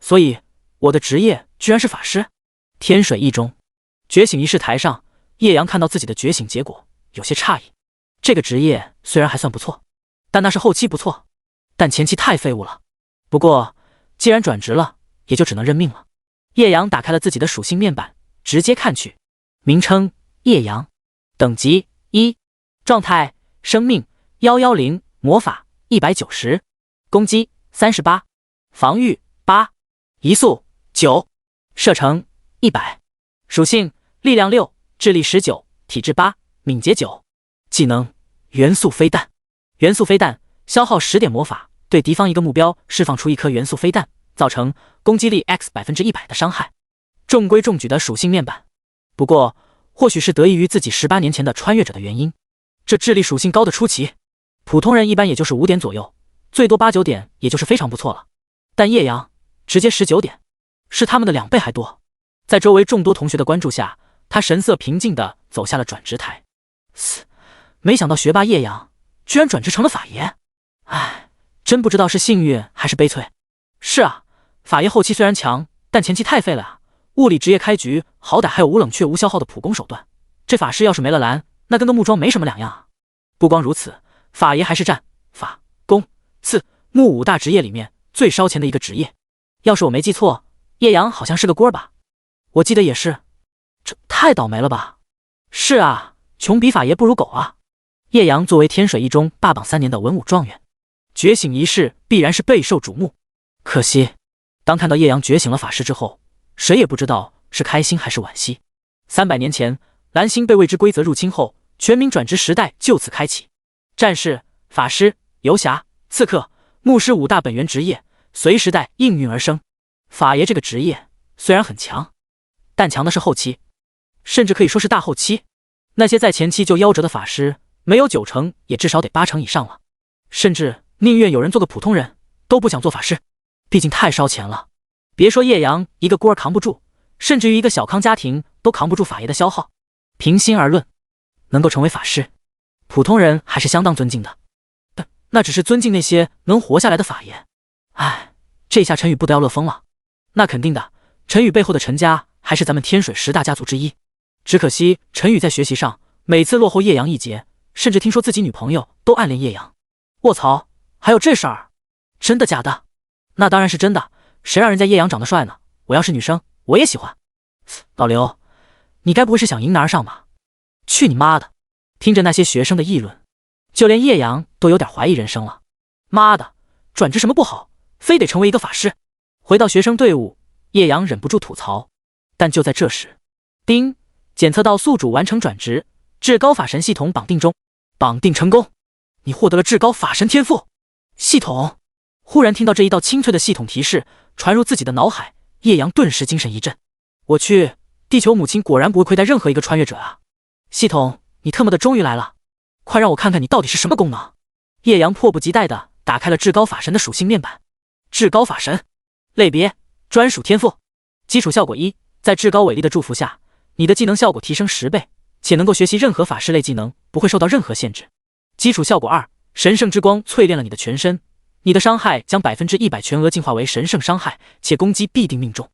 所以我的职业居然是法师。天水一中觉醒仪式台上，叶阳看到自己的觉醒结果，有些诧异。这个职业虽然还算不错，但那是后期不错，但前期太废物了。不过既然转职了，也就只能认命了。叶阳打开了自己的属性面板，直接看去，名称叶阳，等级1，状态生命110，魔法190，攻击38，防御8，移速9，射程100，属性力量6，智力19，体质8，敏捷9。技能元素飞弹，元素飞弹消耗10点魔法，对敌方一个目标释放出一颗元素飞弹，造成攻击力 X100%的伤害。中规中矩的属性面板，不过或许是得益于自己18年前的穿越者的原因，这智力属性高的出奇，普通人一般也就是5点左右，最多8、9点也就是非常不错了。但叶阳直接19点，是他们的2倍还多。在周围众多同学的关注下，他神色平静地走下了转职台。没想到学霸叶阳居然转职成了法爷，唉，真不知道是幸运还是悲催。是啊，法爷后期虽然强，但前期太废了啊！物理职业开局好歹还有无冷却无消耗的普攻手段，这法师要是没了蓝，那跟个木桩没什么两样啊。不光如此，法爷还是战、法、攻、刺、木5大职业里面最烧钱的一个职业。要是我没记错，叶阳好像是个官吧？我记得也是。这太倒霉了吧？是啊，穷比法爷不如狗啊！叶阳作为天水一中霸榜3年的文武状元，觉醒仪式必然是备受瞩目。可惜，当看到叶阳觉醒了法师之后，谁也不知道是开心还是惋惜。300年前，蓝星被未知规则入侵后，全民转职时代就此开启。战士、法师、游侠、刺客、牧师5大本源职业随时代应运而生。法爷这个职业虽然很强，但强的是后期，甚至可以说是大后期。那些在前期就夭折的法师，没有90%也至少得80%以上了，甚至宁愿有人做个普通人，都不想做法师，毕竟太烧钱了。别说叶阳一个孤儿扛不住，甚至于一个小康家庭都扛不住法爷的消耗。平心而论，能够成为法师，普通人还是相当尊敬的。那只是尊敬那些能活下来的法爷。唉，这下陈宇不得要乐疯了。那肯定的，陈宇背后的陈家还是咱们天水10大家族之一。只可惜陈宇在学习上每次落后叶阳一截，甚至听说自己女朋友都暗恋叶阳。卧槽，还有这事儿？真的假的？那当然是真的，谁让人家叶阳长得帅呢？我要是女生，我也喜欢。老刘，你该不会是想迎难而上吧？去你妈的！听着那些学生的议论，就连叶阳都有点怀疑人生了。妈的，转职什么不好，非得成为一个法师？回到学生队伍，叶阳忍不住吐槽。但就在这时，叮，检测到宿主完成转职，至高法神系统绑定中，绑定成功，你获得了至高法神天赋。系统忽然听到这一道清脆的系统提示传入自己的脑海，叶阳顿时精神一振。我去，地球母亲果然不会亏待任何一个穿越者啊！系统，你特么的终于来了，快让我看看你到底是什么功能！叶阳迫不及待地打开了至高法神的属性面板。至高法神类别专属天赋，基础效果1，在至高伟力的祝福下，你的技能效果提升10倍，且能够学习任何法师类技能，不会受到任何限制。基础效果2，神圣之光淬炼了你的全身，你的伤害将100%全额进化为神圣伤害，且攻击必定命中。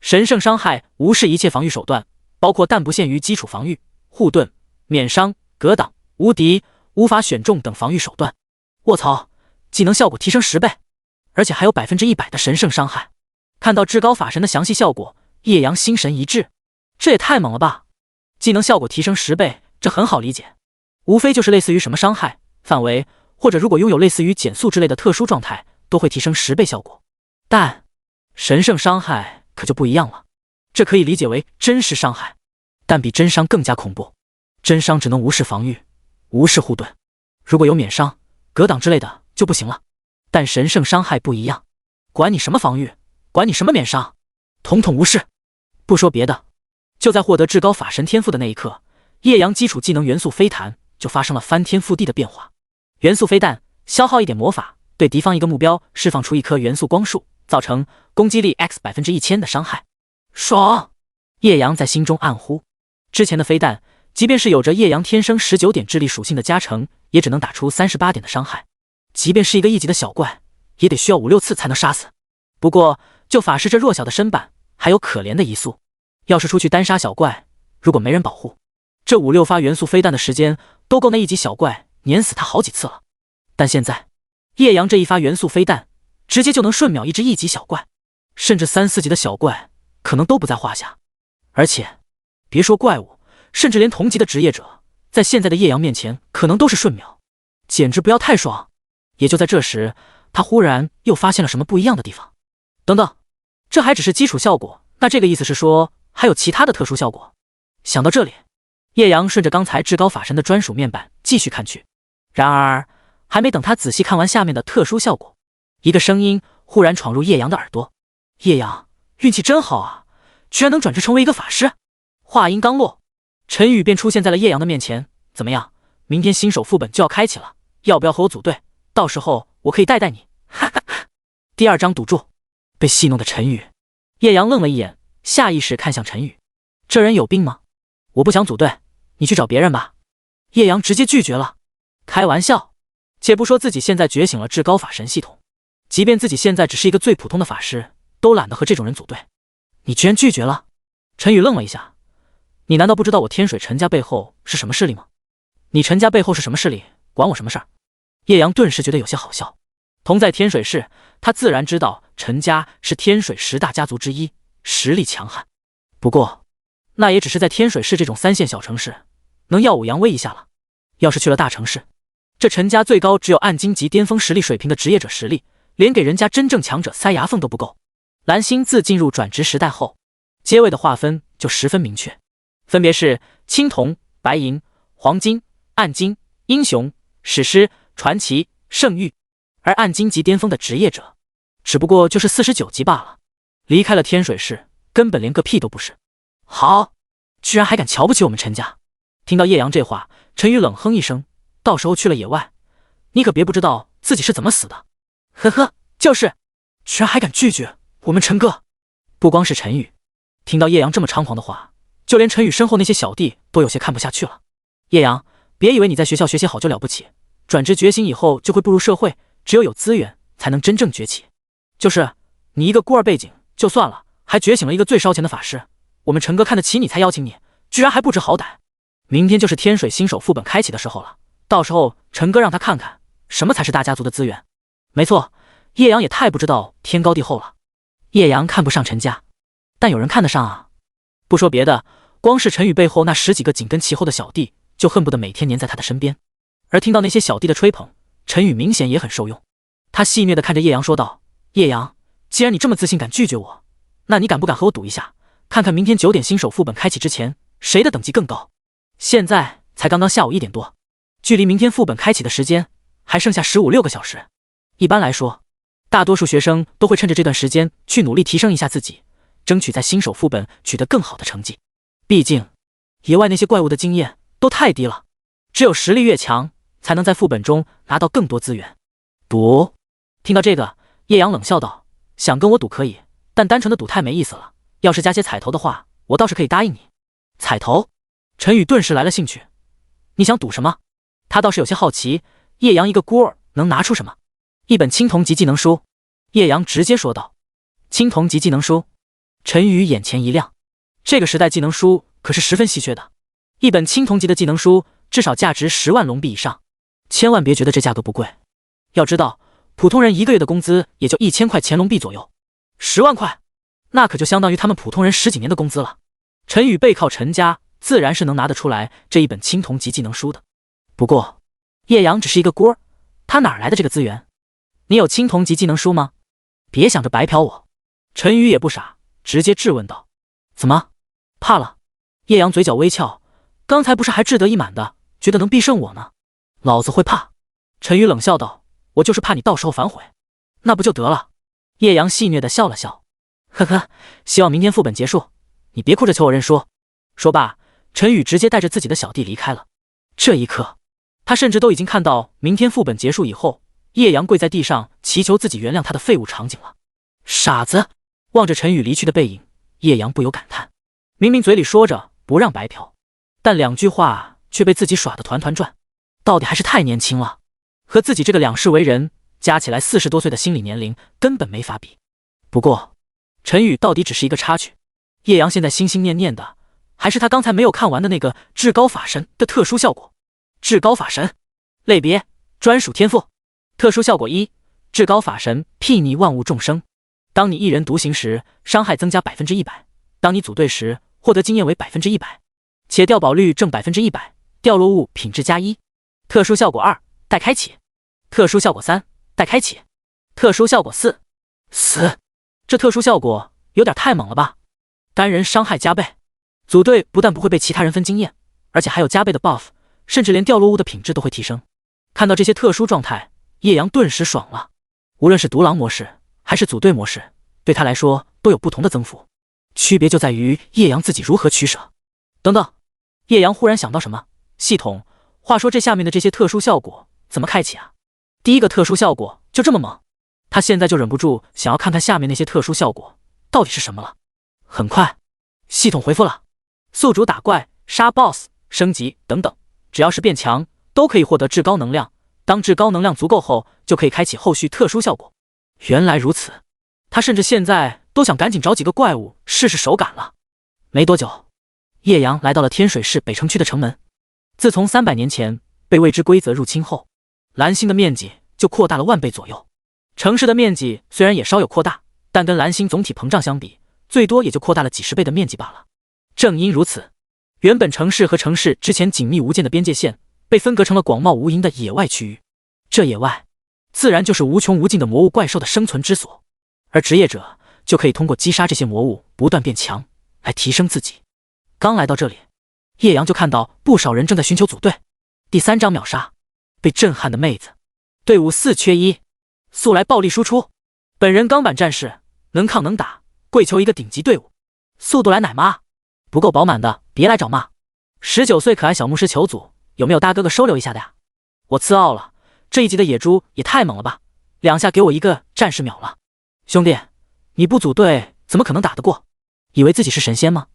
神圣伤害无视一切防御手段，包括但不限于基础防御、护盾、免伤、格挡、无敌、无法选中等防御手段。卧槽，技能效果提升10倍，而且还有100%的神圣伤害。看到至高法神的详细效果，叶阳心神一滞，这也太猛了吧！技能效果提升10倍，这很好理解，无非就是类似于什么伤害、范围，或者如果拥有类似于减速之类的特殊状态，都会提升10倍效果。但神圣伤害可就不一样了，这可以理解为真实伤害，但比真伤更加恐怖。真伤只能无视防御、无视护盾，如果有免伤、格挡之类的就不行了。但神圣伤害不一样，管你什么防御，管你什么免伤，统统无视。不说别的，就在获得至高法神天赋的那一刻，叶阳基础技能元素飞弹就发生了翻天覆地的变化。元素飞弹消耗1点魔法，对敌方一个目标释放出一颗元素光束，造成攻击力 X1000% 的伤害。爽！叶阳在心中暗呼。之前的飞弹即便是有着叶阳天生19点智力属性的加成，也只能打出38点的伤害，即便是一个1级的小怪，也得需要5、6次才能杀死。不过就法师这弱小的身板，还有可怜的移速，要是出去单杀小怪，如果没人保护，这5、6发元素飞弹的时间都够那1级小怪碾死他好几次了。但现在叶阳这一发元素飞弹，直接就能瞬秒一只1级小怪，甚至3、4级的小怪可能都不在话下。而且别说怪物，甚至连同级的职业者，在现在的叶阳面前可能都是瞬秒，简直不要太爽。也就在这时，他忽然又发现了什么不一样的地方。等等，这还只是基础效果，那这个意思是说还有其他的特殊效果？想到这里，叶阳顺着刚才至高法神的专属面板继续看去。然而还没等他仔细看完下面的特殊效果，一个声音忽然闯入叶阳的耳朵：叶阳，运气真好啊，居然能转职成为一个法师。话音刚落，陈宇便出现在了叶阳的面前。怎么样，明天新手副本就要开启了，要不要和我组队？到时候我可以带你。哈哈哈。第2章赌注。被戏弄的陈宇，叶阳愣了一眼，下意识看向陈宇，这人有病吗？我不想组队，你去找别人吧。叶阳直接拒绝了。开玩笑，且不说自己现在觉醒了至高法神系统，即便自己现在只是一个最普通的法师，都懒得和这种人组队。你居然拒绝了？陈宇愣了一下，你难道不知道我天水陈家背后是什么势力吗？你陈家背后是什么势力，管我什么事儿？叶阳顿时觉得有些好笑。同在天水市，他自然知道陈家是天水10大家族之一，实力强悍。不过那也只是在天水市这种3线小城市能耀武扬威一下了。要是去了大城市，这陈家最高只有暗金级巅峰实力水平的职业者实力，连给人家真正强者塞牙缝都不够。蓝星自进入转职时代后，阶位的划分就十分明确，分别是青铜、白银、黄金、暗金、英雄、史诗、传奇、圣域。而暗金级巅峰的职业者，只不过就是49级罢了。离开了天水市，根本连个屁都不是。好，居然还敢瞧不起我们陈家！听到叶阳这话，陈宇冷哼一声，到时候去了野外，你可别不知道自己是怎么死的。呵呵，就是，居然还敢拒绝我们陈哥！不光是陈宇，听到叶阳这么猖狂的话，就连陈宇身后那些小弟都有些看不下去了。叶阳，别以为你在学校学习好就了不起，转职觉醒以后就会步入社会，只有资源才能真正崛起。就是你一个孤儿背景就算了，还觉醒了一个最烧钱的法师，我们陈哥看得起你才邀请你，居然还不知好歹。明天就是天水新手副本开启的时候了，到时候陈哥让他看看什么才是大家族的资源。没错，叶阳也太不知道天高地厚了。叶阳看不上陈家，但有人看得上啊。不说别的，光是陈宇背后那10几个紧跟其后的小弟，就恨不得每天黏在他的身边。而听到那些小弟的吹捧，陈宇明显也很受用。他戏谑地看着叶阳说道：叶阳，既然你这么自信敢拒绝我，那你敢不敢和我赌一下，看看明天9点新手副本开启之前，谁的等级更高？现在才刚刚下午1点多，距离明天副本开启的时间还剩下15、16个小时。一般来说，大多数学生都会趁着这段时间去努力提升一下自己，争取在新手副本取得更好的成绩。毕竟野外那些怪物的经验都太低了，只有实力越强，才能在副本中拿到更多资源。赌？听到这个，叶阳冷笑道：想跟我赌可以，但单纯的赌太没意思了，要是加些彩头的话，我倒是可以答应你。彩头？陈宇顿时来了兴趣，你想赌什么？他倒是有些好奇，叶阳一个孤儿能拿出什么？一本青铜级技能书。叶阳直接说道。青铜级技能书？陈宇眼前一亮，这个时代技能书可是十分稀缺的，一本青铜级的技能书至少价值10万龙币以上，千万别觉得这价格不贵。要知道，普通人1个月的工资也就1000块钱龙币左右，10万块，那可就相当于他们普通人10几年的工资了。陈宇背靠陈家，自然是能拿得出来这一本青铜级技能书的。不过，叶阳只是一个孤儿，他哪来的这个资源？你有青铜级技能书吗？别想着白嫖我。陈宇也不傻，直接质问道：怎么，怕了？叶阳嘴角微翘，刚才不是还志得意满的，觉得能必胜我呢？老子会怕？陈宇冷笑道：我就是怕你到时候反悔，那不就得了？叶阳戏谑地笑了笑，呵呵，希望明天副本结束，你别哭着求我认输。说罢，陈宇直接带着自己的小弟离开了。这一刻，他甚至都已经看到明天副本结束以后，叶阳跪在地上祈求自己原谅他的废物场景了。傻子！望着陈宇离去的背影，叶阳不由感叹，明明嘴里说着不让白嫖，但2句话却被自己耍得团团转，到底还是太年轻了，和自己这个两世为人加起来40多岁的心理年龄根本没法比。不过陈宇到底只是一个插曲，叶阳现在心心念念的还是他刚才没有看完的那个至高法神的特殊效果。至高法神类别专属天赋，特殊效果1，至高法神睥睨万物众生。当你一人独行时，伤害增加 100%； 当你组队时，获得经验为 100%， 且掉宝率正 100%， 掉落物品质加1。特殊效果2，待开启。特殊效果3，待开启。特殊效果4，死。这特殊效果有点太猛了吧？单人伤害加倍，组队不但不会被其他人分经验，而且还有加倍的 buff， 甚至连掉落物的品质都会提升。看到这些特殊状态，叶阳顿时爽了。无论是独狼模式还是组队模式，对他来说都有不同的增幅，区别就在于叶阳自己如何取舍。等等，叶阳忽然想到什么，系统，话说这下面的这些特殊效果怎么开启啊？第一个特殊效果就这么猛，他现在就忍不住想要看看下面那些特殊效果到底是什么了。很快，系统回复了：宿主打怪、杀 BOSS、升级等等，只要是变强，都可以获得至高能量。当至高能量足够后，就可以开启后续特殊效果。原来如此，他甚至现在都想赶紧找几个怪物试试手感了。没多久，叶阳来到了天水市北城区的城门。自从300年前被未知规则入侵后，蓝星的面积就扩大了100倍左右。城市的面积虽然也稍有扩大，但跟蓝星总体膨胀相比，最多也就扩大了几十倍的面积罢了。正因如此，原本城市和城市之前紧密无间的边界线被分隔成了广袤无垠的野外区域。这野外自然就是无穷无尽的魔物怪兽的生存之所，而职业者就可以通过击杀这些魔物不断变强，来提升自己。刚来到这里，叶阳就看到不少人正在寻求组队。第3章秒杀，被震撼的妹子，队伍4缺1，速来暴力输出。本人钢板战士，能抗能打，跪求一个顶级队伍。速度来奶妈，不够饱满的别来找骂。19岁可爱小牧师求组，有没有大哥哥收留一下的呀？我次奥了，这一集的野猪也太猛了吧，2下给我一个战士秒了。兄弟，你不组队怎么可能打得过？以为自己是神仙吗？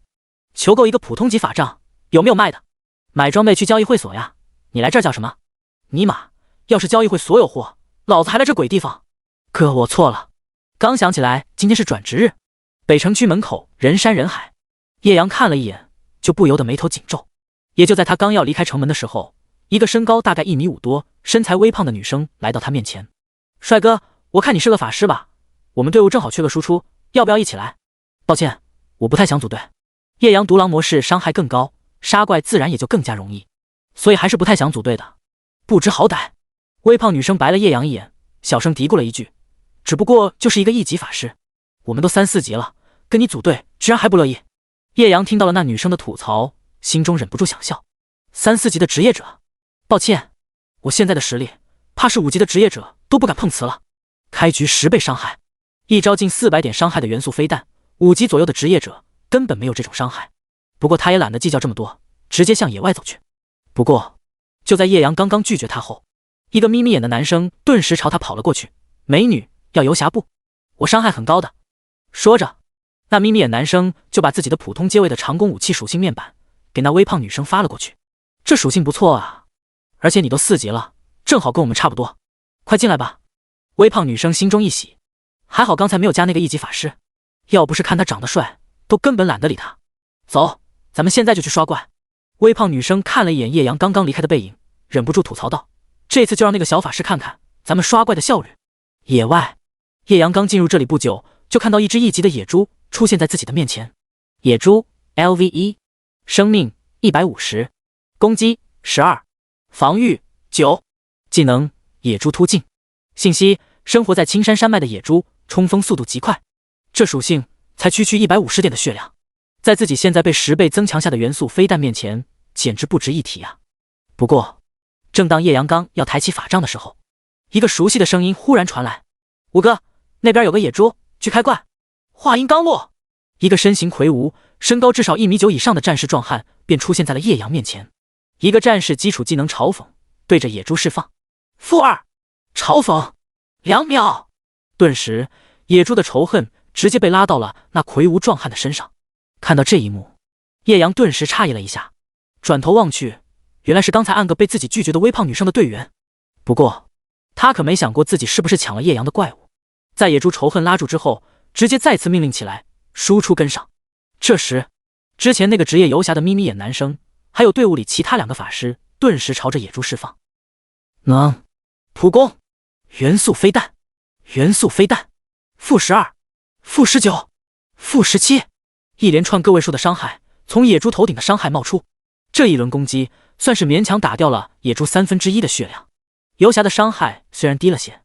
求购一个普通级法杖，有没有卖的？买装备去交易会所呀，你来这儿叫什么？尼玛，要是交易会所有货，老子还来这鬼地方。哥，我错了，刚想起来今天是转职日。北城区门口人山人海，叶阳看了一眼，就不由得眉头紧皱。也就在他刚要离开城门的时候，一个身高大概1.5米多、身材微胖的女生来到他面前。帅哥，我看你是个法师吧？我们队伍正好缺个输出，要不要一起来？抱歉，我不太想组队。叶阳独狼模式伤害更高，杀怪自然也就更加容易，所以还是不太想组队的。不知好歹，微胖女生白了叶阳一眼，小声嘀咕了一句：只不过就是一个1级法师，我们都3、4级了，跟你组队居然还不乐意。叶阳听到了那女生的吐槽，心中忍不住想笑。3、4级的职业者，抱歉，我现在的实力怕是5级的职业者都不敢碰瓷了。开局10倍伤害，一招近400点伤害的元素飞弹，5级左右的职业者根本没有这种伤害。不过他也懒得计较这么多，直接向野外走去。不过就在叶阳刚刚拒绝他后，一个眯眯眼的男生顿时朝他跑了过去。美女，要游侠不？我伤害很高的。说着，那眯眯眼男生就把自己的普通阶位的长弓武器属性面板给那微胖女生发了过去。这属性不错啊，而且你都4级了，正好跟我们差不多，快进来吧。微胖女生心中一喜，还好刚才没有加那个1级法师，要不是看他长得帅，都根本懒得理他。走，咱们现在就去刷怪。微胖女生看了一眼叶阳刚刚离开的背影，忍不住吐槽道：这次就让那个小法师看看咱们刷怪的效率。野外，叶阳刚进入这里不久，就看到一只1级的野猪出现在自己的面前。野猪 LV1， 生命150，攻击12，防御9，技能野猪突进。信息：生活在青山山脉的野猪，冲锋速度极快。这属性才区150点的血量，在自己现在被10倍增强下的元素飞弹面前，简直不值一提啊！不过，正当叶阳刚要抬起法杖的时候，一个熟悉的声音忽然传来：五哥，那边有个野猪，去开怪。话音刚落，一个身形魁梧、身高至少1.9米以上的战士壮汉便出现在了叶阳面前。一个战士基础技能嘲讽对着野猪释放-2，嘲讽2秒。顿时，野猪的仇恨直接被拉到了那魁梧壮汉的身上。看到这一幕，叶阳顿时诧异了一下，转头望去，原来是刚才暗个被自己拒绝的微胖女生的队员。不过他可没想过自己是不是抢了叶阳的怪物。在野猪仇恨拉住之后，直接再次命令起来，输出跟上。这时，之前那个职业游侠的眯眯眼男生，还有队伍里其他2个法师，顿时朝着野猪释放。能，普攻，元素飞弹，元素飞弹，-12，-19，-17，一连串个位数的伤害从野猪头顶的伤害冒出。这一轮攻击算是勉强打掉了野猪1/3的血量。游侠的伤害虽然低了些，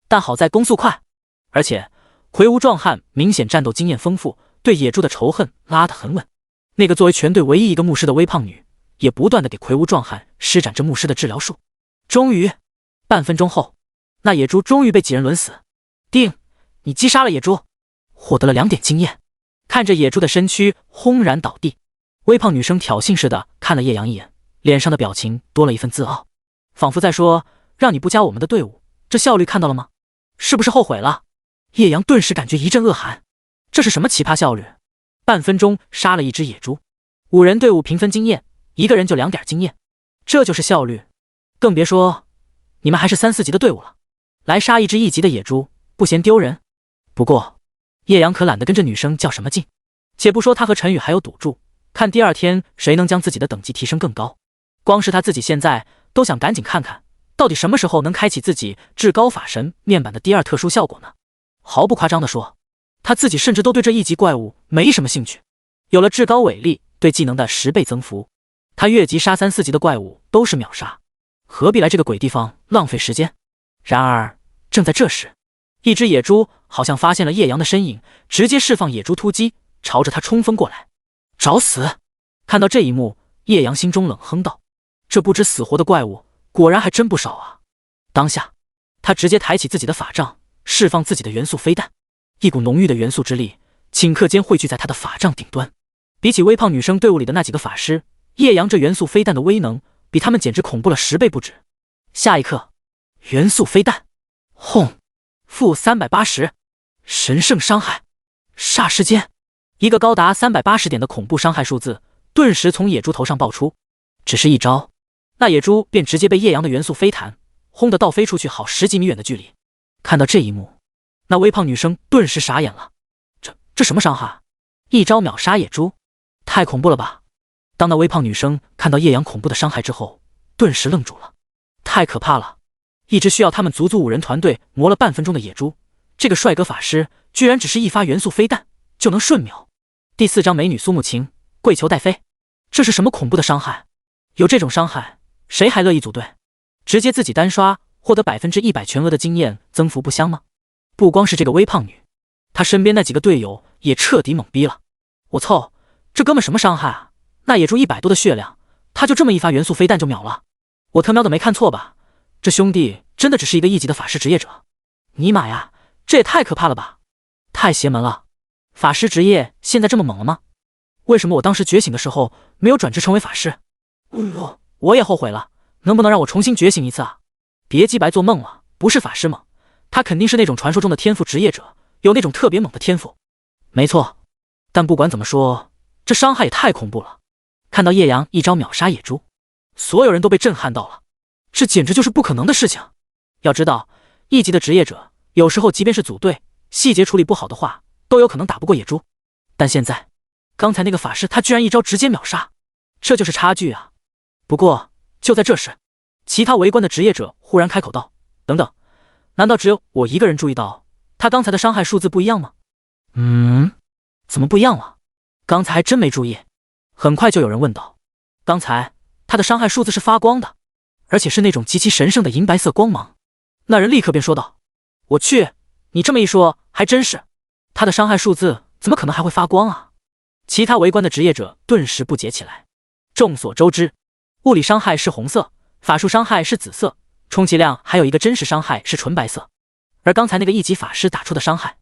但好在攻速快，而且魁梧壮汉明显战斗经验丰富，对野猪的仇恨拉得很稳。那个作为全队唯一一个牧师的微胖女，也不断的给魁梧壮汉施展着牧师的治疗术。终于，半分钟后，那野猪终于被几人抡死。定，你击杀了野猪，获得了2点经验。看着野猪的身躯轰然倒地，微胖女生挑衅似的看了叶阳一眼，脸上的表情多了一份自傲，仿佛在说：“让你不加我们的队伍，这效率看到了吗？是不是后悔了？”叶阳顿时感觉一阵恶寒，这是什么奇葩效率？半分钟杀了一只野猪，5人队伍平分经验，1个人就2点经验，这就是效率？更别说你们还是3、4级的队伍了，来杀一只1级的野猪，不嫌丢人？不过叶阳可懒得跟这女生较什么劲，且不说他和陈宇还有赌注，看第2天谁能将自己的等级提升更高。光是他自己现在都想赶紧看看，到底什么时候能开启自己至高法神面板的第2特殊效果呢？毫不夸张地说，他自己甚至都对这1级怪物没什么兴趣。有了至高伟力对技能的10倍增幅，他越级杀3、4级的怪物都是秒杀，何必来这个鬼地方浪费时间？然而正在这时，一只野猪好像发现了叶阳的身影，直接释放野猪突击，朝着他冲锋过来。找死！看到这一幕，叶阳心中冷哼道：这不知死活的怪物果然还真不少啊。当下他直接抬起自己的法杖，释放自己的元素飞弹，一股浓郁的元素之力顷刻间汇聚在他的法杖顶端。比起微胖女生队伍里的那几个法师，叶阳这元素飞弹的威能比他们简直恐怖了10倍不止。下一刻，元素飞弹轰，-380，神圣伤害。霎时间，一个高达380点的恐怖伤害数字顿时从野猪头上爆出。只是一招，那野猪便直接被叶阳的元素飞弹轰得倒飞出去好10几米远的距离。看到这一幕，那微胖女生顿时傻眼了。这什么伤害？一招秒杀野猪，太恐怖了吧！当那微胖女生看到叶阳恐怖的伤害之后，顿时愣住了。太可怕了！一只需要他们足足5人团队磨了半分钟的野猪，这个帅哥法师居然只是一发元素飞弹就能瞬秒。第4章美女苏慕晴跪求戴妃，这是什么恐怖的伤害？有这种伤害，谁还乐意组队？直接自己单刷获得100%全额的经验增幅不香吗？不光是这个微胖女，她身边那几个队友也彻底懵逼了。我操，这哥们什么伤害啊？那野猪100多的血量，他就这么一发元素飞弹就秒了？我特喵的没看错吧？这兄弟真的只是一个1级的法师职业者？尼玛呀，这也太可怕了吧！太邪门了！法师职业现在这么猛了吗？为什么我当时觉醒的时候没有转职成为法师？我也后悔了，能不能让我重新觉醒一次啊？别鸡白做梦了，不是法师猛，他肯定是那种传说中的天赋职业者，有那种特别猛的天赋。没错，但不管怎么说，这伤害也太恐怖了。看到叶阳一招秒杀野猪，所有人都被震撼到了，这简直就是不可能的事情。要知道，1级的职业者有时候即便是组队，细节处理不好的话，都有可能打不过野猪。但现在，刚才那个法师他居然一招直接秒杀，这就是差距啊！不过就在这时，其他围观的职业者忽然开口道：等等，难道只有我一个人注意到他刚才的伤害数字不一样吗？怎么不一样了？刚才还真没注意。很快就有人问道：刚才他的伤害数字是发光的，而且是那种极其神圣的银白色光芒。那人立刻便说道：我去，你这么一说还真是，他的伤害数字怎么可能还会发光啊？其他围观的职业者顿时不解起来。众所周知，物理伤害是红色，法术伤害是紫色，充其量还有一个真实伤害是纯白色。而刚才那个1级法师打出的伤害，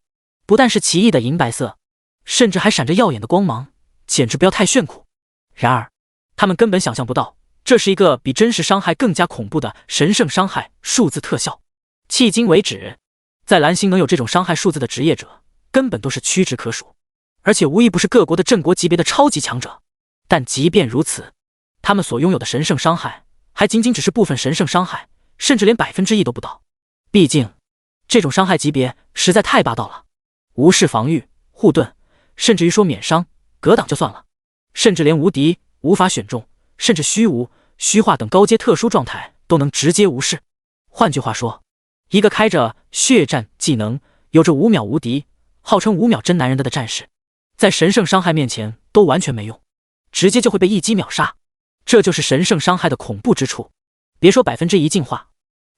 不但是奇异的银白色，甚至还闪着耀眼的光芒，简直不要太炫酷。然而他们根本想象不到，这是一个比真实伤害更加恐怖的神圣伤害数字特效。迄今为止，在蓝星能有这种伤害数字的职业者根本都是屈指可数，而且无一不是各国的镇国级别的超级强者。但即便如此，他们所拥有的神圣伤害还仅仅只是部分神圣伤害，甚至连1%都不到。毕竟这种伤害级别实在太霸道了。无视防御、护盾，甚至于说免伤、格挡就算了，甚至连无敌、无法选中，甚至虚无、虚化等高阶特殊状态都能直接无视。换句话说，一个开着血战技能、有着5秒无敌、号称5秒真男人的战士，在神圣伤害面前都完全没用，直接就会被一击秒杀。这就是神圣伤害的恐怖之处。别说1%进化，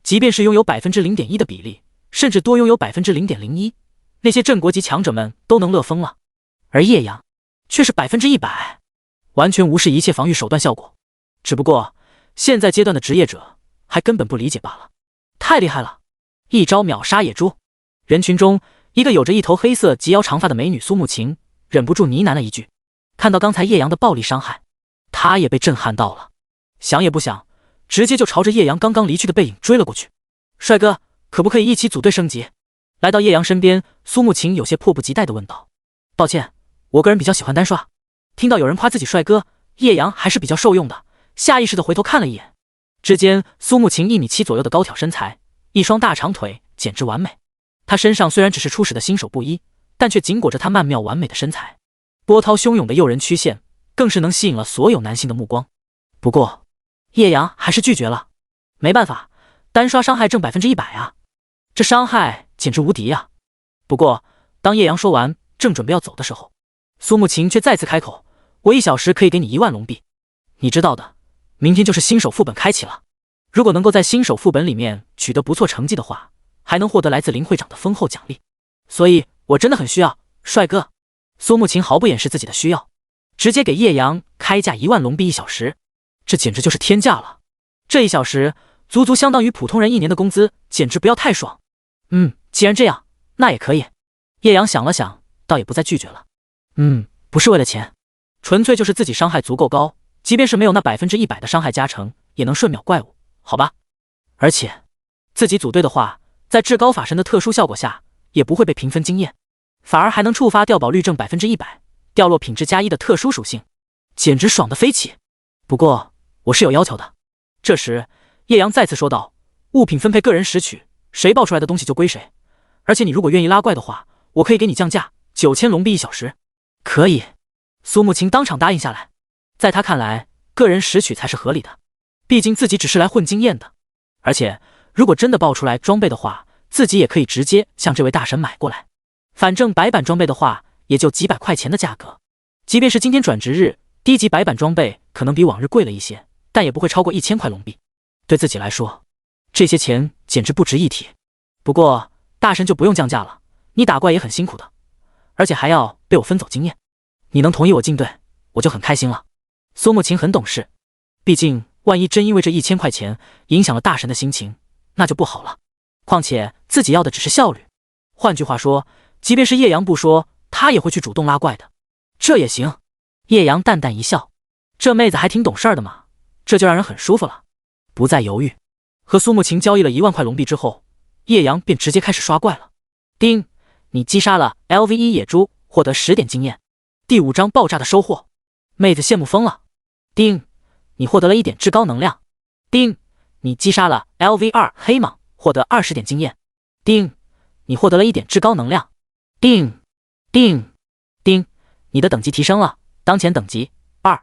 即便是拥有0.1%的比例，甚至多拥有0.01%，那些镇国级强者们都能乐疯了。而叶阳却是100%，完全无视一切防御手段效果。只不过现在阶段的职业者还根本不理解罢了。太厉害了，一招秒杀野猪。人群中，一个有着一头黑色及腰长发的美女苏慕晴忍不住呢喃了一句。看到刚才叶阳的暴力伤害，她也被震撼到了，想也不想，直接就朝着叶阳刚刚离去的背影追了过去。帅哥，可不可以一起组队升级？来到叶阳身边，苏慕晴有些迫不及待地问道。抱歉，我个人比较喜欢单刷。听到有人夸自己帅哥，叶阳还是比较受用的，下意识地回头看了一眼。之间，苏慕晴1.7米左右的高挑身材，一双大长腿简直完美。她身上虽然只是初始的新手布衣，但却紧裹着她曼妙完美的身材，波涛汹涌的诱人曲线更是能吸引了所有男性的目光。不过叶阳还是拒绝了，没办法，单刷伤害正100%啊，这伤害简直无敌啊。不过当叶阳说完正准备要走的时候，苏慕晴却再次开口，我1小时可以给你1万龙币。你知道的，明天就是新手副本开启了，如果能够在新手副本里面取得不错成绩的话，还能获得来自林会长的丰厚奖励，所以我真的很需要，帅哥。苏慕晴毫不掩饰自己的需要，直接给叶阳开价1万龙币1小时，这简直就是天价了。这1小时足足相当于普通人1年的工资，简直不要太爽。既然这样，那也可以。叶阳想了想，倒也不再拒绝了。不是为了钱，纯粹就是自己伤害足够高，即便是没有那100%的伤害加成，也能瞬秒怪物，好吧？而且自己组队的话，在至高法神的特殊效果下，也不会被评分经验，反而还能触发掉宝率正100%，掉落品质+1的特殊属性，简直爽得飞起。不过我是有要求的。这时叶阳再次说道，物品分配个人拾取，谁爆出来的东西就归谁，而且你如果愿意拉怪的话，我可以给你降价9000龙币1小时。可以。苏慕晴当场答应下来，在他看来，个人拾取才是合理的，毕竟自己只是来混经验的，而且如果真的爆出来装备的话，自己也可以直接向这位大神买过来，反正白板装备的话也就几百块钱的价格，即便是今天转职日，低级白板装备可能比往日贵了一些，但也不会超过1000块龙币，对自己来说这些钱简直不值一提。不过大神就不用降价了，你打怪也很辛苦的，而且还要被我分走经验，你能同意我进队，我就很开心了。苏慕晴很懂事，毕竟万一真因为这1000块钱影响了大神的心情，那就不好了。况且自己要的只是效率，换句话说，即便是叶阳不说，他也会去主动拉怪的。这也行。叶阳淡淡一笑，这妹子还挺懂事的嘛，这就让人很舒服了。不再犹豫，和苏慕晴交易了1万块龙币之后，叶阳便直接开始刷怪了。叮，你击杀了 LV1 野猪，获得10点经验。第5章爆炸的收获，妹子羡慕疯了。叮，你获得了1点至高能量。叮，你击杀了 LV2 黑蟒，获得20点经验。叮，你获得了1点至高能量。叮叮叮，你的等级提升了，当前等级2。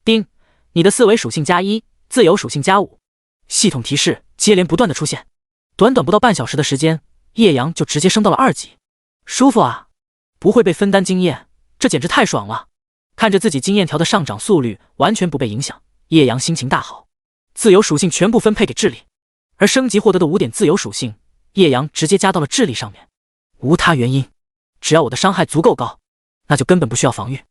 叮，你的4维属性+1，自由属性+5。系统提示接连不断的出现，短短不到半小时的时间，叶阳就直接升到了2级，舒服啊！不会被分担经验，这简直太爽了！看着自己经验条的上涨速率完全不被影响，叶阳心情大好。自由属性全部分配给智力，而升级获得的5点自由属性，叶阳直接加到了智力上面。无他原因，只要我的伤害足够高，那就根本不需要防御。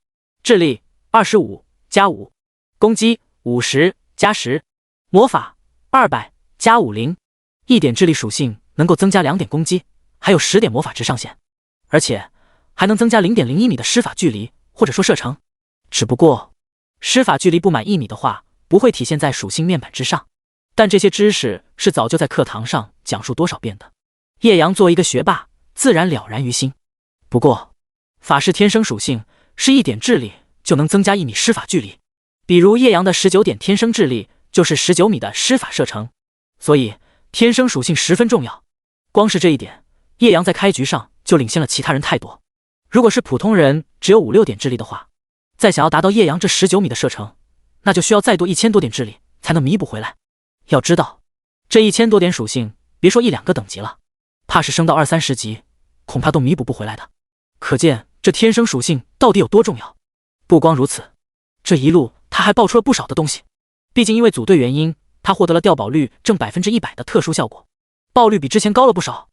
智力25+5，攻击50+10，魔法200+50，1点智力属性能够增加2点攻击，还有10点魔法值上限，而且还能增加0.01米的施法距离，或者说射程。只不过施法距离不满1米的话，不会体现在属性面板之上，但这些知识是早就在课堂上讲述多少遍的，叶阳作为一个学霸，自然了然于心。不过法师天生属性是1点智力就能增加1米施法距离，比如叶阳的19点天生智力就是19米的施法射程，所以天生属性十分重要。光是这一点，叶阳在开局上就领先了其他人太多。如果是普通人只有5、6点智力的话，再想要达到叶阳这19米的射程，那就需要再多1000多点智力才能弥补回来。要知道，这1000多点属性，别说1、2个等级了，怕是升到20、30级，恐怕都弥补不回来的。可见这天生属性到底有多重要。不光如此，这一路他还爆出了不少的东西。毕竟因为组队原因，他获得了掉宝率正100%的特殊效果，爆率比之前高了不少。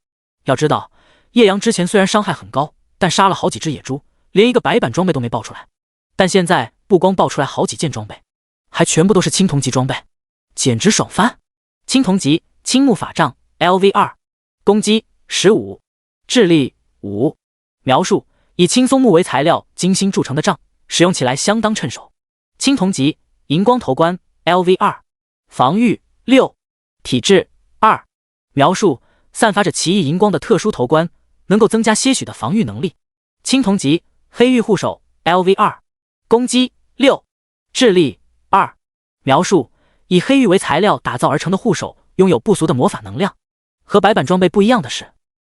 要知道，叶阳之前虽然伤害很高，但杀了好几只野猪，连一个白板装备都没爆出来。但现在不光爆出来好几件装备，还全部都是青铜级装备，简直爽翻！青铜级青木法杖 LV2， 攻击15，智力5。描述：以青松木为材料精心铸成的杖，使用起来相当趁手。青铜级荧光头冠 LV2， 防御6，体质2。描述：散发着奇异荧光的特殊头冠，能够增加些许的防御能力。青铜级黑玉护手 LV2， 攻击6，智力2。描述：以黑玉为材料打造而成的护手，拥有不俗的魔法能量。和白板装备不一样的是，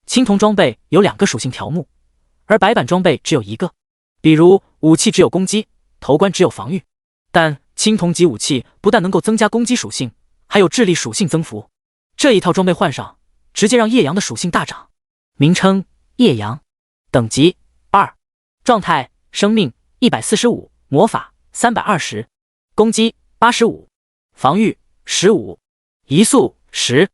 青铜装备有2个属性条目，而白板装备只有1个。比如武器只有攻击，头冠只有防御，但青铜级武器不但能够增加攻击属性，还有智力属性增幅。这一套装备换上，直接让叶阳的属性大涨。名称：叶阳，等级2，状态：生命145，魔法320，攻击85，防御15，移速10，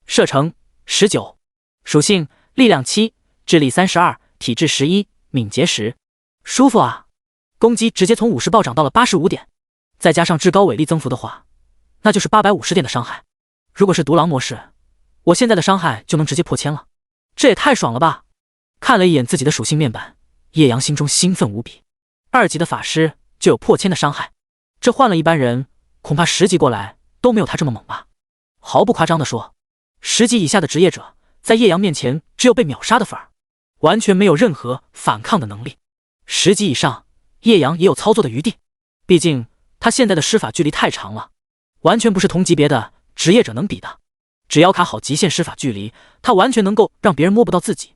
射程19，属性：力量7，智力32，体质11，敏捷10。舒服啊！攻击直接从50暴涨到了85点，再加上至高伟力增幅的话，那就是850点的伤害。如果是独狼模式，我现在的伤害就能直接破1000了，这也太爽了吧！看了一眼自己的属性面板，叶阳心中兴奋无比。2级的法师就有破1000的伤害，这换了一般人，恐怕10级过来都没有他这么猛吧。毫不夸张地说，10级以下的职业者在叶阳面前只有被秒杀的份儿，完全没有任何反抗的能力。10级以上，叶阳也有操作的余地，毕竟他现在的施法距离太长了，完全不是同级别的职业者能比的。只要卡好极限施法距离，他完全能够让别人摸不到自己，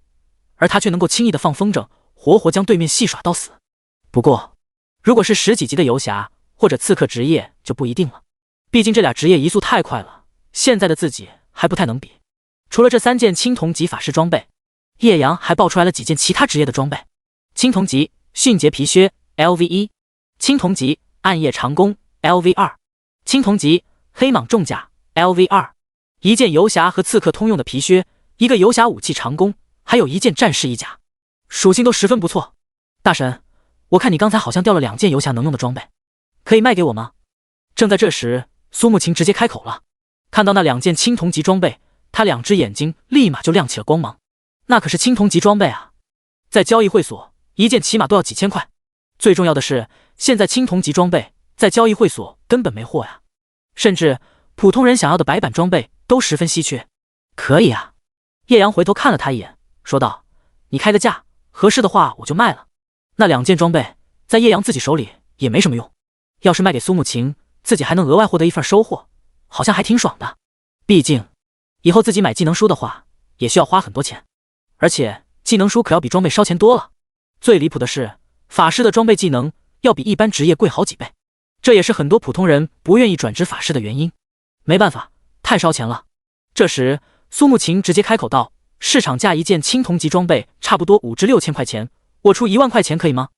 而他却能够轻易的放风筝，活活将对面戏耍到死。不过，如果是10几级的游侠或者刺客职业就不一定了，毕竟这俩职业移速太快了，现在的自己还不太能比。除了这3件青铜级法师装备，叶阳还爆出来了几件其他职业的装备。青铜级迅捷皮靴 LV1， 青铜级暗夜长弓 LV2， 青铜级黑蟒重甲 LV2， 一件游侠和刺客通用的皮靴，一个游侠武器长弓，还有一件战士衣甲，属性都十分不错。大神，我看你刚才好像掉了2件游侠能用的装备，可以卖给我吗？正在这时，苏慕晴直接开口了。看到那2件青铜级装备，他2只眼睛立马就亮起了光芒。那可是青铜级装备啊，在交易会所一件起码都要几千块。最重要的是，现在青铜级装备在交易会所根本没货呀，甚至普通人想要的白板装备都十分稀缺。可以啊，叶阳回头看了他一眼，说道：“你开个价，合适的话我就卖了。”那2件装备在叶阳自己手里也没什么用，要是卖给苏慕晴，自己还能额外获得一份收获，好像还挺爽的。毕竟以后自己买技能书的话，也需要花很多钱，而且技能书可要比装备烧钱多了。最离谱的是，法师的装备技能要比一般职业贵好几倍，这也是很多普通人不愿意转职法师的原因。没办法，太烧钱了。这时，苏慕晴直接开口道：“市场价一件青铜级装备差不多5至6千块钱，我出1万块钱可以吗？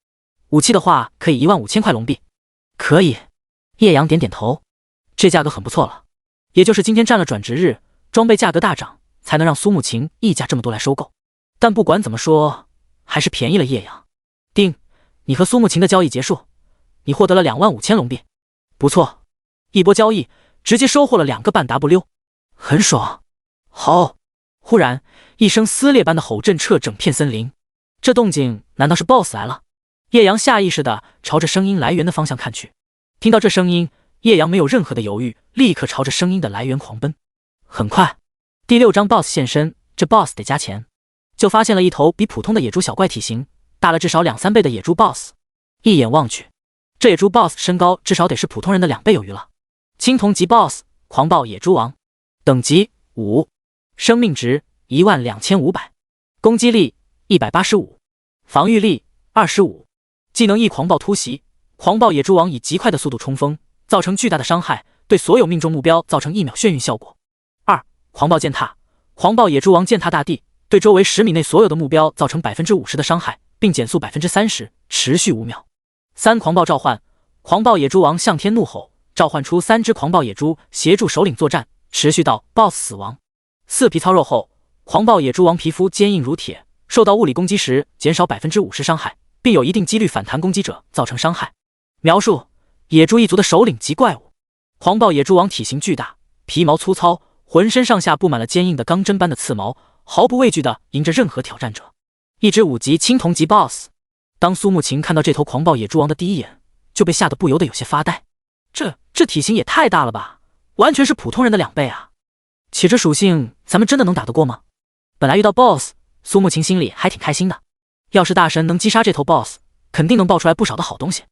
武器的话可以15000块龙币。”可以。叶阳点点头，这价格很不错了。也就是今天占了转职日，装备价格大涨，才能让苏慕晴溢价这么多来收购。但不管怎么说，还是便宜了叶阳。定，你和苏慕晴的交易结束，你获得了25000龙币。不错，一波交易直接收获了2个半 W， 很爽。好！忽然一声撕裂般的吼震彻整片森林，这动静难道是 BOSS 来了？叶阳下意识地朝着声音来源的方向看去，听到这声音，叶阳没有任何的犹豫，立刻朝着声音的来源狂奔。很快，第6章 BOSS 现身，这 BOSS 得加钱，就发现了一头比普通的野猪小怪体型大了至少2、3倍的野猪 BOSS。一眼望去，这野猪 BOSS 身高至少得是普通人的2倍有余了。青铜级 BOSS 狂暴野猪王，等级5，生命值12500，攻击力185，防御力25，技能1狂暴突袭，狂暴野猪王以极快的速度冲锋，造成巨大的伤害，对所有命中目标造成1秒眩晕效果。2狂暴践踏，狂暴野猪王践踏大地，对周围10米内所有的目标造成50%的伤害，并减速30%，持续5秒。3狂暴召唤，狂暴野猪王向天怒吼，召唤出3只狂暴野猪协助首领作战，持续到 BOSS 死亡。4皮糙肉厚，狂暴野猪王皮肤坚硬如铁，受到物理攻击时减少50%伤害，并有一定几率反弹攻击者造成伤害。描述：野猪一族的首领及怪物。狂暴野猪王体型巨大，皮毛粗糙，浑身上下布满了坚硬的钢针般的刺毛，毫不畏惧地迎着任何挑战者。一只5级青铜级 BOSS。当苏沐晴看到这头狂暴野猪王的第一眼，就被吓得不由得有些发呆。这体型也太大了吧，完全是普通人的2倍啊！且这属性咱们真的能打得过吗？本来遇到 BOSS， 苏沐晴心里还挺开心的。要是大神能击杀这头 BOSS， 肯定能爆出来不少的好东西。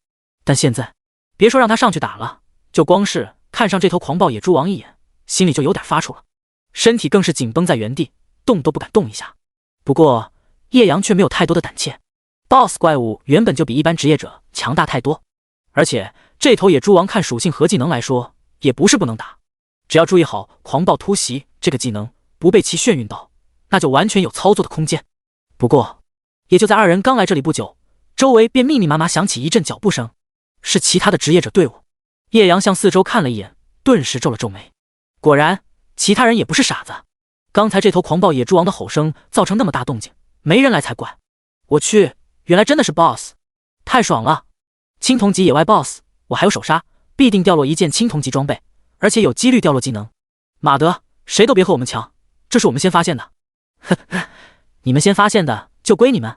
但现在，别说让他上去打了，就光是看上这头狂暴野猪王一眼，心里就有点发怵了，身体更是紧绷在原地，动都不敢动一下。不过叶阳却没有太多的胆怯。BOSS 怪物原本就比一般职业者强大太多，而且这头野猪王看属性和技能来说，也不是不能打。只要注意好狂暴突袭这个技能，不被其眩晕到，那就完全有操作的空间。不过，也就在2人刚来这里不久，周围便密密麻麻响起一阵脚步声，是其他的职业者队伍。叶阳向四周看了一眼，顿时皱了皱眉。果然，其他人也不是傻子。刚才这头狂暴野猪王的吼声造成那么大动静，没人来才怪。我去，原来真的是 BOSS， 太爽了！青铜级野外 BOSS， 我还有手刹，必定掉落一件青铜级装备，而且有几率掉落技能。马德，谁都别和我们抢，这是我们先发现的。呵呵，你们先发现的就归你们。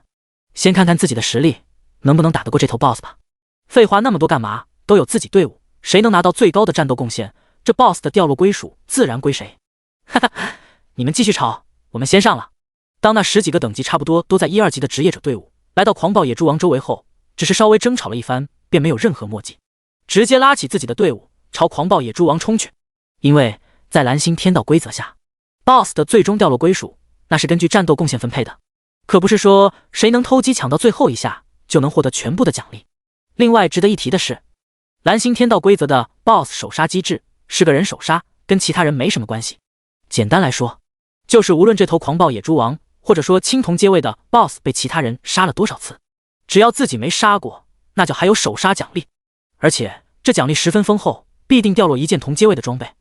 先看看自己的实力能不能打得过这头 BOSS 吧。废话那么多干嘛？都有自己队伍，谁能拿到最高的战斗贡献，这 BOSS 的掉落归属自然归谁。哈哈，你们继续吵，我们先上了。当那10几个等级差不多都在1、2级的职业者队伍来到狂暴野猪王周围后，只是稍微争吵了一番，便没有任何墨迹，直接拉起自己的队伍朝狂暴野猪王冲去。因为在蓝星天道规则下， BOSS 的最终掉落归属那是根据战斗贡献分配的，可不是说谁能偷鸡抢到最后一下就能获得全部的奖励。另外值得一提的是，蓝星天道规则的 BOSS 手刹机制是个人手刹，跟其他人没什么关系。简单来说，就是无论这头狂暴野猪王或者说青铜阶位的 BOSS 被其他人杀了多少次，只要自己没杀过，那就还有手刹奖励，而且这奖励十分丰厚，必定掉落一件同阶位的装备，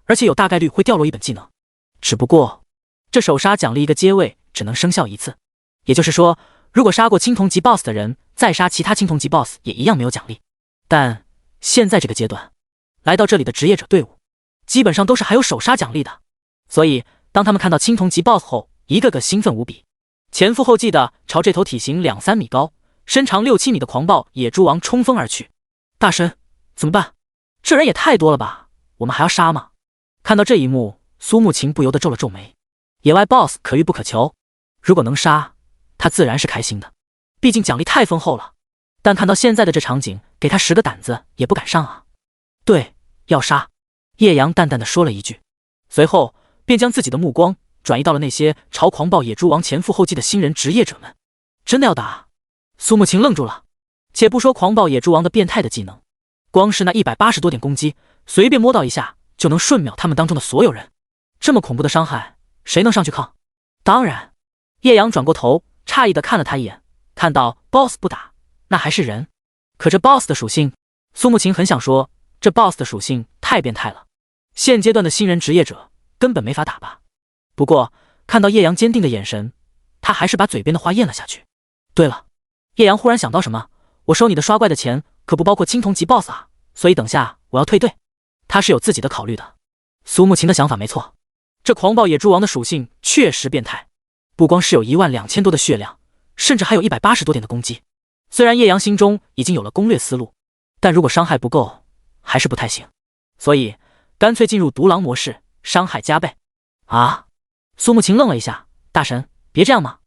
而且有大概率会掉落一本技能。只不过这手刹奖励一个阶位只能生效一次，也就是说，如果杀过青铜级 BOSS 的人再杀其他青铜级 BOSS 也一样没有奖励。但现在这个阶段，来到这里的职业者队伍基本上都是还有手刹奖励的，所以当他们看到青铜级 BOSS 后，一个个兴奋无比，前赴后继的朝这头体型2、3米高、身长6、7米的狂暴野猪王冲锋而去。大神，怎么办？这人也太多了吧，我们还要杀吗？看到这一幕，苏沐晴不由得皱了皱眉。野外 BOSS 可遇不可求，如果能杀，他自然是开心的，毕竟奖励太丰厚了。但看到现在的这场景，给他10个胆子也不敢上啊。对，要杀。叶阳淡淡的说了一句，随后便将自己的目光转移到了那些朝狂暴野猪王前赴后继的新人职业者们。真的要打？苏沐晴愣住了。且不说狂暴野猪王的变态的技能，光是那180多点攻击，随便摸到一下就能瞬秒他们当中的所有人。这么恐怖的伤害，谁能上去抗？当然。叶阳转过头，诧异的看了他一眼，看到 BOSS 不打，那还是人。可这 BOSS 的属性，苏沐晴很想说，这 BOSS 的属性太变态了，现阶段的新人职业者根本没法打吧。不过看到叶阳坚定的眼神，他还是把嘴边的话咽了下去。对了，叶阳忽然想到什么，我收你的刷怪的钱可不包括青铜级 BOSS 啊，所以等下我要退队。他是有自己的考虑的。苏沐晴的想法没错，这狂暴野猪王的属性确实变态，不光是有12000多的血量，甚至还有180多点的攻击。虽然叶阳心中已经有了攻略思路，但如果伤害不够还是不太行，所以干脆进入独狼模式，伤害加倍。啊！苏沐晴愣了一下，大神别这样嘛。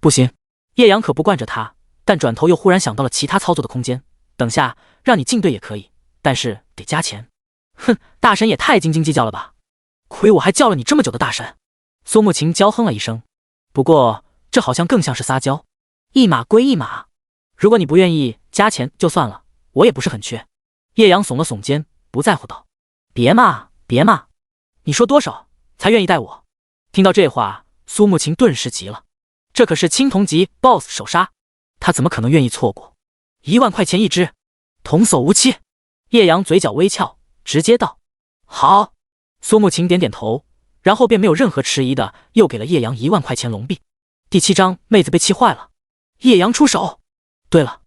不行，叶阳可不惯着他，但转头又忽然想到了其他操作的空间。等下让你进队也可以，但是得加钱。哼，大神也太斤斤计较了吧，亏我还叫了你这么久的大神。苏沐晴娇哼了一声，不过这好像更像是撒娇。一码归一码，如果你不愿意加钱就算了，我也不是很缺。叶阳耸了耸肩，不在乎道：别嘛，别嘛，你说多少才愿意带我？听到这话，苏慕晴顿时急了，这可是青铜级 BOSS 首杀，他怎么可能愿意错过？1万块钱一只，童叟无欺。叶阳嘴角微翘，直接道：好。苏慕晴点点头，然后便没有任何迟疑的又给了叶阳1万块钱龙币。第7章，妹子被气坏了。叶阳出手。对了，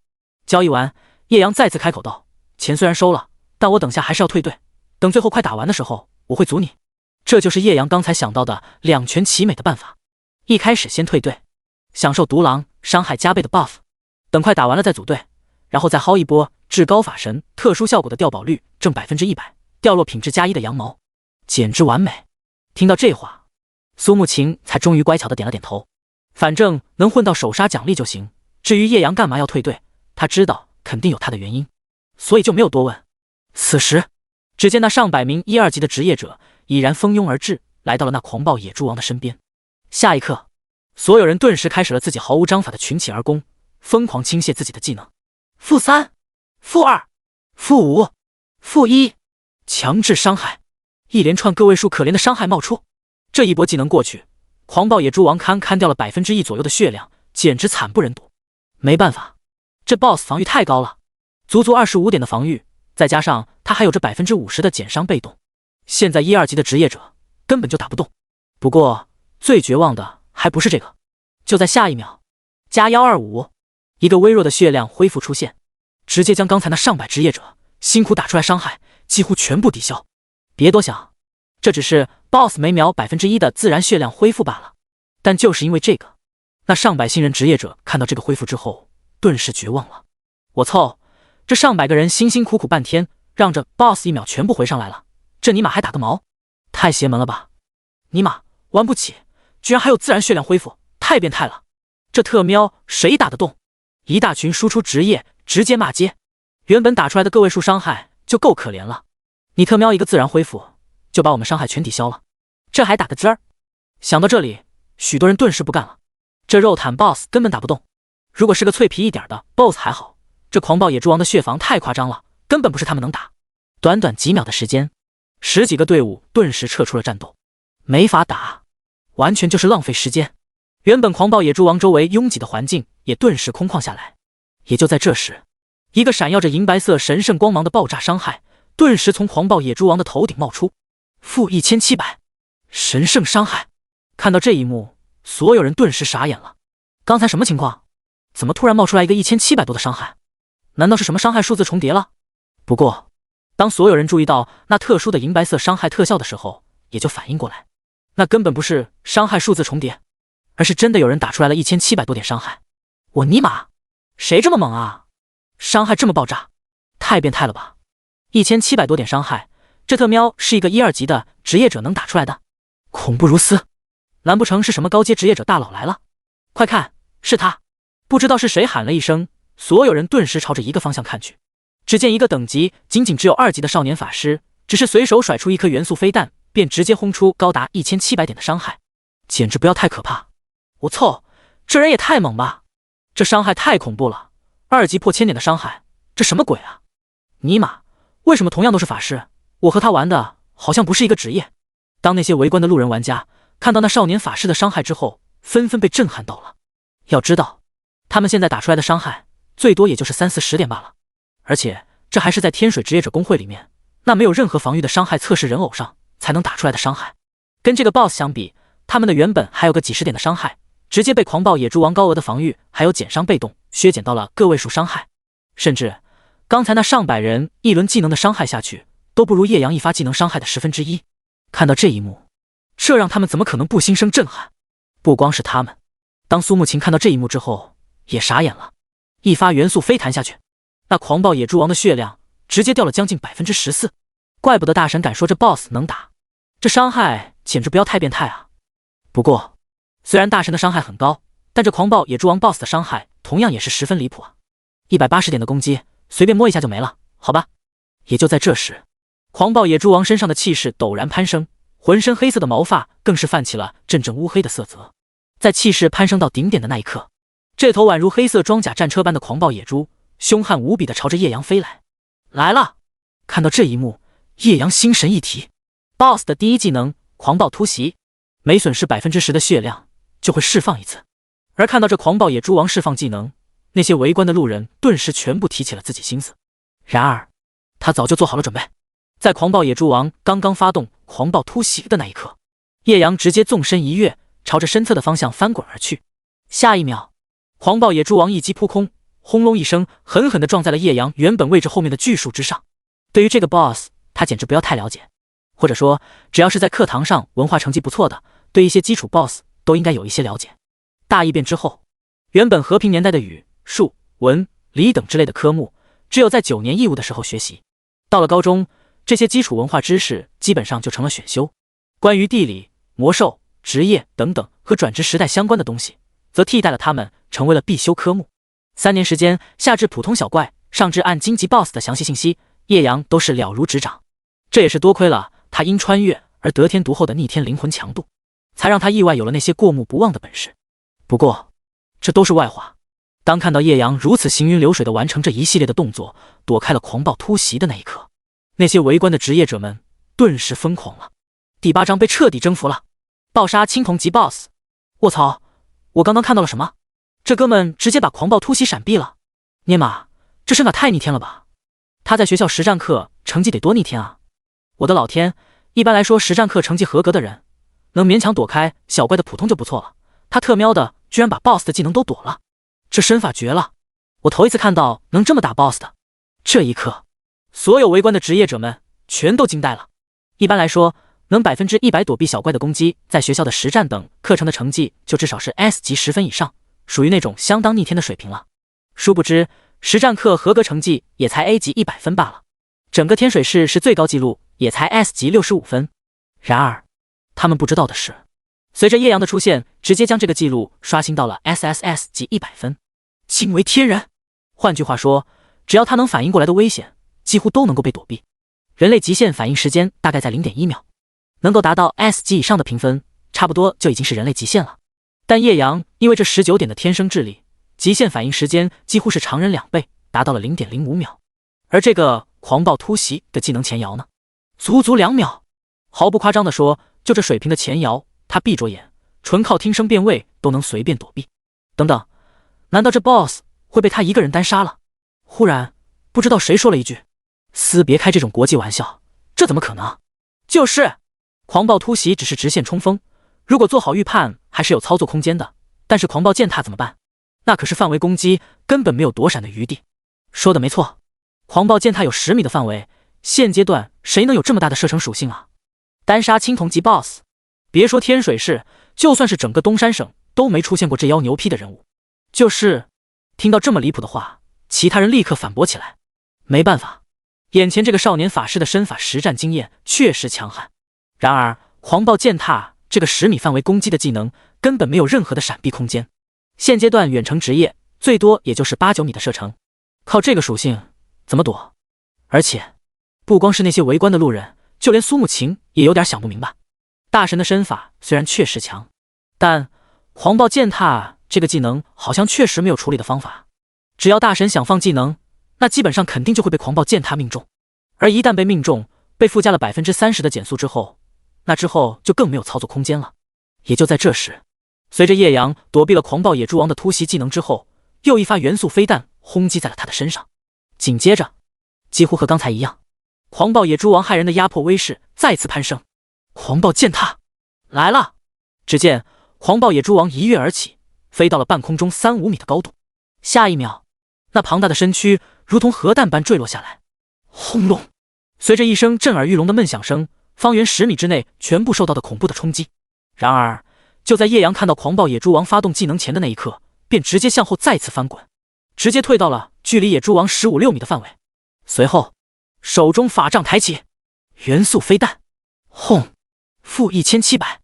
交易完，叶阳再次开口道：钱虽然收了，但我等下还是要退队，等最后快打完的时候，我会阻你。这就是叶阳刚才想到的两全其美的办法。一开始先退队，享受独狼伤害加倍的 buff， 等快打完了再组队，然后再薅一波至高法神特殊效果的掉宝率正 100%， 掉落品质+1的羊毛，简直完美。听到这话，苏慕晴才终于乖巧的点了点头，反正能混到首杀奖励就行，至于叶阳干嘛要退队，他知道肯定有他的原因，所以就没有多问。此时只见那上百名1、2级的职业者已然蜂拥而至，来到了那狂暴野猪王的身边。下一刻，所有人顿时开始了自己毫无章法的群起而攻，疯狂倾泻自己的技能。-3、-2、-5、-1，强制伤害，一连串个位数可怜的伤害冒出。这一波技能过去，狂暴野猪王砍掉了1%左右的血量，简直惨不忍睹。没办法，这 BOSS 防御太高了，足足25点的防御，再加上他还有着50%的减伤被动，现在1、2级的职业者根本就打不动。不过最绝望的还不是这个，就在下一秒，加125，一个微弱的血量恢复出现，直接将刚才那上百职业者辛苦打出来伤害几乎全部抵消。别多想，这只是 BOSS 每秒 1% 的自然血量恢复罢了。但就是因为这个，那上百新人职业者看到这个恢复之后，顿时绝望了。我操，这上百个人辛辛苦苦半天，让这 BOSS 1秒全部回上来了，这尼玛还打个毛？太邪门了吧！尼玛玩不起，居然还有自然血量恢复，太变态了！这特喵谁打得动？一大群输出职业直接骂街，原本打出来的个位数伤害就够可怜了，你特喵一个自然恢复，就把我们伤害全抵消了，这还打个滋儿？想到这里，许多人顿时不干了。这肉坦 BOSS 根本打不动，如果是个脆皮一点的 BOSS 还好，这狂暴野猪王的血防太夸张了，根本不是他们能打。短短几秒的时间，10几个队伍顿时撤出了战斗，没法打，完全就是浪费时间。原本狂暴野猪王周围拥挤的环境也顿时空旷下来。也就在这时，一个闪耀着银白色神圣光芒的爆炸伤害顿时从狂暴野猪王的头顶冒出，负1700神圣伤害。看到这一幕，所有人顿时傻眼了。刚才什么情况？怎么突然冒出来一个1700多的伤害？难道是什么伤害数字重叠了？不过当所有人注意到那特殊的银白色伤害特效的时候，也就反应过来，那根本不是伤害数字重叠，而是真的有人打出来了1700多点伤害。我尼玛，谁这么猛啊？伤害这么爆炸，太变态了吧！1700多点伤害，这特喵是一个1、2级的职业者能打出来的，恐怖如斯！难不成是什么高阶职业者大佬来了？快看，是他！不知道是谁喊了一声，所有人顿时朝着一个方向看去。只见一个等级仅只有2级的少年法师，只是随手甩出一颗元素飞弹，便直接轰出高达1700点的伤害，简直不要太可怕！我操，这人也太猛吧！这伤害太恐怖了，2级破1000点的伤害，这什么鬼啊？尼玛，为什么同样都是法师，我和他玩的好像不是一个职业？当那些围观的路人玩家看到那少年法师的伤害之后，纷纷被震撼到了。要知道，他们现在打出来的伤害最多也就是30-40点罢了，而且这还是在天水职业者公会里面那没有任何防御的伤害测试人偶上才能打出来的伤害。跟这个 BOSS 相比，他们的原本还有个几十点的伤害，直接被狂暴野猪王高额的防御还有减伤被动削减到了个位数伤害，甚至刚才那上百人一轮技能的伤害下去，都不如叶阳一发技能伤害的1/10。看到这一幕，这让他们怎么可能不心生震撼？不光是他们，当苏慕晴看到这一幕之后，也傻眼了。一发元素飞弹下去，那狂暴野猪王的血量直接掉了将近14%。怪不得大神敢说这 BOSS 能打，这伤害简直不要太变态啊！不过，虽然大神的伤害很高，但这狂暴野猪王 BOSS 的伤害同样也是十分离谱啊！180点的攻击，随便摸一下就没了，好吧？也就在这时，狂暴野猪王身上的气势陡然攀升，浑身黑色的毛发更是泛起了阵阵乌黑的色泽。在气势攀升到顶点的那一刻，这头宛如黑色装甲战车般的狂暴野猪，凶悍无比地朝着叶阳飞来。来了！看到这一幕，叶阳心神一提。BOSS 的第一技能狂暴突袭，每损失 10% 的血量就会释放一次。而看到这狂暴野猪王释放技能，那些围观的路人顿时全部提起了自己心思。然而，他早就做好了准备。在狂暴野猪王刚刚发动狂暴突袭的那一刻，叶阳直接纵身一跃，朝着身侧的方向翻滚而去。下一秒，狂暴野猪王一击扑空，轰隆一声，狠狠地撞在了叶阳原本位置后面的巨树之上。对于这个 BOSS， 他简直不要太了解，或者说，只要是在课堂上文化成绩不错的，对一些基础 BOSS 都应该有一些了解。大异变之后，原本和平年代的语、数、文、理等之类的科目，只有在9年义务的时候学习。到了高中，这些基础文化知识基本上就成了选修。关于地理、魔兽、职业等等和转职时代相关的东西，则替代了它们，成为了必修科目。3年时间，下至普通小怪，上至按荆棘 BOSS 的详细信息，叶阳都是了如指掌。这也是多亏了他因穿越而得天独厚的逆天灵魂强度，才让他意外有了那些过目不忘的本事。不过，这都是外话。当看到叶阳如此行云流水地完成这一系列的动作，躲开了狂暴突袭的那一刻，那些围观的职业者们顿时疯狂了。第8章被彻底征服了，暴杀青铜级 BOSS。卧槽，我刚刚看到了什么？这哥们直接把狂暴突袭闪避了。尼玛，这身法太逆天了吧！他在学校实战课成绩得多逆天啊！我的老天，一般来说实战课成绩合格的人，能勉强躲开小怪的普通就不错了。他特喵的居然把 BOSS 的技能都躲了，这身法绝了！我头一次看到能这么打 BOSS 的。这一刻，所有围观的职业者们全都惊呆了。一般来说，能100%躲避小怪的攻击，在学校的实战等课程的成绩就至少是 S 级10分以上，属于那种相当逆天的水平了。殊不知，实战课合格成绩也才 A 级100分罢了。整个天水市是最高纪录，也才 S 级65分。然而，他们不知道的是，随着叶阳的出现，直接将这个纪录刷新到了 SSS 级100分，惊为天人。换句话说，只要他能反应过来的危险，几乎都能够被躲避。人类极限反应时间大概在 0.1秒，能够达到 S 级以上的评分，差不多就已经是人类极限了。但叶阳因为这19点的天生智力，极限反应时间几乎是常人2倍，达到了 0.05秒。而这个狂暴突袭的技能前摇呢，足足2秒。毫不夸张地说，就这水平的前摇，他闭着眼，纯靠听声辨位都能随便躲避。等等，难道这 BOSS 会被他一个人单杀了？忽然，不知道谁说了一句：“斯别开这种国际玩笑，这怎么可能？”就是，狂暴突袭只是直线冲锋，如果做好预判，还是有操作空间的。但是狂暴践踏怎么办？那可是范围攻击，根本没有躲闪的余地。说的没错，狂暴践踏有10米的范围，现阶段谁能有这么大的射程属性啊？单杀青铜级 BOSS， 别说天水市，就算是整个东山省都没出现过这妖牛批的人物。就是，听到这么离谱的话，其他人立刻反驳起来。没办法，眼前这个少年法师的身法实战经验确实强悍。然而，狂暴践踏这个10米范围攻击的技能根本没有任何的闪避空间。现阶段远程职业最多也就是8-9米的射程，靠这个属性怎么躲？而且，不光是那些围观的路人，就连苏慕晴也有点想不明白。大神的身法虽然确实强，但狂暴践踏这个技能好像确实没有处理的方法。只要大神想放技能，那基本上肯定就会被狂暴践踏命中。而一旦被命中，被附加了 30% 的减速之后，那之后就更没有操作空间了。也就在这时，随着叶阳躲避了狂暴野猪王的突袭技能之后，又一发元素飞弹轰击在了他的身上。紧接着，几乎和刚才一样，狂暴野猪王骇人的压迫威势再次攀升。狂暴践踏来了！只见狂暴野猪王一跃而起，飞到了半空中3-5米的高度。下一秒，那庞大的身躯如同核弹般坠落下来。轰隆！随着一声震耳欲聋的闷响声，方圆10米之内全部受到的恐怖的冲击。然而，就在叶阳看到狂暴野猪王发动技能前的那一刻，便直接向后再次翻滚，直接退到了距离野猪王15-16米的范围。随后，手中法杖抬起，元素飞弹，轰！负1700，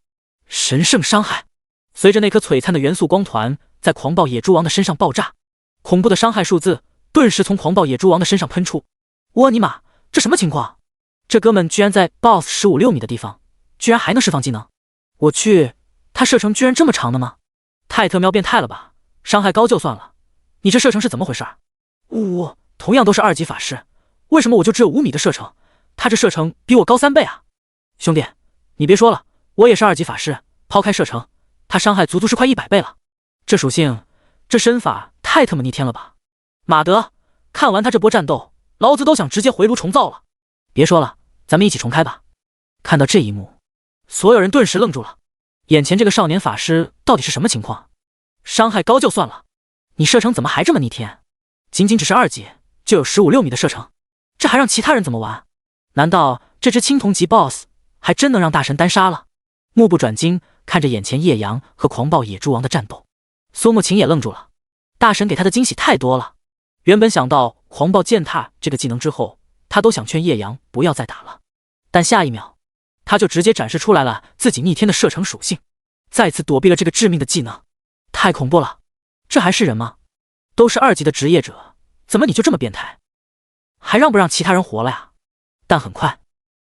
神圣伤害。随着那颗璀璨的元素光团在狂暴野猪王的身上爆炸，恐怖的伤害数字顿时从狂暴野猪王的身上喷出。我尼玛，这什么情况？这哥们居然在 BOSS 15-16米的地方，居然还能释放技能！我去，他射程居然这么长的吗？太特喵变态了吧！伤害高就算了，你这射程是怎么回事？同样都是2级法师，为什么我就只有5米的射程，他这射程比我高3倍啊？兄弟，你别说了，我也是2级法师，抛开射程，他伤害足足是快100倍了。这属性，这身法太他妈逆天了吧！马德，看完他这波战斗，老子都想直接回炉重造了。别说了，咱们一起重开吧。看到这一幕，所有人顿时愣住了，眼前这个少年法师到底是什么情况？伤害高就算了，你射程怎么还这么逆天？仅仅只是2级就有15、16米的射程，这还让其他人怎么玩？难道这只青铜级 BOSS 还真能让大神单杀了？目不转睛看着眼前叶阳和狂暴野猪王的战斗，苏沐晴也愣住了。大神给他的惊喜太多了，原本想到狂暴践踏这个技能之后，他都想劝叶阳不要再打了，但下一秒他就直接展示出来了自己逆天的射程属性，再次躲避了这个致命的技能。太恐怖了，这还是人吗？都是2级的职业者，怎么你就这么变态？还让不让其他人活了呀？但很快，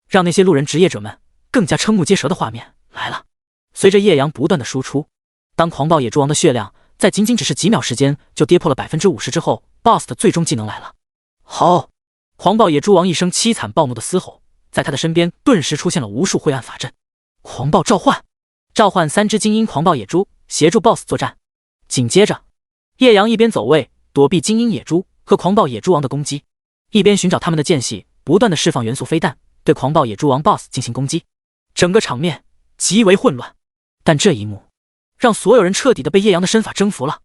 让那些路人职业者们更加瞠目结舌的画面来了。随着叶阳不断的输出，当狂暴野猪王的血量在仅仅只是几秒时间就跌破了 50% 之后， BOSS 的最终技能来了。吼！狂暴野猪王一声凄惨暴怒的嘶吼，在他的身边顿时出现了无数灰暗法阵。狂暴召唤，召唤3只精英狂暴野猪协助 BOSS 作战。紧接着，叶阳一边走位躲避精英野猪和狂暴野猪王的攻击，一边寻找他们的间隙，不断的释放元素飞弹对狂暴野猪王 BOSS 进行攻击。整个场面极为混乱，但这一幕让所有人彻底的被叶阳的身法征服了。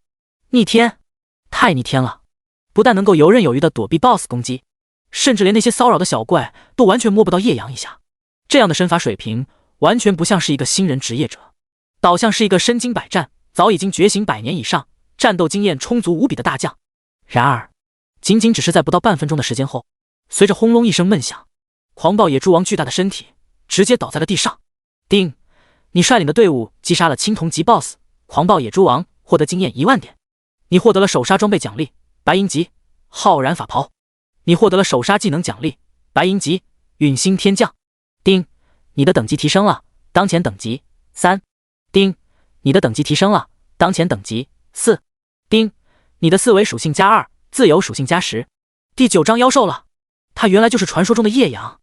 逆天，太逆天了！不但能够游刃有余的躲避 BOSS 攻击，甚至连那些骚扰的小怪都完全摸不到叶阳一下。这样的身法水平完全不像是一个新人职业者，倒像是一个身经百战早已经觉醒100年以上，战斗经验充足无比的大将。然而仅仅只是在不到半分钟的时间后，随着轰隆一声闷响，狂暴野猪王巨大的身体直接倒在了地上。丁，你率领的队伍击杀了青铜级 BOSS 狂暴野猪王，获得经验1万点。你获得了手杀装备奖励白银级浩然法袍。你获得了手杀技能奖励白银级陨星天降。丁，你的等级提升了，当前等级3。丁，你的等级提升了，当前等级4。丁，你的4维属性+2，自由属性+10。第9章妖兽了，他原来就是传说中的叶阳。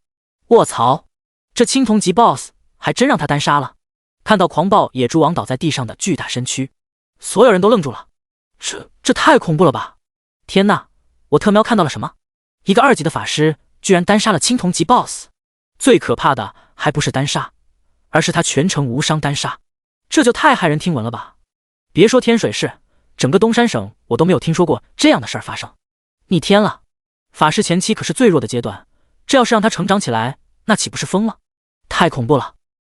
卧槽，这青铜级 BOSS 还真让他单杀了。看到狂暴野猪王倒在地上的巨大身躯，所有人都愣住了。这太恐怖了吧！天哪，我特喵看到了什么？一个2级的法师居然单杀了青铜级 BOSS， 最可怕的还不是单杀，而是他全程无伤单杀，这就太骇人听闻了吧！别说天水市，整个东山省我都没有听说过这样的事儿发生。逆天了，法师前期可是最弱的阶段，这要是让他成长起来，那岂不是疯了？太恐怖了！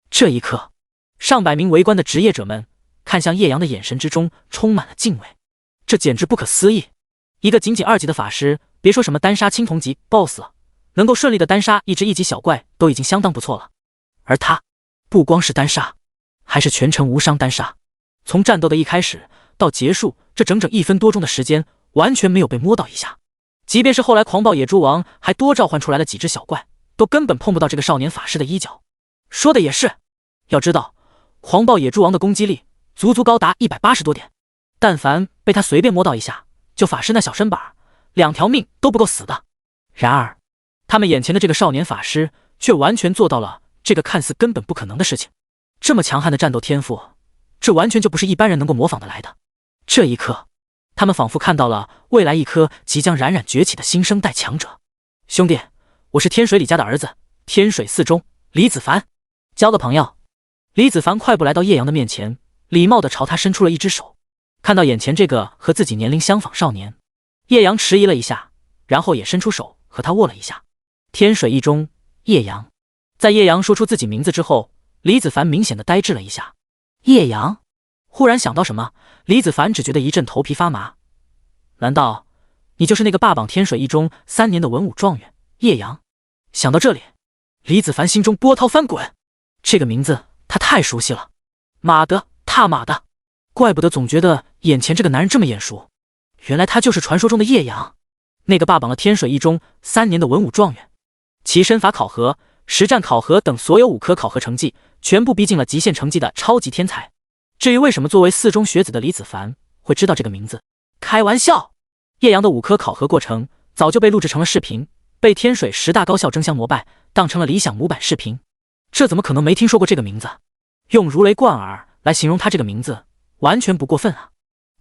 这一刻，上百名围观的职业者们看向叶阳的眼神之中充满了敬畏，这简直不可思议！一个仅仅2级的法师，别说什么单杀青铜级 BOSS 了，能够顺利的单杀一只1级小怪都已经相当不错了。而他不光是单杀，还是全程无伤单杀，从战斗的一开始到结束，这整整1分多钟的时间完全没有被摸到一下。即便是后来狂暴野猪王还多召唤出来了几只小怪，都根本碰不到这个少年法师的衣角。说的也是，要知道狂暴野猪王的攻击力足足高达180多点，但凡被他随便摸到一下，就法师那小身板2条命都不够死的。然而他们眼前的这个少年法师却完全做到了这个看似根本不可能的事情。这么强悍的战斗天赋，这完全就不是一般人能够模仿的来的。这一刻，他们仿佛看到了未来一颗即将冉冉崛起的新生代强者。兄弟，我是天水李家的儿子，天水4中李子凡，交个朋友。李子凡快步来到叶阳的面前，礼貌地朝他伸出了一只手。看到眼前这个和自己年龄相仿少年，叶阳迟疑了一下，然后也伸出手和他握了一下。天水1中叶阳。在叶阳说出自己名字之后，李子凡明显的呆滞了一下。叶阳？忽然想到什么，李子凡只觉得一阵头皮发麻。难道你就是那个霸榜天水1中3年的文武状元叶阳？想到这里，李子凡心中波涛翻滚，这个名字他太熟悉了。妈的，他妈的，怪不得总觉得眼前这个男人这么眼熟，原来他就是传说中的叶阳，那个霸榜了天水1中3年的文武状元。其身法考核、实战考核等所有5科考核成绩全部逼近了极限成绩的超级天才。至于为什么作为4中学子的李子凡会知道这个名字？开玩笑！叶阳的5科考核过程早就被录制成了视频，被天水10大高校争相膜拜，当成了理想模板视频。这怎么可能没听说过这个名字？用如雷贯耳来形容他这个名字，完全不过分啊！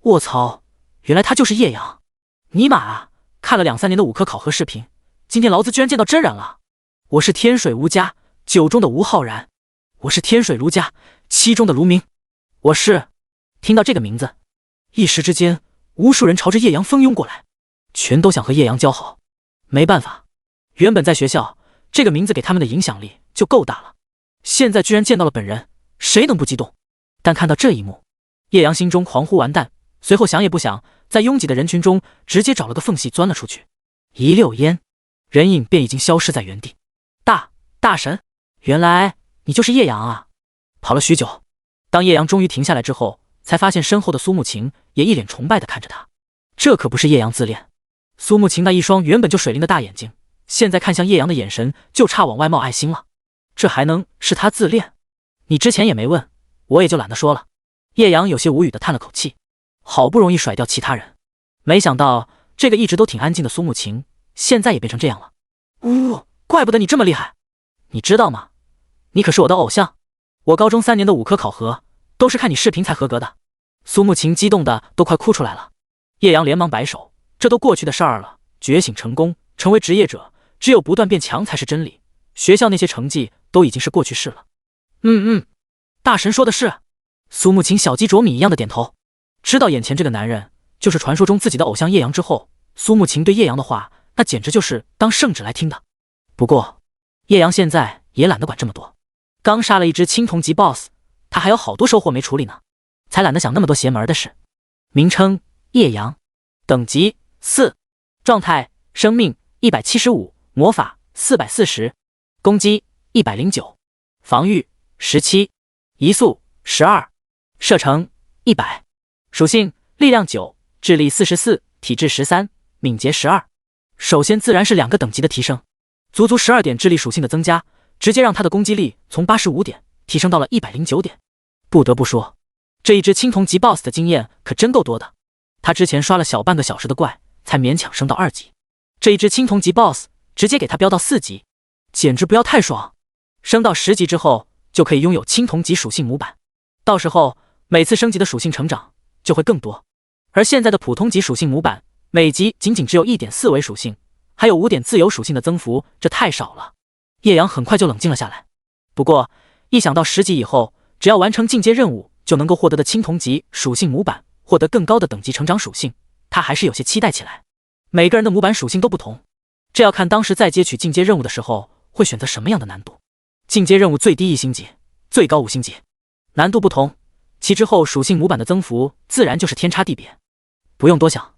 卧槽，原来他就是叶阳！尼玛啊！看了2、3年的5科考核视频，今天老子居然见到真人了！我是天水吴家9中的吴浩然，我是天水卢家7中的卢明，我是……听到这个名字，一时之间，无数人朝着叶阳蜂拥过来，全都想和叶阳交好。没办法，原本在学校，这个名字给他们的影响力就够大了，现在居然见到了本人，谁能不激动？但看到这一幕，叶阳心中狂呼完蛋，随后想也不想，在拥挤的人群中直接找了个缝隙钻了出去，一溜烟，人影便已经消失在原地。大神，原来你就是叶阳啊！跑了许久，当叶阳终于停下来之后，才发现身后的苏慕晴也一脸崇拜地看着他。这可不是叶阳自恋，苏慕晴那一双原本就水灵的大眼睛，现在看向叶阳的眼神就差往外冒爱心了。这还能是他自恋？你之前也没问，我也就懒得说了。叶阳有些无语地叹了口气，好不容易甩掉其他人，没想到这个一直都挺安静的苏慕晴，现在也变成这样了。怪不得你这么厉害！你知道吗？你可是我的偶像，我高中3年的5科考核都是看你视频才合格的。苏慕晴激动的都快哭出来了。叶阳连忙摆手，这都过去的事儿了，觉醒成功，成为职业者，只有不断变强才是真理。学校那些成绩都已经是过去式了。大神说的是。苏慕晴小鸡啄米一样的点头。知道眼前这个男人就是传说中自己的偶像叶阳之后，苏慕晴对叶阳的话那简直就是当圣旨来听的。不过叶阳现在也懒得管这么多，刚杀了一只青铜级 BOSS， 他还有好多收获没处理呢，才懒得想那么多邪门的事。名称叶阳，等级4，状态生命175，魔法440，攻击109，防御17，移速12，射程100，属性力量9，智力44，体质13，敏捷12。首先自然是2个等级的提升，足12点智力属性的增加，直接让他的攻击力从85点提升到了109点。不得不说，这一只青铜级 BOSS 的经验可真够多的，他之前刷了小半个小时的怪才勉强升到2级，这一只青铜级 BOSS 直接给他飙到4级，简直不要太爽。升到10级之后就可以拥有青铜级属性模板，到时候每次升级的属性成长就会更多。而现在的普通级属性模板每级仅只有 1.4 维属性，还有5点自由属性的增幅，这太少了。叶阳很快就冷静了下来，不过一想到10级以后只要完成进阶任务就能够获得的青铜级属性模板，获得更高的等级成长属性，他还是有些期待起来。每个人的模板属性都不同，这要看当时在接取进阶任务的时候会选择什么样的难度。进阶任务最低1星级，最高5星级，难度不同，其之后属性模板的增幅自然就是天差地别。不用多想，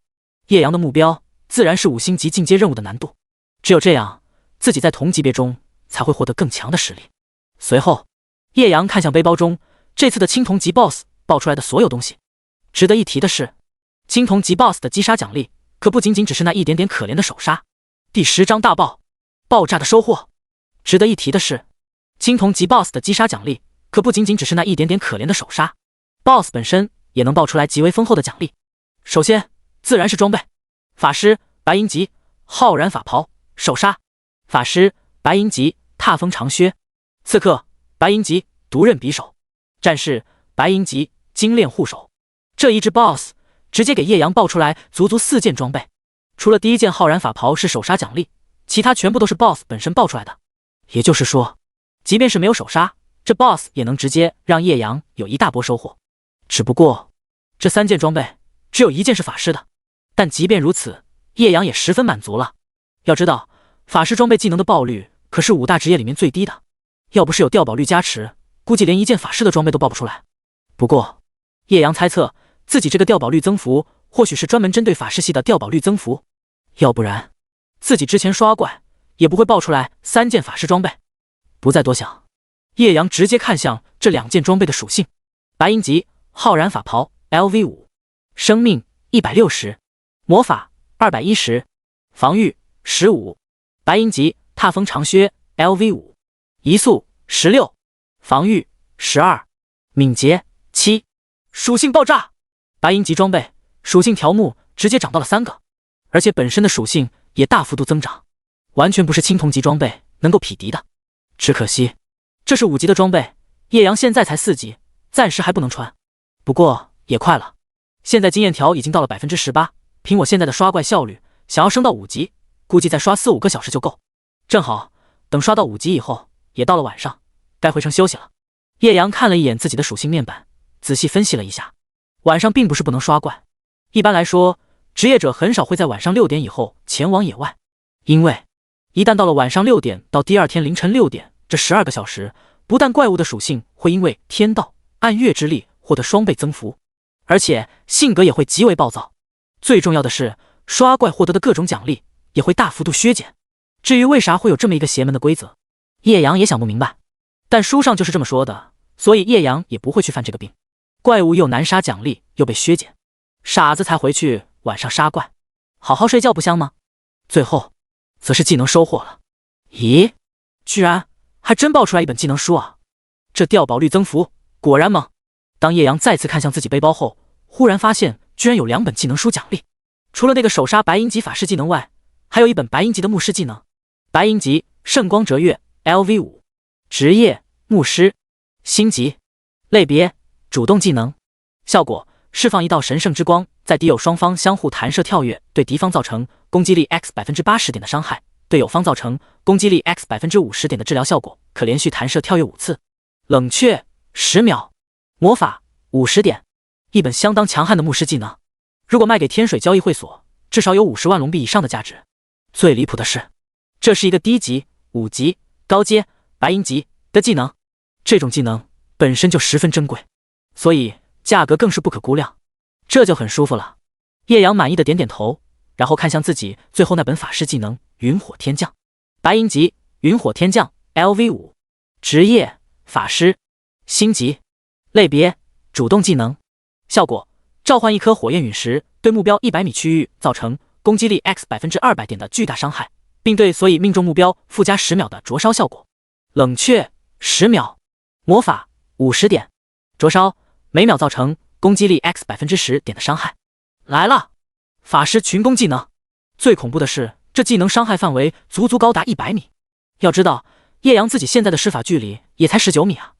叶阳的目标自然是5星级进阶任务的难度，只有这样自己在同级别中才会获得更强的实力。随后叶阳看向背包中这次的青铜级 BOSS 爆出来的所有东西。值得一提的是，青铜级 BOSS 的击杀奖励可不仅仅只是那一点点可怜的手杀。第10章大爆，爆炸的收获。值得一提的是，青铜级 BOSS 的击杀奖励可不仅仅只是那一点点可怜的手杀， BOSS 本身也能爆出来极为丰厚的奖励。首先自然是装备，法师白银级浩然法袍手杀，法师白银级踏风长靴，刺客白银级毒刃匕首，战士白银级精炼护手。这一只 BOSS 直接给叶阳爆出来足4件装备，除了第1件浩然法袍是手杀奖励，其他全部都是 BOSS 本身爆出来的。也就是说，即便是没有手杀，这 BOSS 也能直接让叶阳有一大波收获。只不过这3件装备只有1件是法师的，但即便如此，叶阳也十分满足了。要知道，法师装备技能的爆率可是5大职业里面最低的，要不是有掉宝率加持，估计连1件法师的装备都爆不出来。不过叶阳猜测自己这个掉宝率增幅或许是专门针对法师系的掉宝率增幅，要不然自己之前刷怪也不会爆出来3件法师装备。不再多想，叶阳直接看向这2件装备的属性。白银级浩然法袍 LV5， 生命160，魔法210，防御15。白银级踏风长靴 LV5， 移速16，防御12，敏捷7。属性爆炸！白银级装备属性条目直接涨到了3个，而且本身的属性也大幅度增长，完全不是青铜级装备能够匹敌的。只可惜这是5级的装备，叶阳现在才4级，暂时还不能穿。不过也快了，现在经验条已经到了 18%， 凭我现在的刷怪效率，想要升到5级，估计再刷4-5个小时就够。正好等刷到5级以后，也到了晚上，该回城休息了。叶阳看了一眼自己的属性面板，仔细分析了一下，晚上并不是不能刷怪，一般来说职业者很少会在晚上6点以后前往野外，因为一旦到了晚上6点到第二天凌晨6点这12个小时，不但怪物的属性会因为天道暗月之力获得双倍增幅，而且性格也会极为暴躁，最重要的是刷怪获得的各种奖励也会大幅度削减。至于为啥会有这么一个邪门的规则，叶阳也想不明白，但书上就是这么说的，所以叶阳也不会去犯这个病。怪物又难杀，奖励又被削减，傻子才回去晚上杀怪，好好睡觉不香吗？最后则是技能收获了。咦，居然还真爆出来一本技能书啊！这掉宝率增幅果然猛。当叶阳再次看向自己背包后，忽然发现居然有2本技能书奖励，除了那个手杀白银级法师技能外，还有一本白银级的牧师技能。白银级圣光折月 LV5， 职业牧师，星级，类别主动技能，效果释放一道神圣之光，在敌友双方相互弹射跳跃，对敌方造成攻击力 X80% 点的伤害，对友方造成攻击力 X50% 点的治疗效果，可连续弹射跳跃5次。冷却10秒，魔法50点，一本相当强悍的牧师技能，如果卖给天水交易会所，至少有50万龙币以上的价值。最离谱的是，这是一个低级、5级、高阶、白银级的技能，这种技能本身就十分珍贵，所以价格更是不可估量，这就很舒服了。叶阳满意的点点头，然后看向自己最后那本法师技能云火天降，白银级云火天降 LV5， 职业法师，星级，类别主动技能，效果召唤一颗火焰陨石，对目标100米区域造成攻击力 X200% 点的巨大伤害，并对所以命中目标附加10秒的灼烧效果。冷却10秒，魔法50点，灼烧每秒造成攻击力 X10% 点的伤害。来了，法师群攻技能，最恐怖的是这技能伤害范围足足高达100米。要知道叶阳自己现在的施法距离也才19米啊，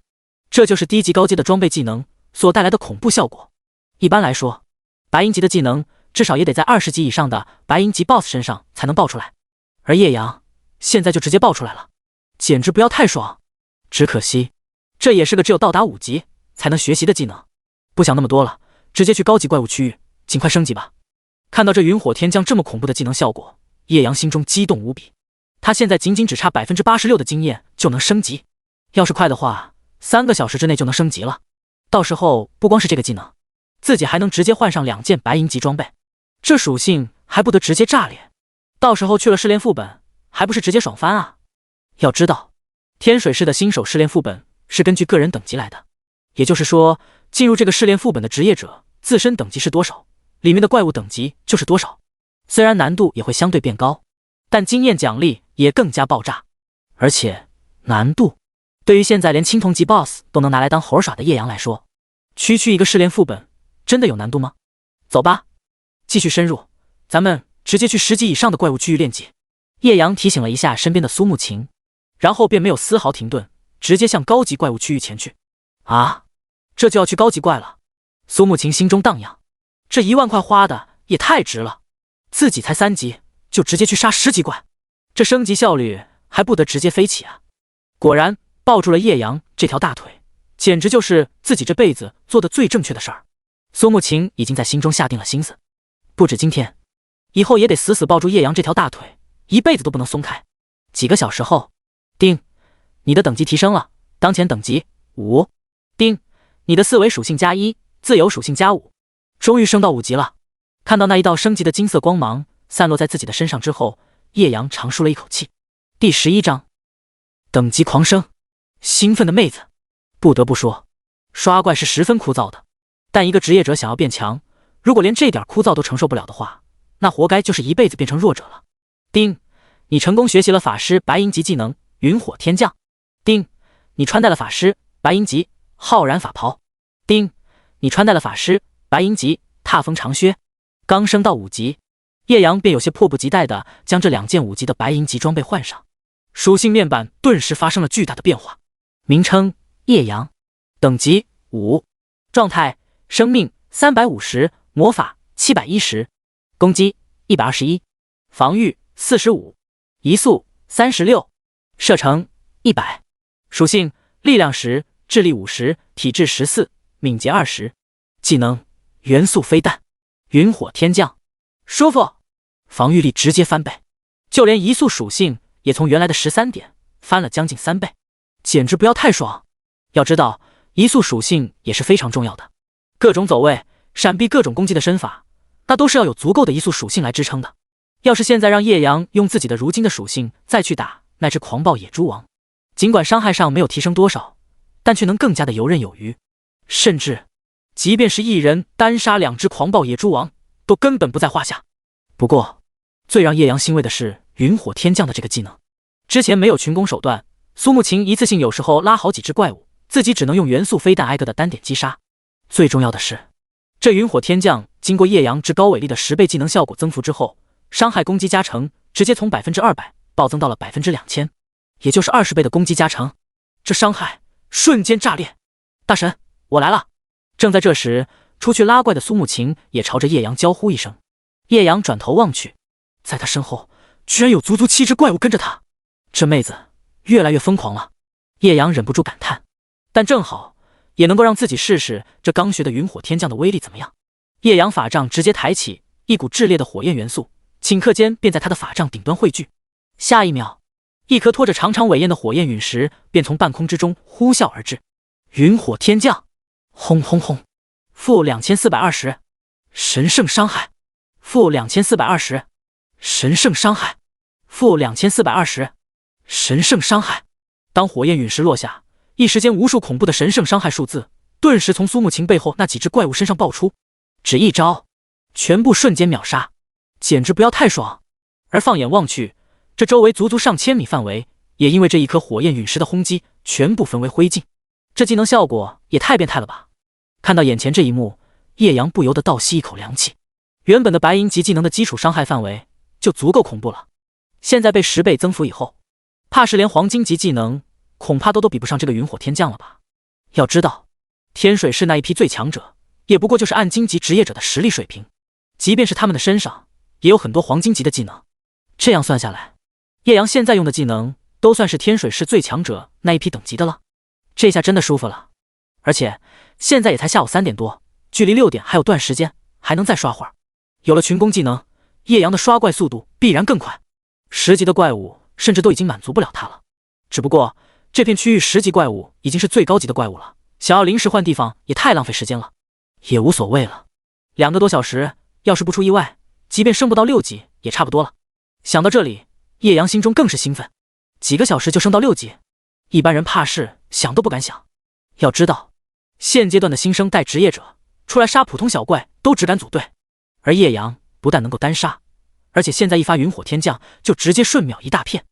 这就是低级高阶的装备技能所带来的恐怖效果。一般来说，白银级的技能至少也得在20级以上的白银级 BOSS 身上才能爆出来，而叶阳现在就直接爆出来了，简直不要太爽。只可惜这也是个只有到达5级才能学习的技能，不想那么多了，直接去高级怪物区域尽快升级吧。看到这云火天降这么恐怖的技能效果，叶阳心中激动无比，他现在仅只差 86% 的经验就能升级，要是快的话3个小时之内就能升级了，到时候不光是这个技能，自己还能直接换上2件白银级装备，这属性还不得直接炸裂，到时候去了试炼副本还不是直接爽翻啊。要知道天水市的新手试炼副本是根据个人等级来的，也就是说进入这个试炼副本的职业者自身等级是多少，里面的怪物等级就是多少，虽然难度也会相对变高，但经验奖励也更加爆炸。而且难度对于现在连青铜级 BOSS 都能拿来当猴耍的叶阳来说，区一个试炼副本真的有难度吗？走吧，继续深入，咱们直接去10级以上的怪物区域练级。叶阳提醒了一下身边的苏慕晴，然后便没有丝毫停顿，直接向高级怪物区域前去。啊，这就要去高级怪了？苏慕晴心中荡漾，这1万块花的也太值了，自己才3级就直接去杀10级怪，这升级效率还不得直接飞起啊。果然抱住了叶阳这条大腿，简直就是自己这辈子做的最正确的事儿。苏慕晴已经在心中下定了心思，不止今天，以后也得死死抱住叶阳这条大腿，一辈子都不能松开。几个小时后，丁，你的等级提升了，当前等级5。丁，你的4维属性+1，自由属性+5，终于升到5级了。看到那一道升级的金色光芒散落在自己的身上之后，叶阳长舒了一口气。第11章，等级狂升。兴奋的妹子，不得不说，刷怪是十分枯燥的，但一个职业者想要变强，如果连这点枯燥都承受不了的话，那活该就是一辈子变成弱者了。丁，你成功学习了法师白银级技能云火天降。丁，你穿戴了法师白银级浩然法袍。丁，你穿戴了法师白银级踏风长靴。刚升到5级，叶阳便有些迫不及待地将这2件5级的白银级装备换上，属性面板顿时发生了巨大的变化。名称：叶阳，等级5，状态：生命350，魔法710，攻击121，防御45，移速36，射程100，属性：力量10，智力50，体质14，敏捷20，技能：元素飞弹，云火天降。舒服，防御力直接翻倍，就连移速属性也从原来的13点翻了将近3倍，简直不要太爽。要知道，移速属性也是非常重要的，各种走位、闪避各种攻击的身法，那都是要有足够的移速属性来支撑的。要是现在让叶阳用自己的如今的属性再去打那只狂暴野猪王，尽管伤害上没有提升多少，但却能更加的游刃有余，甚至即便是一人单杀2只狂暴野猪王都根本不在话下。不过最让叶阳欣慰的是云火天降的这个技能，之前没有群攻手段，苏木琴一次性有时候拉好几只怪物，自己只能用元素飞弹挨个的单点击杀。最重要的是，这云火天降经过叶阳之高伟力的10倍技能效果增幅之后，伤害攻击加成直接从200%暴增到了2000%，也就是20倍的攻击加成，这伤害瞬间炸裂。大神，我来了！正在这时，出去拉怪的苏木琴也朝着叶阳招呼一声。叶阳转头望去，在他身后居然有足足7只怪物跟着他，这妹子越来越疯狂了。叶阳忍不住感叹，但正好也能够让自己试试这刚学的云火天降的威力怎么样。叶阳法杖直接抬起，一股炽烈的火焰元素顷刻间便在他的法杖顶端汇聚。下一秒，一颗拖着长长尾焰的火焰陨石便从半空之中呼啸而至。云火天降，轰轰轰，负2420，神圣伤害，负2420，神圣伤害，负2420，神圣伤害。当火焰陨石落下，一时间无数恐怖的神圣伤害数字顿时从苏木琴背后那几只怪物身上爆出，只一招，全部瞬间秒杀，简直不要太爽。而放眼望去，这周围足足上千米范围也因为这一颗火焰陨石的轰击全部焚为灰烬，这技能效果也太变态了吧。看到眼前这一幕，叶阳不由得倒吸一口凉气。原本的白银级技能的基础伤害范围就足够恐怖了，现在被10倍增幅以后，怕是连黄金级技能恐怕都比不上这个云火天降了吧。要知道，天水市那一批最强者也不过就是暗金级职业者的实力水平，即便是他们的身上也有很多黄金级的技能。这样算下来，叶阳现在用的技能都算是天水市最强者那一批等级的了。这下真的舒服了，而且现在也才下午3点多，距离6点还有段时间，还能再刷会儿。有了群攻技能，叶阳的刷怪速度必然更快，10级的怪物甚至都已经满足不了他了。只不过这片区域10级怪物已经是最高级的怪物了，想要临时换地方也太浪费时间了。也无所谓了，2个多小时，要是不出意外，即便升不到6级也差不多了。想到这里，叶阳心中更是兴奋，几个小时就升到6级，一般人怕是想都不敢想。要知道，现阶段的新生代职业者出来杀普通小怪都只敢组队，而叶阳不但能够单杀，而且现在一发云火天降就直接瞬秒一大片，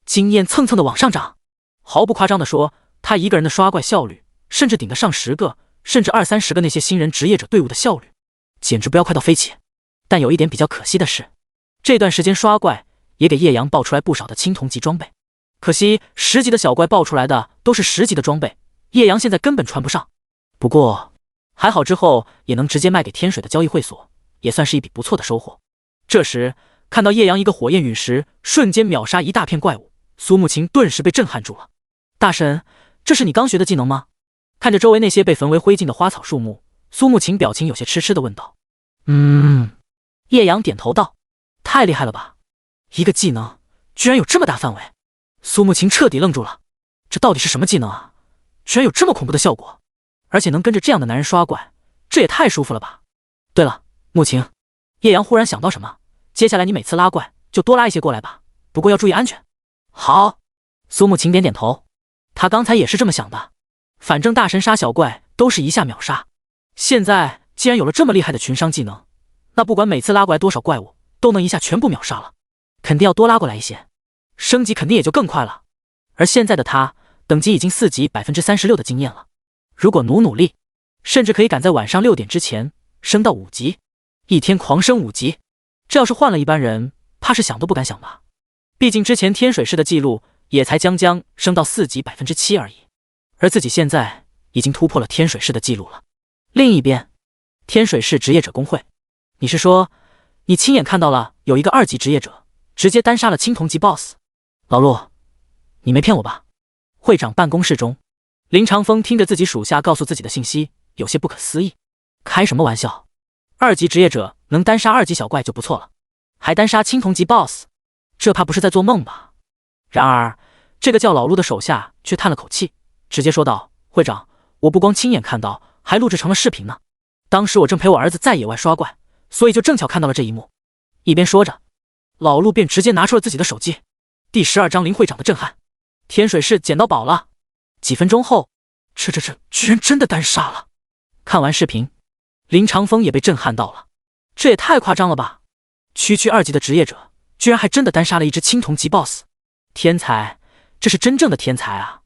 经验蹭蹭的往上涨。毫不夸张的说，他一个人的刷怪效率甚至顶得上10个甚至20-30个那些新人职业者队伍的效率，简直不要快到飞起。但有一点比较可惜的是，这段时间刷怪也给叶阳爆出来不少的青铜级装备，可惜10级的小怪爆出来的都是10级的装备，叶阳现在根本穿不上。不过还好，之后也能直接卖给天水的交易会所，也算是一笔不错的收获。这时看到叶阳一个火焰陨石瞬间秒杀一大片怪物，苏木琴顿时被震撼住了。大神，这是你刚学的技能吗？看着周围那些被焚为灰烬的花草树木，苏木琴表情有些痴痴的问道。叶阳点头道，太厉害了吧，一个技能居然有这么大范围。苏木琴彻底愣住了，这到底是什么技能啊，居然有这么恐怖的效果，而且能跟着这样的男人刷怪，这也太舒服了吧。对了，木琴，叶阳忽然想到什么，接下来你每次拉怪就多拉一些过来吧，不过要注意安全。好，苏木琴点点头，他刚才也是这么想的，反正大神杀小怪都是一下秒杀，现在既然有了这么厉害的群伤技能，那不管每次拉过来多少怪物都能一下全部秒杀了，肯定要多拉过来一些，升级肯定也就更快了。而现在的他等级已经4级36%的经验了，如果努力，甚至可以赶在晚上6点之前升到5级。一天狂升5级，这要是换了一般人，怕是想都不敢想吧。毕竟之前天水市的记录也才将升到4级7%而已，而自己现在已经突破了天水市的记录了。另一边，天水市职业者工会，你是说你亲眼看到了有一个2级职业者直接单杀了青铜级 BOSS？ 老陆，你没骗我吧？会长办公室中，林长风听着自己属下告诉自己的信息，有些不可思议。开什么玩笑？2级职业者能单杀2级小怪就不错了，还单杀青铜级 BOSS， 这怕不是在做梦吧？然而，这个叫老陆的手下却叹了口气，直接说道：“会长，我不光亲眼看到，还录制成了视频呢。当时我正陪我儿子在野外刷怪，所以就正巧看到了这一幕。”一边说着，老陆便直接拿出了自己的手机。第12章林会长的震撼，天水市捡到宝了。几分钟后，这居然真的单杀了！看完视频，林长风也被震撼到了，这也太夸张了吧！区2级的职业者居然还真的单杀了一只青铜级 BOSS， 天才，这是真正的天才啊！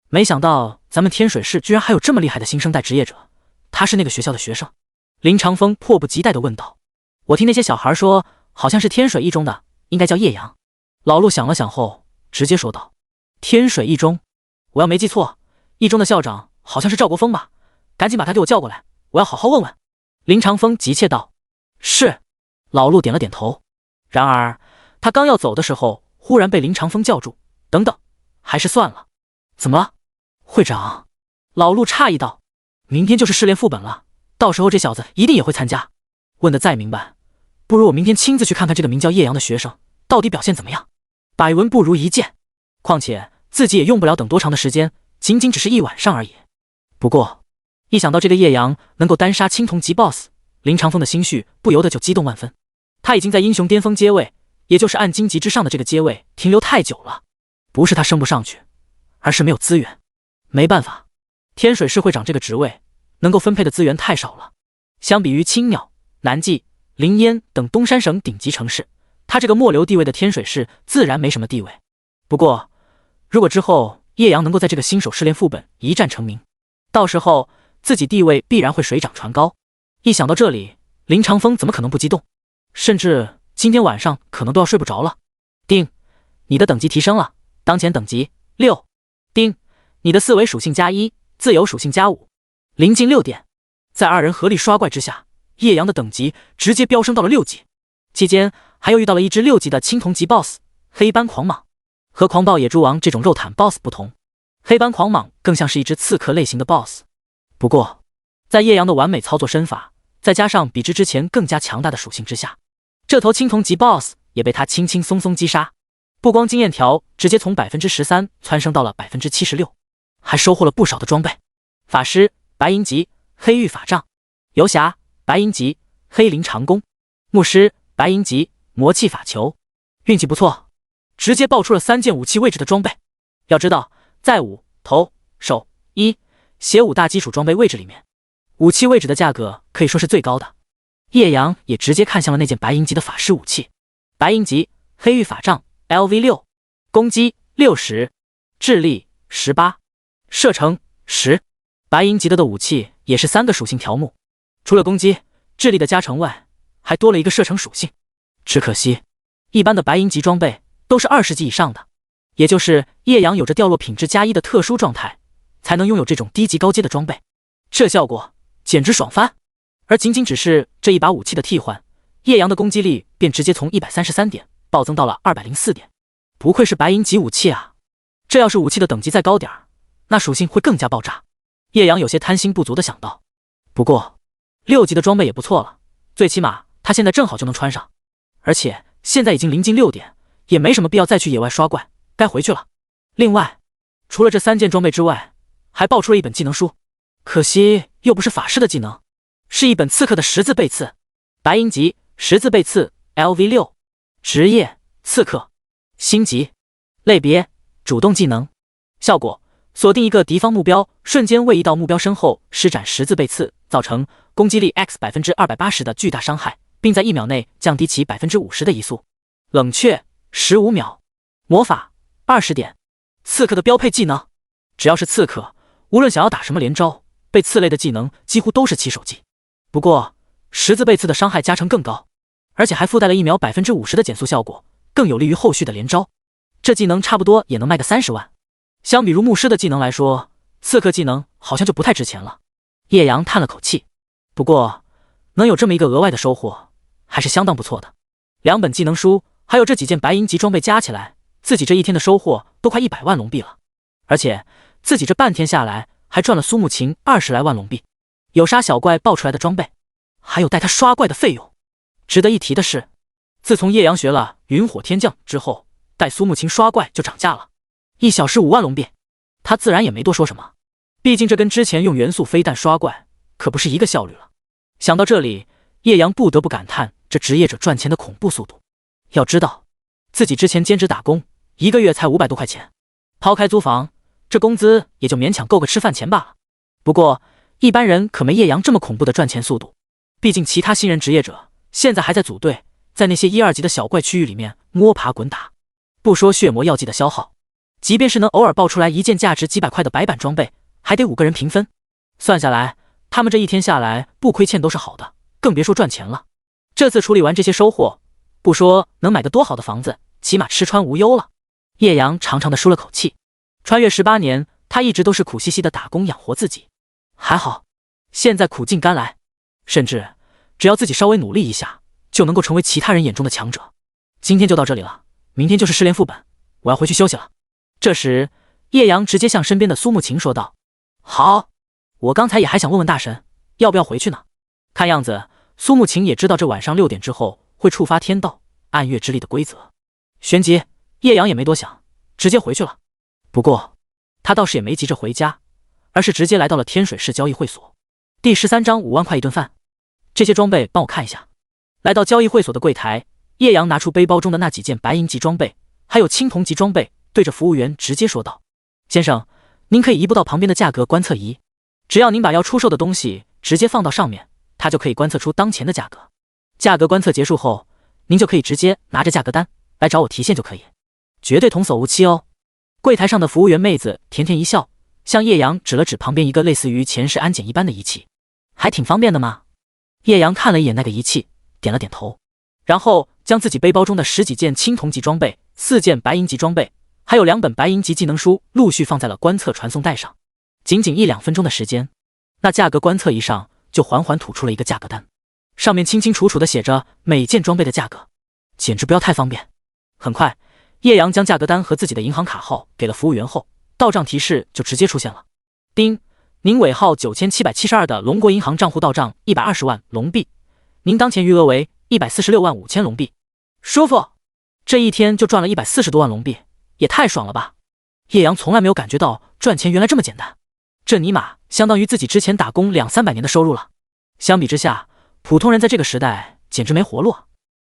没想到咱们天水市居然还有这么厉害的新生代职业者，他是那个学校的学生？林长风迫不及待地问道。我听那些小孩说，好像是天水一中的，应该叫叶阳。老陆想了想后，直接说道：天水一中，我要没记错，一中的校长好像是赵国峰吧？赶紧把他给我叫过来，我要好好问问。林长风急切道：是。老陆点了点头。然而他刚要走的时候，忽然被林长风叫住：等等，还是算了。怎么了？会长？老陆诧异道：明天就是试炼副本了，到时候这小子一定也会参加。问得再明白，不如我明天亲自去看看这个名叫叶阳的学生到底表现怎么样。百闻不如一见，况且自己也用不了等多长的时间，仅仅只是一晚上而已。不过一想到这个叶阳能够单杀青铜级 BOSS， 林长风的心绪不由得就激动万分。他已经在英雄巅峰阶位，也就是暗荆级之上的这个阶位停留太久了，不是他升不上去，而是没有资源。没办法，天水市会长这个职位能够分配的资源太少了，相比于青鸟、南纪、灵烟等东山省顶级城市，他这个末流地位的天水市自然没什么地位。不过如果之后叶阳能够在这个新手试炼副本一战成名，到时候自己地位必然会水涨船高。一想到这里，林长风怎么可能不激动，甚至今天晚上可能都要睡不着了。丁，你的等级提升了，当前等级6。丁，你的4维属性+1，自由属性+5。临近6点，在2人合力刷怪之下，叶阳的等级直接飙升到了6级。期间还又遇到了一只6级的青铜级 BOSS 黑斑狂蟒。和狂暴野猪王这种肉坦 BOSS 不同，黑斑狂蟒更像是一只刺客类型的 BOSS。不过在叶阳的完美操作身法，再加上比之前更加强大的属性之下，这头青铜级 BOSS 也被他轻轻松松击杀。不光经验条直接从 13% 蹿升到了 76%， 还收获了不少的装备。法师白银级黑玉法杖，游侠白银级黑灵长弓，牧师白银级魔气法球。运气不错，直接爆出了3件武器位置的装备。要知道，在武、头、手、衣、血5大基础装备位置里面，武器位置的价格可以说是最高的。叶阳也直接看向了那件白银级的法师武器，白银级黑玉法杖 LV6， 攻击60，智力18，射程10。白银级的武器也是3个属性条目，除了攻击、智力的加成外，还多了一个射程属性。只可惜一般的白银级装备都是20级以上的，也就是叶阳有着掉落品质+1的特殊状态，才能拥有这种低级高阶的装备，这效果简直爽翻。而仅仅只是这一把武器的替换，叶阳的攻击力便直接从133点暴增到了204点。不愧是白银级武器啊！这要是武器的等级再高点儿，那属性会更加爆炸。叶阳有些贪心不足的想到。不过6级的装备也不错了，最起码他现在正好就能穿上，而且现在已经临近6点，也没什么必要再去野外刷怪，该回去了。另外，除了这3件装备之外，还爆出了一本技能书，可惜又不是法师的技能，是一本刺客的10字背刺，白银级10字背刺 LV6， 职业刺客，星级，类别主动技能，效果锁定一个敌方目标，瞬间位移到目标身后施展10字背刺，造成攻击力 X280% 的巨大伤害，并在1秒内降低其 50% 的移速。冷却15秒，魔法20点。刺客的标配技能，只要是刺客，无论想要打什么连招，被刺类的技能几乎都是起手技。不过十字被刺的伤害加成更高，而且还附带了1秒50%的减速效果，更有利于后续的连招。这技能差不多也能卖个30万。相比如牧师的技能来说，刺客技能好像就不太值钱了。叶阳叹了口气，不过能有这么一个额外的收获，还是相当不错的。2本技能书，还有这几件白银级装备加起来，自己这一天的收获都快100万龙币了。而且自己这半天下来，还赚了苏慕琴20来万龙币，有杀小怪爆出来的装备，还有带他刷怪的费用。值得一提的是，自从叶阳学了云火天降之后，带苏慕琴刷怪就涨价了，1小时5万龙币。他自然也没多说什么，毕竟这跟之前用元素飞弹刷怪可不是一个效率了。想到这里，叶阳不得不感叹这职业者赚钱的恐怖速度。要知道，自己之前兼职打工，1个月才500多块钱，抛开租房，这工资也就勉强够个吃饭钱罢了。不过一般人可没叶阳这么恐怖的赚钱速度，毕竟其他新人职业者现在还在组队，在那些1、2级的小怪区域里面摸爬滚打。不说血魔药剂的消耗，即便是能偶尔爆出来一件价值几百块的白板装备，还得5个人平分，算下来他们这一天下来不亏欠都是好的，更别说赚钱了。这次处理完这些收获，不说能买个多好的房子，起码吃穿无忧了。叶阳长长的舒了口气。穿越18年，他一直都是苦兮兮的打工养活自己，还好现在苦尽甘来，甚至只要自己稍微努力一下，就能够成为其他人眼中的强者。今天就到这里了，明天就是失联副本，我要回去休息了。这时叶阳直接向身边的苏慕琴说道：好，我刚才也还想问问大神要不要回去呢。看样子苏慕琴也知道这晚上6点之后会触发天道暗月之力的规则。旋即叶阳也没多想，直接回去了。不过他倒是也没急着回家，而是直接来到了天水市交易会所。第13章5万块一顿饭，这些装备帮我看一下。来到交易会所的柜台，叶阳拿出背包中的那几件白银级装备，还有青铜级装备，对着服务员直接说道：先生，您可以移步到旁边的价格观测仪，只要您把要出售的东西直接放到上面，它就可以观测出当前的价格。价格观测结束后，您就可以直接拿着价格单来找我提现就可以，绝对童叟无欺哦。柜台上的服务员妹子甜甜一笑，向叶阳指了指旁边一个类似于前世安检一般的仪器，还挺方便的嘛。叶阳看了一眼那个仪器，点了点头，然后将自己背包中的10几件青铜级装备、4件白银级装备，还有2本白银级技能书陆续放在了观测传送带上。仅仅1、2分钟的时间，那价格观测仪上就缓缓吐出了一个价格单，上面清清楚楚地写着每件装备的价格，简直不要太方便。很快，叶阳将价格单和自己的银行卡号给了服务员后，到账提示就直接出现了。丁，您尾号9772的龙国银行账户到账120万龙币，您当前余额为146万5千龙币。舒服，这一天就赚了140多万龙币，也太爽了吧！叶阳从来没有感觉到赚钱原来这么简单，这尼玛相当于自己之前打工200、300年的收入了。相比之下，普通人在这个时代简直没活路啊。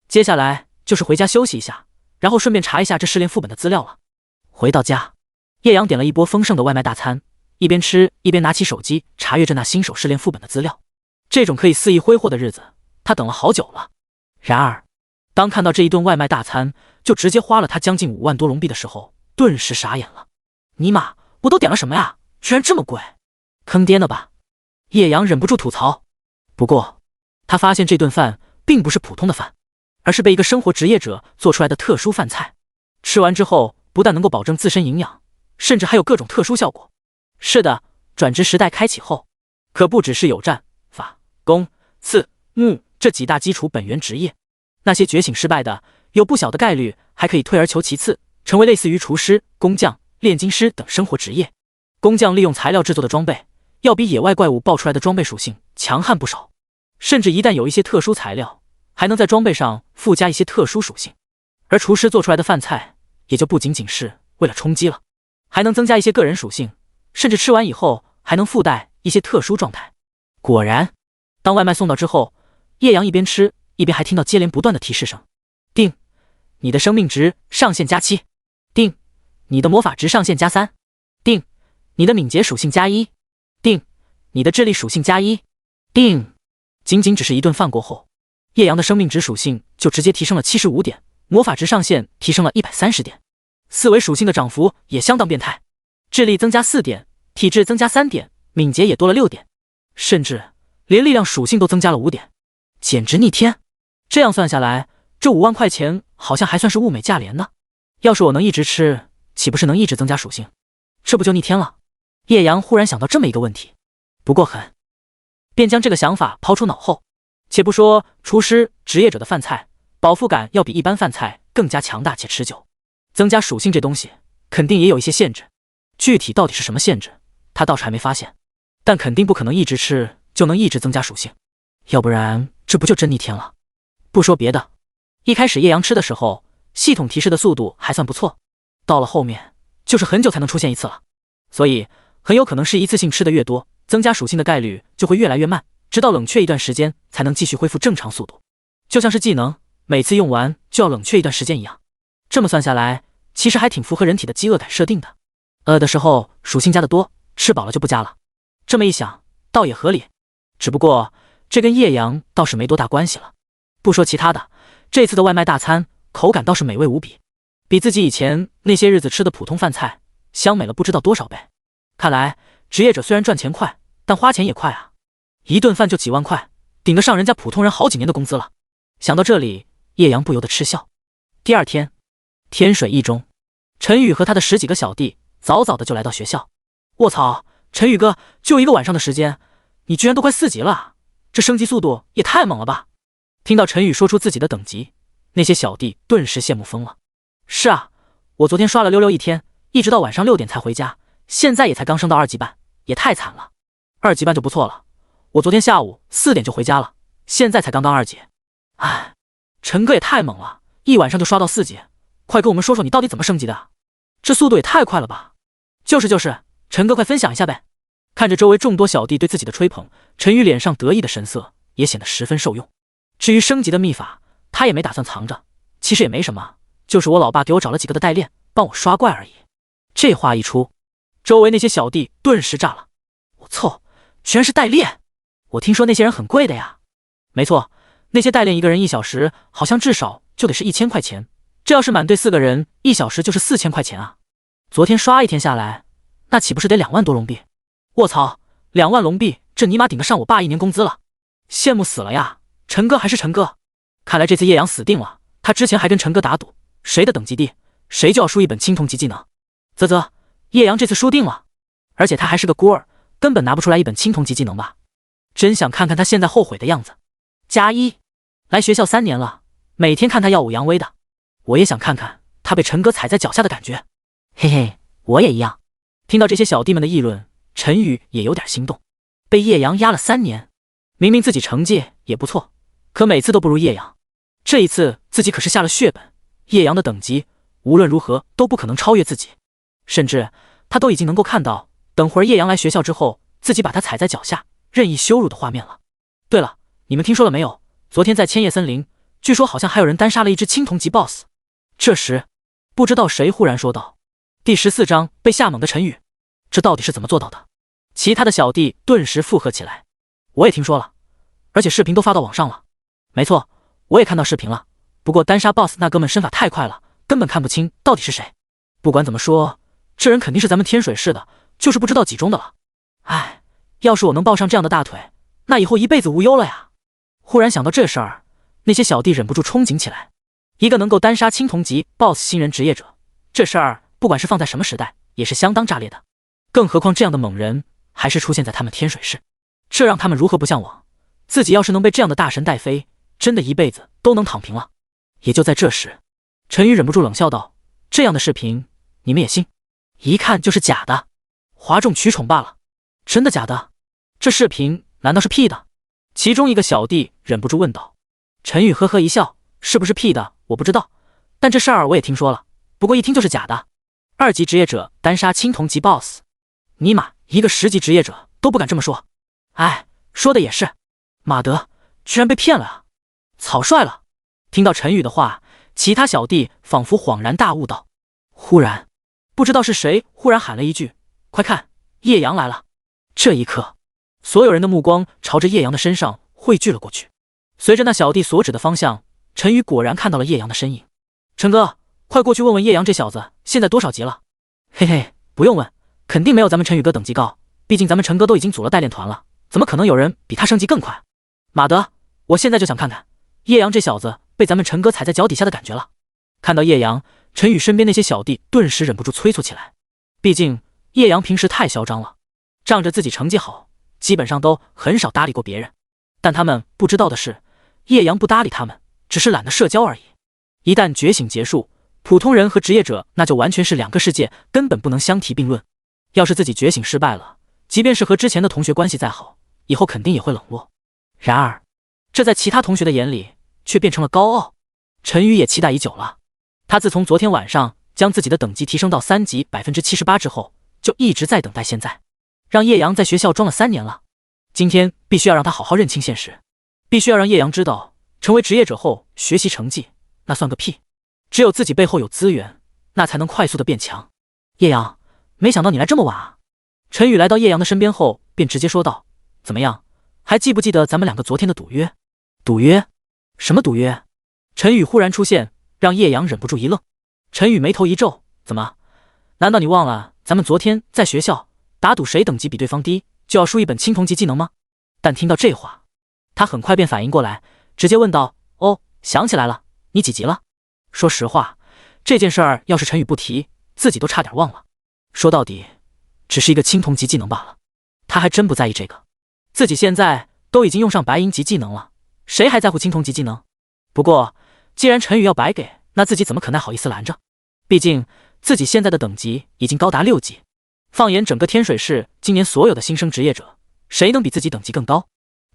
接下来就是回家休息一下，然后顺便查一下这失联副本的资料了。回到家，叶阳点了一波丰盛的外卖大餐，一边吃一边拿起手机查阅着那新手失联副本的资料。这种可以肆意挥霍的日子，他等了好久了。然而，当看到这一顿外卖大餐就直接花了他将近5万多龙币的时候，顿时傻眼了。尼玛，我都点了什么呀？居然这么贵，坑爹呢吧！叶阳忍不住吐槽。不过，他发现这顿饭并不是普通的饭，而是被一个生活职业者做出来的特殊饭菜。吃完之后，不但能够保证自身营养，甚至还有各种特殊效果。是的，转职时代开启后，可不只是有战、法、攻、刺、木这几大基础本源职业，那些觉醒失败的，有不小的概率还可以退而求其次，成为类似于厨师、工匠、炼金师等生活职业。工匠利用材料制作的装备，要比野外怪物爆出来的装备属性强悍不少，甚至一旦有一些特殊材料，还能在装备上附加一些特殊属性。而厨师做出来的饭菜，也就不仅仅是为了充饥了，还能增加一些个人属性，甚至吃完以后还能附带一些特殊状态。果然，当外卖送到之后，叶阳一边吃一边还听到接连不断的提示声：定，你的生命值上限加7；定，你的魔法值上限加3；定，你的敏捷属性加1；定，你的智力属性加1；定。仅仅只是一顿饭过后，叶阳的生命值属性就直接提升了75点，魔法值上限提升了130点，四维属性的涨幅也相当变态，智力增加4点，体质增加3点，敏捷也多了6点，甚至连力量属性都增加了5点。简直逆天！这样算下来，这5万块钱好像还算是物美价廉呢。要是我能一直吃，岂不是能一直增加属性？这不就逆天了？叶阳忽然想到这么一个问题，不过便将这个想法抛出脑后。且不说厨师职业者的饭菜，饱腹感要比一般饭菜更加强大且持久，增加属性这东西肯定也有一些限制，具体到底是什么限制，他倒是还没发现，但肯定不可能一直吃就能一直增加属性，要不然这不就真逆天了？不说别的，一开始叶阳吃的时候，系统提示的速度还算不错，到了后面就是很久才能出现一次了，所以很有可能是一次性吃的越多，增加属性的概率就会越来越慢，直到冷却一段时间才能继续恢复正常速度，就像是技能每次用完就要冷却一段时间一样。这么算下来，其实还挺符合人体的饥饿感设定的。饿的时候属性加的多，吃饱了就不加了。这么一想，倒也合理。只不过这跟叶阳倒是没多大关系了。不说其他的，这次的外卖大餐口感倒是美味无比，比自己以前那些日子吃的普通饭菜香美了不知道多少倍。看来职业者虽然赚钱快，但花钱也快啊，一顿饭就几万块，顶得上人家普通人好几年的工资了。想到这里，叶阳不由得嗤笑。第二天，天水一中，陈宇和他的10几个小弟早早的就来到学校。卧槽，陈宇哥，就1个晚上的时间，你居然都快4级了，这升级速度也太猛了吧！听到陈宇说出自己的等级，那些小弟顿时羡慕疯了。是啊，我昨天刷了溜溜一天，一直到晚上6点才回家，现在也才刚升到2级半，也太惨了。2级半就不错了，我昨天下午4点就回家了，现在才刚2级。哎，陈哥也太猛了，一晚上就刷到4级，快跟我们说说你到底怎么升级的？这速度也太快了吧！就是，陈哥快分享一下呗。看着周围众多小弟对自己的吹捧，陈宇脸上得意的神色也显得十分受用。至于升级的秘法，他也没打算藏着，其实也没什么，就是我老爸给我找了几个的代练，帮我刷怪而已。这话一出，周围那些小弟顿时炸了。我操，居然是代练！我听说那些人很贵的呀。没错，那些代练一个人1小时好像至少就得是1000块钱，这要是满队4个人1小时就是4000块钱啊。昨天刷1天下来，那岂不是得2万多龙币？卧槽，2万龙币，这尼玛顶得上我爸1年工资了，羡慕死了呀！陈哥还是陈哥，看来这次叶阳死定了。他之前还跟陈哥打赌，谁的等级低，谁就要输一本青铜级技能。啧，叶阳这次输定了，而且他还是个孤儿，根本拿不出来一本青铜级技能吧？真想看看他现在后悔的样子。加1，来学校3年了，每天看他耀武扬威的，我也想看看他被陈哥踩在脚下的感觉。嘿嘿，我也一样。听到这些小弟们的议论，陈宇也有点心动。被叶阳压了3年，明明自己成绩也不错，可每次都不如叶阳。这一次自己可是下了血本，叶阳的等级无论如何都不可能超越自己，甚至他都已经能够看到等会儿叶阳来学校之后，自己把他踩在脚下任意羞辱的画面了。对了，你们听说了没有？昨天在千叶森林，据说好像还有人单杀了一只青铜级 BOSS。 这时不知道谁忽然说道。第14章被吓懵的陈宇，这到底是怎么做到的？其他的小弟顿时附和起来。我也听说了，而且视频都发到网上了。没错，我也看到视频了，不过单杀 BOSS 那哥们身法太快了，根本看不清到底是谁。不管怎么说，这人肯定是咱们天水市的，就是不知道几中的了。唉，要是我能抱上这样的大腿，那以后一辈子无忧了呀。忽然想到这事儿，那些小弟忍不住憧憬起来。一个能够单杀青铜级 BOSS 新人职业者，这事儿不管是放在什么时代也是相当炸裂的，更何况这样的猛人还是出现在他们天水市，这让他们如何不向往？自己要是能被这样的大神带飞，真的一辈子都能躺平了。也就在这时，陈宇忍不住冷笑道，这样的视频你们也信？一看就是假的，哗众取宠罢了。真的假的？这视频难道是 P 的？其中一个小弟忍不住问道。陈宇呵呵一笑，是不是 P 的我不知道，但这事儿我也听说了，不过一听就是假的。2级职业者单杀青铜级 BOSS， 尼玛，一个10级职业者都不敢这么说。哎，说的也是，马德居然被骗了啊，草率了。听到陈宇的话，其他小弟仿佛恍然大悟道。忽然不知道是谁忽然喊了一句，快看，叶阳来了。这一刻，所有人的目光朝着叶阳的身上汇聚了过去。随着那小弟所指的方向，陈宇果然看到了叶阳的身影。陈哥，快过去问问叶阳这小子现在多少级了。嘿嘿，不用问，肯定没有咱们陈宇哥等级高，毕竟咱们陈哥都已经组了代练团了，怎么可能有人比他升级更快？马德，我现在就想看看叶阳这小子被咱们陈哥踩在脚底下的感觉了。看到叶阳，陈宇身边那些小弟顿时忍不住催促起来。毕竟叶阳平时太嚣张了，仗着自己成绩好，基本上都很少搭理过别人。但他们不知道的是，叶阳不搭理他们，只是懒得社交而已。一旦觉醒结束，普通人和职业者那就完全是两个世界，根本不能相提并论。要是自己觉醒失败了，即便是和之前的同学关系再好，以后肯定也会冷落。然而这在其他同学的眼里却变成了高傲。陈宇也期待已久了，他自从昨天晚上将自己的等级提升到3级 78% 之后，就一直在等待现在。让叶阳在学校装了3年了，今天必须要让他好好认清现实，必须要让叶阳知道，成为职业者后学习成绩那算个屁，只有自己背后有资源，那才能快速的变强。叶阳，没想到你来这么晚啊。陈宇来到叶阳的身边后便直接说道，怎么样，还记不记得咱们两个昨天的赌约？赌约？什么赌约？陈宇忽然出现，让叶阳忍不住一愣。陈宇眉头一皱，怎么？难道你忘了咱们昨天在学校打赌谁等级比对方低，就要输一本青铜级技能吗？但听到这话，他很快便反应过来，直接问道，哦，想起来了，你几级了？说实话，这件事儿要是陈宇不提，自己都差点忘了。说到底，只是一个青铜级技能罢了，他还真不在意这个。自己现在都已经用上白银级技能了，谁还在乎青铜级技能？不过既然陈宇要白给，那自己怎么可能好意思拦着？毕竟自己现在的等级已经高达6级，放眼整个天水市今年所有的新生职业者，谁能比自己等级更高？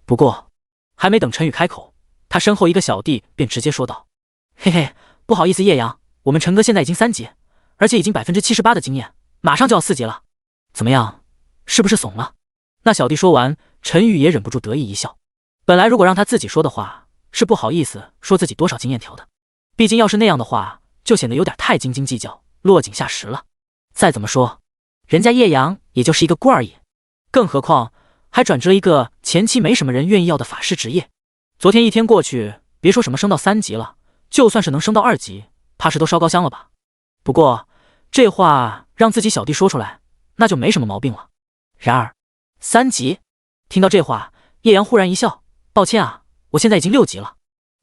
不过还没等陈宇开口，他身后一个小弟便直接说道，嘿嘿，不好意思叶阳，我们陈哥现在已经3级，而且已经 78% 的经验，马上就要4级了，怎么样，是不是怂了？那小弟说完，陈宇也忍不住得意一笑。本来如果让他自己说的话，是不好意思说自己多少经验条的，毕竟要是那样的话，就显得有点太斤斤计较，落井下石了。再怎么说，人家叶阳也就是一个棍而已，更何况还转职了一个前期没什么人愿意要的法师职业。昨天一天过去，别说什么升到3级了，就算是能升到2级，怕是都烧高香了吧。不过这话让自己小弟说出来，那就没什么毛病了。然而3级，听到这话，叶阳忽然一笑，抱歉啊，我现在已经6级了。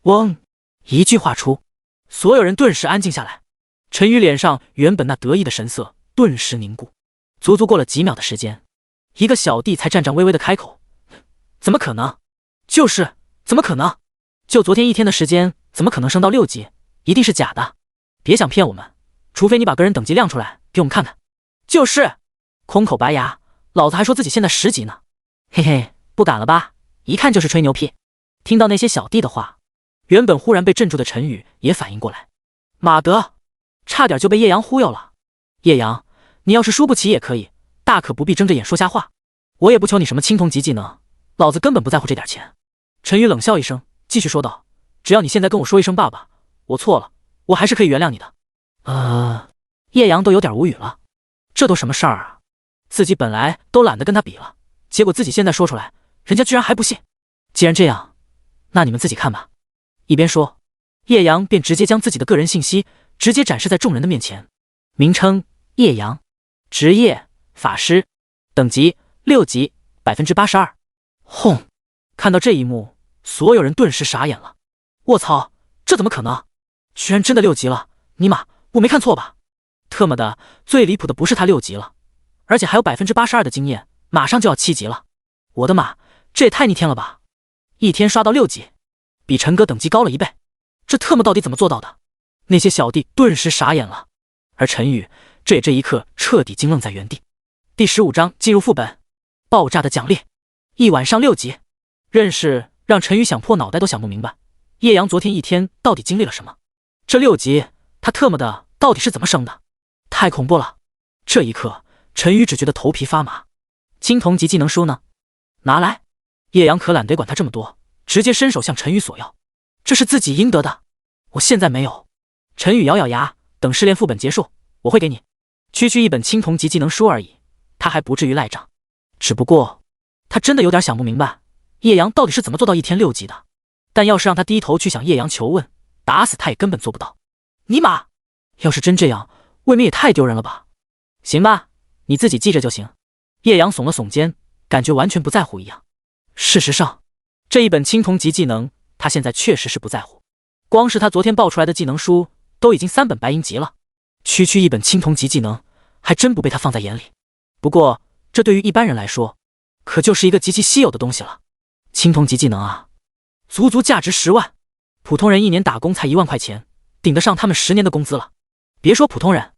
嗡，一句话出，所有人顿时安静下来。陈宇脸上原本那得意的神色顿时凝固，足足过了几秒的时间，一个小弟才颤颤巍巍的开口，怎么可能？就是怎么可能？就昨天一天的时间，怎么可能升到6级？一定是假的，别想骗我们，除非你把个人等级亮出来给我们看看。就是空口白牙，老子还说自己现在10级呢。嘿嘿，不敢了吧？一看就是吹牛屁。听到那些小弟的话，原本忽然被镇住的陈宇也反应过来，马德，差点就被叶阳忽悠了。叶阳，你要是输不起也可以，大可不必睁着眼说瞎话。我也不求你什么青铜级技能，老子根本不在乎这点钱。陈宇冷笑一声，继续说道，只要你现在跟我说一声爸爸，我错了，我还是可以原谅你的。叶阳都有点无语了，这都什么事儿啊？自己本来都懒得跟他比了，结果自己现在说出来，人家居然还不信。既然这样，那你们自己看吧。一边说，叶阳便直接将自己的个人信息直接展示在众人的面前。名称：叶阳，职业：法师，等级：6级 82%。轰！看到这一幕，所有人顿时傻眼了。卧槽，这怎么可能？居然真的6级了！尼玛，我没看错吧？特么的，最离谱的不是他6级了，而且还有 82% 的经验，马上就要7级了。我的妈，这也太逆天了吧！一天刷到6级，比陈哥等级高了1倍，这特么到底怎么做到的？那些小弟顿时傻眼了，而陈宇这一刻彻底惊愣在原地。第15章进入副本，爆炸的奖励，一晚上6级，认识让陈宇想破脑袋都想不明白，叶阳昨天一天到底经历了什么？这6级他特么的到底是怎么升的？太恐怖了！这一刻，陈宇只觉得头皮发麻。青铜级技能书呢？拿来！叶阳可懒得管他这么多，直接伸手向陈宇索要。这是自己应得的，我现在没有。陈宇咬咬牙，等试炼副本结束，我会给你。区区一本青铜级技能书而已，他还不至于赖账。只不过他真的有点想不明白，叶阳到底是怎么做到一天6级的。但要是让他低头去向叶阳求问，打死他也根本做不到。尼玛，要是真这样，未免也太丢人了吧？行吧，你自己记着就行。叶阳耸了耸肩，感觉完全不在乎一样。事实上，这一本青铜级技能他现在确实是不在乎。光是他昨天报出来的技能书都已经3本白银级了，区区一本青铜级技能还真不被他放在眼里。不过这对于一般人来说可就是一个极其稀有的东西了。青铜级技能啊，足足价值10万，普通人1年打工才1万块钱，顶得上他们10年的工资了。别说普通人，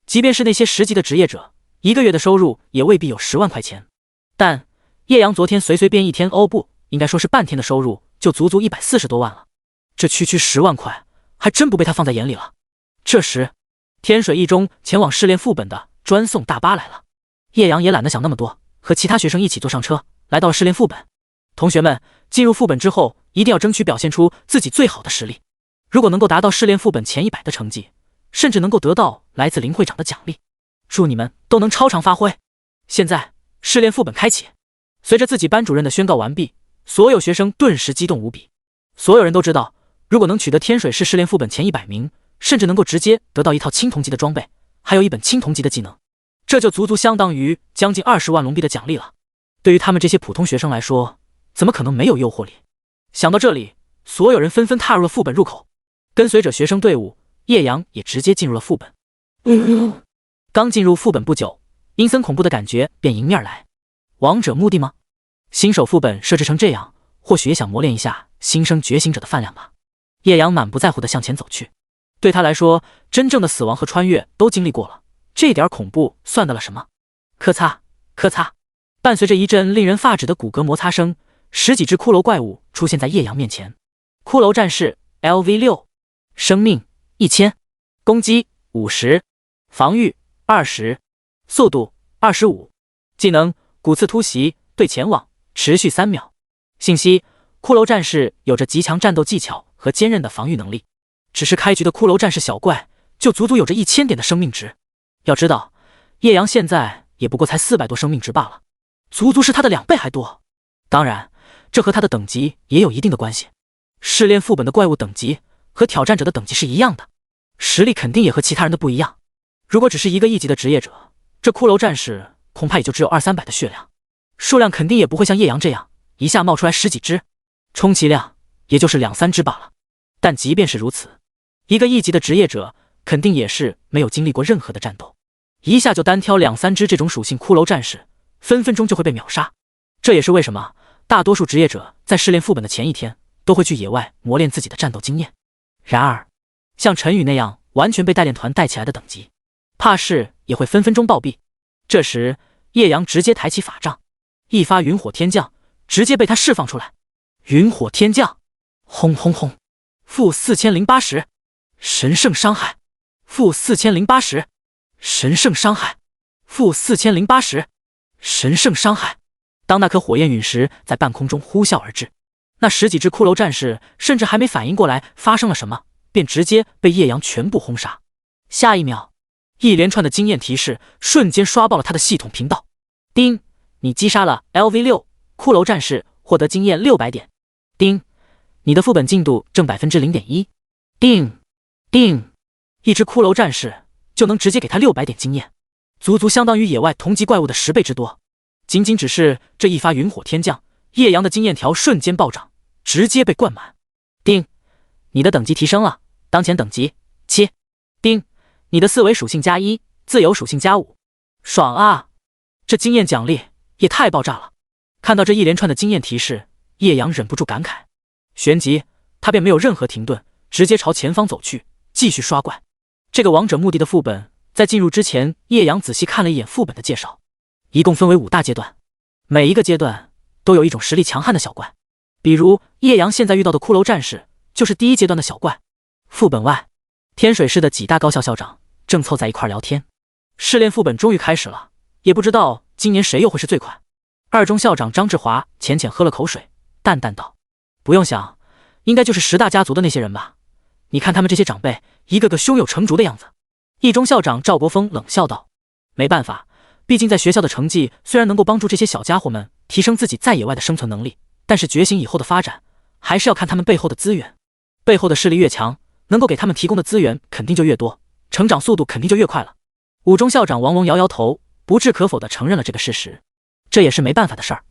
即便是那些10级的职业者，1个月的收入也未必有10万块钱。但叶阳昨天随便一天不，应该说是半天的收入就足足140多万了，这区10万块还真不被他放在眼里了。这时天水一中前往试炼副本的专送大巴来了，叶阳也懒得想那么多，和其他学生一起坐上车来到了试炼副本。同学们，进入副本之后一定要争取表现出自己最好的实力，如果能够达到试炼副本前100的成绩，甚至能够得到来自林会长的奖励。祝你们都能超常发挥。现在试炼副本开启，随着自己班主任的宣告完毕，所有学生顿时激动无比。所有人都知道，如果能取得天水市试炼副本前100名，甚至能够直接得到一套青铜级的装备，还有一本青铜级的技能，这就足足相当于将近20万龙币的奖励了。对于他们这些普通学生来说，怎么可能没有诱惑力？想到这里，所有人纷纷踏入了副本入口。跟随着学生队伍，叶阳也直接进入了副本。刚进入副本不久，阴森恐怖的感觉便迎面而来。王者目的吗？新手副本设置成这样，或许也想磨练一下新生觉醒者的饭量吧。叶阳满不在乎地向前走去。对他来说，真正的死亡和穿越都经历过了，这点恐怖算得了什么？咔嚓咔嚓，伴随着一阵令人发指的骨骼摩擦声，10几只骷髅怪物出现在叶阳面前。骷髅战士 LV6， 生命1000，攻击50，防御20，速度25，技能骨刺突袭，对前往，持续3秒。信息：骷髅战士有着极强战斗技巧和坚韧的防御能力，只是开局的骷髅战士小怪就足足有着1000点的生命值。要知道，叶阳现在也不过才400多生命值罢了，足足是他的2倍还多。当然，这和他的等级也有一定的关系。试炼副本的怪物等级和挑战者的等级是一样的，实力肯定也和其他人的不一样。如果只是一个1级的职业者，这骷髅战士恐怕也就只有200-300的血量，数量肯定也不会像叶阳这样一下冒出来10几只，充其量也就是2-3只罢了。但即便是如此，一个1级的职业者肯定也是没有经历过任何的战斗，一下就单挑2-3只这种属性骷髅战士，分分钟就会被秒杀。这也是为什么大多数职业者在试炼副本的前1天都会去野外磨练自己的战斗经验。然而像陈宇那样完全被代练团带起来的等级，怕是也会分分钟暴毙。这时叶阳直接抬起法杖，一发云火天降直接被他释放出来。云火天降，轰轰轰，负4080，神圣伤害，负4080，神圣伤害，负4080，神圣伤害。当那颗火焰陨石在半空中呼啸而至，那10几只骷髅战士甚至还没反应过来发生了什么，便直接被叶阳全部轰杀。下一秒，一连串的经验提示瞬间刷爆了他的系统频道。叮，你击杀了 LV6 骷髅战士，获得经验600点。叮，你的副本进度正 0.1%。叮叮，一只骷髅战士就能直接给他600点经验，足足相当于野外同级怪物的10倍之多。仅仅只是这一发云火天降，叶阳的经验条瞬间暴涨，直接被灌满。叮，你的等级提升了，当前等级7。叮，你的4维属性+1，自由属性+5。爽啊！这经验奖励也太爆炸了！看到这一连串的经验提示，叶阳忍不住感慨，旋即他便没有任何停顿，直接朝前方走去，继续刷怪。这个王者墓地的副本，在进入之前，叶阳仔细看了一眼副本的介绍，一共分为5大阶段，每一个阶段都有一种实力强悍的小怪。比如叶阳现在遇到的骷髅战士就是第1阶段的小怪。副本外，天水市的几大高校校长正凑在一块聊天。试炼副本终于开始了，也不知道今年谁又会是最快。2中校长张志华浅浅喝了口水，淡淡道：不用想，应该就是10大家族的那些人吧，你看他们这些长辈一个个胸有成竹的样子。1中校长赵国峰冷笑道：没办法，毕竟在学校的成绩虽然能够帮助这些小家伙们提升自己在野外的生存能力，但是觉醒以后的发展还是要看他们背后的资源，背后的势力越强，能够给他们提供的资源肯定就越多，成长速度肯定就越快了。5中校长王龙摇摇头，不置可否地承认了这个事实，这也是没办法的事儿。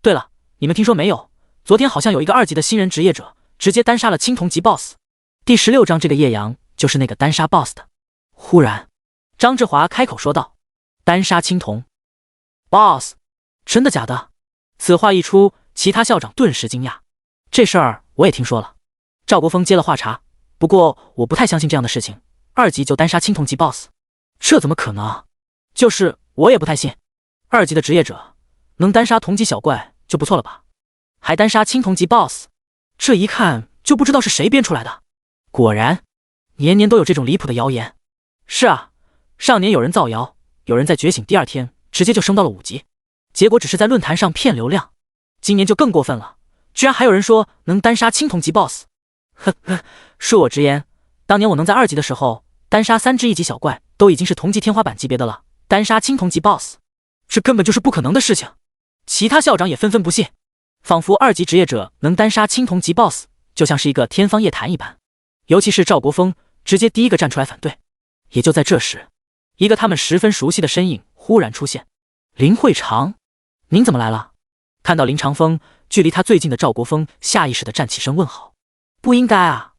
对了，你们听说没有，昨天好像有一个2级的新人职业者直接单杀了青铜级 BOSS。第16章，这个叶阳就是那个单杀 BOSS 的。忽然，张志华开口说道：“单杀青铜 BOSS， 真的假的？”此话一出，其他校长顿时惊讶。这事儿我也听说了。赵国峰接了话茬，不过我不太相信这样的事情，2级就单杀青铜级 BOSS， 这怎么可能？就是我也不太信，2级的职业者能单杀铜级小怪就不错了吧，还单杀青铜级 BOSS， 这一看就不知道是谁编出来的。果然，年年都有这种离谱的谣言。是啊，上年有人造谣，有人在觉醒第2天直接就升到了5级，结果只是在论坛上骗流量。今年就更过分了，居然还有人说能单杀青铜级 BOSS。呵呵，恕我直言，当年我能在2级的时候单杀3只1级小怪，都已经是同级天花板级别的了，单杀青铜级 BOSS， 这根本就是不可能的事情。其他校长也纷纷不信，仿佛2级职业者能单杀青铜级 BOSS， 就像是一个天方夜谭一般。尤其是赵国峰，直接第一个站出来反对。也就在这时，一个他们十分熟悉的身影忽然出现。林会长，您怎么来了？看到林长风，距离他最近的赵国峰下意识地站起身问好。不应该啊，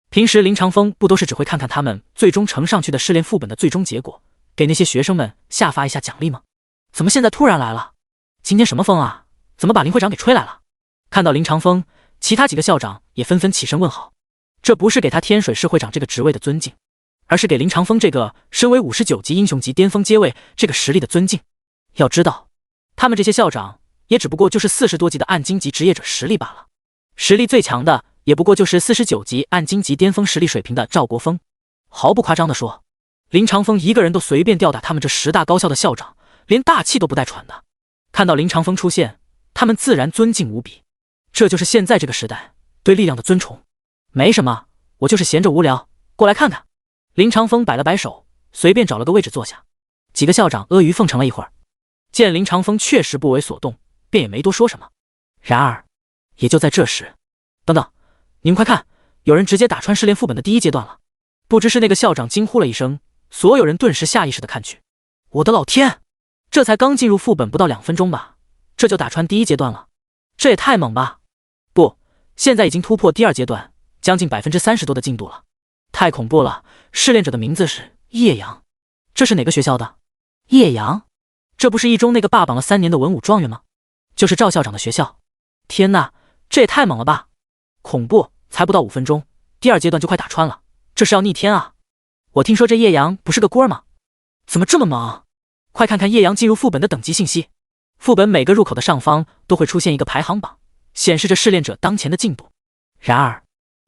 平时林长风不都是只会看看他们最终呈上去的试炼副本的最终结果，给那些学生们下发一下奖励吗？怎么现在突然来了？今天什么风啊？怎么把林会长给吹来了？看到林长风，其他几个校长也纷纷起身问好。这不是给他天水市会长这个职位的尊敬，而是给林长风这个身为59级英雄级巅峰阶位这个实力的尊敬。要知道，他们这些校长也只不过就是40多级的暗金级职业者实力罢了，实力最强的也不过就是49级暗金级巅峰实力水平的赵国峰。毫不夸张地说，林长风一个人都随便吊打他们这10大高校的校长，连大气都不带喘的。看到林长风出现，他们自然尊敬无比。这就是现在这个时代对力量的尊崇。没什么，我就是闲着无聊，过来看看。林长风摆了摆手，随便找了个位置坐下。几个校长阿谀奉承了一会儿，见林长风确实不为所动，便也没多说什么。然而，也就在这时，等等，你们快看，有人直接打穿试炼副本的第1阶段了。不知是那个校长惊呼了一声，所有人顿时下意识地看去。我的老天，这才刚进入副本不到2分钟吧，这就打穿第1阶段了，这也太猛吧！不，现在已经突破第2阶段，将近30%多的进度了，太恐怖了！试炼者的名字是叶阳，这是哪个学校的？叶阳，这不是一中那个霸榜了3年的文武状元吗？就是赵校长的学校。天哪，这也太猛了吧！恐怖，才不到5分钟，第2阶段就快打穿了，这是要逆天啊！我听说这叶阳不是个官吗？怎么这么猛？快看看叶阳进入副本的等级信息，副本每个入口的上方都会出现一个排行榜，显示着试炼者当前的进度。然而，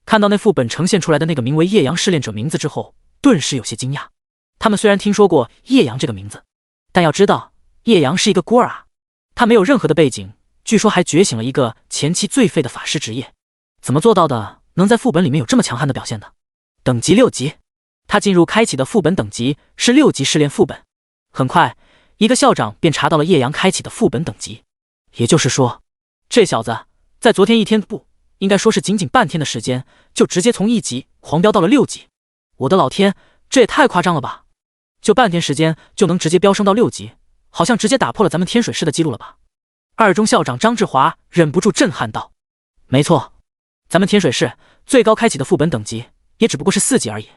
看到那副本呈现出来的那个名为叶阳试炼者名字之后，顿时有些惊讶。他们虽然听说过叶阳这个名字，但要知道叶阳是一个孤儿啊，他没有任何的背景，据说还觉醒了一个前期最废的法师职业，怎么做到的能在副本里面有这么强悍的表现的？等级6级，他进入开启的副本等级是6级试炼副本。很快，一个校长便查到了叶阳开启的副本等级，也就是说，这小子在昨天1天不应该说是仅仅半天的时间，就直接从1级狂飙到了6级。我的老天，这也太夸张了吧！就半天时间就能直接飙升到6级，好像直接打破了咱们天水市的记录了吧？2中校长张志华忍不住震撼道：“没错，咱们天水市最高开启的副本等级也只不过是4级而已。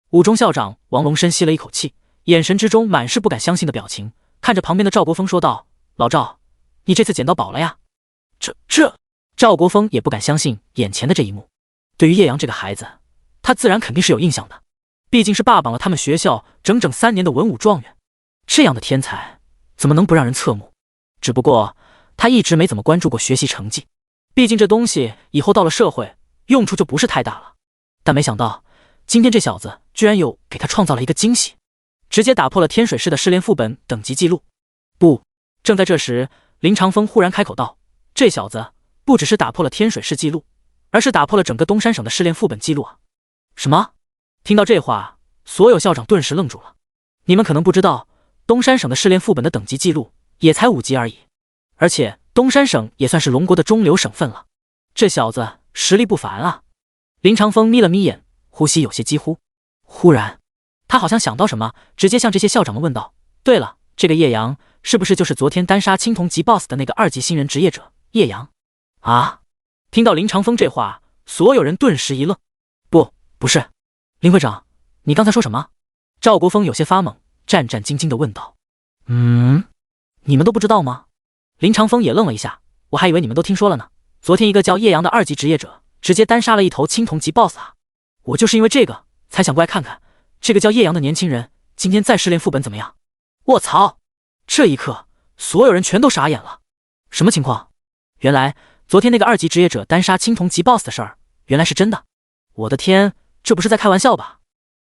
”5中校长王龙深吸了一口气，眼神之中满是不敢相信的表情，看着旁边的赵国峰说道：“老赵，你这次捡到宝了呀？”这赵国峰也不敢相信眼前的这一幕。对于叶阳这个孩子，他自然肯定是有印象的，毕竟是霸榜了他们学校整整3年的文武状元，这样的天才怎么能不让人侧目？只不过他一直没怎么关注过学习成绩，毕竟这东西以后到了社会用处就不是太大了。但没想到今天这小子居然又给他创造了一个惊喜，直接打破了天水市的试炼副本等级记录。不，正在这时，林长风忽然开口道：“这小子不只是打破了天水市记录，而是打破了整个东山省的试炼副本记录啊！”什么？听到这话，所有校长顿时愣住了。你们可能不知道，东山省的试炼副本的等级记录也才5级而已，而且东山省也算是龙国的中流省份了。这小子实力不凡啊！林长风眯了眯眼，呼吸有些急呼。忽然，他好像想到什么，直接向这些校长们问道：“对了，这个叶阳是不是就是昨天单杀青铜级 BOSS 的那个2级新人职业者叶阳？”啊！听到林长风这话，所有人顿时一愣。不是，林会长，你刚才说什么？赵国峰有些发懵，战战兢兢地问道。你们都不知道吗？林长风也愣了一下，我还以为你们都听说了呢。昨天一个叫叶阳的2级职业者直接单杀了一头青铜级 BOSS 啊！我就是因为这个才想过来看看，这个叫叶阳的年轻人今天再试炼副本怎么样？卧槽！这一刻，所有人全都傻眼了。什么情况？原来昨天那个2级职业者单杀青铜级 BOSS 的事儿，原来是真的！我的天，这不是在开玩笑吧？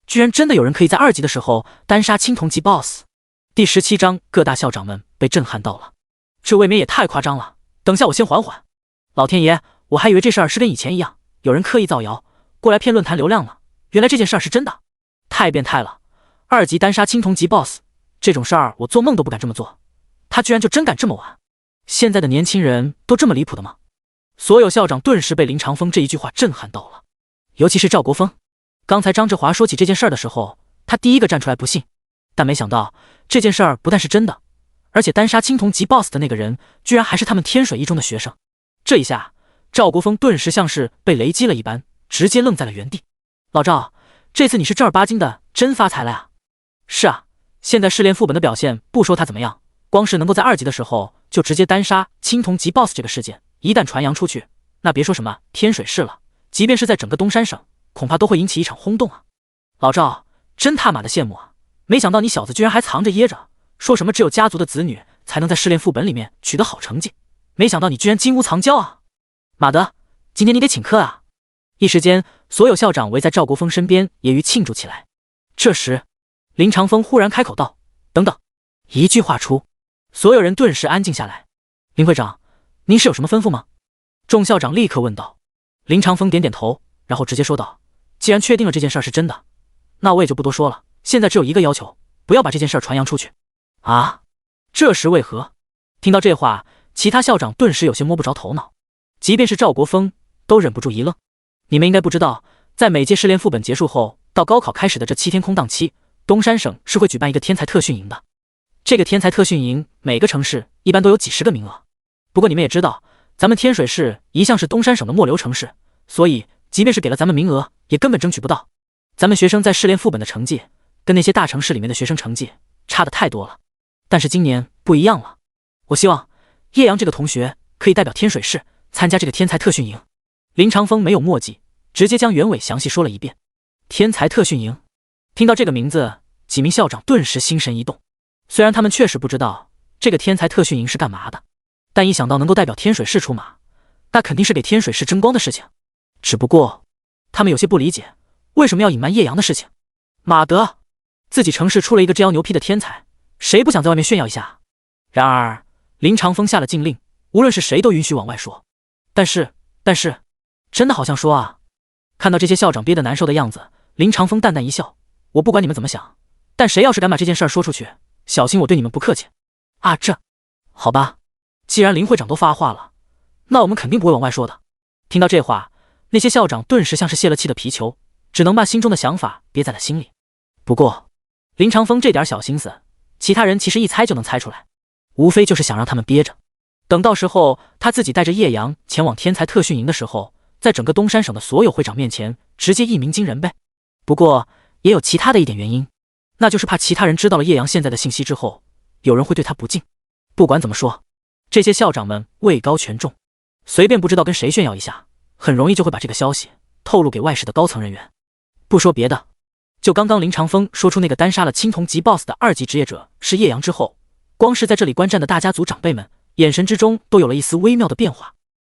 居然真的有人可以在2级的时候单杀青铜级 BOSS！ 第17章，各大校长们被震撼到了。这未免也太夸张了！等下我先缓缓。老天爷，我还以为这事儿是跟以前一样，有人刻意造谣过来骗论坛流量呢。原来这件事儿是真的，太变态了！2级单杀青铜级 BOSS， 这种事儿我做梦都不敢这么做，他居然就真敢这么玩！现在的年轻人都这么离谱的吗？所有校长顿时被林长风这一句话震撼到了，尤其是赵国峰。刚才张志华说起这件事儿的时候，他第一个站出来不信，但没想到这件事儿不但是真的，而且单杀青铜级 BOSS 的那个人居然还是他们天水一中的学生。这一下，赵国峰顿时像是被雷击了一般，直接愣在了原地。老赵，这次你是正儿八经的真发财了呀！是啊，现在试炼副本的表现不说他怎么样，光是能够在2级的时候就直接单杀青铜级 BOSS 这个事件，一旦传扬出去，那别说什么天水市了，即便是在整个东山省，恐怕都会引起一场轰动啊！老赵，真他妈的羡慕啊！没想到你小子居然还藏着掖着，说什么只有家族的子女才能在试炼副本里面取得好成绩，没想到你居然金屋藏娇啊！马德，今天你得请客啊！一时间，所有校长围在赵国峰身边，揶揄庆祝起来。这时，林长风忽然开口道：“等等！”一句话出，所有人顿时安静下来。林会长，您是有什么吩咐吗？众校长立刻问道。林长风点点头，然后直接说道：“既然确定了这件事是真的，那我也就不多说了。现在只有一个要求，不要把这件事传扬出去。”啊，这是为何？听到这话，其他校长顿时有些摸不着头脑，即便是赵国峰都忍不住一愣。你们应该不知道，在每届试炼副本结束后到高考开始的这7天空档期，东山省是会举办一个天才特训营的。这个天才特训营每个城市一般都有几十个名额。不过你们也知道，咱们天水市一向是东山省的末流城市，所以即便是给了咱们名额，也根本争取不到。咱们学生在试炼副本的成绩跟那些大城市里面的学生成绩差得太多了。但是今年不一样了，我希望叶阳这个同学可以代表天水市参加这个天才特训营。林长风没有墨迹，直接将原委详细说了一遍。天才特训营，听到这个名字，几名校长顿时心神一动。虽然他们确实不知道这个天才特训营是干嘛的，但一想到能够代表天水市出马，那肯定是给天水市争光的事情。只不过他们有些不理解，为什么要隐瞒叶阳的事情？马德，自己城市出了一个这样牛批的天才，谁不想在外面炫耀一下？然而林长风下了禁令，无论是谁都允许往外说。但是真的好像说啊。看到这些校长憋得难受的样子，林长风淡淡一笑，我不管你们怎么想，但谁要是敢把这件事说出去，小心我对你们不客气啊。这好吧，既然林会长都发话了，那我们肯定不会往外说的。听到这话，那些校长顿时像是泄了气的皮球，只能把心中的想法憋在了心里。不过林长风这点小心思，其他人其实一猜就能猜出来，无非就是想让他们憋着，等到时候他自己带着叶阳前往天才特训营的时候，在整个东山省的所有会长面前直接一鸣惊人呗。不过也有其他的一点原因，那就是怕其他人知道了叶阳现在的信息之后，有人会对他不敬。不管怎么说，这些校长们位高权重，随便不知道跟谁炫耀一下，很容易就会把这个消息透露给外市的高层人员。不说别的，就刚刚林长风说出那个单杀了青铜级 BOSS 的2级职业者是叶阳之后，光是在这里观战的大家族长辈们眼神之中都有了一丝微妙的变化。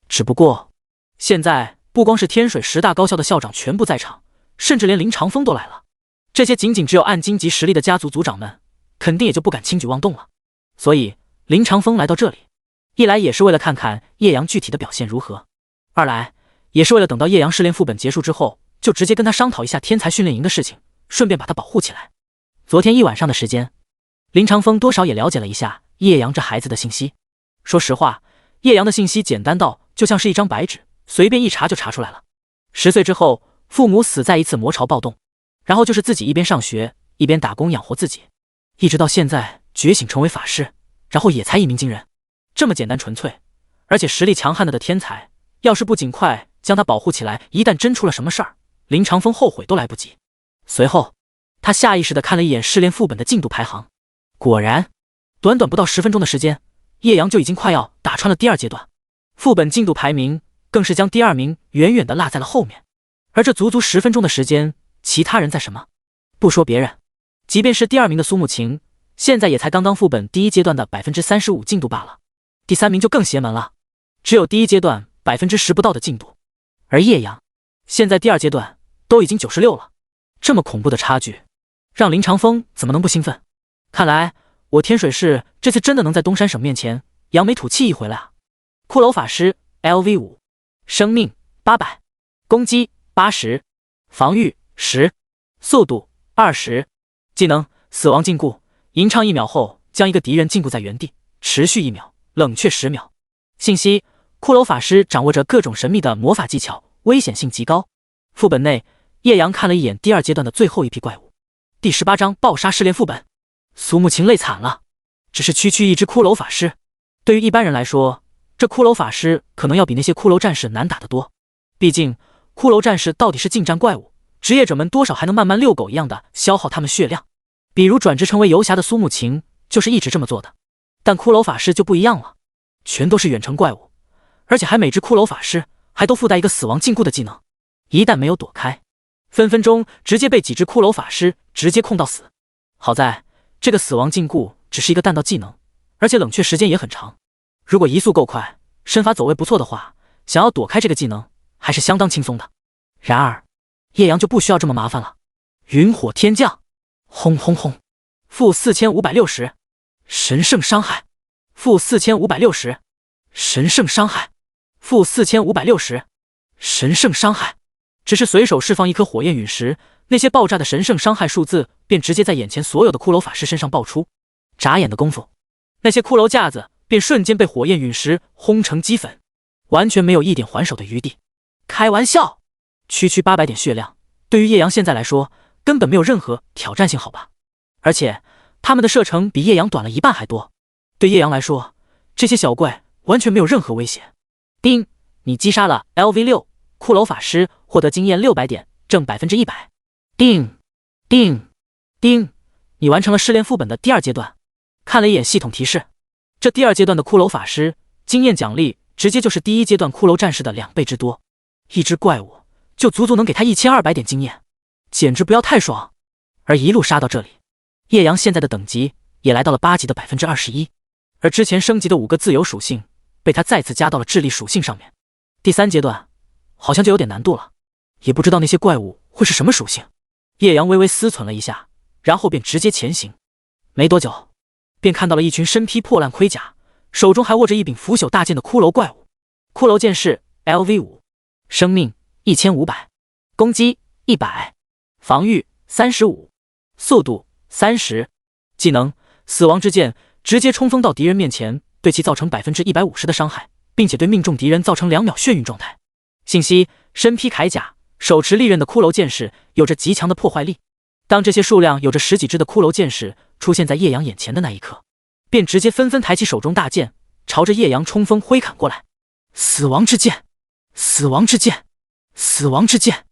只不过现在不光是天水10大高校的校长全部在场，甚至连林长风都来了。这些仅仅只有暗金级实力的家族族长们肯定也就不敢轻举妄动了。所以林长风来到这里，一来也是为了看看叶阳具体的表现如何，二来也是为了等到叶阳试炼副本结束之后，就直接跟他商讨一下天才训练营的事情，顺便把他保护起来。昨天一晚上的时间，林长风多少也了解了一下叶阳这孩子的信息。说实话，叶阳的信息简单到就像是一张白纸，随便一查就查出来了。10岁之后，父母死在一次魔潮暴动，然后就是自己一边上学一边打工养活自己，一直到现在觉醒成为法师，然后也才一鸣惊人。这么简单纯粹，而且实力强悍的天才，要是不尽快将他保护起来，一旦真出了什么事儿，林长风后悔都来不及。随后，他下意识地看了一眼试炼副本的进度排行，果然，短短不到10分钟的时间，叶阳就已经快要打穿了第2阶段，副本进度排名更是将第2名远远地落在了后面。而这足足10分钟的时间，其他人在什么？不说别人，即便是第2名的苏慕晴，现在也才刚刚副本第1阶段的 35% 进度罢了。第3名就更邪门了，只有第1阶段 10% 不到的进度，而叶阳现在第2阶段都已经96了，这么恐怖的差距，让林长风怎么能不兴奋？看来我天水市这次真的能在东山省面前扬眉吐气一回来啊！骷髅法师 LV5， 生命800，攻击80，防御10，速度20，技能死亡禁锢，吟唱1秒后将一个敌人禁锢在原地，持续1秒，冷却10秒。信息：骷髅法师掌握着各种神秘的魔法技巧，危险性极高。副本内，叶阳看了一眼第2阶段的最后一批怪物，第18章暴杀试炼副本。苏慕晴累惨了，只是区区一只骷髅法师，对于一般人来说，这骷髅法师可能要比那些骷髅战士难打得多。毕竟，骷髅战士到底是近战怪物，职业者们多少还能慢慢遛狗一样的消耗他们血量。比如转职成为游侠的苏慕晴，就是一直这么做的。但骷髅法师就不一样了，全都是远程怪物，而且还每只骷髅法师还都附带一个死亡禁锢的技能，一旦没有躲开，分分钟直接被几只骷髅法师直接控到死。好在这个死亡禁锢只是一个弹道技能，而且冷却时间也很长。如果移速够快，身法走位不错的话，想要躲开这个技能还是相当轻松的。然而，叶阳就不需要这么麻烦了。云火天降，轰轰轰，负4560，神圣伤害，负4560，神圣伤害，负4560，神圣伤害。只是随手释放一颗火焰陨石，那些爆炸的神圣伤害数字便直接在眼前所有的骷髅法师身上爆出。眨眼的功夫，那些骷髅架子便瞬间被火焰陨石轰成齑粉，完全没有一点还手的余地。开玩笑，区区800点血量，对于叶阳现在来说根本没有任何挑战性，好吧？而且他们的射程比叶阳短了1半还多，对叶阳来说，这些小怪完全没有任何威胁。叮，你击杀了 LV6 骷髅法师，获得经验600点，正100%。叮叮叮，你完成了试炼副本的第2阶段。看了一眼系统提示，这第2阶段的骷髅法师经验奖励直接就是第1阶段骷髅战士的2倍之多，一只怪物就足足能给他1200点经验，简直不要太爽。而一路杀到这里，叶阳现在的等级也来到了8级的 21%， 而之前升级的5个自由属性被他再次加到了智力属性上面。第3阶段好像就有点难度了，也不知道那些怪物会是什么属性。叶阳微微思忖了一下，然后便直接前行。没多久，便看到了一群身披破烂盔甲，手中还握着一柄腐朽大剑的骷髅怪物。骷髅剑士 LV5， 生命1500，攻击100，防御35，速度30，技能死亡之剑，直接冲锋到敌人面前，对其造成 150% 的伤害，并且对命中敌人造成2秒眩晕状态。信息：身披铠甲，手持利刃的骷髅剑士有着极强的破坏力。当这些数量有着10几只的骷髅剑士出现在叶阳眼前的那一刻，便直接纷纷抬起手中大剑，朝着叶阳冲锋挥砍过来。死亡之剑，死亡之剑，死亡之剑！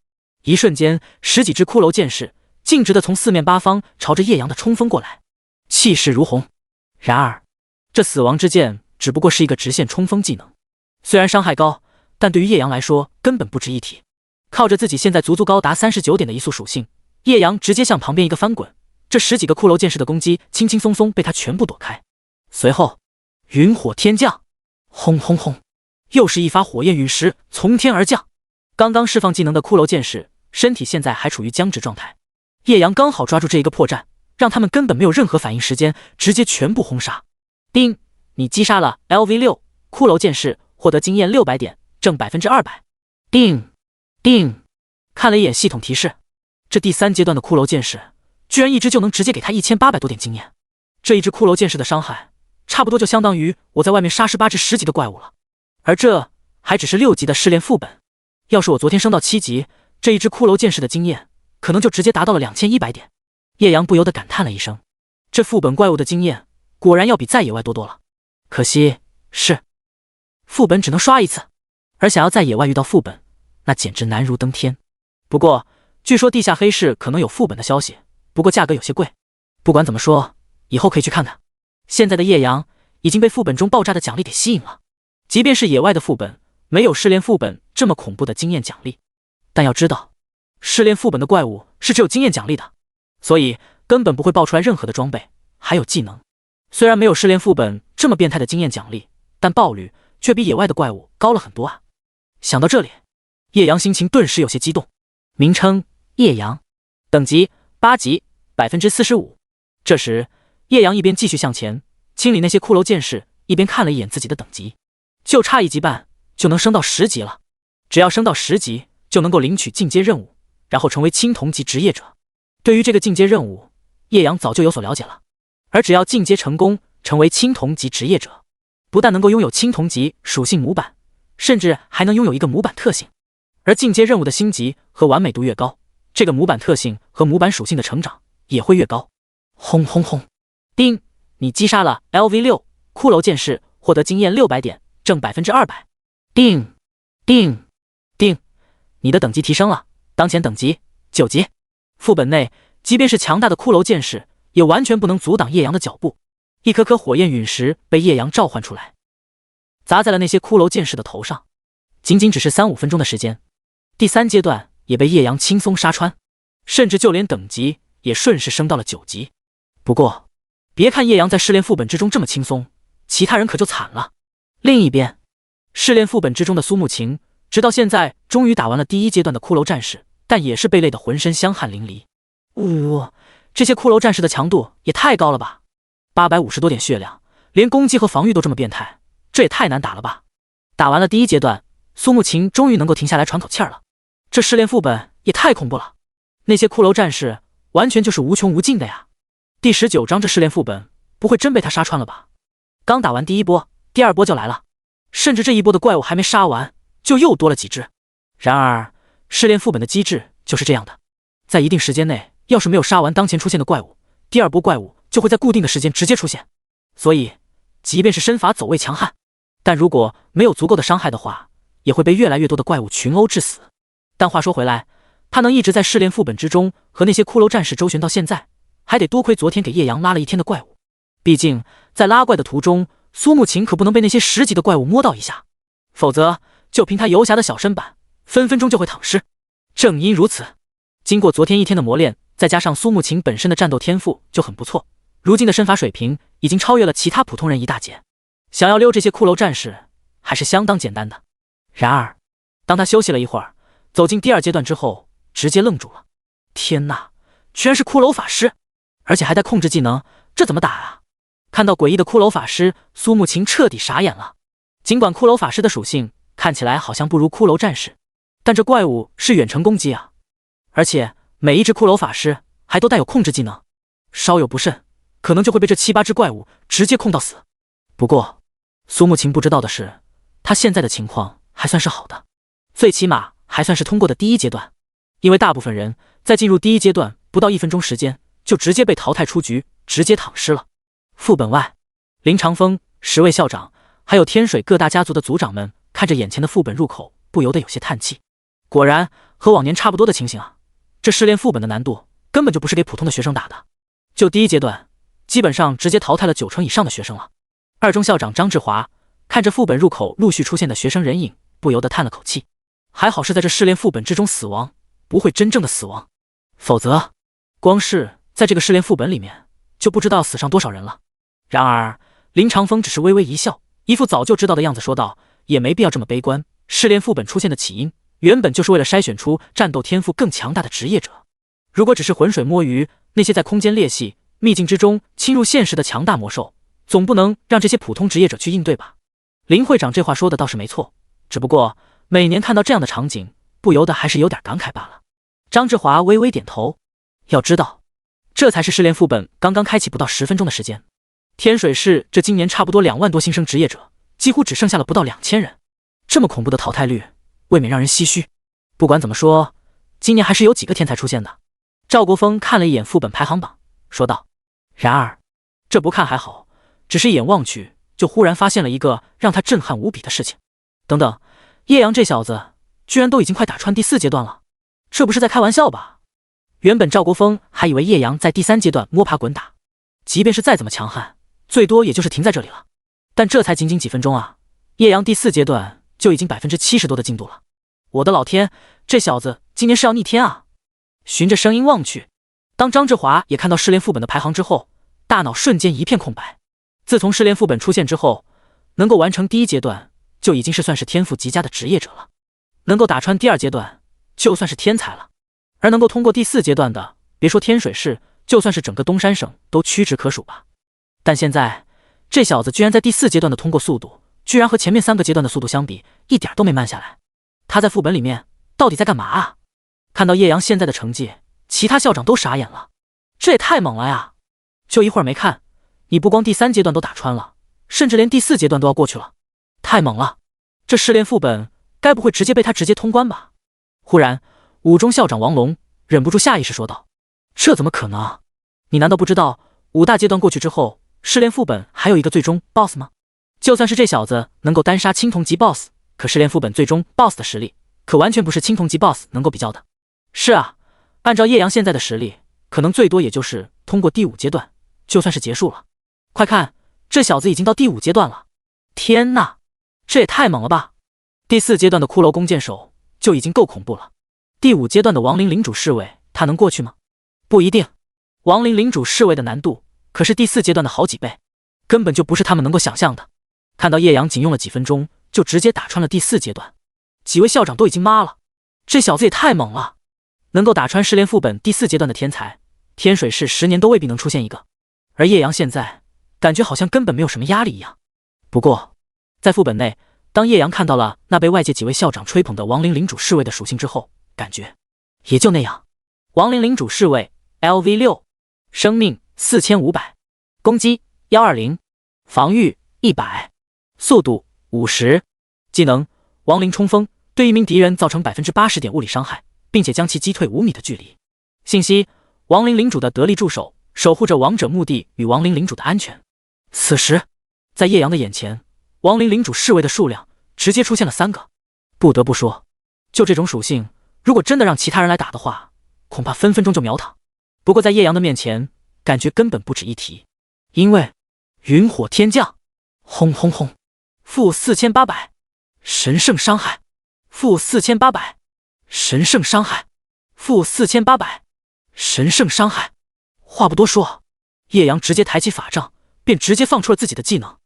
一瞬间，10几只骷髅剑士径直的从四面八方朝着叶阳的冲锋过来，气势如虹。然而，这死亡之剑只不过是一个直线冲锋技能，虽然伤害高，但对于叶阳来说根本不值一提。靠着自己现在足足高达39点的移速属性，叶阳直接向旁边一个翻滚，这10几个骷髅剑士的攻击轻轻松松被他全部躲开。随后，云火天降，轰轰轰，又是一发火焰陨石从天而降。刚刚释放技能的骷髅剑士身体现在还处于僵直状态，叶阳刚好抓住这一个破绽，让他们根本没有任何反应时间，直接全部轰杀。叮，你击杀了 LV6 骷髅剑士，获得经验600点，正200%。叮叮，看了一眼系统提示，这第3阶段的骷髅剑士居然一只就能直接给他1800多点经验，这一只骷髅剑士的伤害差不多就相当于我在外面杀18只10级的怪物了，而这还只是6级的试炼副本。要是我昨天升到7级，这一只骷髅剑士的经验可能就直接达到了2100点。叶阳不由得感叹了一声，这副本怪物的经验果然要比在野外多多了。可惜是副本只能刷1次，而想要在野外遇到副本，那简直难如登天。不过，据说地下黑市可能有副本的消息，不过价格有些贵。不管怎么说，以后可以去看看。现在的叶阳已经被副本中爆炸的奖励给吸引了，即便是野外的副本，没有试炼副本这么恐怖的经验奖励。但要知道，试炼副本的怪物是只有经验奖励的，所以根本不会爆出来任何的装备，还有技能。虽然没有试炼副本这么变态的经验奖励，但爆率却比野外的怪物高了很多啊！想到这里，叶阳心情顿时有些激动。名称：叶阳，等级8级，45%。这时，叶阳一边继续向前清理那些骷髅剑士，一边看了一眼自己的等级，就差1级半就能升到10级了。只要升到10级，就能够领取进阶任务，然后成为青铜级职业者。对于这个进阶任务，叶阳早就有所了解了。而只要进阶成功，成为青铜级职业者，不但能够拥有青铜级属性模板，甚至还能拥有一个模板特性。而进阶任务的星级和完美度越高，这个模板特性和模板属性的成长也会越高。轰轰轰！叮，你击杀了 LV6 骷髅剑士，获得经验600点，正200%。叮叮叮，你的等级提升了，当前等级9级。副本内，即便是强大的骷髅剑士，也完全不能阻挡叶阳的脚步。一颗颗火焰陨石被叶阳召唤出来，砸在了那些骷髅剑士的头上。仅仅只是3-5分钟的时间，第3阶段也被叶阳轻松杀穿，甚至就连等级也顺势升到了9级。不过，别看叶阳在试炼副本之中这么轻松，其他人可就惨了。另一边，试炼副本之中的苏慕晴，直到现在终于打完了第1阶段的骷髅战士，但也是被累得浑身香汗淋漓。这些骷髅战士的强度也太高了吧！850多点血量，连攻击和防御都这么变态，这也太难打了吧！打完了第1阶段，苏慕晴终于能够停下来喘口气了。这试炼副本也太恐怖了，那些骷髅战士完全就是无穷无尽的呀！第19章这试炼副本不会真被他杀穿了吧？刚打完第1波，第2波就来了，甚至这一波的怪物还没杀完，就又多了几只。然而，试炼副本的机制就是这样的，在一定时间内，要是没有杀完当前出现的怪物，第2波怪物就会在固定的时间直接出现。所以，即便是身法走位强悍，但如果没有足够的伤害的话，也会被越来越多的怪物群殴致死。但话说回来，他能一直在试炼副本之中和那些骷髅战士周旋到现在，还得多亏昨天给叶阳拉了1天的怪物。毕竟在拉怪的途中，苏慕晴可不能被那些10级的怪物摸到一下，否则就凭他游侠的小身板，分分钟就会躺尸。正因如此，经过昨天1天的磨练，再加上苏慕晴本身的战斗天赋就很不错，如今的身法水平已经超越了其他普通人一大截，想要溜这些骷髅战士还是相当简单的。然而，当他休息了一会儿，走进第2阶段之后，直接愣住了。天哪，居然是骷髅法师，而且还带控制技能，这怎么打啊？看到诡异的骷髅法师，苏慕晴彻底傻眼了。尽管骷髅法师的属性看起来好像不如骷髅战士，但这怪物是远程攻击啊，而且每一只骷髅法师还都带有控制技能，稍有不慎，可能就会被这7、8只怪物直接控到死。不过，苏慕晴不知道的是，他现在的情况还算是好的，最起码还算是通过的第1阶段。因为大部分人在进入第1阶段不到1分钟时间，就直接被淘汰出局，直接躺尸了。副本外，林长风、10位校长还有天水各大家族的族长们看着眼前的副本入口，不由得有些叹气。果然和往年差不多的情形啊，这试炼副本的难度根本就不是给普通的学生打的，就第1阶段基本上直接淘汰了90%以上的学生了。2中校长张志华看着副本入口陆续出现的学生人影，不由得叹了口气，还好是在这试炼副本之中死亡，不会真正的死亡，否则光是在这个试炼副本里面就不知道死上多少人了。然而林长风只是微微一笑，一副早就知道的样子说道，也没必要这么悲观，试炼副本出现的起因原本就是为了筛选出战斗天赋更强大的职业者，如果只是浑水摸鱼，那些在空间裂隙秘境之中侵入现实的强大魔兽，总不能让这些普通职业者去应对吧。林会长这话说的倒是没错，只不过每年看到这样的场景，不由得还是有点感慨罢了。张志华微微点头，要知道这才是试炼副本刚刚开启不到10分钟的时间，天水市这今年差不多2万多新生职业者，几乎只剩下了不到2000人，这么恐怖的淘汰率未免让人唏嘘。不管怎么说，今年还是有几个天才出现的。赵国峰看了一眼副本排行榜，说道。然而这不看还好，只是一眼望去，就忽然发现了一个让他震撼无比的事情。等等，叶阳这小子居然都已经快打穿第4阶段了，这不是在开玩笑吧？原本赵国峰还以为叶阳在第3阶段摸爬滚打，即便是再怎么强悍，最多也就是停在这里了。但这才仅仅几分钟啊，叶阳第4阶段就已经70%多的进度了。我的老天，这小子今年是要逆天啊！循着声音望去，当张志华也看到失联副本的排行之后，大脑瞬间一片空白。自从失联副本出现之后，能够完成第1阶段就已经是算是天赋极佳的职业者了，能够打穿第2阶段就算是天才了，而能够通过第4阶段的，别说天水市，就算是整个东山省都屈指可数吧。但现在这小子居然在第4阶段的通过速度，居然和前面3个阶段的速度相比，一点都没慢下来。他在副本里面到底在干嘛啊？看到叶阳现在的成绩，其他校长都傻眼了，这也太猛了呀！就一会儿没看，你不光第3阶段都打穿了，甚至连第4阶段都要过去了，太猛了！这失联副本该不会直接被他直接通关吧？忽然，五中校长王龙忍不住下意识说道：“这怎么可能？你难道不知道5大阶段过去之后，失联副本还有一个最终 BOSS 吗？就算是这小子能够单杀青铜级 BOSS， 可失联副本最终 BOSS 的实力，可完全不是青铜级 BOSS 能够比较的。是啊，按照叶阳现在的实力，可能最多也就是通过第5阶段，就算是结束了。快看，这小子已经到第5阶段了！天呐，这也太猛了吧！第4阶段的骷髅弓箭手就已经够恐怖了，第5阶段的亡灵领主侍卫，他能过去吗？不一定。亡灵领主侍卫的难度可是第4阶段的好几倍，根本就不是他们能够想象的。看到叶阳仅用了几分钟就直接打穿了第4阶段，几位校长都已经妈了，这小子也太猛了！能够打穿失联副本第4阶段的天才，天水市10年都未必能出现一个。而叶阳现在感觉好像根本没有什么压力一样。不过，在副本内，当叶阳看到了那被外界几位校长吹捧的亡灵领主侍卫的属性之后，感觉也就那样。亡灵领主侍卫 LV6， 生命4500，攻击120，防御100，速度50，技能亡灵冲锋，对一名敌人造成 80% 点物理伤害，并且将其击退5米的距离。信息：亡灵领主的得力助手，守护着王者墓地与亡灵领主的安全。此时，在叶阳的眼前，亡灵领主侍卫的数量直接出现了3个。不得不说，就这种属性，如果真的让其他人来打的话，恐怕分分钟就秒躺。不过在叶阳的面前，感觉根本不值一提，因为云火天降，轰轰轰，负4800，神圣伤害，负4800，神圣伤害，负4800，神圣伤害。话不多说，叶阳直接抬起法杖，便直接放出了自己的技能。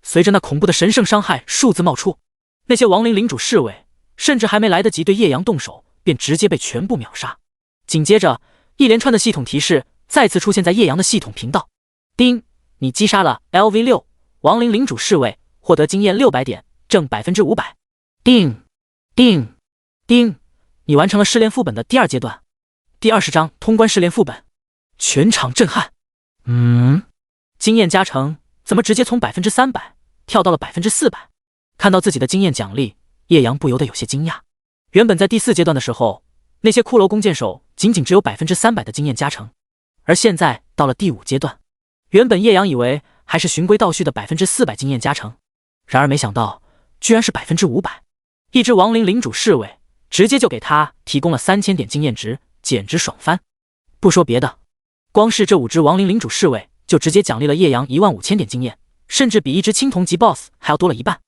随着那恐怖的神圣伤害数字冒出，那些亡灵领主侍卫甚至还没来得及对叶阳动手，便直接被全部秒杀。紧接着，一连串的系统提示再次出现在叶阳的系统频道。叮，你击杀了 LV6 亡灵领主侍卫，获得经验600点，正 500%。叮叮叮，你完成了失联副本的第2阶段，第20章通关失联副本。全场震撼。经验加成怎么直接从 300% 跳到了 400%？ 看到自己的经验奖励，叶阳不由得有些惊讶。原本在第4阶段的时候，那些骷髅弓箭手仅仅只有 300% 的经验加成，而现在到了第5阶段，原本叶阳以为还是循规蹈序的 400% 经验加成，然而没想到居然是 500%。一只亡灵领主侍卫直接就给他提供了3000点经验值，简直爽翻。不说别的，光是这5只亡灵领主侍卫就直接奖励了叶阳15000点经验，甚至比一只青铜级 BOSS 还要多了一半，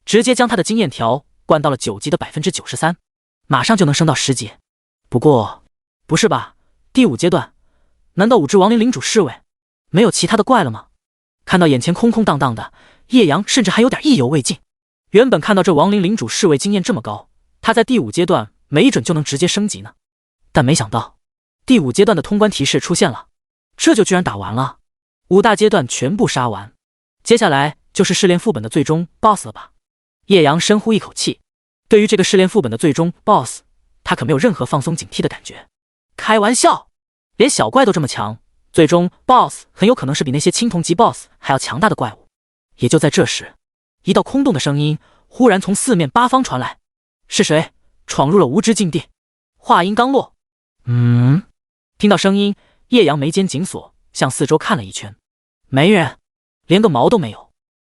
直接将他的经验条灌到了9级的 93%， 马上就能升到10级。不过，不是吧？第5阶段，难道5只亡灵领主侍卫没有其他的怪了吗？看到眼前空空荡荡的，叶阳甚至还有点意犹未尽。原本看到这亡灵领主侍卫经验这么高，他在第5阶段没准就能直接升级呢。但没想到，第5阶段的通关提示出现了，这就居然打完了。5大阶段全部杀完，接下来就是失联副本的最终 BOSS 了吧？叶阳深呼一口气，对于这个失联副本的最终 BOSS， 他可没有任何放松警惕的感觉。开玩笑，连小怪都这么强，最终 BOSS 很有可能是比那些青铜级 BOSS 还要强大的怪物。也就在这时，一道空洞的声音忽然从4面8方传来：“是谁闯入了无知禁地？”话音刚落，听到声音，叶阳眉间紧锁，向四周看了一圈，没人，连个毛都没有。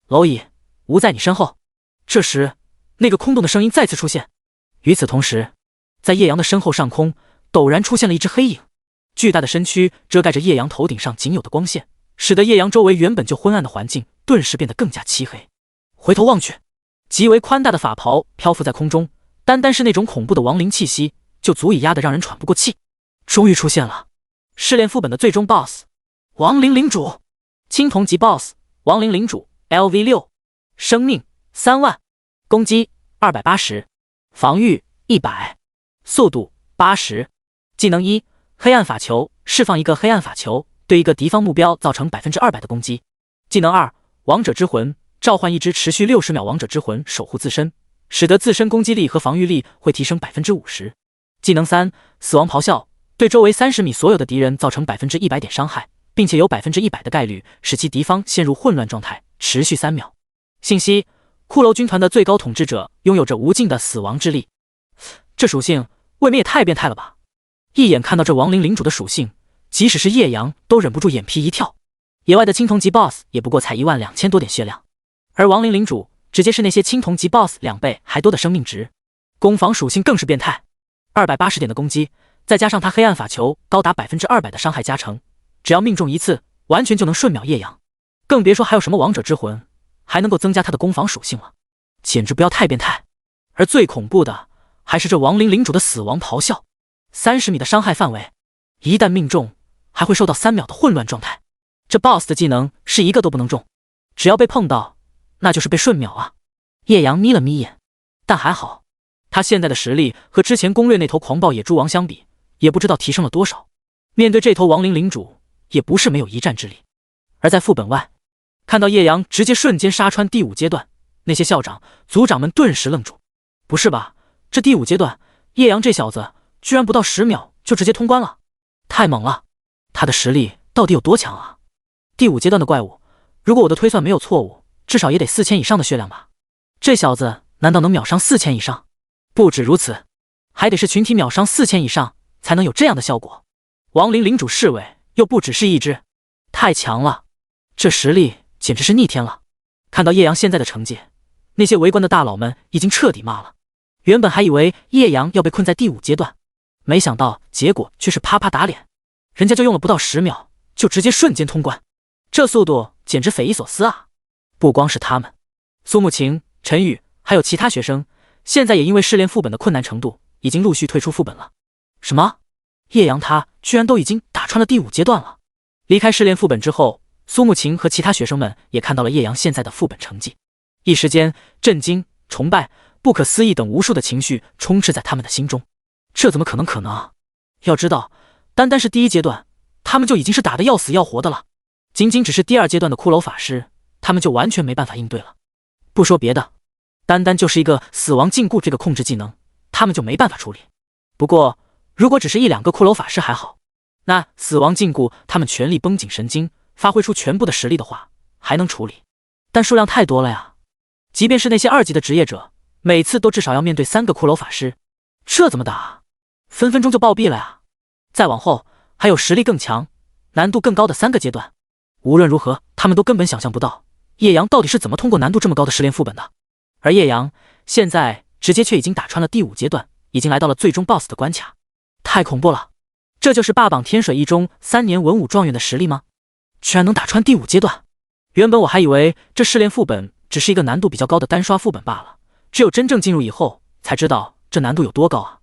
蝼蚁，吾在你身后。这时，那个空洞的声音再次出现：“与此同时，在叶阳的身后上空陡然出现了一只黑影，巨大的身躯遮盖着叶阳头顶上仅有的光线，使得叶阳周围原本就昏暗的环境顿时变得更加漆黑。回头望去，极为宽大的法袍漂浮在空中，单单是那种恐怖的亡灵气息就足以压得让人喘不过气。终于出现了试炼副本的最终 BOSS 亡灵领主，青铜级 BOSS 亡灵领主 LV6， 生命3万，攻击280，防御100，速度80。技能1：黑暗法球，释放一个黑暗法球，对一个敌方目标造成 200% 的攻击。技能2：王者之魂，召唤一只持续60秒王者之魂守护自身，使得自身攻击力和防御力会提升 50%。技能3：死亡咆哮，对周围30米所有的敌人造成 100% 点伤害，并且有 100% 的概率使其敌方陷入混乱状态，持续3秒。信息：骷髅军团的最高统治者拥有着无尽的死亡之力。这属性未免也太变态了吧！一眼看到这亡灵领主的属性，即使是叶阳都忍不住眼皮一跳。野外的青铜级 BOSS 也不过才12000多点血量，而亡灵领主直接是那些青铜级 BOSS 2倍还多的生命值。攻防属性更是变态，280点的攻击，再加上他黑暗法球高达 200% 的伤害加成，只要命中一次，完全就能瞬秒叶阳。更别说还有什么王者之魂，还能够增加他的攻防属性了，简直不要太变态。而最恐怖的还是这亡灵领主的死亡咆哮，30米的伤害范围，一旦命中，还会受到3秒的混乱状态。这 BOSS 的技能是一个都不能中，只要被碰到，那就是被瞬秒啊！叶阳眯了眯眼，但还好，他现在的实力和之前攻略那头狂暴野猪王相比，也不知道提升了多少。面对这头亡灵领主，也不是没有一战之力。而在副本外，看到叶阳直接瞬间杀穿第5阶段，那些校长、组长们顿时愣住。不是吧？这第5阶段，叶阳这小子居然不到10秒就直接通关了，太猛了！他的实力到底有多强啊？第5阶段的怪物，如果我的推算没有错误，至少也得4000以上的血量吧？这小子难道能秒伤4000以上？不止如此，还得是群体秒伤4000以上才能有这样的效果。亡灵领主侍卫又不只是一只，太强了！这实力简直是逆天了。看到叶阳现在的成绩，那些围观的大佬们已经彻底骂了。原本还以为叶阳要被困在第5阶段，没想到结果却是啪啪打脸，人家就用了不到10秒就直接瞬间通关，这速度简直匪夷所思啊！不光是他们，苏慕晴、陈宇还有其他学生，现在也因为试炼副本的困难程度，已经陆续退出副本了。什么？叶阳他居然都已经打穿了第5阶段了？离开试炼副本之后，苏慕晴和其他学生们也看到了叶阳现在的副本成绩，一时间震惊、崇拜、不可思议等无数的情绪充斥在他们的心中。这怎么可能啊？要知道，单单是第1阶段，他们就已经是打得要死要活的了，仅仅只是第2阶段的骷髅法师，他们就完全没办法应对了。不说别的，单单就是一个死亡禁锢这个控制技能，他们就没办法处理。不过如果只是1、2个骷髅法师还好，那死亡禁锢他们全力绷紧神经，发挥出全部的实力的话，还能处理。但数量太多了呀，即便是那些2级的职业者，每次都至少要面对3个骷髅法师，这怎么打？分分钟就暴毙了呀！再往后还有实力更强、难度更高的3个阶段，无论如何，他们都根本想象不到叶阳到底是怎么通过难度这么高的试炼副本的。而叶阳现在直接却已经打穿了第5阶段，已经来到了最终 BOSS 的关卡，太恐怖了！这就是霸榜天水一中3年文武状元的实力吗？居然能打穿第5阶段！原本我还以为这试炼副本只是一个难度比较高的单刷副本罢了，只有真正进入以后才知道这难度有多高啊！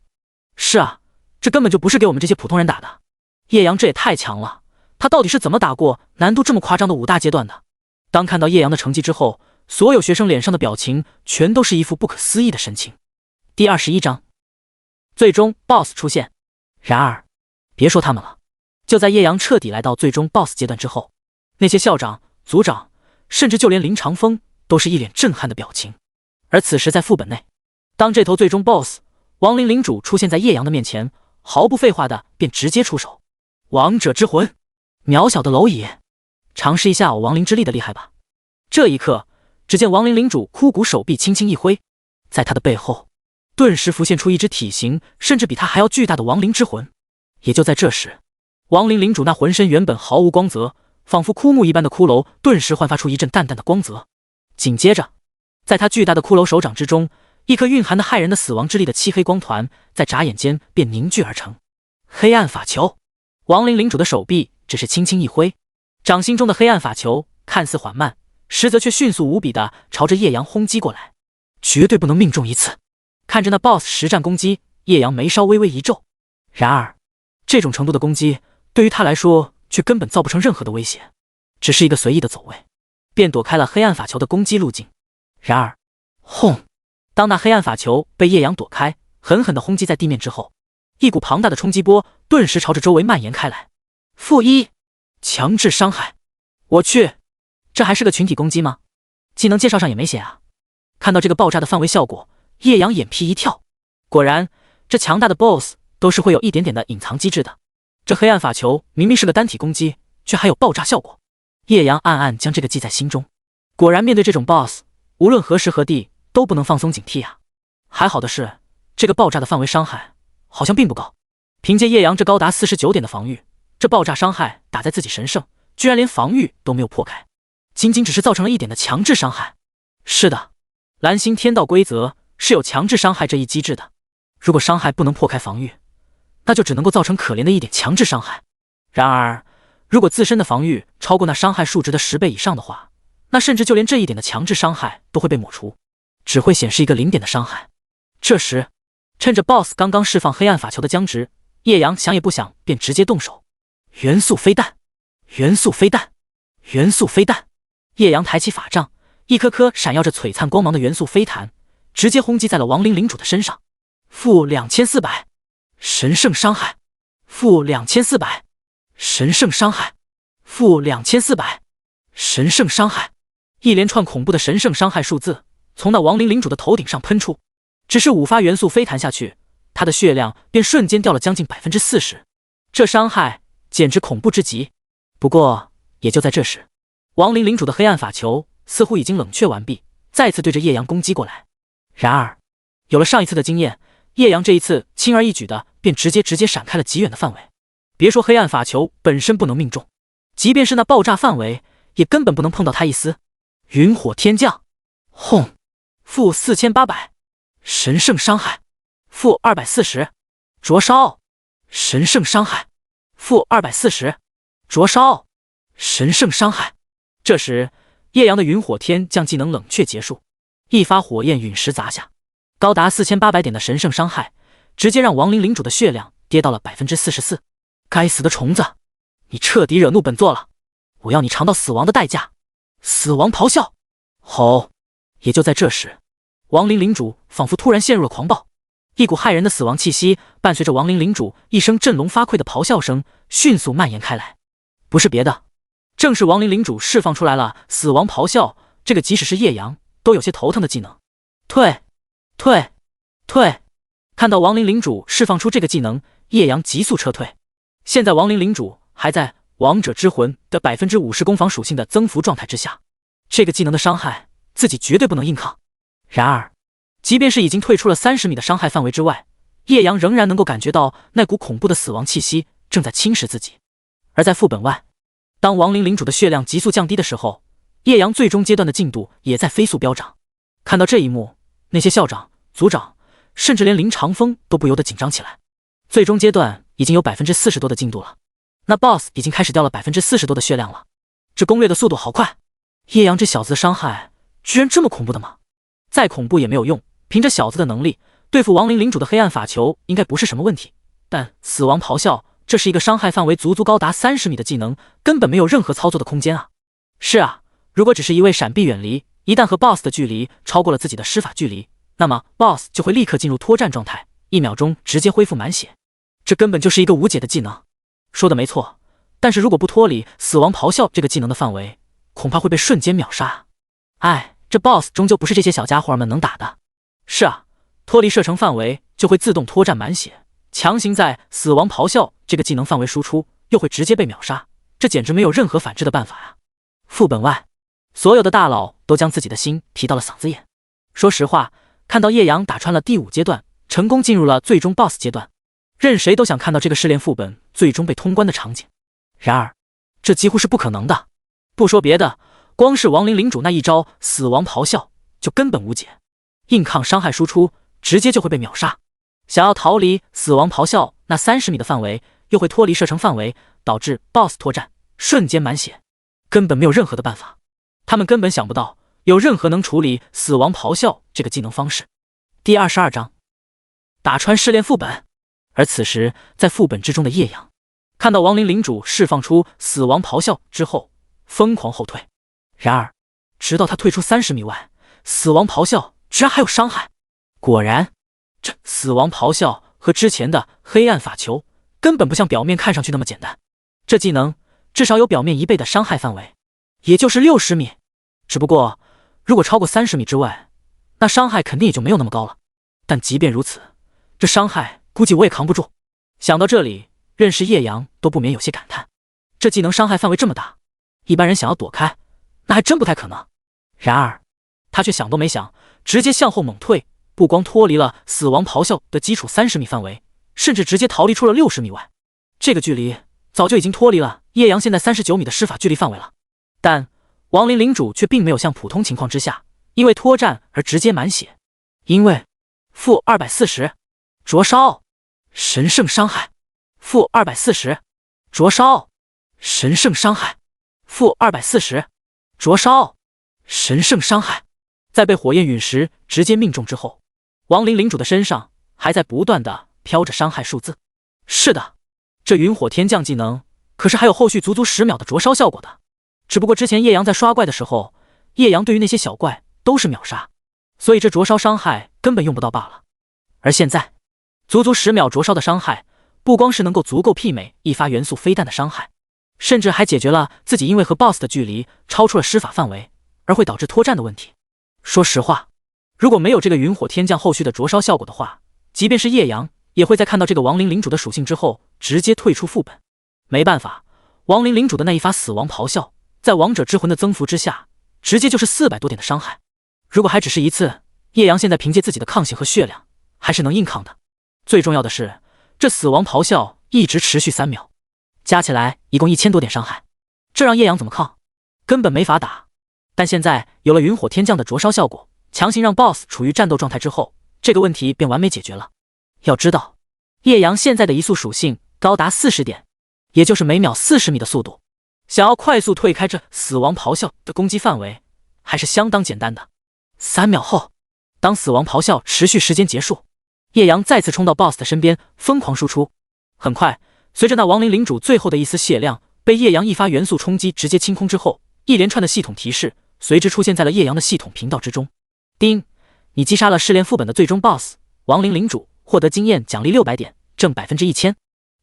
是啊，这根本就不是给我们这些普通人打的。叶阳这也太强了，他到底是怎么打过难度这么夸张的5大阶段的？当看到叶阳的成绩之后，所有学生脸上的表情全都是一副不可思议的神情。第21章，最终 BOSS 出现。然而别说他们了，就在叶阳彻底来到最终 BOSS 阶段之后，那些校长、组长，甚至就连林长风都是一脸震撼的表情。而此时在副本内，当这头最终 BOSS 亡灵领主出现在叶阳的面前，毫不废话的便直接出手。王者之魂，渺小的蝼蚁，尝试一下我亡灵之力的厉害吧。这一刻，只见亡灵领主枯骨手臂轻轻一挥，在他的背后顿时浮现出一只体型甚至比他还要巨大的亡灵之魂。也就在这时，亡灵领主那浑身原本毫无光泽，仿佛枯木一般的骷髅顿时焕发出一阵淡淡的光泽。紧接着，在他巨大的骷髅手掌之中，一颗蕴含的骇人的死亡之力的漆黑光团在眨眼间便凝聚而成。黑暗法球，亡灵领主的手臂只是轻轻一挥，掌心中的黑暗法球看似缓慢，实则却迅速无比地朝着叶阳轰击过来，绝对不能命中一次。看着那 BOSS 实战攻击，叶阳眉梢微微一皱。然而，这种程度的攻击对于他来说却根本造不成任何的威胁，只是一个随意的走位，便躲开了黑暗法球的攻击路径。然而，轰！当那黑暗法球被叶阳躲开，狠狠地轰击在地面之后，一股庞大的冲击波顿时朝着周围蔓延开来。-1，强制伤害。我去，这还是个群体攻击吗？技能介绍上也没写啊。看到这个爆炸的范围效果，叶阳眼皮一跳，果然，这强大的 BOSS 都是会有一点点的隐藏机制的。这黑暗法球明明是个单体攻击，却还有爆炸效果。叶阳暗暗将这个记在心中。果然，面对这种 BOSS， 无论何时何地都不能放松警惕啊。还好的是，这个爆炸的范围伤害好像并不高。凭借叶阳这高达49点的防御，这爆炸伤害打在自己神圣，居然连防御都没有破开，仅仅只是造成了一点的强制伤害。是的，蓝星天道规则是有强制伤害这一机制的。如果伤害不能破开防御，那就只能够造成可怜的一点强制伤害。然而，如果自身的防御超过那伤害数值的10倍以上的话，那甚至就连这一点的强制伤害都会被抹除，只会显示一个0点的伤害。这时，趁着 BOSS 刚刚释放黑暗法球的僵直，叶阳想也不想便直接动手。元素飞弹，元素飞弹，元素飞弹！叶阳抬起法杖，一颗颗闪耀着璀璨光芒的元素飞弹直接轰击在了亡灵领主的身上。-2400，神圣伤害。-2400，神圣伤害。-2400，神圣伤害。一连串恐怖的神圣伤害数字从那亡灵领主的头顶上喷出，只是5发元素飞弹下去，他的血量便瞬间掉了将近40%，这伤害简直恐怖之极。不过也就在这时，亡灵领主的黑暗法球似乎已经冷却完毕，再次对着叶阳攻击过来。然而，有了上一次的经验，叶阳这一次轻而易举的便直接闪开了极远的范围。别说黑暗法球本身不能命中，即便是那爆炸范围也根本不能碰到他一丝。云火天降，轰！-4800，神圣伤害。-240，灼烧！神圣伤害。-240，灼烧！神圣伤害。这时，叶阳的云火天降技能冷却结束，一发火焰陨石砸下，高达4800点的神圣伤害，直接让亡灵领主的血量跌到了44%。该死的虫子，你彻底惹怒本座了！我要你尝到死亡的代价！死亡咆哮！吼！也就在这时，亡灵领主仿佛突然陷入了狂暴，一股骇人的死亡气息伴随着亡灵领主一声振聋发聩的咆哮声迅速蔓延开来。不是别的，正是亡灵领主释放出来了死亡咆哮，这个即使是叶阳都有些头疼的技能。退！看到亡灵领主释放出这个技能，叶阳急速撤退。现在亡灵领主还在王者之魂的50%攻防属性的增幅状态之下，这个技能的伤害自己绝对不能硬抗。然而，即便是已经退出了30米的伤害范围之外，叶阳仍然能够感觉到那股恐怖的死亡气息正在侵蚀自己。而在副本外，当亡灵领主的血量急速降低的时候，叶阳最终阶段的进度也在飞速飙涨。看到这一幕，那些校长、组长，甚至连林长风都不由得紧张起来。最终阶段已经有40%多的进度了，那 BOSS 已经开始掉了40%多的血量了。这攻略的速度好快！叶阳这小子的伤害居然这么恐怖的吗？再恐怖也没有用，凭着小子的能力，对付亡灵领主的黑暗法球应该不是什么问题。但死亡咆哮，这是一个伤害范围足足高达30米的技能，根本没有任何操作的空间啊！是啊，如果只是一味闪避远离，一旦和 BOSS 的距离超过了自己的施法距离，那么 BOSS 就会立刻进入脱战状态，1秒钟直接恢复满血。这根本就是一个无解的技能。说的没错，但是如果不脱离死亡咆哮这个技能的范围，恐怕会被瞬间秒杀啊！哎，这 BOSS 终究不是这些小家伙们能打的。是啊，脱离射程范围就会自动脱战满血，强行在死亡咆哮这个技能范围输出，又会直接被秒杀，这简直没有任何反制的办法啊！副本外，所有的大佬都将自己的心提到了嗓子眼。说实话，看到叶阳打穿了第5阶段，成功进入了最终 BOSS 阶段，任谁都想看到这个试炼副本最终被通关的场景。然而，这几乎是不可能的。不说别的，光是亡灵领主那一招死亡咆哮就根本无解。硬抗伤害输出，直接就会被秒杀。想要逃离死亡咆哮那30米的范围，又会脱离射程范围，导致 BOSS 脱战，瞬间满血，根本没有任何的办法。他们根本想不到有任何能处理死亡咆哮这个技能方式。第22章，打穿试炼副本。而此时，在副本之中的叶阳，看到亡灵领主释放出死亡咆哮之后，疯狂后退。然而，直到他退出30米外，死亡咆哮居然还有伤害。果然，这死亡咆哮和之前的黑暗法球根本不像表面看上去那么简单。这技能至少有表面1倍的伤害范围，也就是60米。只不过，如果超过30米之外，那伤害肯定也就没有那么高了。但即便如此，这伤害估计我也扛不住。想到这里，认识叶阳都不免有些感叹，这技能伤害范围这么大，一般人想要躲开，那还真不太可能。然而，他却想都没想，直接向后猛退，不光脱离了死亡咆哮的基础30米范围，甚至直接逃离出了60米外。这个距离早就已经脱离了叶阳现在39米的施法距离范围了。但亡灵领主却并没有像普通情况之下因为脱战而直接满血，因为负240灼烧神圣伤害，负240灼烧神圣伤害，负240灼烧神圣伤害。在被火焰陨石直接命中之后，亡灵领主的身上还在不断的飘着伤害数字。是的，这云火天降技能可是还有后续足足10秒的灼烧效果的。只不过之前叶阳在刷怪的时候，叶阳对于那些小怪都是秒杀，所以这灼烧伤害根本用不到罢了。而现在足足10秒灼烧的伤害，不光是能够足够媲美一发元素飞弹的伤害，甚至还解决了自己因为和 BOSS 的距离超出了施法范围而会导致脱战的问题。说实话，如果没有这个云火天降后续的灼烧效果的话，即便是叶阳也会在看到这个亡灵领主的属性之后直接退出副本。没办法，亡灵领主的那一发死亡咆哮在王者之魂的增幅之下直接就是400多点的伤害。如果还只是一次，叶阳现在凭借自己的抗性和血量还是能硬抗的。最重要的是，这死亡咆哮一直持续3秒，加起来一共1000多点伤害，这让叶阳怎么抗？根本没法打。但现在有了云火天降的灼烧效果，强行让 BOSS 处于战斗状态之后，这个问题便完美解决了。要知道，叶阳现在的移速属性高达40点，也就是每秒40米的速度，想要快速退开这死亡咆哮的攻击范围还是相当简单的。3秒后，当死亡咆哮持续时间结束，叶阳再次冲到 BOSS 的身边疯狂输出。很快，随着那亡灵领主最后的一丝血量被叶阳一发元素冲击直接清空之后，一连串的系统提示随之出现在了叶阳的系统频道之中。叮，你击杀了试炼副本的最终 BOSS 亡灵领主，获得经验奖励600点，正 1000%。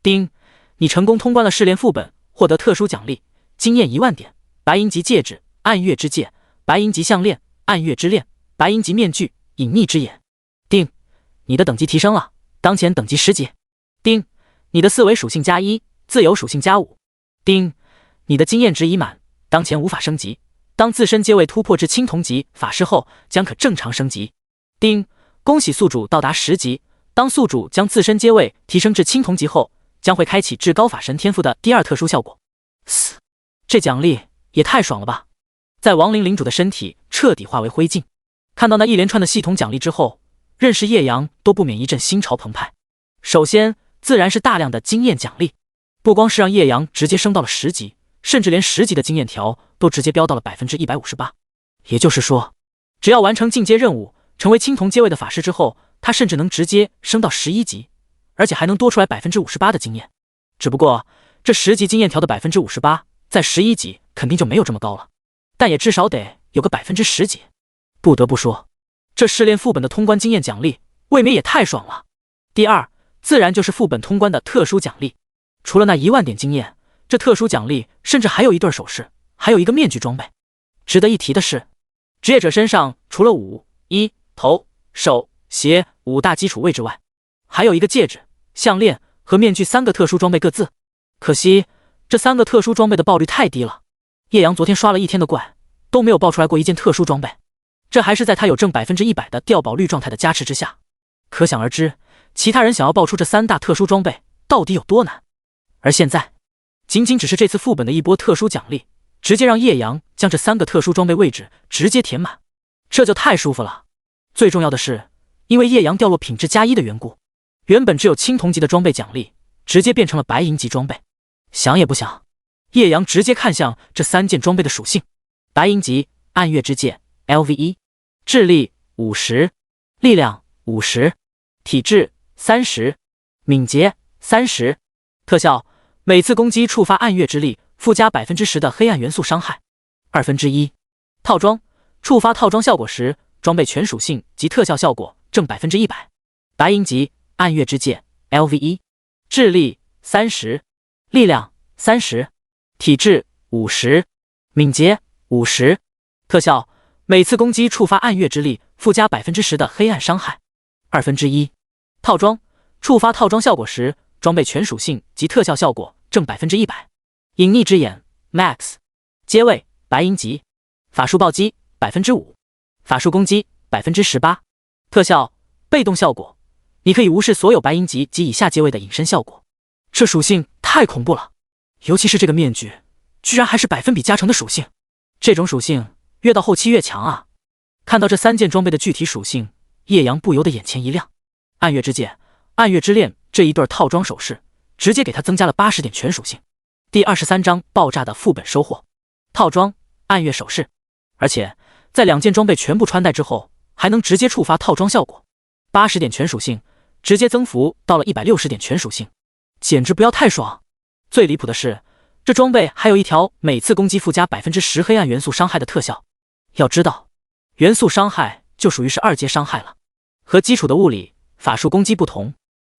叮，你成功通关了试炼副本，获得特殊奖励，经验10000点，白银级戒指暗月之戒，白银级项链暗月之链，白银级面具隐匿之眼。叮，你的等级提升了，当前等级10级。叮，你的4维属性+1，自由属性+5。叮，你的经验值已满，当前无法升级，当自身阶位突破至青铜级法师后将可正常升级。叮，恭喜宿主到达10级，当宿主将自身阶位提升至青铜级后，将会开启至高法神天赋的第2特殊效果。嘶，这奖励也太爽了吧！在亡灵领主的身体彻底化为灰烬，看到那一连串的系统奖励之后，认识叶阳都不免一阵心潮澎湃。首先自然是大量的经验奖励，不光是让叶阳直接升到了10级，甚至连10级的经验条都直接飙到了 158%。 也就是说，只要完成进阶任务，成为青铜阶位的法师之后，他甚至能直接升到11级，而且还能多出来 58% 的经验。只不过这10级经验条的 58%在11级肯定就没有这么高了，但也至少得有个 10几。不得不说，这试炼副本的通关经验奖励未免也太爽了。第二，自然就是副本通关的特殊奖励。除了那10000点经验，这特殊奖励甚至还有一对首饰，还有一个面具装备。值得一提的是，职业者身上除了5、1、头、手、鞋5大基础位置外，还有一个戒指、项链和面具3个特殊装备各自。可惜这3个特殊装备的爆率太低了，叶阳昨天刷了一天的怪都没有爆出来过一件特殊装备，这还是在他有正 100% 的掉宝率状态的加持之下。可想而知，其他人想要爆出这3大特殊装备到底有多难。而现在仅仅只是这次副本的一波特殊奖励，直接让叶阳将这3个特殊装备位置直接填满，这就太舒服了。最重要的是，因为叶阳掉落品质+1的缘故，原本只有青铜级的装备奖励，直接变成了白银级装备。想也不想，叶阳直接看向这3件装备的属性：白银级暗月之戒 LV1， 智力50，力量50，体质30，敏捷30。特效：每次攻击触发暗月之力，附加 10% 的黑暗元素伤害1/2。套装：触发套装效果时，装备全属性及特效效果正 100%。白银级暗月之戒 LV1， 智力30，力量30，体质50，敏捷50。特效：每次攻击触发暗月之力，附加 10% 的黑暗伤害1/2。套装：触发套装效果时，装备全属性及特效效果正 100%。隐匿之眼 Max， 阶位白银级，法术暴击 5%， 法术攻击 18%。特效：被动效果，你可以无视所有白银级及以下阶位的隐身效果。这属性太恐怖了，尤其是这个面具，居然还是100%加成的属性。这种属性越到后期越强啊！看到这3件装备的具体属性，叶阳不由得眼前一亮。暗月之戒、暗月之链这一对套装首饰，直接给他增加了80点全属性。第23章爆炸的副本收获：套装暗月首饰，而且在2件装备全部穿戴之后，还能直接触发套装效果，80点全属性直接增幅到了160点全属性，简直不要太爽！最离谱的是，这装备还有一条每次攻击附加 10% 黑暗元素伤害的特效。要知道，元素伤害就属于是2阶伤害了，和基础的物理、法术攻击不同，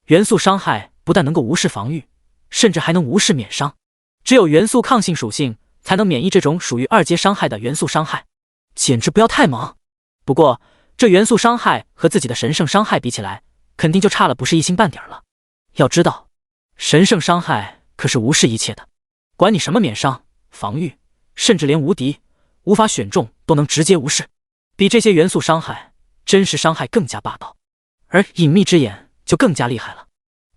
元素伤害不但能够无视防御，甚至还能无视免伤。只有元素抗性属性才能免疫这种属于2阶伤害的元素伤害，简直不要太猛！不过，这元素伤害和自己的神圣伤害比起来，肯定就差了不是一星半点了。要知道，神圣伤害可是无视一切的，管你什么免伤、防御，甚至连无敌、无法选中都能直接无视，比这些元素伤害、真实伤害更加霸道。而隐秘之眼就更加厉害了，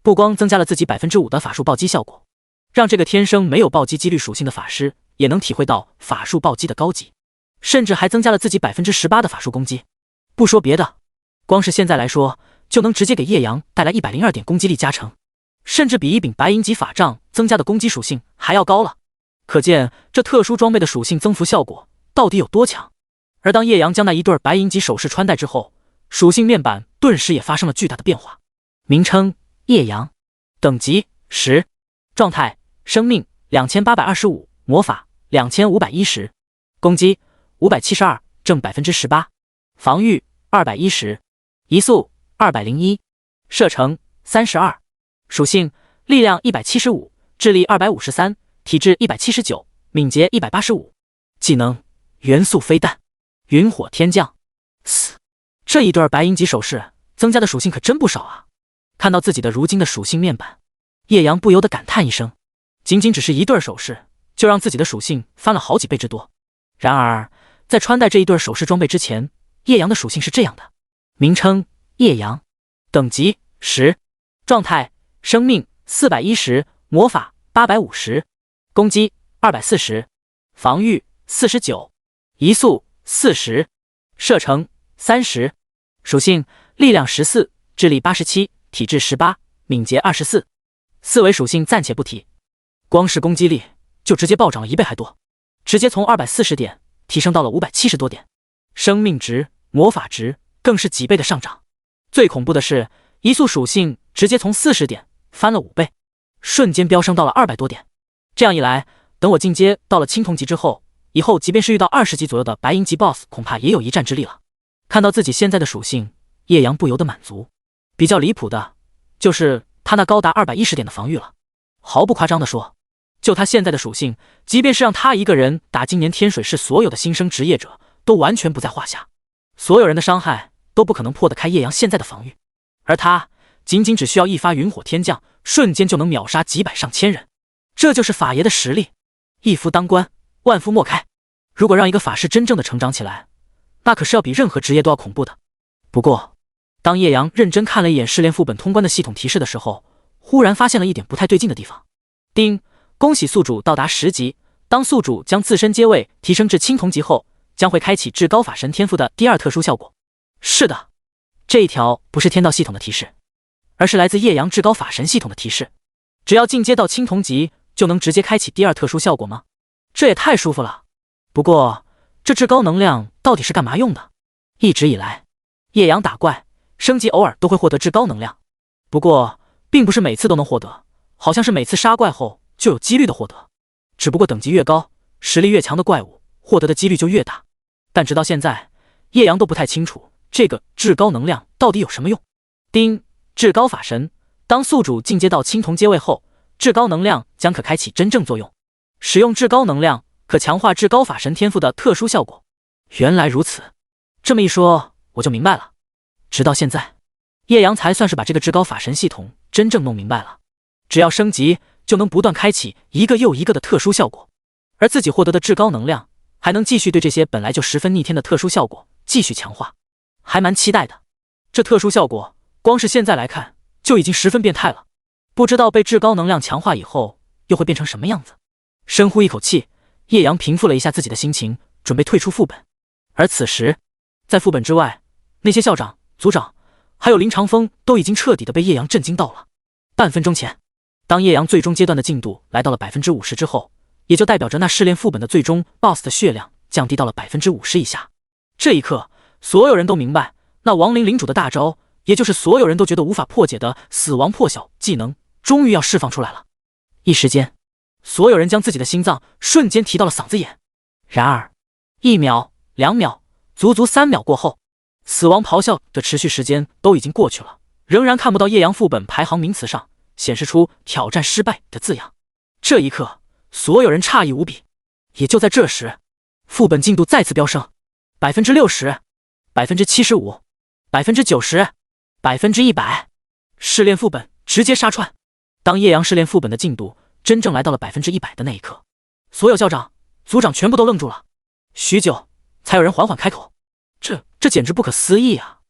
不光增加了自己 5% 的法术暴击效果，让这个天生没有暴击几率属性的法师也能体会到法术暴击的高级，甚至还增加了自己 18% 的法术攻击。不说别的，光是现在来说，就能直接给叶阳带来102点攻击力加成，甚至比一柄白银级法杖增加的攻击属性还要高了。可见这特殊装备的属性增幅效果到底有多强。而当叶阳将那一对白银级首饰穿戴之后，属性面板顿时也发生了巨大的变化。名称：叶阳，等级10，状态：生命2825，魔法2510，攻击572，正 18%， 防御210，移速201，射程32，属性：力量175，智力253，体质179，敏捷185，技能：元素飞弹，云火天降。这一对白银级首饰增加的属性可真不少啊！看到自己的如今的属性面板，叶阳不由得感叹一声，仅仅只是一对首饰，就让自己的属性翻了好几倍之多。然而，在穿戴这一对首饰装备之前，叶阳的属性是这样的：名称：叶阳，等级10，状态：生命410，魔法850，攻击240，防御49，移速40，射程30，属性：力量14，智力87，体质18，敏捷24。四维属性暂且不提，光是攻击力就直接暴涨了1倍还多，直接从240点提升到了570多点，生命值、魔法值更是几倍的上涨。最恐怖的是，移速属性直接从40点翻了5倍，瞬间飙升到了200多点。这样一来，等我进阶到了青铜级之后，以后即便是遇到20级左右的白银级 BOSS， 恐怕也有一战之力了。看到自己现在的属性，叶阳不由得满足。比较离谱的就是他那高达210点的防御了。毫不夸张地说，就他现在的属性，即便是让他一个人打今年天水市所有的新生职业者，都完全不在话下。所有人的伤害都不可能破得开叶阳现在的防御，而他仅仅只需要一发云火天降，瞬间就能秒杀几百上千人。这就是法爷的实力，一夫当关，万夫莫开。如果让一个法师真正的成长起来，那可是要比任何职业都要恐怖的。不过，当叶阳认真看了一眼试炼副本通关的系统提示的时候，忽然发现了一点不太对劲的地方。丁，恭喜宿主到达10级，当宿主将自身阶位提升至青铜级后，将会开启至高法神天赋的第2特殊效果。是的，这一条不是天道系统的提示，而是来自叶阳至高法神系统的提示。只要进阶到青铜级，就能直接开启第二特殊效果吗？这也太舒服了。不过，这至高能量到底是干嘛用的？一直以来，叶阳打怪升级偶尔都会获得至高能量，不过并不是每次都能获得，好像是每次杀怪后就有几率的获得。只不过等级越高，实力越强的怪物获得的几率就越大。但直到现在，叶阳都不太清楚这个至高能量到底有什么用。丁，至高法神，当宿主进阶到青铜阶位后，至高能量将可开启真正作用。使用至高能量可强化至高法神天赋的特殊效果。原来如此，这么一说我就明白了。直到现在，叶阳才算是把这个至高法神系统真正弄明白了。只要升级，就能不断开启一个又一个的特殊效果，而自己获得的至高能量还能继续对这些本来就十分逆天的特殊效果继续强化，还蛮期待的。这特殊效果光是现在来看就已经十分变态了，不知道被至高能量强化以后又会变成什么样子。深呼一口气，叶阳平复了一下自己的心情，准备退出副本。而此时，在副本之外，那些校长、组长还有林长风都已经彻底的被叶阳震惊到了。半分钟前，当叶阳最终阶段的进度来到了 50% 之后，也就代表着那试炼副本的最终 BOSS 的血量降低到了 50% 以下。这一刻，所有人都明白，那亡灵领主的大招，也就是所有人都觉得无法破解的死亡破晓技能，终于要释放出来了。一时间，所有人将自己的心脏瞬间提到了嗓子眼。然而，1秒、2秒，足足3秒过后，死亡咆哮的持续时间都已经过去了，仍然看不到叶阳副本排行名词上显示出挑战失败的字样。这一刻，所有人诧异无比。也就在这时，副本进度再次飙升 60%、75%、90%、100%，试炼副本直接杀穿。当叶阳试炼副本的进度真正来到了 100% 的那一刻，所有校长、组长全部都愣住了。许久，才有人缓缓开口：这简直不可思议啊！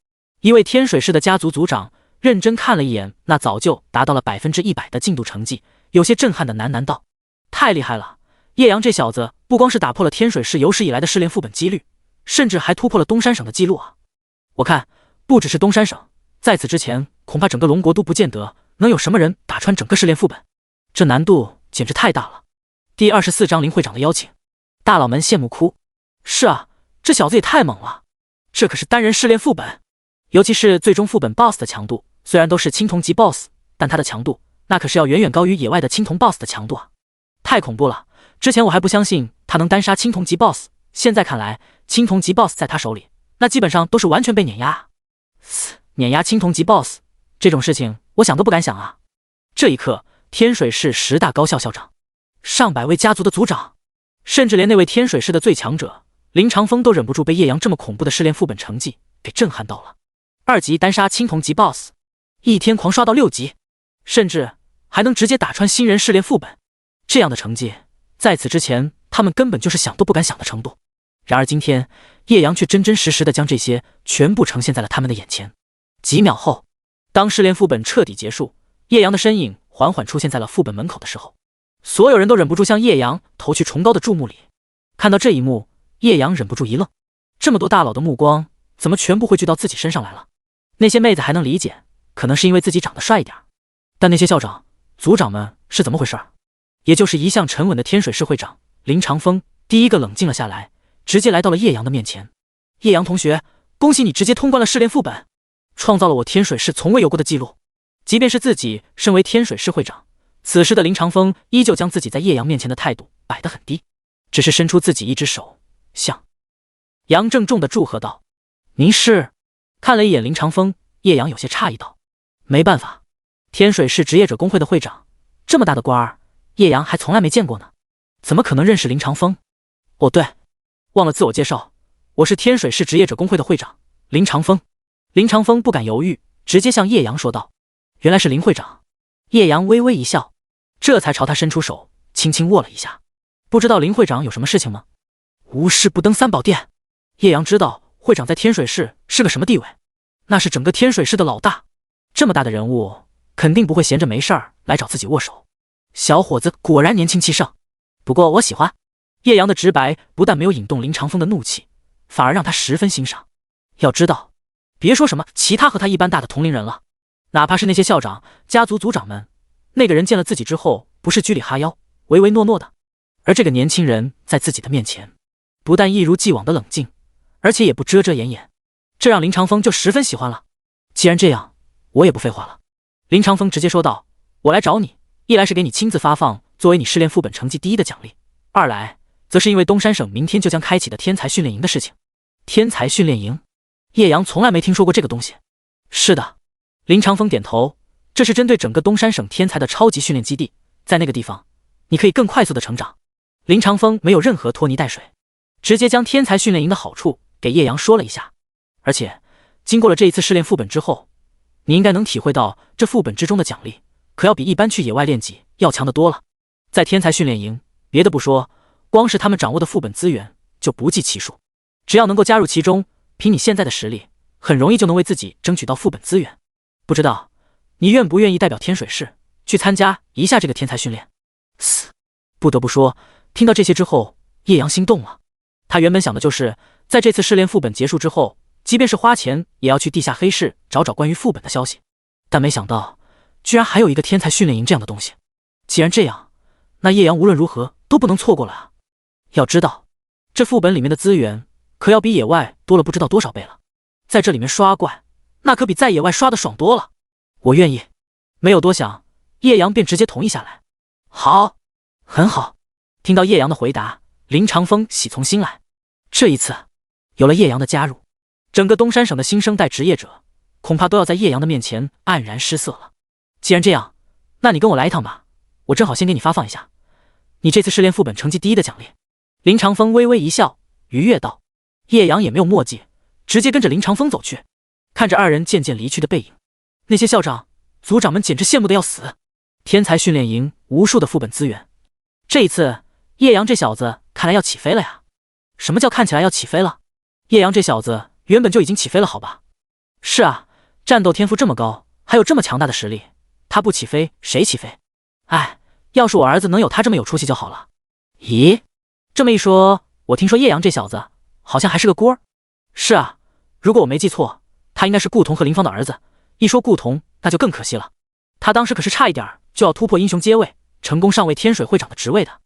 一位天水市的家族组长认真看了一眼那早就达到了 100% 的进度成绩，有些震撼的喃喃道：太厉害了！叶阳这小子不光是打破了天水市有史以来的试炼副本几率，甚至还突破了东山省的记录啊！我看不只是东山省，在此之前恐怕整个龙国都不见得能有什么人打穿整个试炼副本，这难度简直太大了。第24章林会长的邀请，大佬们羡慕哭。是啊，这小子也太猛了，这可是单人试炼副本，尤其是最终副本 BOSS 的强度，虽然都是青铜级 BOSS， 但他的强度那可是要远远高于野外的青铜 BOSS 的强度啊！太恐怖了，之前我还不相信他能单杀青铜级 BOSS， 现在看来青铜级 BOSS 在他手里那基本上都是完全被碾压啊！碾压青铜级 BOSS 这种事情我想都不敢想啊！这一刻，天水市10大高校校长、上百位家族的族长，甚至连那位天水市的最强者林长风都忍不住被叶阳这么恐怖的试炼副本成绩给震撼到了。2级单杀青铜级 BOSS， 一天狂刷到6级，甚至还能直接打穿新人试炼副本，这样的成绩在此之前他们根本就是想都不敢想的程度。然而今天叶阳却真真实实的将这些全部呈现在了他们的眼前。几秒后，当试炼副本彻底结束，叶阳的身影缓缓出现在了副本门口的时候，所有人都忍不住向叶阳投去崇高的注目礼。看到这一幕，叶阳忍不住一愣，这么多大佬的目光怎么全部汇聚到自己身上来了？那些妹子还能理解，可能是因为自己长得帅一点，但那些校长、组长们是怎么回事？也就是一向沉稳的天水市会长林长风第一个冷静了下来，直接来到了叶阳的面前。叶阳同学，恭喜你直接通关了试炼副本，创造了我天水市从未有过的记录。即便是自己身为天水市会长，此时的林长风依旧将自己在叶阳面前的态度摆得很低，只是伸出自己一只手向杨郑重地祝贺道：您是？看了一眼林长风，叶阳有些诧异道：没办法，天水市职业者工会的会长，这么大的官儿，叶阳还从来没见过呢，怎么可能认识林长风？哦对，忘了自我介绍，我是天水市职业者工会的会长林长风。林长风不敢犹豫，直接向叶阳说道：原来是林会长。叶阳微微一笑，这才朝他伸出手轻轻握了一下。不知道林会长有什么事情吗？无事不登三宝殿。叶阳知道会长在天水市是个什么地位，那是整个天水市的老大，这么大的人物肯定不会闲着没事儿来找自己握手。小伙子果然年轻气盛，不过我喜欢。叶阳的直白不但没有引动林长风的怒气，反而让他十分欣赏。要知道别说什么其他和他一般大的同龄人了，哪怕是那些校长、家族族长们，那个人见了自己之后，不是拘里哈腰、唯唯诺诺的，而这个年轻人在自己的面前，不但一如既往的冷静，而且也不遮遮掩掩，这让林长风就十分喜欢了。既然这样，我也不废话了。林长风直接说道：“我来找你，一来是给你亲自发放作为你试炼副本成绩第一的奖励，二来则是因为东山省明天就将开启的天才训练营的事情。”天才训练营？叶阳从来没听说过这个东西。是的，林长风点头，这是针对整个东山省天才的超级训练基地，在那个地方，你可以更快速的成长。林长风没有任何拖泥带水，直接将天才训练营的好处给叶阳说了一下。而且，经过了这一次试炼副本之后，你应该能体会到这副本之中的奖励，可要比一般去野外练级要强得多了。在天才训练营，别的不说，光是他们掌握的副本资源就不计其数。只要能够加入其中，凭你现在的实力，很容易就能为自己争取到副本资源。不知道你愿不愿意代表天水市去参加一下这个天才训练？不得不说，听到这些之后，叶阳心动了。他原本想的就是在这次试炼副本结束之后，即便是花钱也要去地下黑市找找关于副本的消息，但没想到居然还有一个天才训练营这样的东西。既然这样，那叶阳无论如何都不能错过了啊！要知道，这副本里面的资源可要比野外多了不知道多少倍了，在这里面刷怪，那可比在野外刷的爽多了。我愿意。没有多想，叶阳便直接同意下来。好，很好。听到叶阳的回答，林长风喜从心来。这一次，有了叶阳的加入，整个东山省的新生代职业者恐怕都要在叶阳的面前黯然失色了。既然这样，那你跟我来一趟吧，我正好先给你发放一下你这次试炼副本成绩第一的奖励。林长风微微一笑，愉悦道。叶阳也没有墨迹，直接跟着林长风走去。看着二人渐渐离去的背影，那些校长、族长们简直羡慕的要死。天才训练营无数的副本资源，这一次叶阳这小子看来要起飞了呀。什么叫看起来要起飞了？叶阳这小子原本就已经起飞了好吧？是啊，战斗天赋这么高，还有这么强大的实力，他不起飞谁起飞？哎，要是我儿子能有他这么有出息就好了。咦，这么一说，我听说叶阳这小子好像还是个孤儿。是啊，如果我没记错，他应该是顾同和林芳的儿子。一说顾同，那就更可惜了，他当时可是差一点就要突破英雄阶位，成功上位天水会长的职位的。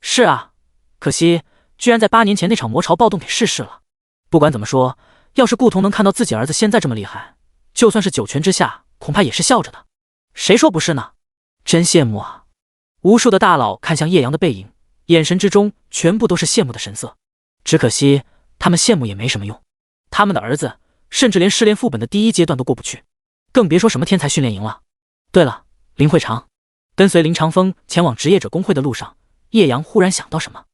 是啊，可惜居然在8年前那场魔潮暴动给逝世了。不管怎么说，要是顾同能看到自己儿子现在这么厉害，就算是九泉之下，恐怕也是笑着的。谁说不是呢？真羡慕啊！无数的大佬看向叶阳的背影，眼神之中全部都是羡慕的神色。只可惜他们羡慕也没什么用，他们的儿子甚至连试炼副本的第一阶段都过不去，更别说什么天才训练营了。对了，林会长。跟随林长风前往职业者工会的路上，叶阳忽然想到什么。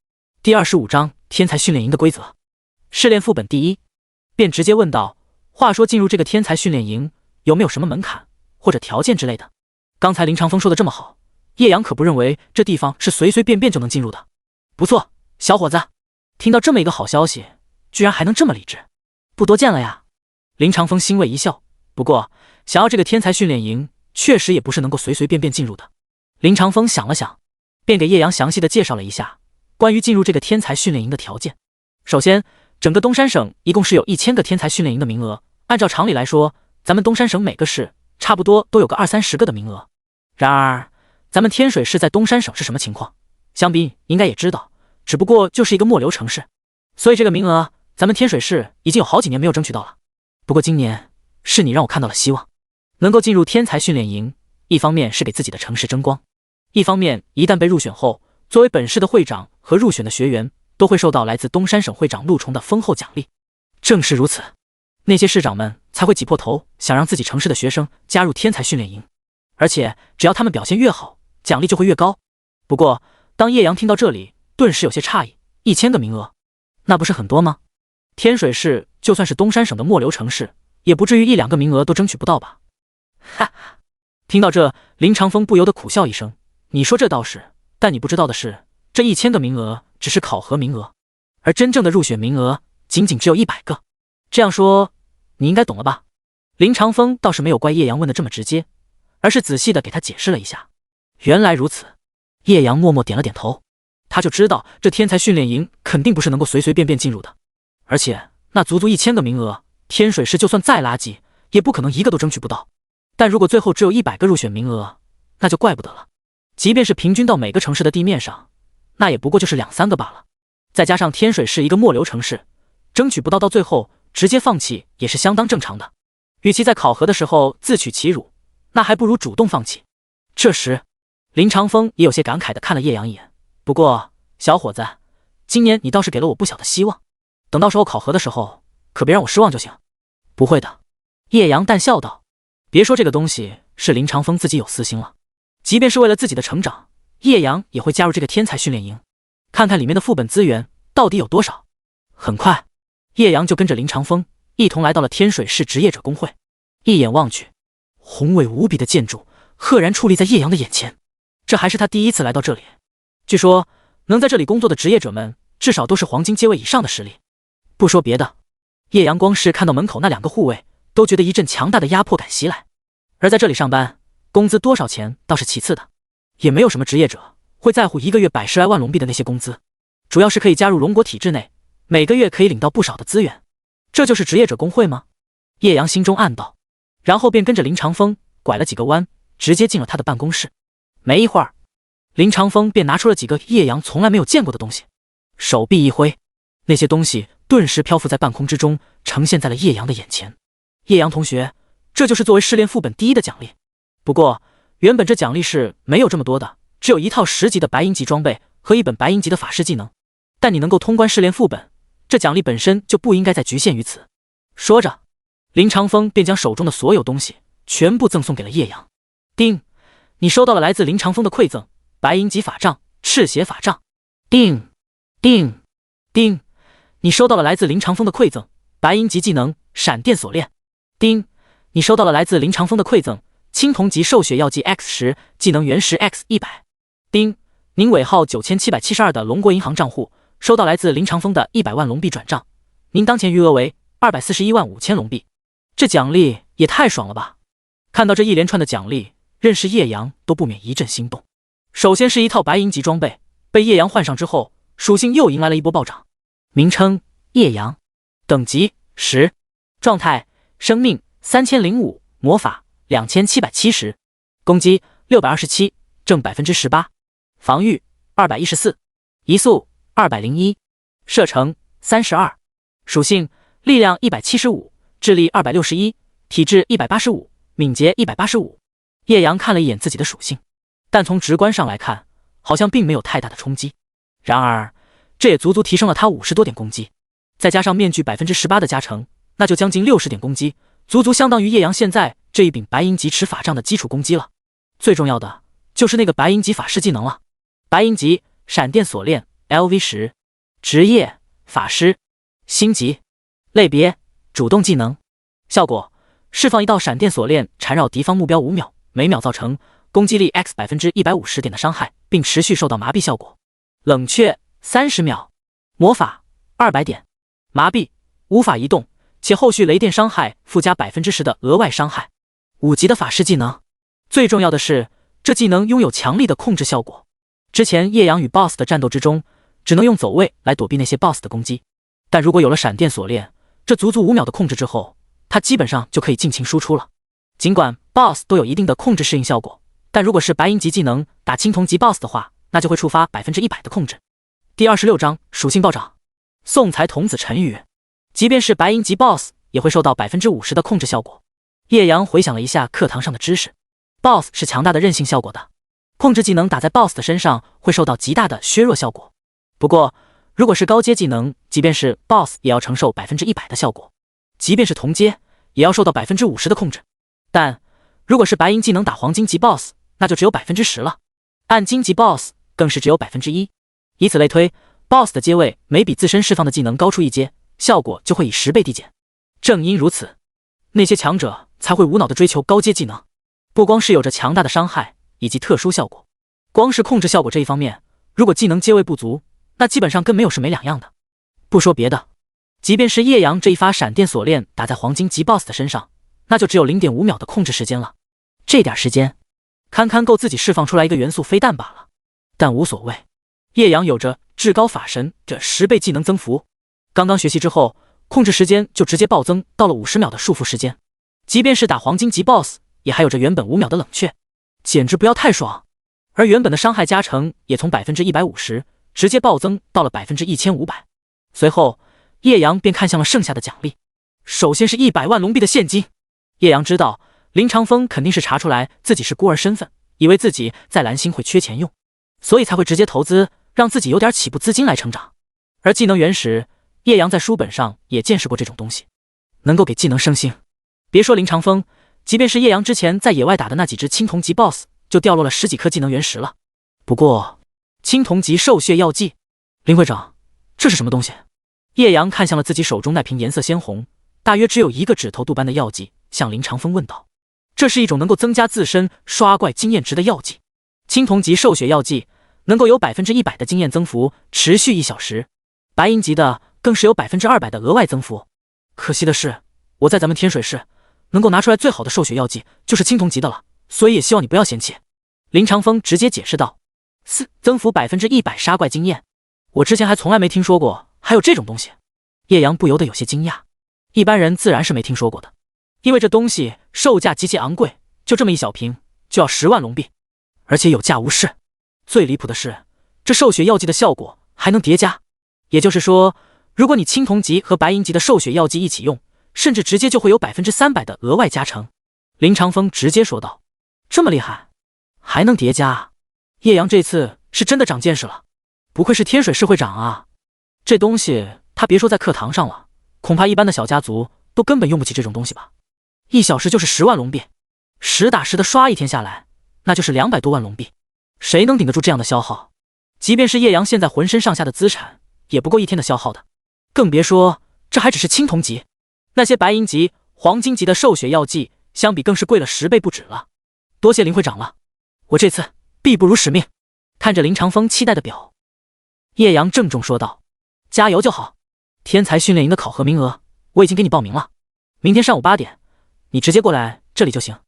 第25章天才训练营的规则。试炼副本第一，便直接问道：话说进入这个天才训练营有没有什么门槛或者条件之类的？刚才林长风说的这么好，叶阳可不认为这地方是随随便便就能进入的。不错，小伙子，听到这么一个好消息，居然还能这么理智，不多见了呀。林长风欣慰一笑，不过想要这个天才训练营确实也不是能够随随便便进入的。林长风想了想，便给叶阳详细的介绍了一下关于进入这个天才训练营的条件。首先，整个东山省一共是有1000个天才训练营的名额，按照常理来说，咱们东山省每个市差不多都有个20-30个的名额。然而咱们天水市在东山省是什么情况，想必应该也知道，只不过就是一个末流城市，所以这个名额咱们天水市已经有好几年没有争取到了。不过今年是你让我看到了希望，能够进入天才训练营，一方面是给自己的城市争光，一方面一旦被入选后，作为本市的会长和入选的学员都会受到来自东山省会长陆崇的丰厚奖励。正是如此，那些市长们才会挤破头想让自己城市的学生加入天才训练营，而且只要他们表现越好，奖励就会越高。不过当叶阳听到这里，顿时有些诧异，1000个名额，那不是很多吗？天水市就算是东山省的末流城市，也不至于1-2个名额都争取不到吧？哈哈！听到这，林长风不由得苦笑一声。你说这倒是，但你不知道的是，这1000个名额只是考核名额，而真正的入选名额仅仅只有100个。这样说，你应该懂了吧？林长风倒是没有怪叶阳问的这么直接，而是仔细的给他解释了一下。原来如此，叶阳默默点了点头。他就知道这天才训练营肯定不是能够随随便便进入的，而且那足足1000个名额，天水市就算再垃圾，也不可能一个都争取不到。但如果最后只有100个入选名额，那就怪不得了。即便是平均到每个城市的地面上，那也不过就是2、3个罢了。再加上天水市一个末流城市，争取不到最后直接放弃也是相当正常的。与其在考核的时候自取其辱，那还不如主动放弃。这时，林长风也有些感慨地看了叶阳一眼。不过，小伙子，今年你倒是给了我不小的希望，等到时候考核的时候，可别让我失望就行。不会的，叶阳淡笑道。别说这个东西是林长风自己有私心了，即便是为了自己的成长，叶阳也会加入这个天才训练营，看看里面的副本资源到底有多少。很快，叶阳就跟着林长风一同来到了天水市职业者工会。一眼望去，宏伟无比的建筑赫然矗立在叶阳的眼前。这还是他第一次来到这里。据说能在这里工作的职业者们至少都是黄金阶位以上的实力。不说别的，叶阳光是看到门口那2个护卫都觉得一阵强大的压迫感袭来。而在这里上班，工资多少钱倒是其次的，也没有什么职业者会在乎一个月110来万龙币的那些工资，主要是可以加入龙国体制内，每个月可以领到不少的资源。这就是职业者工会吗？叶阳心中暗道，然后便跟着林长风拐了几个弯，直接进了他的办公室。没一会儿，林长风便拿出了几个叶阳从来没有见过的东西，手臂一挥，那些东西顿时漂浮在半空之中，呈现在了叶阳的眼前。叶阳同学，这就是作为试炼副本第1的奖励。不过原本这奖励是没有这么多的，只有1套10级的白银级装备和1本白银级的法师技能。但你能够通关试炼副本，这奖励本身就不应该再局限于此。说着，林长风便将手中的所有东西全部赠送给了叶阳。叮，你收到了来自林长风的馈赠，白银级法杖、赤血法杖。叮叮叮，你收到了来自林长风的馈赠，白银级技能闪电锁链。叮，你收到了来自林长风的馈赠，青铜级兽血药剂 X10 技能原石 X100。叮，您尾号9772的龙国银行账户收到来自林长风的100万龙币转账，您当前余额为241万5千龙币。这奖励也太爽了吧！看到这一连串的奖励，认识叶阳都不免一阵心动。首先是一套白银级装备，被叶阳换上之后，属性又迎来了一波暴涨。名称：叶阳，等级10，状态：生命3005，魔法2770，攻击627，正18%，防御214，移速201，射程32，属性：力量175，智力261，体质185，敏捷185。叶阳看了一眼自己的属性，但从直观上来看，好像并没有太大的冲击。然而，这也足足提升了他50多点攻击，再加上面具18%的加成，那就将近60点攻击，足足相当于叶阳现在这一柄白银级持法杖的基础攻击了。最重要的就是那个白银级法师技能了，白银级闪电锁链 LV10， 职业法师，星级，类别主动技能，效果释放一道闪电锁链缠绕敌方目标5秒，每秒造成攻击力 X150 点的伤害，并持续受到麻痹效果。冷却30秒，魔法200点，麻痹，无法移动，且后续雷电伤害附加 10% 的额外伤害。5级的法师技能，最重要的是这技能拥有强力的控制效果。之前叶阳与 BOSS 的战斗之中，只能用走位来躲避那些 BOSS 的攻击，但如果有了闪电锁链，这足足5秒的控制之后，他基本上就可以尽情输出了。尽管 BOSS 都有一定的控制适应效果，但如果是白银级技能打青铜级 BOSS 的话，那就会触发100%的控制。第26章属性暴涨，送财童子陈宇，即便是白银级 BOSS 也会受到 50% 的控制效果。叶阳回想了一下课堂上的知识， BOSS 是强大的韧性效果的，控制技能打在 BOSS 的身上会受到极大的削弱效果。不过如果是高阶技能，即便是 BOSS 也要承受 100% 的效果，即便是同阶也要受到 50% 的控制。但如果是白银技能打黄金级 BOSS， 那就只有 10% 了，按金级 BOSS 更是只有 1%。 以此类推， BOSS 的阶位每比自身释放的技能高出一阶，效果就会以10倍递减。正因如此，那些强者才会无脑的追求高阶技能，不光是有着强大的伤害以及特殊效果，光是控制效果这一方面，如果技能阶位不足，那基本上跟没有是没两样的。不说别的，即便是叶阳这一发闪电锁链打在黄金级 BOSS 的身上，那就只有 0.5 秒的控制时间了。这点时间堪堪够自己释放出来一个元素飞弹罢了。但无所谓，叶阳有着至高法神这10倍技能增幅，刚刚学习之后，控制时间就直接暴增到了50秒的束缚时间，即便是打黄金级 BOSS 也还有着原本5秒的冷却，简直不要太爽。而原本的伤害加成也从 150% 直接暴增到了 1500%。随后叶阳便看向了剩下的奖励，首先是100万龙币的现金。叶阳知道林长风肯定是查出来自己是孤儿身份，以为自己在蓝星会缺钱用，所以才会直接投资，让自己有点起步资金来成长。而技能原石，叶阳在书本上也见识过这种东西，能够给技能升星。别说林长风，即便是叶阳之前在野外打的那几只青铜级 BOSS， 就掉落了10几颗技能原石了。不过青铜级兽血药剂，林会长，这是什么东西？叶阳看向了自己手中那瓶颜色鲜红，大约只有1个指头肚般的药剂，向林长风问道。这是一种能够增加自身刷怪经验值的药剂，青铜级兽血药剂能够有 100% 的经验增幅，持续1小时，白银级的更是有 200% 的额外增幅。可惜的是，我在咱们天水市能够拿出来最好的兽血药剂就是青铜级的了，所以也希望你不要嫌弃。林长风直接解释道。增幅 100% 杀怪经验，我之前还从来没听说过还有这种东西。叶阳不由得有些惊讶，一般人自然是没听说过的，因为这东西售价极其昂贵，就这么一小瓶就要10万龙币，而且有价无市。最离谱的是，这兽血药剂的效果还能叠加，也就是说，如果你青铜级和白银级的兽血药剂一起用，甚至直接就会有 300% 的额外加成。林长风直接说道。这么厉害，还能叠加啊？叶阳这次是真的长见识了，不愧是天水市会长啊！这东西他别说在课堂上了，恐怕一般的小家族都根本用不起这种东西吧。1小时就是10万龙币，实打实的刷一天下来，那就是200多万龙币，谁能顶得住这样的消耗？即便是叶阳现在浑身上下的资产，也不够一天的消耗的，更别说这还只是青铜级，那些白银级、黄金级的兽血药剂相比更是贵了10倍不止了。多谢林会长了，我这次必不辱使命。看着林长风期待的表，叶阳郑重说道：加油就好，天才训练营的考核名额我已经给你报名了，明天上午8点你直接过来这里就行，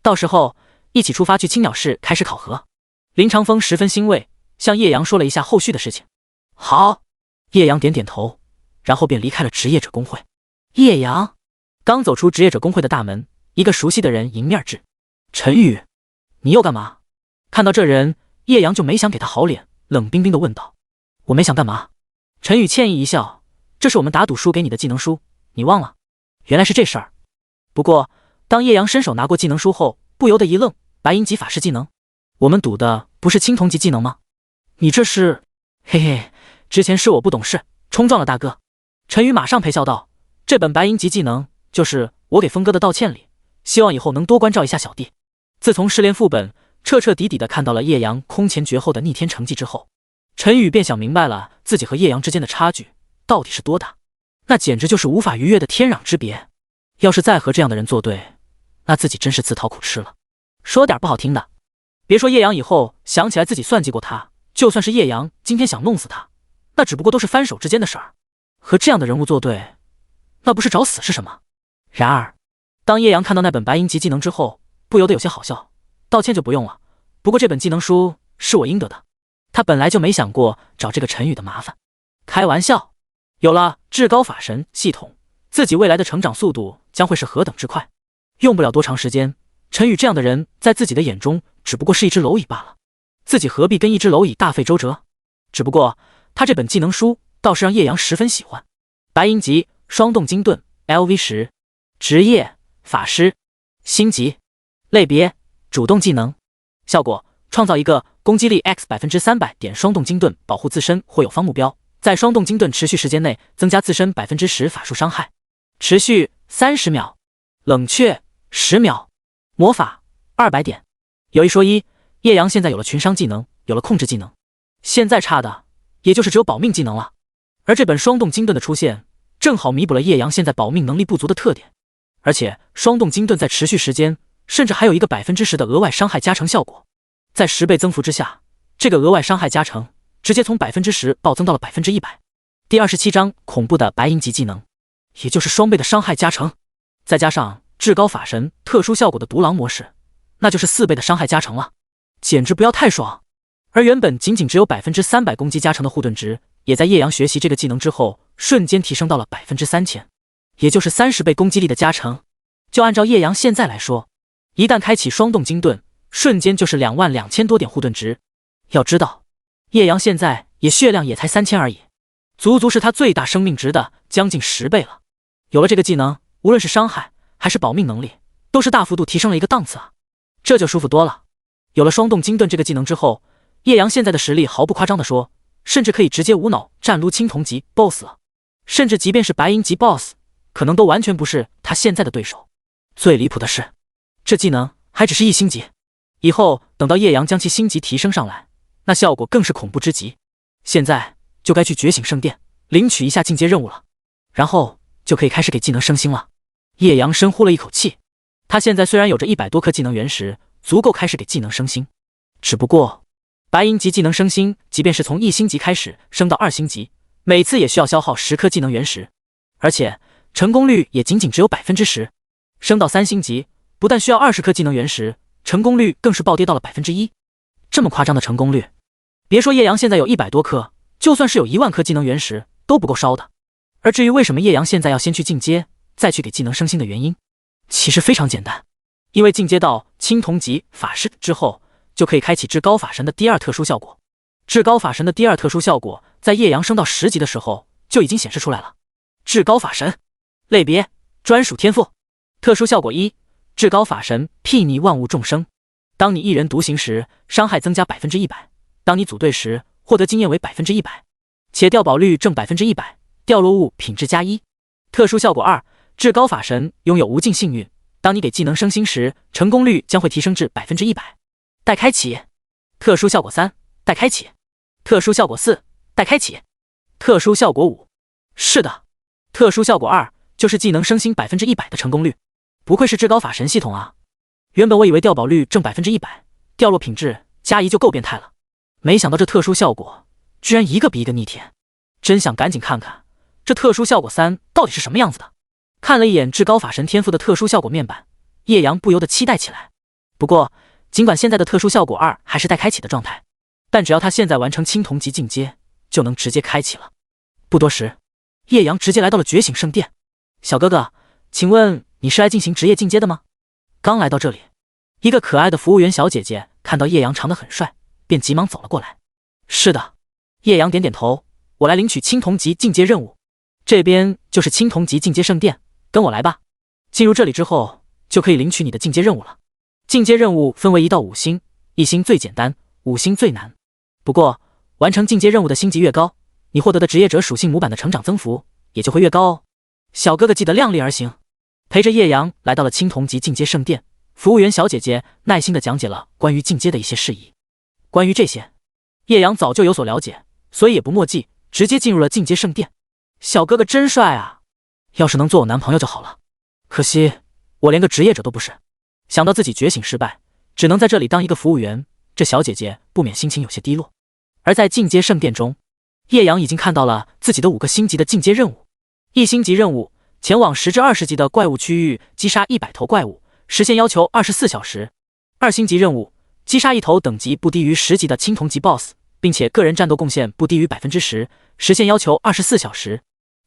到时候一起出发去青鸟市开始考核。林长风十分欣慰，向叶阳说了一下后续的事情。好，叶阳点点头，然后便离开了职业者工会。叶阳刚走出职业者工会的大门，一个熟悉的人迎面至。陈宇，你又干嘛？看到这人，叶阳就没想给他好脸，冷冰冰地问道。我没想干嘛。陈宇歉意一笑，这是我们打赌输给你的技能书，你忘了？原来是这事儿。不过当叶阳伸手拿过技能书后，不由得一愣，白银级法师技能，我们赌的不是青铜级技能吗？你这是……嘿嘿，之前是我不懂事，冲撞了大哥。陈宇马上陪笑道，这本白银级技能就是我给峰哥的道歉礼，希望以后能多关照一下小弟。自从失联副本彻彻底底的看到了叶阳空前绝后的逆天成绩之后，陈宇便想明白了自己和叶阳之间的差距到底是多大，那简直就是无法逾越的天壤之别。要是再和这样的人作对，那自己真是自讨苦吃了。说点不好听的，别说叶阳以后想起来自己算计过他，就算是叶阳今天想弄死他，那只不过都是翻手之间的事儿。和这样的人物作对，那不是找死是什么？然而当叶阳看到那本白银级技能之后，不由得有些好笑。道歉就不用了，不过这本技能书是我应得的，他本来就没想过找这个陈宇的麻烦。开玩笑，有了至高法神系统，自己未来的成长速度将会是何等之快。用不了多长时间，陈宇这样的人在自己的眼中只不过是一只蝼蚁罢了，自己何必跟一只蝼蚁大费周折？只不过他这本技能书倒是让叶阳十分喜欢。白银级双动金盾 LV10， 职业法师，星级，类别主动技能，效果创造一个攻击力 X300% 点双动金盾，保护自身或友方目标，在双动金盾持续时间内增加自身 10% 法术伤害，持续30秒，冷却10秒，魔法200点。有一说一，叶阳现在有了群伤技能，有了控制技能，现在差的也就是只有保命技能了。而这本双动金盾的出现，正好弥补了叶阳现在保命能力不足的特点。而且双动金盾在持续时间甚至还有一个 10% 的额外伤害加成效果，在10倍增幅之下，这个额外伤害加成直接从 10% 暴增到了 100%。 第27章恐怖的白银级技能，也就是双倍的伤害加成，再加上至高法神特殊效果的独狼模式，那就是4倍的伤害加成了，简直不要太爽。而原本仅仅只有 300% 攻击加成的护盾值，也在叶阳学习这个技能之后瞬间提升到了 3000%。也就是30倍攻击力的加成。就按照叶阳现在来说，一旦开启双动精盾，瞬间就是22000多点护盾值。要知道，叶阳现在也血量也才3000而已，足足是他最大生命值的将近10倍了。有了这个技能，无论是伤害还是保命能力，都是大幅度提升了一个档次啊，这就舒服多了。有了双动精盾这个技能之后，叶阳现在的实力毫不夸张地说，甚至可以直接无脑战撸青铜级 BOSS 了，甚至即便是白银级 BOSS， 可能都完全不是他现在的对手。最离谱的是，这技能还只是1星级，以后等到叶阳将其星级提升上来，那效果更是恐怖之极。现在就该去觉醒圣殿领取一下进阶任务了，然后就可以开始给技能升星了。叶阳深呼了一口气，他现在虽然有着100多颗技能原石，足够开始给技能升星，只不过白银级技能升星，即便是从1星级开始升到2星级，每次也需要消耗10颗技能原石，而且成功率也仅仅只有 10%。升到3星级，不但需要20颗技能原石，成功率更是暴跌到了 1%。这么夸张的成功率，别说叶阳现在有100多颗，就算是有1万颗技能原石都不够烧的。而至于为什么叶阳现在要先去进阶，再去给技能升星的原因，其实非常简单，因为进阶到青铜级法师之后，就可以开启至高法神的第2特殊效果。至高法神的第2特殊效果，在叶阳升到10级的时候就已经显示出来了。至高法神类别专属天赋，特殊效果1，至高法神睥睨万物众生。当你一人独行时，伤害增加 100%； 当你组队时，获得经验为 100%， 且掉宝率正 100%， 掉落物品质加1。特殊效果2，至高法神拥有无尽幸运，当你给技能升星时，成功率将会提升至 100%。待开启。特殊效果3，待开启。特殊效果4，待开启。特殊效果5，是的，特殊效果2就是技能升星 100% 的成功率。不愧是至高法神系统啊！原本我以为掉宝率正 100%， 掉落品质加1就够变态了，没想到这特殊效果居然一个比一个逆天，真想赶紧看看这特殊效果3到底是什么样子的。看了一眼至高法神天赋的特殊效果面板，叶阳不由得期待起来。不过尽管现在的特殊效果2还是待开启的状态，但只要他现在完成青铜级进阶，就能直接开启了。不多时，叶阳直接来到了觉醒圣殿。小哥哥，请问你是来进行职业进阶的吗？刚来到这里，一个可爱的服务员小姐姐看到叶阳长得很帅，便急忙走了过来。是的，叶阳点点头，我来领取青铜级进阶任务，这边就是青铜级进阶圣殿，跟我来吧。进入这里之后，就可以领取你的进阶任务了。进阶任务分为1到5星，1星最简单，5星最难。不过完成进阶任务的星级越高，你获得的职业者属性模板的成长增幅也就会越高哦。小哥哥记得量力而行。陪着叶阳来到了青铜级进阶圣殿，服务员小姐姐耐心地讲解了关于进阶的一些事宜。关于这些，叶阳早就有所了解，所以也不墨迹，直接进入了进阶圣殿。小哥哥真帅啊，要是能做我男朋友就好了，可惜我连个职业者都不是。想到自己觉醒失败，只能在这里当一个服务员，这小姐姐不免心情有些低落。而在进阶圣殿中，叶阳已经看到了自己的5个星级的进阶任务。1星级任务，前往10至20级的怪物区域，击杀100头怪物，时限要求24小时。2星级任务，击杀1头等级不低于10级的青铜级 BOSS， 并且个人战斗贡献不低于 10%， 时限要求24小时。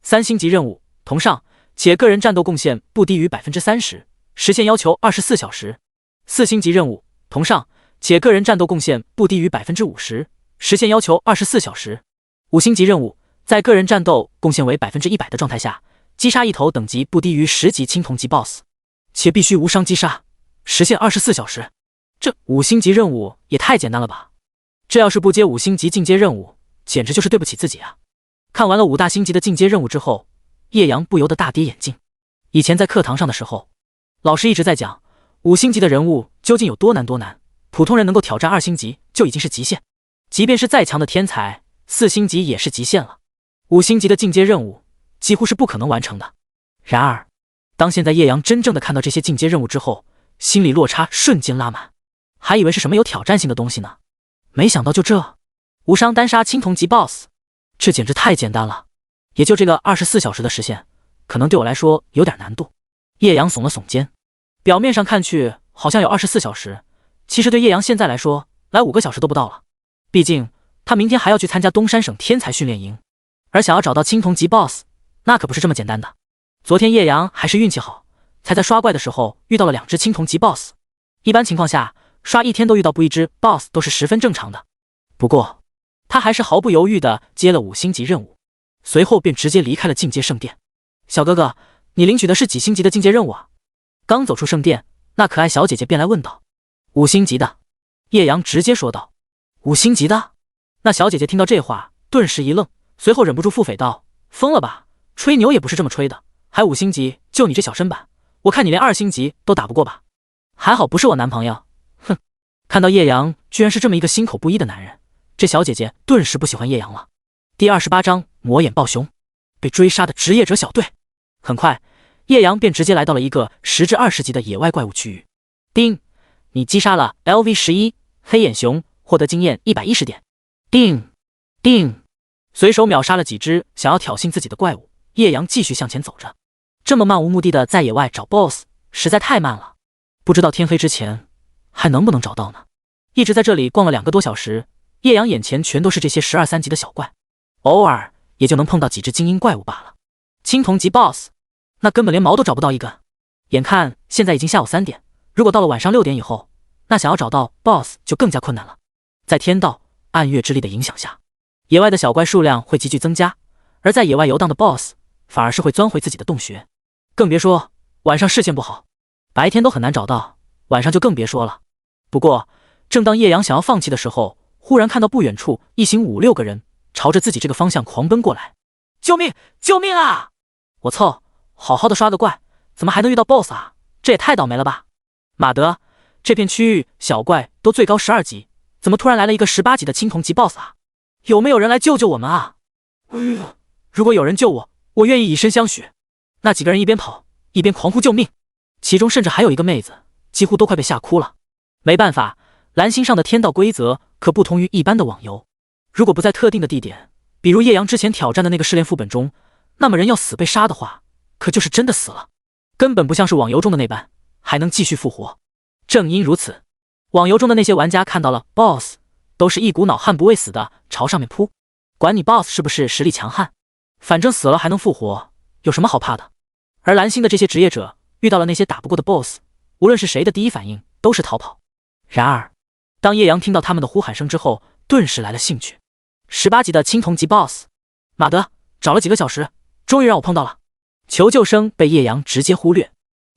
3星级任务，同上，且个人战斗贡献不低于 30%， 时限要求24小时。4星级任务，同上，且个人战斗贡献不低于 50%， 时限要求24小时。5星级任务，在个人战斗贡献为 100% 的状态下，击杀1头等级不低于10级青铜级 BOSS， 且必须无伤击杀，时限24小时。这5星级任务也太简单了吧，这要是不接5星级进阶任务，简直就是对不起自己啊。看完了5大星级的进阶任务之后，叶阳不由得大跌眼镜。以前在课堂上的时候，老师一直在讲5星级的人物究竟有多难多难，普通人能够挑战2星级就已经是极限，即便是再强的天才4星级也是极限了。5星级的进阶任务几乎是不可能完成的。然而当现在叶阳真正的看到这些进阶任务之后，心理落差瞬间拉满，还以为是什么有挑战性的东西呢，没想到就这无伤单杀青铜级 BOSS， 这简直太简单了。也就这个24小时的时限，可能对我来说有点难度。叶阳耸了耸肩，表面上看去好像有24小时，其实对叶阳现在来说，来5个小时都不到了。毕竟他明天还要去参加东山省天才训练营，而想要找到青铜级 BOSS， 那可不是这么简单的。昨天叶阳还是运气好，才在刷怪的时候遇到了2只青铜级 BOSS。一般情况下，刷一天都遇到不一只 BOSS 都是十分正常的。不过，他还是毫不犹豫地接了5星级任务，随后便直接离开了进阶圣殿。小哥哥，你领取的是几星级的进阶任务啊？刚走出圣殿，那可爱小姐姐便来问道。5星级的，叶阳直接说道。5星级的？那小姐姐听到这话，顿时一愣，随后忍不住腹诽道：疯了吧，吹牛也不是这么吹的，还5星级，就你这小身板，我看你连2星级都打不过吧？还好不是我男朋友。哼！看到叶阳居然是这么一个心口不一的男人，这小姐姐顿时不喜欢叶阳了。第28章魔眼暴熊，被追杀的职业者小队。很快，叶阳便直接来到了一个10至20级的野外怪物区域。叮，你击杀了 LV11 黑眼熊，获得经验110点。叮叮，随手秒杀了几只想要挑衅自己的怪物。叶阳继续向前走着，这么漫无目的的在野外找 BOSS 实在太慢了，不知道天黑之前还能不能找到呢。一直在这里逛了2个多小时，叶阳眼前全都是这些12、3级的小怪，偶尔也就能碰到几只精英怪物罢了。青铜级 BOSS 那根本连毛都找不到一根。眼看现在已经下午3点，如果到了晚上6点以后，那想要找到 BOSS 就更加困难了。在天道暗月之力的影响下，野外的小怪数量会急剧增加，而在野外游荡的 BOSS 反而是会钻回自己的洞穴，更别说晚上视线不好，白天都很难找到，晚上就更别说了。不过正当叶阳想要放弃的时候，忽然看到不远处一行5、6个人朝着自己这个方向狂奔过来。救命！救命啊！我操，好好的刷个怪，怎么还能遇到 BOSS 啊？这也太倒霉了吧！马德，这片区域小怪都最高12级，怎么突然来了一个18级的青铜级 BOSS 啊？有没有人来救救我们啊？如果有人救我，我愿意以身相许。那几个人一边跑一边狂呼救命，其中甚至还有一个妹子，几乎都快被吓哭了。没办法，蓝星上的天道规则可不同于一般的网游，如果不在特定的地点，比如叶阳之前挑战的那个试炼副本中，那么人要死被杀的话，可就是真的死了，根本不像是网游中的那般还能继续复活。正因如此，网游中的那些玩家看到了 BOSS 都是一股脑悍不畏死的朝上面扑，管你 BOSS 是不是实力强悍，反正死了还能复活，有什么好怕的。而蓝星的这些职业者遇到了那些打不过的 BOSS， 无论是谁的第一反应都是逃跑。然而当叶阳听到他们的呼喊声之后，顿时来了兴趣。18级的青铜级 BOSS， 马德，找了几个小时，终于让我碰到了。求救声被叶阳直接忽略。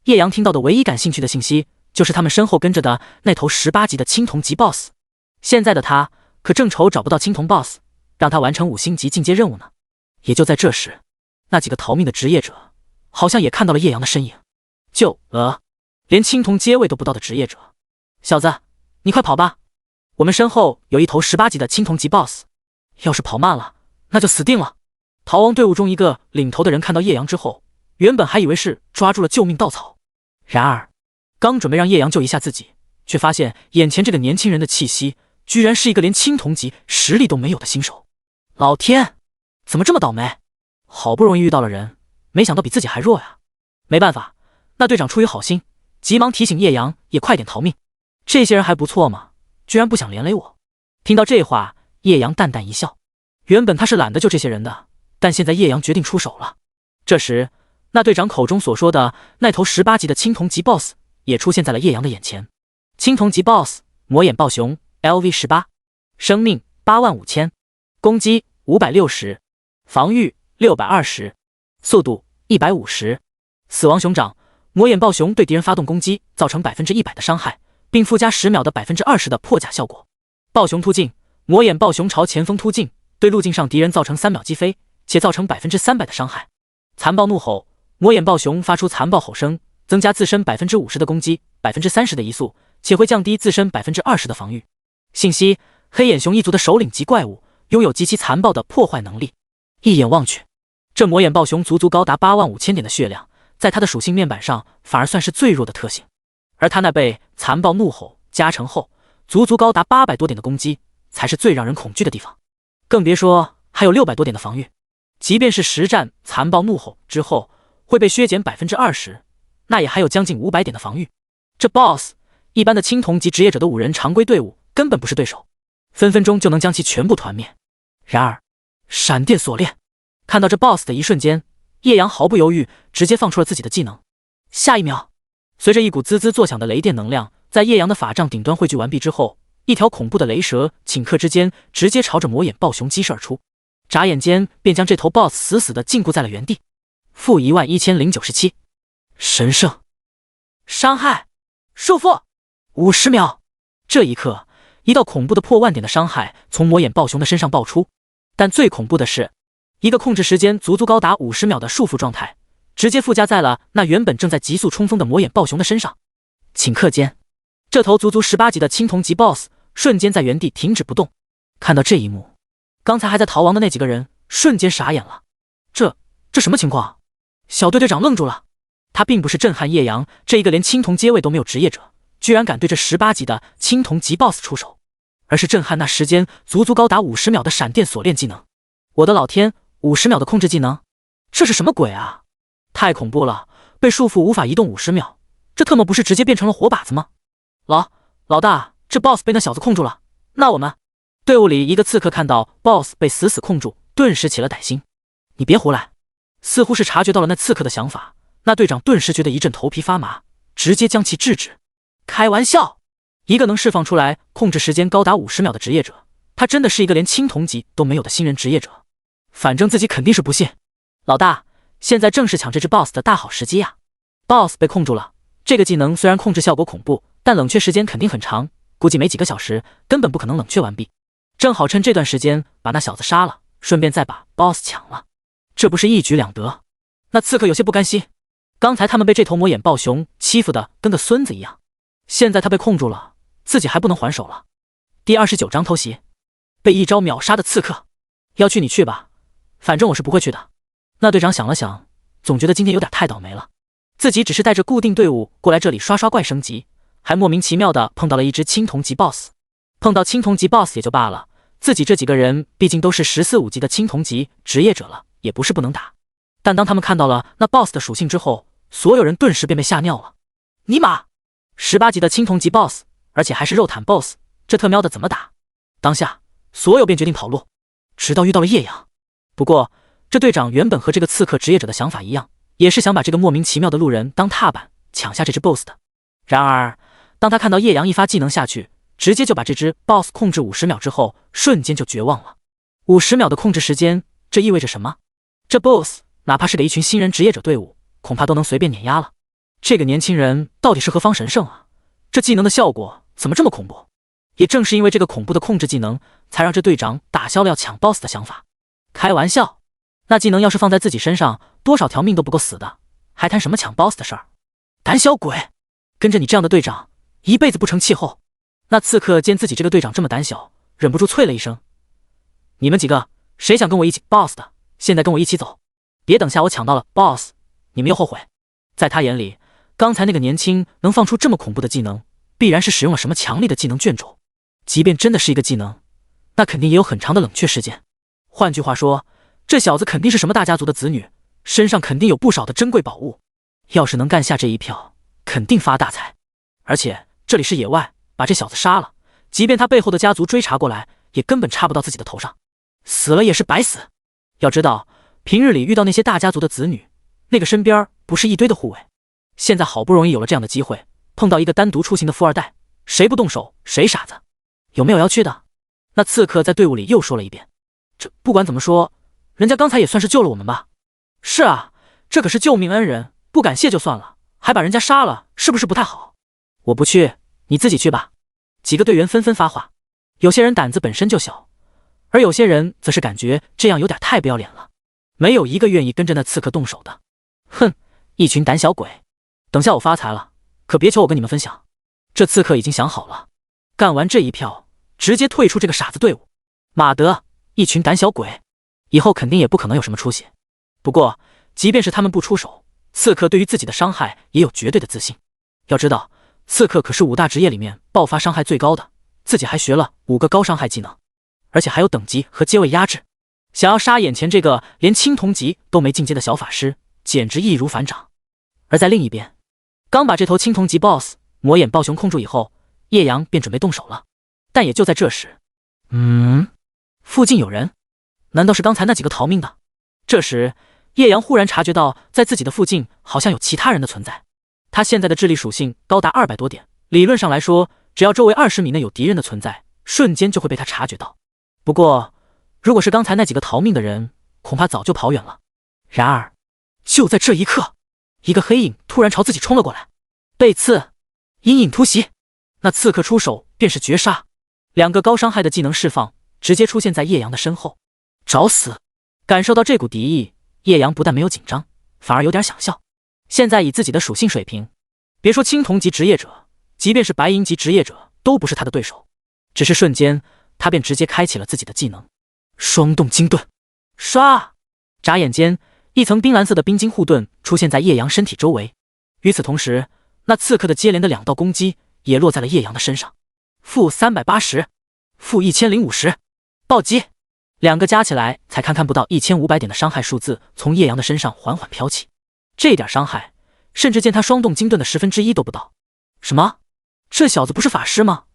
叶阳听到的唯一感兴趣的信息就是他们身后跟着的那头18级的青铜级 BOSS。 现在的他可正愁找不到青铜 BOSS 让他完成5星级进阶任务呢。也就在这时，那几个逃命的职业者好像也看到了叶阳的身影。连青铜阶位都不到的职业者，小子，你快跑吧，我们身后有一头18级的青铜级 BOSS， 要是跑慢了那就死定了。逃亡队伍中一个领头的人看到叶阳之后，原本还以为是抓住了救命稻草，然而刚准备让叶阳救一下自己，却发现眼前这个年轻人的气息居然是一个连青铜级实力都没有的新手。老天，怎么这么倒霉，好不容易遇到了人，没想到比自己还弱呀。没办法，那队长出于好心，急忙提醒叶阳也快点逃命。这些人还不错嘛，居然不想连累我。听到这话，叶阳淡淡一笑，原本他是懒得救这些人的，但现在叶阳决定出手了。这时那队长口中所说的那头18级的青铜级 BOSS 也出现在了叶阳的眼前。青铜级 BOSS 魔眼暴熊 LV18， 生命85000，攻击560，防御620，速度150。死亡熊掌，魔眼暴熊对敌人发动攻击造成100%的伤害，并附加10秒的20%的破甲效果。暴熊突进，魔眼暴熊朝前锋突进，对路径上敌人造成3秒击飞，且造成300%的伤害。残暴怒吼，魔眼暴熊发出残暴吼声，增加自身50%的攻击，30%的移速，且会降低自身20%的防御。信息：黑眼熊一族的首领级怪物，拥有极其残暴的破坏能力。一眼望去，这魔眼暴熊足足高达85000点的血量，在它的属性面板上反而算是最弱的特性。而它那被残暴怒吼加成后，足足高达800多点的攻击，才是最让人恐惧的地方。更别说还有600多点的防御，即便是实战残暴怒吼之后会被削减20%，那也还有将近500点的防御。这 BOSS 一般的青铜级职业者的5人常规队伍根本不是对手，分分钟就能将其全部团灭。然而闪电锁链，看到这 BOSS 的一瞬间，叶阳毫不犹豫，直接放出了自己的技能。下一秒，随着一股滋滋作响的雷电能量在叶阳的法杖顶端汇聚完毕之后，一条恐怖的雷蛇顷刻之间直接朝着魔眼暴熊激射而出，眨眼间便将这头 BOSS 死死地禁锢在了原地。负11097，神圣伤害束缚50秒。这一刻，一道恐怖的破万点的伤害从魔眼暴熊的身上爆出，但最恐怖的是，一个控制时间足足高达50秒的束缚状态，直接附加在了那原本正在急速冲锋的魔眼暴熊的身上。顷刻间，这头足足18级的青铜级 BOSS 瞬间在原地停止不动。看到这一幕，刚才还在逃亡的那几个人瞬间傻眼了。这什么情况？小队队长愣住了。他并不是震撼叶阳这一个连青铜阶位都没有职业者，居然敢对这18级的青铜级 BOSS 出手，而是震撼那时间足足高达50秒的闪电锁链技能。我的老天，50秒的控制技能，这是什么鬼啊？太恐怖了！被束缚无法移动50秒，这特么不是直接变成了活靶子吗？老大，这 BOSS 被那小子控住了，那我们……队伍里一个刺客看到 BOSS 被死死控住，顿时起了歹心。你别胡来！似乎是察觉到了那刺客的想法，那队长顿时觉得一阵头皮发麻，直接将其制止。开玩笑，一个能释放出来控制时间高达50秒的职业者，他真的是一个连青铜级都没有的新人职业者？反正自己肯定是不信。老大，现在正是抢这只 BOSS 的大好时机呀！BOSS 被控住了，这个技能虽然控制效果恐怖，但冷却时间肯定很长，估计没几个小时根本不可能冷却完毕。正好趁这段时间把那小子杀了，顺便再把 BOSS 抢了，这不是一举两得？那刺客有些不甘心，刚才他们被这头魔眼暴熊欺负的跟个孙子一样，现在他被控住了，自己还不能还手了。第29章偷袭，被一招秒杀的刺客，要去你去吧，反正我是不会去的。那队长想了想，总觉得今天有点太倒霉了，自己只是带着固定队伍过来这里刷刷怪升级，还莫名其妙的碰到了一只青铜级 BOSS。 碰到青铜级 BOSS 也就罢了，自己这几个人毕竟都是14、15级的青铜级职业者了，也不是不能打。但当他们看到了那 BOSS 的属性之后，所有人顿时便被吓尿了。尼玛，18级的青铜级 BOSS， 而且还是肉坦 BOSS， 这特喵的怎么打？当下所有便决定跑路，直到遇到了叶阳。不过这队长原本和这个刺客职业者的想法一样，也是想把这个莫名其妙的路人当踏板，抢下这只 BOSS 的。然而当他看到叶阳一发技能下去，直接就把这只 BOSS 控制50秒之后，瞬间就绝望了。50秒的控制时间，这意味着什么？这 BOSS 哪怕是给一群新人职业者队伍，恐怕都能随便碾压了。这个年轻人到底是何方神圣啊？这技能的效果怎么这么恐怖？也正是因为这个恐怖的控制技能，才让这队长打消了要抢 BOSS 的想法。开玩笑，那技能要是放在自己身上，多少条命都不够死的，还谈什么抢 BOSS 的事儿？胆小鬼，跟着你这样的队长，一辈子不成气候。那刺客见自己这个队长这么胆小，忍不住啐了一声：你们几个谁想跟我一起 BOSS 的，现在跟我一起走，别等下我抢到了 BOSS， 你们又后悔。在他眼里，刚才那个年轻能放出这么恐怖的技能，必然是使用了什么强力的技能卷轴，即便真的是一个技能，那肯定也有很长的冷却时间。换句话说，这小子肯定是什么大家族的子女，身上肯定有不少的珍贵宝物，要是能干下这一票，肯定发大财。而且这里是野外，把这小子杀了，即便他背后的家族追查过来，也根本插不到自己的头上，死了也是白死。要知道，平日里遇到那些大家族的子女，那个身边不是一堆的护卫，现在好不容易有了这样的机会，碰到一个单独出行的富二代，谁不动手谁傻子。有没有要去的？那刺客在队伍里又说了一遍。这不管怎么说，人家刚才也算是救了我们吧。是啊，这可是救命恩人，不感谢就算了，还把人家杀了，是不是不太好？我不去，你自己去吧。几个队员纷纷发话，有些人胆子本身就小，而有些人则是感觉这样有点太不要脸了，没有一个愿意跟着那刺客动手的。哼，一群胆小鬼，等下我发财了，可别求我跟你们分享。这刺客已经想好了，干完这一票，直接退出这个傻子队伍。马德，一群胆小鬼，以后肯定也不可能有什么出息。不过，即便是他们不出手，刺客对于自己的伤害也有绝对的自信。要知道，刺客可是5大职业里面爆发伤害最高的，自己还学了5个高伤害技能，而且还有等级和阶位压制。想要杀眼前这个连青铜级都没进阶的小法师，简直易如反掌。而在另一边，刚把这头青铜级 BOSS 魔眼暴熊控住以后，叶阳便准备动手了。但也就在这时，附近有人，难道是刚才那几个逃命的？这时，叶阳忽然察觉到，在自己的附近好像有其他人的存在。他现在的智力属性高达200多点，理论上来说，只要周围20米内有敌人的存在，瞬间就会被他察觉到。不过，如果是刚才那几个逃命的人，恐怕早就跑远了。然而，就在这一刻，一个黑影突然朝自己冲了过来。背刺，阴影突袭。那刺客出手便是绝杀，2个高伤害的技能释放，直接出现在叶阳的身后。找死！感受到这股敌意，叶阳不但没有紧张，反而有点想笑。现在以自己的属性水平，别说青铜级职业者，即便是白银级职业者都不是他的对手。只是瞬间，他便直接开启了自己的技能双动金盾。唰！眨眼间，一层冰蓝色的冰晶护盾出现在叶阳身体周围。与此同时，那刺客的接连的2道攻击也落在了叶阳的身上。-380，-1050，暴击，2个加起来才堪不到1500点的伤害数字从叶阳的身上缓缓飘起。这点伤害，甚至见他双动金盾的1/10都不到。什么？这小子不是法师吗？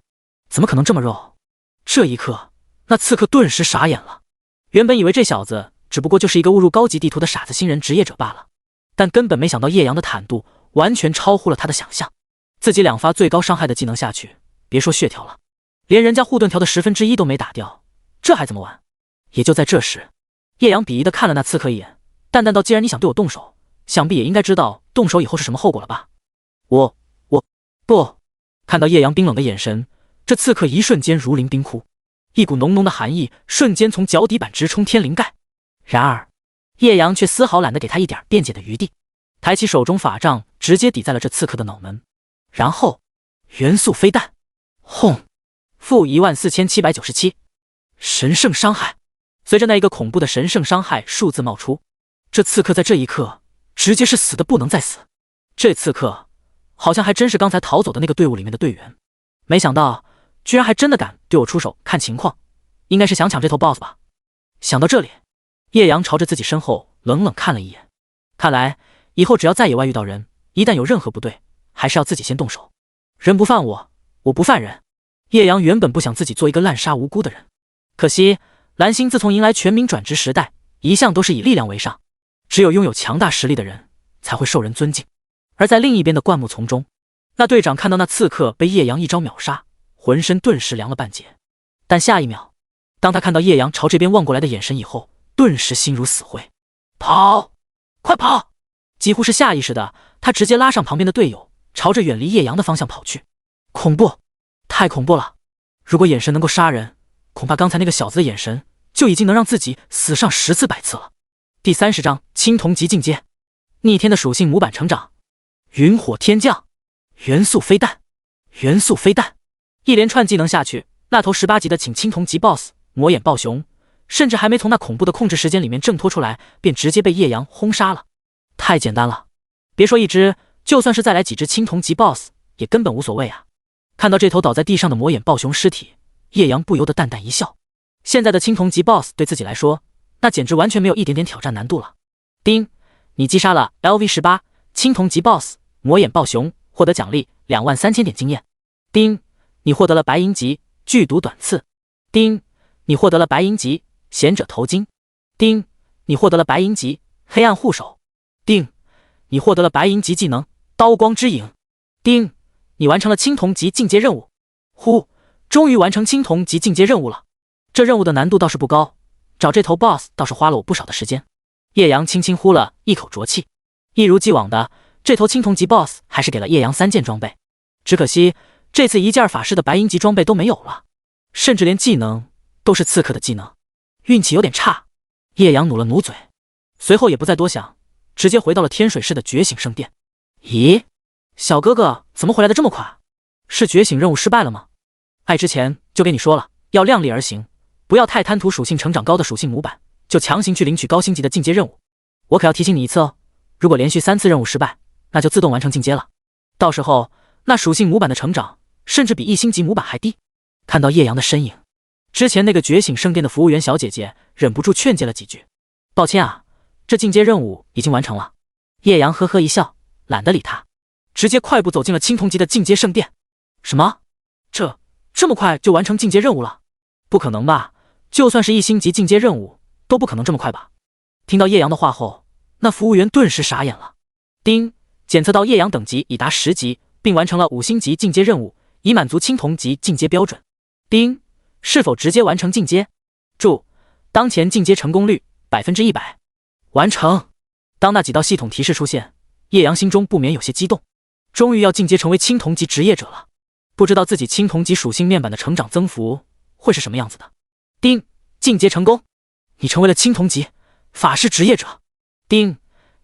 怎么可能这么肉？这一刻，那刺客顿时傻眼了。原本以为这小子只不过就是一个误入高级地图的傻子新人职业者罢了，但根本没想到叶阳的坦度完全超乎了他的想象。自己2发最高伤害的技能下去，别说血条了，连人家护盾条的1/10都没打掉，这还怎么玩？也就在这时，叶阳鄙夷地看了那刺客一眼，淡淡道：“既然你想对我动手，想必也应该知道动手以后是什么后果了吧？”我不。看到叶阳冰冷的眼神，这刺客一瞬间如临冰窟，一股浓浓的寒意瞬间从脚底板直冲天灵盖。然而，叶阳却丝毫懒得给他一点辩解的余地，抬起手中法杖，直接抵在了这刺客的脑门。然后，元素飞弹，轰！-14797，神圣伤害。随着那一个恐怖的神圣伤害数字冒出，这刺客在这一刻直接是死的不能再死。这刺客好像还真是刚才逃走的那个队伍里面的队员，没想到居然还真的敢对我出手。看情况，应该是想抢这头 BOSS 吧。想到这里，叶阳朝着自己身后冷冷看了一眼。看来以后只要在野外遇到人，一旦有任何不对，还是要自己先动手。人不犯我，我不犯人。叶阳原本不想自己做一个滥杀无辜的人，可惜蓝星自从迎来全民转职时代，一向都是以力量为上，只有拥有强大实力的人才会受人尊敬。而在另一边的灌木丛中，那队长看到那刺客被叶阳一招秒杀，浑身顿时凉了半截。但下一秒，当他看到叶阳朝这边望过来的眼神以后，顿时心如死灰。跑！快跑！几乎是下意识的，他直接拉上旁边的队友，朝着远离叶阳的方向跑去。恐怖！太恐怖了！如果眼神能够杀人，恐怕刚才那个小子的眼神就已经能让自己死上10次100次了。第30章青铜级进阶，逆天的属性模板成长。云火天降，元素飞弹，元素飞弹，一连串技能下去，那头18级的请青铜级 BOSS 魔眼暴熊，甚至还没从那恐怖的控制时间里面挣脱出来，便直接被叶阳轰杀了。太简单了，别说一只，就算是再来几只青铜级 BOSS 也根本无所谓啊。看到这头倒在地上的魔眼暴熊尸体，叶阳不由得淡淡一笑。现在的青铜级 BOSS 对自己来说，那简直完全没有一点点挑战难度了。丁，你击杀了 LV18 青铜级 BOSS 魔眼暴熊，获得奖励23000点经验。丁，你获得了白银级剧毒短刺。丁，你获得了白银级贤者头巾。丁，你获得了白银级黑暗护手。丁，你获得了白银级技能刀光之影。丁，你完成了青铜级进阶任务。呼，终于完成青铜级进阶任务了。这任务的难度倒是不高，找这头 BOSS 倒是花了我不少的时间。叶阳轻轻呼了一口浊气，一如既往的，这头青铜级 BOSS 还是给了叶阳3件装备，只可惜这次一件法师的白银级装备都没有了，甚至连技能都是刺客的技能，运气有点差。叶阳努了努嘴，随后也不再多想，直接回到了天水市的觉醒圣殿。咦，小哥哥怎么回来的这么快？是觉醒任务失败了吗？爱之前就跟你说了，要量力而行，不要太贪图属性成长高的属性模板，就强行去领取高星级的进阶任务。我可要提醒你一次哦，如果连续3次任务失败，那就自动完成进阶了，到时候那属性模板的成长甚至比1星级模板还低。看到叶阳的身影，之前那个觉醒圣殿的服务员小姐姐忍不住劝诫了几句。抱歉啊，这进阶任务已经完成了。叶阳呵呵一笑，懒得理他，直接快步走进了青铜级的进阶圣殿。什么？这么快就完成进阶任务了？不可能吧，就算是1星级进阶任务都不可能这么快吧。听到叶阳的话后，那服务员顿时傻眼了。丁，检测到叶阳等级已达10级，并完成了5星级进阶任务，已满足青铜级进阶标准。丁，是否直接完成进阶？注：当前进阶成功率100%。完成。当那几道系统提示出现，叶阳心中不免有些激动，终于要进阶成为青铜级职业者了。不知道自己青铜级属性面板的成长增幅会是什么样子的。丁，进阶成功，你成为了青铜级法师职业者。丁，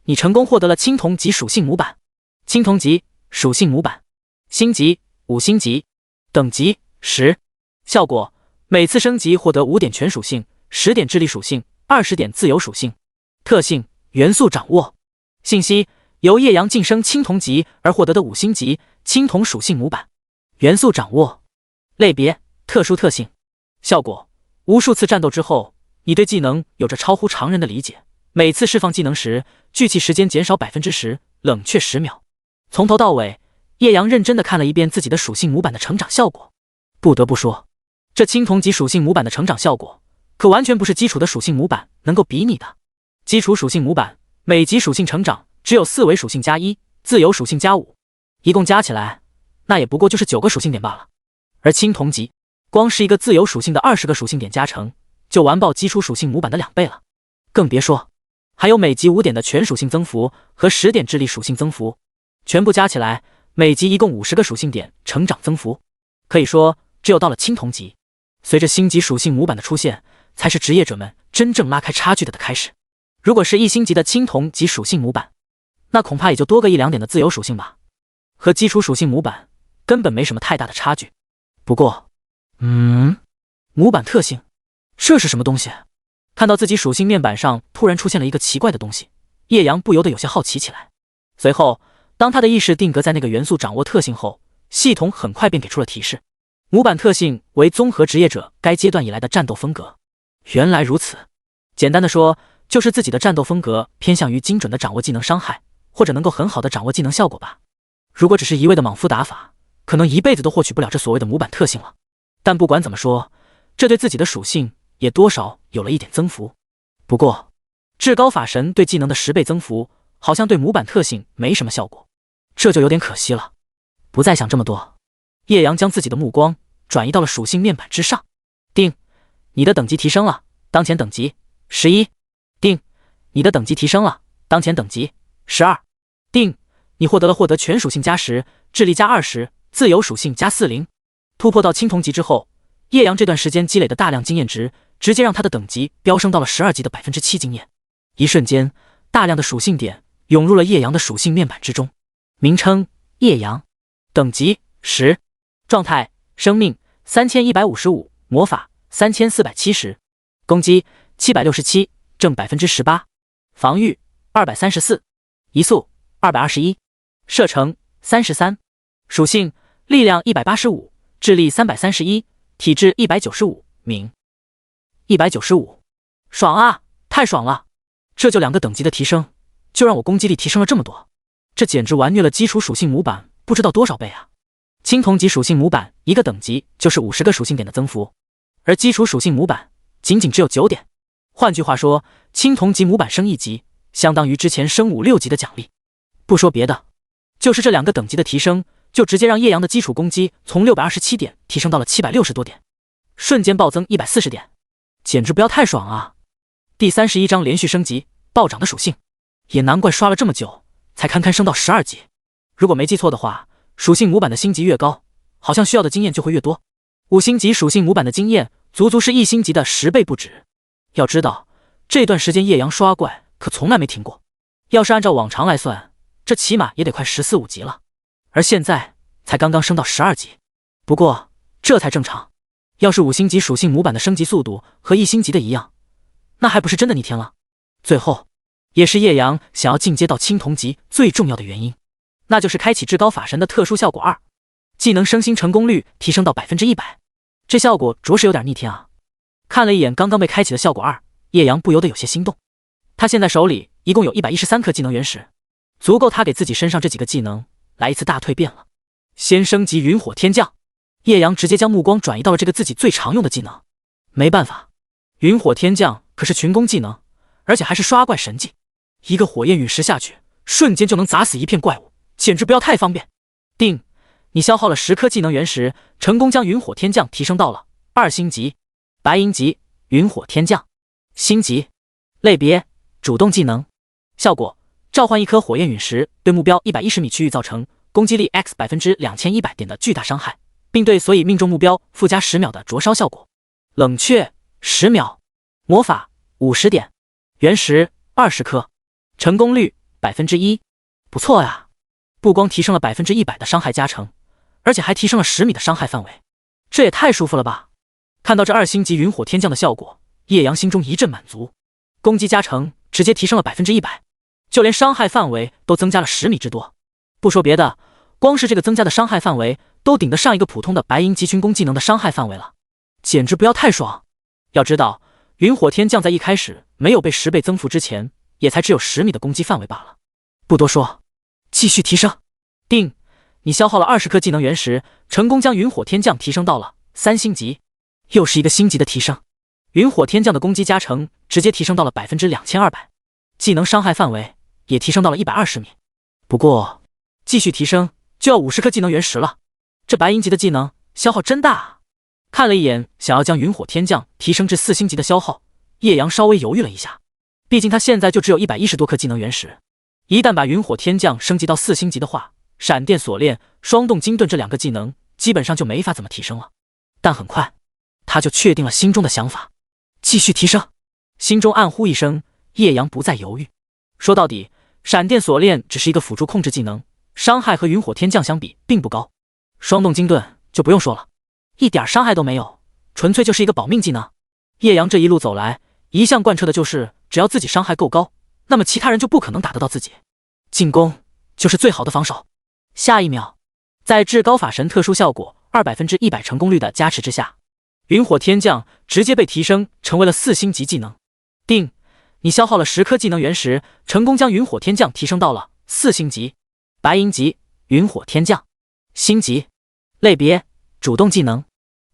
你成功获得了青铜级属性模板。青铜级属性模板，星级5星级，等级10。效果：每次升级获得5点全属性、10点智力属性、20点自由属性。特性：元素掌握。信息：由叶阳晋升青铜级而获得的5星级青铜属性模板。元素掌握。类别：特殊特性。效果：无数次战斗之后，你对技能有着超乎常人的理解。每次释放技能时，聚气时间减少 10%， 冷却10秒。从头到尾，叶阳认真地看了一遍自己的属性模板的成长效果。不得不说，这青铜级属性模板的成长效果，可完全不是基础的属性模板能够比拟的。基础属性模板每级属性成长只有4维属性加1，自由属性加5，一共加起来，那也不过就是9个属性点罢了。而青铜级，光是一个自由属性的20个属性点加成，就完爆基础属性模板的2倍了。更别说还有每级5点的全属性增幅和10点智力属性增幅，全部加起来，每级一共50个属性点成长增幅。可以说，只有到了青铜级，随着星级属性模板的出现，才是职业者们真正拉开差距的开始。如果是1星级的青铜级属性模板，那恐怕也就多个1-2点的自由属性吧，和基础属性模板根本没什么太大的差距。不过，模板特性，这是什么东西？看到自己属性面板上突然出现了一个奇怪的东西，叶阳不由得有些好奇起来。随后，当他的意识定格在那个元素掌握特性后，系统很快便给出了提示：模板特性为综合职业者该阶段以来的战斗风格。原来如此，简单的说，就是自己的战斗风格偏向于精准的掌握技能伤害，或者能够很好的掌握技能效果吧。如果只是一味的莽夫打法，可能一辈子都获取不了这所谓的模板特性了。但不管怎么说，这对自己的属性也多少有了一点增幅。不过，至高法神对技能的10倍增幅，好像对模板特性没什么效果，这就有点可惜了。不再想这么多，叶阳将自己的目光转移到了属性面板之上。定，你的等级提升了，当前等级11。定，你的等级提升了，当前等级12。定，你获得全属性加10，智力加20，自由属性加40。突破到青铜级之后，叶阳这段时间积累的大量经验值，直接让他的等级飙升到了12级的 7% 经验。一瞬间，大量的属性点涌入了叶阳的属性面板之中。名称：叶阳，等级10，状态：生命3155，魔法3470，攻击767，正18%，防御234，移速221，射程33，属性：力量185，智力331，体质195，敏195。爽啊，太爽了！这就2个等级的提升，就让我攻击力提升了这么多，这简直完虐了基础属性模板不知道多少倍啊！青铜级属性模板一个等级就是50个属性点的增幅，而基础属性模板仅仅只有9点。换句话说，青铜级模板升1级，相当于之前升5-6级的奖励。不说别的，就是这2个等级的提升，就直接让叶阳的基础攻击从627点提升到了760多点，瞬间暴增140点，简直不要太爽啊！第31章连续升级，暴涨的属性，也难怪刷了这么久才堪堪升到12级。如果没记错的话，属性模板的星级越高，好像需要的经验就会越多。5星级属性模板的经验足足是1星级的10倍不止。要知道，这段时间叶阳刷怪可从来没停过，要是按照往常来算，这起码也得快14-15级了，而现在才刚刚升到12级。不过这才正常，要是5星级属性模板的升级速度和1星级的一样，那还不是真的逆天了。最后，也是叶阳想要进阶到青铜级最重要的原因，那就是开启至高法神的特殊效果2，技能升星成功率提升到 100%， 这效果着实有点逆天啊！看了一眼刚刚被开启的效果2，叶阳不由得有些心动。他现在手里一共有113颗技能原石，足够他给自己身上这几个技能来一次大蜕变了。先升级云火天降，叶阳直接将目光转移到了这个自己最常用的技能。没办法，云火天降可是群攻技能，而且还是刷怪神技，一个火焰陨石下去，瞬间就能砸死一片怪物，简直不要太方便。定，你消耗了10颗技能原石，成功将云火天降提升到了2星级。白银级云火天降，星级，类别主动技能，效果召唤一颗火焰陨石，对目标110米区域造成攻击力 X 2100点的巨大伤害，并对所以命中目标附加10秒的灼烧效果。冷却10秒，魔法50点，原石20颗，成功率1%，不错呀！不光提升了100%的伤害加成，而且还提升了10米的伤害范围，这也太舒服了吧！看到这2星级云火天降的效果，叶阳心中一阵满足，攻击加成直接提升了100%，就连伤害范围都增加了10米之多。不说别的，光是这个增加的伤害范围都顶得上一个普通的白银级群攻技能的伤害范围了，简直不要太爽！要知道，云火天降在一开始没有被10倍增幅之前，也才只有10米的攻击范围罢了。不多说，继续提升。定，你消耗了20颗技能原石，成功将云火天降提升到了3星级，又是一个星级的提升。云火天降的攻击加成直接提升到了2200%，技能伤害范围也提升到了120米。不过继续提升就要50颗技能原石了，这白银级的技能消耗真大啊！看了一眼想要将云火天降提升至4星级的消耗，叶阳稍微犹豫了一下，毕竟他现在就只有110多颗技能原石，一旦把云火天降升级到4星级的话，闪电锁链、双动金盾这2个技能基本上就没法怎么提升了。但很快他就确定了心中的想法，继续提升。心中暗呼一声，叶阳不再犹豫。说到底，闪电锁链只是一个辅助控制技能，伤害和云火天降相比并不高。双动金盾就不用说了，一点伤害都没有，纯粹就是一个保命技能。叶阳这一路走来，一向贯彻的就是只要自己伤害够高，那么其他人就不可能打得到自己。进攻就是最好的防守。下一秒，在至高法神特殊效果200%成功率的加持之下，云火天降直接被提升成为了4星级技能。定，你消耗了10颗技能原石，成功将云火天降提升到了4星级。白银级云火天降，星级，类别主动技能，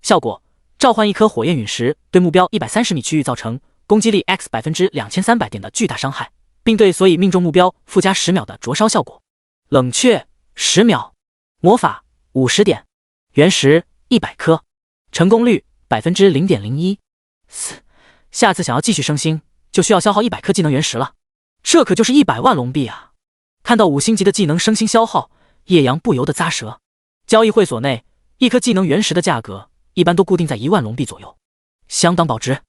效果召唤一颗火焰陨石，对目标130米区域造成攻击力 X 2300点的巨大伤害，并对所以命中目标附加10秒的灼烧效果。冷却10秒，魔法50点，原石100颗，成功率0.01%。下次想要继续升星，就需要消耗100颗技能原石了，这可就是100万龙币啊！看到5星级的技能升星消耗，叶阳不由得咂舌。交易会所内，一颗技能原石的价格一般都固定在1万龙币左右，相当保值。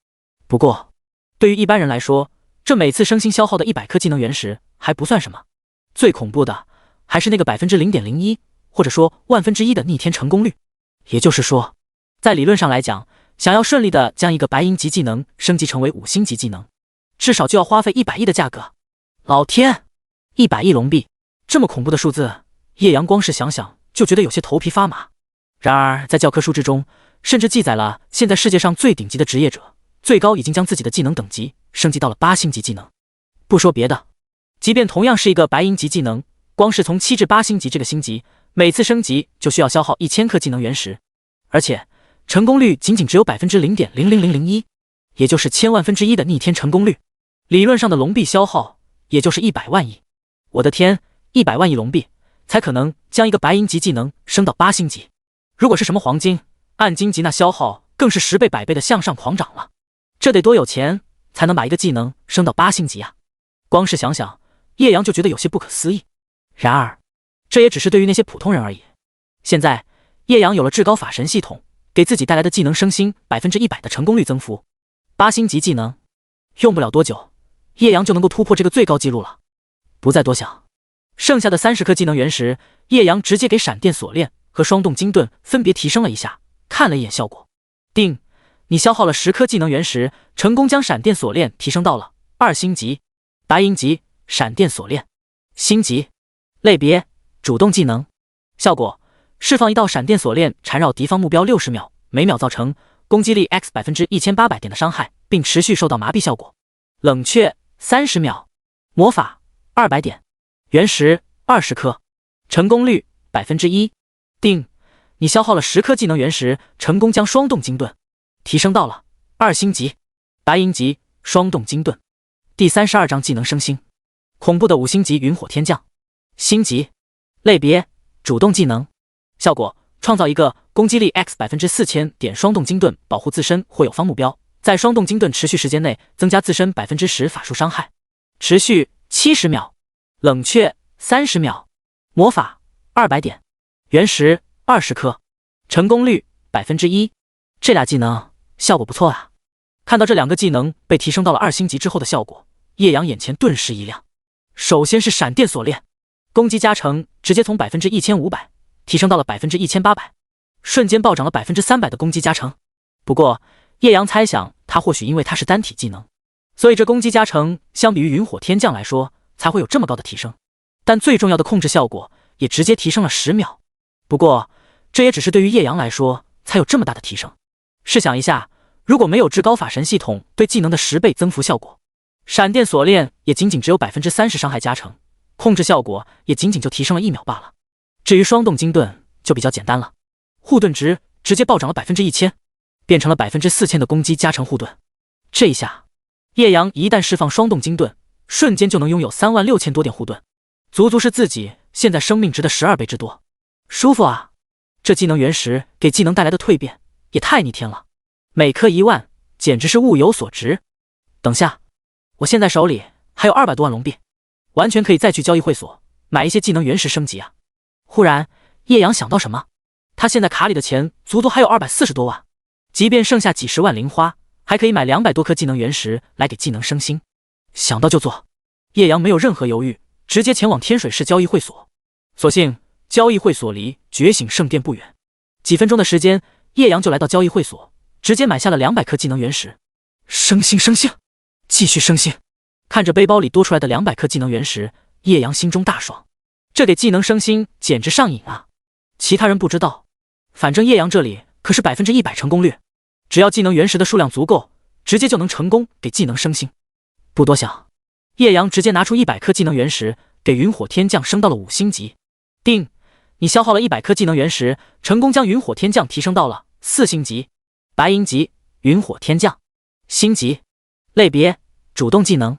不过，对于一般人来说，这每次升星消耗的100颗技能原石还不算什么，最恐怖的还是那个0.01%，或者说1/1000的逆天成功率。也就是说，在理论上来讲，想要顺利的将一个白银级技能升级成为5星级技能，至少就要花费100亿的价格。老天，100亿龙币，这么恐怖的数字，叶阳光是想想就觉得有些头皮发麻。然而在教科书之中，甚至记载了现在世界上最顶级的职业者，最高已经将自己的技能等级升级到了8星级技能。不说别的，即便同样是一个白银级技能，光是从7至8星级这个星级，每次升级就需要消耗1000颗技能原石，而且成功率仅只有 0.00001%， 也就是千万分之一的逆天成功率。理论上的龙币消耗也就是100万亿。我的天，100万亿龙币才可能将一个白银级技能升到8星级。如果是什么黄金、暗金级，那消耗更是10倍100倍的向上狂涨了。这得多有钱才能把一个技能升到8星级啊！光是想想，叶阳就觉得有些不可思议。然而，这也只是对于那些普通人而已。现在，叶阳有了至高法神系统给自己带来的技能升星100%的成功率增幅，8星级技能，用不了多久，叶阳就能够突破这个最高纪录了。不再多想，剩下的30颗技能原石，叶阳直接给闪电锁链和双动金盾分别提升了一下，看了一眼效果。定，你消耗了10颗技能原石，成功将闪电锁链提升到了2星级。白银级闪电锁链，星级，类别主动技能，效果释放一道闪电锁链缠绕敌方目标60秒，每秒造成攻击力 X 1800点的伤害，并持续受到麻痹效果。冷却30秒，魔法200点，原石20颗，成功率1%。定，你消耗了10颗技能原石，成功将双动金盾提升到了2星级。白银级双动金盾，第32章技能升星，恐怖的5星级云火天降。星级类别主动技能，效果创造一个攻击力 x4000点双动精盾，保护自身或友方目标，在双动精盾持续时间内增加自身 10% 法术伤害，持续70秒，冷却30秒，魔法200点，原石20颗，成功率 1%。这俩技能效果不错啊。看到这2个技能被提升到了2星级之后的效果，叶阳眼前顿时一亮。首先是闪电锁链，攻击加成直接从 1500% 提升到了 1800%， 瞬间暴涨了 300% 的攻击加成。不过叶阳猜想，他或许因为他是单体技能，所以这攻击加成相比于云火天降来说才会有这么高的提升。但最重要的控制效果也直接提升了10秒。不过这也只是对于叶阳来说才有这么大的提升。试想一下，如果没有至高法神系统对技能的10倍增幅效果，闪电锁链也仅仅只有 30% 伤害加成，控制效果也仅仅就提升了1秒罢了。至于双动精盾就比较简单了，护盾值直接暴涨了 1000%， 变成了 4000% 的攻击加成护盾。这一下，叶阳一旦释放双动精盾，瞬间就能拥有36000多点护盾，足足是自己现在生命值的12倍之多，舒服啊！这技能原石给技能带来的蜕变也太逆天了，每颗1万，简直是物有所值。等下，我现在手里还有200多万龙币，完全可以再去交易会所买一些技能原石升级啊！忽然，叶阳想到什么，他现在卡里的钱足足还有240多万，即便剩下几十万零花，还可以买200多颗技能原石来给技能升星。想到就做，叶阳没有任何犹豫，直接前往天水市交易会所。所幸交易会所离觉醒圣殿不远，几分钟的时间，叶阳就来到交易会所，直接买下了200颗技能原石。升星升星，继续升星！看着背包里多出来的200颗技能原石，叶阳心中大爽，这给技能升星简直上瘾啊！其他人不知道，反正叶阳这里可是100%成功率，只要技能原石的数量足够，直接就能成功给技能升星。不多想，叶阳直接拿出100颗技能原石，给云火天降升到了5星级。定，你消耗了100颗技能原石，成功将云火天降提升到了4星级。白银级云火天降。星级类别主动技能，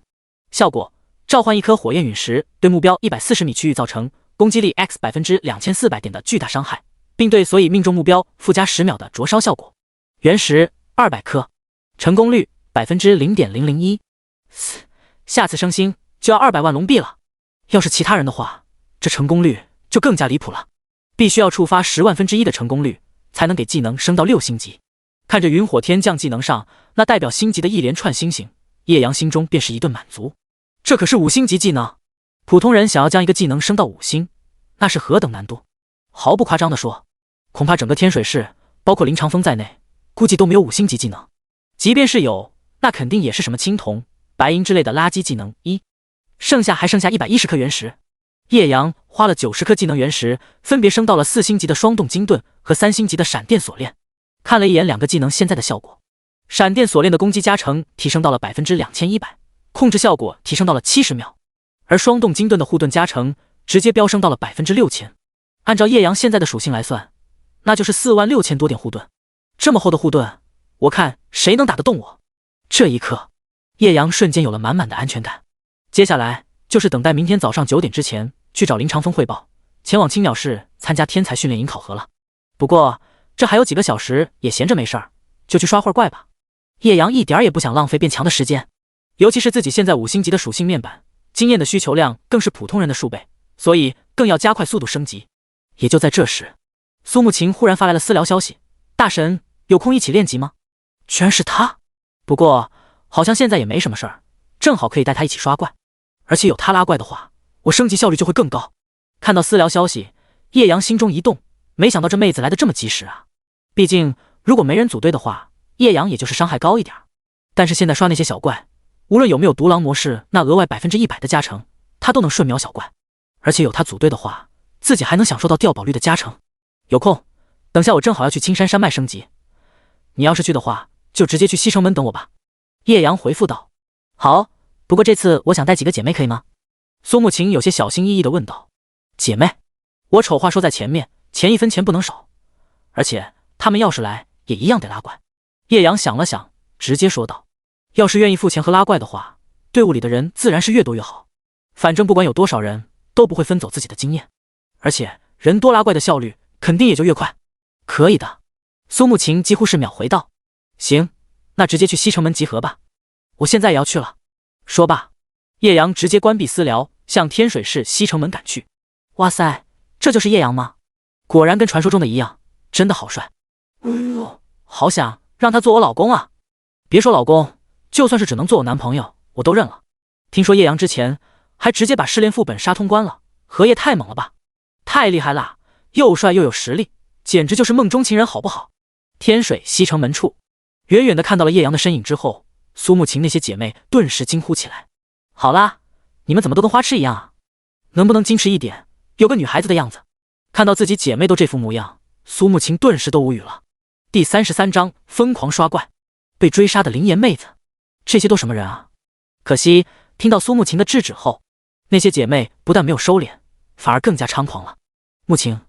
效果召唤一颗火焰陨石，对目标140米区域造成攻击力 x2400 点的巨大伤害，并对所以命中目标附加10秒的灼烧效果。原石200颗，成功率 0.001%。下次升星就要200万龙币了，要是其他人的话，这成功率就更加离谱了，必须要触发100000分之一的成功率才能给技能升到6星级。看着云火天降技能上那代表星级的一连串星星，叶阳心中便是一顿满足。这可是5星级技能，普通人想要将一个技能升到5星，那是何等难度！毫不夸张地说，恐怕整个天水市，包括林长风在内，估计都没有5星级技能。即便是有，那肯定也是什么青铜、白银之类的垃圾技能。剩下110颗原石。叶阳花了90颗技能原石，分别升到了4星级的双动精盾和3星级的闪电锁链。看了一眼2个技能现在的效果，闪电锁链的攻击加成提升到了 2100%， 控制效果提升到了70秒，而双动精盾的护盾加成直接飙升到了 6000%。按照叶阳现在的属性来算，那就是46000多点护盾。这么厚的护盾，我看谁能打得动我？这一刻，叶阳瞬间有了满满的安全感。接下来就是等待明天早上9点之前去找林长风汇报，前往青鸟市参加天才训练营考核了。不过这还有几个小时，也闲着没事儿，就去刷会儿怪吧。叶阳一点也不想浪费变强的时间，尤其是自己现在5星级的属性面板，经验的需求量更是普通人的数倍，所以更要加快速度升级。也就在这时，苏慕晴忽然发来了私聊消息：大神有空一起练级吗？居然是他！不过好像现在也没什么事儿，正好可以带他一起刷怪，而且有他拉怪的话，我升级效率就会更高。看到私聊消息，叶阳心中一动，没想到这妹子来得这么及时啊！毕竟如果没人组队的话，叶阳也就是伤害高一点，但是现在刷那些小怪，无论有没有独狼模式那额外 100% 的加成，他都能瞬秒小怪，而且有他组队的话，自己还能享受到掉宝率的加成。有空，等下我正好要去青山山脉升级，你要是去的话，就直接去西城门等我吧。叶阳回复道：好，不过这次我想带几个姐妹可以吗？苏慕晴有些小心翼翼地问道。姐妹？我丑话说在前面，钱1分钱不能少，而且他们要是来也一样得拉怪。叶阳想了想，直接说道：要是愿意付钱和拉怪的话，队伍里的人自然是越多越好。反正不管有多少人，都不会分走自己的经验，而且人多拉怪的效率肯定也就越快。可以的，苏慕晴几乎是秒回道。行，那直接去西城门集合吧，我现在也要去了。说罢，叶阳直接关闭私聊，向天水市西城门赶去。哇塞，这就是叶阳吗？果然跟传说中的一样，真的好帅。好想让他做我老公啊！别说老公，就算是只能做我男朋友，我都认了。听说叶阳之前还直接把失恋副本杀通关了，荷叶太猛了吧，太厉害啦，又帅又有实力，简直就是梦中情人好不好？天水西城门处，远远的看到了叶阳的身影之后，苏慕晴那些姐妹顿时惊呼起来。好啦，你们怎么都跟花痴一样啊？能不能矜持一点，有个女孩子的样子？看到自己姐妹都这副模样，苏慕晴顿时都无语了。第33章疯狂刷怪，被追杀的灵颜妹子，这些都什么人啊？可惜听到苏慕晴的制止后，那些姐妹不但没有收敛，反而更加猖狂了。慕晴，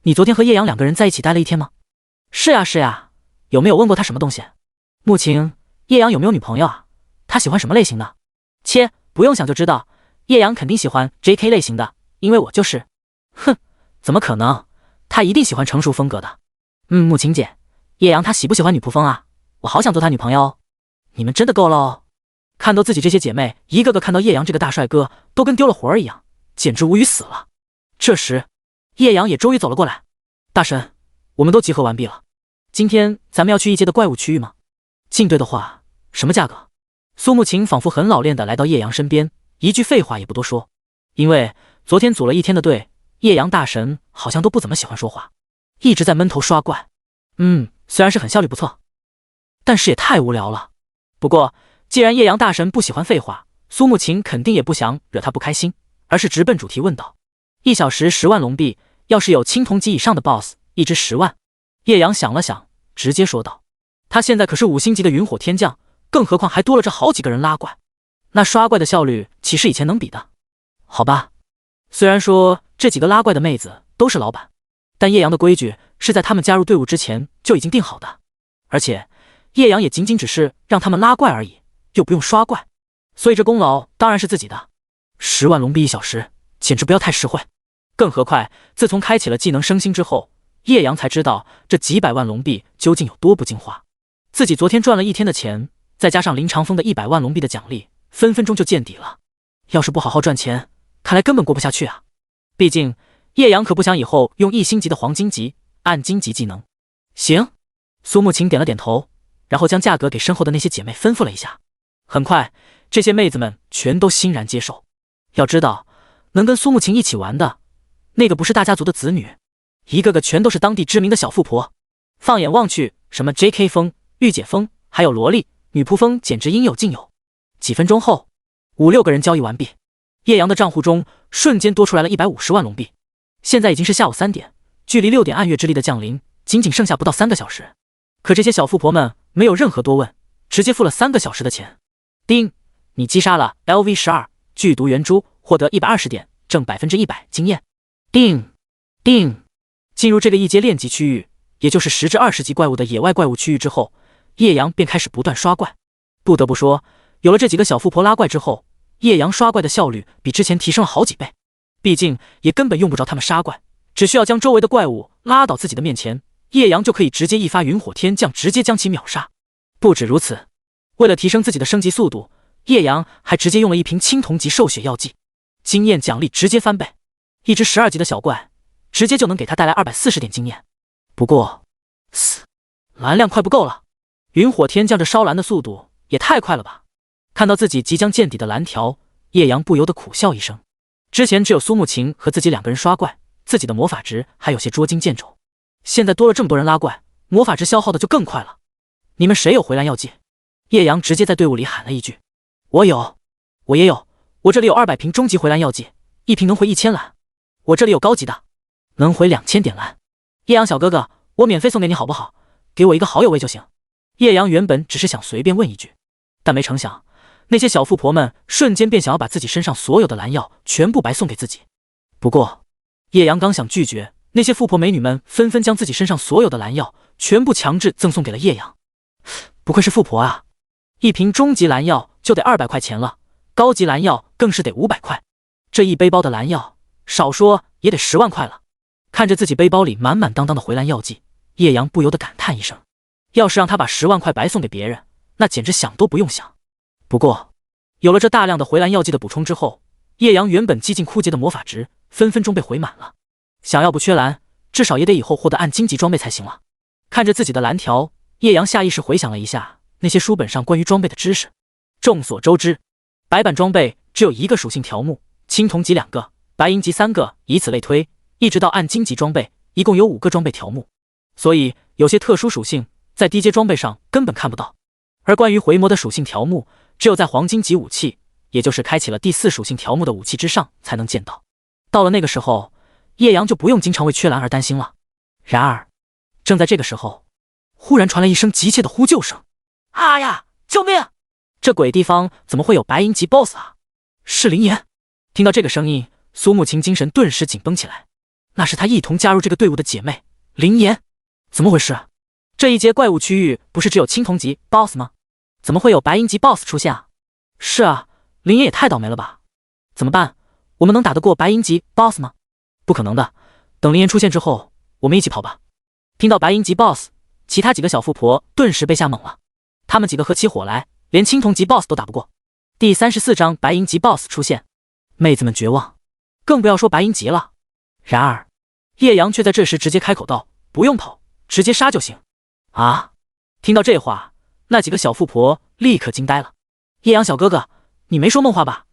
你昨天和叶阳2个人在一起待了1天吗？是呀是呀，有没有问过他什么东西？慕晴，叶阳有没有女朋友啊？他喜欢什么类型的？切，不用想就知道，叶阳肯定喜欢 JK 类型的，因为我就是。哼，怎么可能？他一定喜欢成熟风格的。慕晴姐，叶阳他喜不喜欢女仆风啊？我好想做他女朋友哦。你们真的够了哦！看到自己这些姐妹一个个看到叶阳这个大帅哥都跟丢了魂儿一样，简直无语死了。这时叶阳也终于走了过来。大神，我们都集合完毕了，今天咱们要去一阶的怪物区域吗？进队的话什么价格？苏慕晴仿佛很老练的来到叶阳身边，一句废话也不多说，因为昨天组了1天的队，叶阳大神好像都不怎么喜欢说话，一直在闷头刷怪。虽然是很效率不错，但是也太无聊了。不过既然叶阳大神不喜欢废话，苏慕晴肯定也不想惹他不开心，而是直奔主题问道：1小时10万龙币，要是有青铜级以上的 BOSS， 一只10万。叶阳想了想，直接说道：他现在可是5星级的云火天将，更何况还多了这好几个人拉怪，那刷怪的效率岂是以前能比的？好吧，虽然说这几个拉怪的妹子都是老板，但叶阳的规矩是在他们加入队伍之前就已经定好的，而且叶阳也仅仅只是让他们拉怪而已，又不用刷怪，所以这功劳当然是自己的。10万龙币1小时，简直不要太实惠。更何况自从开启了技能升星之后，叶阳才知道这几百万龙币究竟有多不经花。自己昨天赚了1天的钱，再加上林长风的100万龙币的奖励，分分钟就见底了。要是不好好赚钱，看来根本过不下去啊。毕竟叶阳可不想以后用1星级的黄金级暗金级技能。行，苏慕晴点了点头，然后将价格给身后的那些姐妹吩咐了一下。很快这些妹子们全都欣然接受。要知道能跟苏慕晴一起玩的那个不是大家族的子女，一个个全都是当地知名的小富婆。放眼望去，什么 JK 风、御姐风，还有萝莉、女仆风，简直应有尽有。几分钟后，5、6个人交易完毕，叶阳的账户中瞬间多出来了150万龙币。现在已经是下午3点，距离6点暗月之力的降临仅仅剩下不到3个小时。可这些小富婆们没有任何多问，直接付了3个小时的钱。丁，你击杀了 LV12 剧毒圆珠，获得120点，挣100%经验。丁，进入这个1阶炼级区域，也就是10至20级怪物的野外怪物区域之后，叶阳便开始不断刷怪。不得不说，有了这几个小富婆拉怪之后，叶阳刷怪的效率比之前提升了好几倍。毕竟也根本用不着他们杀怪，只需要将周围的怪物拉到自己的面前，叶阳就可以直接一发云火天降，直接将其秒杀。不止如此，为了提升自己的升级速度，叶阳还直接用了1瓶青铜级兽血药剂，经验奖励直接翻倍。一只12级的小怪直接就能给他带来240点经验。不过蓝量快不够了，云火天降这烧蓝的速度也太快了吧。看到自己即将见底的蓝条，叶阳不由得苦笑一声。之前只有苏慕晴和自己2个人刷怪，自己的魔法值还有些捉襟见肘，现在多了这么多人拉怪，魔法值消耗的就更快了。你们谁有回蓝药剂？叶阳直接在队伍里喊了一句。我有，我也有，我这里有200瓶中级回蓝药剂，1瓶能回1000蓝。我这里有高级的，能回2000点蓝。叶阳小哥哥，我免费送给你好不好？给我一个好友位就行。叶阳原本只是想随便问一句，但没成想那些小富婆们瞬间便想要把自己身上所有的蓝药全部白送给自己。不过叶阳刚想拒绝，那些富婆美女们纷纷将自己身上所有的蓝药全部强制赠送给了叶阳。不愧是富婆啊，1瓶中级蓝药就得200块钱了，高级蓝药更是得500块，这一背包的蓝药，少说也得10万块了。看着自己背包里满满当当的回蓝药剂，叶阳不由得感叹一声：要是让他把10万块白送给别人，那简直想都不用想。不过，有了这大量的回蓝药剂的补充之后，叶阳原本几近枯竭的魔法值分分钟被回满了。想要不缺蓝，至少也得以后获得暗荆级装备才行了。看着自己的蓝条，叶阳下意识回想了一下那些书本上关于装备的知识。众所周知，白板装备只有1个属性条目，青铜级2个，白银级3个，以此类推，一直到暗荆级装备，一共有5个装备条目。所以有些特殊属性在低阶装备上根本看不到。而关于回魔的属性条目，只有在黄金级武器，也就是开启了第4属性条目的武器之上才能见到。到了那个时候，叶阳就不用经常为缺蓝而担心了。然而，正在这个时候，忽然传来一声急切的呼救声：“啊呀，救命！这鬼地方怎么会有白银级 BOSS 啊？”是林岩。听到这个声音，苏慕晴精神顿时紧绷起来。那是她一同加入这个队伍的姐妹林岩。怎么回事？这一阶怪物区域不是只有青铜级 BOSS 吗？怎么会有白银级 BOSS 出现啊？是啊，林岩也太倒霉了吧？怎么办？我们能打得过白银级 BOSS 吗？不可能的，等林岩出现之后，我们一起跑吧。听到白银级 BOSS， 其他几个小富婆顿时被吓懵了。他们几个合起伙来，连青铜级 BOSS 都打不过。第34章白银级 BOSS 出现，妹子们绝望，更不要说白银级了。然而，叶阳却在这时直接开口道：“不用跑，直接杀就行。”啊！听到这话，那几个小富婆立刻惊呆了。叶阳小哥哥，你没说梦话吧？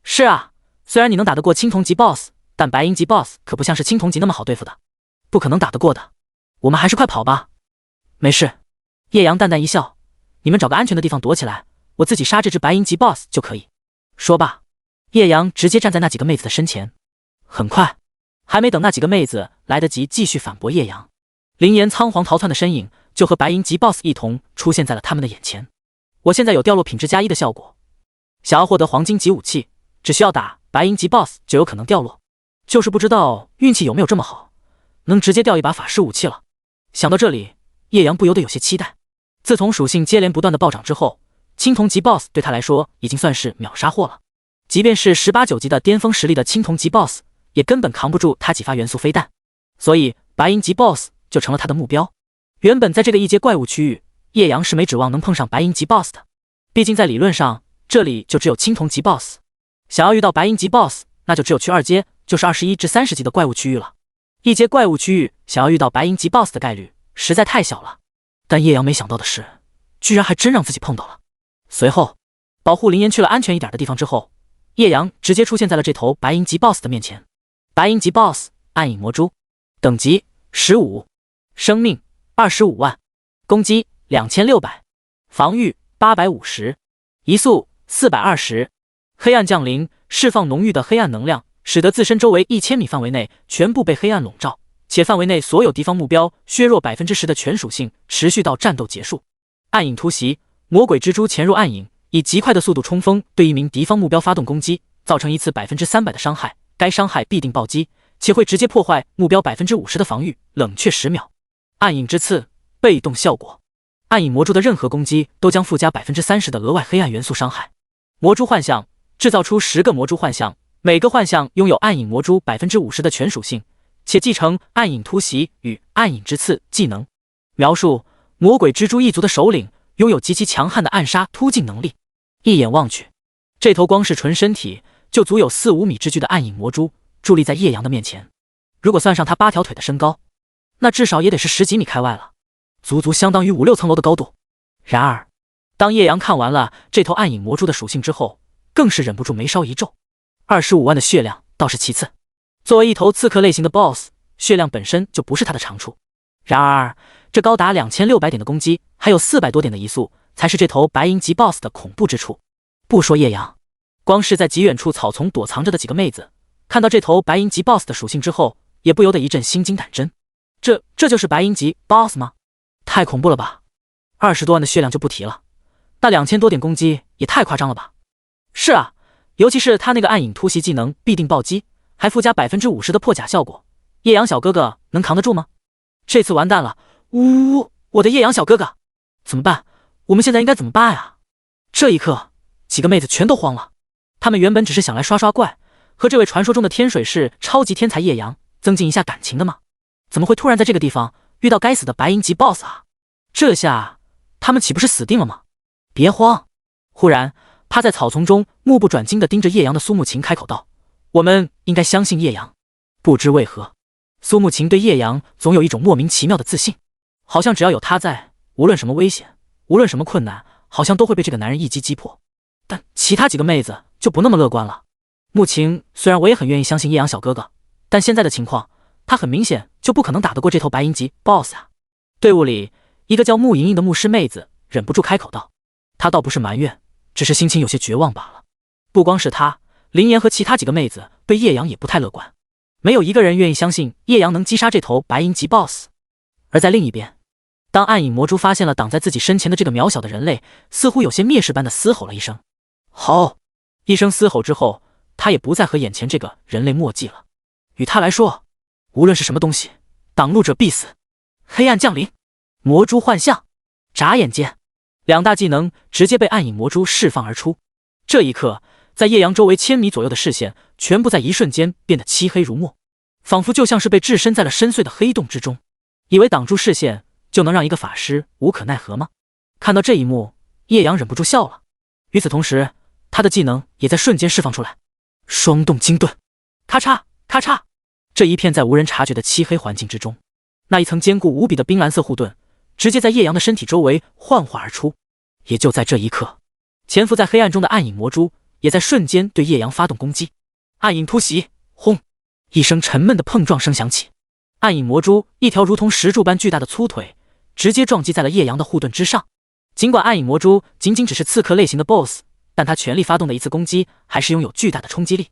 是啊，虽然你能打得过青铜级 BOSS， 但白银级 BOSS 可不像是青铜级那么好对付的，不可能打得过的。我们还是快跑吧。没事。叶阳淡淡一笑，你们找个安全的地方躲起来，我自己杀这只白银级 BOSS 就可以。说罢，叶阳直接站在那几个妹子的身前。很快，还没等那几个妹子来得及继续反驳叶阳，林岩仓皇逃窜的身影就和白银级 BOSS 一同出现在了他们的眼前。我现在有掉落品质+1的效果，想要获得黄金级武器，只需要打白银级 BOSS 就有可能掉落，就是不知道运气有没有这么好，能直接掉一把法师武器了。想到这里，叶阳不由得有些期待。自从属性接连不断的暴涨之后，青铜级 BOSS 对他来说已经算是秒杀货了。即便是18、9级的巅峰实力的青铜级 BOSS， 也根本扛不住他几发元素飞弹。所以白银级 BOSS 就成了他的目标。原本在这个一阶怪物区域，叶阳是没指望能碰上白银级 BOSS 的，毕竟在理论上，这里就只有青铜级 BOSS。想要遇到白银级 BOSS， 那就只有去2阶，就是21至30级的怪物区域了。一阶怪物区域想要遇到白银级 BOSS 的概率实在太小了。但叶阳没想到的是，居然还真让自己碰到了。随后，保护林岩去了安全一点的地方之后，叶阳直接出现在了这头白银级 BOSS 的面前。白银级 BOSS 暗影魔蛛，等级15，生命25万，攻击2600，防御850，移速420。黑暗降临，释放浓郁的黑暗能量，使得自身周围1000米范围内全部被黑暗笼罩，且范围内所有敌方目标削弱10%的全属性，持续到战斗结束。暗影突袭，魔鬼蜘蛛潜入暗影，以极快的速度冲锋，对一名敌方目标发动攻击，造成一次300%的伤害，该伤害必定暴击，且会直接破坏目标50%的防御，冷却10秒。暗影之刺，被动效果，暗影魔蛛的任何攻击都将附加30%的额外黑暗元素伤害。魔蛛幻象，制造出10个魔蛛幻象，每个幻象拥有暗影魔蛛50%的全属性，且继承暗影突袭与暗影之刺技能。描述：魔鬼蜘蛛一族的首领拥有极其强悍的暗杀突进能力。一眼望去，这头光是纯身体就足有4-5米之巨的暗影魔蛛伫立在叶阳的面前。如果算上他8条腿的身高，那至少也得是10几米开外了，足足相当于5-6层楼的高度。然而，当叶阳看完了这头暗影魔蛛的属性之后，更是忍不住眉梢一皱。25万的血量倒是其次，作为一头刺客类型的 BOSS， 血量本身就不是他的长处。然而，这高达2600点的攻击，还有400多点的移速，才是这头白银级 BOSS 的恐怖之处。不说叶阳，光是在极远处草丛躲藏着的几个妹子，看到这头白银级 BOSS 的属性之后，也不由得一阵心惊胆真。这就是白银级 BOSS 吗？太恐怖了吧！20多万的血量就不提了，那2000多点攻击也太夸张了吧！是啊，尤其是他那个暗影突袭技能必定暴击，还附加50%的破甲效果，叶阳小哥哥能扛得住吗？这次完蛋了！呜，我的叶阳小哥哥，怎么办？我们现在应该怎么办啊？这一刻，几个妹子全都慌了。她们原本只是想来刷刷怪，和这位传说中的天水市超级天才叶阳增进一下感情的吗？怎么会突然在这个地方遇到该死的白银级 BOSS 啊？这下他们岂不是死定了吗？别慌！忽然，趴在草丛中目不转睛地盯着叶阳的苏慕晴开口道：“我们应该相信叶阳。”不知为何，苏慕晴对叶阳总有一种莫名其妙的自信，好像只要有他在，无论什么危险，无论什么困难，好像都会被这个男人一击击破。但其他几个妹子就不那么乐观了。慕晴，虽然我也很愿意相信叶阳小哥哥，但现在的情况，他很明显就不可能打得过这头白银级 BOSS 啊！队伍里一个叫慕莹莹的牧师妹子忍不住开口道：“她倒不是埋怨，只是心情有些绝望罢了。”不光是她，林妍和其他几个妹子对叶阳也不太乐观，没有一个人愿意相信叶阳能击杀这头白银级 BOSS。而在另一边，当暗影魔蛛发现了挡在自己身前的这个渺小的人类，似乎有些蔑视般的嘶吼了一声。吼！一声嘶吼之后，他也不再和眼前这个人类墨迹了。与他来说，无论是什么东西，挡路者必死。黑暗降临，魔蛛幻象。眨眼间，两大技能直接被暗影魔蛛释放而出。这一刻，在叶阳周围1000米左右的视线，全部在一瞬间变得漆黑如墨，仿佛就像是被置身在了深邃的黑洞之中。以为挡住视线就能让一个法师无可奈何吗？看到这一幕，叶阳忍不住笑了。与此同时，他的技能也在瞬间释放出来，双动精盾，咔嚓咔嚓。这一片在无人察觉的漆黑环境之中，那一层坚固无比的冰蓝色护盾直接在叶阳的身体周围幻化而出。也就在这一刻，潜伏在黑暗中的暗影魔蛛也在瞬间对叶阳发动攻击。暗影突袭，轰！一声沉闷的碰撞声响起，暗影魔蛛一条如同石柱般巨大的粗腿直接撞击在了叶阳的护盾之上。尽管暗影魔蛛仅仅只是刺客类型的 BOSS， 但他全力发动的一次攻击还是拥有巨大的冲击力。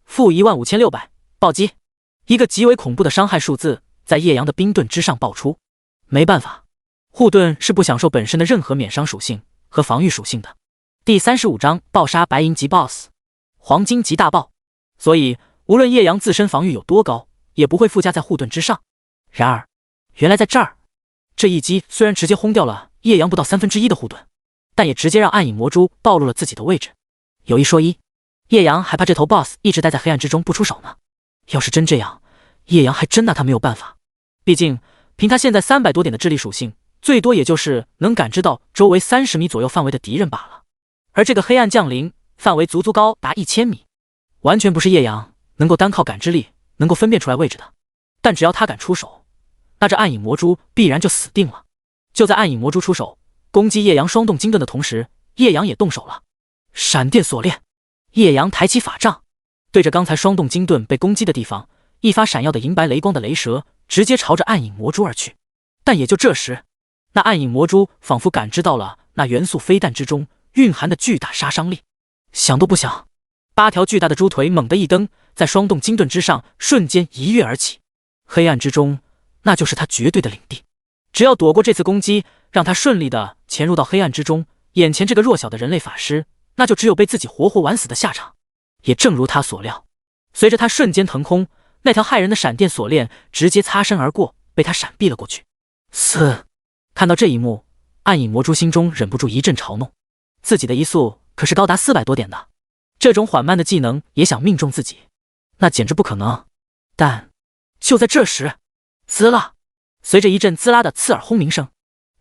-15600暴击，一个极为恐怖的伤害数字在叶阳的冰盾之上爆出。没办法，护盾是不享受本身的任何免伤属性和防御属性的。第35章暴杀白银级 BOSS， 黄金级大爆。所以无论叶阳自身防御有多高，也不会附加在护盾之上。然而原来在这儿，这一击虽然直接轰掉了叶阳不到1/3的护盾，但也直接让暗影魔蛛暴露了自己的位置。有一说一，叶阳还怕这头 BOSS 一直待在黑暗之中不出手呢。要是真这样，叶阳还真拿他没有办法。毕竟凭他现在300多点的智力属性，最多也就是能感知到周围30米左右范围的敌人罢了。而这个黑暗降临范围足足高达1000米，完全不是叶阳能够单靠感知力能够分辨出来位置的。但只要他敢出手，那这暗影魔蛛必然就死定了。就在暗影魔蛛出手攻击叶阳双动精盾的同时，叶阳也动手了。闪电锁链，叶阳抬起法杖，对着刚才双动精盾被攻击的地方，一发闪耀的银白雷光的雷蛇直接朝着暗影魔蛛而去。但也就这时，那暗影魔蛛仿佛感知到了那元素飞弹之中蕴含的巨大杀伤力，想都不想，8条巨大的猪腿猛地一蹬，在双动精盾之上瞬间一跃而起。黑暗之中，那就是他绝对的领地。只要躲过这次攻击，让他顺利的潜入到黑暗之中，眼前这个弱小的人类法师，那就只有被自己活活玩死的下场。也正如他所料，随着他瞬间腾空，那条骇人的闪电锁链直接擦身而过，被他闪避了过去。嘶！看到这一幕，暗影魔蛛心中忍不住一阵嘲弄，自己的移速可是高达400多点的，这种缓慢的技能也想命中自己，那简直不可能。但就在这时，滋啦！随着一阵滋啦的刺耳轰鸣声，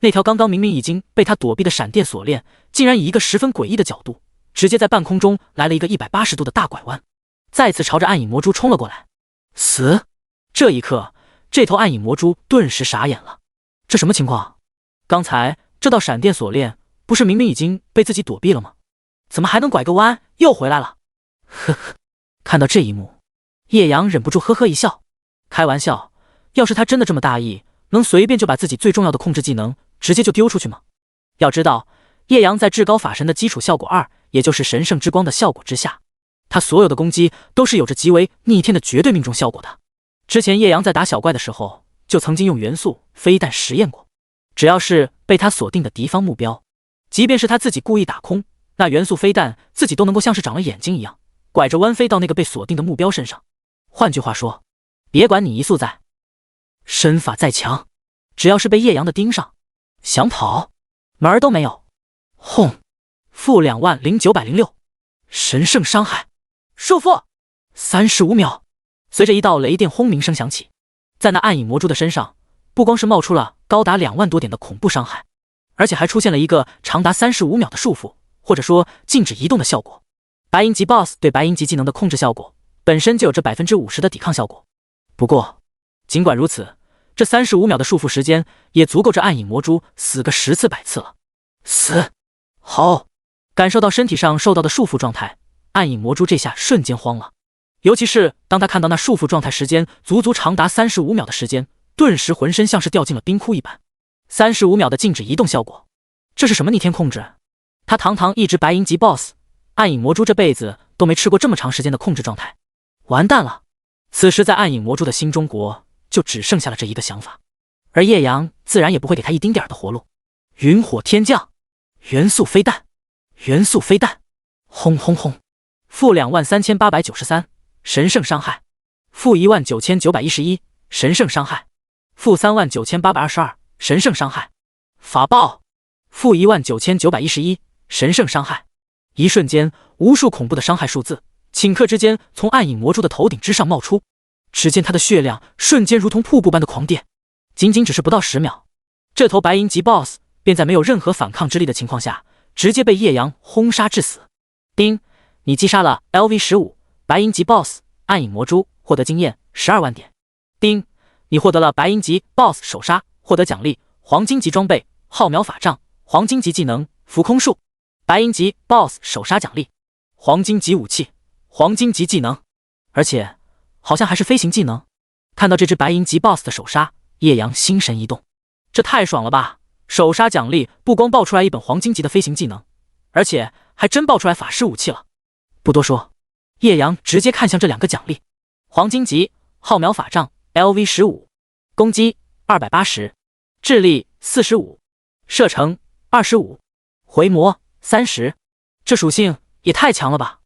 那条刚刚明明已经被他躲避的闪电锁链，竟然以一个十分诡异的角度，直接在半空中来了一个180度的大拐弯，再次朝着暗影魔蛛冲了过来。死！这一刻，这头暗影魔蛛顿时傻眼了，这什么情况？刚才这道闪电锁链不是明明已经被自己躲避了吗？怎么还能拐个弯又回来了？呵呵，看到这一幕，叶阳忍不住呵呵一笑。开玩笑，要是他真的这么大意，能随便就把自己最重要的控制技能直接就丢出去吗？要知道，叶阳在至高法神的基础效果2，也就是神圣之光的效果之下，他所有的攻击都是有着极为逆天的绝对命中效果的。之前叶阳在打小怪的时候，就曾经用元素飞弹实验过，只要是被他锁定的敌方目标，即便是他自己故意打空，那元素飞弹自己都能够像是长了眼睛一样，拐着弯飞到那个被锁定的目标身上。换句话说，别管你移速再身法再强，只要是被叶阳的盯上，想跑门儿都没有。轰！-20906，神圣伤害，束缚！ 35秒，随着一道雷电轰鸣声响起，在那暗影魔蛛的身上，不光是冒出了高达2万多点的恐怖伤害，而且还出现了一个长达35秒的束缚，或者说禁止移动的效果。白银级 BOSS 对白银级技能的控制效果本身就有着 50% 的抵抗效果。不过，尽管如此，这35秒的束缚时间也足够这暗影魔蛛死个10次100次了。死！好！感受到身体上受到的束缚状态，暗影魔蛛这下瞬间慌了。尤其是当他看到那束缚状态时间足足长达35秒的时间，顿时浑身像是掉进了冰窟一般。35秒的静止移动效果，这是什么逆天控制？他堂堂一只白银级 BOSS， 暗影魔蛛这辈子都没吃过这么长时间的控制状态。完蛋了！此时在暗影魔蛛的心中国就只剩下了这一个想法，而叶阳自然也不会给他一丁点的活路。云火天降，元素飞弹，元素飞弹，轰轰轰！负23893，神圣伤害；负19911，神圣伤害；负39822，神圣伤害。法爆！负19911，神圣伤害。一瞬间，无数恐怖的伤害数字顷刻之间从暗影魔蛛的头顶之上冒出，只见他的血量瞬间如同瀑布般的狂跌，仅仅只是不到10秒，这头白银级 BOSS 便在没有任何反抗之力的情况下，直接被叶阳轰杀致死。丁，你击杀了 LV15 白银级 BOSS 暗影魔蛛，获得经验12万点。丁，你获得了白银级 BOSS 首杀，获得奖励黄金级装备浩渺法杖，黄金级技能浮空术，白银级 BOSS 首杀奖励黄金级武器，黄金级技能，而且好像还是飞行技能。看到这只白银级 BOSS 的首杀，叶阳心神一动，这太爽了吧！首杀奖励不光爆出来一本黄金级的飞行技能，而且还真爆出来法师武器了。不多说，叶阳直接看向这2个奖励：黄金级浩渺法杖 LV15， 攻击280，智力45，射程25，回魔30。这属性也太强了吧！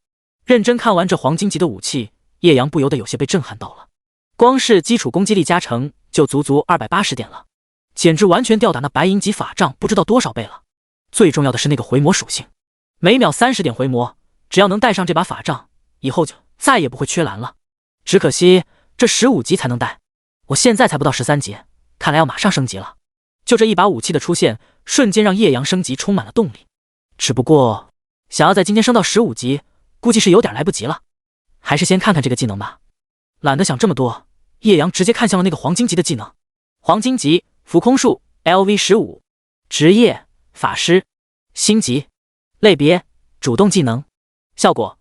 认真看完这黄金级的武器，叶阳不由得有些被震撼到了。光是基础攻击力加成就足足280点了，简直完全吊打那白银级法杖不知道多少倍了。最重要的是那个回魔属性，每秒30点回魔，只要能带上这把法杖，以后就再也不会缺蓝了。只可惜这15级才能带，我现在才不到13级，看来要马上升级了。就这一把武器的出现，瞬间让叶阳升级充满了动力。只不过想要在今天升到15级，估计是有点来不及了。还是先看看这个技能吧。懒得想这么多，叶阳直接看向了那个黄金级的技能：黄金级浮空术 LV15， 职业法师，星级，类别主动技能，效果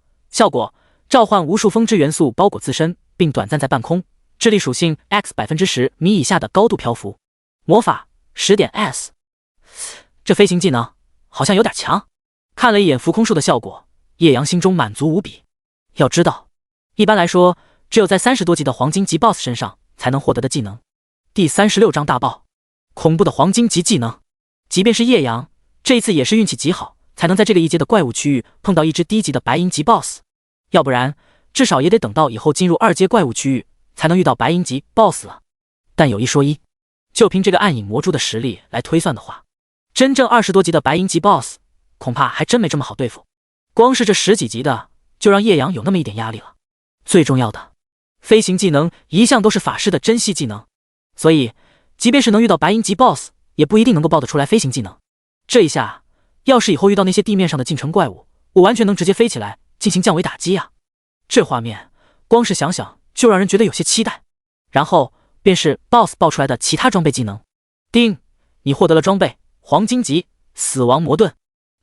召唤无数风之元素包裹自身，并短暂在半空，智力属性 X10%米以下的高度漂浮，魔法10点 S。 这飞行技能好像有点强。看了一眼浮空术的效果，叶阳心中满足无比。要知道，一般来说只有在30多级的黄金级 BOSS 身上才能获得的技能。第36章大爆，恐怖的黄金级技能。即便是叶阳，这一次也是运气极好，才能在这个一阶的怪物区域碰到一只低级的白银级 BOSS， 要不然至少也得等到以后进入2阶怪物区域才能遇到白银级 BOSS 了。但有一说一，就凭这个暗影魔蛛的实力来推算的话，真正20多级的白银级 BOSS 恐怕还真没这么好对付。光是这10几级的就让叶阳有那么一点压力了。最重要的，飞行技能一向都是法师的珍稀技能，所以即便是能遇到白银级 BOSS， 也不一定能够爆得出来飞行技能。这一下，要是以后遇到那些地面上的进城怪物，我完全能直接飞起来进行降维打击啊！这画面光是想想就让人觉得有些期待。然后便是 BOSS 爆出来的其他装备技能。丁，你获得了装备黄金级死亡魔盾。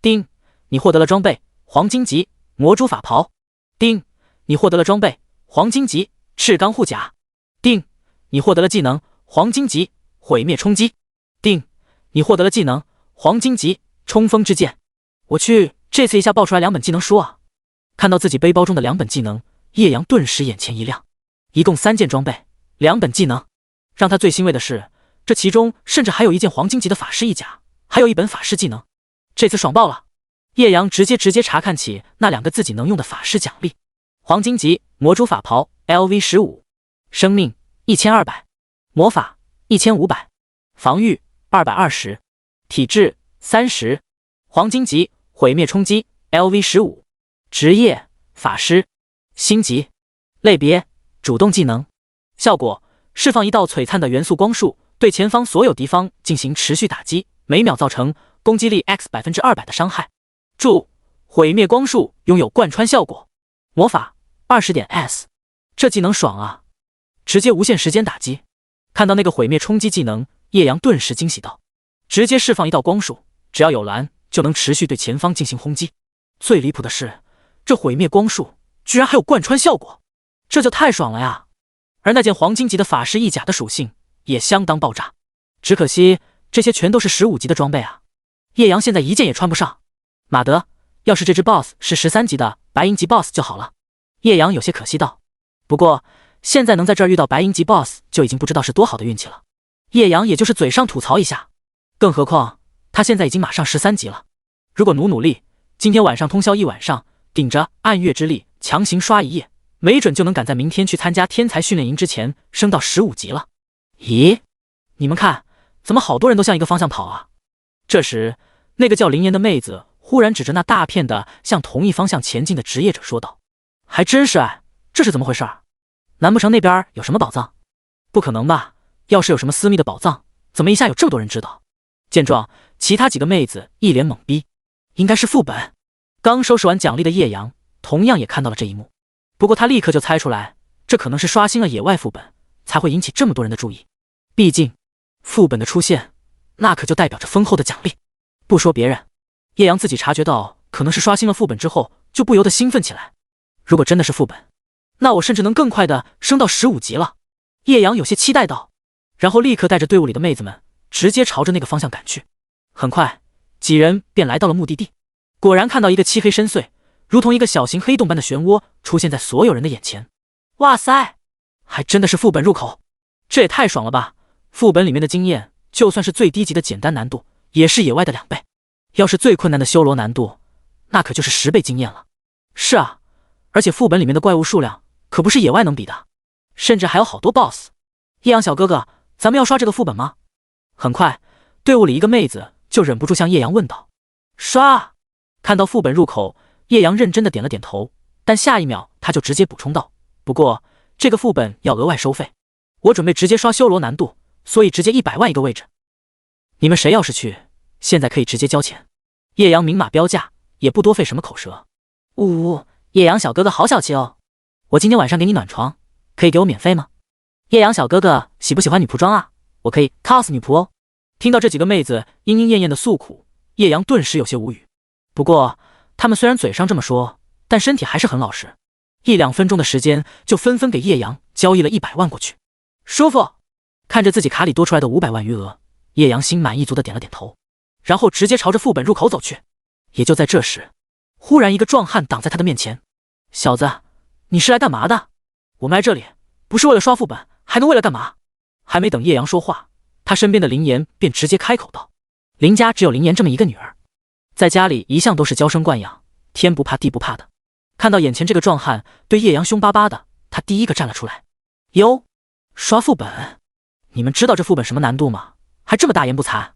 丁，你获得了装备黄金级魔蛛法袍。丁，你获得了装备黄金级赤钢护甲。丁，你获得了技能黄金级毁灭冲击。丁，你获得了技能黄金级冲锋之剑。我去，这次一下爆出来2本技能书啊！看到自己背包中的2本技能，叶阳顿时眼前一亮。一共3件装备，2本技能。让他最欣慰的是，这其中甚至还有一件黄金级的法师衣甲，还有一本法师技能。这次爽爆了！叶阳直接查看起那2个自己能用的法师奖励：黄金级魔蛛法袍 LV15， 生命1200，魔法1500，防御220，体质30，黄金级毁灭冲击 LV15， 职业法师，星级，类别：主动技能。效果：释放一道璀璨的元素光束，对前方所有敌方进行持续打击，每秒造成攻击力 X200%的伤害。注：毁灭光束拥有贯穿效果。魔法：20.S。这技能爽啊！直接无限时间打击。看到那个毁灭冲击技能，叶阳顿时惊喜道：直接释放一道光束，只要有蓝就能持续对前方进行轰击。最离谱的是，这毁灭光束居然还有贯穿效果，这就太爽了呀！而那件黄金级的法师翼甲的属性也相当爆炸，只可惜这些全都是15级的装备啊，叶阳现在一件也穿不上。马德，要是这只 BOSS 是13级的白银级 BOSS 就好了。叶阳有些可惜道。不过现在能在这儿遇到白银级 BOSS 就已经不知道是多好的运气了。叶阳也就是嘴上吐槽一下，更何况他现在已经马上13级了。如果努力，今天晚上通宵一晚上，顶着暗月之力强行刷一夜，没准就能赶在明天去参加天才训练营之前升到15级了。咦，你们看，怎么好多人都向一个方向跑啊？这时，那个叫林岩的妹子忽然指着那大片的向同一方向前进的职业者说道：还真是哎，这是怎么回事？难不成那边有什么宝藏？不可能吧，要是有什么私密的宝藏，怎么一下有这么多人知道？见状，其他几个妹子一脸懵逼，应该是副本。刚收拾完奖励的叶阳同样也看到了这一幕，不过他立刻就猜出来，这可能是刷新了野外副本，才会引起这么多人的注意。毕竟副本的出现，那可就代表着丰厚的奖励。不说别人，叶阳自己察觉到可能是刷新了副本之后，就不由得兴奋起来。如果真的是副本，那我甚至能更快的升到15级了。叶阳有些期待道，然后立刻带着队伍里的妹子们直接朝着那个方向赶去。很快，几人便来到了目的地。果然看到一个漆黑深邃，如同一个小型黑洞般的漩涡出现在所有人的眼前。哇塞，还真的是副本入口，这也太爽了吧！副本里面的经验，就算是最低级的简单难度，也是野外的2倍。要是最困难的修罗难度，那可就是10倍经验了。是啊，而且副本里面的怪物数量可不是野外能比的，甚至还有好多 BOSS。叶阳小哥哥，咱们要刷这个副本吗？很快，队伍里一个妹子就忍不住向叶阳问道。刷！看到副本入口，叶阳认真的点了点头，但下一秒他就直接补充道：不过这个副本要额外收费，我准备直接刷修罗难度，所以直接100万一个位置。你们谁要是去，现在可以直接交钱。叶阳明码标价，也不多费什么口舌。呜，叶阳小哥哥好小气哦，我今天晚上给你暖床，可以给我免费吗？叶阳小哥哥喜不喜欢女仆装啊？我可以 cos 女仆哦。听到这几个妹子莺莺燕燕的诉苦，叶阳顿时有些无语。不过他们虽然嘴上这么说，但身体还是很老实，1-2分钟的时间就纷纷给叶阳交易了100万过去。舒服！看着自己卡里多出来的500万余额，叶阳心满意足的点了点头，然后直接朝着副本入口走去。也就在这时，忽然一个壮汉挡在他的面前。小子，你是来干嘛的？我们来这里不是为了刷副本，还能为了干嘛？还没等叶阳说话，他身边的林岩便直接开口道。林家只有林岩这么一个女儿，在家里一向都是娇生惯养，天不怕地不怕的。看到眼前这个壮汉对叶阳凶巴巴的，他第一个站了出来。哟，刷副本？你们知道这副本什么难度吗？还这么大言不惭。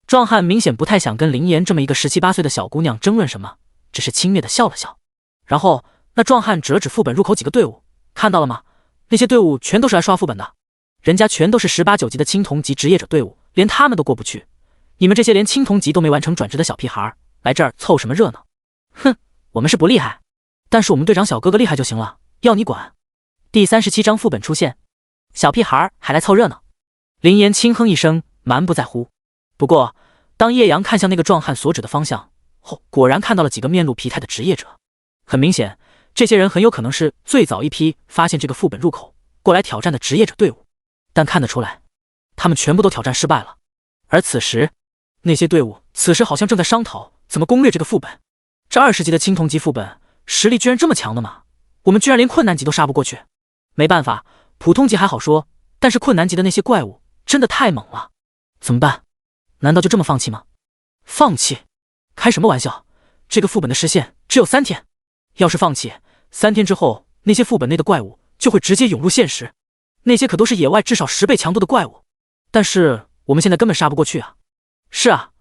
壮汉明显不太想跟林岩这么一个17、18岁的小姑娘争论什么，只是轻蔑的笑了笑。然后那壮汉指了指副本入口几个队伍，看到了吗？那些队伍全都是来刷副本的，人家全都是18、19级的青铜级职业者队伍，连他们都过不去。你们这些连青铜级都没完成转职的小屁孩，来这儿凑什么热闹？哼，我们是不厉害，但是我们队长小哥哥厉害就行了，要你管。第37章副本出现，小屁孩还来凑热闹。林岩轻哼一声，蛮不在乎。不过当叶阳看向那个壮汉所指的方向后，果然看到了几个面露疲态的职业者。很明显，这些人很有可能是最早一批发现这个副本入口过来挑战的职业者队伍，但看得出来，他们全部都挑战失败了。而此时，那些队伍此时好像正在商讨怎么攻略这个副本。这20级的青铜级副本实力居然这么强的吗？我们居然连困难级都杀不过去。没办法，普通级还好说，但是困难级的那些怪物真的太猛了。怎么办？难道就这么放弃吗？放弃？开什么玩笑，这个副本的时限只有3天，要是放弃，3天之后那些副本内的怪物就会直接涌入现实，那些可都是野外至少10倍强度的怪物，但是我们现在根本杀不过去啊。是啊，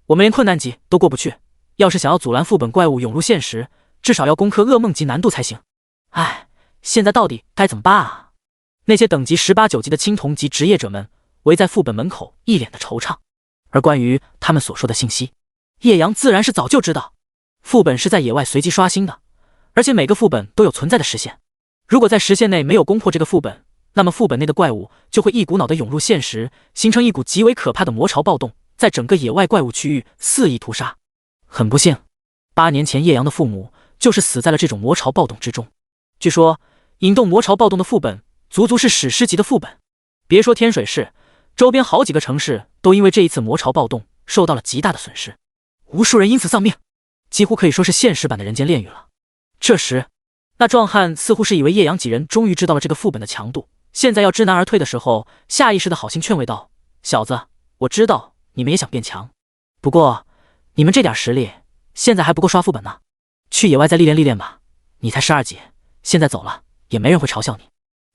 我们连困难级都过不去，要是想要阻拦副本怪物涌入现实，至少要攻克噩梦级难度才行。唉，现在到底该怎么办啊？那些等级18、9级的青铜级职业者们围在副本门口，一脸的惆怅。而关于他们所说的信息，叶阳自然是早就知道。副本是在野外随机刷新的，而且每个副本都有存在的时限。如果在时限内没有攻破这个副本，那么副本内的怪物就会一股脑的涌入现实，形成一股极为可怕的魔潮暴动，在整个野外怪物区域肆意屠杀。很不幸，8年前叶阳的父母就是死在了这种魔潮暴动之中。据说引动魔潮暴动的副本足足是史诗级的副本，别说天水市，周边好几个城市都因为这一次魔潮暴动受到了极大的损失，无数人因此丧命，几乎可以说是现实版的人间炼狱了。这时那壮汉似乎是以为叶阳几人终于知道了这个副本的强度，现在要知难而退的时候，下意识的好心劝慰道：小子，我知道你们也想变强，不过你们这点实力现在还不够刷副本呢，去野外再历练历练吧。你才12级，现在走了也没人会嘲笑你。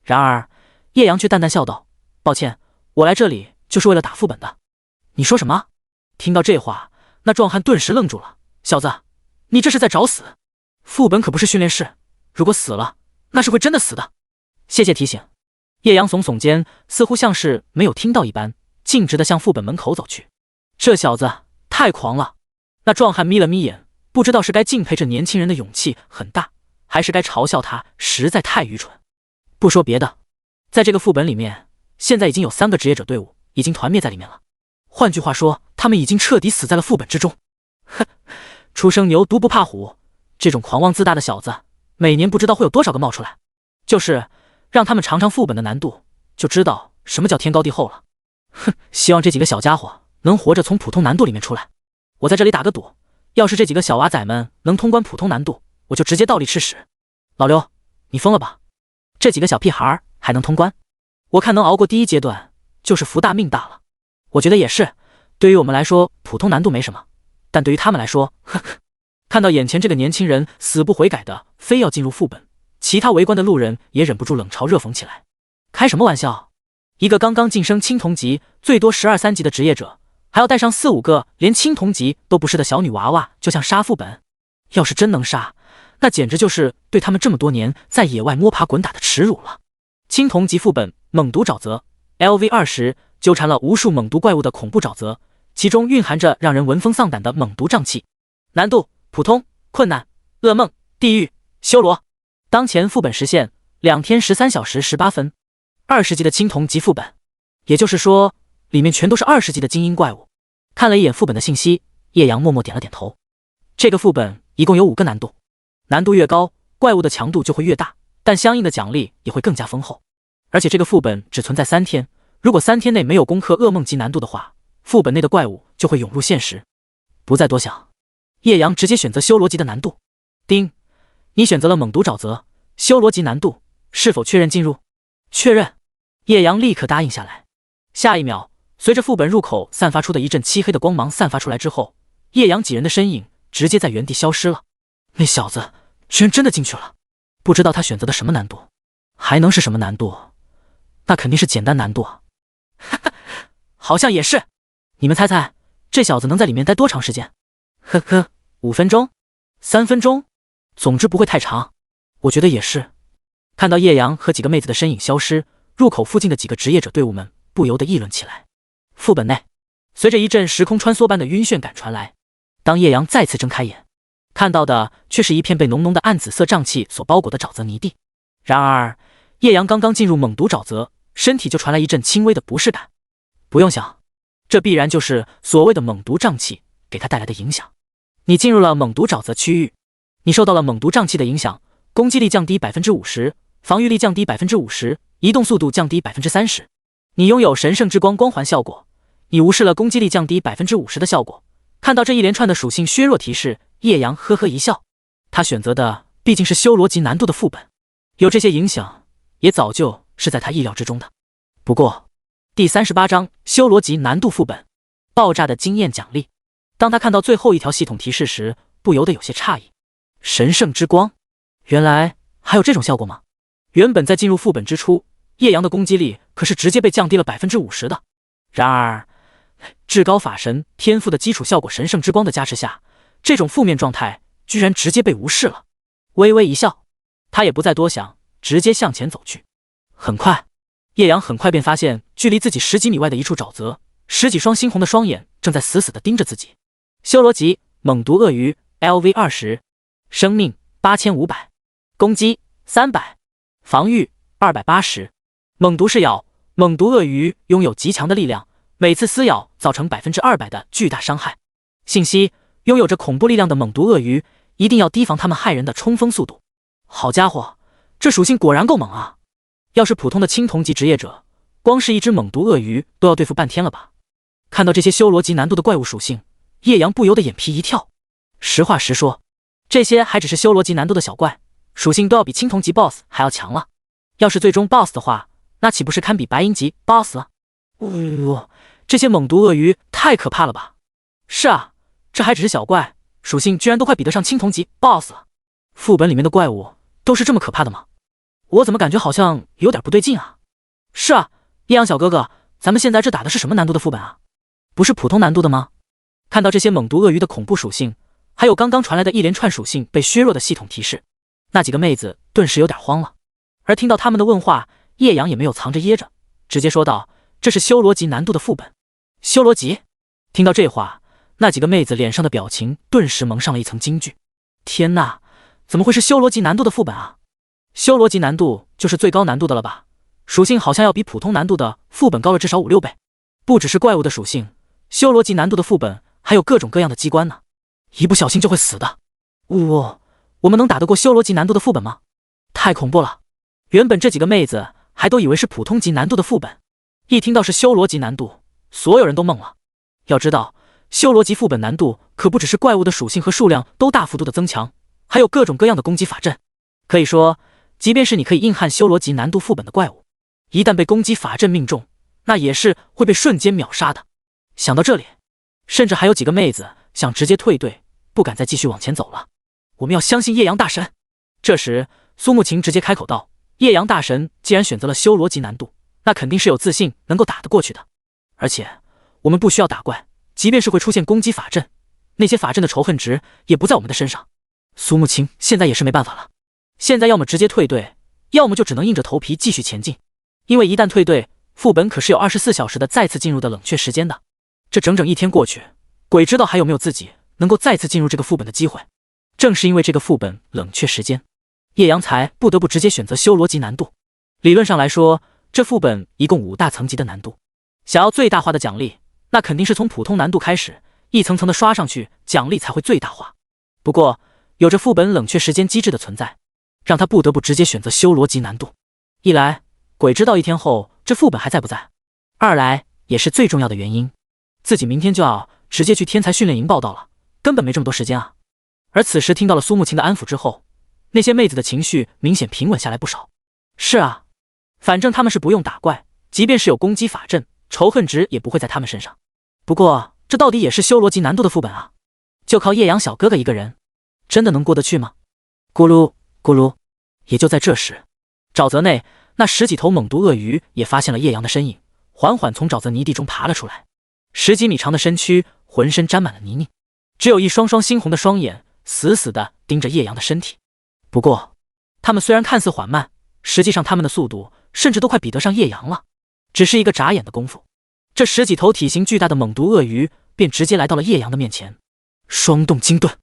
然而叶阳却淡淡笑道：抱歉，我来这里就是为了打副本的。你说什么？听到这话，那壮汉顿时愣住了。小子，你这是在找死？副本可不是训练室，如果死了那是会真的死的。谢谢提醒。叶阳耸耸肩，似乎像是没有听到一般，径直地向副本门口走去。这小子太狂了。那壮汉眯了眯眼，不知道是该敬佩这年轻人的勇气很大，还是该嘲笑他实在太愚蠢。不说别的，在这个副本里面，现在已经有3个职业者队伍已经团灭在里面了。换句话说，他们已经彻底死在了副本之中。哼，初生牛犊不怕虎，这种狂妄自大的小子，每年不知道会有多少个冒出来。就是让他们尝尝副本的难度，就知道什么叫天高地厚了。哼，希望这几个小家伙能活着从普通难度里面出来。我在这里打个赌，要是这几个小娃仔们能通关普通难度，我就直接倒立吃屎。老刘，你疯了吧？这几个小屁孩还能通关？我看能熬过第1阶段就是福大命大了。我觉得也是，对于我们来说普通难度没什么，但对于他们来说，呵呵。看到眼前这个年轻人死不悔改的非要进入副本，其他围观的路人也忍不住冷嘲热讽起来。开什么玩笑，一个刚刚晋升青铜级最多12、13级的职业者，还要带上4、5个连青铜级都不是的小女娃娃，就像杀副本？要是真能杀，那简直就是对他们这么多年在野外摸爬滚打的耻辱了。青铜级副本猛毒沼泽 LV20， 纠缠了无数猛毒怪物的恐怖沼泽，其中蕴含着让人闻风丧胆的猛毒瘴气。难度普通、困难、噩梦、地狱、修罗。当前副本时限2天13小时18分。20级的青铜级副本，也就是说里面全都是20级的精英怪物。看了一眼副本的信息，叶阳默默点了点头。这个副本一共有5个难度，难度越高，怪物的强度就会越大，但相应的奖励也会更加丰厚。而且这个副本只存在3天，如果3天内没有攻克噩梦级难度的话，副本内的怪物就会涌入现实。不再多想，叶阳直接选择修罗级的难度。丁，你选择了猛毒沼泽修罗级难度，是否确认进入？确认。叶阳立刻答应下来。下一秒，随着副本入口散发出的一阵漆黑的光芒散发出来之后，叶阳几人的身影直接在原地消失了。那小子居然真的进去了，不知道他选择的什么难度，还能是什么难度？那肯定是简单难度啊。哈哈，好像也是。你们猜猜，这小子能在里面待多长时间？呵呵，5分钟？3分钟？总之不会太长。我觉得也是。看到叶阳和几个妹子的身影消失，入口附近的几个职业者队伍们不由得议论起来。副本内，随着一阵时空穿梭般的晕眩感传来，当叶阳再次睁开眼，看到的却是一片被浓浓的暗紫色瘴气所包裹的沼泽泥地。然而叶阳刚刚进入猛毒沼泽，身体就传来一阵轻微的不适感。不用想，这必然就是所谓的猛毒瘴气给他带来的影响。你进入了猛毒沼泽区域，你受到了猛毒瘴气的影响，攻击力降低 50%， 防御力降低 50%， 移动速度降低 30%。 你拥有神圣之光光环效果，你无视了攻击力降低 50% 的效果。看到这一连串的属性削弱提示，叶阳呵呵一笑。他选择的毕竟是修罗级难度的副本，有这些影响也早就是在他意料之中的。不过第38章修罗级难度副本，爆炸的经验奖励。当他看到最后一条系统提示时，不由得有些诧异。神圣之光，原来还有这种效果吗？原本在进入副本之初，叶阳的攻击力可是直接被降低了 50% 的。然而至高法神天赋的基础效果神圣之光的加持下，这种负面状态居然直接被无视了。微微一笑，他也不再多想，直接向前走去。很快，叶阳很快便发现距离自己10几米外的一处沼泽，10几双猩红的双眼正在死死地盯着自己。修罗级猛毒鳄鱼 LV20， 生命8500，攻击300，防御280。猛毒噬咬，猛毒鳄鱼拥有极强的力量，每次撕咬造成200%的巨大伤害。信息：拥有着恐怖力量的猛毒鳄鱼，一定要提防它们害人的冲锋速度。好家伙，这属性果然够猛啊！要是普通的青铜级职业者，光是一只猛毒鳄鱼都要对付半天了吧？看到这些修罗级难度的怪物属性，叶阳不由得眼皮一跳。实话实说，这些还只是修罗级难度的小怪，属性都要比青铜级 BOSS 还要强了。要是最终 BOSS 的话，那岂不是堪比白银级 BOSS 了？这些猛毒鳄鱼太可怕了吧！是啊，这还只是小怪，属性居然都快比得上青铜级 BOSS 了。副本里面的怪物都是这么可怕的吗？我怎么感觉好像有点不对劲啊？是啊，叶阳小哥哥，咱们现在这打的是什么难度的副本啊？不是普通难度的吗？看到这些猛毒鳄鱼的恐怖属性，还有刚刚传来的一连串属性被削弱的系统提示，那几个妹子顿时有点慌了。而听到他们的问话，叶阳也没有藏着掖着，直接说道：“这是修罗级难度的副本。”修罗级？听到这话，那几个妹子脸上的表情顿时蒙上了一层惊惧。天哪，怎么会是修罗级难度的副本啊？修罗级难度就是最高难度的了吧？属性好像要比普通难度的副本高了至少5、6倍。不只是怪物的属性，修罗级难度的副本还有各种各样的机关呢，一不小心就会死的。我们能打得过修罗级难度的副本吗？太恐怖了！原本这几个妹子还都以为是普通级难度的副本，一听到是修罗级难度，所有人都懵了。要知道，修罗级副本难度可不只是怪物的属性和数量都大幅度的增强，还有各种各样的攻击法阵。可以说，即便是你可以硬汉修罗级难度副本的怪物，一旦被攻击法阵命中，那也是会被瞬间秒杀的。想到这里，甚至还有几个妹子想直接退队，不敢再继续往前走了。我们要相信叶阳大神。这时，苏慕晴直接开口道：“叶阳大神既然选择了修罗级难度，那肯定是有自信能够打得过去的。而且，我们不需要打怪，即便是会出现攻击法阵，那些法阵的仇恨值也不在我们的身上。”苏慕晴现在也是没办法了，现在要么直接退队，要么就只能硬着头皮继续前进。因为一旦退队，副本可是有24小时的再次进入的冷却时间的。这整整1天过去，鬼知道还有没有自己能够再次进入这个副本的机会。正是因为这个副本冷却时间，叶阳才不得不直接选择修罗级难度。理论上来说，这副本一共5大层级的难度，想要最大化的奖励，那肯定是从普通难度开始，一层层的刷上去，奖励才会最大化。不过，有着副本冷却时间机制的存在，让他不得不直接选择修罗级难度。一来，鬼知道1天后这副本还在不在；二来，也是最重要的原因，自己明天就要直接去天才训练营报道了，根本没这么多时间啊。而此时听到了苏慕晴的安抚之后，那些妹子的情绪明显平稳下来不少。是啊，反正他们是不用打怪，即便是有攻击法阵，仇恨值也不会在他们身上。不过这到底也是修罗级难度的副本啊，就靠叶阳小哥哥一个人，真的能过得去吗？咕噜咕噜。也就在这时，沼泽内那10几头猛毒鳄鱼也发现了叶阳的身影，缓缓从沼泽泥地中爬了出来。10几米长的身躯，浑身沾满了泥泞，只有一双双猩红的双眼死死地盯着叶阳的身体。不过，他们虽然看似缓慢，实际上他们的速度甚至都快比得上叶阳了。只是一个眨眼的功夫，这10几头体型巨大的猛毒鳄鱼便直接来到了叶阳的面前。双动金盾，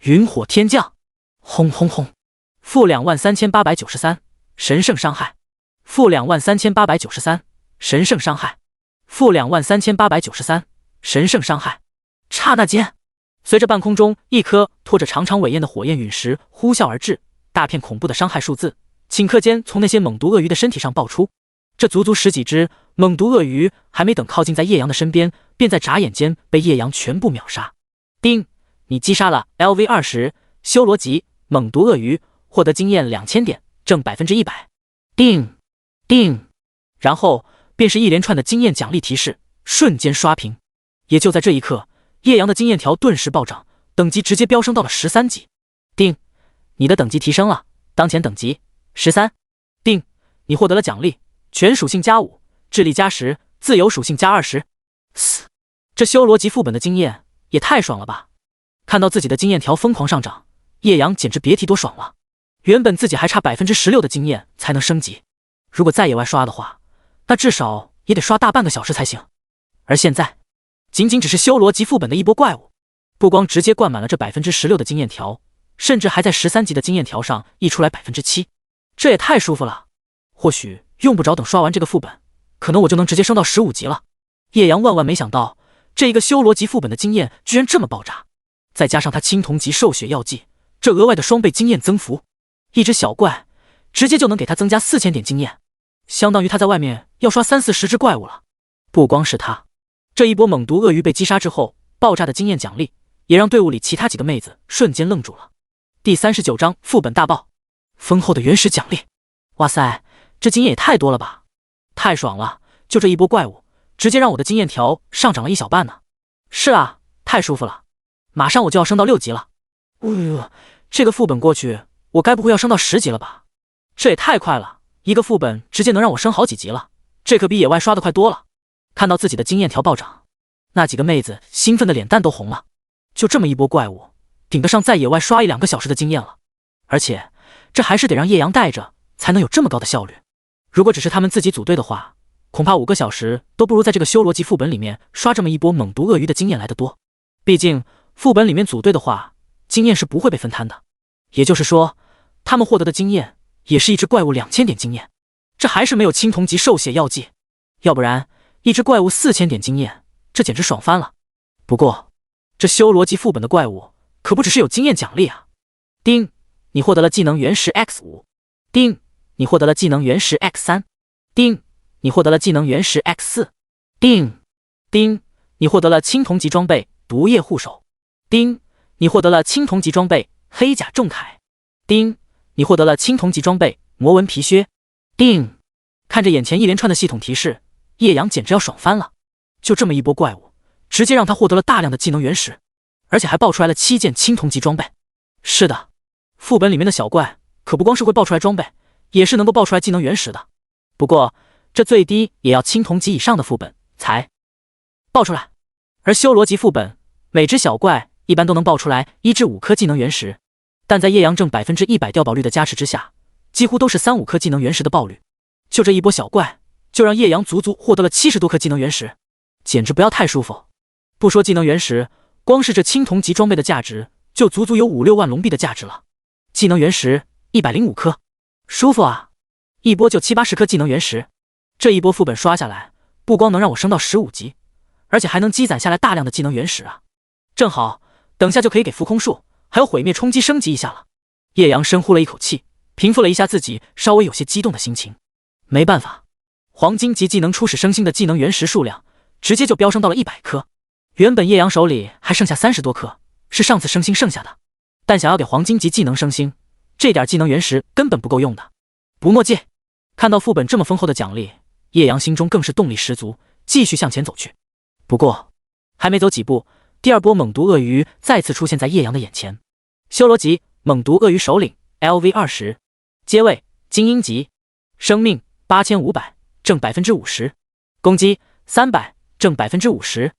云火天降，轰轰轰！负23893，神圣伤害。负23893，神圣伤害。负23893，神圣伤害。刹那间，随着半空中一颗拖着长长尾焰的火焰陨石呼啸而至，大片恐怖的伤害数字顷刻间从那些猛毒鳄鱼的身体上爆出。这足足10几只猛毒鳄鱼还没等靠近在叶阳的身边，便在眨眼间被叶阳全部秒杀。丁，你击杀了 LV20 修罗级猛毒鳄鱼，获得经验2000点，正100%。定定，然后便是一连串的经验奖励提示，瞬间刷屏。也就在这一刻，叶阳的经验条顿时暴涨，等级直接飙升到了13级。定，你的等级提升了，当前等级13。定，你获得了奖励，全属性+5，智力+10，自由属性+20。嘶，这修罗级副本的经验也太爽了吧！看到自己的经验条疯狂上涨，叶阳简直别提多爽了。原本自己还差16%的经验才能升级，如果在野外刷的话，那至少也得刷大半个小时才行。而现在，仅仅只是修罗级副本的一波怪物，不光直接灌满了这16%的经验条，甚至还在13级的经验条上溢出来7%，这也太舒服了。或许用不着等刷完这个副本，可能我就能直接升到15级了。叶阳万万没想到，这一个修罗级副本的经验居然这么爆炸，再加上他青铜级兽血药剂，这额外的双倍经验增幅，一只小怪直接就能给他增加4000点经验，相当于他在外面要刷30-40只怪物了。不光是他，这一波猛毒鳄鱼被击杀之后爆炸的经验奖励，也让队伍里其他几个妹子瞬间愣住了。第39章副本大爆，丰厚的原始奖励。哇塞，这经验也太多了吧，太爽了，就这一波怪物直接让我的经验条上涨了1小半呢。是啊，太舒服了，马上我就要升到6级了。这个副本过去，我该不会要升到10级了吧？这也太快了，一个副本直接能让我升好几级了，这可比野外刷的快多了。看到自己的经验条暴涨，那几个妹子兴奋的脸蛋都红了。就这么一波怪物，顶得上在野外刷1-2个小时的经验了，而且这还是得让叶阳带着才能有这么高的效率。如果只是他们自己组队的话，恐怕5个小时都不如在这个修罗级副本里面刷这么一波猛毒鳄鱼的经验来得多。毕竟副本里面组队的话，经验是不会被分摊的，也就是说他们获得的经验也是一只怪物2000点经验，这还是没有青铜级兽血药剂，要不然一只怪物4000点经验，这简直爽翻了。不过这修罗级副本的怪物可不只是有经验奖励啊。丁，你获得了技能原石 X5。丁，你获得了技能原石 X3。丁，你获得了技能原石 X4。丁，丁，你获得了青铜级装备毒液护手。丁，你获得了青铜级装备黑甲重铠。丁，你获得了青铜级装备魔纹皮靴。丁，看着眼前一连串的系统提示，叶阳简直要爽翻了。就这么一波怪物，直接让他获得了大量的技能原石，而且还爆出来了7件青铜级装备。是的，副本里面的小怪可不光是会爆出来装备，也是能够爆出来技能原石的。不过这最低也要青铜级以上的副本才爆出来，而修罗级副本每只小怪一般都能爆出来1至5颗技能原石，但在叶阳正100%掉宝率的加持之下，几乎都是3-5颗技能原石的爆率。就这一波小怪，就让叶阳足足获得了70多颗技能原石，简直不要太舒服。不说技能原石，光是这青铜级装备的价值就足足有5-6万龙币的价值了。技能原石105颗，舒服啊！一波就70-80颗技能原石，这一波副本刷下来，不光能让我升到15级，而且还能积攒下来大量的技能原石啊！正好，等下就可以给浮空术还有毁灭冲击升级一下了。叶阳深呼了一口气，平复了一下自己稍微有些激动的心情。没办法，黄金级技能初始升星的技能原石数量直接就飙升到了100颗。原本叶阳手里还剩下30多颗，是上次升星剩下的，但想要给黄金级技能升星，这点技能原石根本不够用的。不墨界，看到副本这么丰厚的奖励，叶阳心中更是动力十足，继续向前走去。不过还没走几步，第二波猛毒鳄鱼再次出现在叶阳的眼前。修罗级猛毒鳄鱼首领 LV20， 阶位精英级，生命8500，正50%，攻击300，正50%，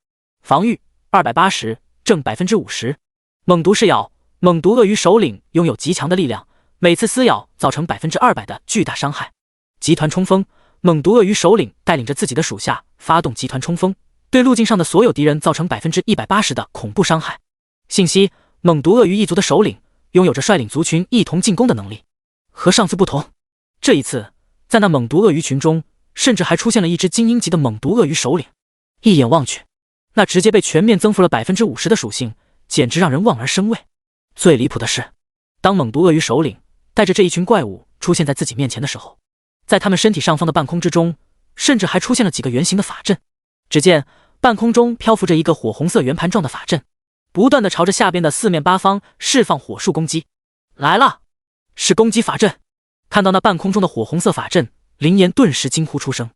防御280，正50%。猛毒噬咬，猛毒鳄鱼首领拥有极强的力量，每次撕咬造成200%的巨大伤害。集团冲锋，猛毒鳄鱼首领带领着自己的属下发动集团冲锋，对路径上的所有敌人造成180%的恐怖伤害。信息：猛毒鳄鱼一族的首领拥有着率领族群一同进攻的能力。和上次不同，这一次在那猛毒鳄鱼群中，甚至还出现了一只精英级的猛毒鳄鱼首领。一眼望去，那直接被全面增幅了50%的属性，简直让人望而生畏。最离谱的是，当猛毒鳄鱼首领带着这一群怪物出现在自己面前的时候，在他们身体上方的半空之中，甚至还出现了几个圆形的法阵。只见半空中漂浮着一个火红色圆盘状的法阵，不断的朝着下边的四面八方释放火束攻击。来了，是攻击法阵！看到那半空中的火红色法阵，林岩顿时惊呼出声。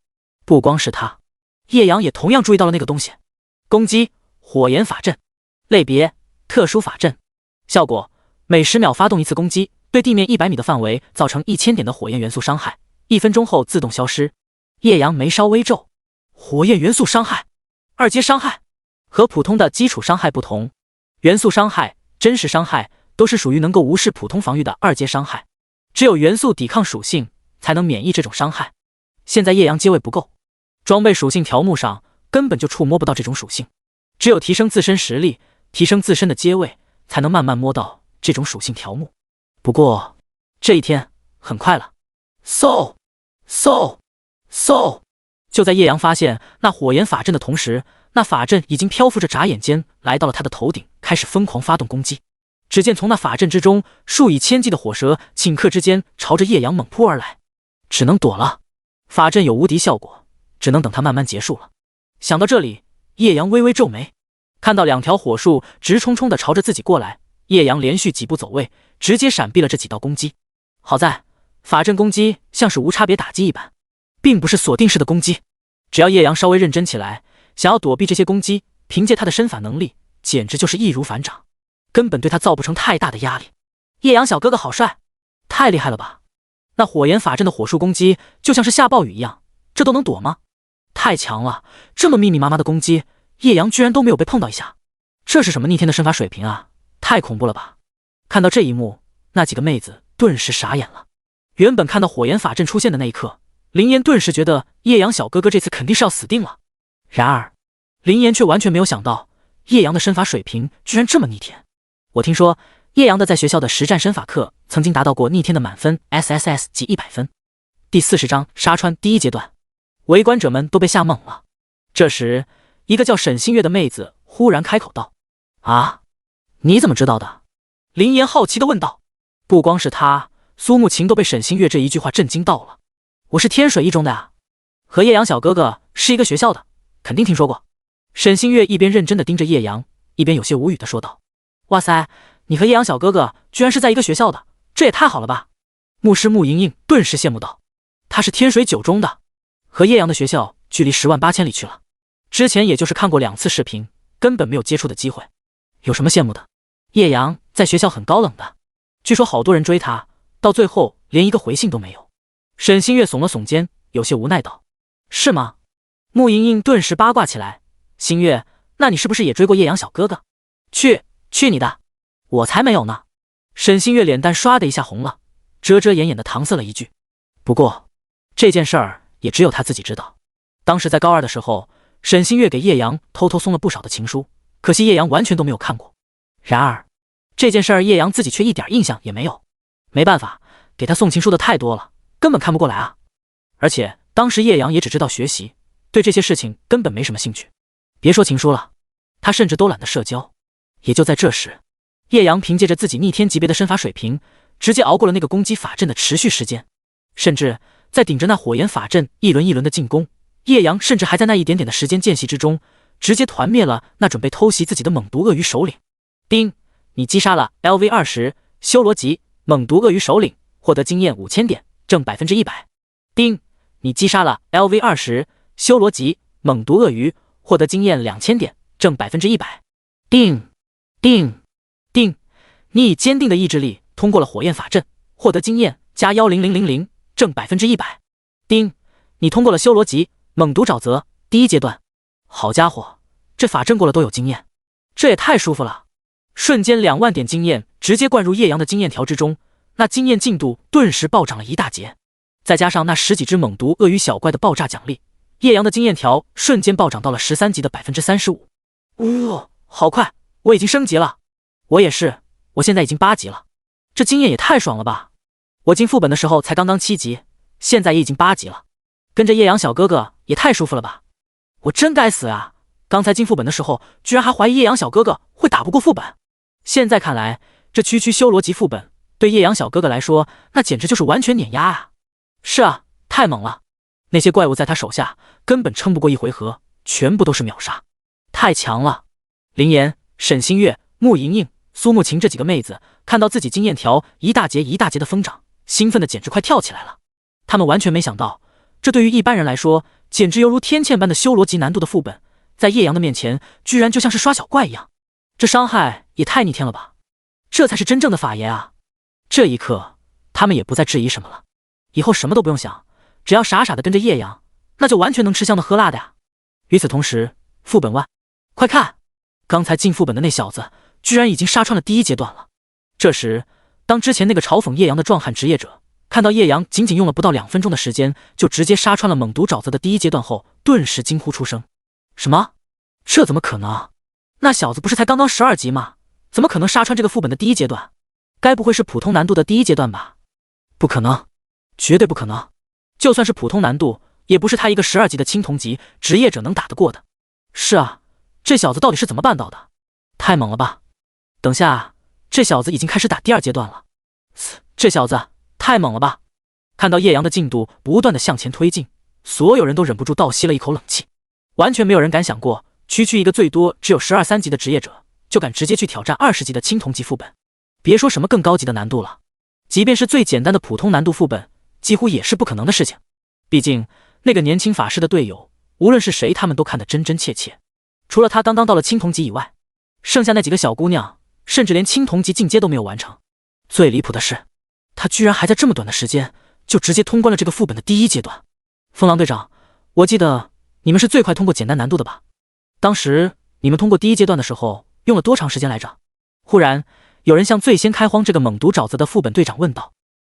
不光是他，叶阳也同样注意到了那个东西。攻击火焰法阵，类别特殊法阵，效果每10秒发动一次攻击，对地面100米的范围造成1000点的火焰元素伤害，1分钟后自动消失。叶阳眉梢微皱，火焰元素伤害，2阶伤害。和普通的基础伤害不同，元素伤害、真实伤害都是属于能够无视普通防御的2阶伤害。只有元素抵抗属性才能免疫这种伤害。现在叶阳阶位不够，装备属性条目上根本就触摸不到这种属性，只有提升自身实力，提升自身的阶位，才能慢慢摸到这种属性条目。不过这一天很快了，嗖嗖嗖！就在叶阳发现那火焰法阵的同时，那法阵已经漂浮着，眨眼间来到了他的头顶，开始疯狂发动攻击。只见从那法阵之中，数以千计的火蛇顷刻之间朝着叶阳猛扑而来，只能躲了。法阵有无敌效果，只能等它慢慢结束了。想到这里，叶阳微微皱眉，看到2条火树直冲冲的朝着自己过来，叶阳连续几步走位，直接闪避了这几道攻击。好在法阵攻击像是无差别打击一般，并不是锁定式的攻击，只要叶阳稍微认真起来，想要躲避这些攻击，凭借他的身法能力，简直就是易如反掌，根本对他造不成太大的压力。叶阳小哥哥好帅，太厉害了吧！那火焰法阵的火树攻击就像是下暴雨一样，这都能躲吗？太强了，这么密密麻麻的攻击，叶阳居然都没有被碰到一下，这是什么逆天的身法水平啊？太恐怖了吧！看到这一幕，那几个妹子顿时傻眼了。原本看到火焰法阵出现的那一刻，林妍顿时觉得叶阳小哥哥这次肯定是要死定了。然而林妍却完全没有想到，叶阳的身法水平居然这么逆天。我听说叶阳的在学校的实战身法课曾经达到过逆天的满分 SSS 级100分。第40章杀穿第1阶段，围观者们都被吓懵了。这时一个叫沈星月的妹子忽然开口道：啊，你怎么知道的？林妍好奇地问道。不光是他，苏慕晴都被沈星月这一句话震惊到了。我是天水一中的啊，和叶阳小哥哥是一个学校的，肯定听说过。沈星月一边认真地盯着叶阳，一边有些无语地说道：哇塞，你和叶阳小哥哥居然是在一个学校的，这也太好了吧！牧师穆莹莹顿时羡慕道：他是天水9中的，和叶阳的学校距离10万8千里去了，之前也就是看过2次视频，根本没有接触的机会，有什么羡慕的？叶阳在学校很高冷的，据说好多人追他，到最后连一个回信都没有。沈星月耸了耸肩，有些无奈道：是吗？穆莹莹顿时八卦起来：星月，那你是不是也追过叶阳小哥哥？去你的，我才没有呢！沈星月脸蛋唰的一下红了，遮遮掩掩的搪塞了一句。不过这件事儿也只有他自己知道。当时在高2的时候，沈星月给叶阳偷偷送了不少的情书，可惜叶阳完全都没有看过。然而这件事儿叶阳自己却一点印象也没有。没办法，给他送情书的太多了，根本看不过来啊！而且当时叶阳也只知道学习，对这些事情根本没什么兴趣。别说情书了，他甚至都懒得社交。也就在这时，叶阳凭借着自己逆天级别的身法水平，直接熬过了那个攻击法阵的持续时间，甚至在顶着那火焰法阵一轮一轮的进攻，叶阳甚至还在那一点点的时间间隙之中，直接团灭了那准备偷袭自己的猛毒鳄鱼首领。丁，你击杀了 LV20修罗级猛毒鳄鱼首领，获得经验5000点，正100%。丁，你击杀了 LV20修罗级猛毒鳄鱼，获得经验2000点，正100%。定，你以坚定的意志力通过了火焰法阵，获得经验加10000，正100%。丁，你通过了修罗级猛毒沼泽第1阶段。好家伙，这法阵过了都有经验，这也太舒服了！瞬间2万点经验直接灌入叶阳的经验条之中，那经验进度顿时暴涨了一大截。再加上那10几只猛毒鳄鱼小怪的爆炸奖励，叶阳的经验条瞬间暴涨到了13级的35%。好快！我已经升级了。我也是，我现在已经8级了。这经验也太爽了吧！我进副本的时候才刚刚7级，现在也已经8级了。跟着叶阳小哥哥也太舒服了吧！我真该死啊！刚才进副本的时候，居然还怀疑叶阳小哥哥会打不过副本。现在看来，这区修罗级副本对叶阳小哥哥来说，那简直就是完全碾压啊！是啊，太猛了！那些怪物在他手下根本撑不过一回合，全部都是秒杀，太强了！林妍、沈星月、穆莹莹、苏慕晴这几个妹子看到自己经验条一大截一大截的疯涨，兴奋的简直快跳起来了。他们完全没想到，这对于一般人来说，简直犹如天堑般的修罗级难度的副本，在叶阳的面前，居然就像是刷小怪一样。这伤害也太逆天了吧！这才是真正的法爷啊！这一刻，他们也不再质疑什么了，以后什么都不用想，只要傻傻的跟着叶阳，那就完全能吃香的喝辣的呀。与此同时，副本外，快看！刚才进副本的那小子，居然已经杀穿了第1阶段了。这时，当之前那个嘲讽叶阳的壮汉职业者看到叶阳仅仅用了不到2分钟的时间，就直接杀穿了猛毒沼泽的第一阶段后，顿时惊呼出声：“什么？这怎么可能？那小子不是才刚刚12级吗？怎么可能杀穿这个副本的第一阶段？该不会是普通难度的第一阶段吧？不可能，绝对不可能！就算是普通难度，也不是他一个12级的青铜级职业者能打得过的。是啊，这小子到底是怎么办到的？太猛了吧！等下，这小子已经开始打第2阶段了。这小子太猛了吧！”看到叶阳的进度不断的向前推进，所有人都忍不住倒吸了一口冷气。完全没有人敢想过，区区一个最多只有12、3级的职业者，就敢直接去挑战20级的青铜级副本。别说什么更高级的难度了，即便是最简单的普通难度副本，几乎也是不可能的事情。毕竟那个年轻法师的队友，无论是谁，他们都看得真真切切。除了他刚刚到了青铜级以外，剩下那几个小姑娘，甚至连青铜级进阶都没有完成。最离谱的是，他居然还在这么短的时间就直接通关了这个副本的第1阶段。风狼队长，我记得你们是最快通过简单难度的吧？当时你们通过第1阶段的时候用了多长时间来着？忽然有人向最先开荒这个猛毒沼泽的副本队长问道。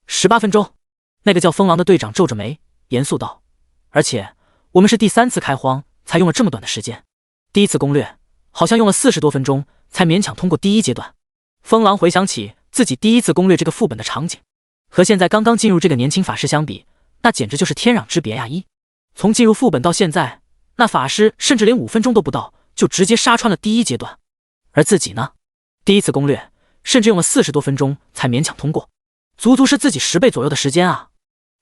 18分钟。那个叫风狼的队长皱着眉严肃道，而且我们是第3次开荒才用了这么短的时间，第1次攻略好像用了40多分钟才勉强通过第1阶段。风狼回想起自己第1次攻略这个副本的场景，和现在刚刚进入这个年轻法师相比，那简直就是天壤之别呀！从进入副本到现在，那法师甚至连5分钟都不到就直接杀穿了第1阶段，而自己呢，第1次攻略甚至用了40多分钟才勉强通过，足足是自己10倍左右的时间啊！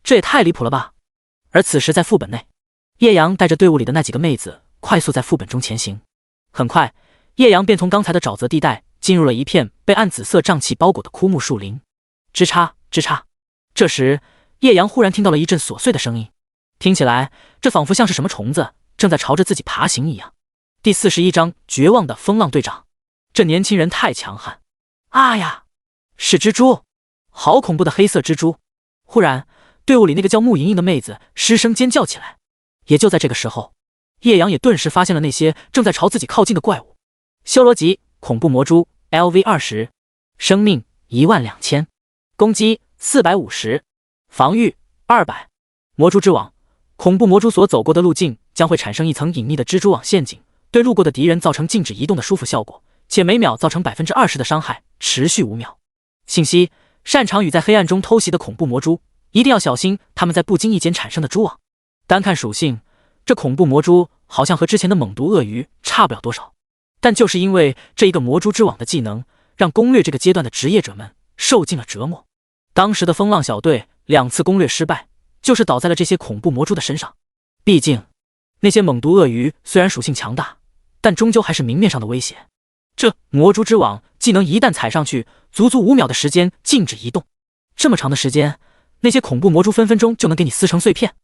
这也太离谱了吧！而此时在副本内，叶阳带着队伍里的那几个妹子快速在副本中前行。很快，叶阳便从刚才的沼泽地带进入了一片被暗紫色瘴气包裹的枯木树林。吱嚓吱嚓，这时叶阳忽然听到了一阵琐碎的声音，听起来这仿佛像是什么虫子正在朝着自己爬行一样。第41章绝望的风浪队长。这年轻人太强悍！啊呀，是蜘蛛，好恐怖的黑色蜘蛛！忽然，队伍里那个叫穆莹莹的妹子失声尖叫起来。也就在这个时候，叶阳也顿时发现了那些正在朝自己靠近的怪物。修罗级恐怖魔蛛 LV20， 生命12000，攻击450，防御200。魔蛛之网，恐怖魔蛛所走过的路径将会产生一层隐秘的蜘蛛网陷阱，对路过的敌人造成静止移动的舒服效果，且每秒造成20%的伤害，持续5秒。信息：擅长与在黑暗中偷袭的恐怖魔蛛，一定要小心他们在不经意间产生的蛛网。单看属性，这恐怖魔蛛好像和之前的猛毒鳄鱼差不了多少，但就是因为这一个魔蛛之网的技能，让攻略这个阶段的职业者们受尽了折磨。当时的风浪小队2次攻略失败，就是倒在了这些恐怖魔蛛的身上。毕竟那些猛毒鳄鱼虽然属性强大，但终究还是明面上的威胁。这魔蛛之网技能一旦踩上去，足足5秒的时间静止移动，这么长的时间，那些恐怖魔蛛分分钟就能给你撕成碎片。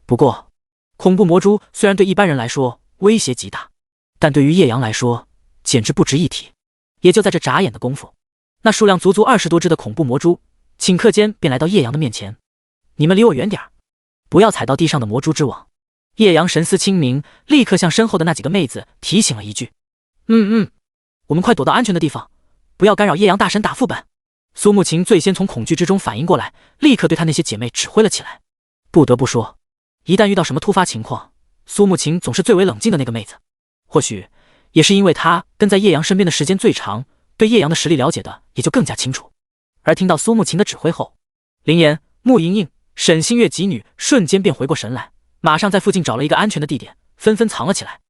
不过恐怖魔蛛虽然对一般人来说威胁极大，但对于叶阳来说简直不值一提。也就在这眨眼的功夫，那数量足足20多只的恐怖魔蛛顷刻间便来到叶阳的面前。你们离我远点，不要踩到地上的魔蛛之网。叶阳神思清明，立刻向身后的那几个妹子提醒了一句。我们快躲到安全的地方，不要干扰叶阳大神打副本。苏慕晴最先从恐惧之中反应过来，立刻对她那些姐妹指挥了起来。不得不说，一旦遇到什么突发情况，苏慕晴总是最为冷静的那个妹子。或许也是因为她跟在叶阳身边的时间最长，对叶阳的实力了解的也就更加清楚。而听到苏慕晴的指挥后，林妍、穆莹莹、沈星月几女瞬间便回过神来，马上在附近找了一个安全的地点，纷纷藏了起来。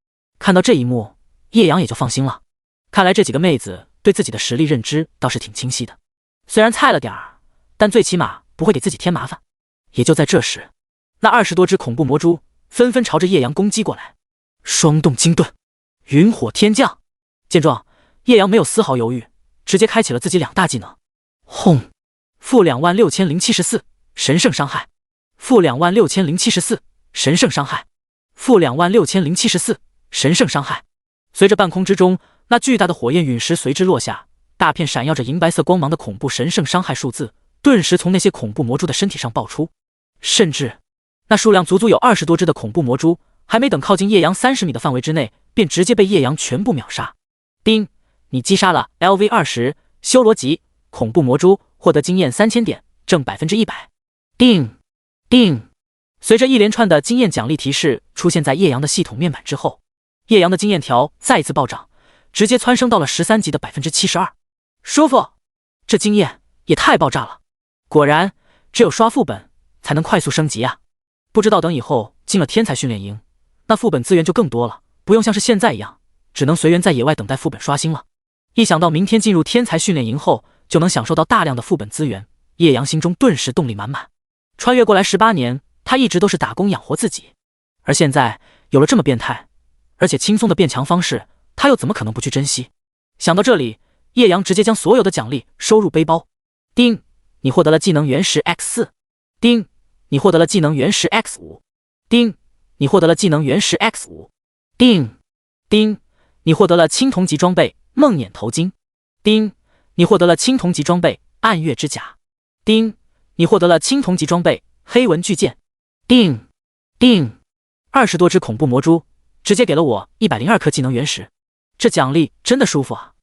看到这一幕，叶阳也就放心了。看来这几个妹子对自己的实力认知倒是挺清晰的，虽然菜了点儿，但最起码不会给自己添麻烦。也就在这时，那20多只恐怖魔蛛纷纷朝着叶阳攻击过来。双动精盾，云火天降。见状，叶阳没有丝毫犹豫，直接开启了自己2大技能。轰！负26074，神圣伤害；负26074，神圣伤害；负26074，神圣伤害。随着半空之中那巨大的火焰陨石随之落下，大片闪耀着银白色光芒的恐怖神圣伤害数字顿时从那些恐怖魔蛛的身体上爆出，甚至那数量足足有20多只的恐怖魔蛛还没等靠近叶阳30米的范围之内，便直接被叶阳全部秒杀。丁，你击杀了 LV20 修罗级恐怖魔蛛，获得经验3000点，正100%。叮叮，随着一连串的经验奖励提示出现在叶阳的系统面板之后，叶阳的经验条再一次暴涨，直接蹿升到了13级的 72%。舒服，这经验也太爆炸了！果然，只有刷副本才能快速升级啊！不知道等以后进了天才训练营，那副本资源就更多了，不用像是现在一样，只能随缘在野外等待副本刷新了。一想到明天进入天才训练营后就能享受到大量的副本资源，叶阳心中顿时动力满满。穿越过来18年，他一直都是打工养活自己，而现在有了这么变态而且轻松的变强方式，他又怎么可能不去珍惜？想到这里，叶阳直接将所有的奖励收入背包。叮，你获得了技能原石 X4。叮，你获得了技能原石 X5。叮，你获得了技能原石 X5。叮叮，你获得了青铜级装备梦魇头巾。叮，你获得了青铜级装备暗月之甲。叮，你获得了青铜级装备黑纹巨剑。叮叮，20多只恐怖魔蛛直接给了我102颗技能原石，这奖励真的舒服啊！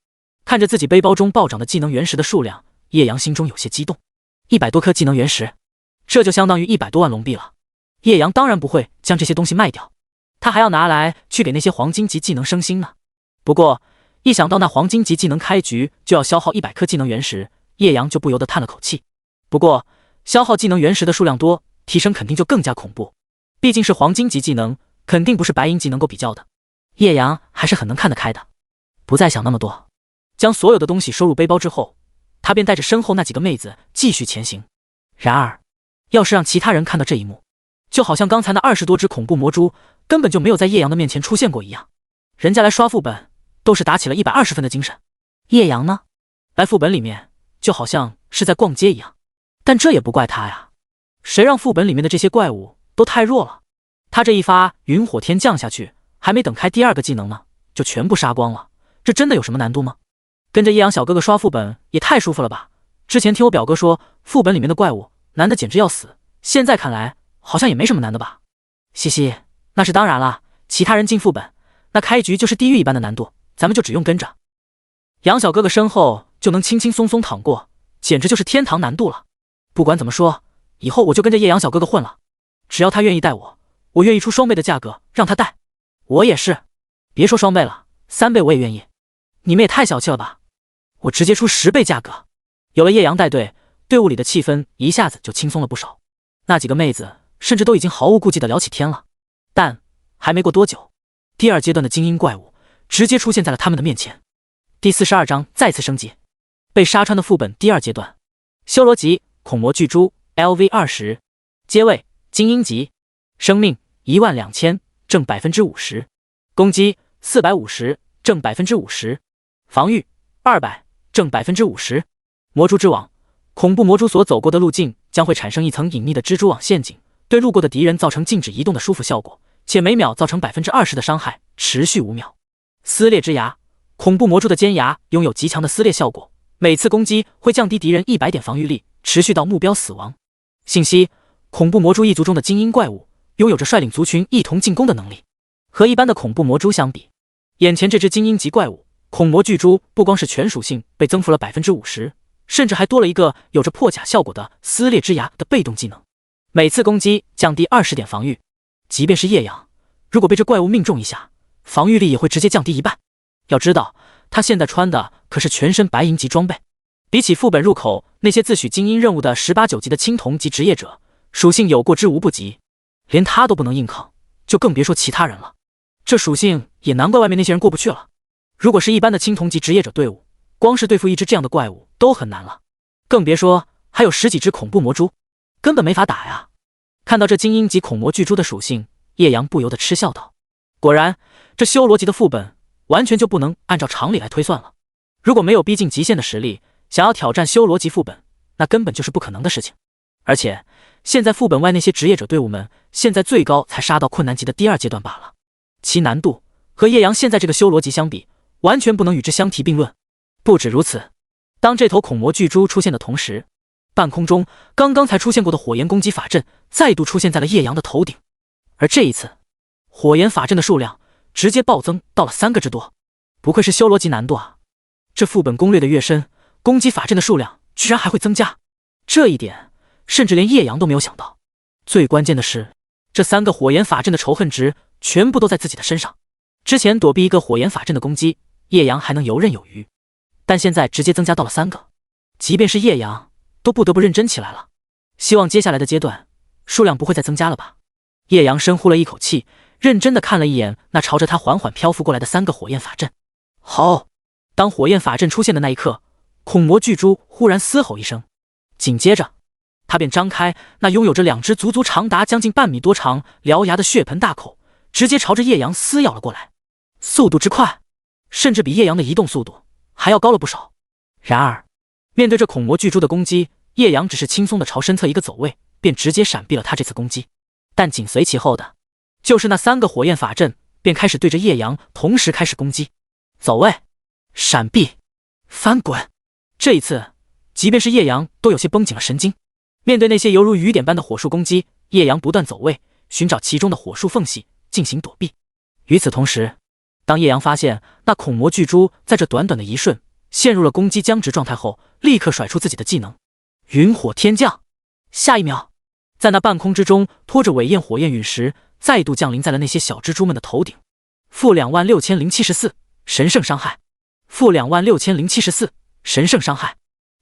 看着自己背包中暴涨的技能原石的数量，叶阳心中有些激动。100多颗技能原石，这就相当于100多万龙币了。叶阳当然不会将这些东西卖掉，他还要拿来去给那些黄金级技能升星呢。不过一想到那黄金级技能开局就要消耗100颗技能原石，叶阳就不由得叹了口气。不过消耗技能原石的数量多，提升肯定就更加恐怖，毕竟是黄金级技能，肯定不是白银级能够比较的。叶阳还是很能看得开的，不再想那么多，将所有的东西收入背包之后，他便带着身后那几个妹子继续前行。然而要是让其他人看到这一幕，就好像刚才那20多只恐怖魔蛛根本就没有在叶阳的面前出现过一样。人家来刷副本都是打起了120分的精神，叶阳呢，来副本里面就好像是在逛街一样。但这也不怪他呀，谁让副本里面的这些怪物都太弱了，他这一发云火天降下去，还没等开第2个技能呢，就全部杀光了。这真的有什么难度吗？跟着叶阳小哥哥刷副本也太舒服了吧！之前听我表哥说副本里面的怪物难的简直要死，现在看来好像也没什么难的吧。嘻嘻，那是当然了，其他人进副本那开局就是地狱一般的难度，咱们就只用跟着杨小哥哥身后就能轻轻松松躺过，简直就是天堂难度了。不管怎么说，以后我就跟着叶阳小哥哥混了，只要他愿意带我，我愿意出双倍的价格让他带。我也是，别说双倍了，3倍我也愿意。你们也太小气了吧，我直接出10倍价格。有了叶阳带队，队伍里的气氛一下子就轻松了不少，那几个妹子甚至都已经毫无顾忌地聊起天了。但还没过多久，第2阶段的精英怪物直接出现在了他们的面前。第42章再次升级，被杀穿的副本第2阶段，修罗级恐魔巨蛛 LV20， 阶位精英级，生命12000，正 50%， 攻击450，正 50%， 防御200，正 50%。 魔蛛之网，恐怖魔蛛所走过的路径将会产生一层隐秘的蜘蛛网陷阱，对路过的敌人造成静止移动的舒服效果，且每秒造成 20% 的伤害，持续5秒。撕裂之牙，恐怖魔蛛的尖牙拥有极强的撕裂效果，每次攻击会降低敌人100点防御力，持续到目标死亡。信息：恐怖魔蛛一族中的精英怪物，拥有着率领族群一同进攻的能力。和一般的恐怖魔蛛相比，眼前这只精英级怪物恐魔巨蛛不光是全属性被增幅了 50%， 甚至还多了一个有着破甲效果的撕裂之牙的被动技能，每次攻击降低20点防御。即便是叶阳，如果被这怪物命中一下，防御力也会直接降低一半。要知道他现在穿的可是全身白银级装备，比起副本入口那些自诩精英任务的18、9级的青铜级职业者，属性有过之无不及，连他都不能硬抗，就更别说其他人了。这属性也难怪外面那些人过不去了。如果是一般的青铜级职业者队伍，光是对付一只这样的怪物都很难了，更别说还有10几只恐怖魔蛛，根本没法打呀。看到这精英级恐魔巨蛛的属性，叶阳不由得嗤笑道：果然这修罗级的副本完全就不能按照常理来推算了。如果没有逼近极限的实力，想要挑战修罗级副本，那根本就是不可能的事情。而且现在副本外那些职业者队伍们，现在最高才杀到困难级的第2阶段罢了，其难度和叶阳现在这个修罗级相比，完全不能与之相提并论。不止如此，当这头恐魔巨蛛出现的同时，半空中刚刚才出现过的火焰攻击法阵再度出现在了叶阳的头顶，而这一次火焰法阵的数量直接暴增到了3个之多，不愧是修罗级难度啊！这副本攻略的越深，攻击法阵的数量居然还会增加，这一点甚至连叶阳都没有想到。最关键的是，这3个火焰法阵的仇恨值全部都在自己的身上。之前躲避一个火焰法阵的攻击，叶阳还能游刃有余，但现在直接增加到了3个，即便是叶阳都不得不认真起来了。希望接下来的阶段数量不会再增加了吧。叶阳深呼了一口气，认真的看了一眼那朝着他缓缓漂浮过来的3个火焰法阵。好！当火焰法阵出现的那一刻，恐魔巨蛛忽然嘶吼一声，紧接着他便张开那拥有着2只足足长达将近半米多长、獠牙的血盆大口，直接朝着叶阳撕咬了过来。速度之快，甚至比叶阳的移动速度还要高了不少。然而，面对这恐魔巨蛛的攻击，叶阳只是轻松的朝身侧一个走位，便直接闪避了他这次攻击。但紧随其后的，就是那3个火焰法阵便开始对着叶阳同时开始攻击。走位、闪避、翻滚。这一次，即便是叶阳都有些绷紧了神经。面对那些犹如雨点般的火术攻击，叶阳不断走位，寻找其中的火术缝隙进行躲避。与此同时，当叶阳发现那恐魔巨蛛在这短短的一瞬陷入了攻击僵直状态后，立刻甩出自己的技能云火天降。下一秒，在那半空之中拖着尾焰火焰陨石再度降临在了那些小蜘蛛们的头顶。-26074神圣伤害，-26074神圣伤害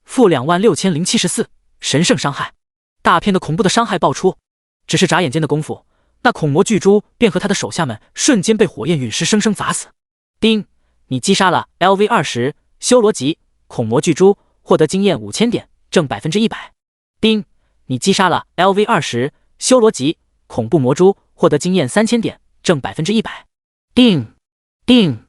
，-26074神圣伤害。大片的恐怖的伤害爆出，只是眨眼间的功夫，那恐魔巨蛛便和他的手下们瞬间被火焰陨石生生砸死。叮，你击杀了 LV20修罗级恐魔巨蛛，获得经验5000点，正100%。叮，你击杀了 LV20修罗级恐怖魔蛛，获得经验3000点，正100%。叮叮，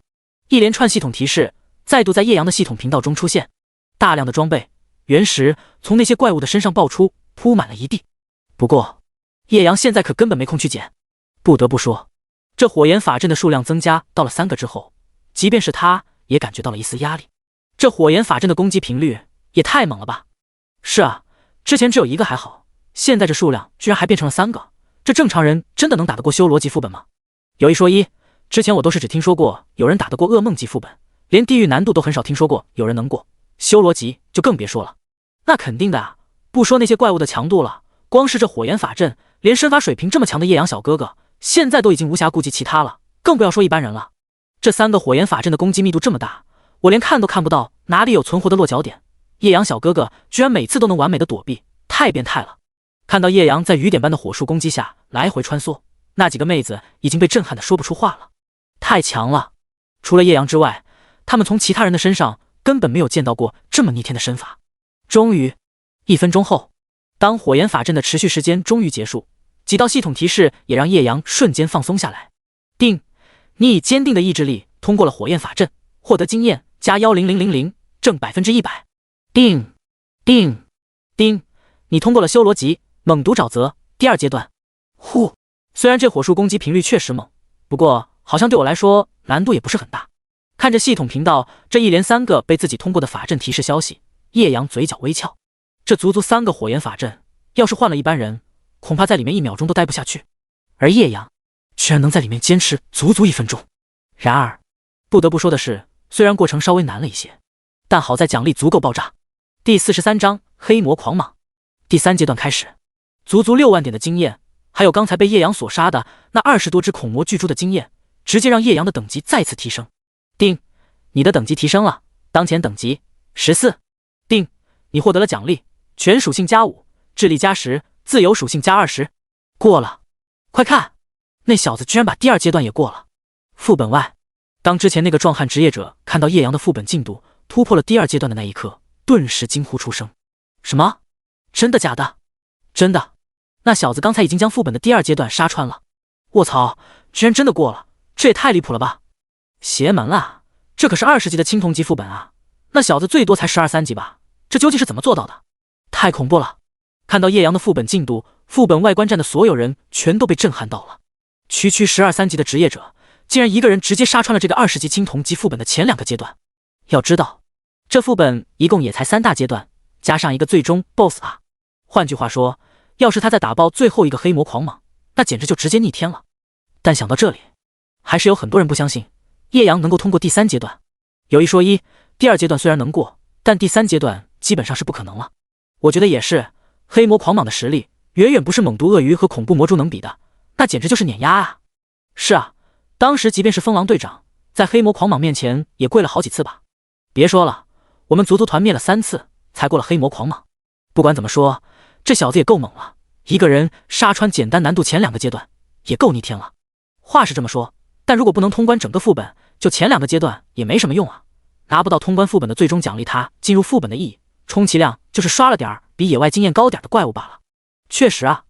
一连串系统提示再度在叶阳的系统频道中出现，大量的装备原石从那些怪物的身上爆出，铺满了一地。不过叶阳现在可根本没空去捡。不得不说，这火焰法阵的数量增加到了3个之后，即便是他也感觉到了一丝压力。这火焰法阵的攻击频率也太猛了吧。是啊，之前只有1个还好，现在这数量居然还变成了3个，这正常人真的能打得过修罗级副本吗？有一说一，之前我都是只听说过有人打得过噩梦级副本，连地狱难度都很少听说过有人能过，修罗级就更别说了。那肯定的啊，不说那些怪物的强度了，光是这火焰法阵，连身法水平这么强的叶阳小哥哥现在都已经无暇顾及其他了，更不要说一般人了。这3个火焰法阵的攻击密度这么大，我连看都看不到哪里有存活的落脚点，叶阳小哥哥居然每次都能完美的躲避，太变态了。看到叶阳在雨点般的火术攻击下来回穿梭，那几个妹子已经被震撼的说不出话了。太强了，除了叶阳之外，他们从其他人的身上根本没有见到过这么逆天的身法。终于1分钟后，当火焰法阵的持续时间终于结束，几道系统提示也让叶阳瞬间放松下来。定，你以坚定的意志力通过了火焰法阵，获得经验加10000，正100%。定定定，你通过了修罗级猛毒沼泽第2阶段。呼，虽然这火术攻击频率确实猛，不过好像对我来说难度也不是很大。看着系统频道这一连3个被自己通过的法阵提示消息，叶阳嘴角微翘。这足足3个火焰法阵，要是换了一般人，恐怕在里面1秒钟都待不下去。而叶阳居然能在里面坚持足足1分钟。然而不得不说的是，虽然过程稍微难了一些，但好在奖励足够爆炸。第43章黑魔狂蟒第3阶段开始，足足6万点的经验，还有刚才被叶阳所杀的那20多只恐魔巨蛛的经验，直接让叶阳的等级再次提升。定，你的等级提升了，当前等级14。定，你获得了奖励，全属性+5，智力+10，自由属性+20。过了，快看，那小子居然把第2阶段也过了。副本外，当之前那个壮汉职业者看到叶阳的副本进度突破了第2阶段的那一刻，顿时惊呼出声。什么？真的假的？真的，那小子刚才已经将副本的第2阶段杀穿了。卧槽，居然真的过了，这也太离谱了吧。邪门了，这可是20级的青铜级副本啊，那小子最多才12、3级吧，这究竟是怎么做到的？太恐怖了。看到叶阳的副本进度，副本外观站的所有人全都被震撼到了。区12、3级的职业者竟然一个人直接杀穿了这个20级青铜级副本的前2个阶段。要知道，这副本一共也才3大阶段，加上一个最终 BOSS 啊。换句话说，要是他再打爆最后一个黑魔狂蟒，那简直就直接逆天了。但想到这里，还是有很多人不相信叶阳能够通过第3阶段。有一说一，第2阶段虽然能过，但第3阶段基本上是不可能了。我觉得也是，黑魔狂蟒的实力远远不是猛毒鳄鱼和恐怖魔蛛能比的，那简直就是碾压啊！是啊，当时即便是风狼队长，在黑魔狂蟒面前也跪了好几次吧。别说了，我们足足团灭了3次，才过了黑魔狂蟒。不管怎么说，这小子也够猛了，一个人杀穿简单难度前2个阶段，也够逆天了。话是这么说，但如果不能通关整个副本，就前2个阶段也没什么用啊。拿不到通关副本的最终奖励，他进入副本的意义，充其量就是刷了点比野外经验高点的怪物罢了。确实啊，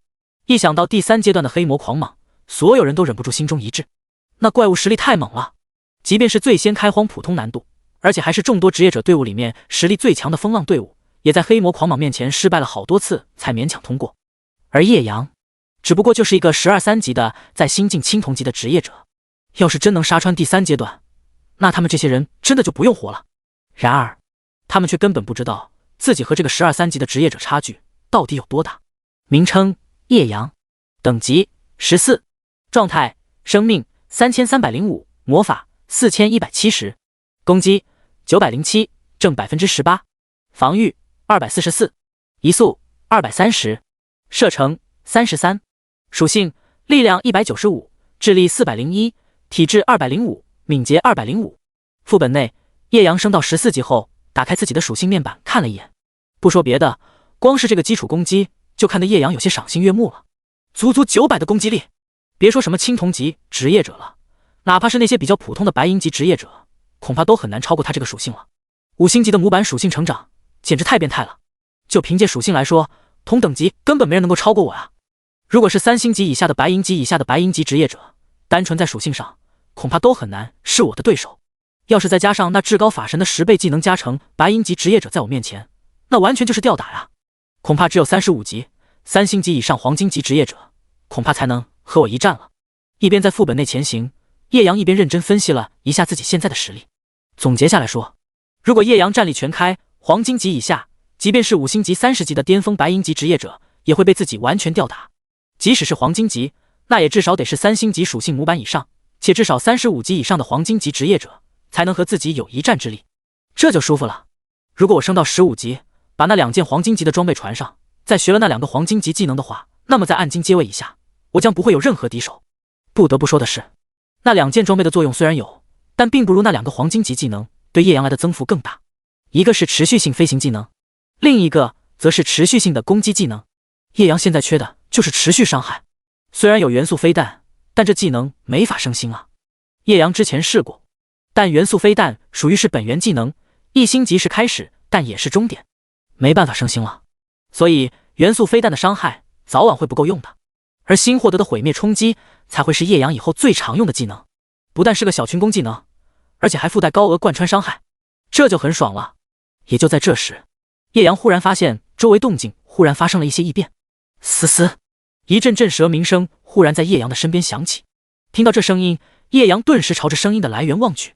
一想到第3阶段的黑魔狂蟒，所有人都忍不住心中一滞。那怪物实力太猛了，即便是最先开荒普通难度，而且还是众多职业者队伍里面实力最强的风浪队伍，也在黑魔狂蟒面前失败了好多次才勉强通过。而叶阳只不过就是一个12、3级的在新晋青铜级的职业者，要是真能杀穿第3阶段，那他们这些人真的就不用活了。然而他们却根本不知道自己和这个12、3级的职业者差距到底有多大。名称：叶阳，等级14，状态：生命3305，魔法4170，攻击907，正18%，防御244，移速230，射程33，属性：力量195，智力401，体质205，敏捷205。副本内，叶阳升到14级后，打开自己的属性面板看了一眼。不说别的，光是这个基础攻击就看得叶阳有些赏心悦目了。足足900的攻击力，别说什么青铜级职业者了，哪怕是那些比较普通的白银级职业者，恐怕都很难超过他这个属性了。5星级的模板属性成长简直太变态了，就凭借属性来说，同等级根本没人能够超过我啊。如果是3星级以下的白银级以下的白银级职业者，单纯在属性上恐怕都很难是我的对手。要是再加上那至高法神的10倍技能加成，白银级职业者在我面前，那完全就是吊打呀。恐怕只有35级、3星级以上黄金级职业者，恐怕才能和我一战了。一边在副本内前行，叶阳一边认真分析了一下自己现在的实力。总结下来说，如果叶阳战力全开，黄金级以下，即便是5星级、30级的巅峰白银级职业者，也会被自己完全吊打。即使是黄金级，那也至少得是3星级属性模板以上，且至少35级以上的黄金级职业者，才能和自己有一战之力。这就舒服了。如果我升到15级，把那2件黄金级的装备传上，再学了那2个黄金级技能的话，那么在暗金阶位以下，我将不会有任何敌手。不得不说的是，那2件装备的作用虽然有，但并不如那2个黄金级技能对叶阳来的增幅更大。一个是持续性飞行技能，另一个则是持续性的攻击技能。叶阳现在缺的就是持续伤害。虽然有元素飞弹，但这技能没法升星啊。叶阳之前试过，但元素飞弹属于是本源技能，1星级是开始，但也是终点，没办法升星了。所以元素飞弹的伤害早晚会不够用的，而新获得的毁灭冲击才会是叶阳以后最常用的技能。不但是个小群攻技能，而且还附带高额贯穿伤害，这就很爽了。也就在这时，叶阳忽然发现周围动静忽然发生了一些异变。嘶嘶，一阵震舌鸣声忽然在叶阳的身边响起。听到这声音，叶阳顿时朝着声音的来源望去，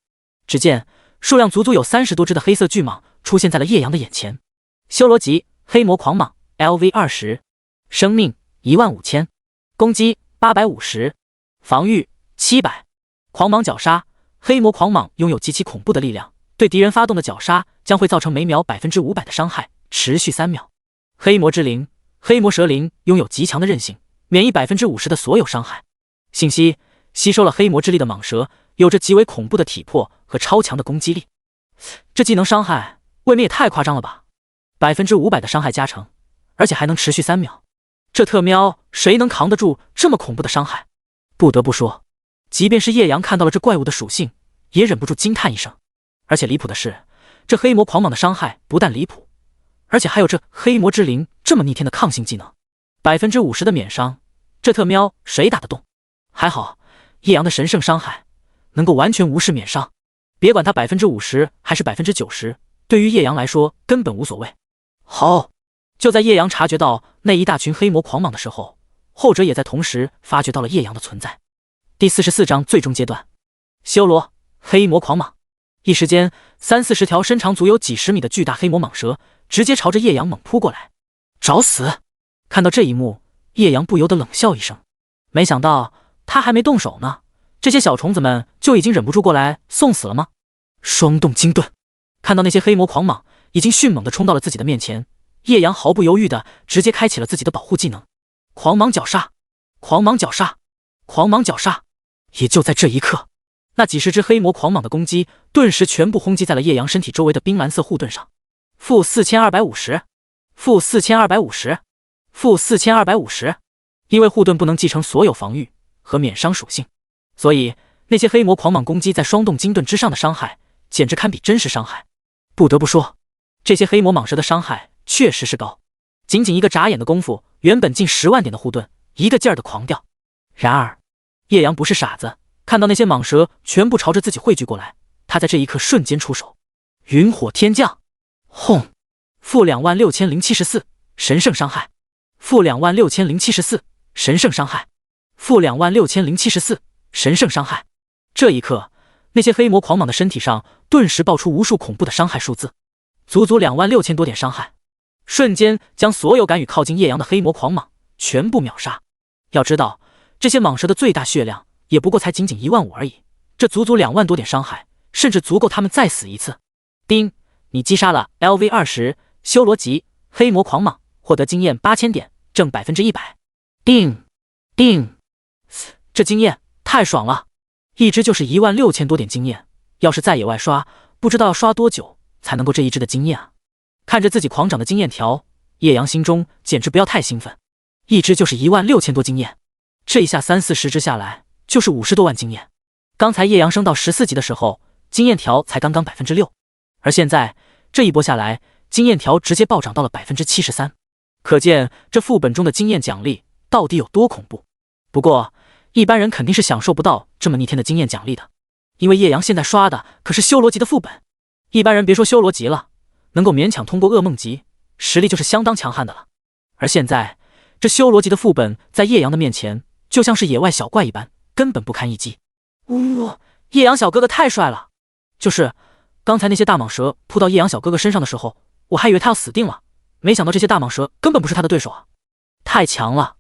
只见数量足足有30多只的黑色巨蟒出现在了叶阳的眼前。修罗级黑魔狂蟒 LV20， 生命15000，攻击850，防御700。狂蟒绞杀，黑魔狂蟒拥有极其恐怖的力量，对敌人发动的绞杀将会造成每秒 500% 的伤害，持续3秒。黑魔之灵黑魔蛇灵拥有极强的韧性，免疫 50% 的所有伤害。信息：吸收了黑魔之力的蟒蛇有着极为恐怖的体魄和超强的攻击力。这技能伤害未免也太夸张了吧！500% 的伤害加成，而且还能持续3秒。这特喵谁能扛得住这么恐怖的伤害？不得不说，即便是叶阳看到了这怪物的属性，也忍不住惊叹一声。而且离谱的是，这黑魔狂蟒的伤害不但离谱，而且还有这黑魔之灵这么逆天的抗性技能，50%的免伤，这特喵谁打得动？还好叶阳的神圣伤害能够完全无视免伤，别管他 50% 还是 90%， 对于叶阳来说根本无所谓。好，就在叶阳察觉到那一大群黑魔狂蟒的时候，后者也在同时发觉到了叶阳的存在。第44章最终阶段，修罗黑魔狂蟒。一时间，30-40条身长足有几十米的巨大黑魔蟒蛇直接朝着叶阳猛扑过来。找死！看到这一幕，叶阳不由得冷笑一声。没想到他还没动手呢，这些小虫子们就已经忍不住过来送死了吗？双动精盾。看到那些黑魔狂蟒已经迅猛地冲到了自己的面前，叶阳毫不犹豫的直接开启了自己的保护技能，狂蟒绞杀，狂蟒绞杀，狂蟒绞杀。也就在这一刻，那几十只黑魔狂蟒的攻击顿时全部轰击在了叶阳身体周围的冰蓝色护盾上。负4250，负4250，负4250。因为护盾不能继承所有防御和免伤属性，所以那些黑魔狂蟒攻击在双动金盾之上的伤害简直堪比真实伤害。不得不说，这些黑魔蟒蛇的伤害确实是高，仅仅一个眨眼的功夫，原本近10万点的护盾一个劲儿的狂掉。然而叶阳不是傻子，看到那些蟒蛇全部朝着自己汇聚过来，他在这一刻瞬间出手，云火天降，轰！负26074，神圣伤害，负26074，神圣伤害，负26074，神圣伤害。这一刻，那些黑魔狂蟒的身体上顿时爆出无数恐怖的伤害数字，足足26000多点伤害，瞬间将所有敢于靠近叶阳的黑魔狂蟒全部秒杀。要知道，这些蟒蛇的最大血量也不过才仅仅15000而已，这足足2万多点伤害，甚至足够他们再死一次。丁，你击杀了 LV20 修罗级黑魔狂蟒，获得经验8000点，正100%。定，这经验太爽了，一只就是16000多点经验，要是在野外刷，不知道要刷多久才能够这一只的经验啊！看着自己狂涨的经验条，叶阳心中简直不要太兴奋，一只就是16000多经验，这一下30-40只下来就是50多万经验。刚才叶阳升到14级的时候，经验条才刚刚6%，而现在这一波下来，经验条直接暴涨到了73%，可见这副本中的经验奖励到底有多恐怖。不过一般人肯定是享受不到这么逆天的经验奖励的，因为叶阳现在刷的可是修罗级的副本，一般人别说修罗级了，能够勉强通过噩梦级，实力就是相当强悍的了。而现在这修罗级的副本在叶阳的面前就像是野外小怪一般，根本不堪一击。叶阳小哥哥太帅了，就是刚才那些大蟒蛇扑到叶阳小哥哥身上的时候，我还以为他要死定了，没想到这些大蟒蛇根本不是他的对手啊，太强了，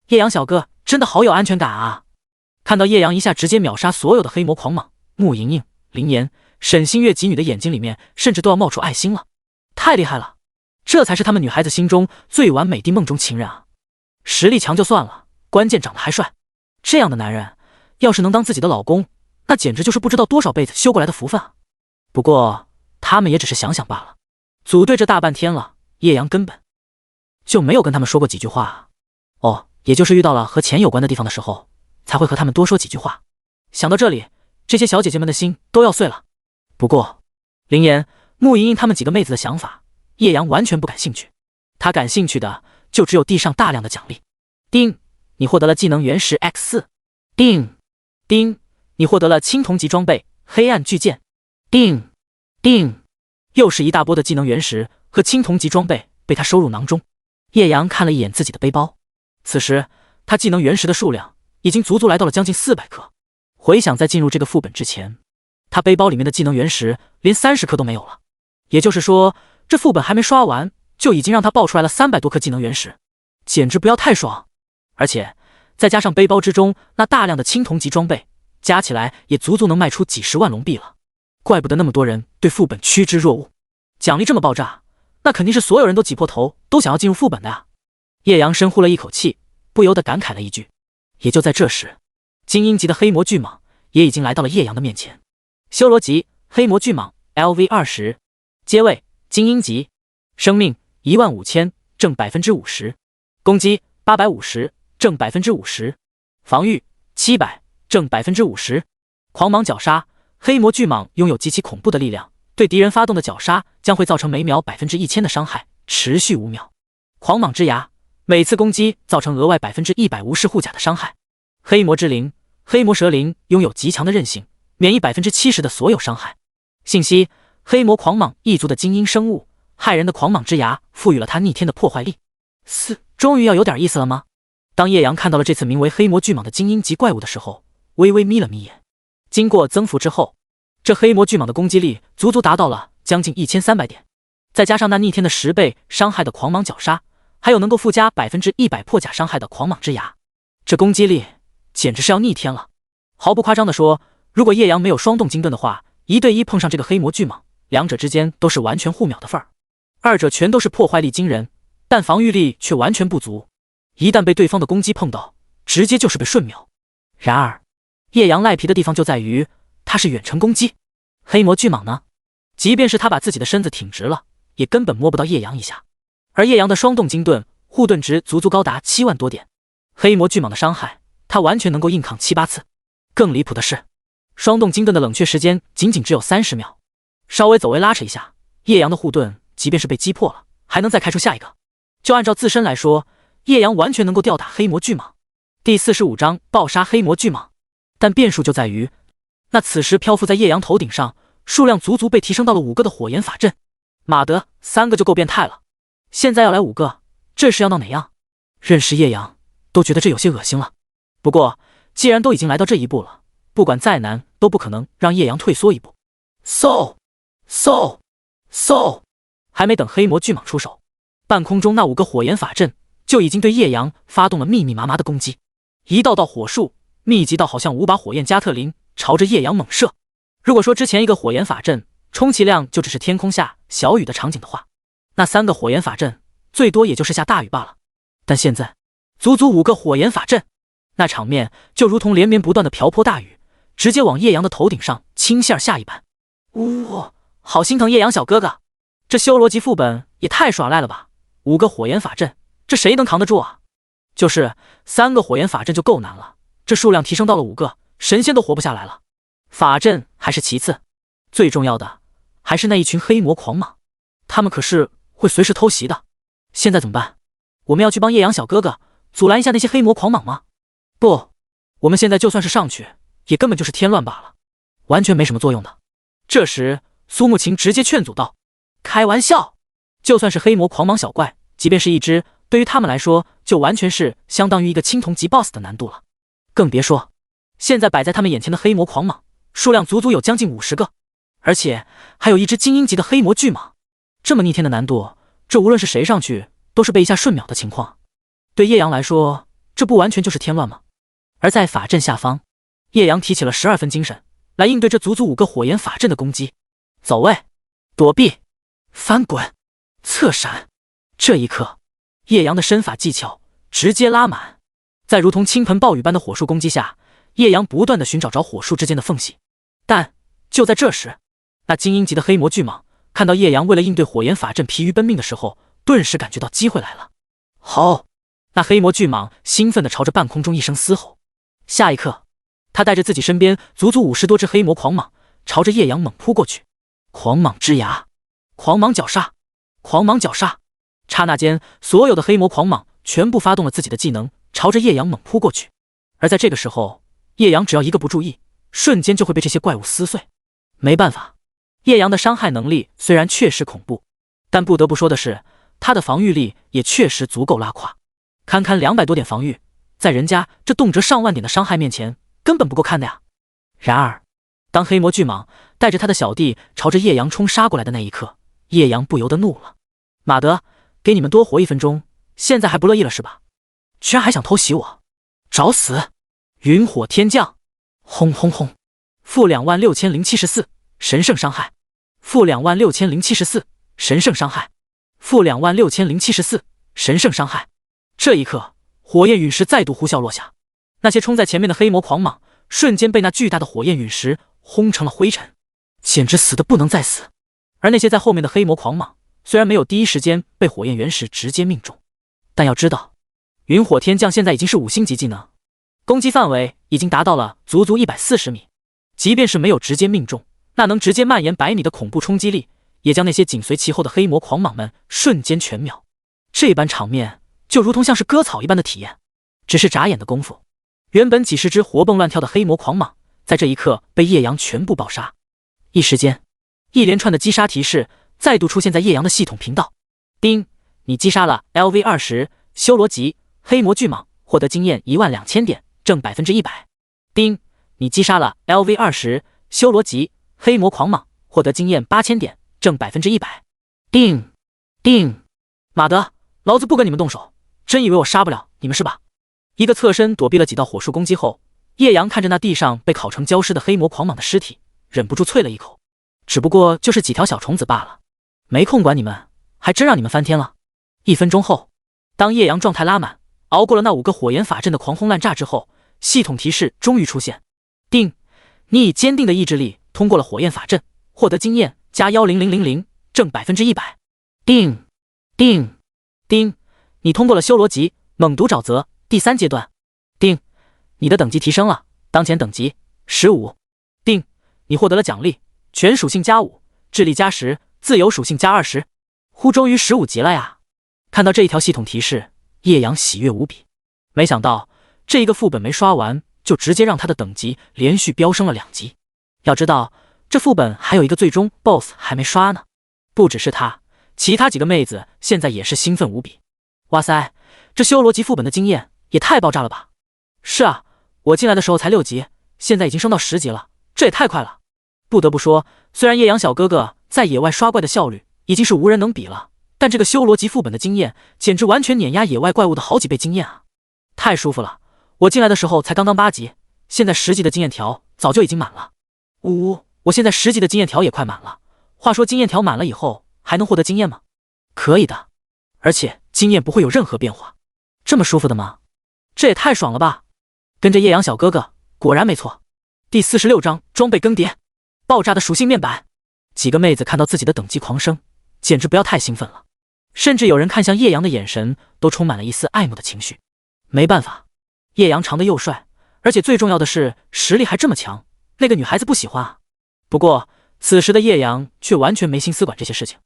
叶阳小哥真的好有安全感啊。看到叶阳一下直接秒杀所有的黑魔狂蟒，穆莹莹、林妍、沈星月几女的眼睛里面甚至都要冒出爱心了，太厉害了，这才是他们女孩子心中最完美的梦中情人啊！实力强就算了，关键长得还帅，这样的男人要是能当自己的老公，那简直就是不知道多少辈子修过来的福分啊！不过他们也只是想想罢了，组队这大半天了，叶阳根本就没有跟他们说过几句话啊。也就是遇到了和钱有关的地方的时候，才会和他们多说几句话。想到这里，这些小姐姐们的心都要碎了。不过林妍、穆莹莹他们几个妹子的想法，叶阳完全不感兴趣，他感兴趣的就只有地上大量的奖励。丁，你获得了技能原石 X4。丁，你获得了青铜级装备黑暗巨剑。丁，又是一大波的技能原石和青铜级装备被他收入囊中。叶阳看了一眼自己的背包，此时他技能原石的数量已经足足来到了将近400颗。回想在进入这个副本之前，他背包里面的技能原石连30颗都没有了，也就是说这副本还没刷完就已经让他爆出来了300多颗技能原石，简直不要太爽。而且再加上背包之中那大量的青铜级装备，加起来也足足能卖出几10万龙币了，怪不得那么多人对副本趋之若鹜。奖励这么爆炸，那肯定是所有人都挤破头都想要进入副本的呀。叶阳深呼了一口气，不由得感慨了一句。也就在这时，精英级的黑魔巨蟒也已经来到了叶阳的面前。修罗级黑魔巨蟒 LV20， 阶位精英级，生命15000，正50%，攻击850，正50%，防御700，正50%。狂蟒绞杀，黑魔巨蟒拥有极其恐怖的力量，对敌人发动的绞杀将会造成每秒1000%的伤害，持续5秒。狂蟒之牙，每次攻击造成额外150护甲的伤害。黑魔之灵，黑魔蛇灵拥有极强的韧性，免疫70%的所有伤害。信息：黑魔狂蟒一族的精英生物，骇人的狂蟒之牙赋予了它逆天的破坏力。终于要有点意思了吗？当叶阳看到了这次名为黑魔巨蟒的精英级怪物的时候，微微眯了眯眼。经过增幅之后，这黑魔巨蟒的攻击力足足达到了将近1300点，再加上那逆天的10倍伤害的狂蟒绞杀，还有能够附加100%破甲伤害的狂蟒之牙，这攻击力简直是要逆天了。毫不夸张地说，如果叶阳没有双动金盾的话，1对1碰上这个黑魔巨蟒，两者之间都是完全互秒的份儿。二者全都是破坏力惊人、但防御力却完全不足，一旦被对方的攻击碰到，直接就是被瞬秒。然而，叶阳赖皮的地方就在于，他是远程攻击，黑魔巨蟒呢，即便是他把自己的身子挺直了，也根本摸不到叶阳一下。而叶阳的双动金盾护盾值足高达7万多点，黑魔巨蟒的伤害，他完全能够硬抗7、8次。更离谱的是，双动金盾的冷却时间仅仅只有30秒，稍微走位拉扯一下，叶阳的护盾即便是被击破了，还能再开出下一个。就按照自身来说，叶阳完全能够吊打黑魔巨蟒。第45章暴杀黑魔巨蟒。但变数就在于，那此时漂浮在叶阳头顶上，数量足被提升到了5个的火焰法阵。马德，3个就够变态了，现在要来5个，这是要闹哪样？认识叶阳都觉得这有些恶心了。不过既然都已经来到这一步了，不管再难都不可能让叶阳退缩一步。嗖还没等黑魔巨蟒出手，半空中那5个火焰法阵就已经对叶阳发动了密密麻麻的攻击，一道道火束密集到好像5把火焰加特林朝着叶阳猛射。如果说之前一个火焰法阵充其量就只是天空下小雨的场景的话，那3个火焰法阵最多也就是下大雨罢了。但现在足5个火焰法阵，那场面就如同连绵不断的瓢泼大雨，直接往叶阳的头顶上倾泻而下一般。好心疼叶阳小哥哥，这修罗级副本也太耍赖了吧！5个火焰法阵，这谁能扛得住啊？就是3个火焰法阵就够难了，这数量提升到了5个，神仙都活不下来了。法阵还是其次，最重要的还是那一群黑魔狂蟒，他们可是会随时偷袭的。现在怎么办？我们要去帮叶阳小哥哥阻拦一下那些黑魔狂蟒吗？不，我们现在就算是上去，也根本就是添乱罢了，完全没什么作用的。这时苏慕晴直接劝阻道：开玩笑，就算是黑魔狂蟒小怪，即便是一只，对于他们来说就完全是相当于一个青铜级 BOSS 的难度了。更别说现在摆在他们眼前的黑魔狂蟒数量足有将近50个，而且还有一只精英级的黑魔巨蟒，这么逆天的难度，这无论是谁上去都是被一下瞬秒的情况。对叶阳来说，这不完全就是添乱吗？而在法阵下方，叶阳提起了12分精神来应对这足5个火焰法阵的攻击。走位，躲避，翻滚，侧闪。这一刻，叶阳的身法技巧直接拉满，在如同倾盆暴雨般的火束攻击下，叶阳不断地寻找着火束之间的缝隙。但就在这时，那精英级的黑魔巨蟒看到叶阳为了应对火焰法阵疲于奔命的时候，顿时感觉到机会来了。好！那黑魔巨蟒兴奋地朝着半空中一声嘶吼。下一刻，他带着自己身边足50多只黑魔狂蟒朝着叶阳猛扑过去。狂蟒之牙，狂蟒绞杀，狂蟒绞杀。刹那间，所有的黑魔狂蟒全部发动了自己的技能，朝着叶阳猛扑过去。而在这个时候，叶阳只要一个不注意，瞬间就会被这些怪物撕碎。没办法，叶阳的伤害能力虽然确实恐怖，但不得不说的是，他的防御力也确实足够拉胯。堪堪200多点防御，在人家这动辄上万点的伤害面前，根本不够看的呀。然而，当黑魔巨蟒带着他的小弟朝着叶阳冲杀过来的那一刻，叶阳不由得怒了。马德，给你们多活1分钟，现在还不乐意了是吧？居然还想偷袭我，找死！云火天降，轰轰轰！负26074，神圣伤害！负26074，神圣伤害！负26074，神圣伤害！这一刻，火焰陨石再度呼啸落下，那些冲在前面的黑魔狂蟒瞬间被那巨大的火焰陨石轰成了灰尘，简直死得不能再死。而那些在后面的黑魔狂蟒虽然没有第一时间被火焰原石直接命中，但要知道，云火天降现在已经是5星级技能，攻击范围已经达到了足140米，即便是没有直接命中，那能直接蔓延100米的恐怖冲击力，也将那些紧随其后的黑魔狂蟒们瞬间全秒。这般场面就如同像是割草一般的体验，只是眨眼的功夫，原本几十只活蹦乱跳的黑魔狂蟒，在这一刻被叶阳全部爆杀。一时间，一连串的击杀提示再度出现在叶阳的系统频道。叮，你击杀了 LV20 修罗级黑魔巨蟒，获得经验12000点，正100%。叮，你击杀了 LV20 修罗级黑魔狂蟒，获得经验8000点，正100%。叮叮，马德，老子不跟你们动手，真以为我杀不了你们是吧？一个侧身躲避了几道火束攻击后，叶阳看着那地上被烤成焦尸的黑魔狂蟒的尸体，忍不住啐了一口。只不过就是几条小虫子罢了，没空管你们，还真让你们翻天了。1分钟后，当叶阳状态拉满，熬过了那5个火焰法阵的狂轰滥炸之后，系统提示终于出现：定，你以坚定的意志力通过了火焰法阵，获得经验加10000，正100%。定，定，定，你通过了修罗级猛毒沼泽第3阶段。定，你的等级提升了，当前等级15。定，你获得了奖励，全属性加5，智力加10，自由属性加20。呼，终于15级了呀！看到这一条系统提示，叶阳喜悦无比。没想到这一个副本没刷完，就直接让他的等级连续飙升了2级。要知道，这副本还有一个最终 BOSS 还没刷呢。不只是他，其他几个妹子现在也是兴奋无比。哇塞，这修罗级副本的经验也太爆炸了吧！是啊，我进来的时候才6级，现在已经升到10级了，这也太快了。不得不说，虽然叶阳小哥哥在野外刷怪的效率已经是无人能比了，但这个修罗级副本的经验简直完全碾压野外怪物的好几倍经验啊！太舒服了，我进来的时候才刚刚8级，现在10级的经验条早就已经满了。我现在10级的经验条也快满了。话说经验条满了以后还能获得经验吗？可以的，而且经验不会有任何变化。这么舒服的吗？这也太爽了吧！跟着叶阳小哥哥，果然没错。第46章装备更迭，爆炸的属性面板。几个妹子看到自己的等级狂升，简直不要太兴奋了，甚至有人看向叶阳的眼神都充满了一丝爱慕的情绪。没办法，叶阳长得又帅，而且最重要的是实力还这么强，那个女孩子不喜欢啊。不过此时的叶阳却完全没心思管这些事情。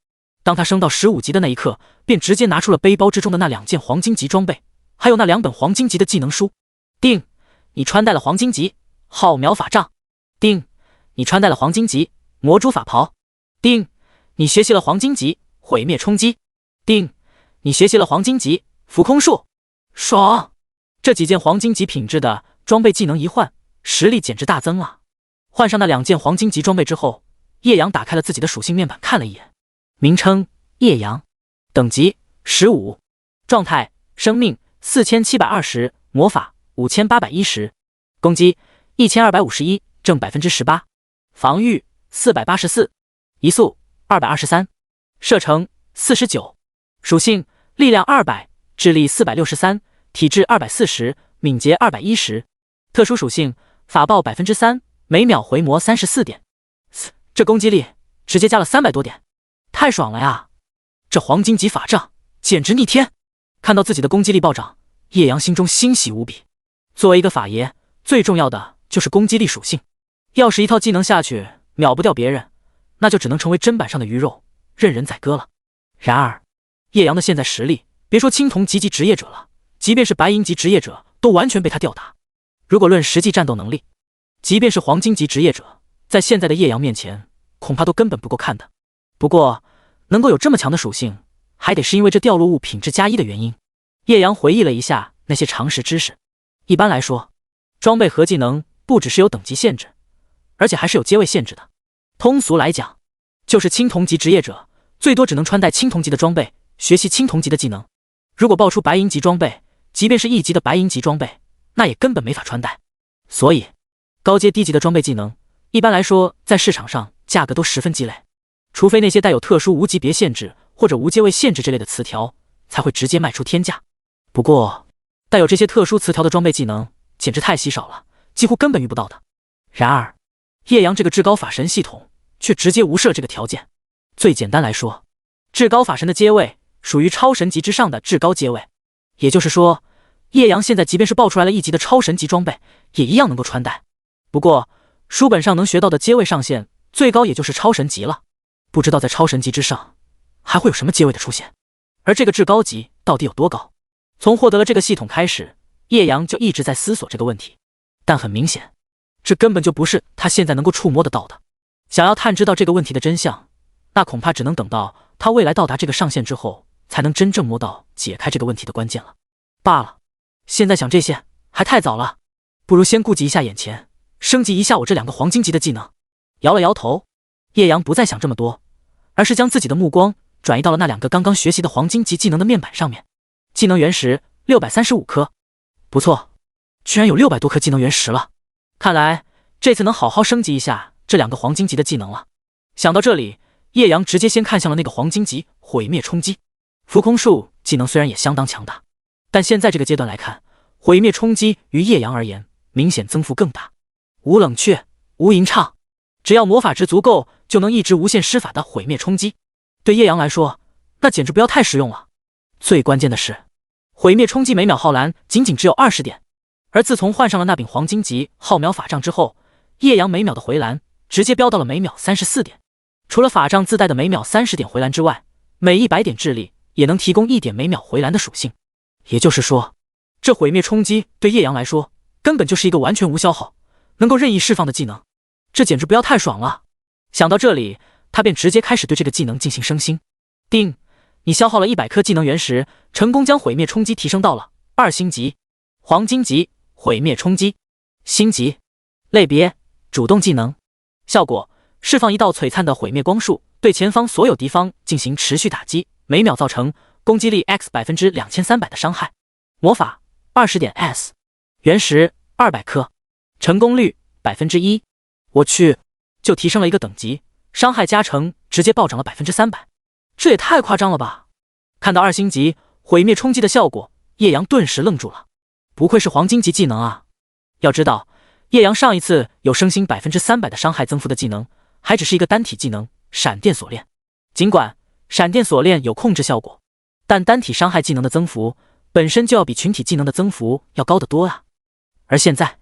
当他升到15级的那一刻，便直接拿出了背包之中的那2件黄金级装备，还有那2本黄金级的技能书。定，你穿戴了黄金级浩渺法杖。定，你穿戴了黄金级魔珠法袍。定，你学习了黄金级毁灭冲击。定，你学习了黄金级浮空术。爽！这几件黄金级品质的装备技能一换，实力简直大增啊！换上那2件黄金级装备之后，叶阳打开了自己的属性面板看了一眼，名称叶阳，等级15，状态生命4720，魔法5810，攻击1251，正18%，防御484，移速223，射程49，属性力量200，智力463，体质240，敏捷210，特殊属性法爆3%，每秒回魔34点，这攻击力直接加了300多点，太爽了呀！这黄金级法杖简直逆天！看到自己的攻击力暴涨，叶阳心中欣喜无比。作为一个法爷，最重要的就是攻击力属性，要是一套技能下去秒不掉别人，那就只能成为砧板上的鱼肉，任人宰割了。然而叶阳的现在实力，别说青铜级职业者了，即便是白银级职业者都完全被他吊打。如果论实际战斗能力，即便是黄金级职业者，在现在的叶阳面前恐怕都根本不够看的。不过能够有这么强的属性，还得是因为这掉落物品质加1的原因。叶阳回忆了一下那些常识知识，一般来说，装备和技能不只是有等级限制，而且还是有阶位限制的。通俗来讲，就是青铜级职业者最多只能穿戴青铜级的装备，学习青铜级的技能。如果爆出白银级装备，即便是1级的白银级装备，那也根本没法穿戴。所以高阶低级的装备技能，一般来说在市场上价格都十分鸡肋，除非那些带有特殊无级别限制或者无阶位限制之类的词条，才会直接卖出天价。不过带有这些特殊词条的装备技能简直太稀少了，几乎根本遇不到的。然而叶阳这个至高法神系统却直接无视了这个条件。最简单来说，至高法神的阶位属于超神级之上的至高阶位，也就是说叶阳现在即便是爆出来了1级的超神级装备，也一样能够穿戴。不过书本上能学到的阶位上限最高也就是超神级了，不知道在超神级之上还会有什么阶位的出现，而这个至高级到底有多高？从获得了这个系统开始，叶阳就一直在思索这个问题，但很明显，这根本就不是他现在能够触摸得到的。想要探知到这个问题的真相，那恐怕只能等到他未来到达这个上限之后，才能真正摸到解开这个问题的关键了。罢了，现在想这些还太早了，不如先顾及一下眼前，升级一下我这2个黄金级的技能。摇了摇头，叶阳不再想这么多，而是将自己的目光转移到了那2个刚刚学习的黄金级技能的面板上面。技能原石635颗，不错，居然有600多颗技能原石了，看来这次能好好升级一下这2个黄金级的技能了。想到这里，叶阳直接先看向了那个黄金级毁灭冲击。浮空术技能虽然也相当强大，但现在这个阶段来看，毁灭冲击于叶阳而言明显增幅更大。无冷却，无吟唱，只要魔法值足够，就能一直无限施法的毁灭冲击。对叶阳来说，那简直不要太实用了。最关键的是，毁灭冲击每秒耗蓝仅仅只有20点，而自从换上了那柄黄金级浩渺法杖之后，叶阳每秒的回蓝直接飙到了每秒34点。除了法杖自带的每秒30点回蓝之外，每100点智力也能提供1点每秒回蓝的属性。也就是说，这毁灭冲击对叶阳来说根本就是一个完全无消耗，能够任意释放的技能，这简直不要太爽了。想到这里，他便直接开始对这个技能进行升星。定，你消耗了100颗技能原石，成功将毁灭冲击提升到了2星级，黄金级毁灭冲击。星级类别主动技能，效果释放一道璀璨的毁灭光束，对前方所有敌方进行持续打击，每秒造成攻击力 X 2300%的伤害。魔法20点 S， 原石200颗，成功率 1%。我去，就提升了一个等级，伤害加成直接暴涨了 300%， 这也太夸张了吧！看到2星级毁灭冲击的效果，叶阳顿时愣住了，不愧是黄金级技能啊！要知道，叶阳上一次有升星 300% 的伤害增幅的技能，还只是一个单体技能闪电锁链。尽管闪电锁链有控制效果，但单体伤害技能的增幅本身就要比群体技能的增幅要高得多啊！而现在，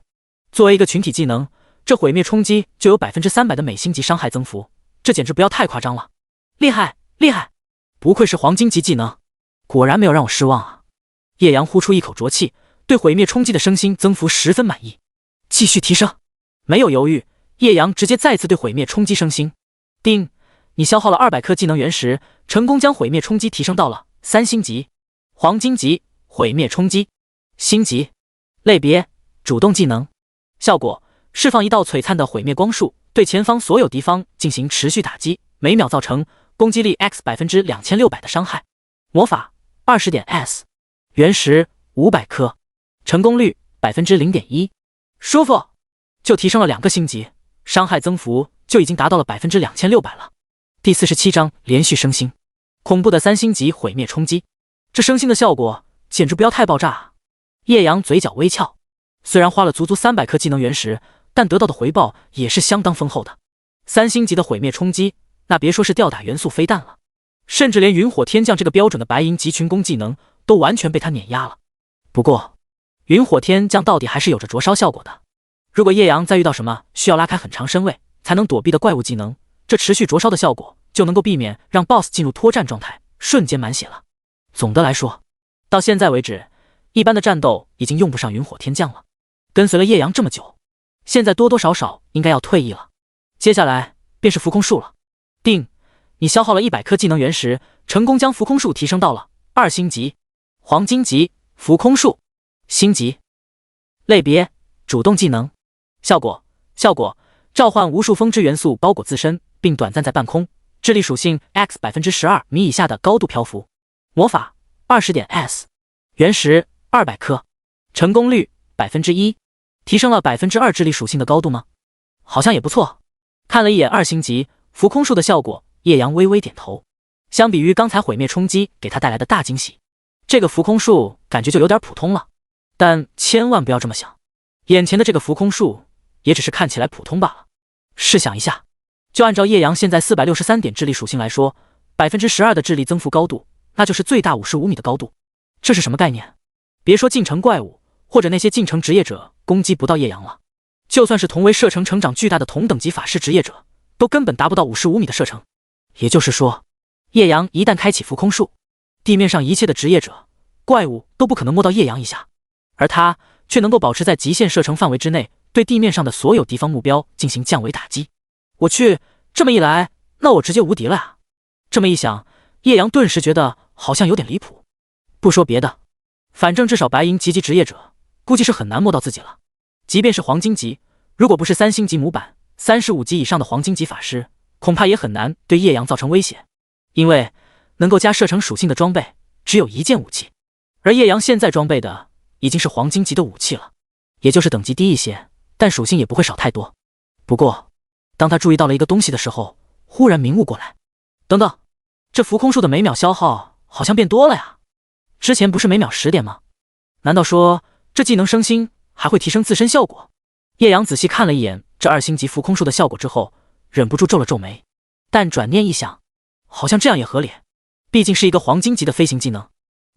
作为一个群体技能，这毁灭冲击就有 300% 的每星级伤害增幅，这简直不要太夸张了！厉害，厉害！不愧是黄金级技能，果然没有让我失望啊！叶阳呼出一口浊气，对毁灭冲击的升星增幅十分满意，继续提升。没有犹豫，叶阳直接再次对毁灭冲击升星。定，你消耗了200颗技能原石，成功将毁灭冲击提升到了3星级，黄金级毁灭冲击。星级类别主动技能，效果释放一道璀璨的毁灭光束，对前方所有敌方进行持续打击，每秒造成攻击力 X 2600%的伤害。魔法20点 S， 原石500颗，成功率 0.1%。舒服，就提升了2个星级，伤害增幅就已经达到了 2600%了。第47章连续升星，恐怖的3星级毁灭冲击，这升星的效果简直不要太爆炸啊！叶阳嘴角微翘，虽然花了足足300颗技能原石，但得到的回报也是相当丰厚的。3星级的毁灭冲击，那别说是吊打元素飞弹了，甚至连云火天降这个标准的白银级群攻技能都完全被他碾压了。不过，云火天降到底还是有着灼烧效果的。如果叶阳再遇到什么需要拉开很长身位才能躲避的怪物技能，这持续灼烧的效果就能够避免让 BOSS 进入脱战状态，瞬间满血了。总的来说，到现在为止，一般的战斗已经用不上云火天降了。跟随了叶阳这么久，现在多多少少应该要退役了。接下来便是浮空术了。定，你消耗了100颗技能原石，成功将浮空术提升到了2星级，黄金级浮空术。星级类别主动技能，效果召唤无数风之元素包裹自身，并短暂在半空，智力属性 X 12米以下的高度漂浮。魔法20点 S， 原石200颗，成功率 1%， 提升了 2% 智力属性的高度吗？好像也不错。看了一眼2星级浮空术的效果，叶阳微微点头。相比于刚才毁灭冲击给他带来的大惊喜，这个浮空术感觉就有点普通了。但千万不要这么想，眼前的这个浮空术也只是看起来普通罢了。试想一下，就按照叶阳现在463点智力属性来说， 12% 的智力增幅高度，那就是最大55米的高度。这是什么概念？别说进城怪物或者那些进城职业者攻击不到叶阳了，就算是同为射程成长巨大的同等级法师职业者，都根本达不到55米的射程。也就是说，叶阳一旦开启浮空术，地面上一切的职业者怪物都不可能摸到叶阳一下，而他却能够保持在极限射程范围之内，对地面上的所有敌方目标进行降维打击。我去，这么一来，那我直接无敌了呀！这么一想，叶阳顿时觉得好像有点离谱。不说别的，反正至少白银级职业者估计是很难摸到自己了。即便是黄金级，如果不是3星级模板，35级以上的黄金级法师，恐怕也很难对叶阳造成威胁。因为能够加射程属性的装备只有一件武器，而叶阳现在装备的已经是黄金级的武器了，也就是等级低一些，但属性也不会少太多。不过当他注意到了一个东西的时候，忽然明悟过来，等等，这浮空术的每秒消耗好像变多了呀。之前不是每秒10点吗？难道说这技能升星还会提升自身效果？叶阳仔细看了一眼这2星级浮空术的效果之后，忍不住皱了皱眉，但转念一想，好像这样也合理，毕竟是一个黄金级的飞行技能，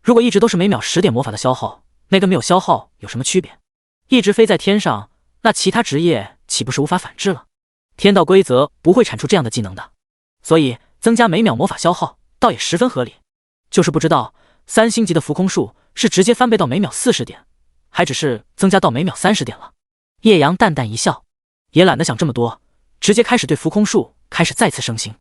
如果一直都是每秒10点魔法的消耗，那跟没有消耗有什么区别？一直飞在天上，那其他职业岂不是无法反制了？天道规则不会产出这样的技能的，所以增加每秒魔法消耗倒也十分合理。就是不知道3星级的浮空术是直接翻倍到每秒40点，还只是增加到每秒30点了。叶阳淡淡一笑，也懒得想这么多，直接开始对浮空术开始再次升星。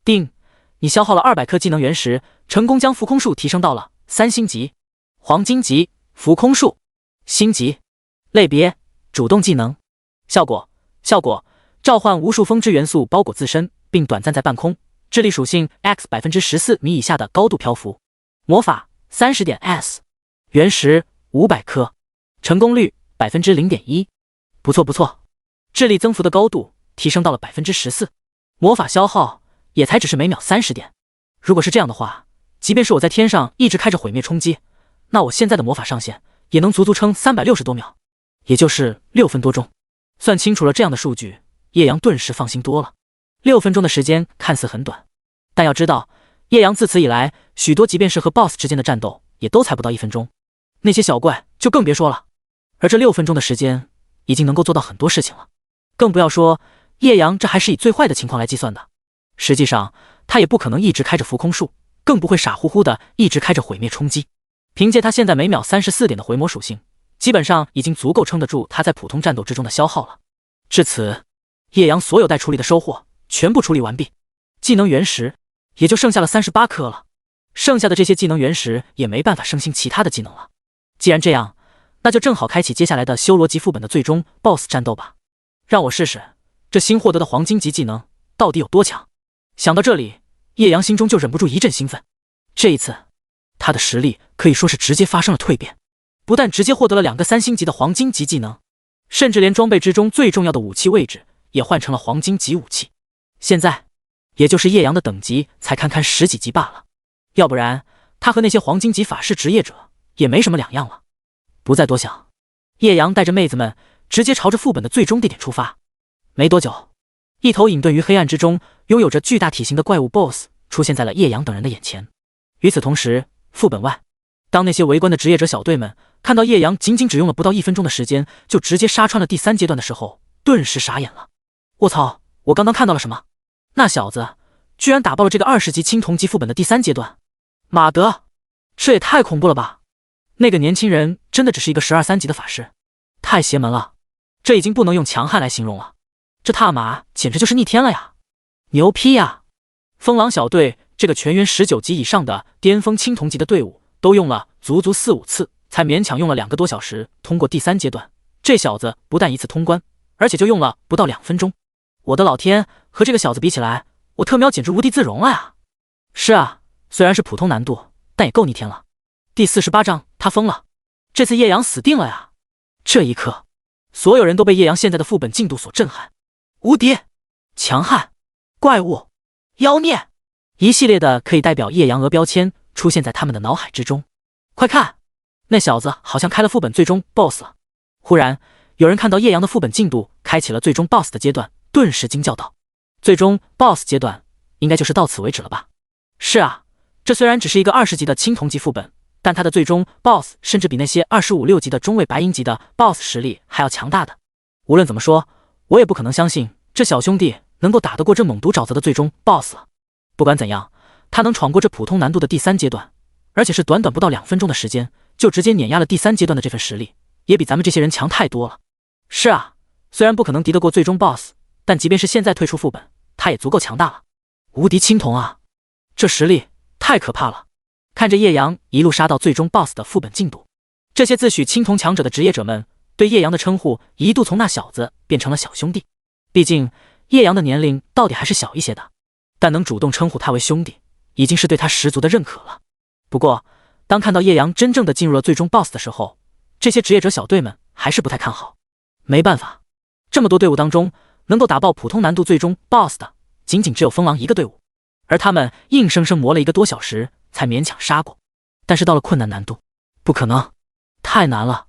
定，你消耗了200颗技能原石，成功将浮空术提升到了3星级，黄金级浮空术。星级类别主动技能。效果召唤无数风之元素包裹自身，并短暂在半空，智力属性 x14% 米以下的高度漂浮。魔法30点 s， 原石500颗，成功率 0.1%。 不错，智力增幅的高度提升到了 14%， 魔法消耗也才只是每秒30点。如果是这样的话，即便是我在天上一直开着毁灭冲击，那我现在的魔法上限也能足撑360多秒，也就是6分多钟。算清楚了这样的数据，叶阳顿时放心多了。6分钟的时间看似很短，但要知道，叶阳自此以来许多即便是和 BOSS 之间的战斗也都才不到1分钟，那些小怪就更别说了。而这6分钟的时间已经能够做到很多事情了，更不要说叶阳这还是以最坏的情况来计算的。实际上他也不可能一直开着浮空术，更不会傻乎乎的一直开着毁灭冲击。凭借他现在每秒34点的回魔属性，基本上已经足够撑得住他在普通战斗之中的消耗了。至此，叶阳所有待处理的收获全部处理完毕，技能原石也就剩下了38颗了，剩下的这些技能原石也没办法升星其他的技能了。既然这样，那就正好开启接下来的修罗级副本的最终 BOSS 战斗吧，让我试试这新获得的黄金级技能到底有多强。想到这里，叶阳心中就忍不住一阵兴奋。这一次他的实力可以说是直接发生了蜕变，不但直接获得了2个3星级的黄金级技能，甚至连装备之中最重要的武器位置也换成了黄金级武器。现在也就是叶阳的等级才堪堪10几级罢了，要不然他和那些黄金级法师职业者也没什么两样了。不再多想，叶阳带着妹子们直接朝着副本的最终地点出发。没多久，一头隐遁于黑暗之中拥有着巨大体型的怪物 BOSS 出现在了叶阳等人的眼前。与此同时，副本外，当那些围观的职业者小队们看到叶阳仅仅只用了不到1分钟的时间就直接杀穿了第3阶段的时候，顿时傻眼了。我操，我刚刚看到了什么？那小子居然打爆了这个20级青铜级副本的第3阶段！马德，这也太恐怖了吧！那个年轻人真的只是一个12、3级的法师，太邪门了！这已经不能用强悍来形容了，这踏马简直就是逆天了呀！牛批呀！风狼小队这个全员19级以上的巅峰青铜级的队伍，都用了足足4、5次，才勉强用了2个多小时通过第3阶段。这小子不但一次通关，而且就用了不到2分钟。我的老天，和这个小子比起来，我特喵简直无地自容了呀！是啊，虽然是普通难度，但也够逆天了。第48章，他疯了，这次叶阳死定了呀！这一刻，所有人都被叶阳现在的副本进度所震撼。无敌、强悍、怪物、妖孽，一系列的可以代表叶阳额标签出现在他们的脑海之中。快看，那小子好像开了副本最终 BOSS 了。忽然有人看到叶阳的副本进度开启了最终 BOSS 的阶段，顿时惊叫道：最终 BOSS 阶段应该就是到此为止了吧？是啊，这虽然只是一个20级的青铜级副本，但他的最终 BOSS 甚至比那些25、6级的中位白银级的 BOSS 实力还要强大的。无论怎么说，我也不可能相信这小兄弟能够打得过这猛毒沼泽的最终 BOSS 了。不管怎样，他能闯过这普通难度的第3阶段，而且是短短不到2分钟的时间就直接碾压了第3阶段的这份实力，也比咱们这些人强太多了。是啊，虽然不可能敌得过最终 BOSS， 但即便是现在退出副本，他也足够强大了。无敌青铜啊，这实力太可怕了！看着叶阳一路杀到最终 BOSS 的副本进度，这些自诩青铜强者的职业者们对叶阳的称呼一度从那小子变成了小兄弟。毕竟叶阳的年龄到底还是小一些的，但能主动称呼他为兄弟，已经是对他十足的认可了。不过当看到叶阳真正的进入了最终 BOSS 的时候，这些职业者小队们还是不太看好。没办法，这么多队伍当中能够打爆普通难度最终 BOSS 的仅仅只有风狼一个队伍，而他们硬生生磨了1个多小时才勉强杀过。但是到了困难难度，不可能，太难了，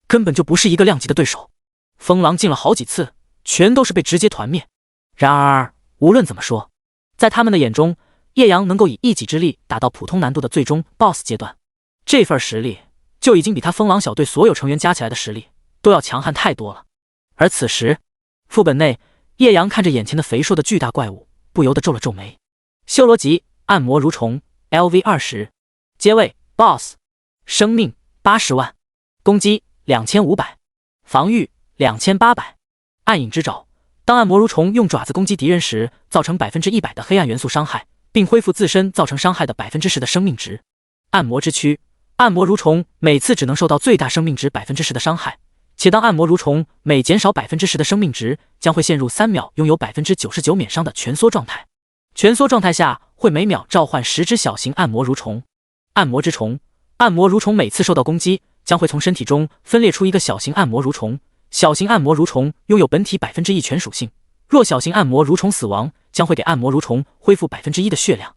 根本就不是一个量级的对手。风狼进了好几次，全都是被直接团灭。然而无论怎么说，在他们的眼中，叶阳能够以一己之力打到普通难度的最终 BOSS 阶段，这份实力就已经比他风狼小队所有成员加起来的实力都要强悍太多了。而此时，副本内，叶阳看着眼前的肥硕的巨大怪物，不由得皱了皱眉。修罗级暗魔蠕虫 LV20， 阶位 BOSS， 生命80万，攻击2500，防御2800。暗影之爪，当暗魔蠕虫用爪子攻击敌人时，造成100%的黑暗元素伤害，并恢复自身造成伤害的10%的生命值。暗魔之躯，暗魔蠕虫每次只能受到最大生命值10%的伤害，且当暗魔蠕虫每减少10%的生命值，将会陷入3秒拥有99%免伤的蜷缩状态。蜷缩状态下会每秒召唤10只小型暗魔蠕虫。暗魔之虫，暗魔蠕虫每次受到攻击，将会从身体中分裂出一个小型暗魔蠕虫。小型暗魔蠕虫拥有本体1%全属性，若小型暗魔蠕虫死亡，将会给暗魔蠕虫恢复1%的血量。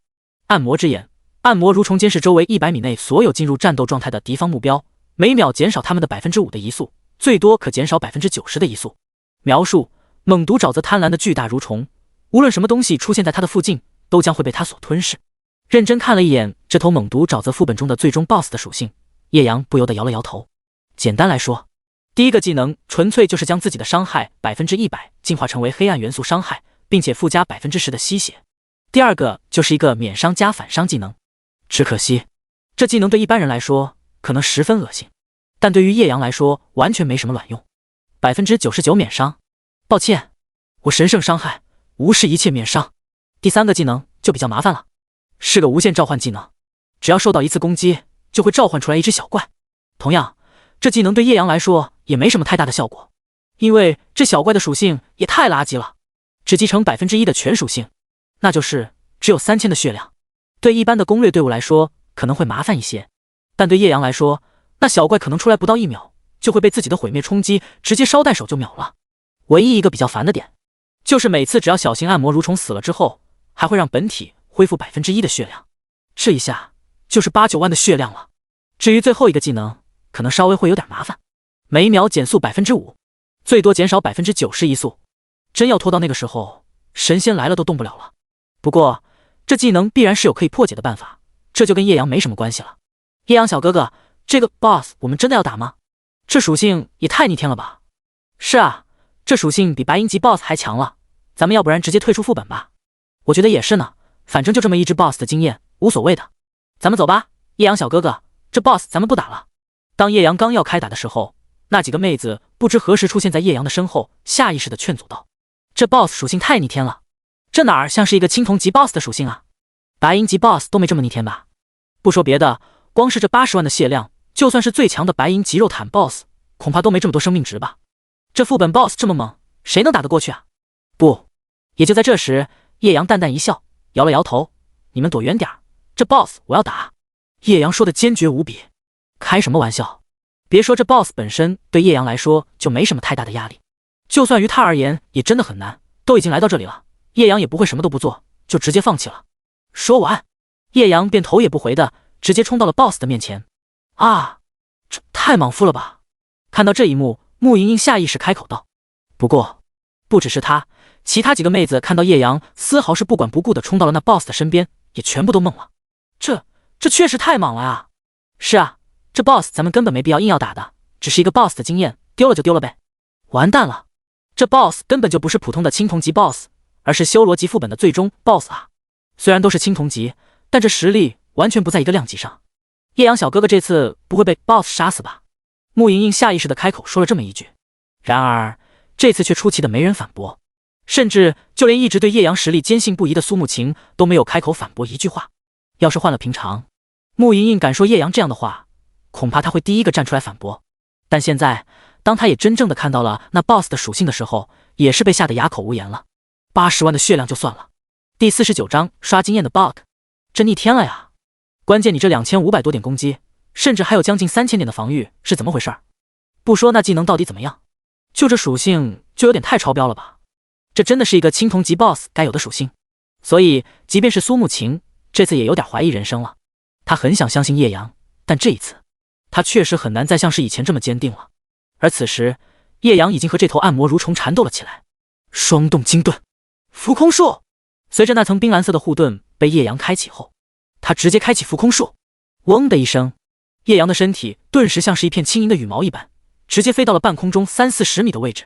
暗魔之眼，暗魔蠕虫监视周围100米内所有进入战斗状态的敌方目标，每秒减少他们的5%的移速，最多可减少90%的移速。描述：猛毒沼泽贪婪的巨大蠕虫，无论什么东西出现在它的附近，都将会被它所吞噬。认真看了一眼这头猛毒沼泽副本中的最终 BOSS 的属性，叶阳不由得摇了摇头。简单来说，第一个技能纯粹就是将自己的伤害100%进化成为黑暗元素伤害，并且附加10%的吸血。第二个就是一个免伤加反伤技能，只可惜这技能对一般人来说可能十分恶心，但对于叶阳来说完全没什么卵用。99%免伤，抱歉，我神圣伤害无视一切免伤。第三个技能就比较麻烦了，是个无限召唤技能，只要受到一次攻击就会召唤出来一只小怪。同样，这技能对叶阳来说也没什么太大的效果，因为这小怪的属性也太垃圾了，只继承1%的全属性，那就是只有3000的血量。对一般的攻略队伍来说可能会麻烦一些，但对叶阳来说，那小怪可能出来不到1秒就会被自己的毁灭冲击直接捎带手就秒了。唯一一个比较烦的点，就是每次只要小型暗魔蠕虫死了之后，还会让本体恢复1%的血量，这一下就是8、9万的血量了。至于最后一个技能，可能稍微会有点麻烦，每秒减速5%，最多减少90%移速。真要拖到那个时候，神仙来了都动不了了。不过这技能必然是有可以破解的办法，这就跟叶阳没什么关系了。叶阳小哥哥，这个 BOSS 我们真的要打吗？这属性也太逆天了吧。是啊，这属性比白银级 BOSS 还强了，咱们要不然直接退出副本吧。我觉得也是呢，反正就这么一只 BOSS 的经验无所谓的。咱们走吧，叶阳小哥哥，这 BOSS 咱们不打了。当叶阳刚要开打的时候，那几个妹子不知何时出现在叶阳的身后，下意识地劝阻道：这 BOSS 属性太逆天了，这哪儿像是一个青铜级 BOSS 的属性啊？白银级 BOSS 都没这么逆天吧？不说别的，光是这80万的血量，就算是最强的白银级肉坦 BOSS， 恐怕都没这么多生命值吧？这副本 BOSS 这么猛，谁能打得过去啊？不，也就在这时，叶阳淡淡一笑，摇了摇头：你们躲远点，这 BOSS 我要打。叶阳说的坚决无比。开什么玩笑，别说这 BOSS 本身对叶阳来说就没什么太大的压力，就算于他而言也真的很难，都已经来到这里了，叶阳也不会什么都不做就直接放弃了。说完，叶阳便头也不回的直接冲到了 BOSS 的面前。啊，这太莽夫了吧。看到这一幕，穆莹莹下意识开口道。不过不只是她，其他几个妹子看到叶阳丝毫是不管不顾的冲到了那 BOSS 的身边，也全部都懵了。这确实太莽了啊。是啊，这 BOSS 咱们根本没必要硬要打的，只是一个 BOSS 的经验，丢了就丢了呗。完蛋了，这 BOSS 根本就不是普通的青铜级 BOSS， 而是修罗级副本的最终 BOSS 啊。虽然都是青铜级，但这实力完全不在一个量级上。叶阳小哥哥这次不会被 BOSS 杀死吧？穆莹莹下意识的开口说了这么一句，然而这次却出奇的没人反驳，甚至就连一直对叶阳实力坚信不疑的苏慕晴都没有开口反驳一句话。要是换了平常，穆莹莹敢说叶阳这样的话，恐怕他会第一个站出来反驳。但现在，当他也真正的看到了那 BOSS 的属性的时候，也是被吓得哑口无言了。80万的血量就算了，第49章刷经验的 bug， 这逆天了呀！关键你这2500多点攻击，甚至还有将近3000点的防御，是怎么回事？不说那技能到底怎么样，就这属性就有点太超标了吧？这真的是一个青铜级 BOSS 该有的属性。所以，即便是苏慕晴，这次也有点怀疑人生了。他很想相信叶阳，但这一次，他确实很难再像是以前这么坚定了。而此时，叶阳已经和这头暗魔蠕虫缠斗了起来。双动精盾，浮空术。随着那层冰蓝色的护盾被叶阳开启后，他直接开启浮空术。嗡的一声，叶阳的身体顿时像是一片轻盈的羽毛一般，直接飞到了半空中30-40米的位置。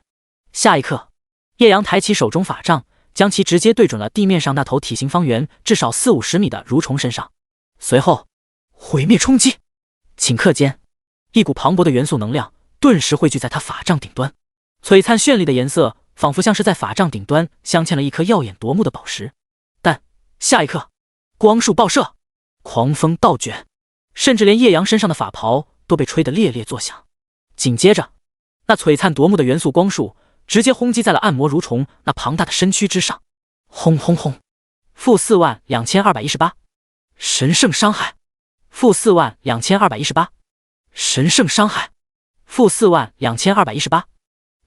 下一刻，叶阳抬起手中法杖，将其直接对准了地面上那头体型方圆至少40-50米的蠕虫身上。随后，毁灭冲击，顷刻间，一股磅礴的元素能量顿时汇聚在他法杖顶端，璀璨绚丽的颜色仿佛像是在法杖顶端镶嵌了一颗耀眼夺目的宝石。但下一刻，光束爆射，狂风倒卷，甚至连叶阳身上的法袍都被吹得烈烈作响。紧接着，那璀璨夺目的元素光束直接轰击在了暗魔蠕虫那庞大的身躯之上。轰轰轰！-42218，神圣伤害！-42218，神圣伤害！-42218，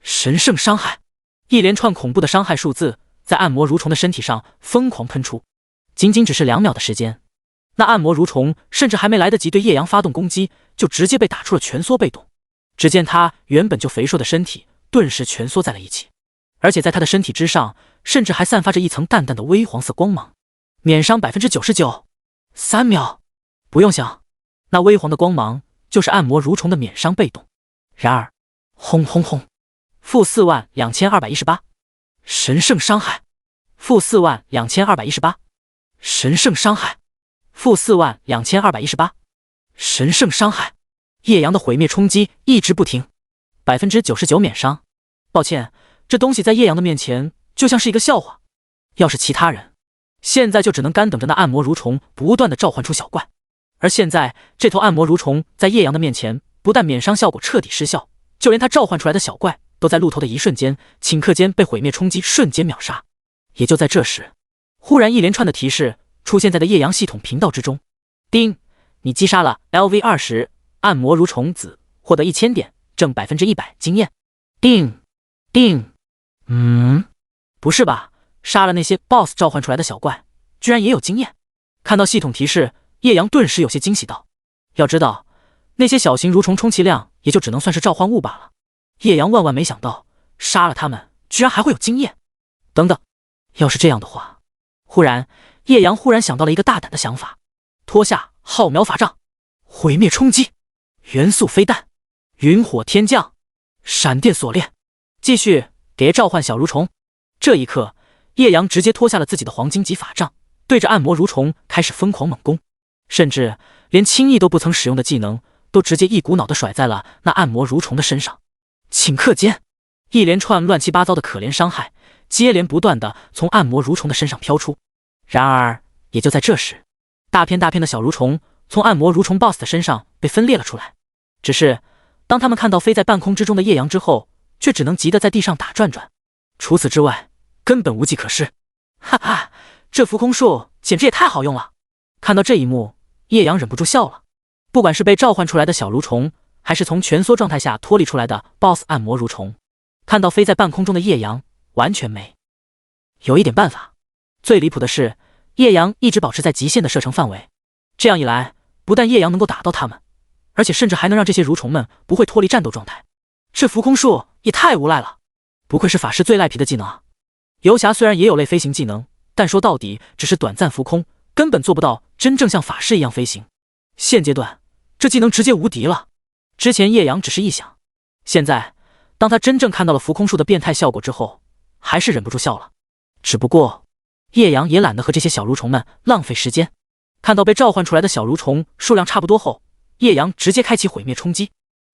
神圣伤害！一连串恐怖的伤害数字在暗魔蠕虫的身体上疯狂喷出。仅仅只是2秒的时间，那暗魔蠕虫甚至还没来得及对叶阳发动攻击，就直接被打出了蜷缩被动。只见他原本就肥硕的身体顿时蜷缩在了一起，而且在他的身体之上甚至还散发着一层淡淡的微黄色光芒。免伤 99%。3秒，不用想，那微黄的光芒就是暗魔蠕虫的免伤被动。然而，轰轰轰！-42218，神圣伤害！-42218，神圣伤害！-42218，神圣伤害！叶阳的毁灭冲击一直不停，99%免伤。抱歉，这东西在叶阳的面前就像是一个笑话。要是其他人，现在就只能干等着那暗魔蠕虫不断的召唤出小怪。而现在，这头暗魔蠕虫在叶阳的面前，不但免伤效果彻底失效，就连他召唤出来的小怪都在露头的一瞬间，顷刻间被毁灭冲击瞬间秒杀。也就在这时，忽然一连串的提示出现在了叶阳系统频道之中。叮，你击杀了 LV20暗魔蠕虫子，获得1000点，挣100%经验。叮叮，不是吧？杀了那些 BOSS 召唤出来的小怪，居然也有经验？看到系统提示，叶阳顿时有些惊喜道：“要知道，那些小型蠕虫充其量也就只能算是召唤物罢了。”叶阳万万没想到，杀了他们居然还会有经验。等等，要是这样的话，叶阳忽然想到了一个大胆的想法：脱下浩渺法杖，毁灭冲击，元素飞弹，云火天降，闪电锁链，继续叠召唤小蠕虫。这一刻，叶阳直接脱下了自己的黄金级法杖，对着暗魔蠕虫开始疯狂猛攻，甚至连轻易都不曾使用的技能都直接一股脑的甩在了那暗魔蠕虫的身上。顷刻间，一连串乱七八糟的可怜伤害接连不断的从暗魔蠕虫的身上飘出。然而也就在这时，大片大片的小蠕虫从暗魔蠕虫 BOSS 的身上被分裂了出来。只是当他们看到飞在半空之中的叶阳之后，却只能急得在地上打转转，除此之外根本无计可施。哈哈，这浮空术简直也太好用了！看到这一幕，叶阳忍不住笑了。不管是被召唤出来的小蠕虫，还是从蜷缩状态下脱离出来的 BOSS 暗魔蠕虫，看到飞在半空中的叶阳，完全没有一点办法。最离谱的是，叶阳一直保持在极限的射程范围，这样一来，不但叶阳能够打到他们，而且甚至还能让这些蠕虫们不会脱离战斗状态。这浮空术也太无赖了，不愧是法师最赖皮的技能啊！游侠虽然也有类飞行技能，但说到底只是短暂浮空，根本做不到真正像法师一样飞行。现阶段，这技能直接无敌了。之前叶阳只是臆想，现在当他真正看到了浮空术的变态效果之后，还是忍不住笑了。只不过叶阳也懒得和这些小蠕虫们浪费时间，看到被召唤出来的小蠕虫数量差不多后，叶阳直接开启毁灭冲击，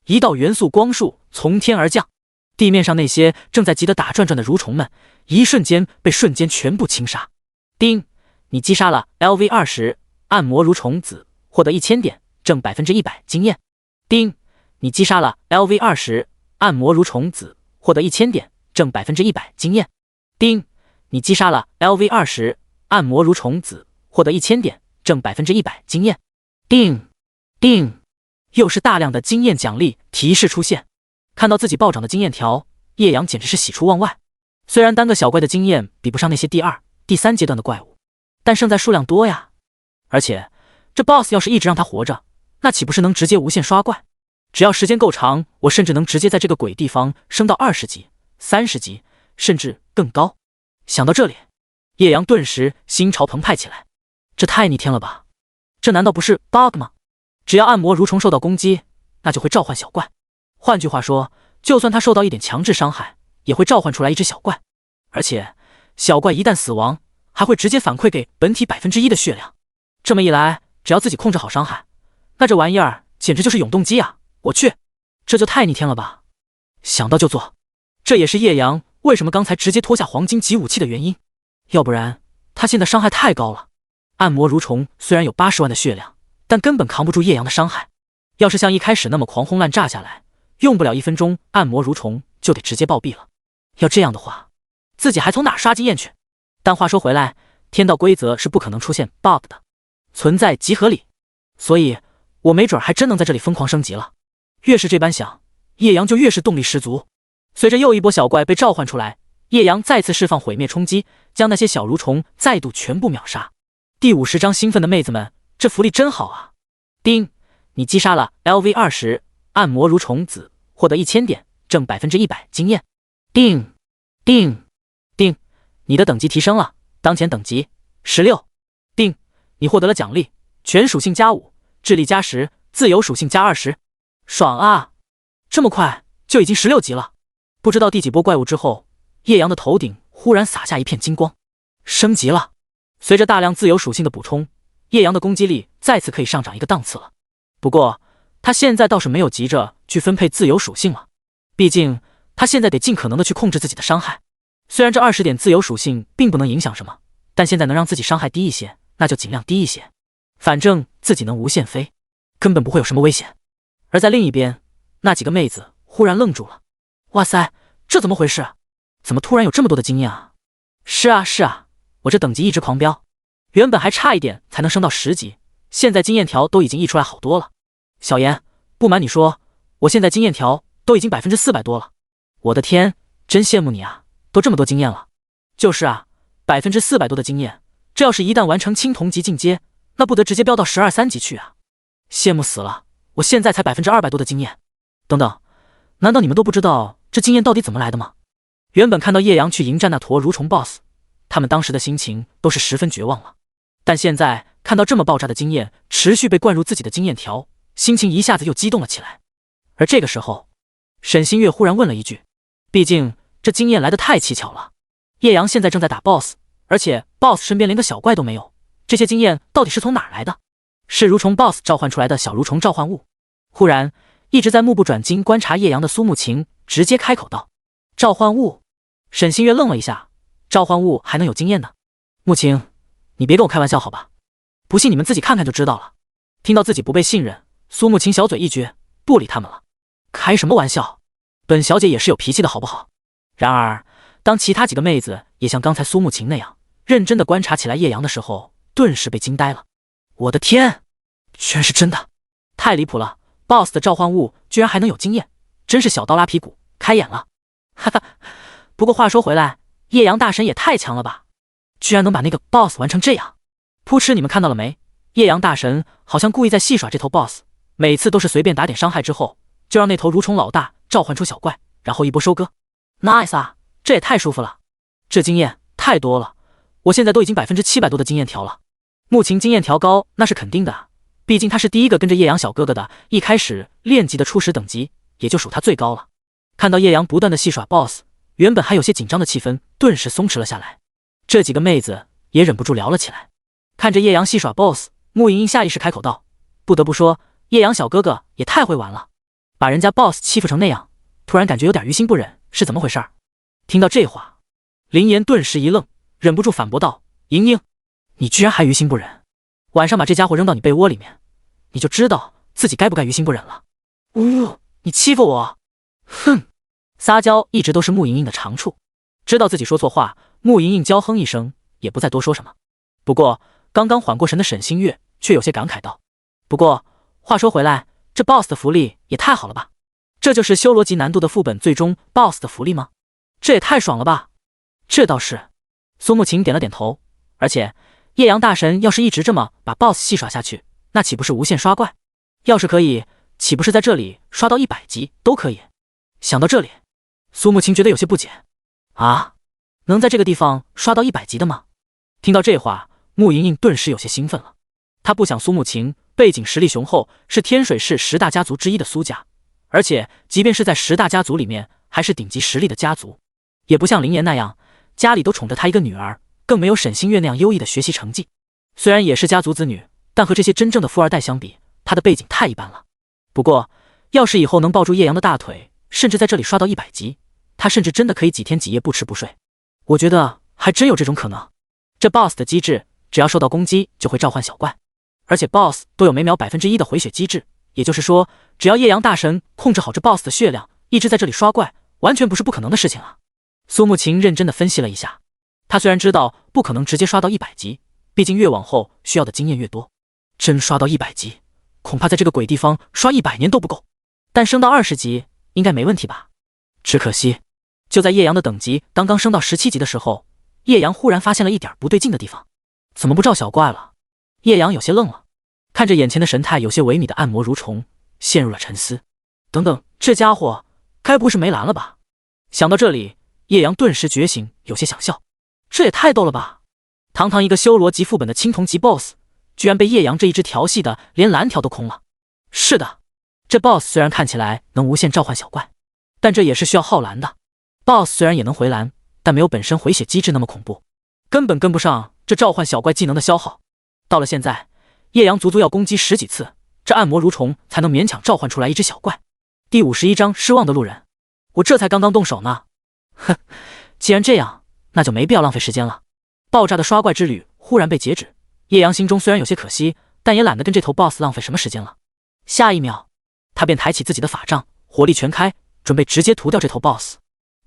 一道元素光束从天而降，地面上那些正在急得打转转的蠕虫们，一瞬间被瞬间全部清杀。叮，你击杀了 LV20暗魔蠕虫子，获得1000点，挣100%经验。叮，你击杀了 LV20暗魔蠕虫子，获得1000点，挣100%经验。叮，你击杀了 LV20暗魔蠕虫子，获得1000点，挣100%经验。叮叮，又是大量的经验奖励提示出现。看到自己暴涨的经验条，叶阳简直是喜出望外。虽然单个小怪的经验比不上那些第2、第3阶段的怪物，但胜在数量多呀。而且这 BOSS 要是一直让他活着，那岂不是能直接无限刷怪？只要时间够长，我甚至能直接在这个鬼地方升到20级、30级，甚至更高。想到这里，叶阳顿时心潮澎湃起来。这太逆天了吧！这难道不是 bug 吗？只要暗魔蠕虫受到攻击，那就会召唤小怪。换句话说，就算他受到一点强制伤害，也会召唤出来一只小怪。而且，小怪一旦死亡，还会直接反馈给本体1%的血量。这么一来，只要自己控制好伤害，那这玩意儿简直就是永动机啊！我去，这就太逆天了吧！想到就做，这也是叶阳为什么刚才直接脱下黄金级武器的原因。要不然，他现在伤害太高了。暗魔蠕虫虽然有80万的血量，但根本扛不住叶阳的伤害。要是像一开始那么狂轰滥炸下来，用不了1分钟，暗魔蠕虫就得直接暴毙了。要这样的话，自己还从哪刷经验去？但话说回来，天道规则是不可能出现 bug 的，存在即合理，所以我没准还真能在这里疯狂升级了。越是这般想，叶阳就越是动力十足。随着又一波小怪被召唤出来，叶阳再次释放毁灭冲击，将那些小蠕虫再度全部秒杀。第50章兴奋的妹子们，这福利真好啊！丁，你击杀了 LV20 暗魔蠕虫子，获得1000点，挣100%经验。丁丁丁，你的等级提升了，当前等级16。丁，你获得了奖励，全属性+5，智力+10，自由属性+20。爽啊！这么快就已经16级了。不知道第几波怪物之后，叶阳的头顶忽然洒下一片金光，升级了。随着大量自由属性的补充，叶阳的攻击力再次可以上涨一个档次了。不过他现在倒是没有急着去分配自由属性了，毕竟他现在得尽可能的去控制自己的伤害。虽然这20点自由属性并不能影响什么，但现在能让自己伤害低一些，那就尽量低一些。反正自己能无限飞，根本不会有什么危险。而在另一边，那几个妹子忽然愣住了。哇塞，这怎么回事？怎么突然有这么多的经验啊？是啊，我这等级一直狂飙，原本还差一点才能升到10级，现在经验条都已经溢出来好多了。小妍，不瞒你说，我现在经验条都已经400%多了。我的天，真羡慕你啊，都这么多经验了。就是啊，400%多的经验，这要是一旦完成青铜级进阶，那不得直接飙到12、3级去啊！羡慕死了，我现在才200多的经验。等等，难道你们都不知道这经验到底怎么来的吗？原本看到叶阳去迎战那坨蠕虫 BOSS， 他们当时的心情都是十分绝望了。但现在看到这么爆炸的经验持续被灌入自己的经验条，心情一下子又激动了起来。而这个时候，沈星月忽然问了一句，毕竟这经验来得太蹊跷了。叶阳现在正在打 BOSS， 而且 BOSS 身边连个小怪都没有，这些经验到底是从哪儿来的？是蠕虫 BOSS 召唤出来的小蠕虫召唤物。忽然，一直在目不转睛观察叶阳的苏慕晴直接开口道：“召唤物？”沈星月愣了一下，召唤物还能有经验呢？慕晴，你别跟我开玩笑好吧？不信你们自己看看就知道了。听到自己不被信任，苏慕晴小嘴一撅，不理他们了。开什么玩笑？本小姐也是有脾气的好不好？然而，当其他几个妹子也像刚才苏慕晴那样认真的观察起来叶阳的时候，顿时被惊呆了。我的天，居然是真的！太离谱了 ！BOSS 的召唤物居然还能有经验，真是小刀拉皮鼓，开眼了！哈哈。不过话说回来，叶阳大神也太强了吧！居然能把那个 BOSS 玩成这样！扑哧，你们看到了没？叶阳大神好像故意在戏耍这头 BOSS， 每次都是随便打点伤害之后，就让那头蠕虫老大召唤出小怪，然后一波收割。Nice 啊，这也太舒服了！这经验太多了，我现在都已经700%多的经验条了。慕晴经验条高那是肯定的，毕竟他是第一个跟着叶阳小哥哥的，一开始练级的初始等级也就属他最高了。看到叶阳不断的戏耍 BOSS， 原本还有些紧张的气氛顿时松弛了下来。这几个妹子也忍不住聊了起来。看着叶阳戏耍 BOSS， 慕莹莹下意识开口道：“不得不说，叶阳小哥哥也太会玩了，把人家 BOSS 欺负成那样，突然感觉有点于心不忍，是怎么回事？”听到这话，林岩顿时一愣，忍不住反驳道：“莹莹，你居然还于心不忍？晚上把这家伙扔到你被窝里面，你就知道自己该不该于心不忍了。”你欺负我！哼！撒娇一直都是慕莹莹的长处，知道自己说错话，慕莹莹娇哼一声，也不再多说什么。不过刚刚缓过神的沈星月却有些感慨道：“不过话说回来，这 BOSS 的福利也太好了吧？这就是修罗级难度的副本最终 BOSS 的福利吗？这也太爽了吧！”这倒是。苏慕晴点了点头。而且叶阳大神要是一直这么把 BOSS 戏耍下去，那岂不是无限刷怪？要是可以，岂不是在这里刷到100级都可以？想到这里，苏慕晴觉得有些不解。啊，能在这个地方刷到100级的吗？听到这话，穆莹莹顿时有些兴奋了。她不想苏慕晴背景实力雄厚，是天水市10大家族之一的苏家，而且即便是在10大家族里面，还是顶级实力的家族，也不像林岩那样，家里都宠着她一个女儿，更没有沈星月那样优异的学习成绩。虽然也是家族子女，但和这些真正的富二代相比，她的背景太一般了。不过，要是以后能抱住叶阳的大腿，甚至在这里刷到100级，她甚至真的可以几天几夜不吃不睡。我觉得还真有这种可能。这 BOSS 的机制，只要受到攻击就会召唤小怪，而且 BOSS 都有每秒1%的回血机制，也就是说，只要叶阳大神控制好这 BOSS 的血量，一直在这里刷怪，完全不是不可能的事情啊。苏慕晴认真的分析了一下，他虽然知道不可能直接刷到100级，毕竟越往后需要的经验越多，真刷到100级，恐怕在这个鬼地方刷100年都不够，但升到20级应该没问题吧。只可惜，就在叶阳的等级刚刚升到17级的时候，叶阳忽然发现了一点不对劲的地方，怎么不照小怪了？叶阳有些愣了，看着眼前的神态有些萎靡的暗魔蠕虫，陷入了沉思。等等，这家伙该不会是梅兰了吧？想到这里，叶阳顿时觉醒，有些想笑。这也太逗了吧！堂堂一个修罗级副本的青铜级 BOSS， 居然被叶阳这一只调戏的连蓝条都空了。是的，这 BOSS 虽然看起来能无限召唤小怪，但这也是需要耗蓝的。BOSS 虽然也能回蓝，但没有本身回血机制那么恐怖，根本跟不上这召唤小怪技能的消耗。到了现在，叶阳足足要攻击10几次，这暗魔蠕虫才能勉强召唤出来一只小怪。第51章失望的路人，我这才刚刚动手呢。哼，既然这样，那就没必要浪费时间了。爆炸的刷怪之旅忽然被截止，叶阳心中虽然有些可惜，但也懒得跟这头 BOSS 浪费什么时间了。下一秒，他便抬起自己的法杖，火力全开，准备直接屠掉这头 BOSS。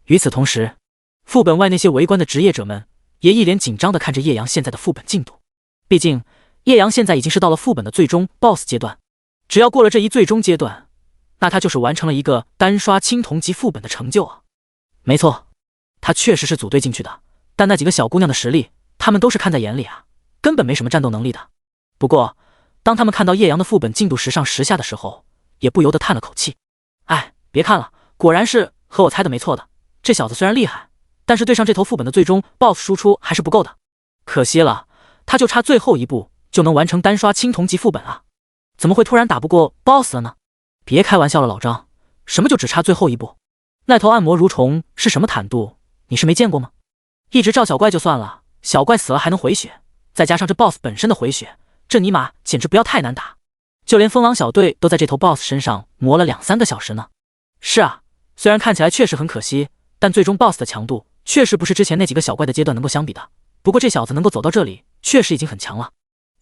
与此同时，副本外那些围观的职业者们也一脸紧张地看着叶阳现在的副本进度。毕竟叶阳现在已经是到了副本的最终 BOSS 阶段，只要过了这一最终阶段，那他就是完成了一个单刷青铜级副本的成就啊！没错，他确实是组队进去的，但那几个小姑娘的实力，他们都是看在眼里啊，根本没什么战斗能力的。不过，当他们看到叶阳的副本进度时上时下的时候，也不由得叹了口气。哎，别看了，果然是和我猜的没错的。这小子虽然厉害，但是对上这头副本的最终 BOSS 输出还是不够的。可惜了，他就差最后一步就能完成单刷青铜级副本啊！怎么会突然打不过 BOSS 了呢？别开玩笑了，老张，什么就只差最后一步？那头暗魔蠕虫是什么坦度？你是没见过吗？一直照小怪就算了，小怪死了还能回血，再加上这 BOSS 本身的回血，这尼玛简直不要太难打。就连风狼小队都在这头 BOSS 身上磨了2-3个小时呢。是啊，虽然看起来确实很可惜，但最终 BOSS 的强度确实不是之前那几个小怪的阶段能够相比的。不过这小子能够走到这里，确实已经很强了。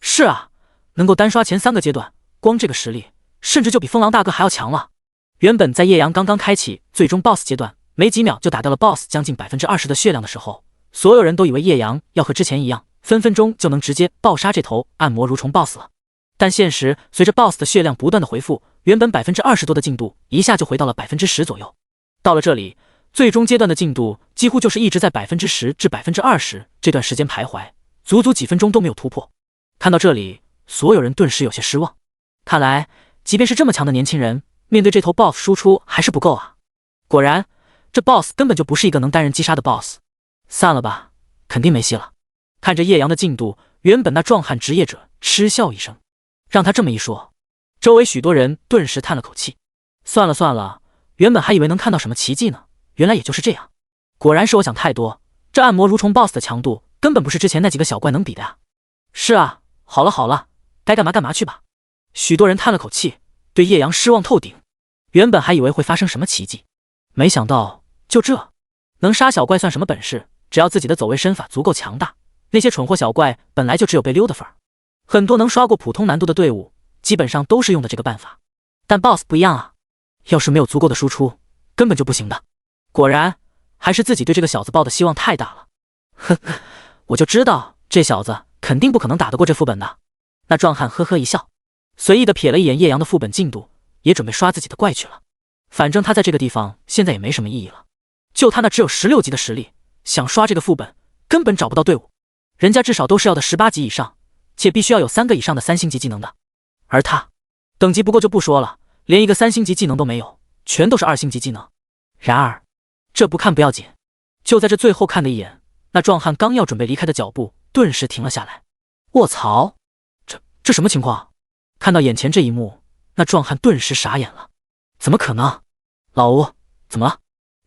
是啊，能够单刷前3个阶段，光这个实力，甚至就比风狼大哥还要强了。原本在叶阳刚刚开启最终 BOSS 阶段，没几秒就打掉了 BOSS 将近20%的血量的时候，所有人都以为叶阳要和之前一样，分分钟就能直接爆杀这头暗魔蠕虫 BOSS 了。但现实随着 BOSS 的血量不断的回复，原本20%多的进度一下就回到了10%左右。到了这里，最终阶段的进度几乎就是一直在10%至20%这段时间徘徊，足足几分钟都没有突破。看到这里，所有人顿时有些失望。看来，即便是这么强的年轻人，面对这头 BOSS 输出还是不够啊。果然，这 BOSS 根本就不是一个能单人击杀的 BOSS。散了吧，肯定没戏了。看着叶阳的进度，原本那壮汉职业者嗤笑一声。让他这么一说，周围许多人顿时叹了口气。算了算了，原本还以为能看到什么奇迹呢，原来也就是这样。果然是我想太多，这暗魔蠕虫 BOSS 的强度根本不是之前那几个小怪能比的呀。是啊，好了好了，该干嘛干嘛去吧。许多人叹了口气，对叶阳失望透顶。原本还以为会发生什么奇迹，没想到就这。能杀小怪算什么本事？只要自己的走位身法足够强大，那些蠢货小怪本来就只有被溜的份儿。很多能刷过普通难度的队伍，基本上都是用的这个办法。但 BOSS 不一样啊，要是没有足够的输出，根本就不行的。果然，还是自己对这个小子抱的希望太大了。呵呵，我就知道这小子肯定不可能打得过这副本的。那壮汉呵呵一笑，随意的瞥了一眼叶阳的副本进度，也准备刷自己的怪去了。反正他在这个地方现在也没什么意义了。就他那只有16级的实力，想刷这个副本根本找不到队伍。人家至少都是要的18级以上，且必须要有3个以上的3星级技能的。而他等级不够就不说了，连一个3星级技能都没有，全都是2星级技能。然而，这不看不要紧，就在这最后看的一眼，那壮汉刚要准备离开的脚步，顿时停了下来。卧槽！这什么情况？看到眼前这一幕，那壮汉顿时傻眼了。怎么可能？老吴，怎么了？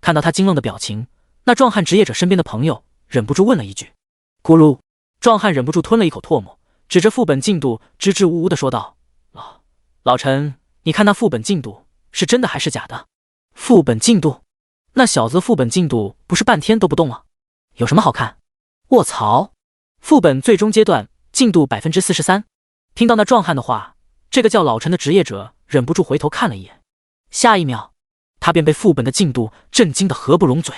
看到他惊愣的表情，那壮汉职业者身边的朋友忍不住问了一句。咕噜，壮汉忍不住吞了一口唾沫，指着副本进度支支吾吾地说道：老陈，你看那副本进度是真的还是假的？副本进度？那小子副本进度不是半天都不动了？有什么好看？卧槽！副本最终阶段进度 43%。听到那壮汉的话，这个叫老陈的职业者忍不住回头看了一眼，下一秒他便被副本的进度震惊得合不拢嘴。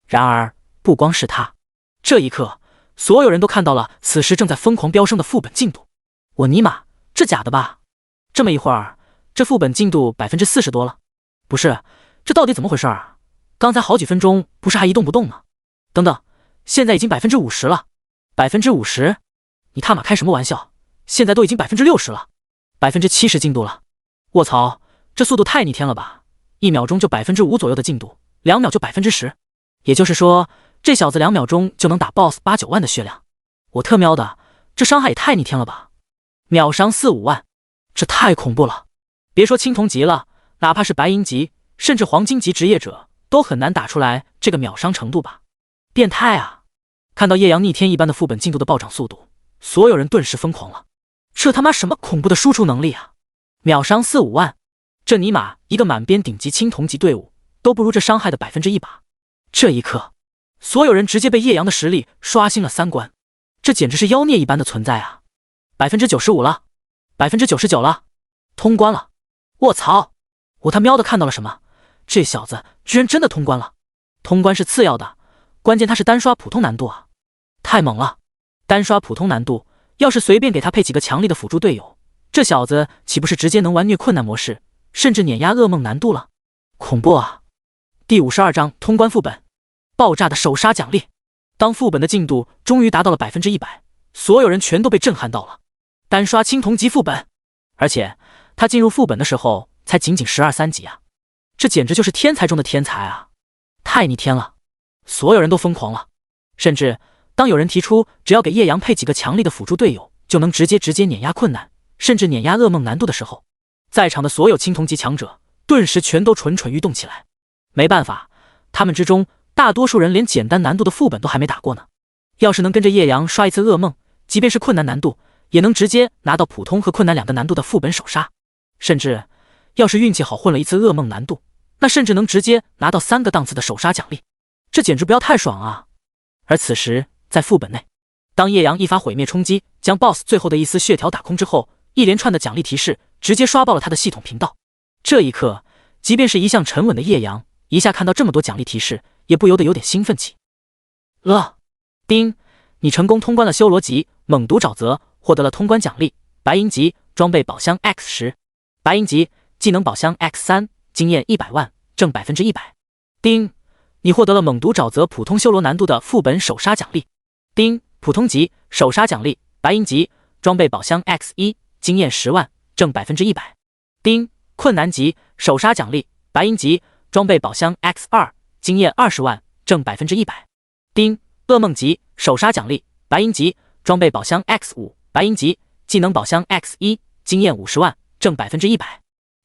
然而不光是他，这一刻所有人都看到了此时正在疯狂飙升的副本进度。我尼玛，这假的吧？这么一会儿，这副本进度 40%多了。不是，这到底怎么回事啊？刚才好几分钟不是还一动不动呢？等等，现在已经 50% 了。50%？你他妈开什么玩笑？现在都已经 60% 了，70%进度了。卧槽，这速度太逆天了吧！1秒钟就 5% 左右的进度，2秒就 10%。也就是说，这小子2秒钟就能打 BOSS 8、9万的血量。我特喵的，这伤害也太逆天了吧！秒伤4、5万，这太恐怖了。别说青铜级了，哪怕是白银级，甚至黄金级职业者都很难打出来这个秒伤程度吧？变态啊！看到叶阳逆天一般的副本进度的暴涨速度，所有人顿时疯狂了。这他妈什么恐怖的输出能力啊！秒伤4、5万，这尼玛一个满编顶级青铜级队伍都不如这伤害的1%吧！这一刻，所有人直接被叶阳的实力刷新了3观，这简直是妖孽一般的存在啊！95%了，99%了，通关了！卧槽！我他喵的看到了什么？这小子居然真的通关了！通关是次要的，关键他是单刷普通难度啊！太猛了！单刷普通难度，要是随便给他配几个强力的辅助队友，这小子岂不是直接能玩虐困难模式，甚至碾压噩梦难度了？恐怖啊！第52章通关副本，爆炸的首杀奖励。当副本的进度终于达到了 100%， 所有人全都被震撼到了。单刷青铜级副本，而且他进入副本的时候才仅仅12、3级啊！这简直就是天才中的天才啊！太逆天了，所有人都疯狂了。甚至当有人提出只要给叶阳配几个强力的辅助队友就能直接碾压困难，甚至碾压噩梦难度的时候，在场的所有青铜级强者顿时全都蠢蠢欲动起来。没办法，他们之中大多数人连简单难度的副本都还没打过呢。要是能跟着叶阳刷一次噩梦，即便是困难难度，也能直接拿到普通和困难2个难度的副本首杀。甚至要是运气好混了一次噩梦难度，那甚至能直接拿到3个档次的首杀奖励，这简直不要太爽啊！而此时在副本内，当叶阳一发毁灭冲击将 BOSS 最后的一丝血条打空之后，一连串的奖励提示直接刷爆了他的系统频道。这一刻，即便是一向沉稳的叶阳，一下看到这么多奖励提示，也不由得有点兴奋起。丁，你成功通关了修罗级猛毒沼泽，获得了通关奖励白银级装备宝箱 X10， 白银级技能宝箱 X3， 经验100万，正 100%。丁，你获得了猛毒沼泽普通修罗难度的副本首杀奖励。丁，普通级首杀奖励白银级装备宝箱 X1， 经验10万，正 100%。丁，困难级首杀奖励白银级装备宝箱 X2， 经验20万，正 100%。丁，噩梦级首杀奖励白银级装备宝箱 X5， 白银级技能宝箱 X1， 经验50万，正 100%。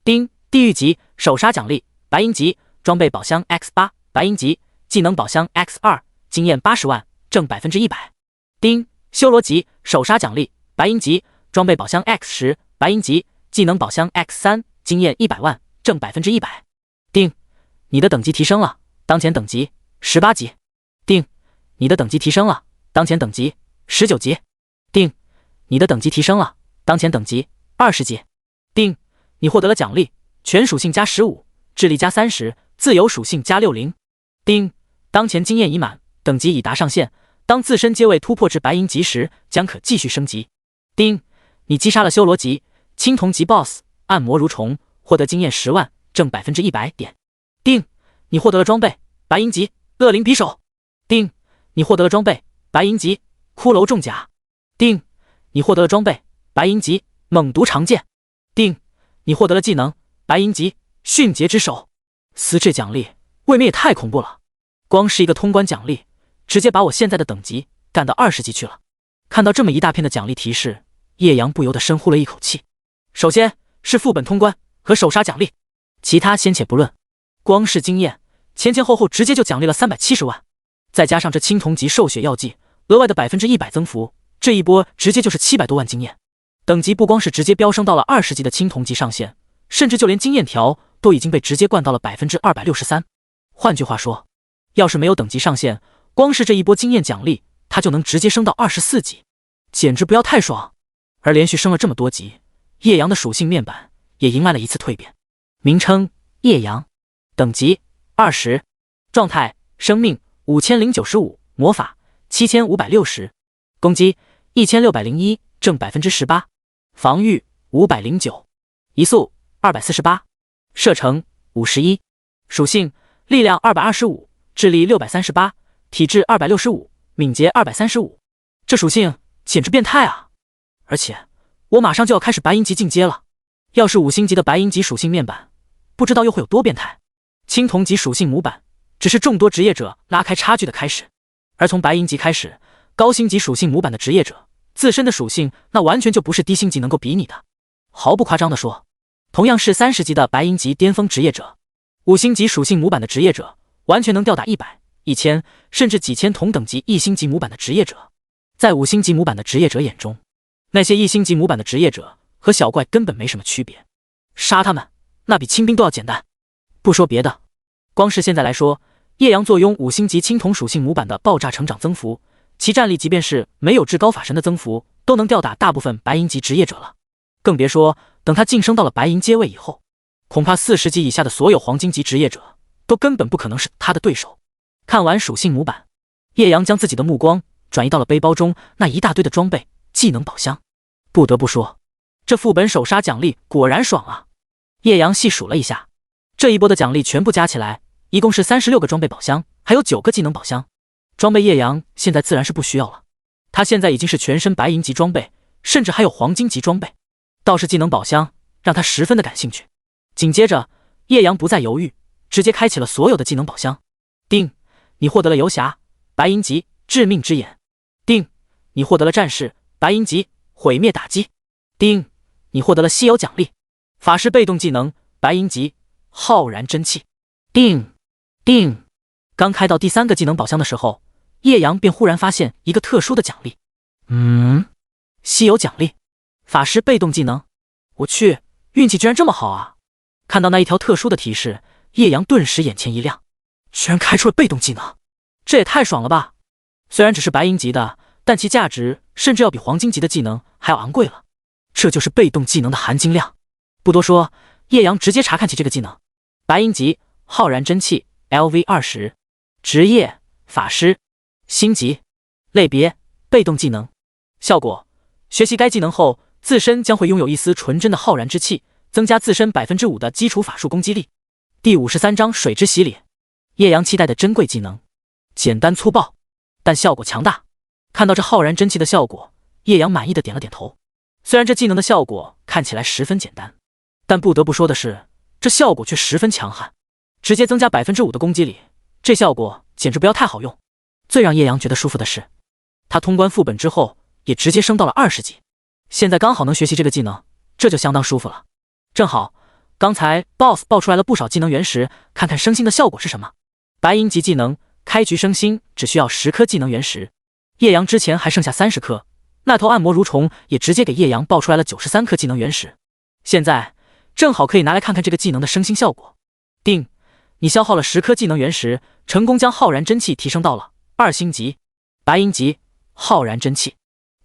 丁，地狱级首杀奖励白银级装备宝箱 X8， 白银级技能宝箱 X2， 经验80万，正 100%。丁，修罗级首杀奖励白银级装备宝箱 X10， 白银级技能宝箱 X3， 经验100万，正 100%。丁，你的等级提升了，当前等级18级。丁，你的等级提升了，当前等级19级。丁，你的等级提升了，当前等级20级。丁，你获得了奖励全属性加15，智力加30，自由属性加60。丁，当前经验已满，等级已达上限，当自身阶位突破至白银级时将可继续升级。丁，你击杀了修罗级青铜级 BOSS 暗魔蠕虫，获得经验10万，正 100% 点。丁，你获得了装备白银级恶灵匕首。丁，你获得了装备白银级骷髅重甲。丁，你获得了装备白银级猛毒长剑。丁，你获得了技能白银级迅捷之手。这奖励未免也太恐怖了，光是一个通关奖励，直接把我现在的等级干到20级去了。看到这么一大片的奖励提示，叶阳不由得深呼了一口气。首先是副本通关和首杀奖励，其他先且不论，光是经验前后直接就奖励了370万，再加上这青铜级兽血药剂额外的100%增幅，这一波直接就是700多万经验。等级不光是直接飙升到了20级的青铜级上限，甚至就连经验条都已经被直接灌到了263%。换句话说，要是没有等级上限，光是这一波经验奖励，他就能直接升到24级，简直不要太爽。而连续升了这么多级，叶阳的属性面板也迎来了一次蜕变。名称叶阳，等级20，状态生命5095，魔法7560，攻击1601，正18%，防御509，移速248，射程51，属性力量225，智力638，体质265，敏捷235。这属性简直变态啊！而且我马上就要开始白银级进阶了，要是5星级的白银级属性面板，不知道又会有多变态。青铜级属性模板只是众多职业者拉开差距的开始，而从白银级开始，高星级属性模板的职业者自身的属性那完全就不是低星级能够比拟的。毫不夸张地说，同样是30级的白银级巅峰职业者，5星级属性模板的职业者完全能吊打100、1000甚至几千同等级1星级模板的职业者。在5星级模板的职业者眼中，那些1星级模板的职业者和小怪根本没什么区别，杀他们那比清兵都要简单。不说别的，光是现在来说，叶阳坐拥5星级青铜属性模板的爆炸成长增幅，其战力即便是没有至高法神的增幅，都能吊打大部分白银级职业者了。更别说等他晋升到了白银阶位以后，恐怕40级以下的所有黄金级职业者都根本不可能是他的对手。看完属性模板，叶阳将自己的目光转移到了背包中那一大堆的装备技能宝箱。不得不说，这副本首杀奖励果然爽啊！叶阳细数了一下，这一波的奖励全部加起来一共是36个装备宝箱，还有9个技能宝箱。装备叶阳现在自然是不需要了，他现在已经是全身白银级装备，甚至还有黄金级装备。倒是技能宝箱让他十分的感兴趣。紧接着叶阳不再犹豫，直接开启了所有的技能宝箱。叮，你获得了游侠白银级致命之眼。叮，你获得了战士白银级毁灭打击。叮，你获得了稀有奖励法师被动技能白银级浩然真气。叮叮，刚开到第3个技能宝箱的时候，叶阳便忽然发现一个特殊的奖励。稀有奖励法师被动技能。我去，运气居然这么好啊！看到那一条特殊的提示，叶阳顿时眼前一亮，居然开出了被动技能，这也太爽了吧！虽然只是白银级的，但其价值甚至要比黄金级的技能还要昂贵了。这就是被动技能的含金量。不多说，叶阳直接查看起这个技能。白银级浩然真气 LV20， 职业法师，星级，类别被动技能，效果学习该技能后，自身将会拥有一丝纯真的浩然之气，增加自身 5% 的基础法术攻击力。第53章水之洗礼，叶阳期待的珍贵技能，简单粗暴，但效果强大。看到这浩然真气的效果，叶阳满意的点了点头。虽然这技能的效果看起来十分简单，但不得不说的是，这效果却十分强悍，直接增加 5% 的攻击力，这效果简直不要太好用。最让叶阳觉得舒服的是，他通关副本之后也直接升到了20级，现在刚好能学习这个技能，这就相当舒服了。正好刚才 BOSS 爆出来了不少技能原石，看看升星的效果是什么。白银级技能开局升星只需要10颗技能原石，叶阳之前还剩下30颗，那头暗魔蠕虫也直接给叶阳爆出来了93颗技能原石，现在正好可以拿来看看这个技能的升星效果。定，你消耗了10颗技能原石，成功将浩然真气提升到了2星级，白银级浩然真气，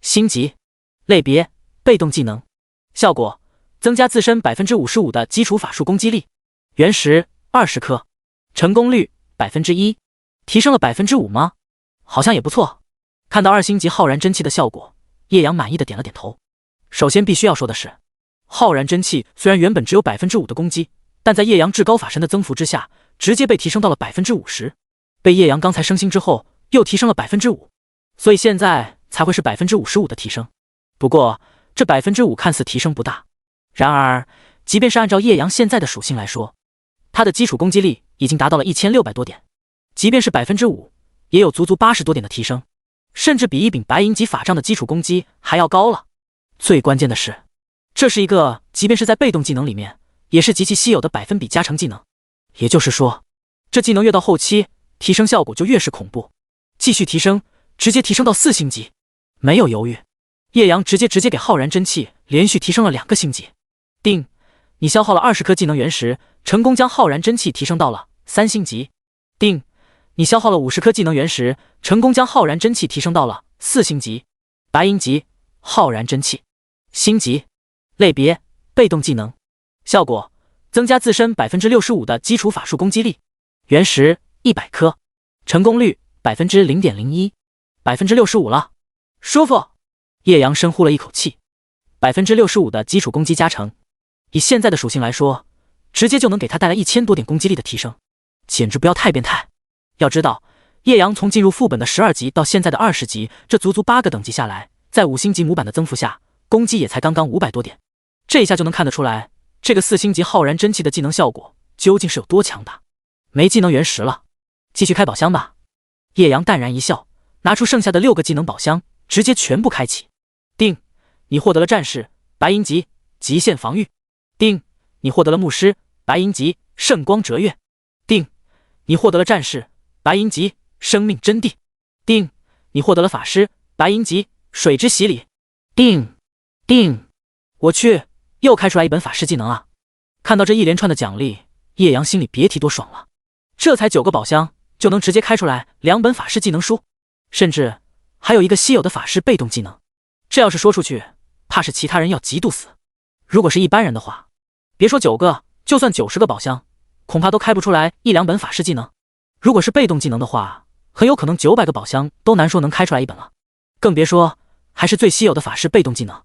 星级，类别被动技能，效果增加自身 55% 的基础法术攻击力，原石20颗，成功率 1%， 提升了 5% 吗？好像也不错。看到2星级浩然真气的效果，叶阳满意的点了点头。首先必须要说的是，浩然真气虽然原本只有 5% 的攻击，但在叶阳至高法神的增幅之下，直接被提升到了 50%， 被叶阳刚才升星之后又提升了 5%， 所以现在才会是 55% 的提升。不过这 5% 看似提升不大，然而即便是按照叶阳现在的属性来说，他的基础攻击力已经达到了1600多点，即便是 5%， 也有足足80多点的提升，甚至比一柄白银级法杖的基础攻击还要高了。最关键的是，这是一个即便是在被动技能里面也是极其稀有的百分比加成技能，也就是说，这技能越到后期，提升效果就越是恐怖。继续提升，直接提升到4星级，没有犹豫，叶阳直接给浩然真气连续提升了2个星级。定，你消耗了20颗技能原石，成功将浩然真气提升到了3星级。定，你消耗了50颗技能原石，成功将浩然真气提升到了4星级。白银级浩然真气。星级。类别：被动技能。效果：增加自身 65% 的基础法术攻击力。原石100颗。成功率 0.01%。65%了，舒服。叶阳深呼了一口气。65%的基础攻击加成，以现在的属性来说，直接就能给他带来1000多点攻击力的提升，简直不要太变态。要知道，叶阳从进入副本的12级到现在的20级，这足足8个等级下来，在5星级模板的增幅下，攻击也才刚刚500多点。这一下就能看得出来，这个4星级浩然真气的技能效果究竟是有多强大。没技能原石了，继续开宝箱吧。叶阳淡然一笑，拿出剩下的6个技能宝箱，直接全部开启。定，你获得了战士白银级极限防御。定，你获得了牧师白银级圣光折月。定，你获得了战士白银级生命真谛。定，你获得了法师白银级水之洗礼。定，我去，又开出来一本法师技能啊！看到这一连串的奖励，叶阳心里别提多爽了。这才9个宝箱就能直接开出来2本法师技能书，甚至还有一个稀有的法师被动技能。这要是说出去，怕是其他人要嫉妒死。如果是一般人的话，别说9个，就算90个宝箱，恐怕都开不出来1-2本法师技能。如果是被动技能的话，很有可能900个宝箱都难说能开出来1本了，更别说还是最稀有的法师被动技能。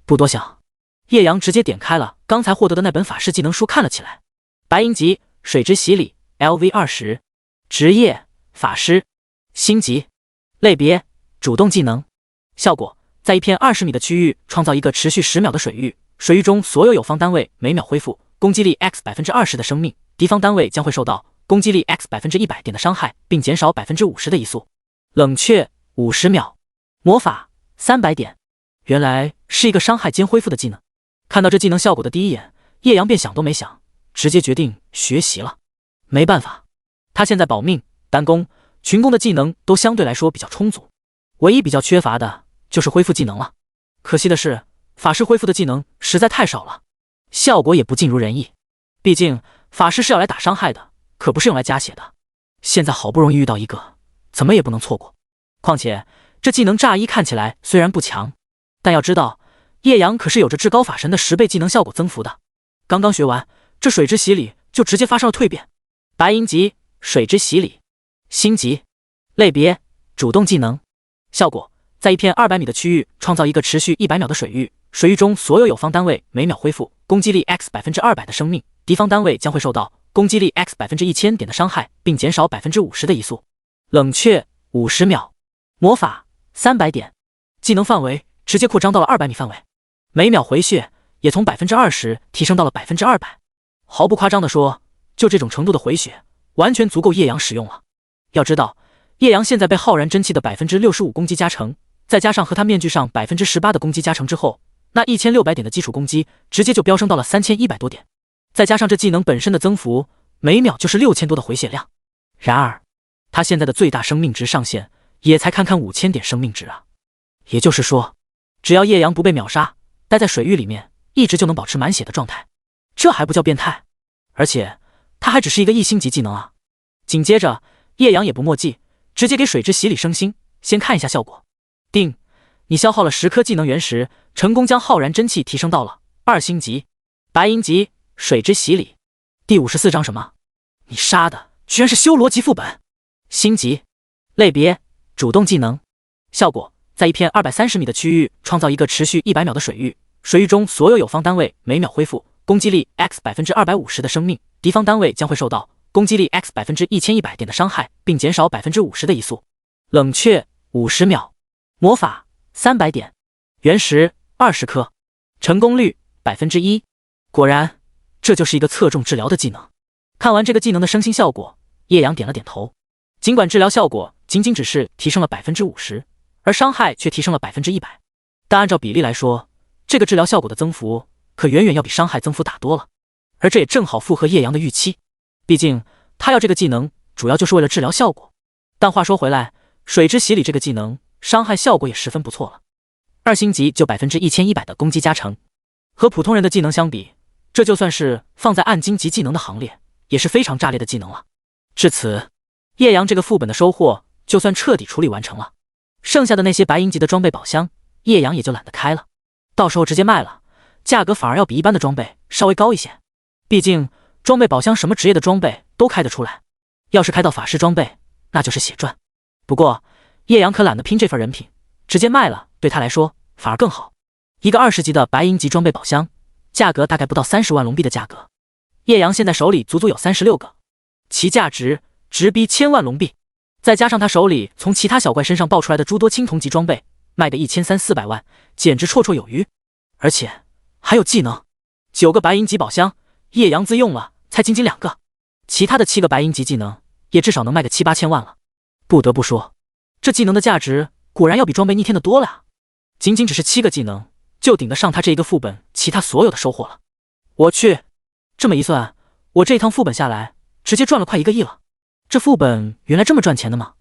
不多想，叶阳直接点开了刚才获得的那本法师技能书看了起来。白银级水之洗礼 LV20。职业法师。星级。类别主动技能。效果：在一片20米的区域创造一个持续10秒的水域，水域中所有友方单位每秒恢复攻击力 X20% 的生命，敌方单位将会受到攻击力 X100 点的伤害，并减少 50% 的移速。冷却50秒。魔法300点。原来是一个伤害兼恢复的技能。看到这技能效果的第一眼，叶阳便想都没想，直接决定学习了。没办法，他现在保命、单攻、群攻的技能都相对来说比较充足，唯一比较缺乏的就是恢复技能了。可惜的是，法师恢复的技能实在太少了，效果也不尽如人意。毕竟法师是要来打伤害的，可不是用来加血的。现在好不容易遇到一个，怎么也不能错过。况且这技能乍一看起来虽然不强，但要知道，叶阳可是有着至高法神的10倍技能效果增幅的。刚刚学完，这水之洗礼就直接发生了蜕变。白银级水之洗礼。星级。类别主动技能。效果：在一片200米的区域创造一个持续100秒的水域，水域中所有友方单位每秒恢复攻击力 X200% 的生命，敌方单位将会受到攻击力 X1000 点的伤害，并减少 50% 的移速。冷却50秒。魔法300点。技能范围直接扩张到了200米范围，每秒回血也从 20% 提升到了 200%。毫不夸张地说，就这种程度的回血完全足够叶阳使用了。要知道，叶阳现在被浩然真气的 65% 攻击加成，再加上和他面具上 18% 的攻击加成之后，那1600点的基础攻击直接就飙升到了3100多点，再加上这技能本身的增幅，每秒就是6000多的回血量。然而他现在的最大生命值上限也才看看5000点生命值啊！也就是说，只要叶阳不被秒杀，待在水域里面一直就能保持满血的状态，这还不叫变态？而且他还只是一个1星级技能啊！紧接着叶阳也不墨迹，直接给水之洗礼升星。先看一下效果。定，你消耗了10颗技能原石，成功将浩然真气提升到了2星级。白银级水之洗礼。第54章什么？你杀的居然是修罗级副本。星级。类别主动技能。效果：在一片230米的区域创造一个持续100秒的水域，水域中所有友方单位每秒恢复攻击力 X250% 的生命，敌方单位将会受到攻击力 X1100 点的伤害，并减少 50% 的移速。冷却50秒。魔法300点。原石20颗。成功率1%。果然这就是一个侧重治疗的技能。看完这个技能的升星效果，叶阳点了点头。尽管治疗效果仅仅只是提升了 50%， 而伤害却提升了 100%， 但按照比例来说，这个治疗效果的增幅可远远要比伤害增幅大多了。而这也正好符合叶阳的预期，毕竟他要这个技能主要就是为了治疗效果。但话说回来，水之洗礼这个技能伤害效果也十分不错了，2星级就 1100% 的攻击加成，和普通人的技能相比，这就算是放在暗金级技能的行列，也是非常炸裂的技能了。至此，叶阳这个副本的收获就算彻底处理完成了，剩下的那些白银级的装备宝箱，叶阳也就懒得开了，到时候直接卖了，价格反而要比一般的装备稍微高一些。毕竟装备宝箱什么职业的装备都开得出来，要是开到法师装备，那就是血赚。不过叶阳可懒得拼这份人品，直接卖了对他来说反而更好。一个20级的白银级装备宝箱，价格大概不到30万龙币的价格，叶阳现在手里足足有36个，其价值直逼1000万龙币。再加上他手里从其他小怪身上爆出来的诸多青铜级装备，卖个1300-400万，简直绰绰有余。而且还有技能，9个白银级宝箱，叶阳自用了才仅仅2个，其他的7个白银级技能也至少能卖个7-8千万了。不得不说，这技能的价值果然要比装备逆天的多了啊！仅仅只是7个技能，就顶得上他这一个副本其他所有的收获了。我去，这么一算，我这一趟副本下来，直接赚了快1个亿了。这副本原来这么赚钱的吗？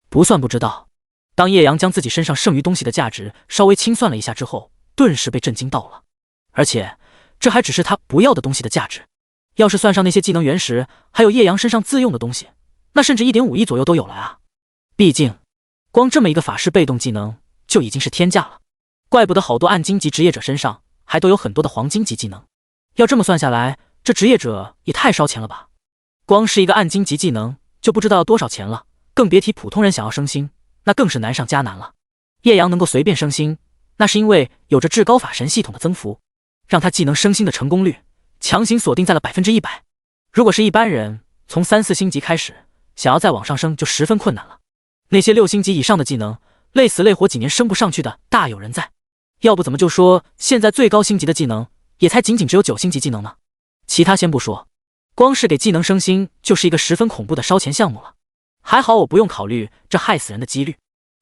不算不知道。当叶阳将自己身上剩余东西的价值稍微清算了一下之后，顿时被震惊到了。而且这还只是他不要的东西的价值，要是算上那些技能原石，还有叶阳身上自用的东西，那甚至 1.5 亿左右都有了啊！毕竟光这么一个法师被动技能就已经是天价了，怪不得好多暗金级职业者身上还都有很多的黄金级技能。要这么算下来，这职业者也太烧钱了吧！光是一个暗金级技能就不知道要多少钱了，更别提普通人想要升星，那更是难上加难了。叶阳能够随便升星，那是因为有着至高法神系统的增幅，让他技能升星的成功率强行锁定在了 100%。 如果是一般人，从3-4星级开始，想要再往上升就十分困难了。那些6星级以上的技能，累死累活几年升不上去的大有人在。要不怎么就说现在最高星级的技能也才仅仅只有9星级技能呢？其他先不说，光是给技能升星就是一个十分恐怖的烧钱项目了。还好我不用考虑这害死人的几率。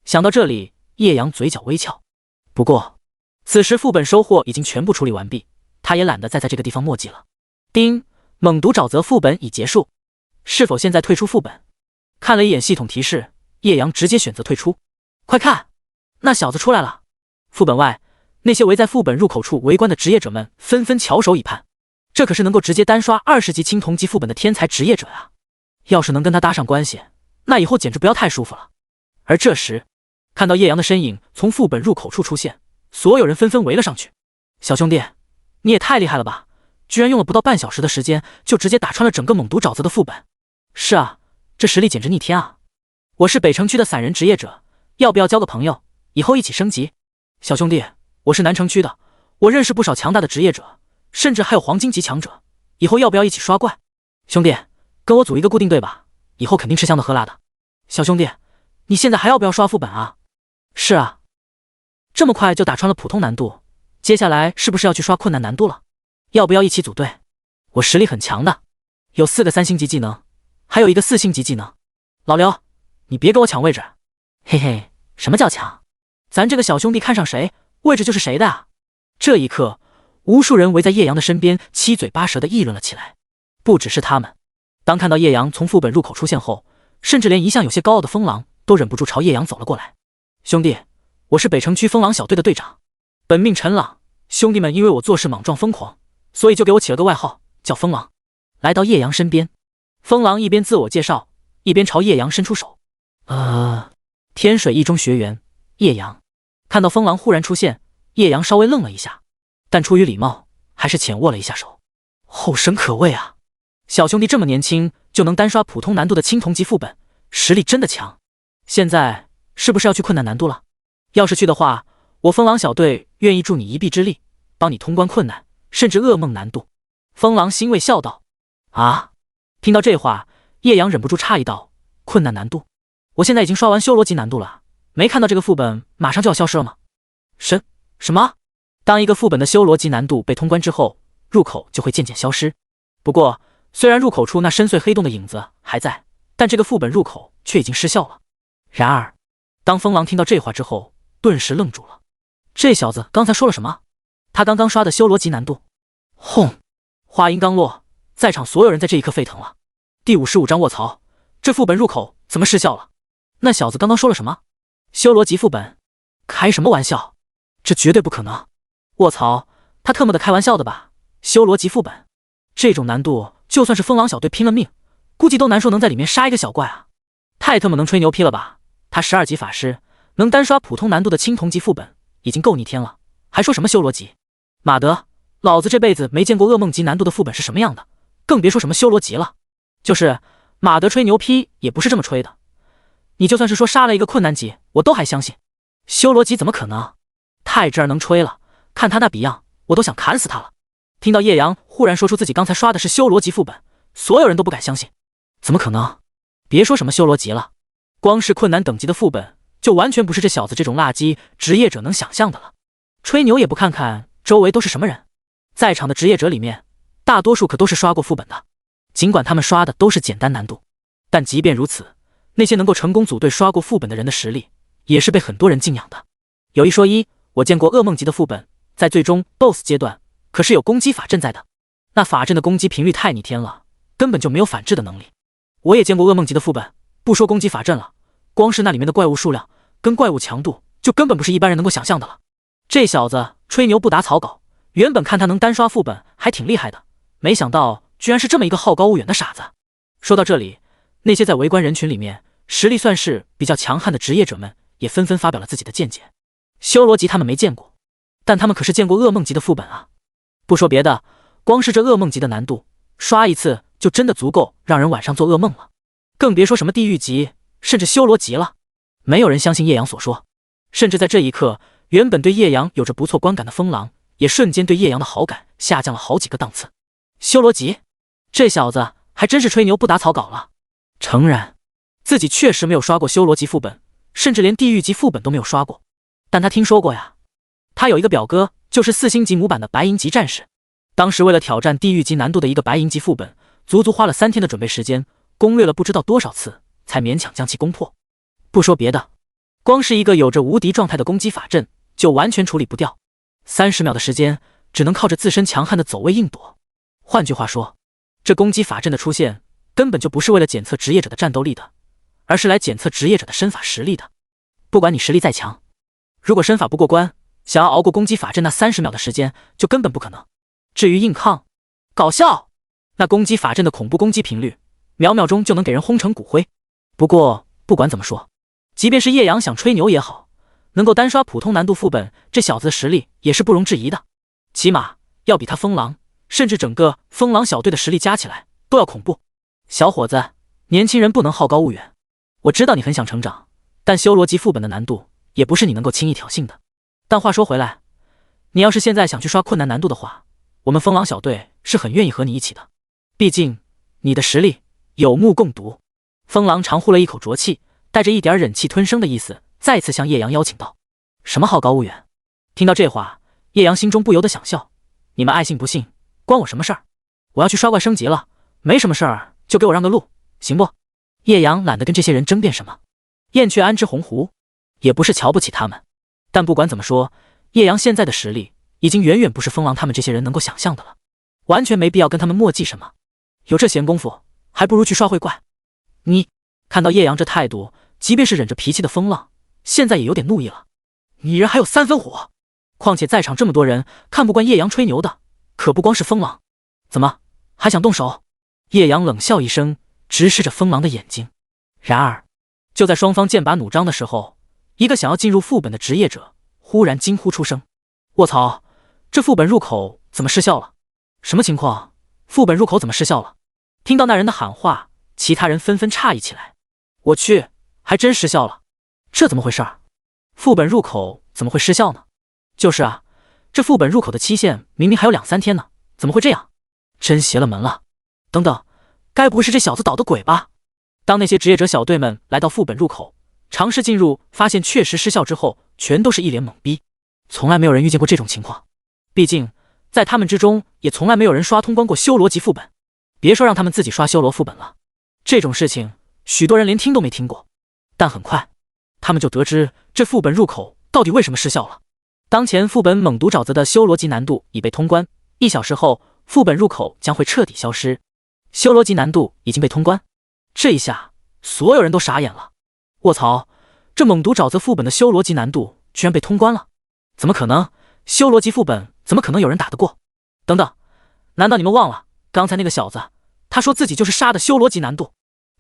想到这里，叶阳嘴角微翘。不过此时副本收获已经全部处理完毕，他也懒得再在这个地方墨迹了。叮，猛毒沼泽副本已结束，是否现在退出副本？看了一眼系统提示，叶阳直接选择退出。快看，那小子出来了！副本外，那些围在副本入口处围观的职业者们纷纷翘首以盼。这可是能够直接单刷20级青铜级副本的天才职业者啊！要是能跟他搭上关系，那以后简直不要太舒服了。而这时，看到叶阳的身影从副本入口处出现，所有人纷纷围了上去。小兄弟，你也太厉害了吧！居然用了不到半小时的时间，就直接打穿了整个猛毒沼泽的副本。是啊，这实力简直逆天啊！我是北城区的散人职业者，要不要交个朋友，以后一起升级？小兄弟，我是南城区的，我认识不少强大的职业者，甚至还有黄金级强者，以后要不要一起刷怪？兄弟，跟我组一个固定队吧，以后肯定吃香的喝辣的。小兄弟，你现在还要不要刷副本啊？是啊，这么快就打穿了普通难度，接下来是不是要去刷困难难度了？要不要一起组队？我实力很强的，有4个3星级技能，还有一个4星级技能。老刘，你别跟我抢位置。嘿嘿，什么叫抢？咱这个小兄弟看上谁，位置就是谁的啊！这一刻，无数人围在叶阳的身边，七嘴八舌地议论了起来。不只是他们，当看到叶阳从副本入口出现后，甚至连一向有些高傲的风狼都忍不住朝叶阳走了过来。兄弟，我是北城区风狼小队的队长，本命陈朗。兄弟们因为我做事莽撞疯狂，所以就给我起了个外号，叫风狼。来到叶阳身边，风狼一边自我介绍，一边朝叶阳伸出手。天水一中学员叶阳。看到风狼忽然出现，叶阳稍微愣了一下，但出于礼貌，还是浅握了一下手。后生可畏啊！小兄弟这么年轻就能单刷普通难度的青铜级副本，实力真的强。现在是不是要去困难难度了？要是去的话，我风狼小队愿意助你一臂之力，帮你通关困难，甚至噩梦难度。风狼欣慰笑道。啊！听到这话，叶阳忍不住诧异道：困难难度？我现在已经刷完修罗级难度了，没看到这个副本马上就要消失了吗？什么？当一个副本的修罗级难度被通关之后，入口就会渐渐消失，不过，虽然入口处那深邃黑洞的影子还在，但这个副本入口却已经失效了。然而，当风狼听到这话之后，顿时愣住了。这小子刚才说了什么？他刚刚刷的修罗级难度。轰！话音刚落，在场所有人在这一刻沸腾了。第55章卧槽，这副本入口怎么失效了？那小子刚刚说了什么？修罗级副本？开什么玩笑？这绝对不可能！卧槽，他特么的开玩笑的吧？修罗级副本，这种难度，就算是风狼小队拼了命，估计都难说能在里面杀一个小怪啊！太特么能吹牛批了吧？他12级法师，能单刷普通难度的青铜级副本，已经够逆天了，还说什么修罗级？马德，老子这辈子没见过噩梦级难度的副本是什么样的，更别说什么修罗级了。就是马德吹牛批也不是这么吹的，你就算是说杀了一个困难级，我都还相信。修罗级怎么可能？太这儿能吹了，看他那比样，我都想砍死他了。听到叶阳忽然说出自己刚才刷的是修罗级副本，所有人都不敢相信。怎么可能？别说什么修罗级了，光是困难等级的副本，就完全不是这小子这种垃圾职业者能想象的了。吹牛也不看看周围都是什么人，在场的职业者里面，大多数可都是刷过副本的。尽管他们刷的都是简单难度，但即便如此，那些能够成功组队刷过副本的人的实力，也是被很多人敬仰的。有一说一，我见过噩梦级的副本，在最终 BOSS 阶段，可是有攻击法阵在的。那法阵的攻击频率太逆天了，根本就没有反制的能力。我也见过噩梦级的副本，不说攻击法阵了，光是那里面的怪物数量跟怪物强度，就根本不是一般人能够想象的了。这小子吹牛不打草稿，原本看他能单刷副本还挺厉害的，没想到居然是这么一个好高骛远的傻子。说到这里，那些在围观人群里面实力算是比较强悍的职业者们也纷纷发表了自己的见解。修罗级他们没见过，但他们可是见过噩梦级的副本啊。不说别的，光是这噩梦级的难度，刷一次就真的足够让人晚上做噩梦了，更别说什么地狱级甚至修罗级了。没有人相信叶阳所说，甚至在这一刻，原本对叶阳有着不错观感的风狼也瞬间对叶阳的好感下降了好几个档次。修罗级，这小子还真是吹牛不打草稿了。诚然，自己确实没有刷过修罗级副本，甚至连地狱级副本都没有刷过，但他听说过呀。他有一个表哥，就是4星级模板的白银级战士，当时为了挑战地狱级难度的一个白银级副本，足足花了3天的准备时间，攻略了不知道多少次，才勉强将其攻破。不说别的，光是一个有着无敌状态的攻击法阵，就完全处理不掉，30秒的时间只能靠着自身强悍的走位硬躲。换句话说，这攻击法阵的出现根本就不是为了检测职业者的战斗力的，而是来检测职业者的身法实力的。不管你实力再强，如果身法不过关，想要熬过攻击法阵那30秒的时间就根本不可能。至于硬抗，搞笑，那攻击法阵的恐怖攻击频率，秒秒钟就能给人轰成骨灰。不过不管怎么说，即便是叶阳想吹牛也好，能够单刷普通难度副本，这小子的实力也是不容置疑的，起码要比他风狼甚至整个风狼小队的实力加起来都要恐怖。小伙子，年轻人不能好高骛远，我知道你很想成长，但修罗级副本的难度也不是你能够轻易挑衅的。但话说回来，你要是现在想去刷困难难度的话，我们风狼小队是很愿意和你一起的，毕竟你的实力有目共睹。风狼长呼了一口浊气，带着一点忍气吞声的意思，再次向叶阳邀请道：什么好高骛远？听到这话，叶阳心中不由得想笑，你们爱信不信，关我什么事儿？我要去刷怪升级了，没什么事儿就给我让个路，行不？叶阳懒得跟这些人争辩什么，燕雀安知鸿鹄，也不是瞧不起他们，但不管怎么说，叶阳现在的实力已经远远不是风狼他们这些人能够想象的了，完全没必要跟他们墨迹什么。有这闲工夫，还不如去刷会怪。你看到叶阳这态度，即便是忍着脾气的风浪，现在也有点怒意了。你人还有3分火，况且在场这么多人，看不惯叶阳吹牛的，可不光是风狼。怎么还想动手？叶阳冷笑一声，直视着风狼的眼睛。然而，就在双方剑拔弩张的时候，一个想要进入副本的职业者忽然惊呼出声：卧槽，这副本入口怎么失效了？什么情况？副本入口怎么失效了？听到那人的喊话，其他人纷纷诧异起来。我去，还真失效了，这怎么回事？副本入口怎么会失效呢？就是啊，这副本入口的期限明明还有2-3天呢，怎么会这样？真邪了门了！等等，该不会是这小子捣的鬼吧？当那些职业者小队们来到副本入口，尝试进入，发现确实失效之后，全都是一脸懵逼。从来没有人遇见过这种情况，毕竟在他们之中也从来没有人刷通关过修罗级副本。别说让他们自己刷修罗副本了，这种事情许多人连听都没听过。但很快，他们就得知这副本入口到底为什么失效了。当前副本猛毒沼泽的修罗级难度已被通关，1小时后副本入口将会彻底消失。修罗级难度已经被通关，这一下所有人都傻眼了。卧槽，这猛毒沼泽副本的修罗级难度居然被通关了？怎么可能？修罗级副本怎么可能有人打得过？等等，难道你们忘了刚才那个小子，他说自己就是杀的修罗级难度？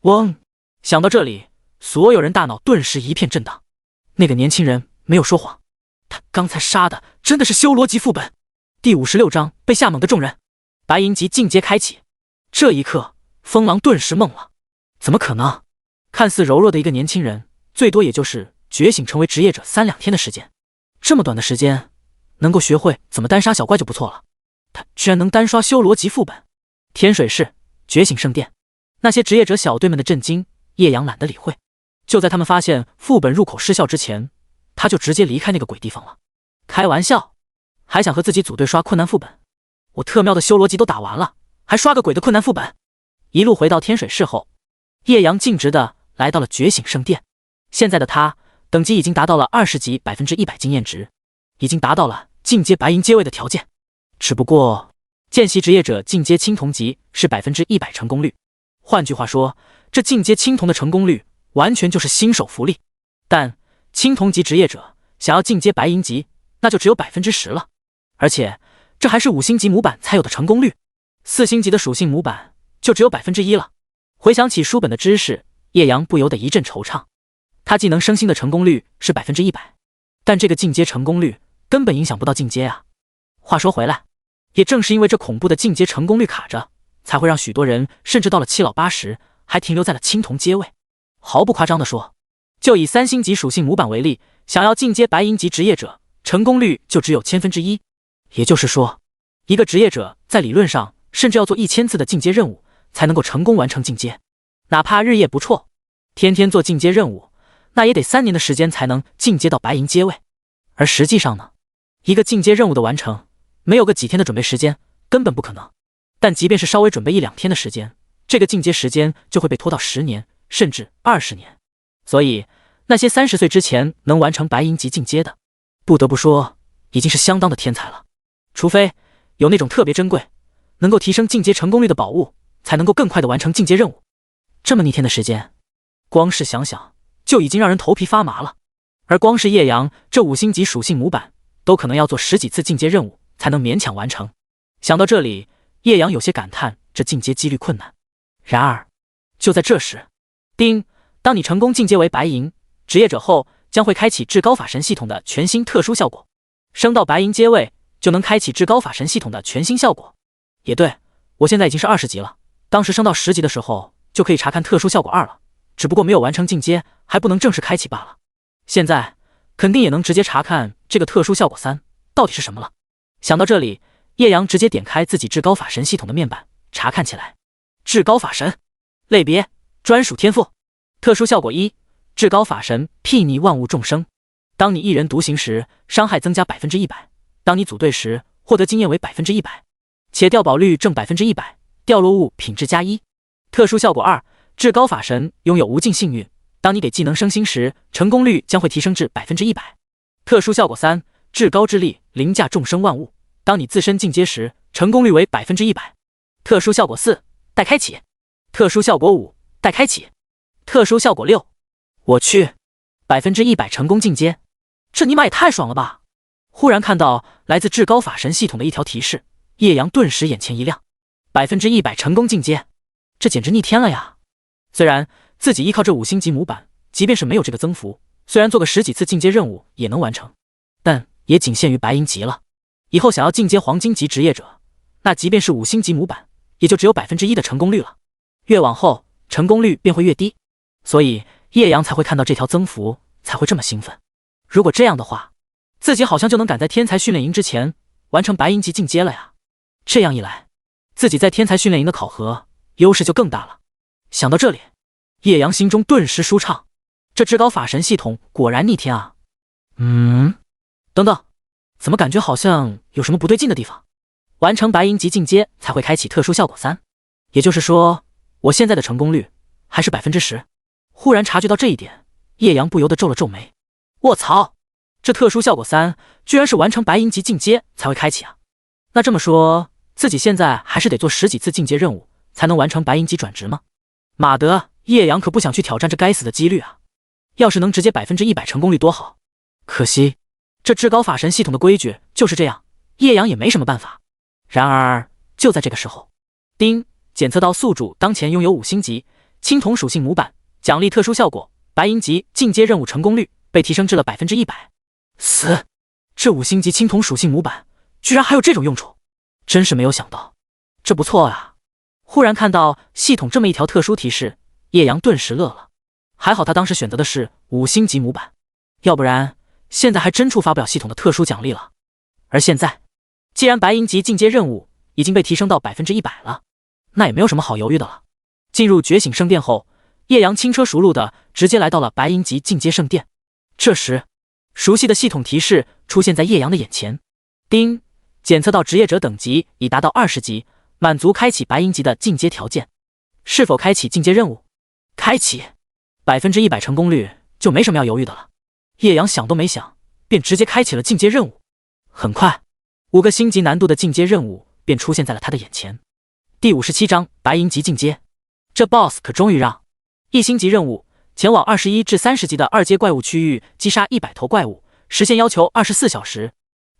嗡！想到这里，所有人大脑顿时一片震荡。那个年轻人没有说谎，他刚才杀的真的是修罗级副本。第56章被吓懵的众人，白银级进阶开启。这一刻，风狼顿时懵了。怎么可能？看似柔弱的一个年轻人，最多也就是觉醒成为职业者3-2天的时间，这么短的时间，能够学会怎么单杀小怪就不错了。他居然能单刷修罗级副本！天水市觉醒圣殿，那些职业者小队们的震惊，叶阳懒得理会。就在他们发现副本入口失效之前，他就直接离开那个鬼地方了。开玩笑，还想和自己组队刷困难副本？我特喵的修罗级都打完了，还刷个鬼的困难副本？一路回到天水市后，叶阳径直的来到了觉醒圣殿。现在的他等级已经达到了20级，100%经验值，已经达到了进阶白银阶位的条件。只不过见习职业者进阶青铜级是100%成功率，换句话说，这进阶青铜的成功率完全就是新手福利。但青铜级职业者想要进阶白银级，那就只有10%了，而且这还是5星级模板才有的成功率，4星级的属性模板就只有1%了。回想起书本的知识，叶阳不由得一阵惆怅。他技能升星的成功率是100%，但这个进阶成功率根本影响不到进阶啊。话说回来，也正是因为这恐怖的进阶成功率卡着，才会让许多人甚至到了7老80还停留在了青铜阶位。毫不夸张地说，就以3星级属性模板为例，想要进阶白银级职业者，成功率就只有1/1000。也就是说，一个职业者在理论上甚至要做1000次的进阶任务才能够成功完成进阶，哪怕日夜不辍，天天做进阶任务，那也得3年的时间才能进阶到白银阶位。而实际上呢，一个进阶任务的完成，没有个几天的准备时间根本不可能。但即便是稍微准备1-2天的时间，这个进阶时间就会被拖到10年甚至20年。所以那些30岁之前能完成白银级进阶的，不得不说已经是相当的天才了。除非有那种特别珍贵能够提升进阶成功率的宝物，才能够更快的完成进阶任务。这么逆天的时间，光是想想就已经让人头皮发麻了。而光是叶阳这5星级属性模板，都可能要做10几次进阶任务才能勉强完成。想到这里，叶阳有些感叹这进阶几率困难。然而就在这时，叮，当你成功进阶为白银职业者后，将会开启至高法神系统的全新特殊效果。升到白银阶位就能开启至高法神系统的全新效果。也对，我现在已经是20级了，当时升到10级的时候就可以查看特殊效果2了，只不过没有完成进阶，还不能正式开启罢了。现在肯定也能直接查看这个特殊效果3到底是什么了。想到这里，叶阳直接点开自己至高法神系统的面板查看起来。至高法神类别专属天赋，特殊效果1，至高法神睥睨万物众生。当你一人独行时，伤害增加100%，当你组队时获得经验为100%，且掉宝率正100%，掉落物品质加1。特殊效果2，至高法神拥有无尽幸运，当你给技能升星时，成功率将会提升至100%。特殊效果3，至高之力凌驾众生万物，当你自身进阶时，成功率为100%。特殊效果4，待开启。特殊效果5，待开启。特殊效果6，我去，100%成功进阶，这尼玛也太爽了吧！忽然看到来自至高法神系统的一条提示，叶阳顿时眼前一亮，100%成功进阶，这简直逆天了呀！虽然自己依靠这5星级模板，即便是没有这个增幅，虽然做个10几次进阶任务也能完成，但也仅限于白银级了。以后想要进阶黄金级职业者，那即便是5星级模板，也就只有1%的成功率了。越往后，成功率便会越低，所以叶阳才会看到这条增幅，才会这么兴奋。如果这样的话，自己好像就能赶在天才训练营之前完成白银级进阶了呀！这样一来，自己在天才训练营的考核优势就更大了。想到这里，叶阳心中顿时舒畅，这至高法神系统果然逆天啊！等等，怎么感觉好像有什么不对劲的地方？完成白银级进阶才会开启特殊效果3，也就是说，我现在的成功率还是10%。忽然察觉到这一点，叶阳不由得皱了皱眉。卧槽，这特殊效果3居然是完成白银级进阶才会开启啊！那这么说，自己现在还是得做10几次进阶任务才能完成白银级转职吗？马德，叶阳可不想去挑战这该死的几率啊！要是能直接100%成功率多好，可惜这至高法神系统的规矩就是这样，叶阳也没什么办法。然而就在这个时候，丁，检测到宿主当前拥有5星级青铜属性模板，奖励特殊效果，白银级进阶任务成功率被提升至了100%。死！这5星级青铜属性模板居然还有这种用处，真是没有想到。这不错啊！忽然看到系统这么一条特殊提示，叶阳顿时乐了。还好他当时选择的是5星级模板，要不然现在还真触发不了系统的特殊奖励了。而现在，既然白银级进阶任务已经被提升到100%了，那也没有什么好犹豫的了。进入觉醒圣殿后，叶阳轻车熟路的直接来到了白银级进阶圣殿。这时，熟悉的系统提示出现在叶阳的眼前。丁，检测到职业者等级已达到20级，满足开启白银级的进阶条件。是否开启进阶任务？开启。100%成功率就没什么要犹豫的了。叶阳想都没想，便直接开启了进阶任务。很快，5个星级难度的进阶任务便出现在了他的眼前。第57章白银级进阶。这 BOSS 可终于让1星级任务，前往21至30级的2阶怪物区域击杀100头怪物，时限要求24小时。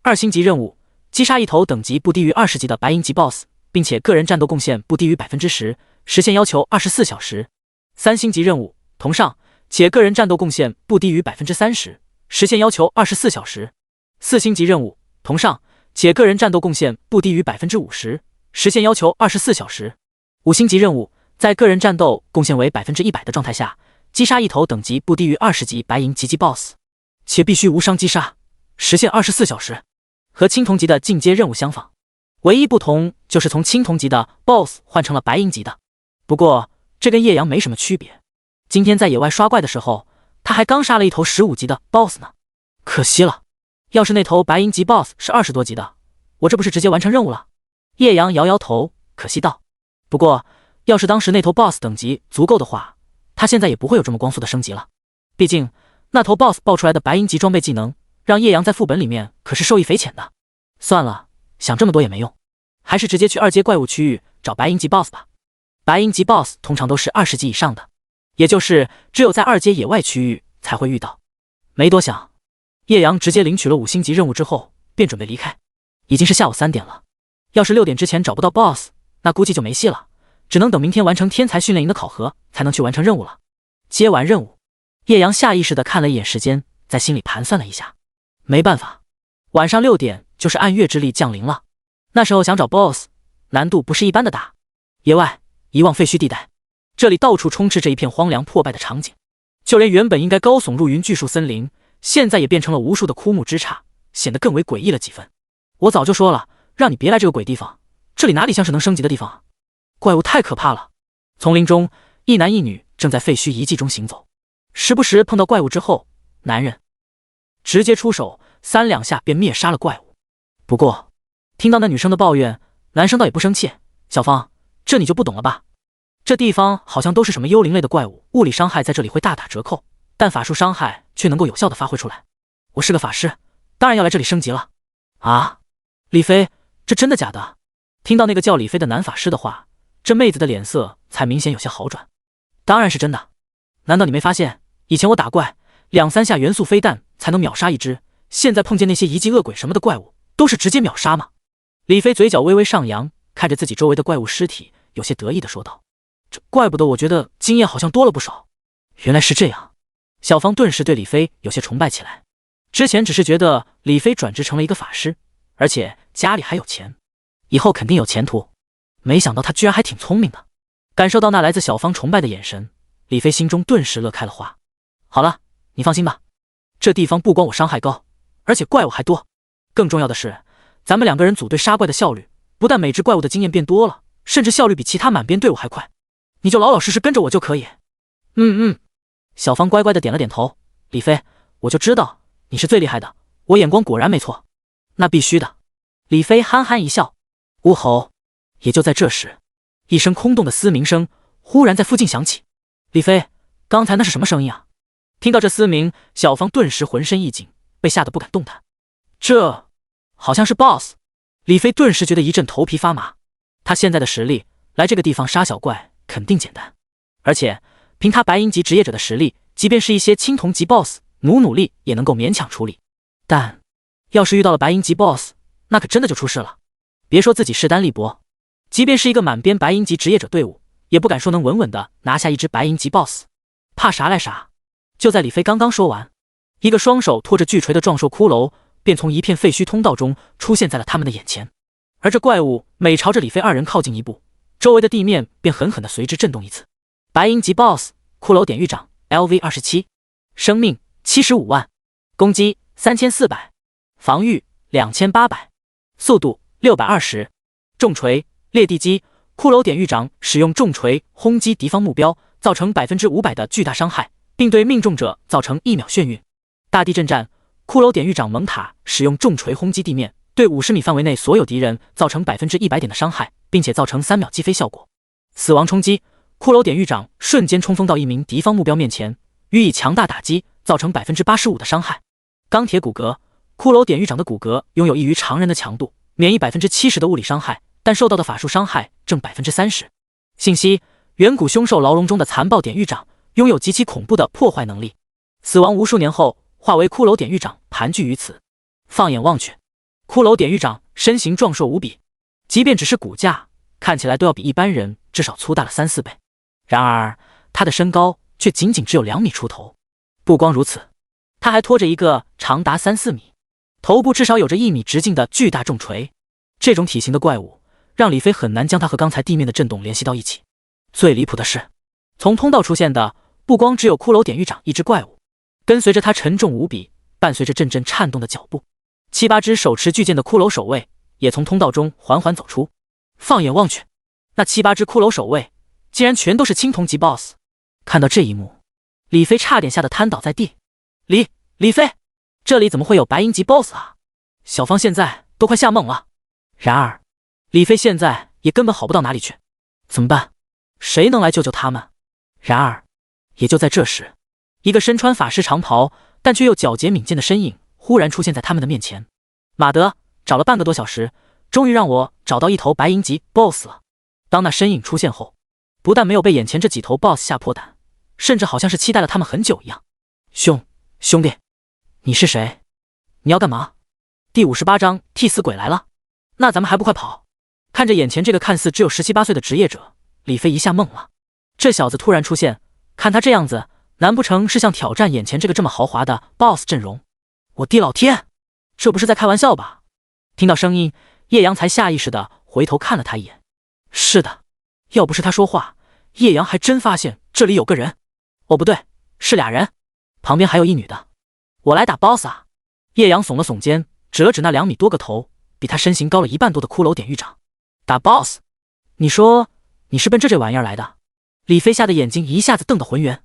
2星级任务，击杀1头等级不低于20级的白银级 BOSS， 并且个人战斗贡献不低于 10%， 时限要求24小时。3星级任务，同上，且个人战斗贡献不低于 30%， 时限要求24小时。4星级任务，同上，且个人战斗贡献不低于 50%， 时限要求24小时。5星级任务，在个人战斗贡献为 100% 的状态下，击杀1头等级不低于20级白银级 BOSS， 且必须无伤击杀，时限24小时。和青铜级的进阶任务相仿，唯一不同就是从青铜级的 BOSS 换成了白银级的。不过这跟叶阳没什么区别。今天在野外刷怪的时候，他还刚杀了1头15级的 BOSS 呢。可惜了，要是那头白银级 BOSS 是20多级的，我这不是直接完成任务了？叶阳摇摇头，可惜道。不过要是当时那头 BOSS 等级足够的话，他现在也不会有这么光速的升级了。毕竟那头 BOSS 爆出来的白银级装备技能，让叶阳在副本里面可是受益匪浅的。算了，想这么多也没用，还是直接去2阶怪物区域找白银级 BOSS 吧。白银级 BOSS 通常都是20级以上的，也就是只有在2阶野外区域才会遇到。没多想，叶阳直接领取了5星级任务之后，便准备离开。已经是下午3点了，要是6点之前找不到 BOSS， 那估计就没戏了，只能等明天完成天才训练营的考核，才能去完成任务了。接完任务，叶阳下意识地看了一眼时间，在心里盘算了一下，没办法，晚上6点就是暗月之力降临了，那时候想找 BOSS 难度不是一般的大。野外一望废墟地带，这里到处充斥着一片荒凉破败的场景，就连原本应该高耸入云巨树森林，现在也变成了无数的枯木枝杈，显得更为诡异了几分。我早就说了，让你别来这个鬼地方，这里哪里像是能升级的地方啊？怪物太可怕了。丛林中，一男一女正在废墟遗迹中行走，时不时碰到怪物之后，男人直接出手3两下便灭杀了怪物。不过听到那女生的抱怨，男生倒也不生气。小芳，这你就不懂了吧？这地方好像都是什么幽灵类的怪物，物理伤害在这里会大打折扣，但法术伤害却能够有效的发挥出来。我是个法师，当然要来这里升级了。啊，李飞，这真的假的？听到那个叫李飞的男法师的话，这妹子的脸色才明显有些好转。当然是真的，难道你没发现以前我打怪2、3下元素飞弹才能秒杀一只，现在碰见那些遗迹恶鬼什么的怪物都是直接秒杀吗？李飞嘴角微微上扬，看着自己周围的怪物尸体，有些得意的说道。这怪不得我觉得经验好像多了不少，原来是这样。小芳顿时对李飞有些崇拜起来。之前只是觉得李飞转职成了一个法师，而且家里还有钱，以后肯定有前途，没想到他居然还挺聪明的。感受到那来自小芳崇拜的眼神，李飞心中顿时乐开了花。好了，你放心吧，这地方不光我伤害高，而且怪物还多，更重要的是咱们2个人组队杀怪的效率，不但每只怪物的经验变多了，甚至效率比其他满编队伍还快。你就老老实实跟着我就可以。小芳乖乖的点了点头。李飞，我就知道你是最厉害的，我眼光果然没错。那必须的。李飞憨憨一笑。呜吼！也就在这时，一声空洞的嘶鸣声忽然在附近响起。李飞，刚才那是什么声音啊？听到这嘶鸣，小芳顿时浑身一紧，被吓得不敢动弹。这好像是 BOSS。 李飞顿时觉得一阵头皮发麻。他现在的实力，来这个地方杀小怪肯定简单，而且凭他白银级职业者的实力，即便是一些青铜级 BOSS， 努力也能够勉强处理。但要是遇到了白银级 BOSS， 那可真的就出事了。别说自己势单力薄，即便是一个满编白银级职业者队伍，也不敢说能稳稳的拿下一只白银级 BOSS。 怕啥来啥。就在李飞刚刚说完，一个双手托着巨锤的壮硕骷髅便从一片废墟通道中出现在了他们的眼前。而这怪物每朝着李飞二人靠近一步，周围的地面便狠狠地随之震动一次。白银级 BOSS 骷髅典狱长 LV27， 生命75万，攻击3400，防御2800，速度620。重锤裂地击，骷髅典狱长使用重锤轰击敌方目标，造成500%的巨大伤害，并对命中者造成1秒眩晕。大地震战，骷髅典狱长蒙塔使用重锤轰击地面，对50米范围内所有敌人造成100%点的伤害，并且造成3秒击飞效果。死亡冲击，骷髅典狱长瞬间冲锋到一名敌方目标面前，予以强大打击，造成85%的伤害。钢铁骨骼，骷髅典狱长的骨骼拥有异于常人的强度，免疫70%的物理伤害，但受到的法术伤害正30%。信息，远古凶兽牢笼中的残暴典狱长拥有极其恐怖的破坏能力，死亡无数年后化为骷髅典狱长盘踞于此。放眼望去，骷髅典狱长身形壮硕无比，即便只是骨架，看起来都要比一般人至少粗大了3-4倍。然而他的身高却仅仅只有2米出头。不光如此，他还拖着一个长达3-4米，头部至少有着1米直径的巨大重锤。这种体型的怪物让李飞很难将他和刚才地面的震动联系到一起。最离谱的是，从通道出现的不光只有骷髅典狱长一只怪物，跟随着他沉重无比，伴随着阵阵颤动的脚步，7-8只手持巨剑的骷髅守卫也从通道中缓缓走出。放眼望去，那7-8只骷髅守卫竟然全都是青铜级 BOSS。 看到这一幕，李飞差点吓得瘫倒在地。李飞，这里怎么会有白银级 BOSS 啊？小芳现在都快吓懵了。然而李飞现在也根本好不到哪里去，怎么办？谁能来救救他们？然而也就在这时，一个身穿法师长袍但却又皎洁敏剑的身影忽然出现在他们的面前。马德，找了半个多小时，终于让我找到一头白银级 BOSS 了。当那身影出现后，不但没有被眼前这几头 BOSS 吓破胆，甚至好像是期待了他们很久一样。兄弟，你是谁？你要干嘛？第58章替死鬼来了。那咱们还不快跑？看着眼前这个看似只有17-18岁的职业者，李飞一下懵了。这小子突然出现，看他这样子，难不成是想挑战眼前这个这么豪华的 BOSS 阵容？我的老天，这不是在开玩笑吧？听到声音，叶阳才下意识地回头看了他一眼。是的，要不是他说话，叶阳还真发现这里有个人。哦，不对，是俩人，旁边还有一女的。我来打 BOSS 啊！叶阳耸了耸肩，指了指那2米多个头，比他身形高了1半多的骷髅典狱长。打 BOSS？ 你说你是奔着这玩意儿来的？李飞吓得眼睛一下子瞪得浑圆。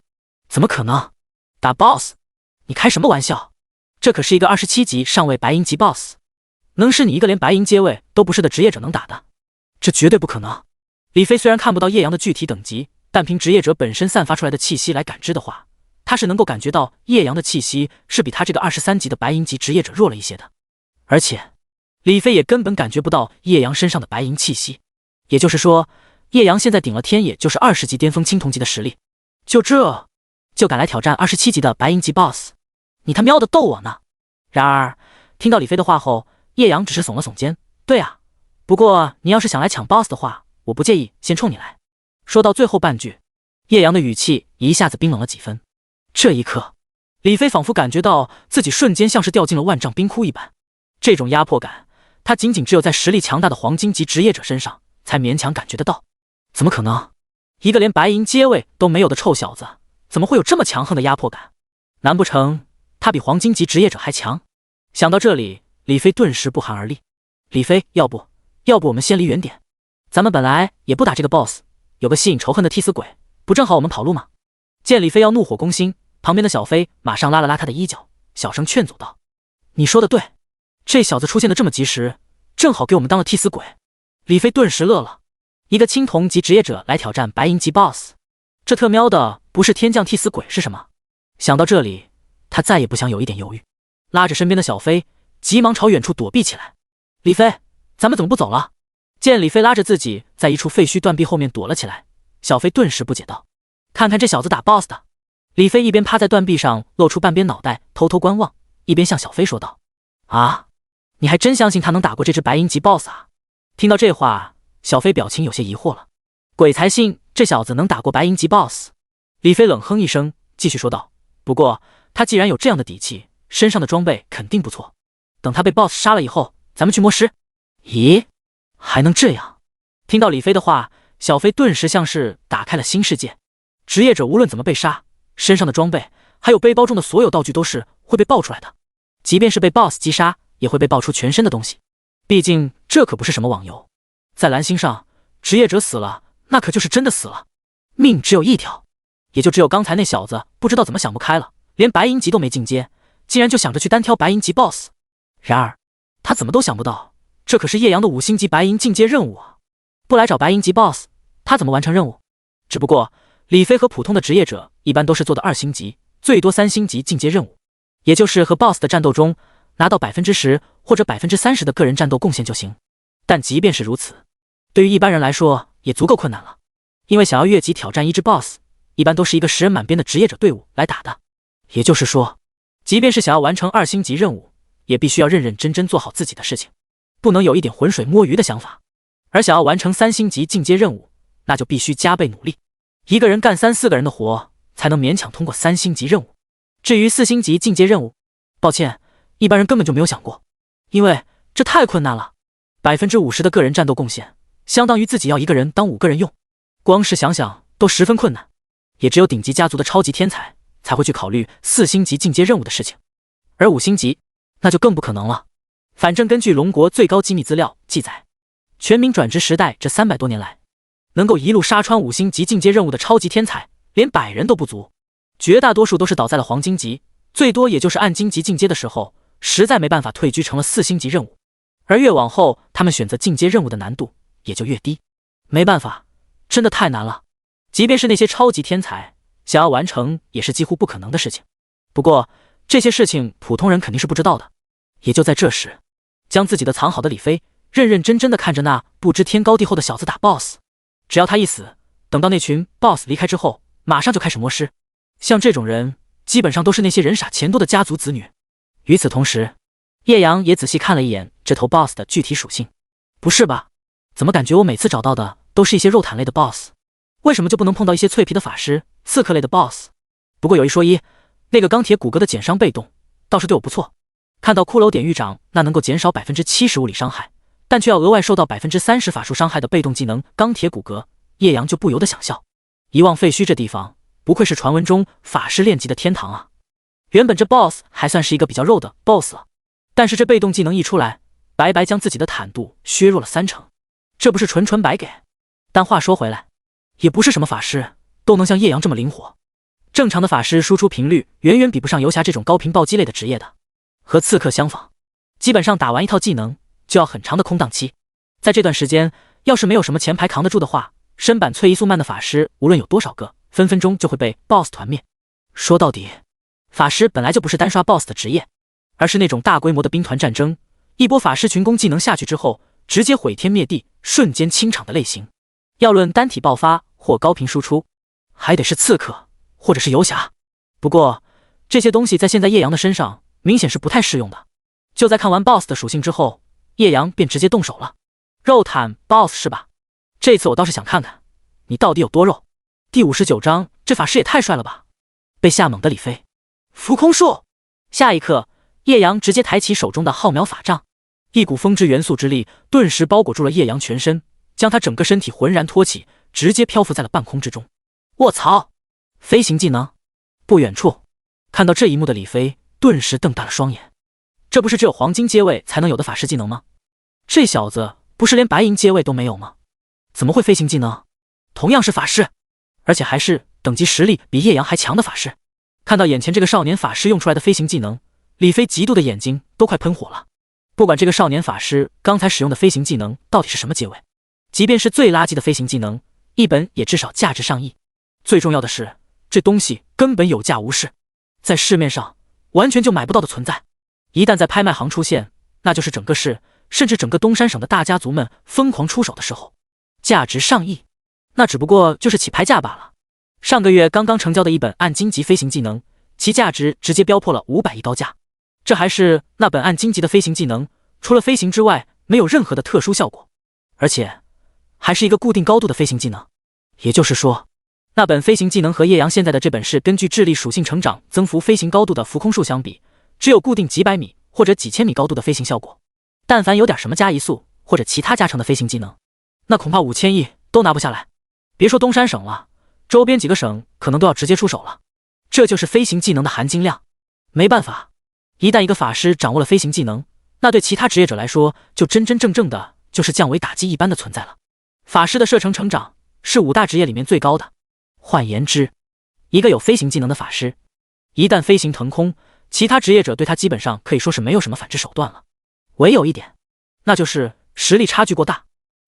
怎么可能？打 BOSS？ 你开什么玩笑？这可是一个27级上位白银级 BOSS， 能是你一个连白银阶位都不是的职业者能打的？这绝对不可能。李飞虽然看不到叶阳的具体等级，但凭职业者本身散发出来的气息来感知的话，他是能够感觉到叶阳的气息是比他这个23级的白银级职业者弱了一些的。而且李飞也根本感觉不到叶阳身上的白银气息，也就是说叶阳现在顶了天也就是20级巅峰青铜级的实力，就敢来挑战27级的白银级 BOSS， 你他喵的逗我呢？然而听到李飞的话后，叶阳只是耸了耸肩。对啊，不过你要是想来抢 BOSS 的话，我不介意先冲你来。说到最后半句，叶阳的语气一下子冰冷了几分。这一刻，李飞仿佛感觉到自己瞬间像是掉进了万丈冰窟一般，这种压迫感他仅仅只有在实力强大的黄金级职业者身上才勉强感觉得到。怎么可能？一个连白银阶位都没有的臭小子，怎么会有这么强横的压迫感？难不成他比黄金级职业者还强？想到这里，李飞顿时不寒而栗。李飞，要不我们先离远点，咱们本来也不打这个 BOSS， 有个吸引仇恨的替死鬼，不正好我们跑路吗？见李飞要怒火攻心，旁边的小飞马上拉了拉他的衣角，小声劝阻道：你说的对，这小子出现的这么及时，正好给我们当了替死鬼。李飞顿时乐了，一个青铜级职业者来挑战白银级 BOSS， 这特喵的不是天降替死鬼是什么？想到这里，他再也不想有一点犹豫，拉着身边的小飞，急忙朝远处躲避起来。李飞，咱们怎么不走了？见李飞拉着自己在一处废墟断壁后面躲了起来，小飞顿时不解道：“看看这小子打 BOSS 的。”李飞一边趴在断壁上露出半边脑袋偷偷观望，一边向小飞说道：“啊，你还真相信他能打过这只白银级 BOSS 啊？”听到这话，小飞表情有些疑惑了。鬼才信这小子能打过白银级 BOSS。李飞冷哼一声，继续说道：“不过他既然有这样的底气，身上的装备肯定不错。等他被 BOSS 杀了以后，咱们去摸尸。”咦，还能这样？听到李飞的话，小飞顿时像是打开了新世界。职业者无论怎么被杀，身上的装备还有背包中的所有道具都是会被爆出来的，即便是被 BOSS 击杀，也会被爆出全身的东西。毕竟这可不是什么网游，在蓝星上，职业者死了，那可就是真的死了，命只有一条。也就只有刚才那小子不知道怎么想不开了，连白银级都没进阶，竟然就想着去单挑白银级 BOSS。然而他怎么都想不到，这可是叶阳的5星级白银进阶任务啊！不来找白银级 BOSS， 他怎么完成任务？只不过李飞和普通的职业者一般都是做的2星级，最多3星级进阶任务，也就是和 BOSS 的战斗中拿到 10% 或者 30% 的个人战斗贡献就行。但即便是如此，对于一般人来说也足够困难了，因为想要越级挑战一只 BOSS， 一般都是一个10人满编的职业者队伍来打的。也就是说，即便是想要完成2星级任务，也必须要认认真真做好自己的事情，不能有一点浑水摸鱼的想法。而想要完成3星级进阶任务，那就必须加倍努力，一个人干3、4个人的活，才能勉强通过3星级任务。至于4星级进阶任务，抱歉，一般人根本就没有想过，因为这太困难了。50%的个人战斗贡献，相当于自己要一个人当5个人用，光是想想都十分困难。也只有顶级家族的超级天才才会去考虑4星级进阶任务的事情，而5星级那就更不可能了。反正根据龙国最高机密资料记载，全民转职时代这300多年来，能够一路杀穿5星级进阶任务的超级天才，连100人都不足，绝大多数都是倒在了黄金级，最多也就是暗金级进阶的时候，实在没办法退居成了4星级任务。而越往后，他们选择进阶任务的难度也就越低。没办法，真的太难了。即便是那些超级天才，想要完成也是几乎不可能的事情。不过这些事情普通人肯定是不知道的。也就在这时，将自己的藏好的李飞认认真真的看着那不知天高地厚的小子打 BOSS。只要他一死，等到那群 BOSS 离开之后，马上就开始摸尸。像这种人基本上都是那些人傻钱多的家族子女。与此同时，叶阳也仔细看了一眼这头 BOSS 的具体属性。不是吧？怎么感觉我每次找到的都是一些肉坦类的 BOSS， 为什么就不能碰到一些脆皮的法师、刺客类的 BOSS？ 不过有一说一，那个钢铁骨骼的减伤被动倒是对我不错。看到骷髅典狱长那能够减少 70% 物理伤害，但却要额外受到 30% 法术伤害的被动技能钢铁骨骼，叶阳就不由得想笑。遗忘废墟这地方不愧是传闻中法师练级的天堂啊！原本这 BOSS 还算是一个比较肉的 BOSS 了，但是这被动技能一出来，白白将自己的坦度削弱了30%，这不是纯纯白给。但话说回来，也不是什么法师都能像叶阳这么灵活。正常的法师输出频率远远比不上游侠这种高频暴击类的职业的。和刺客相仿，基本上打完一套技能就要很长的空档期。在这段时间，要是没有什么前排扛得住的话，身板脆移速慢的法师无论有多少个，分分钟就会被 BOSS 团灭。说到底，法师本来就不是单刷 BOSS 的职业，而是那种大规模的兵团战争，一波法师群攻技能下去之后，直接毁天灭地，瞬间清场的类型。要论单体爆发或高频输出，还得是刺客或者是游侠。不过这些东西在现在叶阳的身上明显是不太适用的。就在看完 BOSS 的属性之后，叶阳便直接动手了。肉坦 BOSS 是吧？这次我倒是想看看你到底有多肉。第59章，这法师也太帅了吧！被吓懵的李飞，浮空术。下一刻，叶阳直接抬起手中的浩渺法杖，一股风之元素之力顿时包裹住了叶阳全身，将他整个身体浑然托起，直接漂浮在了半空之中。卧槽！飞行技能！不远处，看到这一幕的李飞顿时瞪大了双眼。这不是只有黄金阶位才能有的法师技能吗？这小子不是连白银阶位都没有吗？怎么会飞行技能？同样是法师，而且还是等级实力比叶阳还强的法师。看到眼前这个少年法师用出来的飞行技能，李飞嫉妒的眼睛都快喷火了。不管这个少年法师刚才使用的飞行技能到底是什么阶位，即便是最垃圾的飞行技能，一本也至少价值上亿。最重要的是，这东西根本有价无市，在市面上完全就买不到的存在。一旦在拍卖行出现，那就是整个市甚至整个东山省的大家族们疯狂出手的时候。价值上亿，那只不过就是起拍价罢了。上个月刚刚成交的一本暗金级飞行技能，其价值直接飙破了500亿高价。这还是那本暗金级的飞行技能，除了飞行之外没有任何的特殊效果，而且还是一个固定高度的飞行技能。也就是说，那本飞行技能和叶阳现在的这本是根据智力属性成长增幅飞行高度的浮空术相比，只有固定几百米或者几千米高度的飞行效果。但凡有点什么加移速或者其他加成的飞行技能，那恐怕5000亿都拿不下来。别说东山省了，周边几个省可能都要直接出手了。这就是飞行技能的含金量。没办法，一旦一个法师掌握了飞行技能，那对其他职业者来说就真真正正的就是降维打击一般的存在了。法师的射程成长是5大职业里面最高的。换言之，一个有飞行技能的法师，一旦飞行腾空，其他职业者对他基本上可以说是没有什么反制手段了。唯有一点，那就是实力差距过大。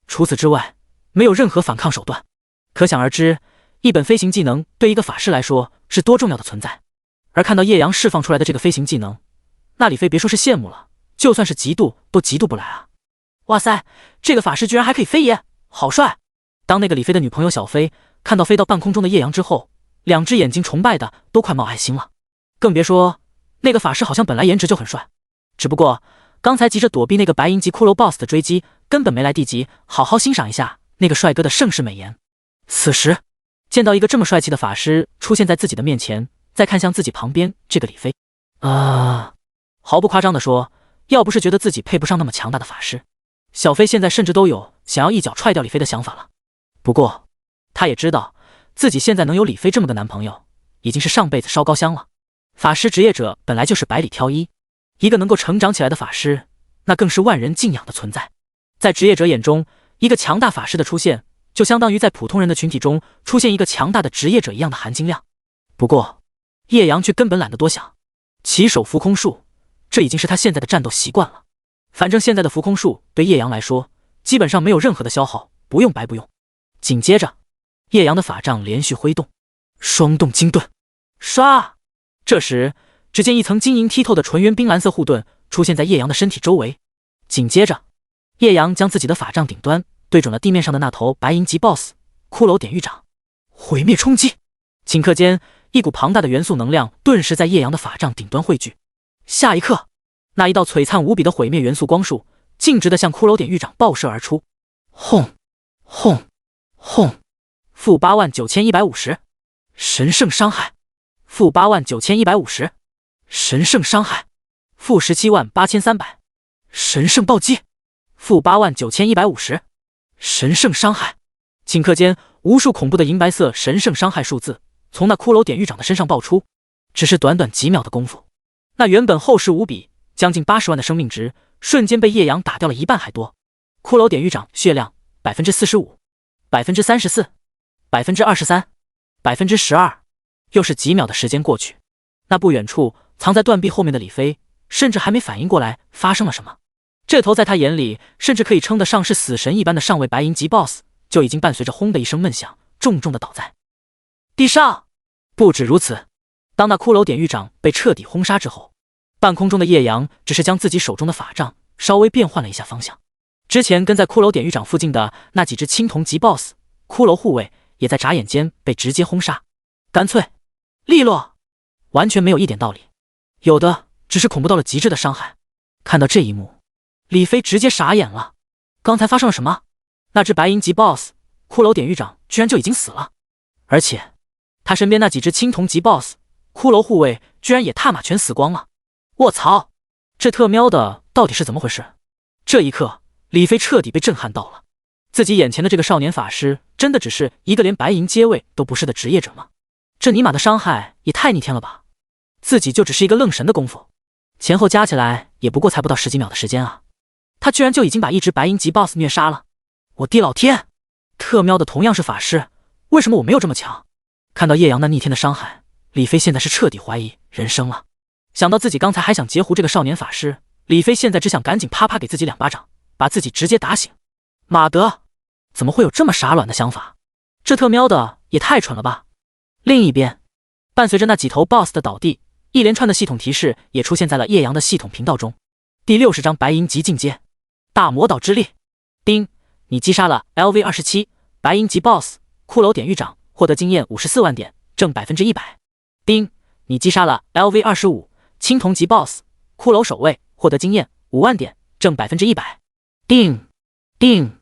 除此之外，没有任何反抗手段。可想而知，一本飞行技能对一个法师来说是多重要的存在。而看到叶阳释放出来的这个飞行技能，那李飞别说是羡慕了，就算是嫉妒都嫉妒不来啊！哇塞，这个法师居然还可以飞耶，好帅！当那个李飞的女朋友小飞看到飞到半空中的叶阳之后，2只眼睛崇拜的都快冒爱心了。更别说那个法师好像本来颜值就很帅，只不过刚才急着躲避那个白银级骷髅 BOSS 的追击，根本没来得及好好欣赏一下那个帅哥的盛世美颜。此时见到一个这么帅气的法师出现在自己的面前，再看向自己旁边这个李飞，毫不夸张地说，要不是觉得自己配不上那么强大的法师，小飞现在甚至都有想要一脚踹掉李飞的想法了。不过他也知道自己现在能有李飞这么个男朋友，已经是上辈子烧高香了。法师职业者本来就是百里挑一，一个能够成长起来的法师，那更是万人敬仰的存在。在职业者眼中，一个强大法师的出现就相当于在普通人的群体中出现一个强大的职业者一样的含金量。不过叶阳却根本懒得多想，起手浮空术，这已经是他现在的战斗习惯了。反正现在的浮空术对叶阳来说基本上没有任何的消耗，不用白不用。紧接着叶阳的法杖连续挥动，双动金盾，唰！这时只见一层晶莹剔透的纯元冰蓝色护盾出现在叶阳的身体周围。紧接着叶阳将自己的法杖顶端对准了地面上的那头白银级 BOSS 骷髅典狱长，毁灭冲击！顷刻间，一股庞大的元素能量顿时在叶阳的法杖顶端汇聚。下一刻，那一道璀璨无比的毁灭元素光束径直的向骷髅典狱长爆射而出。轰轰轰！负89150，神圣伤害！负89150，神圣伤害！负178300，神圣暴击！负89150，神圣伤害！顷刻间，无数恐怖的银白色神圣伤害数字从那骷髅典狱长的身上爆出。只是短短几秒的功夫，那原本厚实无比将近80万的生命值瞬间被叶阳打掉了一半还多。骷髅典狱长血量 45%、34%、23%、12%。又是几秒的时间过去，那不远处藏在断壁后面的李飞甚至还没反应过来发生了什么。这头在他眼里甚至可以称得上是死神一般的上位白银级 BOSS 就已经伴随着轰的一声闷响重重的倒在地上。不止如此，当那骷髅典狱长被彻底轰杀之后，半空中的叶阳只是将自己手中的法杖稍微变换了一下方向，之前跟在骷髅典狱长附近的那几只青铜级 BOSS 骷髅护卫也在眨眼间被直接轰杀，干脆利落，完全没有一点道理，有的只是恐怖到了极致的伤害。看到这一幕，李飞直接傻眼了。刚才发生了什么？那只白银级 BOSS 骷髅典狱长居然就已经死了，而且他身边那几只青铜级 BOSS 骷髅护卫居然也踏马全死光了。卧槽，这特喵的到底是怎么回事？这一刻，李飞彻底被震撼到了。自己眼前的这个少年法师真的只是一个连白银阶位都不是的职业者吗？这尼玛的伤害也太逆天了吧！自己就只是一个愣神的功夫，前后加起来也不过才不到10几秒的时间啊，他居然就已经把一只白银级 BOSS 虐杀了！我地老天，特喵的同样是法师，为什么我没有这么强？看到叶阳那逆天的伤害，李飞现在是彻底怀疑人生了。想到自己刚才还想截胡这个少年法师，李飞现在只想赶紧啪啪给自己2巴掌，把自己直接打醒。马德，怎么会有这么傻卵的想法？这特喵的也太蠢了吧！另一边，伴随着那几头 BOSS 的倒地，一连串的系统提示也出现在了叶阳的系统频道中。第60章白银级进阶，大魔导之力。丁，你击杀了 LV27 白银级 BOSS 骷髅典狱长，获得经验54万点，正100%。丁，你击杀了 LV25 青铜级 BOSS 骷髅守卫，获得经验5万点，正100%。定，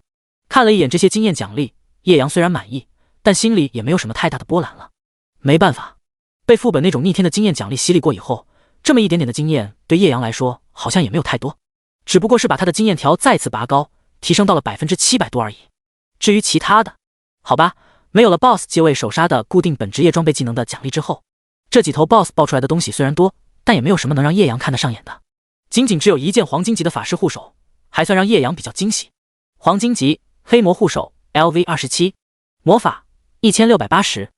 看了一眼这些经验奖励，叶阳虽然满意，但心里也没有什么太大的波澜了。没办法，被副本那种逆天的经验奖励洗礼过以后，这么一点点的经验对叶阳来说好像也没有太多，只不过是把他的经验条再次拔高，提升到了700%多而已。至于其他的，好吧，没有了 BOSS 阶位首杀的固定本职业装备技能的奖励之后，这几头 BOSS 爆出来的东西虽然多，但也没有什么能让叶阳看得上眼的。仅只有一件黄金级的法师护手，还算让叶阳比较惊喜。黄金级黑魔护手 LV27， 魔法1680，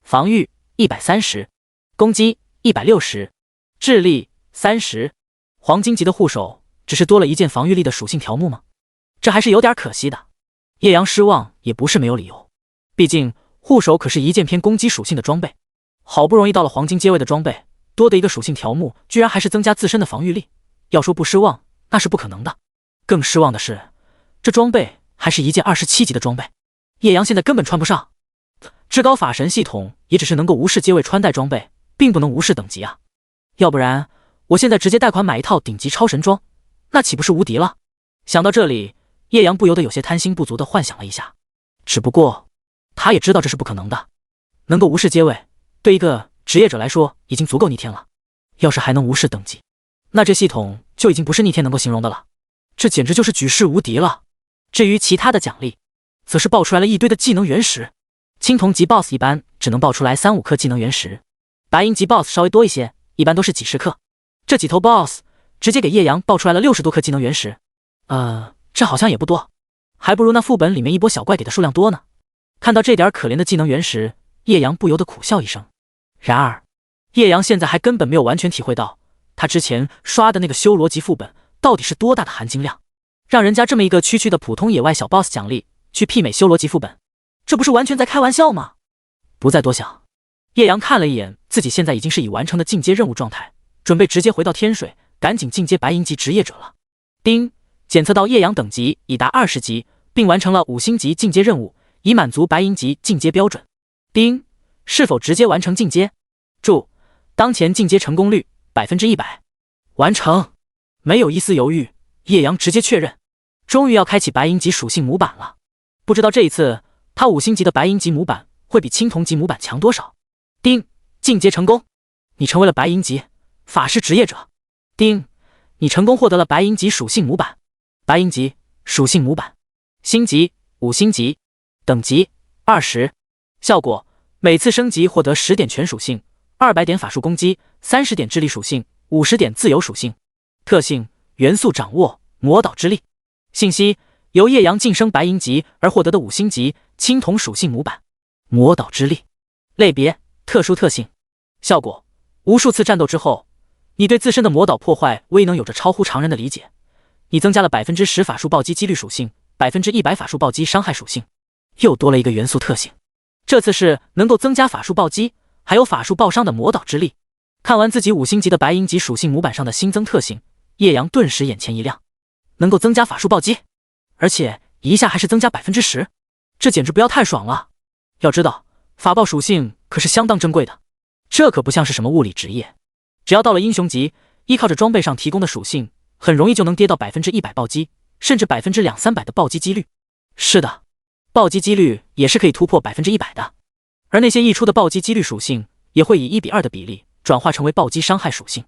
防御130，攻击160，智力30。黄金级的护手只是多了一件防御力的属性条目吗？这还是有点可惜的。叶阳失望也不是没有理由，毕竟护手可是一件偏攻击属性的装备，好不容易到了黄金阶位的装备，多的一个属性条目居然还是增加自身的防御力，要说不失望那是不可能的。更失望的是，这装备还是一件27级的装备，叶阳现在根本穿不上。至高法神系统也只是能够无视阶位穿戴装备，并不能无视等级啊。要不然我现在直接贷款买一套顶级超神装，那岂不是无敌了？想到这里，叶阳不由得有些贪心不足的幻想了一下。只不过他也知道这是不可能的，能够无视阶位，对一个职业者来说已经足够逆天了，要是还能无视等级，那这系统就已经不是逆天能够形容的了，这简直就是举世无敌了。至于其他的奖励，则是爆出来了一堆的技能原石。青铜级 BOSS 一般只能爆出来3-5颗技能原石，白银级 BOSS 稍微多一些，一般都是几十颗。这几头 BOSS 直接给叶阳爆出来了60多颗技能原石，这好像也不多，还不如那副本里面一波小怪给的数量多呢。看到这点可怜的技能原石，叶阳不由得苦笑一声。然而叶阳现在还根本没有完全体会到他之前刷的那个修罗级副本到底是多大的含金量，让人家这么一个区区的普通野外小 BOSS 奖励去媲美修罗级副本，这不是完全在开玩笑吗？不再多想，叶阳看了一眼自己现在已经是已完成的进阶任务状态，准备直接回到天水，赶紧进阶白银级职业者了。丁，检测到叶阳等级已达20级，并完成了5星级进阶任务，已满足白银级进阶标准。丁，是否直接完成进阶？注：当前进阶成功率100%。完成。没有一丝犹豫，叶阳直接确认，终于要开启白银级属性模板了。不知道这一次他5星级的白银级模板会比青铜级模板强多少？丁，进阶成功，你成为了白银级法师职业者。丁，你成功获得了白银级属性模板。白银级属性模板，星级5星级，等级20，效果每次升级获得10点全属性，200点法术攻击，30点智力属性，50点自由属性。特性元素掌握魔导之力。信息由叶阳晋升白银级而获得的5星级青铜属性模板魔导之力。类别特殊特性。效果无数次战斗之后，你对自身的魔导破坏威能有着超乎常人的理解，你增加了10%法术暴击几率属性，100%法术暴击伤害属性，又多了一个元素特性，这次是能够增加法术暴击还有法术爆伤的魔导之力。看完自己5星级的白银级属性模板上的新增特性，叶阳顿时眼前一亮，能够增加法术暴击，而且一下还是增加10%，这简直不要太爽了。要知道法爆属性可是相当珍贵的，这可不像是什么物理职业，只要到了英雄级，依靠着装备上提供的属性，很容易就能跌到100%暴击，甚至200-300%的暴击几率。是的，暴击几率也是可以突破100%的，而那些溢出的暴击几率属性也会以1:2的比例转化成为暴击伤害属性。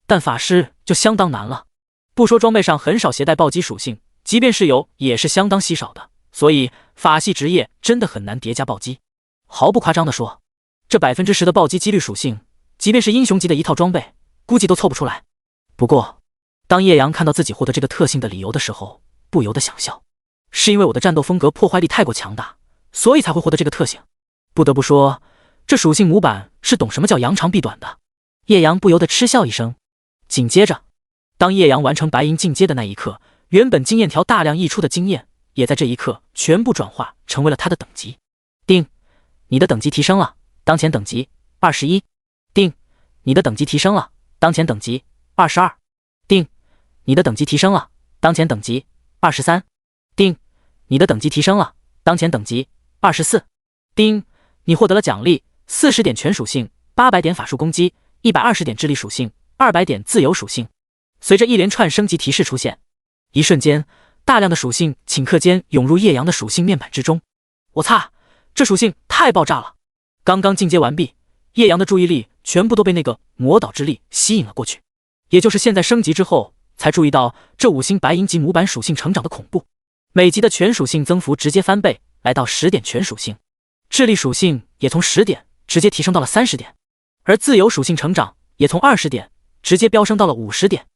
但法师就相当难了，不说装备上很少携带暴击属性，即便是有也是相当稀少的，所以法系职业真的很难叠加暴击。毫不夸张地说，这10%的暴击几率属性，即便是英雄级的一套装备，估计都凑不出来。不过当叶阳看到自己获得这个特性的理由的时候，不由得想笑，是因为我的战斗风格破坏力太过强大，所以才会获得这个特性。不得不说，这属性模板是懂什么叫扬长避短的。叶阳不由得嗤笑一声。紧接着，当叶阳完成白银进阶的那一刻，原本经验条大量溢出的经验也在这一刻全部转化成为了他的等级。定，你的等级提升了，当前等级21。定，你的等级提升了，当前等级22。定，你的等级提升了，当前等级23。定，你的等级提升了，当前等级24。丁，你获得了奖励40点全属性，800点法术攻击，120点智力属性，200点自由属性。随着一连串升级提示出现，一瞬间，大量的属性顷刻间涌入叶阳的属性面板之中。我擦，这属性太爆炸了！刚刚进阶完毕，叶阳的注意力全部都被那个魔导之力吸引了过去。也就是现在升级之后，才注意到这5星白银级模板属性成长的恐怖。每级的全属性增幅直接翻倍，来到10点全属性，智力属性也从10点直接提升到了30点，而自由属性成长也从20点直接飙升到了50点。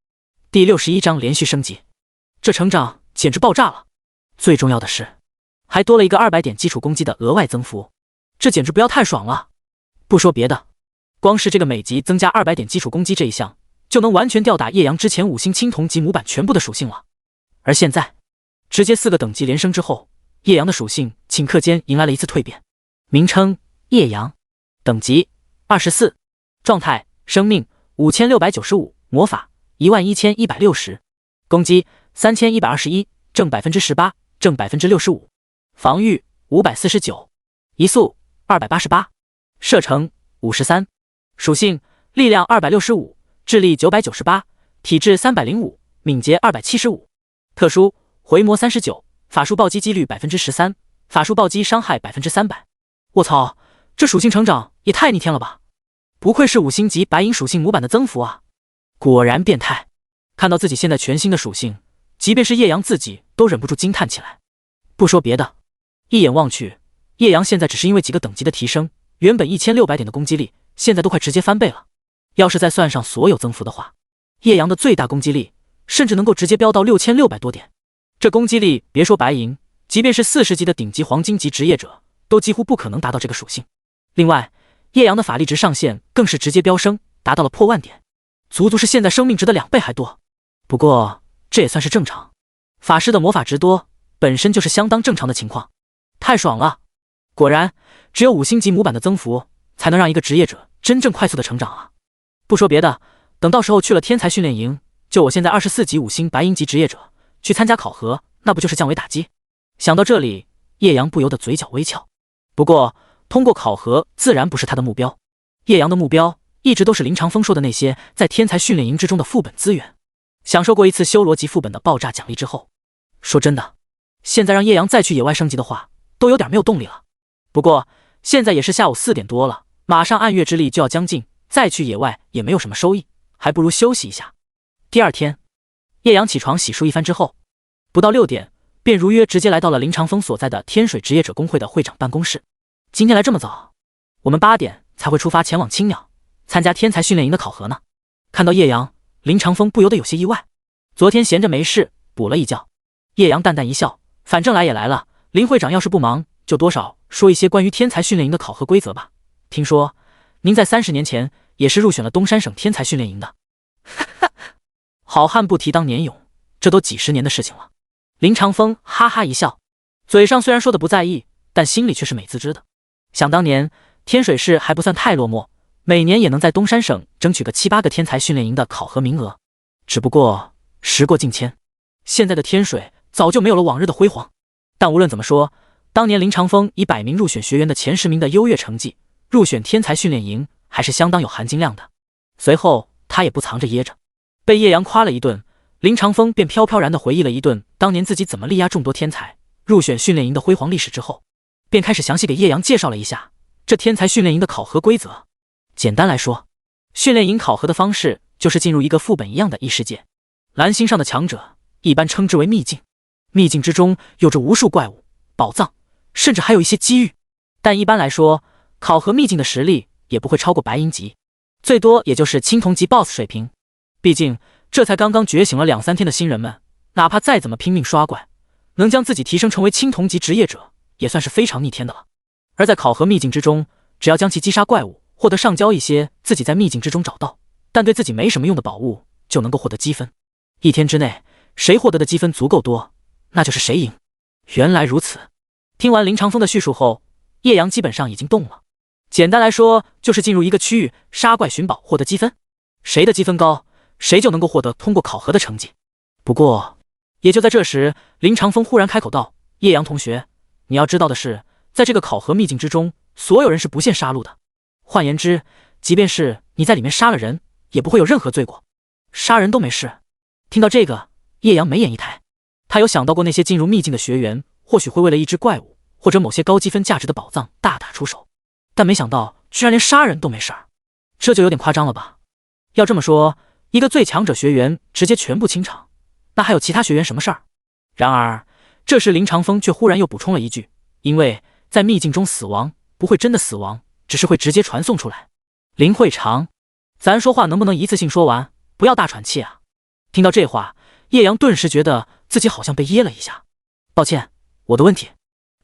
第61章连续升级，这成长简直爆炸了！最重要的是，还多了一个200点基础攻击的额外增幅，这简直不要太爽了！不说别的，光是这个每级增加200点基础攻击这一项，就能完全吊打叶阳之前5星青铜级模板全部的属性了。而现在，直接4个等级连升之后，叶阳的属性顷刻间迎来了一次蜕变。名称：叶阳，等级24，状态：生命5695，魔法11160，攻击3121，正18%，正65%，防御549，移速288，射程53，属性：力量265，智力998，体质305，敏捷275，特殊：回魔39，法术暴击几率13%，法术暴击伤害300%。我操，这属性成长也太逆天了吧！不愧是5星级白银属性模板的增幅啊，果然变态！看到自己现在全新的属性，即便是叶阳自己都忍不住惊叹起来。不说别的，一眼望去，叶阳现在只是因为几个等级的提升，原本1600点的攻击力，现在都快直接翻倍了。要是再算上所有增幅的话，叶阳的最大攻击力甚至能够直接飙到6600多点。这攻击力别说白银，即便是40级的顶级黄金级职业者，都几乎不可能达到这个属性。另外，叶阳的法力值上限更是直接飙升，达到了破万点，足足是现在生命值的2倍还多。不过这也算是正常，法师的魔法值多本身就是相当正常的情况。太爽了！果然，只有5星级模板的增幅，才能让一个职业者真正快速的成长啊！不说别的，等到时候去了天才训练营，就我现在24级5星白银级职业者去参加考核，那不就是降维打击？想到这里，叶阳不由得嘴角微翘。不过，通过考核自然不是他的目标，叶阳的目标一直都是林长风说的那些在天才训练营之中的副本资源。享受过一次修罗级副本的爆炸奖励之后，说真的，现在让叶阳再去野外升级的话，都有点没有动力了。不过现在也是下午4点多了，马上暗月之力就要将近，再去野外也没有什么收益，还不如休息一下。第二天，叶阳起床洗漱一番之后，不到6点便如约直接来到了林长风所在的天水职业者工会的会长办公室。今天来这么早，我们8点才会出发前往青鸟参加天才训练营的考核呢。看到叶阳，林长风不由得有些意外。昨天闲着没事补了一觉。叶阳淡淡一笑，反正来也来了，林会长要是不忙，就多少说一些关于天才训练营的考核规则吧。听说您在30年前也是入选了东山省天才训练营的。好汉不提当年勇，这都几10年的事情了。林长风哈哈一笑，嘴上虽然说的不在意，但心里却是美滋滋的。想当年天水市还不算太落寞，每年也能在东山省争取个7、8个天才训练营的考核名额。只不过时过境迁，现在的天水早就没有了往日的辉煌。但无论怎么说，当年林长风以100名入选学员的前10名的优越成绩入选天才训练营，还是相当有含金量的。随后他也不藏着掖着，被叶阳夸了一顿，林长风便飘飘然地回忆了一顿当年自己怎么力压众多天才入选训练营的辉煌历史之后，便开始详细给叶阳介绍了一下这天才训练营的考核规则。简单来说，训练营考核的方式就是进入一个副本一样的异世界，蓝星上的强者一般称之为秘境，秘境之中有着无数怪物、宝藏，甚至还有一些机遇。但一般来说，考核秘境的实力也不会超过白银级，最多也就是青铜级 BOSS 水平。毕竟这才刚刚觉醒了2、3天的新人们，哪怕再怎么拼命刷怪，能将自己提升成为青铜级职业者，也算是非常逆天的了。而在考核秘境之中，只要将其击杀怪物，获得上交一些自己在秘境之中找到但对自己没什么用的宝物，就能够获得积分。1天之内，谁获得的积分足够多，那就是谁赢。原来如此。听完林长风的叙述后，叶阳基本上已经动了。简单来说，就是进入一个区域杀怪寻宝，获得积分，谁的积分高，谁就能够获得通过考核的成绩。不过，也就在这时，林长风忽然开口道：“叶阳同学，你要知道的是，在这个考核秘境之中，所有人是不限杀戮的。换言之，即便是你在里面杀了人，也不会有任何罪过，杀人都没事。”听到这个，叶阳眉眼一抬，他有想到过那些进入秘境的学员或许会为了一只怪物或者某些高积分价值的宝藏大打出手，但没想到居然连杀人都没事儿，这就有点夸张了吧？要这么说，一个最强者学员直接全部清场，那还有其他学员什么事儿？然而这时林长风却忽然又补充了一句：“因为在秘境中死亡不会真的死亡，只是会直接传送出来。”林会长，咱说话能不能一次性说完，不要大喘气啊？听到这话，叶阳顿时觉得自己好像被噎了一下。抱歉，我的问题。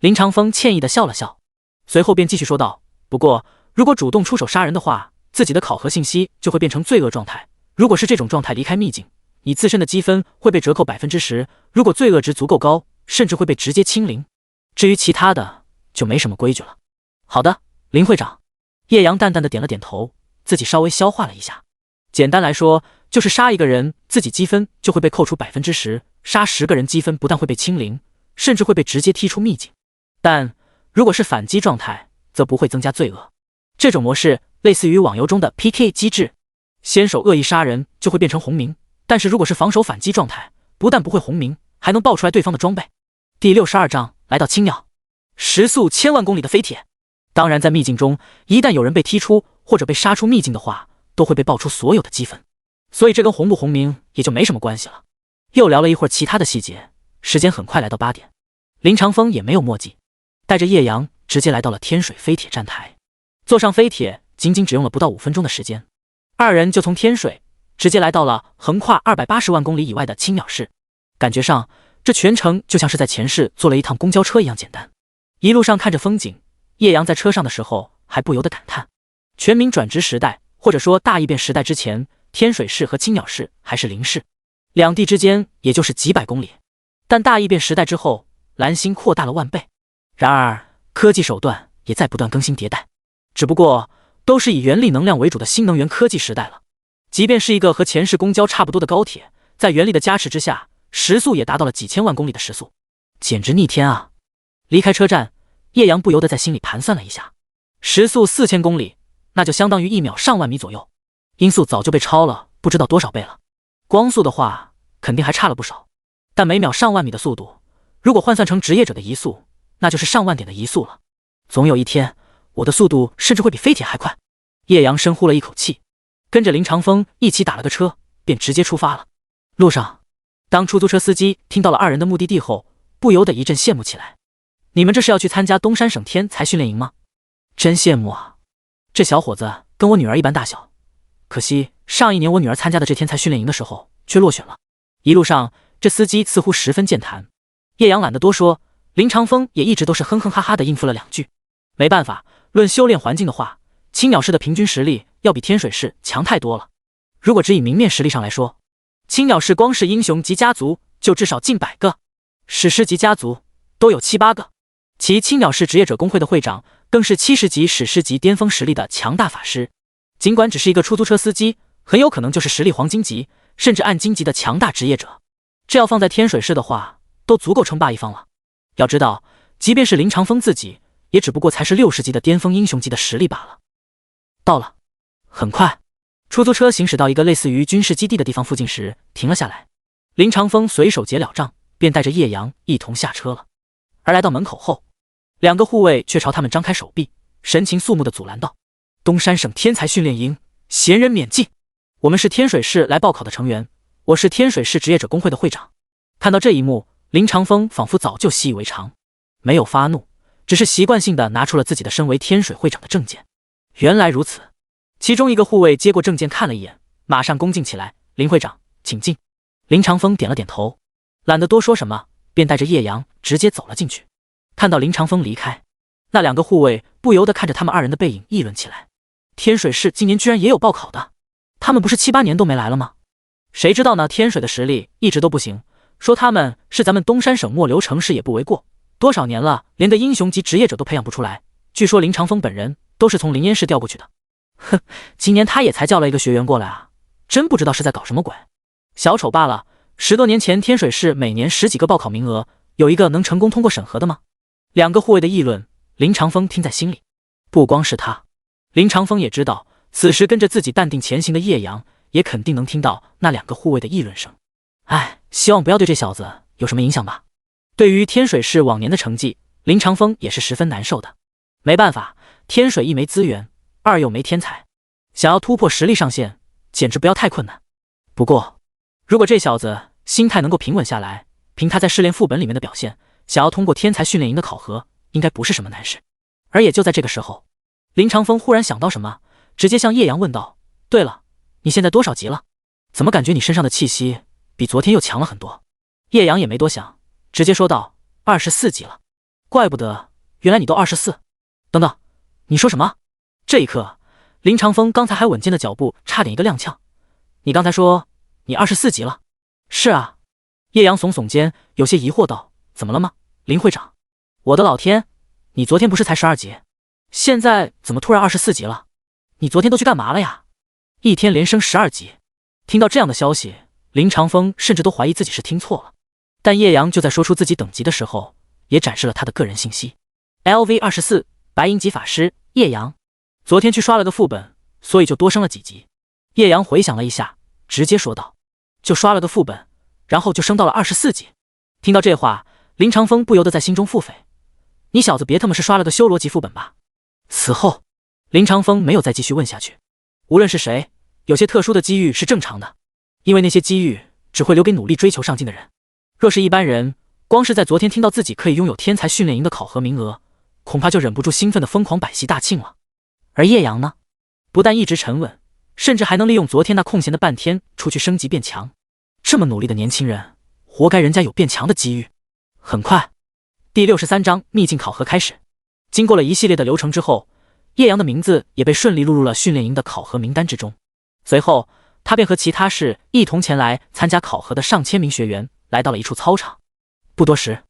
林长风歉意地笑了笑，随后便继续说道：“不过，如果主动出手杀人的话，自己的考核信息就会变成罪恶状态。如果是这种状态离开秘境，你自身的积分会被折扣 10%， 如果罪恶值足够高，甚至会被直接清零。至于其他的，就没什么规矩了。”好的，林会长。叶阳淡淡的点了点头，自己稍微消化了一下。简单来说，就是杀一个人，自己积分就会被扣除 10%， 杀10个人积分不但会被清零，甚至会被直接踢出秘境。但如果是反击状态，则不会增加罪恶。这种模式类似于网游中的 PK 机制，先手恶意杀人就会变成红名，但是如果是防守反击状态，不但不会红名，还能爆出来对方的装备。第62章来到青鸟，时速1000万公里的飞铁。当然在秘境中，一旦有人被踢出或者被杀出秘境的话，都会被爆出所有的积分，所以这跟红不红名也就没什么关系了。又聊了一会儿其他的细节，时间很快来到8点，林长风也没有墨迹，带着叶阳直接来到了天水飞铁站台。坐上飞铁仅仅只用了不到5分钟的时间，二人就从天水直接来到了横跨280万公里以外的青鸟市。感觉上，这全程就像是在前世坐了一趟公交车一样简单。一路上看着风景，叶阳在车上的时候还不由得感叹，全民转职时代或者说大异变时代之前，天水市和青鸟市还是邻市，两地之间也就是几百公里。但大异变时代之后，蓝星扩大了万倍，然而科技手段也在不断更新迭代，只不过都是以原力能量为主的新能源科技时代了。即便是一个和前世公交差不多的高铁，在原力的加持之下，时速也达到了几千万公里的时速，简直逆天啊！离开车站，叶阳不由得在心里盘算了一下，时速4000公里，那就相当于1秒上万米左右，音速早就被超了不知道多少倍了。光速的话肯定还差了不少，但每秒上万米的速度，如果换算成职业者的移速，那就是上万点的移速了。总有一天，我的速度甚至会比飞铁还快。叶阳深呼了一口气，跟着林长风一起打了个车，便直接出发了。路上，当出租车司机听到了二人的目的地后，不由得一阵羡慕起来。你们这是要去参加东山省天才训练营吗？真羡慕啊！这小伙子跟我女儿一般大小，可惜上一年我女儿参加的这天才训练营的时候却落选了。一路上，这司机似乎十分健谈。叶阳懒得多说，林长风也一直都是哼哼哈哈的应付了2句。没办法，论修炼环境的话，青鸟市的平均实力要比天水市强太多了。如果只以明面实力上来说，青鸟市光是英雄级家族就至少近100个，史诗级家族都有7、8个。其青鸟市职业者工会的会长更是70级史诗级巅峰实力的强大法师，尽管只是一个出租车司机，很有可能就是实力黄金级甚至暗金级的强大职业者。这要放在天水市的话，都足够称霸一方了。要知道，即便是林长风自己，也只不过才是60级的巅峰英雄级的实力罢了。到了，很快，出租车行驶到一个类似于军事基地的地方附近时停了下来。林长风随手结了账，便带着叶阳一同下车了。而来到门口后，2个护卫却朝他们张开手臂，神情肃穆地阻拦道：“东山省天才训练营，闲人免进。我们是天水市来报考的成员，我是天水市职业者工会的会长。”看到这一幕，林长风仿佛早就习以为常，没有发怒，只是习惯性地拿出了自己的身为天水会长的证件。原来如此，其中一个护卫接过证件看了一眼，马上恭敬起来：“林会长，请进。”林长风点了点头，懒得多说什么，便带着叶阳直接走了进去。看到林长风离开，那2个护卫不由得看着他们2人的背影议论起来。天水市今年居然也有报考的，他们不是7、8年都没来了吗？谁知道呢？天水的实力一直都不行，说他们是咱们东山省末流城市也不为过。多少年了，连个英雄级职业者都培养不出来。据说林长风本人都是从灵烟市调过去的。哼，今年他也才叫了一个学员过来啊，真不知道是在搞什么鬼。小丑罢了，10多年前天水市每年10几个报考名额，有一个能成功通过审核的吗？两个护卫的议论，林长风听在心里。不光是他，林长风也知道，此时跟着自己淡定前行的叶阳，也肯定能听到那两个护卫的议论声。哎，希望不要对这小子有什么影响吧。对于天水市往年的成绩，林长风也是十分难受的。没办法，天水一没资源，二又没天才，想要突破实力上限，简直不要太困难。不过，如果这小子心态能够平稳下来，凭他在试炼副本里面的表现，想要通过天才训练营的考核，应该不是什么难事。而也就在这个时候，林长风忽然想到什么，直接向叶阳问道：“对了，你现在多少级了？怎么感觉你身上的气息比昨天又强了很多？”叶阳也没多想，直接说道：“24级了。怪不得，原来你都24。等等，你说什么？”这一刻，林长风刚才还稳健的脚步差点一个踉跄。你刚才说你24级了？是啊。叶阳耸耸肩，有些疑惑道：“怎么了吗，林会长？我的老天，你昨天不是才12级，现在怎么突然24级了？你昨天都去干嘛了呀？一天连升12级。”听到这样的消息，林长风甚至都怀疑自己是听错了。但叶阳就在说出自己等级的时候，也展示了他的个人信息。LV24 白银级法师叶阳，昨天去刷了个副本，所以就多升了几级。叶阳回想了一下，直接说道：“就刷了个副本，然后就升到了24级。”听到这话，林长风不由得在心中腹诽：“你小子别他妈是刷了个修罗级副本吧？”此后，林长风没有再继续问下去。无论是谁，有些特殊的机遇是正常的，因为那些机遇只会留给努力追求上进的人。若是一般人，光是在昨天听到自己可以拥有天才训练营的考核名额，恐怕就忍不住兴奋的疯狂摆席大庆了。而叶阳呢，不但一直沉稳，甚至还能利用昨天那空闲的半天出去升级变强。这么努力的年轻人，活该人家有变强的机遇。很快，第63章秘境考核开始。经过了一系列的流程之后，叶阳的名字也被顺利录入了训练营的考核名单之中。随后，他便和其他市一同前来参加考核的上千名学员来到了一处操场。不多时，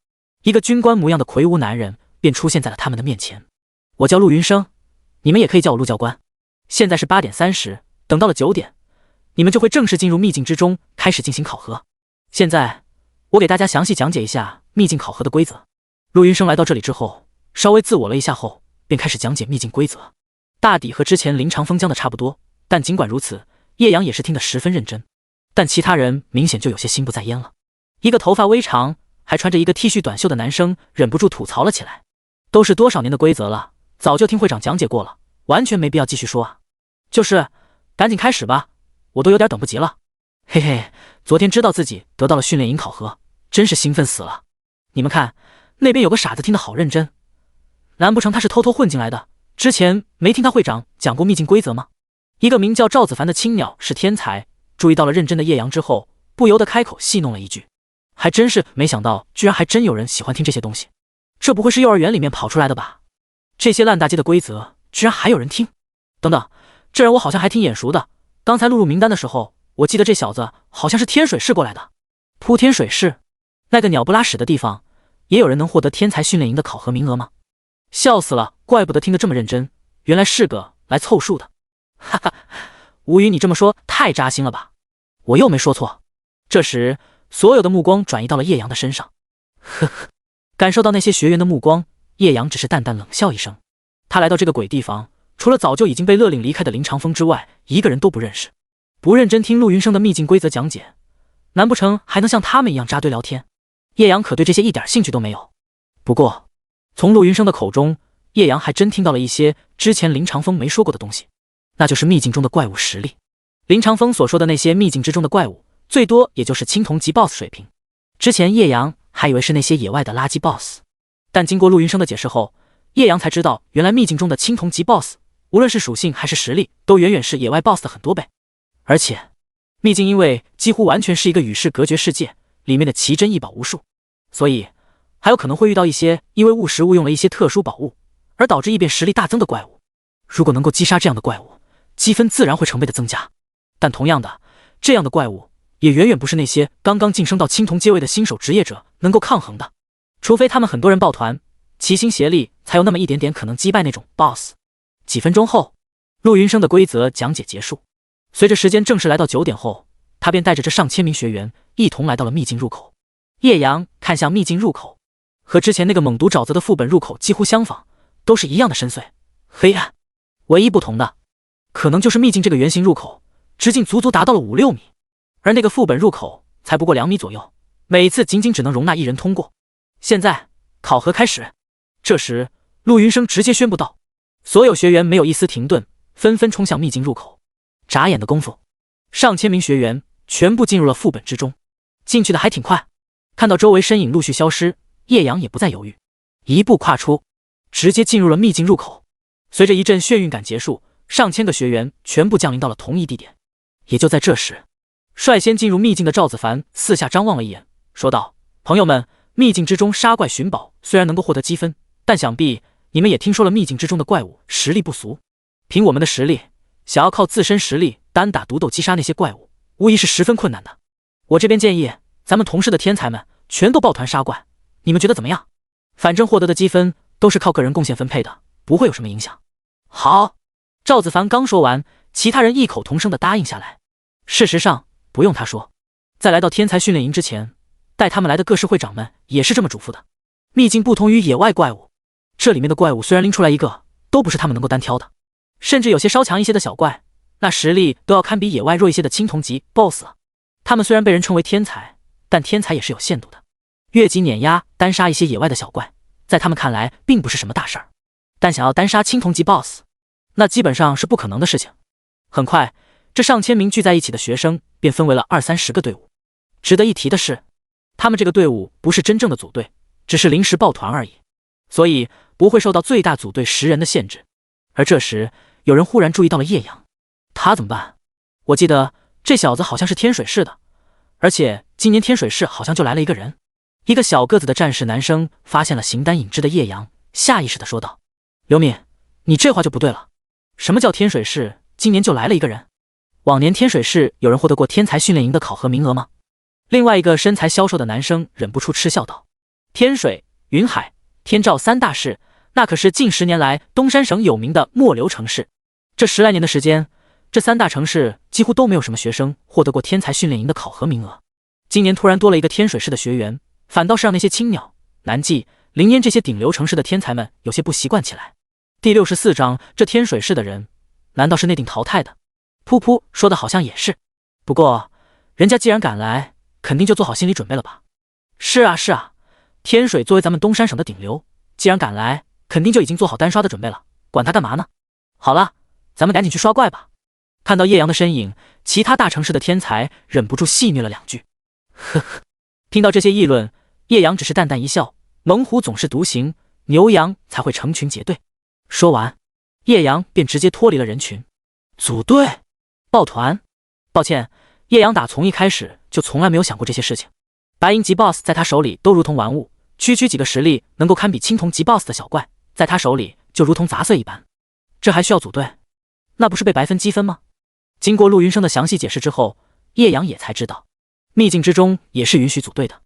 一个军官模样的魁梧男人便出现在了他们的面前。我叫陆云生，你们也可以叫我陆教官。现在是8点30，等到了9点，你们就会正式进入秘境之中，开始进行考核。现在，我给大家详细讲解一下秘境考核的规则。陆云生来到这里之后，稍微自我了一下后，便开始讲解秘境规则。大抵和之前林长风讲的差不多，但尽管如此，叶阳也是听得十分认真。但其他人明显就有些心不在焉了。一个头发微长，还穿着一个 T 恤短袖的男生忍不住吐槽了起来：“都是多少年的规则了，早就听会长讲解过了，完全没必要继续说啊。就是，赶紧开始吧，我都有点等不及了。嘿嘿，昨天知道自己得到了训练营考核，真是兴奋死了。你们看，那边有个傻子听得好认真，难不成他是偷偷混进来的？之前没听他会长讲过秘境规则吗？”一个名叫赵子凡的青鸟是天才，注意到了认真的叶阳之后，不由得开口戏弄了一句：“还真是没想到，居然还真有人喜欢听这些东西。这不会是幼儿园里面跑出来的吧？这些烂大街的规则，居然还有人听！等等，这人我好像还挺眼熟的。刚才录入名单的时候，我记得这小子好像是天水市过来的。铺天水市，那个鸟不拉屎的地方，也有人能获得天才训练营的考核名额吗？笑死了，怪不得听得这么认真，原来是个来凑数的。哈哈，无语，你这么说太扎心了吧？我又没说错。”这时，所有的目光转移到了叶阳的身上。呵呵，感受到那些学员的目光，叶阳只是淡淡冷笑一声。他来到这个鬼地方，除了早就已经被勒令离开的林长风之外，一个人都不认识。不认真听陆云生的秘境规则讲解，难不成还能像他们一样扎堆聊天？叶阳可对这些一点兴趣都没有。不过，从陆云生的口中，叶阳还真听到了一些之前林长风没说过的东西。那就是秘境中的怪物实力。林长风所说的那些秘境之中的怪物，最多也就是青铜级 BOSS 水平。之前叶阳还以为是那些野外的垃圾 BOSS， 但经过陆云生的解释后，叶阳才知道，原来秘境中的青铜级 BOSS， 无论是属性还是实力，都远远是野外 BOSS 的很多倍。而且，秘境因为几乎完全是一个与世隔绝世界，里面的奇珍异宝无数，所以还有可能会遇到一些因为误食误用了一些特殊宝物，而导致异变实力大增的怪物。如果能够击杀这样的怪物，积分自然会成倍的增加。但同样的，这样的怪物也远远不是那些刚刚晋升到青铜阶位的新手职业者能够抗衡的。除非他们很多人抱团，齐心协力，才有那么一点点可能击败那种 BOSS。几分钟后，陆云生的规则讲解结束。随着时间正式来到9点后，他便带着这上千名学员一同来到了秘境入口。叶阳看向秘境入口，和之前那个猛毒沼泽的副本入口几乎相仿，都是一样的深邃、黑暗。唯一不同的，可能就是秘境这个圆形入口直径足足达到了5-6米，而那个副本入口才不过2米左右，每次仅仅只能容纳1人通过。现在考核开始。这时，陆云生直接宣布道：“所有学员没有一丝停顿，纷纷冲向秘境入口。眨眼的功夫，上千名学员全部进入了副本之中。进去的还挺快，看到周围身影陆续消失，叶阳也不再犹豫，一步跨出，直接进入了秘境入口。随着一阵眩晕感结束，上千个学员全部降临到了同一地点。也就在这时，率先进入秘境的赵子凡四下张望了一眼，说道：“朋友们，秘境之中杀怪寻宝虽然能够获得积分，但想必你们也听说了秘境之中的怪物实力不俗。凭我们的实力，想要靠自身实力单打独斗击杀那些怪物，无疑是十分困难的。我这边建议咱们同事的天才们全都抱团杀怪，你们觉得怎么样？反正获得的积分都是靠个人贡献分配的，不会有什么影响。”好，赵子凡刚说完，其他人异口同声地答应下来。事实上，不用他说，在来到天才训练营之前，带他们来的各市会长们也是这么嘱咐的。秘境不同于野外怪物，这里面的怪物虽然拎出来一个，都不是他们能够单挑的，甚至有些稍强一些的小怪，那实力都要堪比野外弱一些的青铜级 BOSS 了。他们虽然被人称为天才，但天才也是有限度的，越级碾压单杀一些野外的小怪，在他们看来并不是什么大事儿，但想要单杀青铜级 BOSS， 那基本上是不可能的事情。很快，这上千名聚在一起的学生便分为了20-30个队伍。值得一提的是，他们这个队伍不是真正的组队，只是临时抱团而已，所以不会受到最大组队10人的限制。而这时，有人忽然注意到了叶阳，他怎么办？我记得这小子好像是天水市的，而且今年天水市好像就来了一个人。一个小个子的战士男生发现了形单影只的叶阳，下意识地说道：“刘敏，你这话就不对了。什么叫天水市今年就来了一个人？往年天水市有人获得过天才训练营的考核名额吗？”另外一个身材消瘦的男生忍不住嗤笑道：“天水、云海、天照3大市，那可是近10年来东山省有名的末流城市。这10来年的时间，这3大城市几乎都没有什么学生获得过天才训练营的考核名额。今年突然多了一个天水市的学员，反倒是让那些青鸟、南纪、灵烟这些顶流城市的天才们有些不习惯起来。第64章，这天水市的人难道是内定淘汰的？”噗噗，说的好像也是。不过人家既然敢来，肯定就做好心理准备了吧？是啊是啊，天水作为咱们东山省的顶流，既然敢来，肯定就已经做好单刷的准备了，管他干嘛呢？好了，咱们赶紧去刷怪吧。看到叶阳的身影，其他大城市的天才忍不住戏谑了2句。呵呵，听到这些议论，叶阳只是淡淡一笑，猛虎总是独行，牛羊才会成群结队。说完，叶阳便直接脱离了人群。组队抱团，抱歉，叶阳打从一开始就从来没有想过这些事情。白银级 BOSS 在他手里都如同玩物，区区几个实力能够堪比青铜级 BOSS 的小怪，在他手里就如同杂碎一般。这还需要组队？那不是被白分积分吗？经过陆云生的详细解释之后，叶阳也才知道，秘境之中也是允许组队的，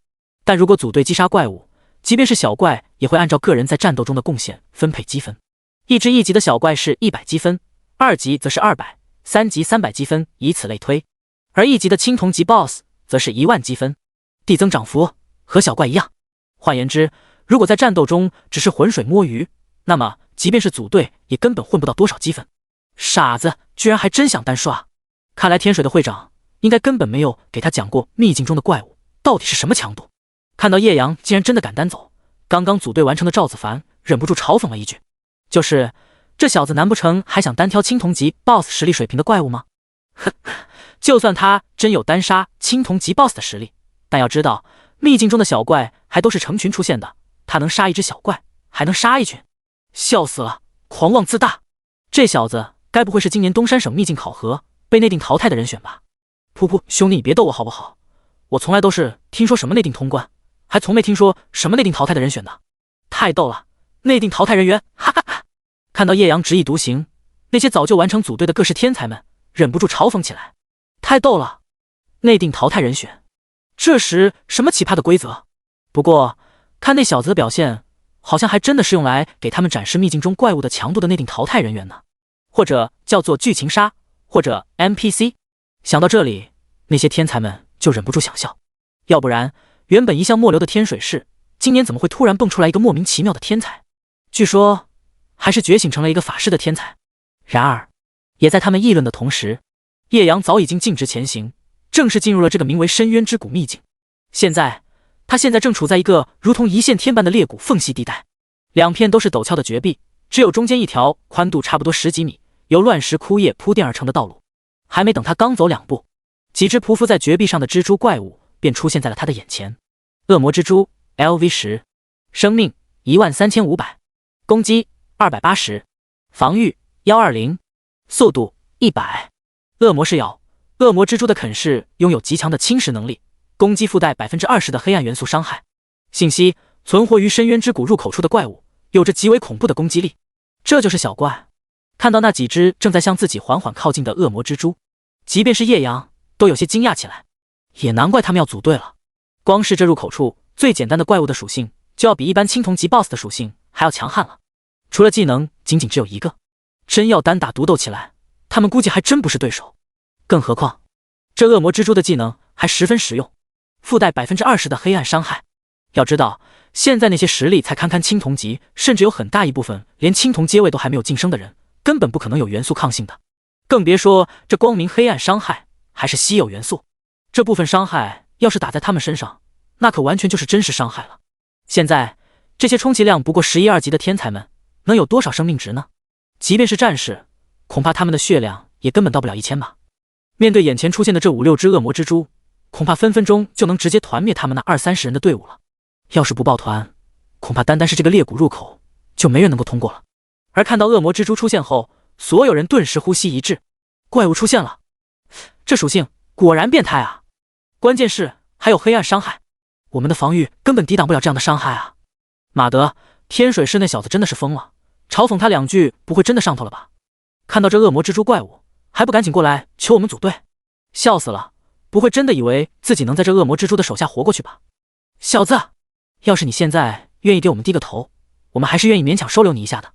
但如果组队击杀怪物，即便是小怪也会按照个人在战斗中的贡献分配积分。一只1级的小怪是100积分，2级则是200， 3级300积分，以此类推。而1级的青铜级 BOSS 则是10000积分，递增涨幅和小怪一样。换言之，如果在战斗中只是浑水摸鱼，那么即便是组队也根本混不到多少积分。傻子居然还真想单刷，看来天水的会长应该根本没有给他讲过秘境中的怪物到底是什么强度。看到叶阳竟然真的敢单走，刚刚组队完成的赵子凡忍不住嘲讽了一句：“就是这小子难不成还想单挑青铜级 BOSS 实力水平的怪物吗？”哼，就算他真有单杀青铜级 BOSS 的实力，但要知道秘境中的小怪还都是成群出现的，他能杀一只小怪，还能杀一群，笑死了，狂妄自大。这小子该不会是今年东山省秘境考核被内定淘汰的人选吧？噗噗，兄弟你别逗我好不好？我从来都是听说什么内定通关，还从没听说什么内定淘汰的人选的。太逗了，内定淘汰人员，哈哈哈！看到叶阳执意独行，那些早就完成组队的各式天才们忍不住嘲讽起来。太逗了，内定淘汰人选，这时什么奇葩的规则？不过看那小子的表现，好像还真的是用来给他们展示秘境中怪物的强度的内定淘汰人员呢，或者叫做剧情杀，或者 NPC。想到这里，那些天才们就忍不住想笑，要不然原本一向末流的天水市，今年怎么会突然蹦出来一个莫名其妙的天才？据说还是觉醒成了一个法师的天才。然而，也在他们议论的同时，叶阳早已经径直前行，正式进入了这个名为深渊之谷秘境。他现在正处在一个如同一线天般的裂谷缝隙地带，两片都是陡峭的绝壁，只有中间一条宽度差不多10几米，由乱石枯叶铺垫而成的道路。还没等他刚走2步，几只匍匐在绝壁上的蜘蛛怪物便出现在了他的眼前。恶魔蜘蛛 LV10， 生命13500，攻击280，防御120，速度100。恶魔噬咬，恶魔蜘蛛的啃噬拥有极强的侵蚀能力，攻击附带 20% 的黑暗元素伤害。信息：存活于深渊之谷入口处的怪物有着极为恐怖的攻击力。这就是小怪。看到那几只正在向自己缓缓靠近的恶魔蜘蛛，即便是叶阳都有些惊讶起来。也难怪他们要组队了，光是这入口处最简单的怪物的属性就要比一般青铜级 BOSS 的属性还要强悍了。除了技能仅仅只有一个，真要单打独斗起来，他们估计还真不是对手。更何况这恶魔蜘蛛的技能还十分实用，附带 20% 的黑暗伤害。要知道现在那些实力才堪堪青铜级，甚至有很大一部分连青铜阶位都还没有晋升的人，根本不可能有元素抗性的，更别说这光明黑暗伤害还是稀有元素。这部分伤害要是打在他们身上，那可完全就是真实伤害了。现在这些充其量不过11、2级的天才们能有多少生命值呢？即便是战士，恐怕他们的血量也根本到不了1000吧。面对眼前出现的这5、6只恶魔蜘蛛，恐怕分分钟就能直接团灭他们那20、30人的队伍了。要是不抱团，恐怕单单是这个裂谷入口就没人能够通过了。而看到恶魔蜘蛛出现后，所有人顿时呼吸一滞。怪物出现了，这属性果然变态啊！关键是还有黑暗伤害，我们的防御根本抵挡不了这样的伤害啊！马德，天水市那小子真的是疯了，嘲讽他2句不会真的上头了吧？看到这恶魔蜘蛛怪物，还不赶紧过来求我们组队？笑死了，不会真的以为自己能在这恶魔蜘蛛的手下活过去吧？小子，要是你现在愿意给我们低个头，我们还是愿意勉强收留你一下的。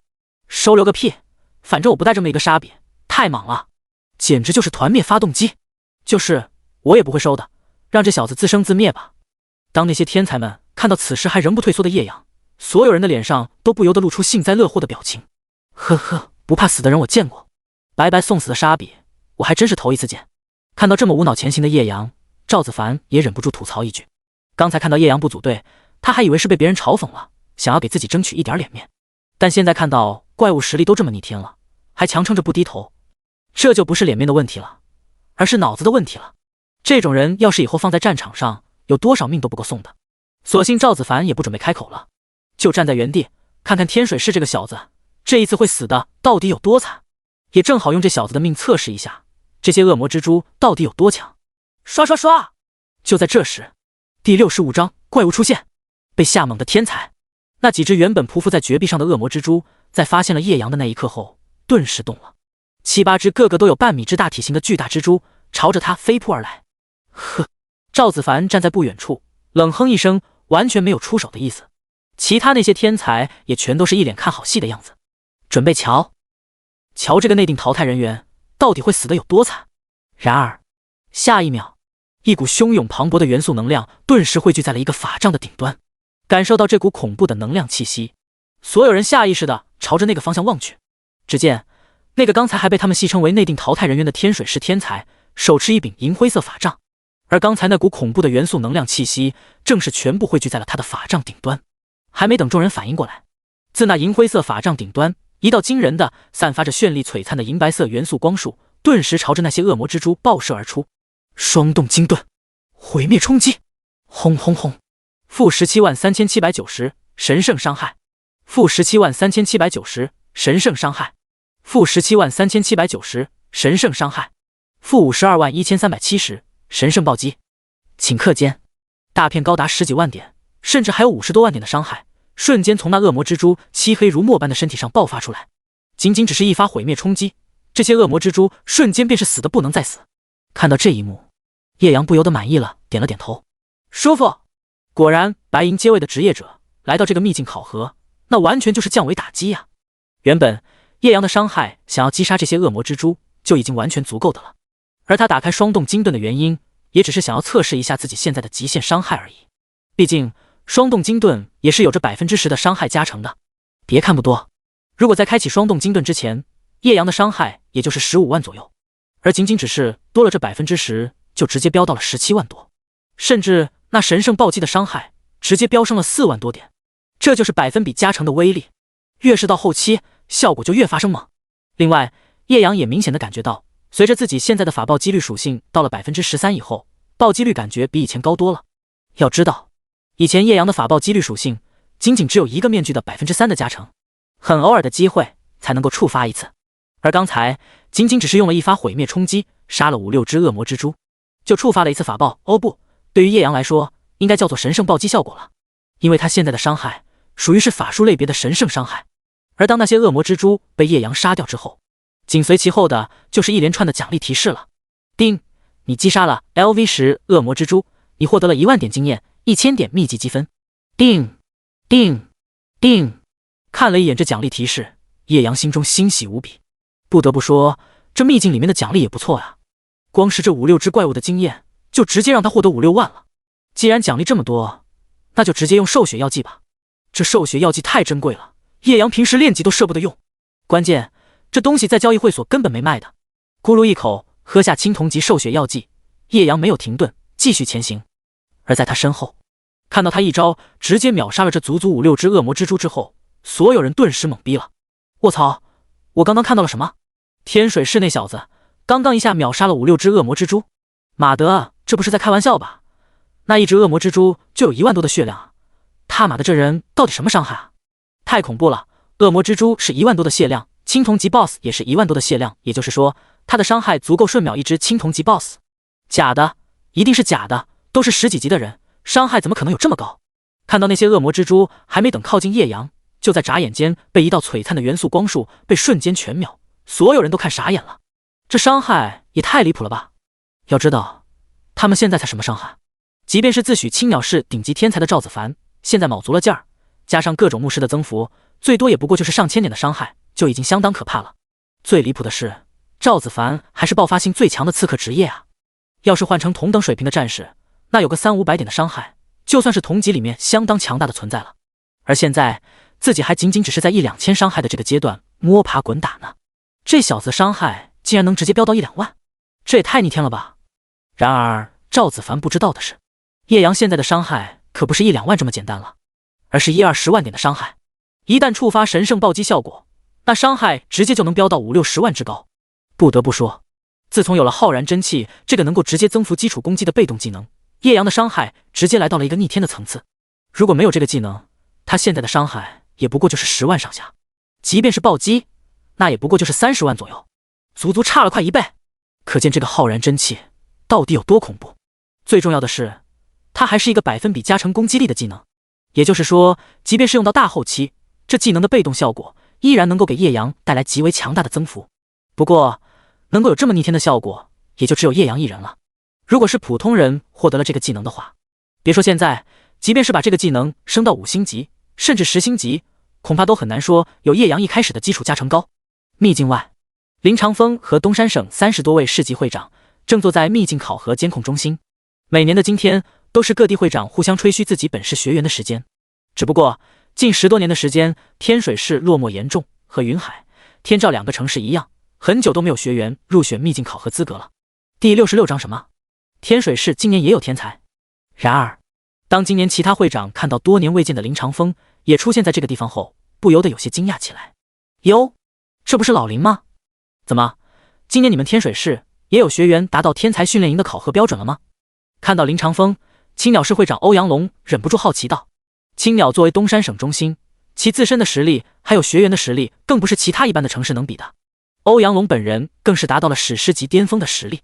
收留个屁，反正我不带这么一个沙比，太莽了，简直就是团灭发动机。就是我也不会收的，让这小子自生自灭吧。当那些天才们看到此时还仍不退缩的叶阳，所有人的脸上都不由得露出幸灾乐祸的表情。呵呵，不怕死的人我见过，白白送死的沙比我还真是头一次见。看到这么无脑前行的叶阳，赵子凡也忍不住吐槽一句。刚才看到叶阳不组队，他还以为是被别人嘲讽了，想要给自己争取一点脸面。但现在看到怪物实力都这么逆天了，还强撑着不低头，这就不是脸面的问题了，而是脑子的问题了。这种人要是以后放在战场上，有多少命都不够送的。索性赵子凡也不准备开口了，就站在原地看看天水市这个小子这一次会死的到底有多惨，也正好用这小子的命测试一下这些恶魔蜘蛛到底有多强。刷刷刷！就在这时，第65章怪物出现。被吓懵的天才，那几只原本匍匐在绝壁上的恶魔蜘蛛，在发现了叶阳的那一刻后，顿时动了。7、8只个个都有半米之大体型的巨大蜘蛛，朝着他飞扑而来。呵，赵子凡站在不远处，冷哼一声，完全没有出手的意思。其他那些天才也全都是一脸看好戏的样子，准备瞧这个内定淘汰人员到底会死得有多惨。然而，下一秒，一股汹涌磅礴的元素能量顿时汇聚在了一个法杖的顶端。感受到这股恐怖的能量气息，所有人下意识地朝着那个方向望去。只见那个刚才还被他们戏称为内定淘汰人员的天水市天才，手持一柄银灰色法杖，而刚才那股恐怖的元素能量气息正是全部汇聚在了他的法杖顶端。还没等众人反应过来，自那银灰色法杖顶端，一道惊人的、散发着绚丽璀璨的银白色元素光束，顿时朝着那些恶魔蜘蛛爆射而出。双动精盾，毁灭冲击，轰轰轰！负173790神圣伤害，负173790神圣伤害，负173790神圣伤害，负521370神圣暴击。顷刻间，大片高达10几万点，甚至还有50多万点的伤害，瞬间从那恶魔蜘蛛漆黑如墨般的身体上爆发出来。仅仅只是一发毁灭冲击，这些恶魔蜘蛛瞬间便是死的不能再死。看到这一幕，叶阳不由得满意了，点了点头。舒服。果然白银阶位的职业者来到这个秘境考核，那完全就是降维打击呀！原本叶阳的伤害想要击杀这些恶魔蜘蛛就已经完全足够的了，而他打开双动金盾的原因，也只是想要测试一下自己现在的极限伤害而已。毕竟双动金盾也是有着10%的伤害加成的。别看不多，如果在开启双动金盾之前，叶阳的伤害也就是15万左右，而仅仅只是多了这10%，就直接飙到了17万多，甚至那神圣暴击的伤害直接飙升了4万多点。这就是百分比加成的威力，越是到后期，效果就越发生猛。另外，叶阳也明显的感觉到，随着自己现在的法爆击率属性到了13%以后，暴击率感觉比以前高多了。要知道，以前叶阳的法爆击率属性仅仅只有一个面具的3%的加成，很偶尔的机会才能够触发一次。而刚才仅仅只是用了一发毁灭冲击，杀了5、6只恶魔蜘蛛，就触发了一次法爆。哦不，对于叶阳来说，应该叫做神圣暴击效果了，因为他现在的伤害属于是法术类别的神圣伤害。而当那些恶魔蜘蛛被叶阳杀掉之后，紧随其后的就是一连串的奖励提示了。丁，你击杀了 LV10恶魔蜘蛛，你获得了1万点经验，1000点秘籍积分。叮叮叮，看了一眼这奖励提示，叶阳心中欣喜无比。不得不说，这秘境里面的奖励也不错呀，光是这5、6只怪物的经验就直接让他获得5、6万了。既然奖励这么多，那就直接用兽血药剂吧。这兽血药剂太珍贵了，叶阳平时练级都舍不得用，关键这东西在交易会所根本没卖的。咕噜一口喝下青铜级兽血药剂，叶阳没有停顿，继续前行。而在他身后，看到他一招直接秒杀了这足足5、6只恶魔蜘蛛之后，所有人顿时懵逼了。卧槽，我刚刚看到了什么？天水市那小子刚刚一下秒杀了5、6只恶魔蜘蛛，马德，这不是在开玩笑吧？那一只恶魔蜘蛛就有1万多的血量啊！他妈的，这人到底什么伤害啊？太恐怖了！恶魔蜘蛛是1万多的血量，青铜级 BOSS 也是1万多的血量，也就是说，他的伤害足够瞬秒一只青铜级 BOSS。假的，一定是假的，都是10几级的人，伤害怎么可能有这么高？看到那些恶魔蜘蛛还没等靠近叶阳，就在眨眼间被一道璀璨的元素光束被瞬间全秒，所有人都看傻眼了。这伤害也太离谱了吧！要知道，他们现在才什么伤害？即便是自诩青鸟市顶级天才的赵子凡，现在卯足了劲儿，加上各种牧师的增幅，最多也不过就是上千点的伤害，就已经相当可怕了。最离谱的是，赵子凡还是爆发性最强的刺客职业啊！要是换成同等水平的战士，那有个300、500点的伤害，就算是同级里面相当强大的存在了。而现在自己还仅仅只是在1、2千伤害的这个阶段摸爬滚打呢，这小子伤害竟然能直接飙到1、2万，这也太逆天了吧！然而赵子凡不知道的是，叶阳现在的伤害可不是1、2万这么简单了，而是1、20万点的伤害。一旦触发神圣暴击效果，那伤害直接就能飙到5、60万之高。不得不说，自从有了浩然真气这个能够直接增幅基础攻击的被动技能，叶阳的伤害直接来到了一个逆天的层次。如果没有这个技能，他现在的伤害也不过就是10万上下，即便是暴击，那也不过就是30万左右，足足差了快1倍。可见这个浩然真气到底有多恐怖。最重要的是，它还是一个百分比加成攻击力的技能，也就是说，即便是用到大后期，这技能的被动效果依然能够给叶阳带来极为强大的增幅。不过，能够有这么逆天的效果，也就只有叶阳一人了。如果是普通人获得了这个技能的话，别说现在，即便是把这个技能升到5星级，甚至10星级，恐怕都很难说有叶阳一开始的基础加成高。秘境外，林长风和东山省30多位市级会长正坐在秘境考核监控中心。每年的今天，都是各地会长互相吹嘘自己本市学员的时间。只不过近10多年的时间，天水市落寞严重，和云海、天照2个城市一样，很久都没有学员入选秘境考核资格了。第66章什么？天水市今年也有天才。然而，当今年其他会长看到多年未见的林长风也出现在这个地方后，不由得有些惊讶起来。哟，这不是老林吗？怎么，今年你们天水市也有学员达到天才训练营的考核标准了吗？看到林长风，青鸟市会长欧阳龙忍不住好奇道。青鸟作为东山省中心，其自身的实力还有学员的实力更不是其他一般的城市能比的。欧阳龙本人更是达到了史诗级巅峰的实力，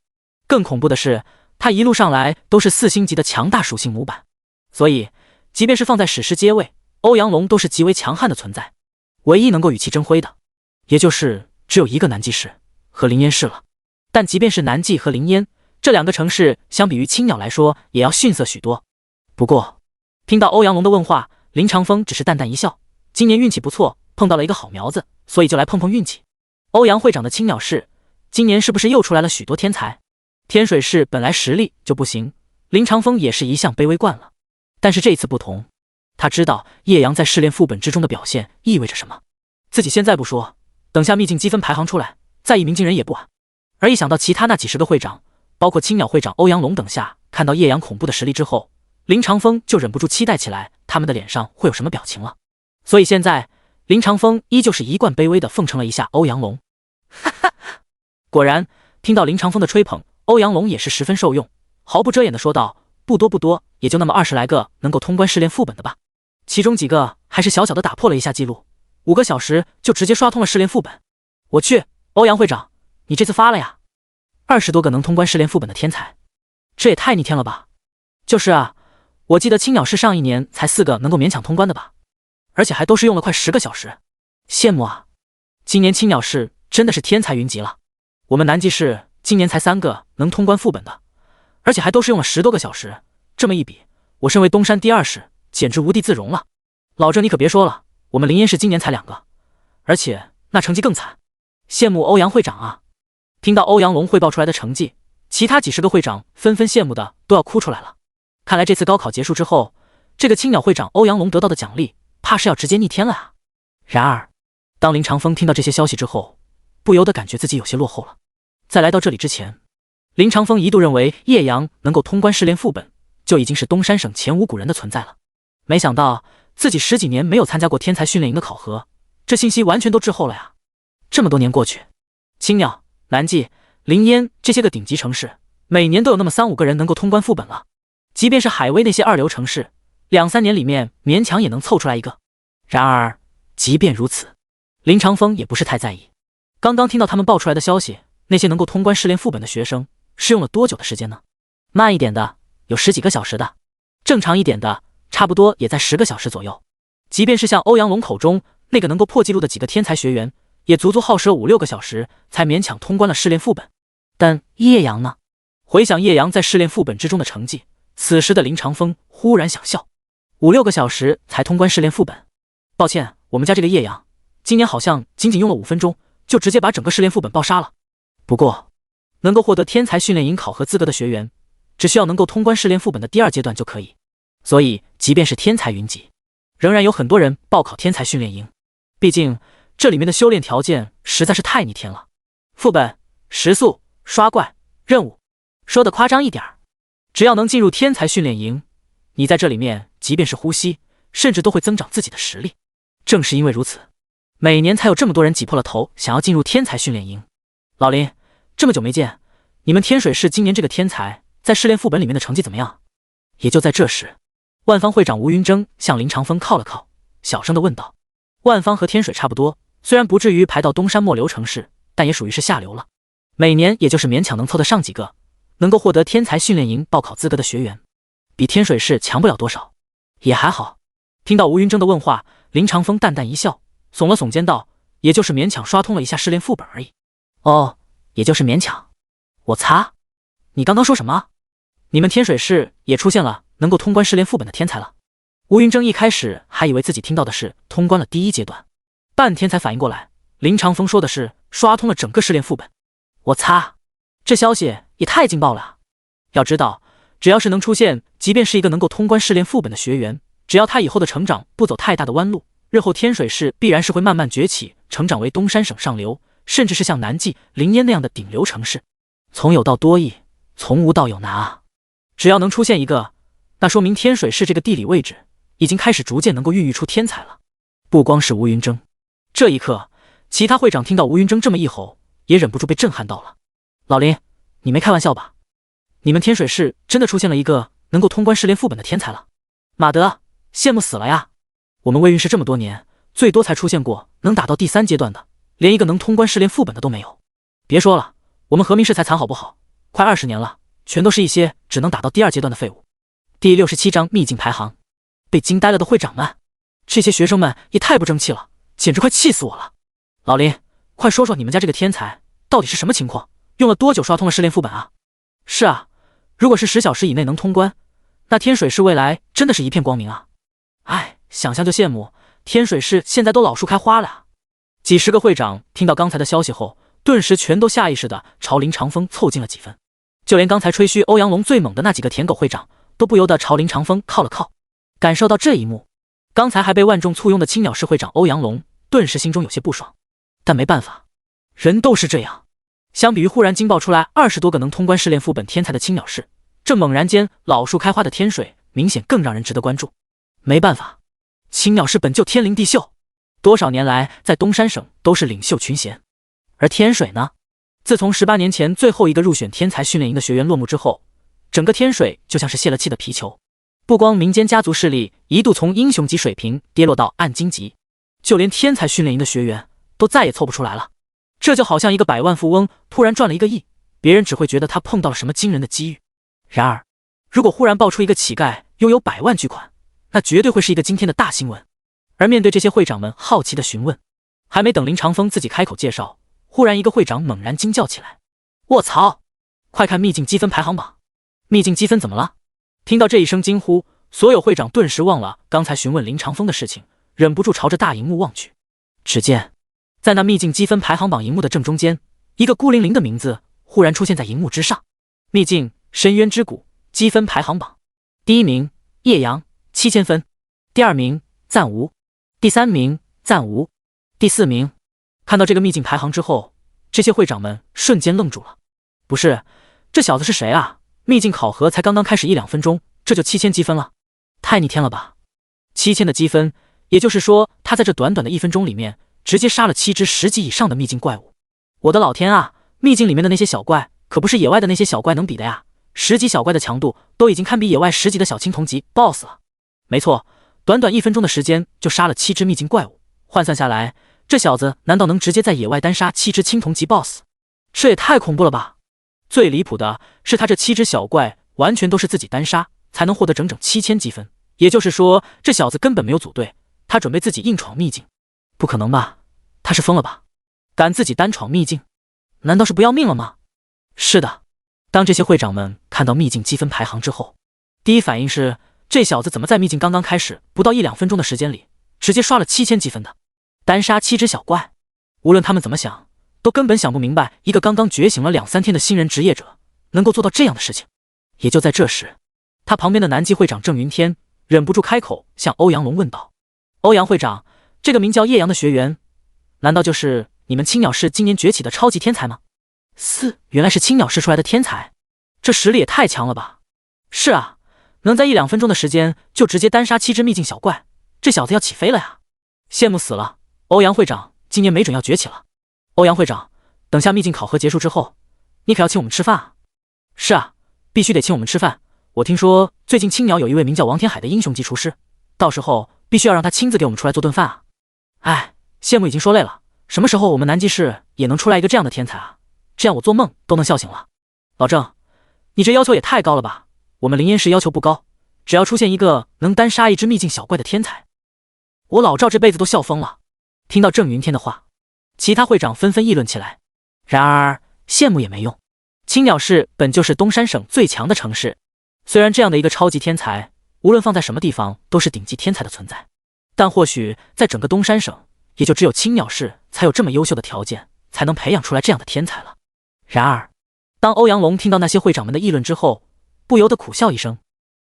更恐怖的是，他一路上来都是4星级的强大属性模板，所以即便是放在史诗阶位，欧阳龙都是极为强悍的存在。唯一能够与其争辉的，也就是只有一个南极市和灵烟市了。但即便是南极和灵烟这2个城市，相比于青鸟来说，也要逊色许多。不过听到欧阳龙的问话，林长风只是淡淡一笑，今年运气不错，碰到了一个好苗子，所以就来碰碰运气。欧阳会长的青鸟市，今年是不是又出来了许多天才？天水市本来实力就不行，林长风也是一向卑微惯了，但是这一次不同，他知道叶阳在试炼副本之中的表现意味着什么。自己现在不说，等下秘境积分排行出来，再一鸣惊人也不晚。而一想到其他那几十个会长，包括青鸟会长欧阳龙等下，看到叶阳恐怖的实力之后，林长风就忍不住期待起来，他们的脸上会有什么表情了。所以现在林长风依旧是一贯卑微的奉承了一下欧阳龙。哈哈，果然听到林长风的吹捧，欧阳龙也是十分受用，毫不遮掩的说道：不多，也就那么20来个能够通关试炼副本的吧，其中几个还是小小的打破了一下记录，5个小时就直接刷通了试炼副本。我去，欧阳会长，你这次发了呀，20多个能通关试炼副本的天才，这也太逆天了吧。就是啊，我记得青鸟市上一年才4个能够勉强通关的吧，而且还都是用了快10个小时，羡慕啊。今年青鸟市真的是天才云集了，我们南极市今年才3个能通关副本的，而且还都是用了10多个小时，这么一比，我身为东山第2市简直无地自容了。老郑你可别说了，我们灵烟市今年才2个，而且那成绩更惨，羡慕欧阳会长啊。听到欧阳龙汇报出来的成绩，其他几十个会长纷纷羡慕的都要哭出来了。看来这次高考结束之后，这个青鸟会长欧阳龙得到的奖励怕是要直接逆天了啊。然而当林长风听到这些消息之后，不由得感觉自己有些落后了。在来到这里之前，林长风一度认为叶阳能够通关试炼副本就已经是东山省前无古人的存在了，没想到自己10几年没有参加过天才训练营的考核，这信息完全都滞后了呀。这么多年过去，青鸟、南极、灵烟这些个顶级城市每年都有那么3、5个人能够通关副本了，即便是海威那些2流城市，2、3年里面勉强也能凑出来一个。然而即便如此，林长风也不是太在意。刚刚听到他们爆出来的消息，那些能够通关试炼副本的学生是用了多久的时间呢？慢一点的有10几个小时的，正常一点的差不多也在10个小时左右。即便是像欧阳龙口中那个能够破纪录的几个天才学员，也足足耗时了5、6个小时才勉强通关了试炼副本。但叶阳呢？回想叶阳在试炼副本之中的成绩，此时的林长风忽然想笑，5、6个小时才通关试炼副本。抱歉，我们家这个叶阳今年好像仅仅用了5分钟就直接把整个试炼副本爆杀了。不过能够获得天才训练营考核资格的学员，只需要能够通关试炼副本的第2阶段就可以，所以即便是天才云集，仍然有很多人报考天才训练营。毕竟这里面的修炼条件实在是太逆天了，副本、时速、刷怪、任务，说的夸张一点，只要能进入天才训练营，你在这里面即便是呼吸，甚至都会增长自己的实力。正是因为如此，每年才有这么多人挤破了头想要进入天才训练营。老林，这么久没见，你们天水市今年这个天才在试炼副本里面的成绩怎么样？也就在这时，万方会长吴云峥向林长风靠了靠，小声地问道。万方和天水差不多，虽然不至于排到东山末流城市，但也属于是下流了，每年也就是勉强能凑得上几个能够获得天才训练营报考资格的学员，比天水市强不了多少，也还好。听到吴云峥的问话，林长风淡淡一笑，耸了耸肩道，也就是勉强刷通了一下试炼副本而已。哦，也就是勉强。我擦，你刚刚说什么？你们天水市也出现了能够通关试炼副本的天才了？吴云峥一开始还以为自己听到的是通关了第1阶段，半天才反应过来，林长风说的是刷通了整个试炼副本。我擦，这消息也太劲爆了啊！要知道，只要是能出现，即便是一个能够通关试炼副本的学员，只要他以后的成长不走太大的弯路，日后天水市必然是会慢慢崛起，成长为东山省上流，甚至是像南极、灵烟那样的顶流城市。从有到多易，从无到有难啊！只要能出现一个，那说明天水市这个地理位置已经开始逐渐能够孕育出天才了。不光是吴云峥，这一刻，其他会长听到吴云峥这么一吼，也忍不住被震撼到了。老林，你没开玩笑吧？你们天水市真的出现了一个能够通关试炼副本的天才了？马德，羡慕死了呀！我们魏运市这么多年，最多才出现过能打到第3阶段的，连一个能通关试炼副本的都没有。别说了，我们和明市才惨好不好？快20年了，全都是一些只能打到第2阶段的废物。第67章秘境排行，被惊呆了的会长们，这些学生们也太不争气了，简直快气死我了！老林，快说说你们家这个天才到底是什么情况？用了多久刷通了试炼副本啊？是啊，如果是10小时以内能通关，那天水市未来真的是一片光明啊！哎，想象就羡慕，天水市现在都老树开花了啊！几十个会长听到刚才的消息后，顿时全都下意识地朝林长风凑近了几分，就连刚才吹嘘欧阳龙最猛的那几个舔狗会长，都不由得朝林长风靠了靠。感受到这一幕，刚才还被万众簇拥的青鸟市会长欧阳龙顿时心中有些不爽，但没办法，人都是这样。相比于忽然惊爆出来20多个能通关试炼副本天才的青鸟市，这猛然间老树开花的天水明显更让人值得关注。没办法，青鸟市本就天灵地秀，多少年来在东山省都是领袖群贤。而天水呢，自从18年前最后一个入选天才训练营的学员落幕之后，整个天水就像是泄了气的皮球，不光民间家族势力一度从英雄级水平跌落到暗金级，就连天才训练营的学员都再也凑不出来了。这就好像一个百万富翁突然赚了1个亿，别人只会觉得他碰到了什么惊人的机遇。然而，如果忽然爆出一个乞丐拥有100万巨款，那绝对会是一个惊天的大新闻。而面对这些会长们好奇的询问，还没等林长风自己开口介绍，忽然一个会长猛然惊叫起来：“卧槽！快看秘境积分排行榜！秘境积分怎么了？”听到这一声惊呼，所有会长顿时忘了刚才询问林长风的事情，忍不住朝着大荧幕望去。只见在那秘境积分排行榜荧幕的正中间，一个孤零零的名字忽然出现在荧幕之上：秘境深渊之谷积分排行榜，第1名叶阳7000分，第2名暂无，第3名暂无，第4名。看到这个秘境排行之后，这些会长们瞬间愣住了。不是，这小子是谁啊？秘境考核才刚刚开始1-2分钟，这就7000积分了，太逆天了吧！7000的积分，也就是说他在这短短的1分钟里面直接杀了7只10级以上的秘境怪物。我的老天啊，秘境里面的那些小怪可不是野外的那些小怪能比的呀，10级小怪的强度都已经堪比野外10级的小青铜级 BOSS 了。没错，短短1分钟的时间就杀了7只秘境怪物，换算下来，这小子难道能直接在野外单杀7只青铜级 BOSS？ 这也太恐怖了吧！最离谱的是他这7只小怪完全都是自己单杀才能获得整整7000积分，也就是说这小子根本没有组队，他准备自己硬闯秘境。不可能吧，他是疯了吧？敢自己单闯秘境，难道是不要命了吗？是的，当这些会长们看到秘境积分排行之后，第一反应是这小子怎么在秘境刚刚开始不到1-2分钟的时间里直接刷了7000积分的，单杀7只小怪。无论他们怎么想，都根本想不明白一个刚刚觉醒了2-3天的新人职业者能够做到这样的事情。也就在这时，他旁边的南极会长郑云天忍不住开口向欧阳龙问道：“欧阳会长，这个名叫叶阳的学员，难道就是你们青鸟市今年崛起的超级天才吗？”原来是青鸟市出来的天才，这实力也太强了吧！是啊，能在1-2分钟的时间就直接单杀7只秘境小怪，这小子要起飞了呀！羡慕死了，欧阳会长今年没准要崛起了。欧阳会长，等下秘境考核结束之后，你可要请我们吃饭啊！是啊，必须得请我们吃饭。我听说最近青鸟有一位名叫王天海的英雄级厨师，到时候必须要让他亲自给我们出来做顿饭啊！哎，羡慕已经说累了，什么时候我们南极市也能出来一个这样的天才啊？这样我做梦都能笑醒了。老郑，你这要求也太高了吧？我们灵岩市要求不高，只要出现一个能单杀1只秘境小怪的天才，我老赵这辈子都笑疯了。听到郑云天的话，其他会长纷纷议论起来。然而羡慕也没用，青鸟市本就是东山省最强的城市，虽然这样的一个超级天才无论放在什么地方都是顶级天才的存在，但或许在整个东山省也就只有青鸟市才有这么优秀的条件，才能培养出来这样的天才了。然而当欧阳龙听到那些会长们的议论之后，不由得苦笑一声：“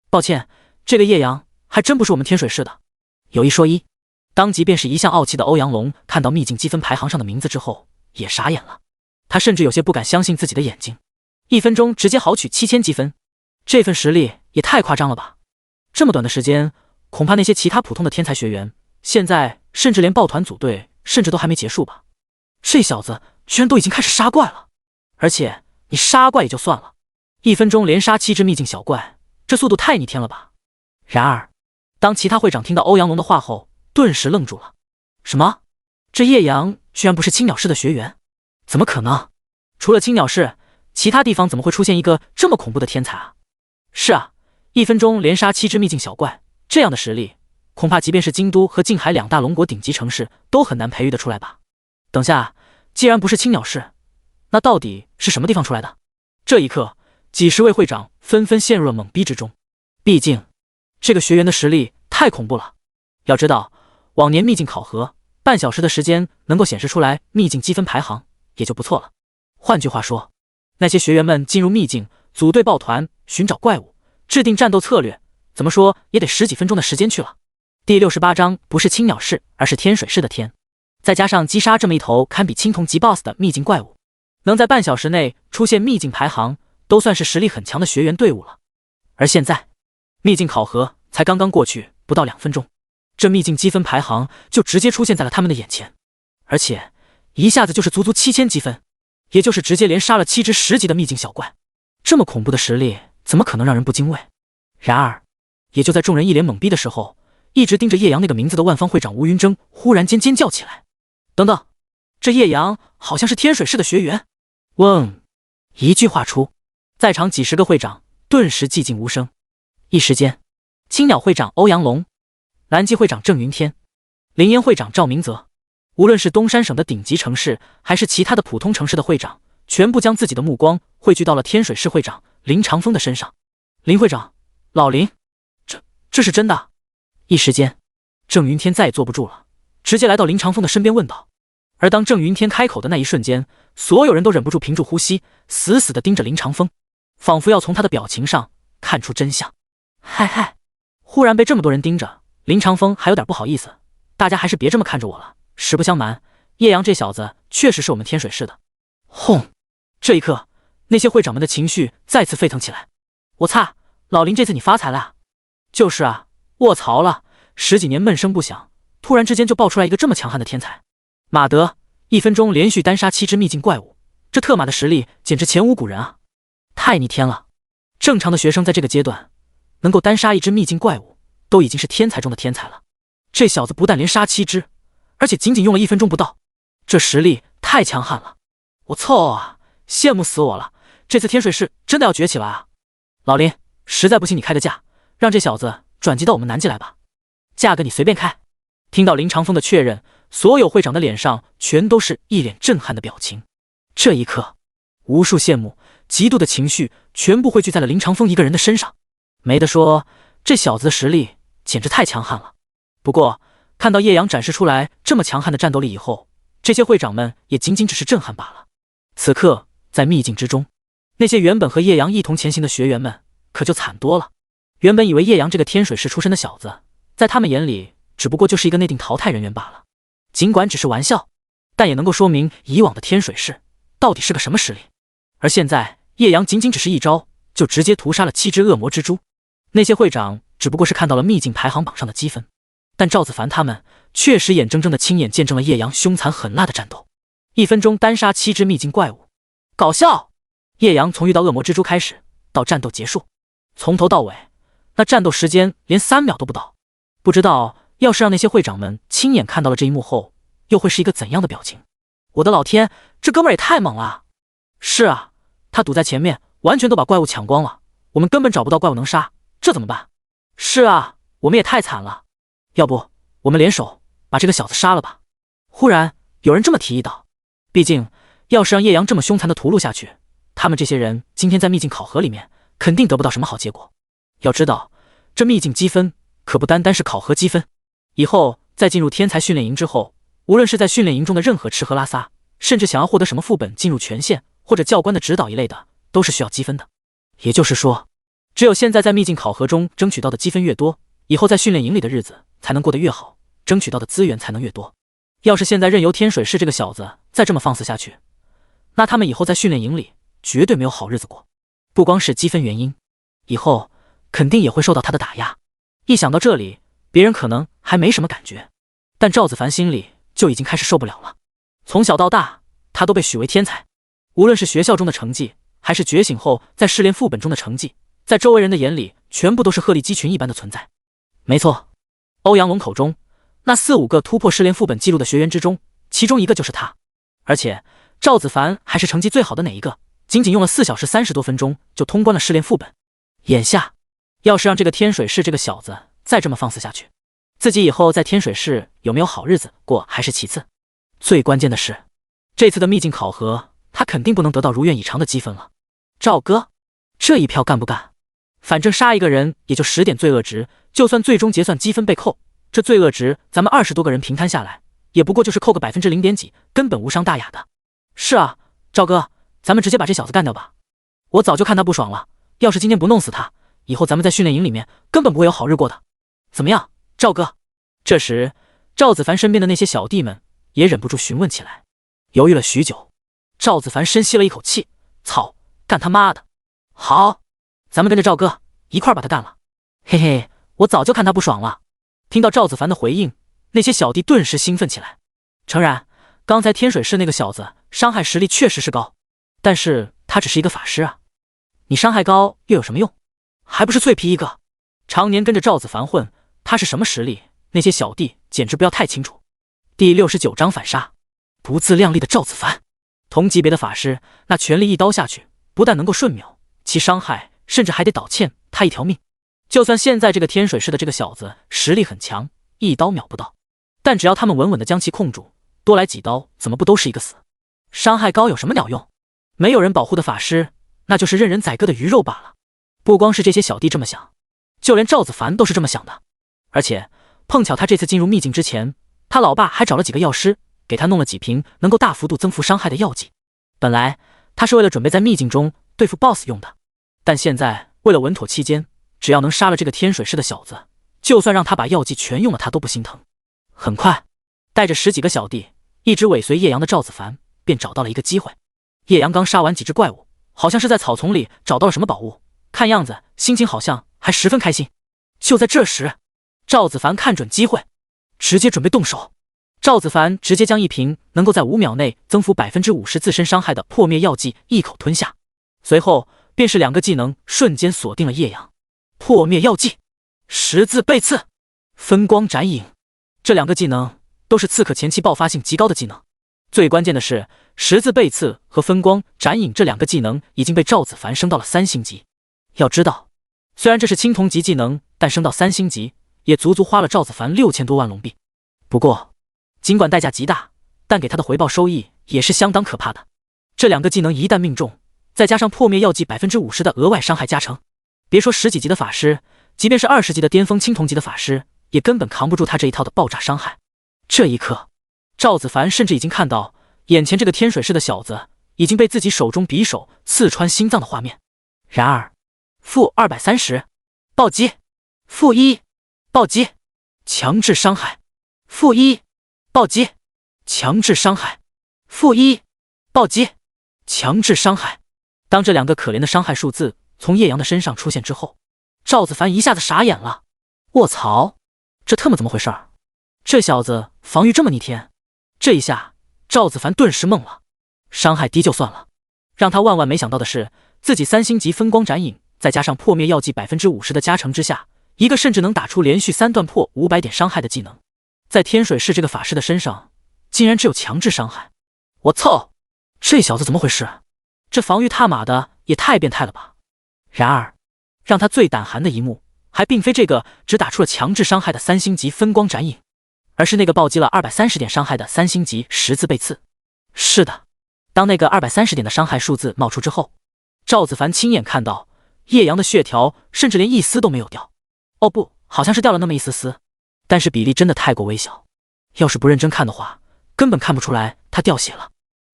抱歉，这个叶阳还真不是我们天水市的。”有一说一，当即便是一向傲气的欧阳龙看到秘境积分排行上的名字之后也傻眼了，他甚至有些不敢相信自己的眼睛，1分钟直接豪取7000积分，这份实力也太夸张了吧！这么短的时间，恐怕那些其他普通的天才学员现在甚至连抱团组队甚至都还没结束吧。这小子居然都已经开始杀怪了，而且你杀怪也就算了，1分钟连杀7只秘境小怪，这速度太逆天了吧！然而当其他会长听到欧阳龙的话后，顿时愣住了。什么？这叶阳居然不是青鸟市的学员？怎么可能？除了青鸟市，其他地方怎么会出现一个这么恐怖的天才啊？是啊，1分钟连杀7只秘境小怪，这样的实力，恐怕即便是京都和静海2大龙国顶级城市都很难培育得出来吧。等下，既然不是青鸟市，那到底是什么地方出来的？这一刻，几十位会长纷纷陷入了懵逼之中。毕竟这个学员的实力太恐怖了，要知道，往年秘境考核半小时的时间能够显示出来秘境积分排行也就不错了。换句话说，那些学员们进入秘境，组队抱团，寻找怪物，制定战斗策略，怎么说也得10几分钟的时间去了。第68章不是青鸟市，而是天水市的天，再加上击杀这么一头堪比青铜级 BOSS 的秘境怪物，能在半小时内出现秘境排行，都算是实力很强的学员队伍了。而现在，秘境考核才刚刚过去不到2分钟，这秘境积分排行就直接出现在了他们的眼前，而且一下子就是足足7000积分，也就是直接连杀了7只10级的秘境小怪。这么恐怖的实力，怎么可能让人不敬畏？然而，也就在众人一脸懵逼的时候，一直盯着叶阳那个名字的万方会长吴云峥忽然间尖叫起来：“等等，这叶阳好像是天水市的学员！”嗡，一句话出，在场几十个会长顿时寂静无声。一时间，青鸟会长欧阳龙、蓝鸡会长郑云天、灵烟会长赵明泽，无论是东山省的顶级城市，还是其他的普通城市的会长，全部将自己的目光汇聚到了天水市会长林长风的身上。林会长，老林，这是真的？一时间，郑云天再也坐不住了，直接来到林长风的身边问道。而当郑云天开口的那一瞬间，所有人都忍不住屏住呼吸，死死地盯着林长风，仿佛要从他的表情上看出真相。嗨，忽然被这么多人盯着，林长风还有点不好意思，大家还是别这么看着我了。实不相瞒，叶阳这小子确实是我们天水市的。轰！这一刻，那些会长们的情绪再次沸腾起来。我擦，老林这次你发财了啊！就是啊，卧槽了，10几年闷声不响，突然之间就爆出来一个这么强悍的天才。马德，1分钟连续单杀7只秘境怪物，这特马的实力简直前无古人啊！太逆天了！正常的学生在这个阶段能够单杀1只秘境怪物，都已经是天才中的天才了。这小子不但连杀7只，而且仅仅用了1分钟不到，这实力太强悍了！我操啊，羡慕死我了！这次天水市真的要崛起了啊！老林，实在不行你开个价，让这小子转籍到我们南极来吧，价格你随便开。听到林长风的确认，所有会长的脸上全都是一脸震撼的表情。这一刻，无数羡慕、嫉妒的情绪全部汇聚在了林长风一个人的身上。没得说，这小子的实力简直太强悍了。不过，看到叶阳展示出来这么强悍的战斗力以后，这些会长们也仅仅只是震撼罢了。此刻，在秘境之中，那些原本和叶阳一同前行的学员们可就惨多了。原本以为叶阳这个天水市出身的小子，在他们眼里只不过就是一个内定淘汰人员罢了。尽管只是玩笑，但也能够说明以往的天水市到底是个什么实力。而现在叶阳仅仅只是一招就直接屠杀了7只恶魔蜘蛛，那些会长只不过是看到了秘境排行榜上的积分，但赵子凡他们确实眼睁睁的亲眼见证了叶阳凶残狠辣的战斗，1分钟单杀7只秘境怪物，搞笑！叶阳从遇到恶魔蜘蛛开始到战斗结束，从头到尾那战斗时间连3秒都不到。不知道要是让那些会长们亲眼看到了这一幕后，又会是一个怎样的表情？我的老天，这哥们儿也太猛了！是啊，他堵在前面，完全都把怪物抢光了，我们根本找不到怪物能杀，这怎么办？是啊，我们也太惨了，要不我们联手把这个小子杀了吧？忽然有人这么提议道。毕竟要是让叶阳这么凶残的屠戮下去，他们这些人今天在秘境考核里面肯定得不到什么好结果。要知道，这秘境积分可不单单是考核积分，以后在进入天才训练营之后，无论是在训练营中的任何吃喝拉撒，甚至想要获得什么副本进入权限或者教官的指导一类的，都是需要积分的。也就是说，只有现在在秘境考核中争取到的积分越多，以后在训练营里的日子才能过得越好，争取到的资源才能越多。要是现在任由天水市这个小子再这么放肆下去，那他们以后在训练营里绝对没有好日子过。不光是积分原因，以后肯定也会受到他的打压。一想到这里，别人可能还没什么感觉，但赵子凡心里就已经开始受不了了。从小到大，他都被许为天才，无论是学校中的成绩，还是觉醒后在试炼副本中的成绩，在周围人的眼里全部都是鹤立鸡群一般的存在。没错，欧阳龙口中那4、5个突破试炼副本记录的学员之中，其中一个就是他。而且赵子凡还是成绩最好的哪一个，仅仅用了4小时30多分钟就通关了试炼副本。眼下要是让这个天水市这个小子再这么放肆下去，自己以后在天水市有没有好日子过还是其次，最关键的是这次的秘境考核他肯定不能得到如愿以偿的积分了。赵哥，这一票干不干？反正杀一个人也就10点罪恶值，就算最终结算积分被扣，这罪恶值咱们20多个人平摊下来，也不过就是扣个0.几%，根本无伤大雅的。是啊，赵哥，咱们直接把这小子干掉吧。我早就看他不爽了，要是今天不弄死他，以后咱们在训练营里面根本不会有好日过的。怎么样，赵哥？这时，赵子凡身边的那些小弟们也忍不住询问起来。犹豫了许久，赵子凡深吸了一口气，操，干他妈的！好，咱们跟着赵哥一块把他干了。嘿嘿，我早就看他不爽了。听到赵子凡的回应，那些小弟顿时兴奋起来。诚然，刚才天水市那个小子伤害实力确实是高，但是他只是一个法师啊，你伤害高又有什么用？还不是脆皮一个。常年跟着赵子凡混，他是什么实力，那些小弟简直不要太清楚。第69章反杀。不自量力的赵子凡，同级别的法师，那全力一刀下去，不但能够瞬秒，其伤害甚至还得倒欠他一条命。就算现在这个天水市的这个小子实力很强，一刀秒不到，但只要他们稳稳的将其控住，多来几刀怎么不都是一个死？伤害高有什么鸟用？没有人保护的法师，那就是任人宰割的鱼肉罢了。不光是这些小弟这么想，就连赵子凡都是这么想的。而且碰巧他这次进入秘境之前，他老爸还找了几个药师，给他弄了几瓶能够大幅度增幅伤害的药剂。本来他是为了准备在秘境中对付 BOSS 用的，但现在为了稳妥期间，只要能杀了这个天水市的小子，就算让他把药剂全用了，他都不心疼。很快，带着10几个小弟，一直尾随叶阳的赵子凡便找到了一个机会。叶阳刚杀完几只怪物，好像是在草丛里找到了什么宝物，看样子心情好像还十分开心。就在这时，赵子凡看准机会，直接准备动手。赵子凡直接将一瓶能够在5秒内增幅50%自身伤害的破灭药剂一口吞下，随后便是2个技能瞬间锁定了叶阳。破灭药剂、十字背刺、分光斩影，这2个技能都是刺客前期爆发性极高的技能。最关键的是，十字背刺和分光斩影这2个技能已经被赵子凡升到了3星级。要知道，虽然这是青铜级技能，但升到3星级也足足花了赵子凡6000多万龙币。不过尽管代价极大，但给他的回报收益也是相当可怕的。这2个技能一旦命中，再加上破灭药剂50%的额外伤害加成，别说10几级的法师，即便是20级的巅峰青铜级的法师，也根本扛不住他这一套的爆炸伤害。这一刻，赵子凡甚至已经看到眼前这个天水市的小子已经被自己手中匕首刺穿心脏的画面。然而-230暴击-1暴击强制伤害-1暴击强制伤害-1暴击强制伤害。当这2个可怜的伤害数字从叶阳的身上出现之后，赵子凡一下子傻眼了。卧槽，这他妈怎么回事？这小子防御这么逆天。这一下赵子凡顿时懵了。伤害低就算了，让他万万没想到的是，自己3星级分光斩影再加上破灭药剂50%的加成之下，一个甚至能打出连续3段破500点伤害的技能，在天水市这个法师的身上竟然只有强制伤害。我操，这小子怎么回事？这防御他妈的也太变态了吧。然而让他最胆寒的一幕还并非这个只打出了强制伤害的3星级分光斩影，而是那个暴击了230点伤害的3星级十字背刺。是的，当那个230点的伤害数字冒出之后，赵子凡亲眼看到叶阳的血条甚至连一丝都没有掉。哦不，好像是掉了那么一丝丝，但是比例真的太过微小，要是不认真看的话，根本看不出来他掉血了。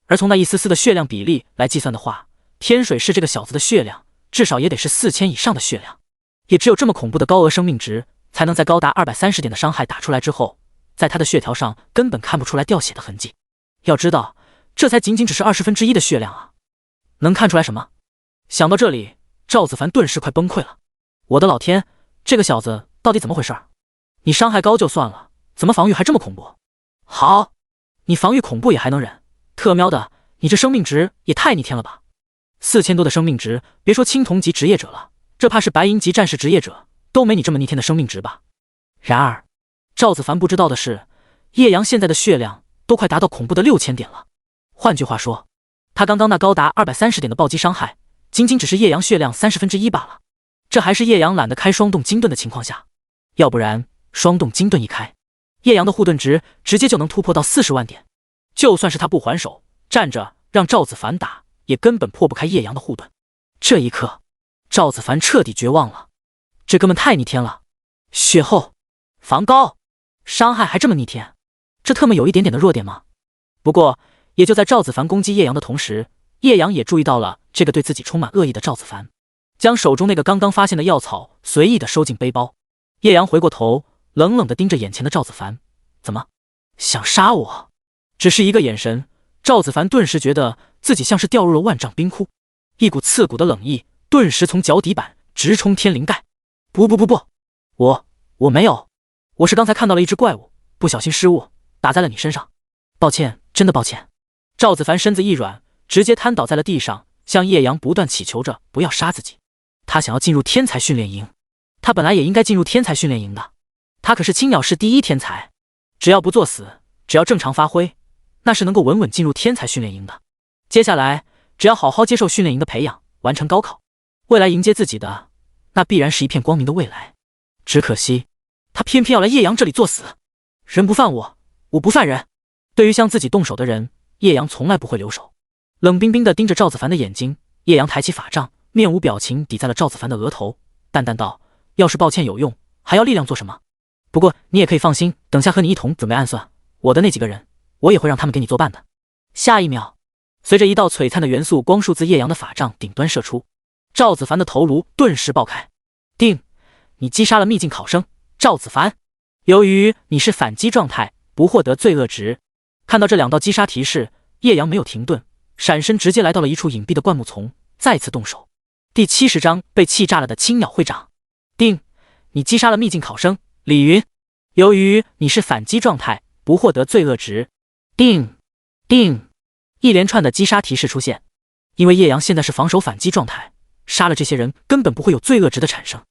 而从那一丝丝的血量比例来计算的话，天水市这个小子的血量至少也得是4000以上的血量。也只有这么恐怖的高额生命值，才能在高达230点的伤害打出来之后，在他的血条上根本看不出来掉血的痕迹。要知道，这才仅仅只是1/20的血量啊，能看出来什么？想到这里，赵子凡顿时快崩溃了。我的老天，这个小子到底怎么回事？你伤害高就算了，怎么防御还这么恐怖？好，你防御恐怖也还能忍，特喵的，你这生命值也太逆天了吧！4000多的生命值，别说青铜级职业者了，这怕是白银级战士职业者都没你这么逆天的生命值吧。然而赵子凡不知道的是，叶阳现在的血量都快达到恐怖的6000点了。换句话说，他刚刚那高达230点的暴击伤害，仅仅只是叶阳血量1/30罢了。这还是叶阳懒得开双动金盾的情况下，要不然双动金盾一开，叶阳的护盾值直接就能突破到40万点。就算是他不还手，站着让赵子凡打，也根本破不开叶阳的护盾。这一刻，赵子凡彻底绝望了，这哥们太逆天了。血厚防高，伤害还这么逆天，这特么有一点点的弱点吗？不过，也就在赵子凡攻击叶阳的同时，叶阳也注意到了这个对自己充满恶意的赵子凡，将手中那个刚刚发现的药草随意的收进背包。叶阳回过头，冷冷的盯着眼前的赵子凡，怎么想杀我？只是一个眼神，赵子凡顿时觉得自己像是掉入了万丈冰窟，一股刺骨的冷意顿时从脚底板直冲天灵盖。不，我没有，我是刚才看到了一只怪物，不小心失误打在了你身上，抱歉，真的抱歉。赵子凡身子一软，直接瘫倒在了地上，向叶阳不断祈求着不要杀自己。他想要进入天才训练营，他本来也应该进入天才训练营的，他可是青鸟市第一天才，只要不作死，只要正常发挥，那是能够稳稳进入天才训练营的。接下来只要好好接受训练营的培养，完成高考，未来迎接自己的那必然是一片光明的未来。只可惜他偏偏要来叶阳这里作死。人不犯我，我不犯人。对于向自己动手的人，叶阳从来不会留手。冷冰冰地盯着赵子凡的眼睛，叶阳抬起法杖，面无表情抵在了赵子凡的额头，淡淡道：要是抱歉有用，还要力量做什么？不过你也可以放心，等下和你一同准备暗算我的那几个人，我也会让他们给你作伴的。下一秒，随着一道璀璨的元素光束自叶阳的法杖顶端射出，赵子凡的头颅顿时爆开。定，你击杀了秘境考生赵子凡，由于你是反击状态，不获得罪恶值。看到这两道击杀提示，叶阳没有停顿，闪身直接来到了一处隐蔽的灌木丛，再次动手。第70章被气炸了的青鸟会长。定，你击杀了秘境考生李云，由于你是反击状态，不获得罪恶值。定，一连串的击杀提示出现。因为叶阳现在是防守反击状态，杀了这些人根本不会有罪恶值的产生。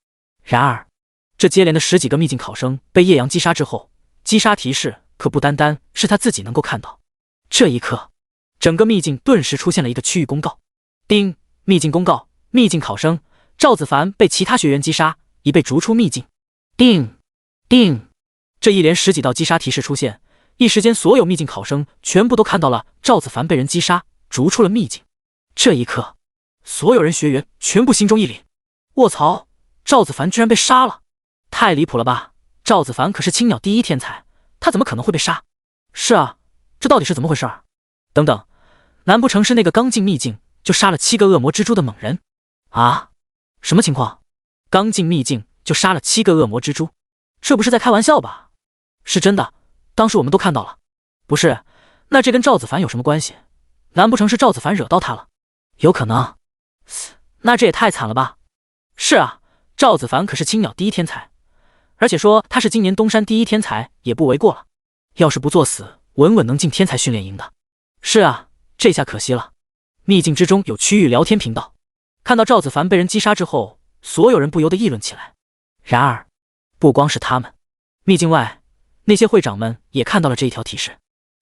然而这接连的10几个秘境考生被叶阳击杀之后，击杀提示可不单单是他自己能够看到。这一刻，整个秘境顿时出现了一个区域公告。丁，秘境公告，秘境考生赵子凡被其他学员击杀，已被逐出秘境。定，这一连10几道击杀提示出现，一时间所有秘境考生全部都看到了赵子凡被人击杀，逐出了秘境。这一刻，所有人学员全部心中一凛，卧槽，赵子凡居然被杀了，太离谱了吧！赵子凡可是青鸟第一天才，他怎么可能会被杀？是啊，这到底是怎么回事？等等，难不成是那个刚进秘境就杀了7个恶魔蜘蛛的猛人啊？什么情况？刚进秘境就杀了7个恶魔蜘蛛，这不是在开玩笑吧？是真的，当时我们都看到了。不是，那这跟赵子凡有什么关系？难不成是赵子凡惹到他了？有可能。那这也太惨了吧！是啊，赵子凡可是青鸟第一天才，而且说他是今年东山第一天才也不为过了。要是不作死，稳稳能进天才训练营的。是啊，这下可惜了。秘境之中有区域聊天频道，看到赵子凡被人击杀之后，所有人不由得议论起来。然而，不光是他们，秘境外那些会长们也看到了这一条提示：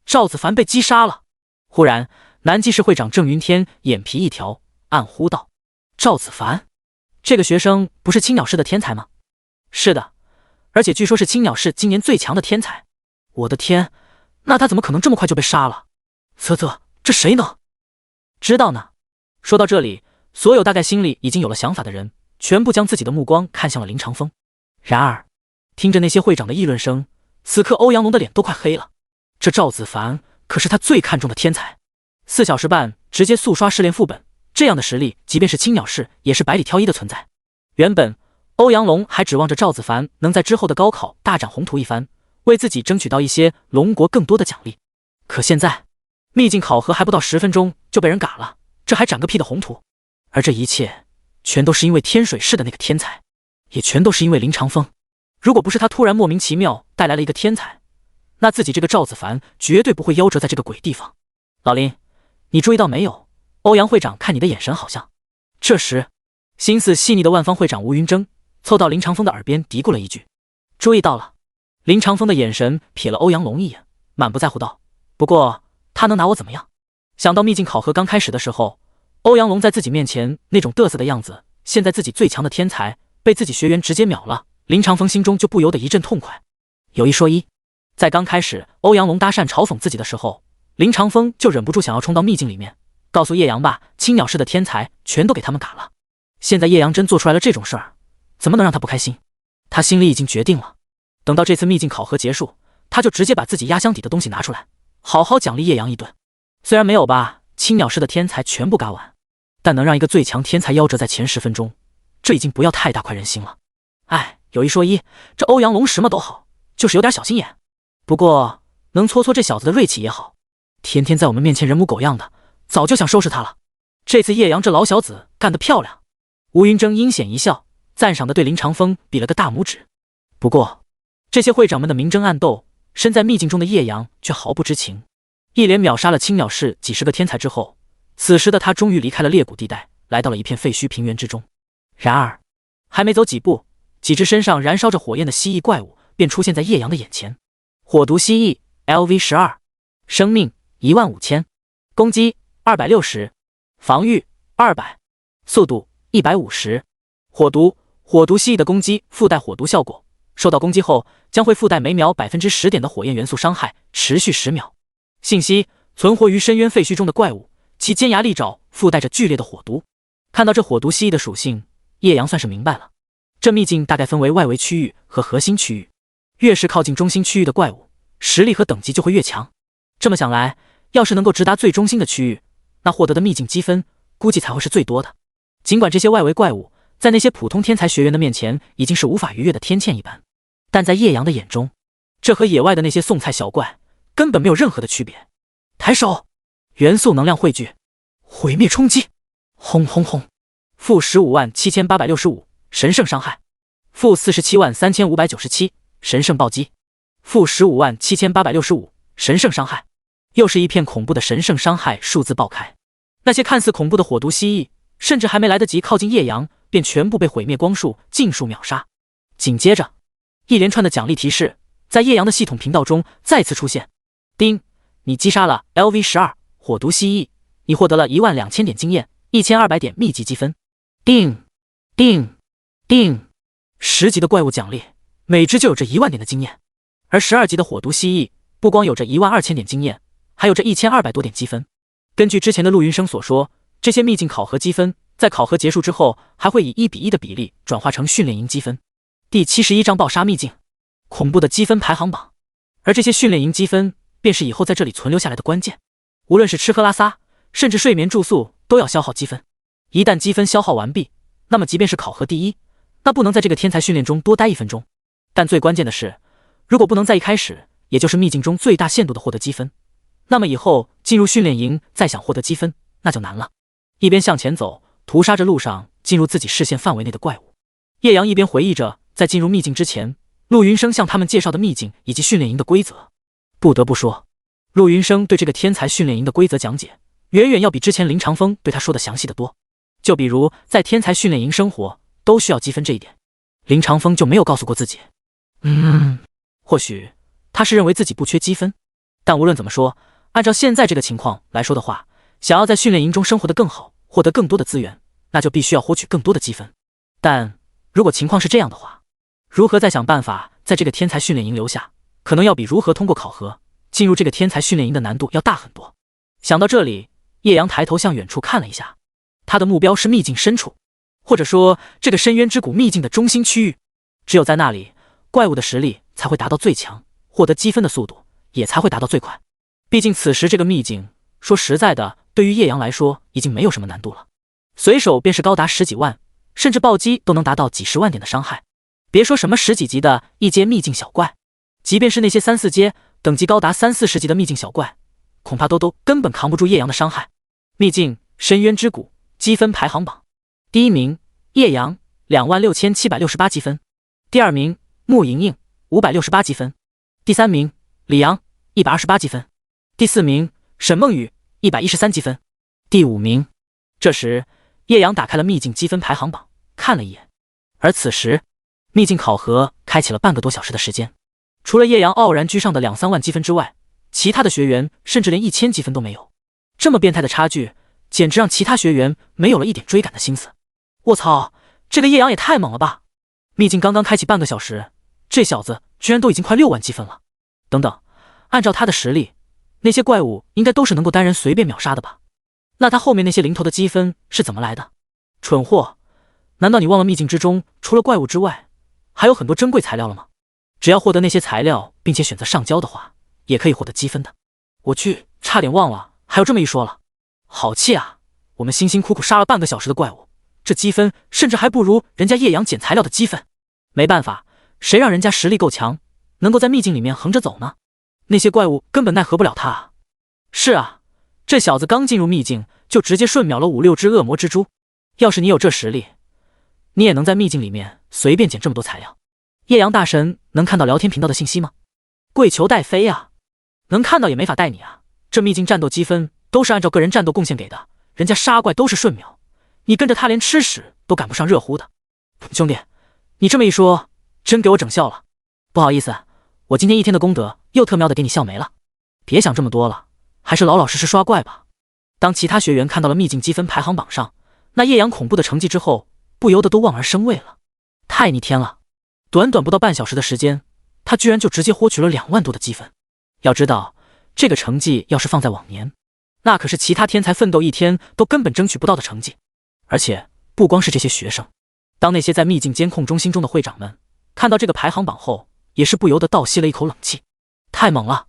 赵子凡被击杀了。忽然，南极市会长郑云天眼皮一条，暗呼道：赵子凡，这个学生不是青鸟市的天才吗？是的，而且据说是青鸟市今年最强的天才。我的天，那他怎么可能这么快就被杀了？这谁能知道呢？说到这里，所有大概心里已经有了想法的人，全部将自己的目光看向了林长风。然而，听着那些会长的议论声，此刻欧阳龙的脸都快黑了。这赵子凡可是他最看重的天才，4小时半直接速刷试炼副本，这样的实力，即便是青鸟市也是百里挑一的存在。原本欧阳龙还指望着赵子凡能在之后的高考大展宏图一番，为自己争取到一些龙国更多的奖励。可现在，秘境考核还不到10分钟就被人嘎了，这还展个屁的宏图！而这一切全都是因为天水市的那个天才，也全都是因为林长风。如果不是他突然莫名其妙带来了一个天才，那自己这个赵子凡绝对不会夭折在这个鬼地方。老林，你注意到没有？欧阳会长看你的眼神好像……这时，心思细腻的万方会长吴云峥凑到林长风的耳边嘀咕了一句：注意到了。林长风的眼神瞥了欧阳龙一眼，满不在乎道：不过他能拿我怎么样？想到秘境考核刚开始的时候，欧阳龙在自己面前那种嘚瑟的样子，现在自己最强的天才被自己学员直接秒了，林长风心中就不由得一阵痛快。有一说一，在刚开始欧阳龙搭讪嘲讽自己的时候，林长风就忍不住想要冲到秘境里面，告诉叶阳吧，青鸟市的天才全都给他们嘎了。现在叶阳真做出来了这种事儿，怎么能让他不开心？他心里已经决定了，等到这次秘境考核结束，他就直接把自己压箱底的东西拿出来，好好奖励叶阳一顿。虽然没有把青鸟式的天才全部嘎完，但能让一个最强天才夭折在前10分钟，这已经不要太大快人心了。哎，有一说一，这欧阳龙什么都好，就是有点小心眼。不过能搓搓这小子的锐气也好，天天在我们面前人模狗样的，早就想收拾他了。这次叶阳这老小子干得漂亮。吴云峥阴险一笑，赞赏地对林长风比了个大拇指。不过这些会长们的明争暗斗，身在秘境中的叶阳却毫不知情。一连秒杀了青鸟市几十个天才之后，此时的他终于离开了裂谷地带，来到了一片废墟平原之中。然而还没走几步，几只身上燃烧着火焰的蜥蜴怪物便出现在叶阳的眼前。火毒蜥蜴 LV12， 生命15000，攻击260，防御200，速度150。火毒蜥蜴的攻击附带火毒效果，受到攻击后将会附带每秒 10% 的火焰元素伤害，持续10秒。信息：存活于深渊废墟中的怪物，其尖牙利爪附带着剧烈的火毒。看到这火毒蜥蜴的属性，叶阳算是明白了。这秘境大概分为外围区域和核心区域，越是靠近中心区域的怪物，实力和等级就会越强。这么想来，要是能够直达最中心的区域，那获得的秘境积分估计才会是最多的。尽管这些外围怪物在那些普通天才学员的面前已经是无法逾越的天堑一般，但在叶阳的眼中，这和野外的那些送菜小怪根本没有任何的区别。抬手，元素能量汇聚，毁灭冲击，轰轰轰！负157865神圣伤害，负473597神圣暴击，负157865神圣伤害。又是一片恐怖的神圣伤害数字爆开。那些看似恐怖的火毒蜥蜴，甚至还没来得及靠近叶阳，便全部被毁灭光束尽数秒杀。紧接着，一连串的奖励提示在叶阳的系统频道中再次出现。丁，你击杀了 LV12 火毒蜥蜴，你获得了12000点经验，1200点秘籍积分。丁丁丁，10级的怪物奖励，每只就有着10000点的经验，而12级的火毒蜥蜴不光有着12000点经验，还有着1200多点积分。根据之前的陆云生所说，这些秘境考核积分在考核结束之后，还会以1:1的比例转化成训练营积分。第71章爆杀秘境，恐怖的积分排行榜。而这些训练营积分便是以后在这里存留下来的关键。无论是吃喝拉撒，甚至睡眠住宿，都要消耗积分。一旦积分消耗完毕，那么即便是考核第一，那不能在这个天才训练中多待1分钟。但最关键的是，如果不能在一开始，也就是秘境中最大限度的获得积分，那么以后进入训练营再想获得积分，那就难了。一边向前走，屠杀着路上进入自己视线范围内的怪物，叶阳一边回忆着在进入秘境之前，陆云生向他们介绍的秘境以及训练营的规则。不得不说，陆云生对这个天才训练营的规则讲解，远远要比之前林长风对他说的详细得多。就比如在天才训练营生活都需要积分这一点，林长风就没有告诉过自己。或许他是认为自己不缺积分，但无论怎么说，按照现在这个情况来说的话，想要在训练营中生活得更好，获得更多的资源，那就必须要获取更多的积分。但如果情况是这样的话，如何再想办法在这个天才训练营留下，可能要比如何通过考核进入这个天才训练营的难度要大很多。想到这里，叶阳抬头向远处看了一下，他的目标是秘境深处，或者说这个深渊之谷秘境的中心区域。只有在那里，怪物的实力才会达到最强，获得积分的速度也才会达到最快。毕竟此时这个秘境，说实在的，对于叶阳来说已经没有什么难度了，随手便是高达10几万，甚至暴击都能达到几10万点的伤害。别说什么10几级的一阶秘境小怪，即便是那些3、4阶等级高达30、40级的秘境小怪，恐怕都根本扛不住叶阳的伤害。秘境深渊之谷积分排行榜，第一名叶阳26768积分，第二名穆莹莹568积分，第三名李阳128积分，第四名沈梦雨113积分，第五名。这时叶阳打开了秘境积分排行榜，看了一眼，而此时秘境考核开启了半个多小时的时间，除了叶阳傲然居上的2、3万积分之外，其他的学员甚至连1000积分都没有。这么变态的差距，简直让其他学员没有了一点追赶的心思。卧槽，这个叶阳也太猛了吧！秘境刚刚开启半个小时，这小子居然都已经快6万积分了。等等，按照他的实力，那些怪物应该都是能够单人随便秒杀的吧？那他后面那些零头的积分是怎么来的？蠢货，难道你忘了秘境之中除了怪物之外，还有很多珍贵材料了吗？只要获得那些材料，并且选择上交的话，也可以获得积分的。我去，差点忘了，还有这么一说了。好气啊！我们辛辛苦苦杀了半个小时的怪物，这积分甚至还不如人家叶阳捡材料的积分。没办法，谁让人家实力够强，能够在秘境里面横着走呢？那些怪物根本奈何不了他啊！是啊，这小子刚进入秘境，就直接瞬秒了5、6只恶魔蜘蛛。要是你有这实力，你也能在秘境里面随便捡这么多材料。叶阳大神能看到聊天频道的信息吗？跪求带飞啊！能看到也没法带你啊！这秘境战斗积分都是按照个人战斗贡献给的，人家杀怪都是瞬秒，你跟着他连吃屎都赶不上热乎的。兄弟，你这么一说，真给我整笑了。不好意思，我今天一天的功德又特喵的给你笑没了。别想这么多了，还是老老实实刷怪吧。当其他学员看到了秘境积分排行榜上那叶阳恐怖的成绩之后，不由得都望而生畏了。太逆天了！短短不到半小时的时间，他居然就直接获取了2万多的积分。要知道，这个成绩要是放在往年，那可是其他天才奋斗一天都根本争取不到的成绩。而且不光是这些学生，当那些在秘境监控中心中的会长们看到这个排行榜后，也是不由得倒吸了一口冷气。太猛了！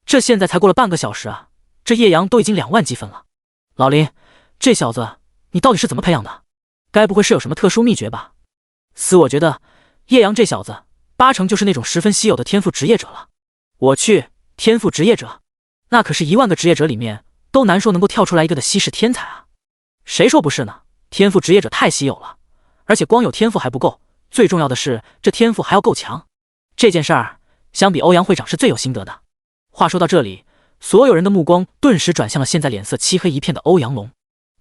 这现在才过了半个小时啊，这叶阳都已经2万积分了。老林，这小子你到底是怎么培养的？该不会是有什么特殊秘诀吧？我觉得叶阳这小子8成就是那种十分稀有的天赋职业者了。我去，天赋职业者，那可是1万个职业者里面都难说能够跳出来一个的稀世天才啊！谁说不是呢？天赋职业者太稀有了，而且光有天赋还不够，最重要的是这天赋还要够强。这件事儿相比欧阳会长是最有心得的。话说到这里，所有人的目光顿时转向了现在脸色漆黑一片的欧阳龙。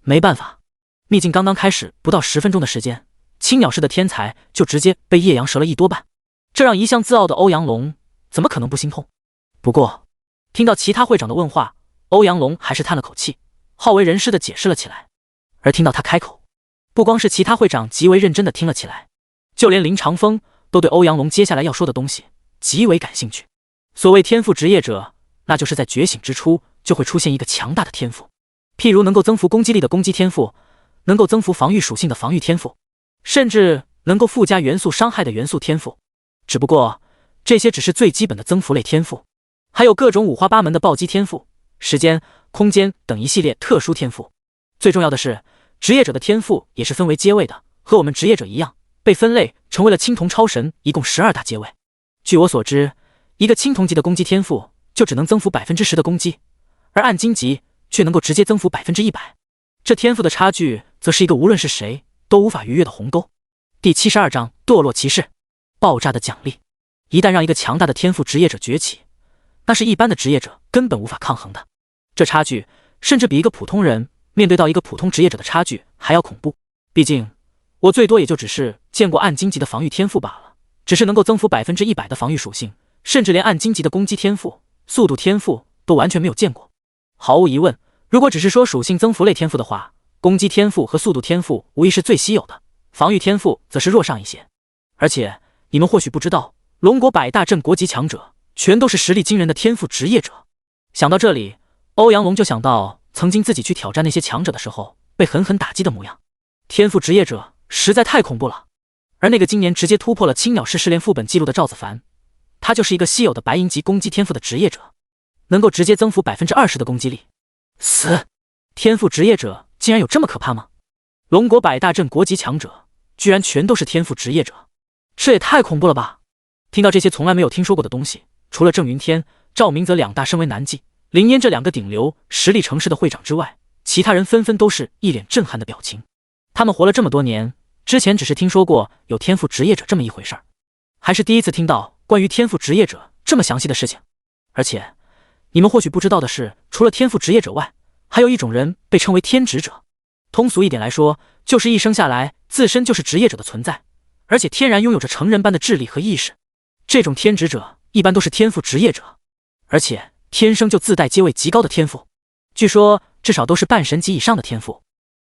没办法，秘境刚刚开始不到10分钟的时间，青鸟式的天才就直接被叶阳折了1多半，这让一向自傲的欧阳龙怎么可能不心痛？不过听到其他会长的问话，欧阳龙还是叹了口气，好为人师的解释了起来。而听到他开口，不光是其他会长极为认真的听了起来，就连林长风都对欧阳龙接下来要说的东西极为感兴趣。所谓天赋职业者，那就是在觉醒之初就会出现一个强大的天赋，譬如能够增幅攻击力的攻击天赋，能够增幅防御属性的防御天赋，甚至能够附加元素伤害的元素天赋。只不过这些只是最基本的增幅类天赋，还有各种五花八门的暴击天赋、时间、空间等一系列特殊天赋。最重要的是，职业者的天赋也是分为阶位的，和我们职业者一样，被分类成为了青铜超神，一共12大阶位。据我所知，一个青铜级的攻击天赋就只能增幅 10% 的攻击，而暗金级却能够直接增幅 100%。这天赋的差距则是一个无论是谁都无法逾越的鸿沟。第72章堕落骑士，爆炸的奖励。一旦让一个强大的天赋职业者崛起，那是一般的职业者根本无法抗衡的。这差距甚至比一个普通人面对到一个普通职业者的差距还要恐怖。毕竟我最多也就只是见过暗金级的防御天赋罢了，只是能够增幅 100% 的防御属性，甚至连暗金级的攻击天赋、速度天赋都完全没有见过。毫无疑问，如果只是说属性增幅类天赋的话，攻击天赋和速度天赋无疑是最稀有的，防御天赋则是弱上一些。而且你们或许不知道，龙国100大镇国级强者全都是实力惊人的天赋职业者。想到这里，欧阳龙就想到曾经自己去挑战那些强者的时候被狠狠打击的模样。天赋职业者实在太恐怖了。而那个今年直接突破了青鸟式试炼副本记录的赵子凡，他就是一个稀有的白银级攻击天赋的职业者，能够直接增幅 20% 的攻击力。死！天赋职业者竟然有这么可怕吗？龙国100大镇国级强者居然全都是天赋职业者，这也太恐怖了吧！听到这些从来没有听说过的东西，除了郑云天、赵明泽2大身为南极、林烟这2个顶流实力城市的会长之外，其他人纷纷都是一脸震撼的表情。他们活了这么多年，之前只是听说过有天赋职业者这么一回事儿，还是第一次听到关于天赋职业者这么详细的事情。而且你们或许不知道的是，除了天赋职业者外，还有一种人被称为天职者。通俗一点来说，就是一生下来自身就是职业者的存在，而且天然拥有着成人般的智力和意识。这种天职者一般都是天赋职业者，而且天生就自带阶位极高的天赋，据说至少都是半神级以上的天赋，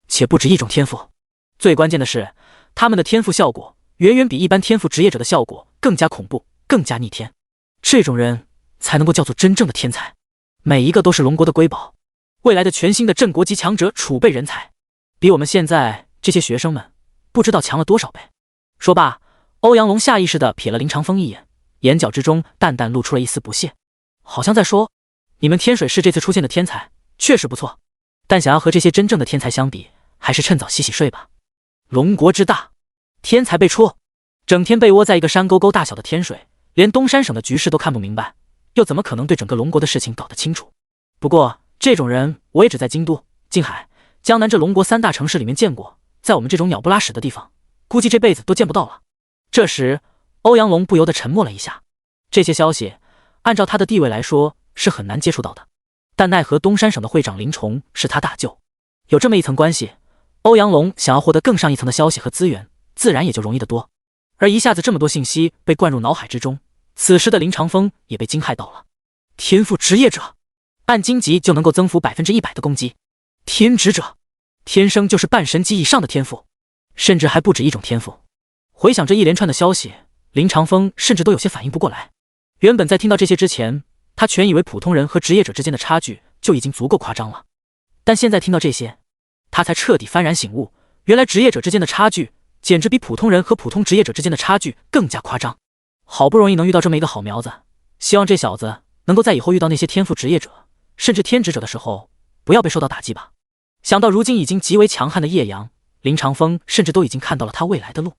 且不止一种天赋。最关键的是，他们的天赋效果远远比一般天赋职业者的效果更加恐怖，更加逆天。这种人才能够叫做真正的天才，每一个都是龙国的瑰宝，未来的全新的镇国级强者储备人才，比我们现在这些学生们不知道强了多少倍。说罢，欧阳龙下意识地瞥了林长风一眼，眼角之中淡淡露出了一丝不屑，好像在说：“你们天水市这次出现的天才确实不错，但想要和这些真正的天才相比，还是趁早洗洗睡吧。龙国之大，天才辈出，整天被窝在一个山沟沟大小的天水，连东山省的局势都看不明白，又怎么可能对整个龙国的事情搞得清楚？不过这种人我也只在京都、静海、江南这龙国3大城市里面见过，在我们这种鸟不拉屎的地方，估计这辈子都见不到了。”这时，欧阳龙不由得沉默了一下。这些消息，按照他的地位来说是很难接触到的，但奈何东山省的会长林崇是他大舅，有这么一层关系，欧阳龙想要获得更上一层的消息和资源，自然也就容易得多。而一下子这么多信息被灌入脑海之中，此时的林长风也被惊骇到了。天赋职业者，按经级就能够增幅100%的攻击；天职者，天生就是半神级以上的天赋，甚至还不止一种天赋。回想这一连串的消息，林长风甚至都有些反应不过来。原本在听到这些之前，他全以为普通人和职业者之间的差距就已经足够夸张了，但现在听到这些，他才彻底幡然醒悟，原来职业者之间的差距简直比普通人和普通职业者之间的差距更加夸张。好不容易能遇到这么一个好苗子，希望这小子能够在以后遇到那些天赋职业者甚至天职者的时候，不要被受到打击吧。想到如今已经极为强悍的叶阳，林长风甚至都已经看到了他未来的路。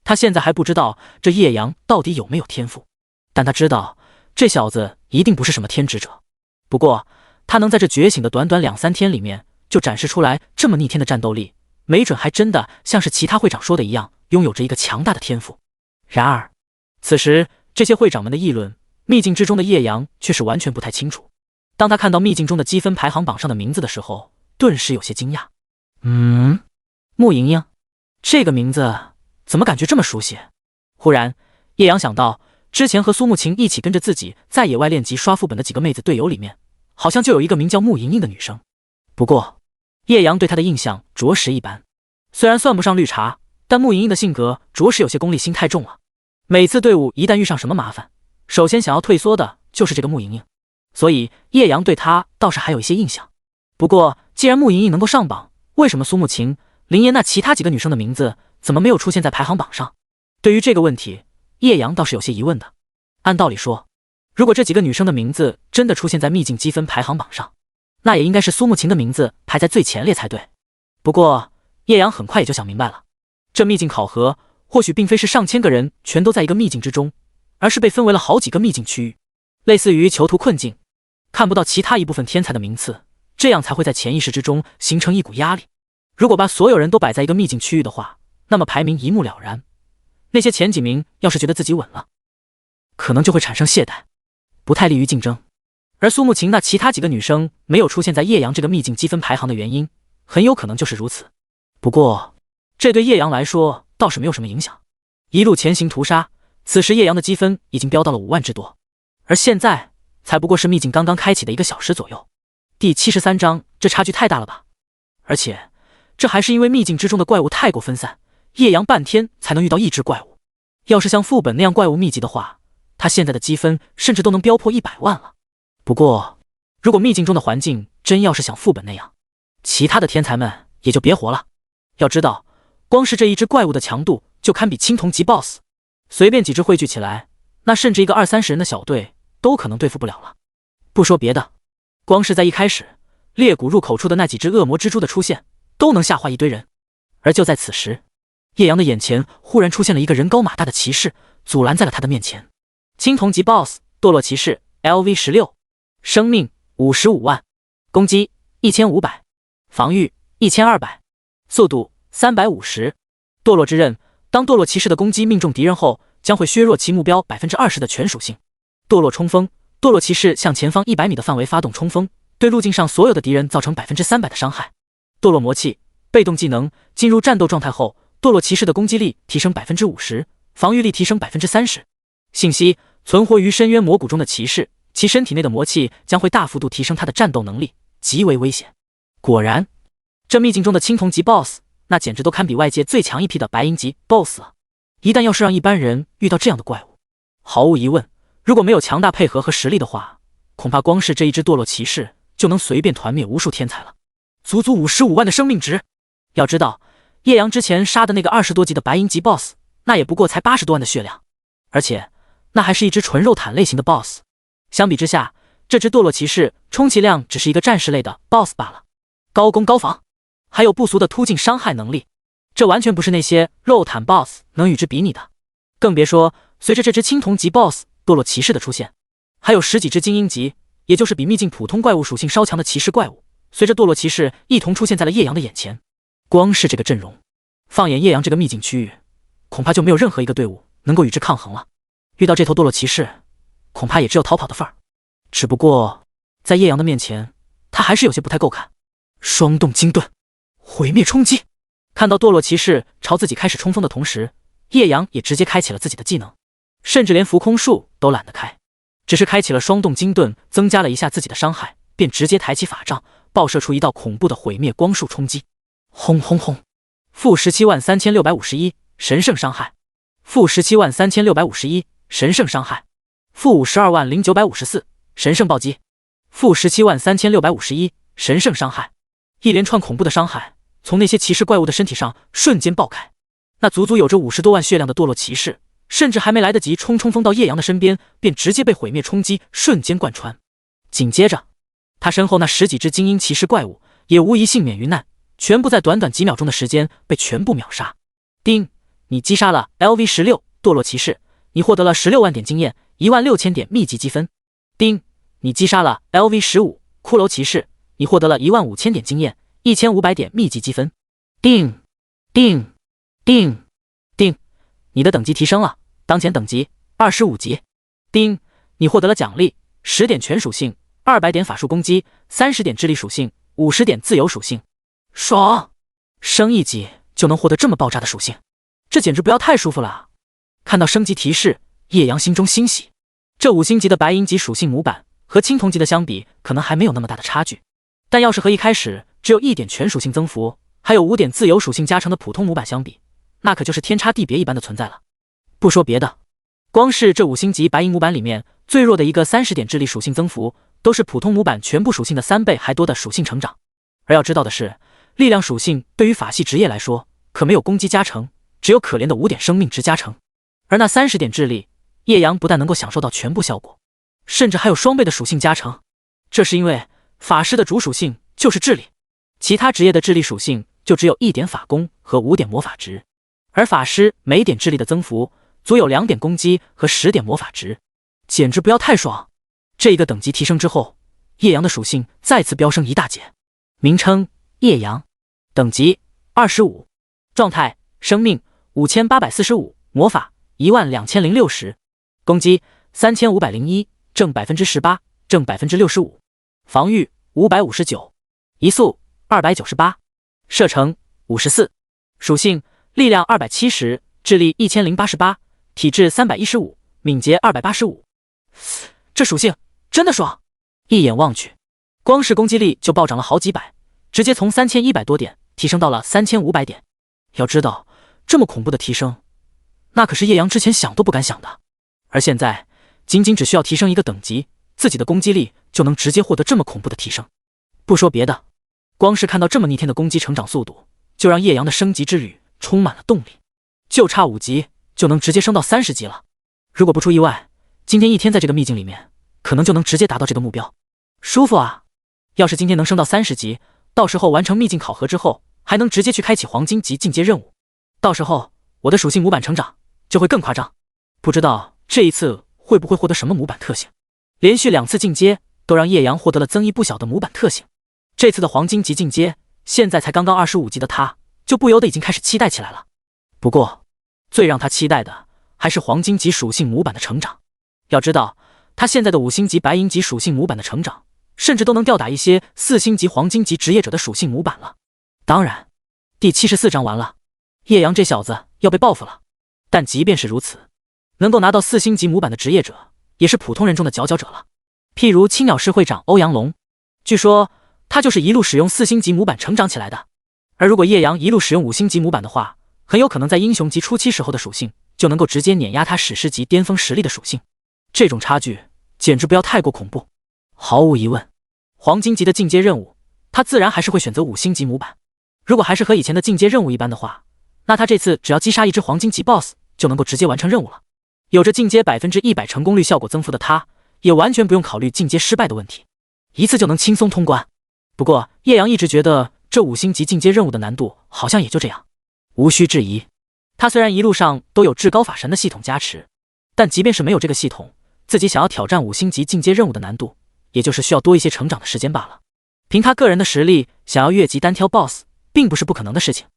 他现在还不知道这叶阳到底有没有天赋，但他知道这小子一定不是什么天职者。不过他能在这觉醒的短短2-3天里面就展示出来这么逆天的战斗力，没准还真的像是其他会长说的一样，拥有着一个强大的天赋。然而此时这些会长们的议论，秘境之中的叶阳却是完全不太清楚。当他看到秘境中的积分排行榜上的名字的时候，顿时有些惊讶。穆莹莹，这个名字怎么感觉这么熟悉？忽然叶阳想到之前和苏慕晴一起跟着自己在野外练级刷副本的几个妹子队友里面，好像就有一个名叫穆莹莹的女生。不过叶阳对她的印象着实一般，虽然算不上绿茶，但穆莹莹的性格着实有些功利心太重了。每次队伍一旦遇上什么麻烦，首先想要退缩的就是这个穆莹莹，所以叶阳对她倒是还有一些印象。不过既然穆莹莹能够上榜，为什么苏慕晴、林妍那其他几个女生的名字怎么没有出现在排行榜上？对于这个问题，叶阳倒是有些疑问的。按道理说，如果这几个女生的名字真的出现在秘境积分排行榜上，那也应该是苏慕晴的名字排在最前列才对。不过叶阳很快也就想明白了，这秘境考核或许并非是上千个人全都在一个秘境之中，而是被分为了好几个秘境区域，类似于囚徒困境，看不到其他一部分天才的名次，这样才会在潜意识之中形成一股压力。如果把所有人都摆在一个秘境区域的话，那么排名一目了然。那些前几名要是觉得自己稳了，可能就会产生懈怠，不太利于竞争。而苏慕晴那其他几个女生没有出现在叶阳这个秘境积分排行的原因，很有可能就是如此。不过这对叶阳来说倒是没有什么影响，一路前行屠杀，此时叶阳的积分已经飙到了5万之多，而现在才不过是秘境刚刚开启的1个小时左右。第73章，这差距太大了吧？而且这还是因为秘境之中的怪物太过分散，叶阳半天才能遇到1只怪物。要是像副本那样怪物密集的话，他现在的积分甚至都能飙破100万了。不过如果秘境中的环境真要是像副本那样，其他的天才们也就别活了。要知道光是这1只怪物的强度就堪比青铜级 BOSS， 随便几只汇聚起来，那甚至一个20-30人的小队都可能对付不了了。不说别的，光是在一开始裂谷入口处的那几只恶魔蜘蛛的出现都能吓坏一堆人。而就在此时，叶阳的眼前忽然出现了一个人高马大的骑士，阻拦在了他的面前。青铜级 BOSS 堕落骑士 LV16， 生命55万，攻击1500，防御1200，速度350。堕落之刃，当堕落骑士的攻击命中敌人后，将会削弱其目标 20% 的全属性。堕落冲锋，堕落骑士向前方100米的范围发动冲锋，对路径上所有的敌人造成 300% 的伤害。堕落魔器，被动技能，进入战斗状态后，堕落骑士的攻击力提升 50%， 防御力提升 30%。信息：存活于深渊魔谷中的骑士，其身体内的魔气将会大幅度提升他的战斗能力，极为危险。果然，这秘境中的青铜级 BOSS， 那简直都堪比外界最强一批的白银级 BOSS 了。一旦要是让一般人遇到这样的怪物，毫无疑问，如果没有强大配合和实力的话，恐怕光是这1只堕落骑士就能随便团灭无数天才了。足足55万的生命值。要知道叶阳之前杀的那个20多级的白银级 BOSS， 那也不过才80多万的血量，而且那还是一只纯肉坦类型的 BOSS。相比之下，这只堕落骑士充其量只是一个战士类的 BOSS 罢了，高攻高防，还有不俗的突进伤害能力，这完全不是那些肉坦 BOSS 能与之比拟的。更别说随着这只青铜级 BOSS 堕落骑士的出现，还有10几只精英级，也就是比秘境普通怪物属性稍强的骑士怪物，随着堕落骑士一同出现在了叶阳的眼前。光是这个阵容，放眼叶阳这个秘境区域，恐怕就没有任何一个队伍能够与之抗衡了。遇到这头堕落骑士，恐怕也只有逃跑的份儿。只不过在叶阳的面前，他还是有些不太够看。双动精盾，毁灭冲击。看到堕落骑士朝自己开始冲锋的同时，叶阳也直接开启了自己的技能，甚至连浮空术都懒得开，只是开启了双动精盾，增加了一下自己的伤害，便直接抬起法杖，爆射出一道恐怖的毁灭光束冲击。轰轰轰！负173651神圣伤害，负173651神圣伤害，负520954神圣暴击，负173651神圣伤害。一连串恐怖的伤害从那些骑士怪物的身体上瞬间爆开，那足足有着50多万血量的堕落骑士，甚至还没来得及冲锋到叶阳的身边，便直接被毁灭冲击瞬间贯穿。紧接着，他身后那10几只精英骑士怪物也无一幸免于难，全部在短短几秒钟的时间被全部秒杀。丁，你击杀了 LV16 堕落骑士，你获得了16万点经验，16000点秘籍积分。丁，你击杀了 LV15 骷髅骑士，你获得了15000点经验，1500点秘籍积分。丁丁丁丁，你的等级提升了，当前等级25级。丁，你获得了奖励10点全属性，200点法术攻击，30点智力属性，50点自由属性。爽！升一级就能获得这么爆炸的属性，这简直不要太舒服了啊！看到升级提示，叶阳心中欣喜。这5星级的白银级属性模板和青铜级的相比，可能还没有那么大的差距，但要是和一开始只有1点全属性增幅，还有5点自由属性加成的普通模板相比，那可就是天差地别一般的存在了。不说别的，光是这5星级白银模板里面最弱的一个30点智力属性增幅，都是普通模板全部属性的3倍还多的属性成长。而要知道的是，力量属性对于法系职业来说，可没有攻击加成，只有可怜的5点生命值加成。而那30点智力，叶阳不但能够享受到全部效果，甚至还有双倍的属性加成。这是因为法师的主属性就是智力，其他职业的智力属性就只有1点法攻和5点魔法值，而法师每点智力的增幅足有2点攻击和10点魔法值，简直不要太爽。这一个等级提升之后，叶阳的属性再次飙升一大截。名称叶阳，等级25，状态生命5845，魔法12060，攻击3501，正18%，正65%，防御559，移速298，射程54，属性力量270，智力1088，体质315，敏捷285。这属性真的爽！一眼望去，光是攻击力就暴涨了好几百，直接从3100多点提升到了3500点。要知道，这么恐怖的提升，那可是叶阳之前想都不敢想的。而现在，仅仅只需要提升一个等级，自己的攻击力就能直接获得这么恐怖的提升。不说别的，光是看到这么逆天的攻击成长速度，就让叶阳的升级之旅充满了动力。就差5级就能直接升到30级了。如果不出意外，今天一天在这个秘境里面，可能就能直接达到这个目标。舒服啊！要是今天能升到30级，到时候完成秘境考核之后，还能直接去开启黄金级进阶任务。到时候我的属性模板成长就会更夸张，不知道这一次会不会获得什么模板特性。连续2次进阶都让叶阳获得了增益不小的模板特性，这次的黄金级进阶，现在才刚刚25级的他，就不由得已经开始期待起来了。不过最让他期待的还是黄金级属性模板的成长。要知道，他现在的5星级白银级属性模板的成长，甚至都能吊打一些4星级黄金级职业者的属性模板了。当然，第74章完了，叶阳这小子要被报复了。但即便是如此，能够拿到4星级模板的职业者，也是普通人中的佼佼者了。譬如青鸟市会长欧阳龙，据说他就是一路使用4星级模板成长起来的。而如果叶阳一路使用5星级模板的话，很有可能在英雄级初期时候的属性，就能够直接碾压他史诗级巅峰实力的属性。这种差距简直不要太过恐怖。毫无疑问，黄金级的进阶任务，他自然还是会选择5星级模板。如果还是和以前的进阶任务一般的话，那他这次只要击杀一只黄金级 BOSS 就能够直接完成任务了。有着进阶100%成功率效果增幅的他，也完全不用考虑进阶失败的问题，一次就能轻松通关。不过叶阳一直觉得这5星级进阶任务的难度好像也就这样。无需质疑，他虽然一路上都有至高法神的系统加持，但即便是没有这个系统，自己想要挑战5星级进阶任务的难度，也就是需要多一些成长的时间罢了。凭他个人的实力，想要越级单挑 BOSS 并不是不可能的事情。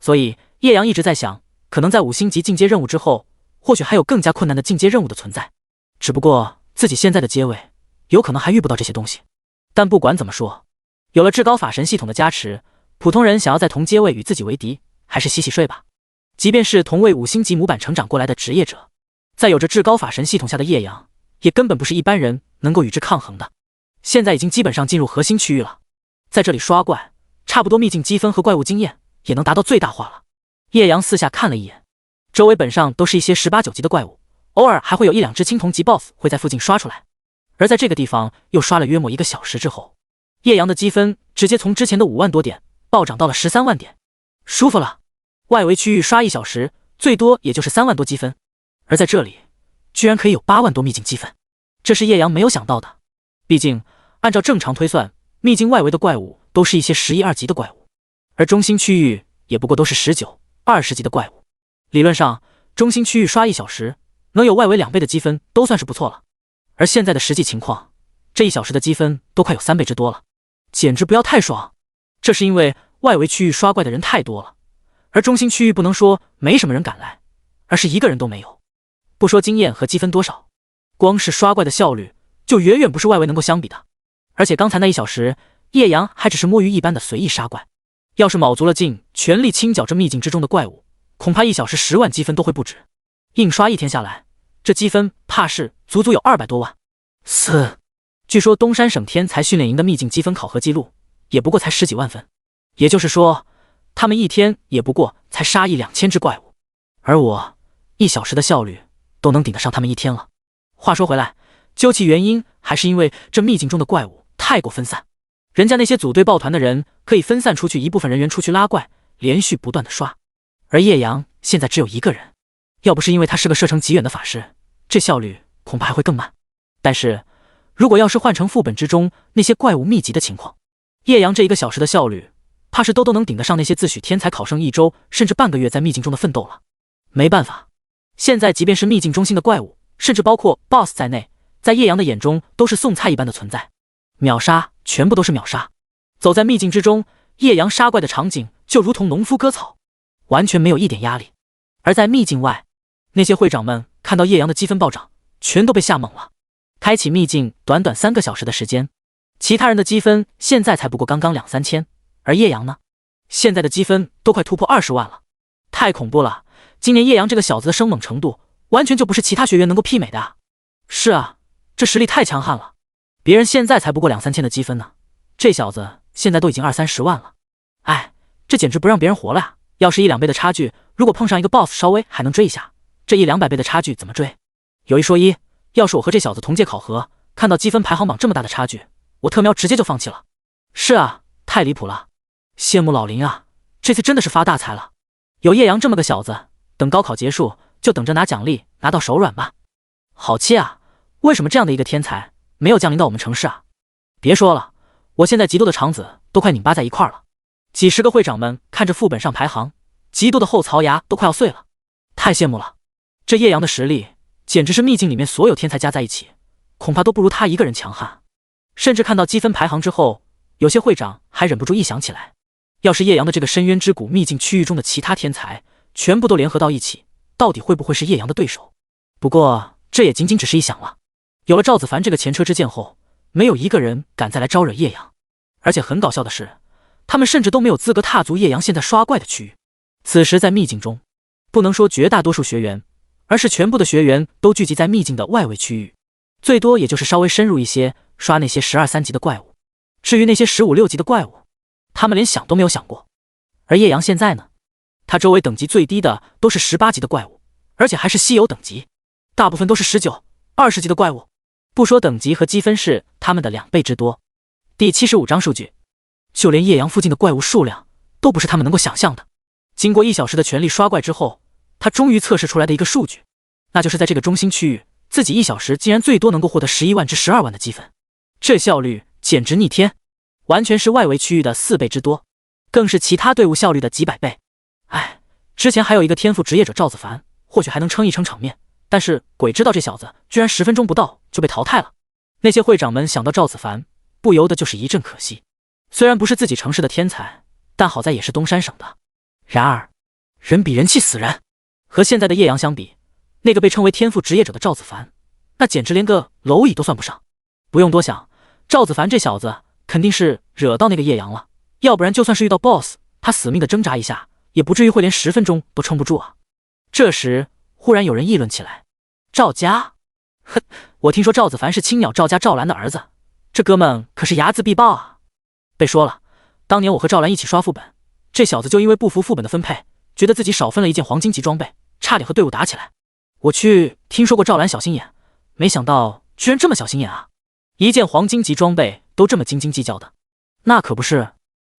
所以叶阳一直在想，可能在5星级进阶任务之后，或许还有更加困难的进阶任务的存在。只不过自己现在的阶位，有可能还遇不到这些东西。但不管怎么说，有了至高法神系统的加持，普通人想要在同阶位与自己为敌，还是洗洗睡吧。即便是同为5星级模板成长过来的职业者，在有着至高法神系统下的叶阳，也根本不是一般人能够与之抗衡的。现在已经基本上进入核心区域了，在这里刷怪，差不多秘境积分和怪物经验也能达到最大化了。叶阳四下看了一眼，周围本上都是一些18、9级的怪物，偶尔还会有1、2只青铜级 BOSS 会在附近刷出来。而在这个地方又刷了约莫1个小时之后，叶阳的积分直接从之前的5万多点暴涨到了13万点，舒服了。外围区域刷1小时，最多也就是3万多积分，而在这里居然可以有8万多秘境积分，这是叶阳没有想到的。毕竟按照正常推算，秘境外围的怪物都是一些11、2级的怪物，而中心区域也不过都是19、20级的怪物。理论上中心区域刷1小时能有外围2倍的积分都算是不错了，而现在的实际情况，这1小时的积分都快有3倍之多了，简直不要太爽。这是因为外围区域刷怪的人太多了，而中心区域不能说没什么人敢来，而是一个人都没有。不说经验和积分多少，光是刷怪的效率就远远不是外围能够相比的。而且刚才那1小时，叶阳还只是摸鱼一般的随意杀怪，要是卯足了劲全力清剿这秘境之中的怪物，恐怕1小时10万积分都会不止。硬刷1天下来，这积分怕是足足有200多万。据说东山省天才训练营的秘境积分考核记录也不过才10几万分，也就是说他们一天也不过才杀1、2千只怪物，而我1小时的效率都能顶得上他们1天了。话说回来，究其原因，还是因为这秘境中的怪物太过分散，人家那些组队抱团的人可以分散出去一部分人员出去拉怪，连续不断的刷，而叶阳现在只有1个人，要不是因为他是个射程极远的法师，这效率恐怕还会更慢。但是如果要是换成副本之中那些怪物密集的情况，叶阳这1个小时的效率怕是都能顶得上那些自诩天才考生1周甚至半个月在秘境中的奋斗了。没办法，现在即便是秘境中心的怪物，甚至包括 BOSS 在内，在叶阳的眼中都是送菜一般的存在，秒杀全部都是秒杀。走在秘境之中，叶阳杀怪的场景就如同农夫割草，完全没有一点压力。而在秘境外，那些会长们看到叶阳的积分暴涨，全都被吓懵了。开启秘境短短3个小时的时间，其他人的积分现在才不过刚刚2、3千，而叶阳呢，现在的积分都快突破20万了，太恐怖了。今年叶阳这个小子的生猛程度，完全就不是其他学员能够媲美的啊！是啊，这实力太强悍了，别人现在才不过2、3千的积分呢，这小子现在都已经20、30万了。哎，这简直不让别人活了呀！要是1、2倍的差距，如果碰上一个 BOSS 稍微还能追一下，这100、200倍的差距怎么追？有一说一，要是我和这小子同届考核，看到积分排行榜这么大的差距，我特喵直接就放弃了。是啊，太离谱了，羡慕老林啊，这次真的是发大财了。有叶阳这么个小子，等高考结束就等着拿奖励拿到手软吧。好气啊，为什么这样的一个天才没有降临到我们城市啊？别说了，我现在嫉妒的肠子都快拧巴在一块了。几十个会长们看着副本上排行，嫉妒的后槽牙都快要碎了，太羡慕了。这叶阳的实力简直是秘境里面所有天才加在一起，恐怕都不如他一个人强悍。甚至看到积分排行之后，有些会长还忍不住臆想起来，要是叶阳的这个深渊之谷秘境区域中的其他天才全部都联合到一起，到底会不会是叶阳的对手？不过这也仅仅只是一想了。有了赵子凡这个前车之鉴后，没有一个人敢再来招惹叶阳。而且很搞笑的是，他们甚至都没有资格踏足叶阳现在刷怪的区域。此时在秘境中，不能说绝大多数学员，而是全部的学员都聚集在秘境的外围区域，最多也就是稍微深入一些，刷那些12、3级的怪物。至于那些15、16级的怪物，他们连想都没有想过。而叶阳现在呢，他周围等级最低的都是18级的怪物，而且还是稀有等级，大部分都是19、20级的怪物。不说等级和积分是他们的2倍之多。第75章数据，就连叶阳附近的怪物数量都不是他们能够想象的。经过1小时的全力刷怪之后，他终于测试出来的一个数据，那就是在这个中心区域，自己1小时竟然最多能够获得11万至12万的积分，这效率简直逆天，完全是外围区域的4倍之多，更是其他队伍效率的几百倍。哎，之前还有一个天赋职业者赵子凡，或许还能撑一撑场面，但是鬼知道这小子居然10分钟不到就被淘汰了。那些会长们想到赵子凡，不由得就是一阵可惜。虽然不是自己城市的天才，但好在也是东山省的。然而，人比人气死人。和现在的叶阳相比，那个被称为天赋职业者的赵子凡，那简直连个蝼蚁都算不上。不用多想，赵子凡这小子肯定是惹到那个叶阳了，要不然就算是遇到 BOSS， 他死命的挣扎一下，也不至于会连10分钟都撑不住啊。这时，忽然有人议论起来：“赵家，哼，我听说赵子凡是青鸟赵家赵兰的儿子，这哥们可是睚眦必报啊！”被说了，当年我和赵兰一起刷副本，这小子就因为不服副本的分配，觉得自己少分了一件黄金级装备，差点和队伍打起来。我去听说过赵兰小心眼，没想到居然这么小心眼啊！一件黄金级装备都这么斤斤计较的，那可不是。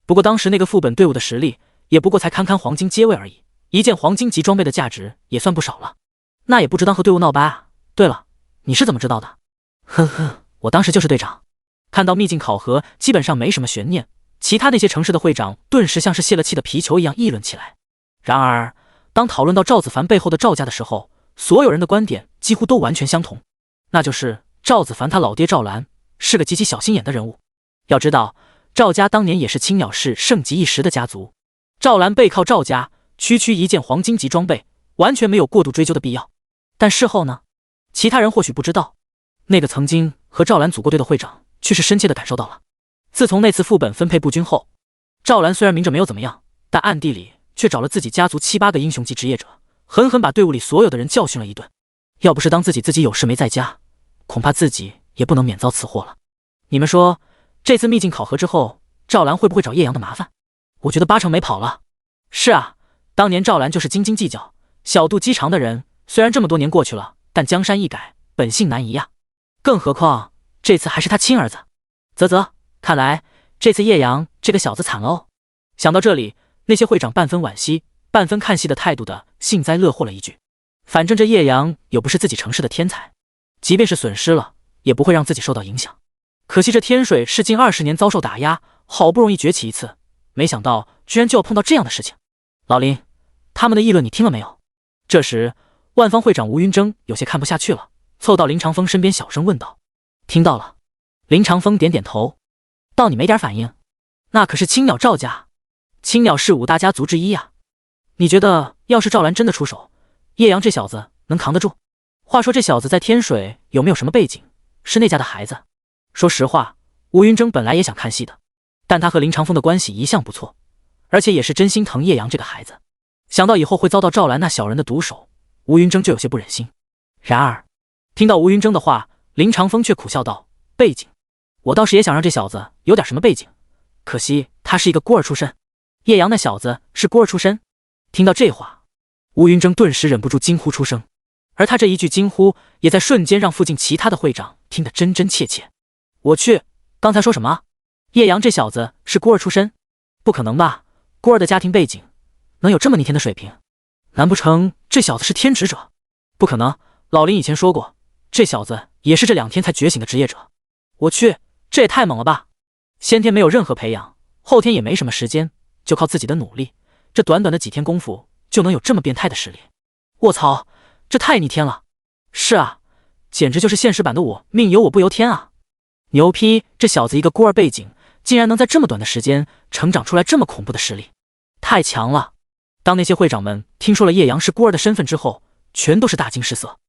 不过当时那个副本队伍的实力也不过才堪堪黄金阶位而已，一件黄金级装备的价值也算不少了，那也不值当和队伍闹掰啊。对了，你是怎么知道的？呵呵，我当时就是队长。看到秘境考核基本上没什么悬念，其他那些城市的会长顿时像是泄了气的皮球一样议论起来。然而当讨论到赵子凡背后的赵家的时候，所有人的观点几乎都完全相同，那就是赵子凡他老爹赵兰是个极其小心眼的人物。要知道，赵家当年也是青鸟市盛极一时的家族，赵兰背靠赵家，区区一件黄金级装备，完全没有过度追究的必要。但事后呢，其他人或许不知道，那个曾经和赵兰组过队的会长却是深切的感受到了。自从那次副本分配不均后，赵兰虽然明着没有怎么样，但暗地里却找了自己家族7、8个英雄级职业者，狠狠把队伍里所有的人教训了一顿。要不是当自己有事没在家，恐怕自己也不能免遭此祸了。你们说，这次秘境考核之后，赵兰会不会找叶阳的麻烦？我觉得80%没跑了。是啊，当年赵兰就是斤斤计较、小肚鸡肠的人，虽然这么多年过去了，但江山易改，本性难移呀。更何况这次还是他亲儿子。啧，看来这次叶阳这个小子惨了哦。想到这里，那些会长半分惋惜半分看戏的态度的幸灾乐祸了一句，反正这叶阳又不是自己城市的天才，即便是损失了也不会让自己受到影响。可惜这天水是近20年遭受打压，好不容易崛起一次，没想到居然就要碰到这样的事情。老林，他们的议论你听了没有？这时万方会长吴云峥有些看不下去了，凑到林长风身边小声问道。听到了。林长风点点头。道你没点反应？那可是青鸟赵家，青鸟是5大家族之一啊。你觉得要是赵兰真的出手，叶阳这小子能扛得住？话说这小子在天水有没有什么背景？是那家的孩子？说实话，吴云峥本来也想看戏的，但他和林长风的关系一向不错，而且也是真心疼叶阳这个孩子。想到以后会遭到赵兰那小人的毒手，吴云峥就有些不忍心。然而听到吴云峥的话，林长风却苦笑道：背景，我倒是也想让这小子有点什么背景，可惜他是一个孤儿出身。叶阳那小子是孤儿出身？听到这话，吴云峥顿时忍不住惊呼出声，而他这一句惊呼也在瞬间让附近其他的会长听得真真切切。我去，刚才说什么？叶阳这小子是孤儿出身？不可能吧，孤儿的家庭背景能有这么逆天的水平？难不成这小子是天职者？不可能，老林以前说过，这小子也是这2天才觉醒的职业者。我去，这也太猛了吧！先天没有任何培养，后天也没什么时间，就靠自己的努力，这短短的几天功夫就能有这么变态的实力。卧槽，这太逆天了！是啊，简直就是现实版的我命由我不由天啊！牛批，这小子一个孤儿背景，竟然能在这么短的时间成长出来这么恐怖的实力，太强了！当那些会长们听说了叶阳是孤儿的身份之后，全都是大惊失色。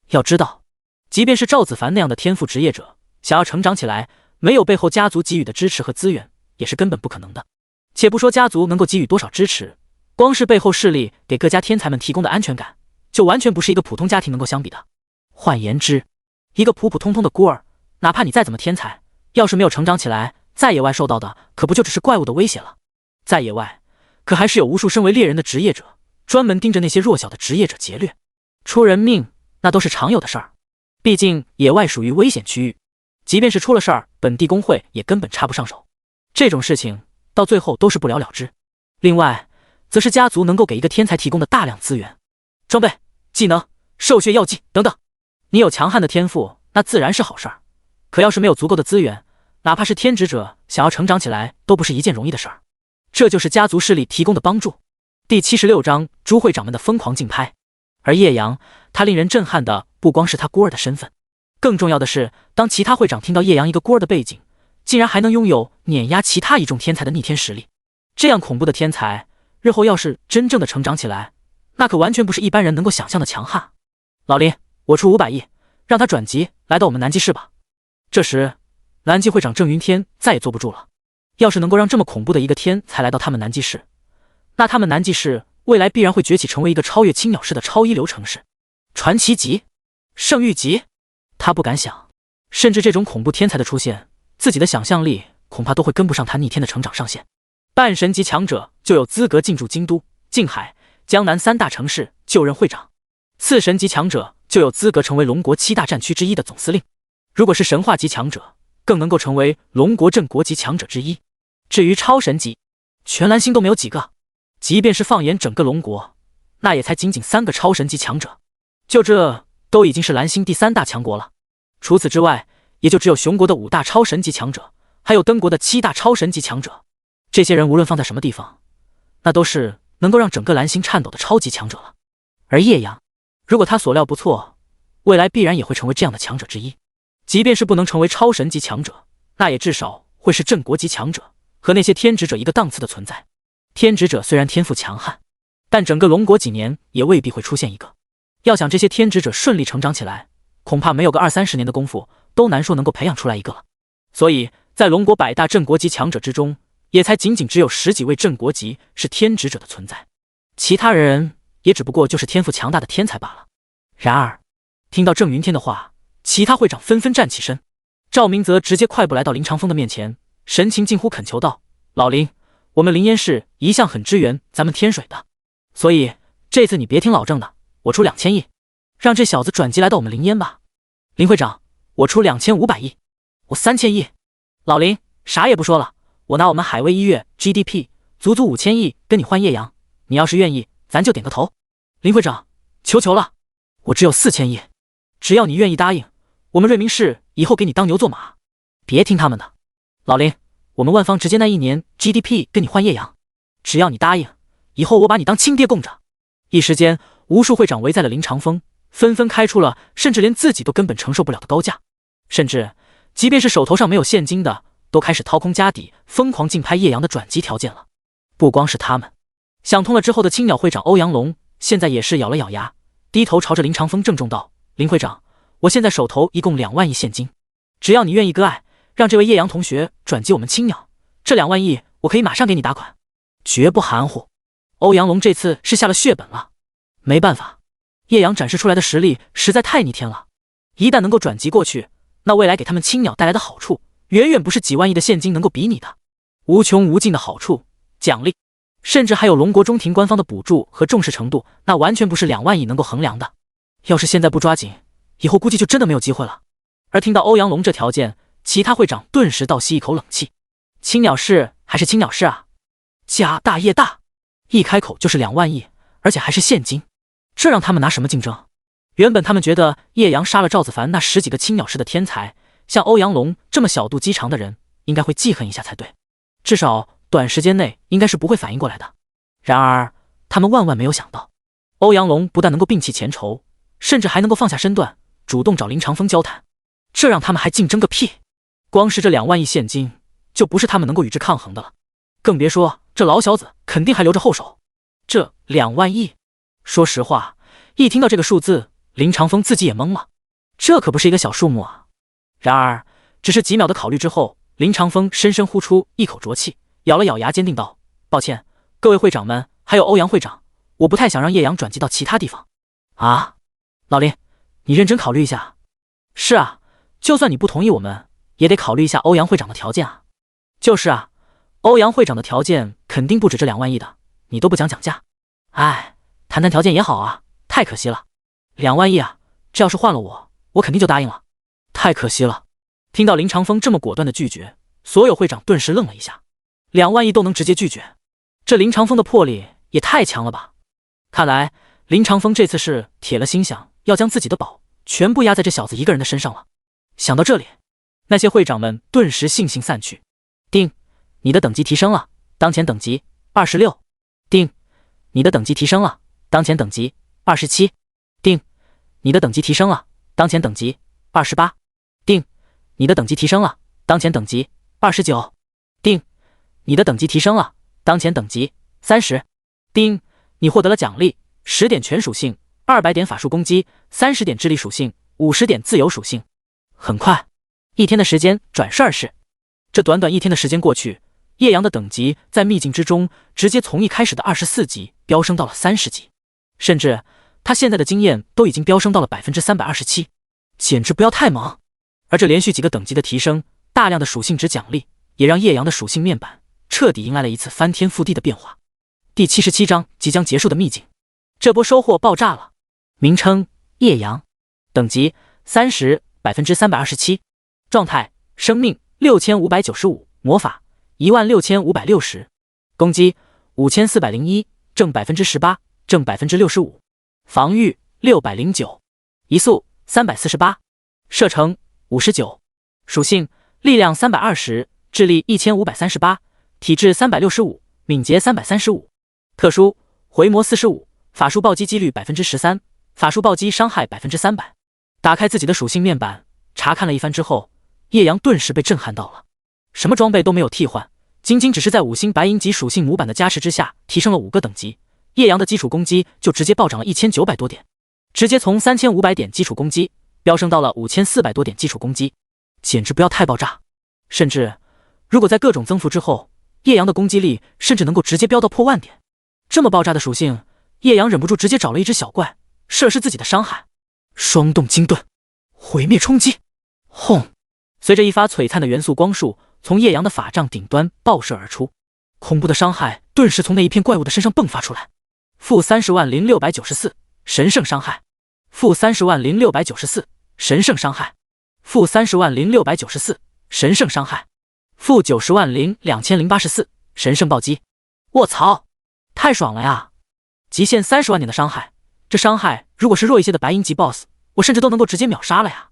要知道，即便是赵子凡那样的天赋职业者，想要成长起来，没有背后家族给予的支持和资源，也是根本不可能的。且不说家族能够给予多少支持，光是背后势力给各家天才们提供的安全感，就完全不是一个普通家庭能够相比的。换言之，一个普普通通的孤儿，哪怕你再怎么天才，要是没有成长起来，在野外受到的可不就只是怪物的威胁了。在野外，可还是有无数身为猎人的职业者，专门盯着那些弱小的职业者劫掠，出人命那都是常有的事儿。毕竟野外属于危险区域，即便是出了事儿，本地工会也根本插不上手。这种事情到最后都是不了了之。另外，则是家族能够给一个天才提供的大量资源、装备、技能、授血药剂等等。你有强悍的天赋，那自然是好事儿。可要是没有足够的资源，哪怕是天职者想要成长起来，都不是一件容易的事儿。这就是家族势力提供的帮助。第76章，诸会长们的疯狂竞拍。而叶阳，他令人震撼的不光是他孤儿的身份，更重要的是，当其他会长听到叶阳一个孤儿的背景，竟然还能拥有碾压其他一众天才的逆天实力，这样恐怖的天才，日后要是真正的成长起来，那可完全不是一般人能够想象的强悍。老林，我出500亿，让他转籍来到我们南极市吧。这时，南极会长郑云天再也坐不住了。要是能够让这么恐怖的一个天才来到他们南极市，那他们南极市未来必然会崛起成为一个超越青鸟市的超一流城市。传奇级、圣域级，他不敢想，甚至这种恐怖天才的出现，自己的想象力恐怕都会跟不上他逆天的成长上限。半神级强者就有资格进驻京都、静海、江南3大城市就任会长，次神级强者就有资格成为龙国7大战区之一的总司令。如果是神话级强者，更能够成为龙国镇国级强者之一。至于超神级，全蓝星都没有几个，即便是放眼整个龙国，那也才仅仅3个超神级强者，就这都已经是蓝星第3大强国了。除此之外，也就只有熊国的5大超神级强者，还有登国的7大超神级强者。这些人无论放在什么地方，那都是能够让整个蓝星颤抖的超级强者了。而叶阳，如果他所料不错，未来必然也会成为这样的强者之一。即便是不能成为超神级强者，那也至少会是镇国级强者，和那些天职者一个档次的存在。天职者虽然天赋强悍，但整个龙国几年也未必会出现一个。要想这些天职者顺利成长起来，恐怕没有个20-30年的功夫，都难说能够培养出来一个了。所以在龙国100大镇国级强者之中，也才仅仅只有10几位镇国级是天职者的存在，其他人也只不过就是天赋强大的天才罢了。然而，听到郑云天的话，其他会长纷纷站起身。赵明则直接快步来到林长风的面前，神情近乎恳求道：“老林，我们灵烟市一向很支援咱们天水的，所以这次你别听老郑的，我出2000亿，让这小子转籍来到我们灵烟吧。”林会长，我出2500亿，我3000亿。老林，啥也不说了，我拿我们海卫1月 GDP 足足5000亿跟你换叶阳，你要是愿意，咱就点个头。林会长，求了，我只有4000亿，只要你愿意答应，我们瑞明市以后给你当牛做马，别听他们的。老林，我们万方直接那1年 GDP 跟你换叶阳，只要你答应，以后我把你当亲爹供着。一时间，无数会长围在了林长风，纷纷开出了甚至连自己都根本承受不了的高价，甚至即便是手头上没有现金的，都开始掏空家底，疯狂竞拍叶阳的转籍条件了。不光是他们，想通了之后的青鸟会长欧阳龙现在也是咬了咬牙，低头朝着林长风郑重道：“林会长，我现在手头一共2万亿现金，只要你愿意割爱，让这位叶阳同学转籍我们青鸟，这2万亿我可以马上给你打款，绝不含糊。”欧阳龙这次是下了血本了。没办法，叶阳展示出来的实力实在太逆天了，一旦能够转籍过去，那未来给他们青鸟带来的好处，远远不是几万亿的现金能够比拟的。无穷无尽的好处、奖励，甚至还有龙国中庭官方的补助和重视程度，那完全不是2万亿能够衡量的。要是现在不抓紧，以后估计就真的没有机会了。而听到欧阳龙这条件，其他会长顿时倒吸一口冷气。青鸟市还是青鸟市啊，家大业大，一开口就是2万亿，而且还是现金，这让他们拿什么竞争？原本他们觉得叶阳杀了赵子凡那10几个青鸟市的天才，像欧阳龙这么小肚鸡肠的人，应该会记恨一下才对，至少短时间内应该是不会反应过来的。然而他们万万没有想到，欧阳龙不但能够摒弃前仇，甚至还能够放下身段，主动找林长风交谈，这让他们还竞争个屁！光是这2万亿现金，就不是他们能够与之抗衡的了，更别说这老小子肯定还留着后手。这2万亿，说实话，一听到这个数字，林长风自己也懵了，这可不是一个小数目啊。然而只是几秒的考虑之后，林长风深深呼出一口浊气，咬了咬牙，坚定道：“抱歉，各位会长们，还有欧阳会长，我不太想让叶阳转籍到其他地方。”啊，老林，你认真考虑一下。是啊，就算你不同意，我们也得考虑一下欧阳会长的条件啊。就是啊，欧阳会长的条件肯定不止这2万亿的，你都不讲价。哎，谈谈条件也好啊，太可惜了。2万亿啊，这要是换了我肯定就答应了。太可惜了。听到林长风这么果断的拒绝，所有会长顿时愣了一下。2万亿都能直接拒绝，这林长风的魄力也太强了吧。看来林长风这次是铁了心想要将自己的宝全部压在这小子一个人的身上了。想到这里，那些会长们顿时悻悻散去。丁，你的等级提升了，当前等级26。丁，你的等级提升了，当前等级27。丁，你的等级提升了，当前等级28。丁，你的等级提升了，当前等级29。丁，你的等级提升了，当前等级30。丁，你获得了奖励10点全属性，200点法术攻击，30点智力属性，50点自由属性。很快，1天的时间转瞬而逝。这短短1天的时间过去，叶阳的等级在秘境之中直接从一开始的24级飙升到了30级，甚至他现在的经验都已经飙升到了 327%， 简直不要太猛。而这连续几个等级的提升，大量的属性值奖励，也让叶阳的属性面板彻底迎来了一次翻天覆地的变化。第77章即将结束的秘境，这波收获爆炸了。名称：叶阳，等级30 327， 状态：生命6595，魔法16560，攻击5401，正18%，正65%，防御609，移速348，射程59，属性：力量320，智力1538，体质365，敏捷335，特殊：回魔45，法术暴击几率13%，法术暴击伤害300%。打开自己的属性面板，查看了一番之后，叶阳顿时被震撼到了。什么装备都没有替换，仅仅只是在5星白银级属性模板的加持之下，提升了5个等级，叶阳的基础攻击就直接暴涨了1900多点，直接从3500点基础攻击飙升到了5400多点基础攻击，简直不要太爆炸。甚至如果在各种增幅之后，叶阳的攻击力甚至能够直接飙到破万点。这么爆炸的属性，叶阳忍不住直接找了一只小怪试了试自己的伤害。双动精盾，毁灭冲击，轰！随着一发璀璨的元素光束从叶阳的法杖顶端爆射而出，恐怖的伤害顿时从那一片怪物的身上迸发出来。-300694，神圣伤害。-300694，神圣伤害。-300694，神圣伤害。-902084，神圣暴击。卧槽，太爽了呀！极限30万点的伤害，这伤害如果是弱一些的白银级 BOSS， 我甚至都能够直接秒杀了呀！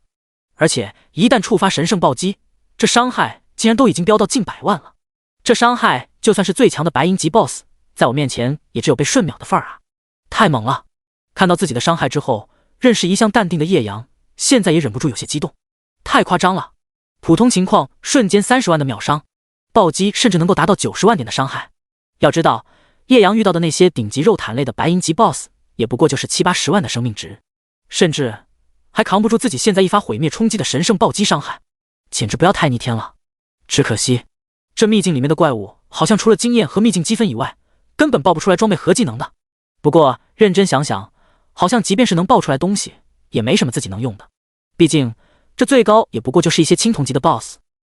而且一旦触发神圣暴击，这伤害竟然都已经飙到近100万了。这伤害就算是最强的白银级 BOSS， 在我面前也只有被瞬秒的份儿啊！太猛了！看到自己的伤害之后，认识一向淡定的叶阳现在也忍不住有些激动。太夸张了！普通情况瞬间30万的秒伤，暴击甚至能够达到90万点的伤害。要知道，叶阳遇到的那些顶级肉坦类的白银级 BOSS， 也不过就是7、80万的生命值，甚至还扛不住自己现在一发毁灭冲击的神圣暴击伤害，简直不要太逆天了。只可惜，这秘境里面的怪物好像除了经验和秘境积分以外，根本爆不出来装备和技能的。不过认真想想，好像即便是能爆出来东西，也没什么自己能用的。毕竟这最高也不过就是一些青铜级的 BOSS，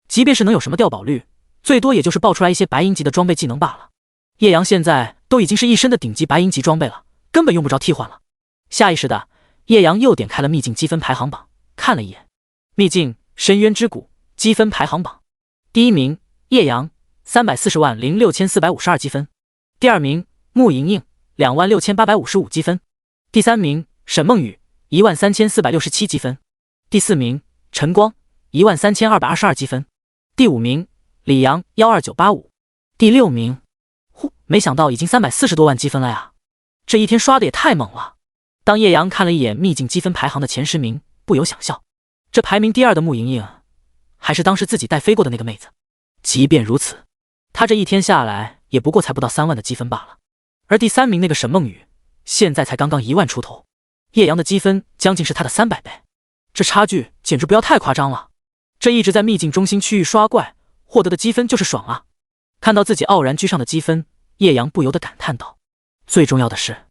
即便是能有什么掉宝率，最多也就是爆出来一些白银级的装备技能罢了。叶阳现在都已经是一身的顶级白银级装备了，根本用不着替换了。下意识的，叶阳又点开了秘境积分排行榜，看了一眼秘境深渊之谷积分排行榜。第一名叶阳3406452积分，第二名穆莹莹26855积分，第三名沈梦雨13467积分，第四名陈光13222积分，第五名李阳12985，第六名没想到已经340多万积分了呀！这一天刷的也太猛了。当叶阳看了一眼秘境积分排行的前10名，不由想笑。这排名第2的穆莹莹，还是当时自己带飞过的那个妹子。即便如此，她这一天下来也不过才不到3万的积分罢了。而第3名那个沈梦雨，现在才刚刚1万出头，叶阳的积分将近是她的300倍，这差距简直不要太夸张了。这一直在秘境中心区域刷怪获得的积分就是爽啊！看到自己傲然居上的积分，叶阳不由得感叹道：最重要的是，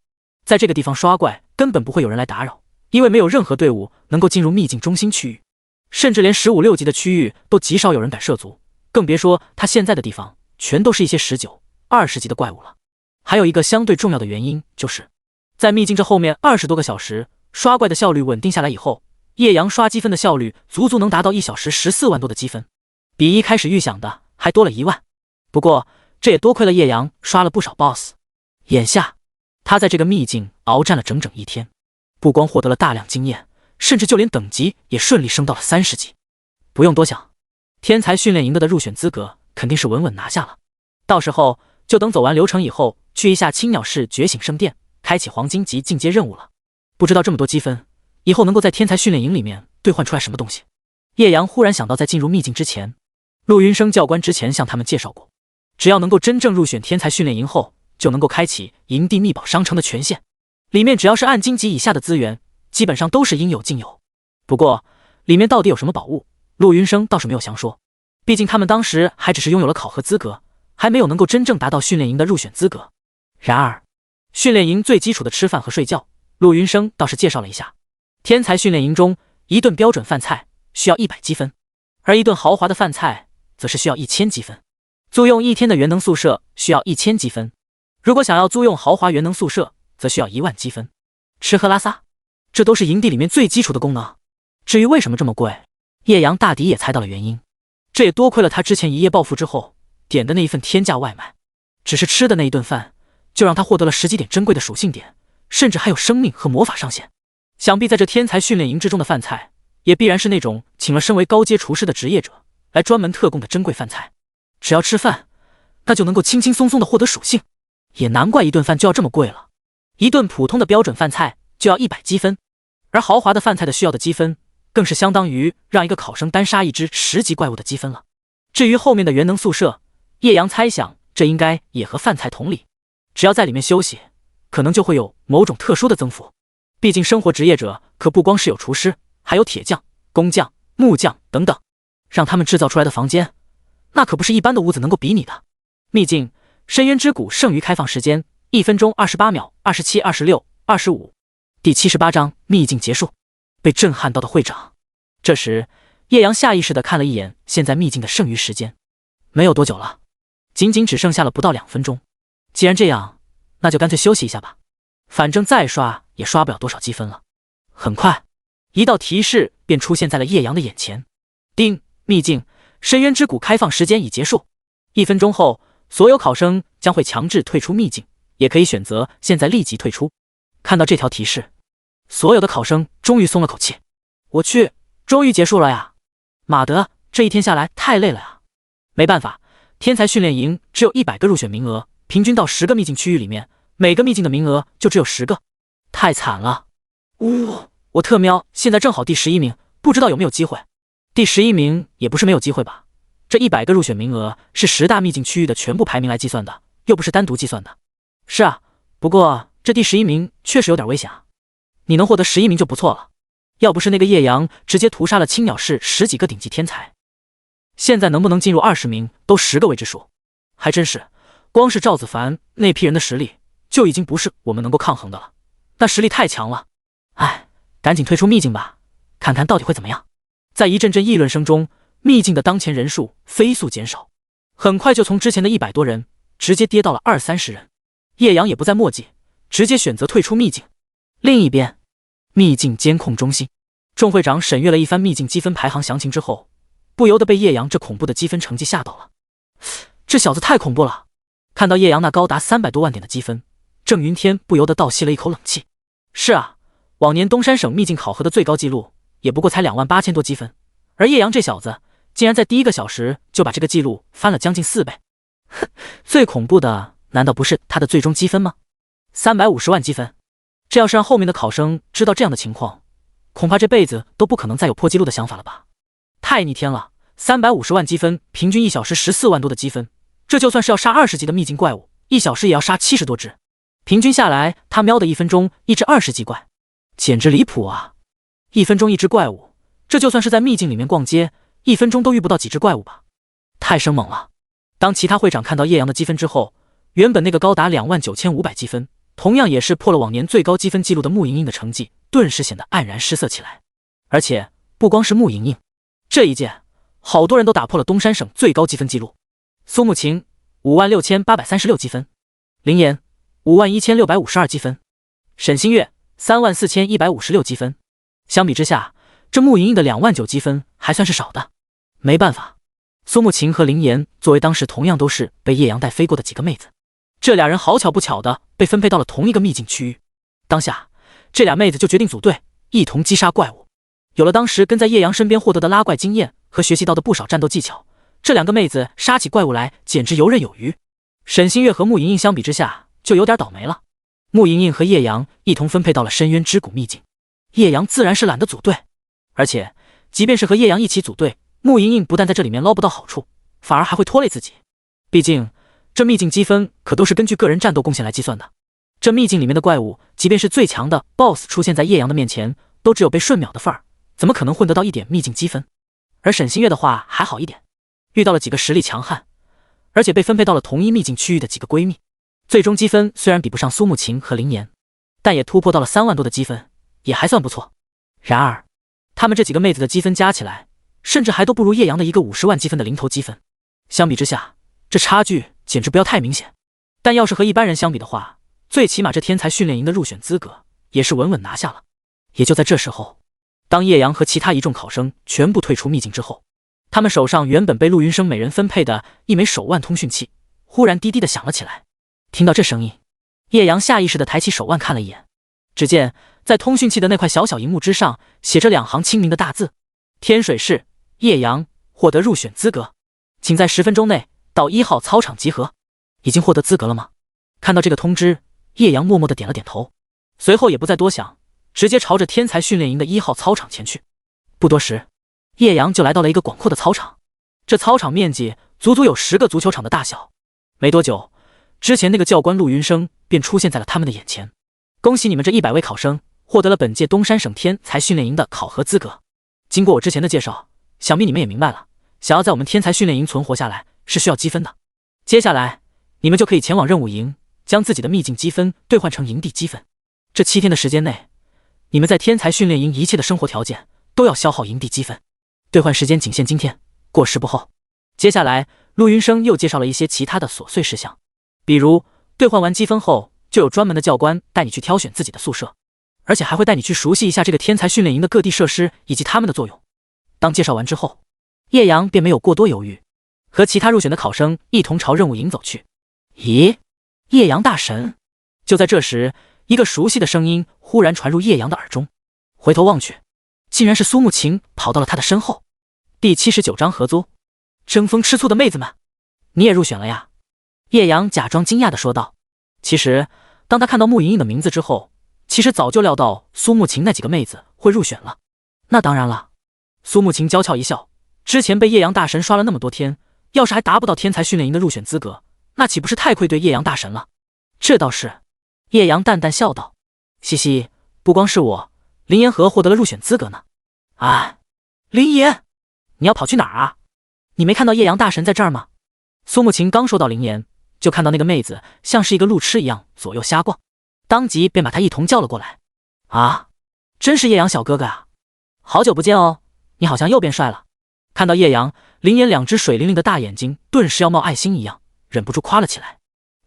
在这个地方刷怪根本不会有人来打扰，因为没有任何队伍能够进入秘境中心区域，甚至连15、16级的区域都极少有人敢涉足，更别说他现在的地方全都是一些19、20级的怪物了。还有一个相对重要的原因，就是在秘境这后面20多个小时，刷怪的效率稳定下来以后，叶阳刷积分的效率足足能达到1小时14万多的积分，比一开始预想的还多了1万。不过这也多亏了叶阳刷了不少 BOSS， 眼下他在这个秘境鏖战了整整1天，不光获得了大量经验，甚至就连等级也顺利升到了30级。不用多想，天才训练营的入选资格肯定是稳稳拿下了。到时候就等走完流程以后，去一下青鸟市觉醒圣殿，开启黄金级进阶任务了。不知道这么多积分，以后能够在天才训练营里面兑换出来什么东西。叶阳忽然想到，在进入秘境之前，陆云生教官之前向他们介绍过，只要能够真正入选天才训练营后，就能够开启营地秘宝商城的权限，里面只要是暗金级以下的资源，基本上都是应有尽有。不过里面到底有什么宝物，陆云生倒是没有详说，毕竟他们当时还只是拥有了考核资格，还没有能够真正达到训练营的入选资格。然而训练营最基础的吃饭和睡觉，陆云生倒是介绍了一下。天才训练营中，一顿标准饭菜需要100积分，而一顿豪华的饭菜则是需要1000积分。租用1天的元能宿舍需要1000积分，如果想要租用豪华元能宿舍，则需要1万积分。吃喝拉撒，这都是营地里面最基础的功能。至于为什么这么贵，叶阳大抵也猜到了原因。这也多亏了他之前一夜暴富之后点的那一份天价外卖，只是吃的那一顿饭，就让他获得了10几点珍贵的属性点，甚至还有生命和魔法上限。想必在这天才训练营之中的饭菜，也必然是那种请了身为高阶厨师的职业者来专门特供的珍贵饭菜。只要吃饭，那就能够轻轻松松的获得属性，也难怪一顿饭就要这么贵了。一顿普通的标准饭菜就要100积分，而豪华的饭菜的需要的积分，更是相当于让一个考生单杀一只10级怪物的积分了。至于后面的元能宿舍，叶阳猜想这应该也和饭菜同理，只要在里面休息，可能就会有某种特殊的增幅。毕竟生活职业者可不光是有厨师，还有铁匠、工匠、木匠等等，让他们制造出来的房间，那可不是一般的屋子能够比拟的。秘境深渊之谷剩余开放时间1分钟28秒27、26、25。第78章秘境结束。被震撼到的会长，这时叶阳下意识地看了一眼现在秘境的剩余时间，没有多久了，仅仅只剩下了不到2分钟。既然这样，那就干脆休息一下吧，反正再刷也刷不了多少积分了。很快，一道提示便出现在了叶阳的眼前。叮，秘境深渊之谷开放时间已结束，1分钟后，所有考生将会强制退出秘境，也可以选择现在立即退出。看到这条提示，所有的考生终于松了口气。我去，终于结束了呀！马德，这一天下来太累了呀。没办法，天才训练营只有100个入选名额，平均到10个秘境区域里面，每个秘境的名额就只有10个，太惨了。我特喵现在正好第11名，不知道有没有机会。第11名也不是没有机会吧？这100个入选名额是10大秘境区域的全部排名来计算的，又不是单独计算的。是啊，不过这第11名确实有点危险啊。你能获得11名就不错了，要不是那个叶阳直接屠杀了青鸟市10几个顶级天才，现在能不能进入20名都10个未知数。还真是，光是赵子凡那批人的实力就已经不是我们能够抗衡的了，那实力太强了。哎，赶紧退出秘境吧，看看到底会怎么样。在一阵阵议论声中，秘境的当前人数飞速减少，很快就从之前的100多人直接跌到了20-30人。叶阳也不再墨迹，直接选择退出秘境。另一边，秘境监控中心，众会长审阅了一番秘境积分排行详情之后，不由得被叶阳这恐怖的积分成绩吓到了。这小子太恐怖了！看到叶阳那高达300多万点的积分，郑云天不由得倒吸了一口冷气。是啊，往年东山省秘境考核的最高纪录也不过才28000多积分，而叶阳这小子竟然在第1个小时就把这个纪录翻了将近4倍。最恐怖的难道不是他的最终积分吗？350万积分！这要是让后面的考生知道这样的情况，恐怕这辈子都不可能再有破纪录的想法了吧？太逆天了！350万积分，平均1小时14万多的积分，这就算是要杀20级的秘境怪物，1小时也要杀70多只，平均下来，他喵的1分钟一只20级怪，简直离谱啊！1分钟一只怪物，这就算是在秘境里面逛街，1分钟都遇不到几只怪物吧？太生猛了！当其他会长看到叶阳的积分之后，原本那个高达29500积分，同样也是破了往年最高积分记录的穆莹莹的成绩，顿时显得黯然失色起来。而且不光是穆莹莹，这一届好多人都打破了东山省最高积分记录。苏慕晴56836积分，林岩51652积分，沈星月34156积分。相比之下，这穆莹莹的29000积分还算是少的。没办法，苏慕晴和林岩作为当时同样都是被叶阳带飞过的几个妹子，这俩人好巧不巧的被分配到了同一个秘境区域。当下这俩妹子就决定组队，一同击杀怪物。有了当时跟在叶阳身边获得的拉怪经验和学习到的不少战斗技巧，这两个妹子杀起怪物来简直游刃有余。沈星月和穆莹莹相比之下就有点倒霉了。穆莹莹和叶阳一同分配到了深渊之谷秘境，叶阳自然是懒得组队，而且即便是和叶阳一起组队，穆莹莹不但在这里面捞不到好处，反而还会拖累自己。毕竟这秘境积分可都是根据个人战斗贡献来计算的。这秘境里面的怪物，即便是最强的 BOSS 出现在叶阳的面前，都只有被瞬秒的份儿，怎么可能混得到一点秘境积分？而沈星月的话还好一点，遇到了几个实力强悍，而且被分配到了同一秘境区域的几个闺蜜，最终积分虽然比不上苏慕晴和林妍，但也突破到了3万多的积分，也还算不错。然而她们这几个妹子的积分加起来，甚至还都不如叶阳的一个50万积分的零头积分。相比之下，这差距简直不要太明显。但要是和一般人相比的话，最起码这天才训练营的入选资格也是稳稳拿下了。也就在这时候，当叶阳和其他一众考生全部退出秘境之后，他们手上原本被陆云生每人分配的一枚手腕通讯器忽然滴滴的响了起来。听到这声音，叶阳下意识的抬起手腕看了一眼，只见在通讯器的那块小小荧幕之上写着2行清明的大字：天水市叶阳获得入选资格，请在10分钟内到1号操场集合。已经获得资格了吗？看到这个通知，叶阳默默的点了点头，随后也不再多想，直接朝着天才训练营的1号操场前去。不多时，叶阳就来到了一个广阔的操场，这操场面积足足有10个足球场的大小。没多久，之前那个教官陆云生便出现在了他们的眼前。恭喜你们这100位考生获得了本届东山省天才训练营的考核资格。经过我之前的介绍，想必你们也明白了，想要在我们天才训练营存活下来是需要积分的。接下来你们就可以前往任务营，将自己的秘境积分兑换成营地积分。这7天的时间内，你们在天才训练营一切的生活条件都要消耗营地积分，兑换时间仅限今天，过时不候。接下来陆云生又介绍了一些其他的琐碎事项，比如兑换完积分后，就有专门的教官带你去挑选自己的宿舍，而且还会带你去熟悉一下这个天才训练营的各地设施以及他们的作用。当介绍完之后，叶阳便没有过多犹豫，和其他入选的考生一同朝任务营走去。咦，叶阳大神！就在这时，一个熟悉的声音忽然传入叶阳的耳中，回头望去，竟然是苏慕晴跑到了他的身后。第79章合租，争风吃醋的妹子们，你也入选了呀？叶阳假装惊讶地说道。其实当他看到穆莹莹的名字之后，其实早就料到苏慕晴那几个妹子会入选了。那当然了，苏慕晴娇俏一笑，之前被叶阳大神刷了那么多天，要是还达不到天才训练营的入选资格，那岂不是太愧对叶阳大神了？这倒是，叶阳淡淡笑道。嘻嘻，不光是我，林言和获得了入选资格呢。哎，林言，你要跑去哪儿啊？你没看到叶阳大神在这儿吗？苏慕晴刚说到林言，就看到那个妹子像是一个路痴一样左右瞎逛，当即便把她一同叫了过来。啊，真是叶阳小哥哥啊，好久不见哦，你好像又变帅了。看到叶阳，林言2只水灵灵的大眼睛顿时要冒爱心一样，忍不住夸了起来。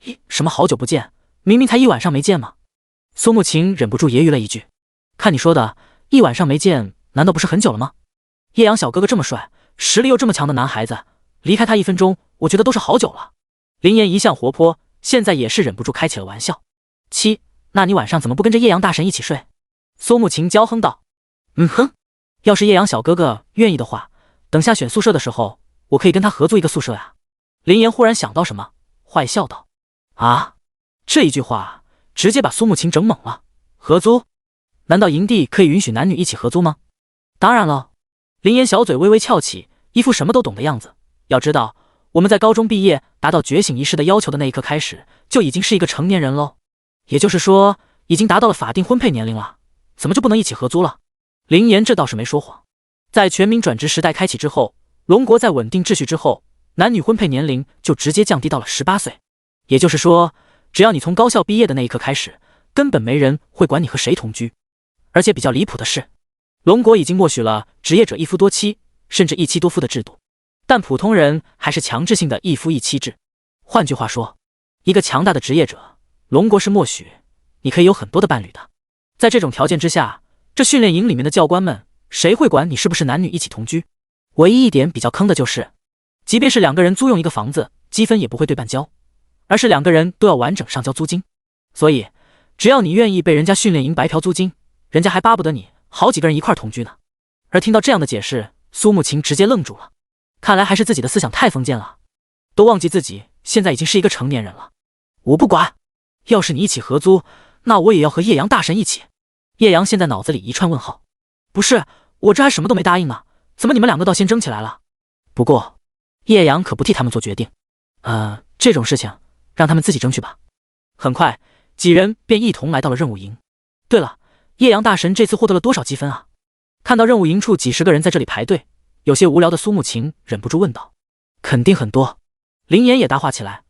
咦，什么好久不见，明明才1晚上没见嘛。苏慕晴忍不住揶揄了一句，看你说的1晚上没见，难道不是很久了吗？叶阳小哥哥这么帅，实力又这么强的男孩子，离开他1分钟，我觉得都是好久了。林言一向活泼，现在也是忍不住开起了玩笑。那你晚上怎么不跟着叶阳大神一起睡？苏慕晴娇哼道。哼，要是叶阳小哥哥愿意的话，等下选宿舍的时候，我可以跟他合租一个宿舍呀。林言忽然想到什么，坏笑道。啊，这一句话直接把苏慕晴整懵了。合租？难道营地可以允许男女一起合租吗？当然了。林言小嘴微微翘起，一副什么都懂的样子。要知道，我们在高中毕业达到觉醒仪式的要求的那一刻开始，就已经是一个成年人喽。也就是说，已经达到了法定婚配年龄了，怎么就不能一起合租了？林言这倒是没说谎。在全民转职时代开启之后，龙国在稳定秩序之后，男女婚配年龄就直接降低到了18岁。也就是说，只要你从高校毕业的那一刻开始，根本没人会管你和谁同居。而且比较离谱的是，龙国已经默许了职业者一夫多妻，甚至一妻多夫的制度，但普通人还是强制性的一夫一妻制。换句话说，一个强大的职业者，龙国是默许你可以有很多的伴侣的。在这种条件之下，这训练营里面的教官们谁会管你是不是男女一起同居？唯一一点比较坑的就是，即便是2个人租用一个房子，积分也不会对半交，而是2个人都要完整上交租金。所以只要你愿意被人家训练营白嫖租金，人家还巴不得你好几个人一块同居呢。而听到这样的解释，苏慕晴直接愣住了，看来还是自己的思想太封建了，都忘记自己现在已经是一个成年人了。我不管，要是你一起合租，那我也要和叶阳大神一起。叶阳现在脑子里一串问号，不是，我这还什么都没答应呢，怎么你们两个倒先争起来了？不过叶阳可不替他们做决定，这种事情让他们自己争去吧。很快几人便一同来到了任务营。对了，叶阳大神这次获得了多少积分啊？看到任务营处几十个人在这里排队，有些无聊的苏慕晴忍不住问道。肯定很多。林岩也搭话起来，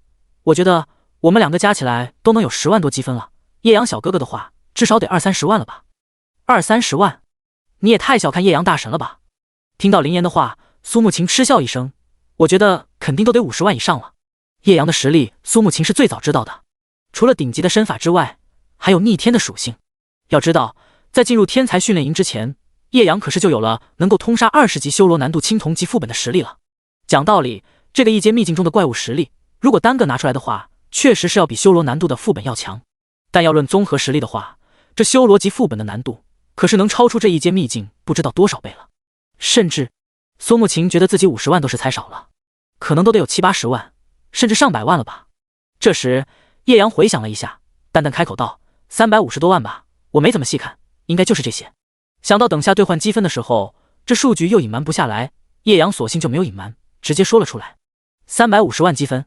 我觉得我们两个加起来都能有10万多积分了，叶阳小哥哥的话至少得20-30万了吧？20-30万？你也太小看叶阳大神了吧？听到林岩的话，苏慕晴嗤笑一声，我觉得肯定都得50万以上了。叶阳的实力苏慕晴是最早知道的，除了顶级的身法之外，还有逆天的属性。要知道在进入天才训练营之前，叶阳可是就有了能够通杀20级修罗难度青铜级副本的实力了。讲道理，这个一阶秘境中的怪物实力，如果单个拿出来的话，确实是要比修罗难度的副本要强，但要论综合实力的话，这修罗级副本的难度可是能超出这一阶秘境不知道多少倍了。甚至苏慕晴觉得自己50万都是猜少了，可能都得有70-80万，甚至上百万了吧。这时叶阳回想了一下，淡淡开口道：350多万吧，我没怎么细看，应该就是这些。想到等下兑换积分的时候，这数据又隐瞒不下来，叶阳索性就没有隐瞒，直接说了出来。350万积分。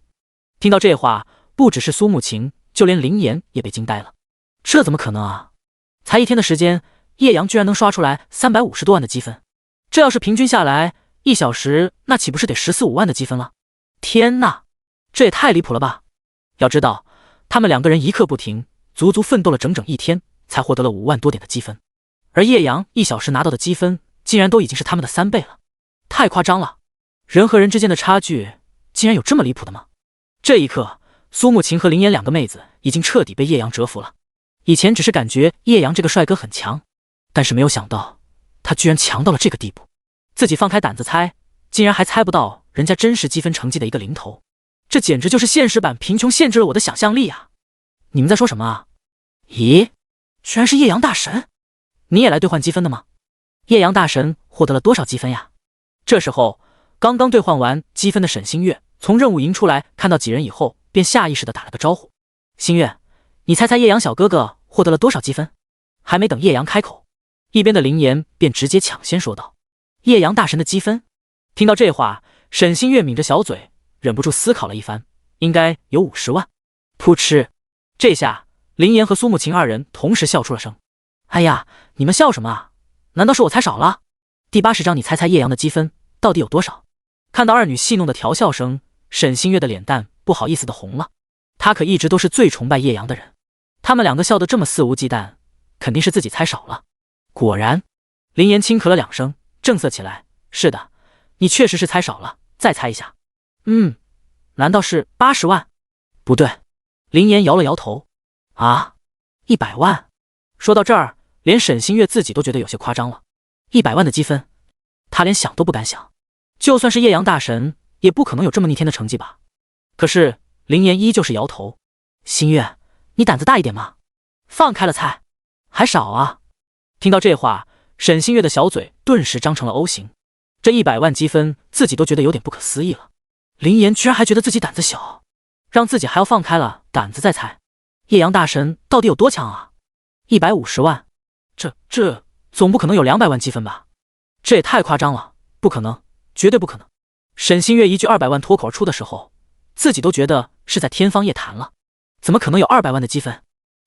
听到这话，不只是苏慕晴，就连林岩也被惊呆了。这怎么可能啊？才1天的时间，叶阳居然能刷出来350多万的积分，这要是平均下来1小时，那岂不是得14-15万的积分了？天哪，这也太离谱了吧！要知道他们两个人一刻不停，足足奋斗了整整1天，才获得了5万多点的积分，而叶阳1小时拿到的积分竟然都已经是他们的3倍了，太夸张了！人和人之间的差距竟然有这么离谱的吗？这一刻，苏慕晴和林岩两个妹子已经彻底被叶阳折服了。以前只是感觉叶阳这个帅哥很强，但是没有想到他居然强到了这个地步。自己放开胆子猜，竟然还猜不到人家真实积分成绩的一个零头，这简直就是现实版贫穷限制了我的想象力啊！你们在说什么啊？咦，居然是叶阳大神，你也来兑换积分的吗？叶阳大神获得了多少积分呀？这时候刚刚兑换完积分的沈星月从任务营出来，看到几人以后便下意识地打了个招呼。星月，你猜猜叶阳小哥哥获得了多少积分？还没等叶阳开口，一边的林岩便直接抢先说道：叶阳大神的积分。听到这话，沈星月抿着小嘴，忍不住思考了一番，应该有50万。噗嗤，这下林岩和苏慕晴二人同时笑出了声。哎呀，你们笑什么啊？难道是我猜少了？第80章你猜猜叶阳的积分到底有多少？看到二女戏弄的调笑声，沈星月的脸蛋不好意思的红了。他可一直都是最崇拜叶阳的人，他们两个笑得这么肆无忌惮，肯定是自己猜少了。果然，林岩轻咳了2声，正色起来。是的，你确实是猜少了，再猜一下。难道是80万？不对。林岩摇了摇头。啊，100万。说到这儿，连沈星月自己都觉得有些夸张了。100万的积分，他连想都不敢想。就算是叶阳大神，也不可能有这么逆天的成绩吧？可是林岩依旧是摇头。星月，你胆子大一点嘛，放开了猜，还少啊！听到这话，沈星月的小嘴顿时张成了 O 型。这100万积分，自己都觉得有点不可思议了。林岩居然还觉得自己胆子小，让自己还要放开了胆子再猜。叶阳大神到底有多强啊？150万，这总不可能有200万积分吧？这也太夸张了，不可能，绝对不可能。沈星月一句200万脱口而出的时候，自己都觉得是在天方夜谭了。怎么可能有200万的积分？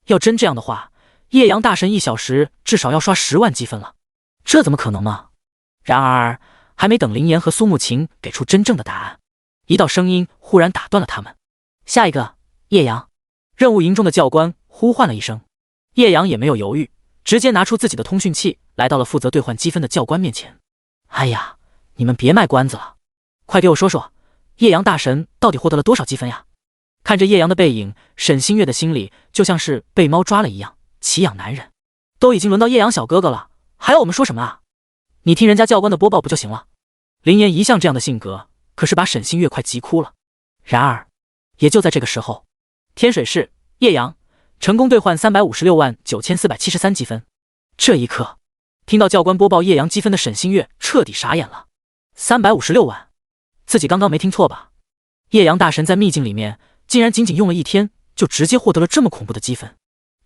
要真这样的话，叶阳大神1小时至少要刷10万积分了，这怎么可能呢？然而还没等林岩和苏慕晴给出真正的答案，一道声音忽然打断了他们。下一个，叶阳。任务营中的教官呼唤了一声，叶阳也没有犹豫，直接拿出自己的通讯器，来到了负责兑换积分的教官面前。哎呀，你们别卖关子了，快给我说说，叶阳大神到底获得了多少积分呀？看着叶阳的背影，沈星月的心里就像是被猫抓了一样，奇痒难忍。都已经轮到叶阳小哥哥了，还要我们说什么啊？你听人家教官的播报不就行了？林岩一向这样的性格，可是把沈星月快急哭了。然而也就在这个时候，天水市，叶阳，成功兑换3569473积分。这一刻，听到教官播报叶阳积分的沈星月彻底傻眼了。356万，自己刚刚没听错吧？叶阳大神在秘境里面竟然仅仅用了1天就直接获得了这么恐怖的积分，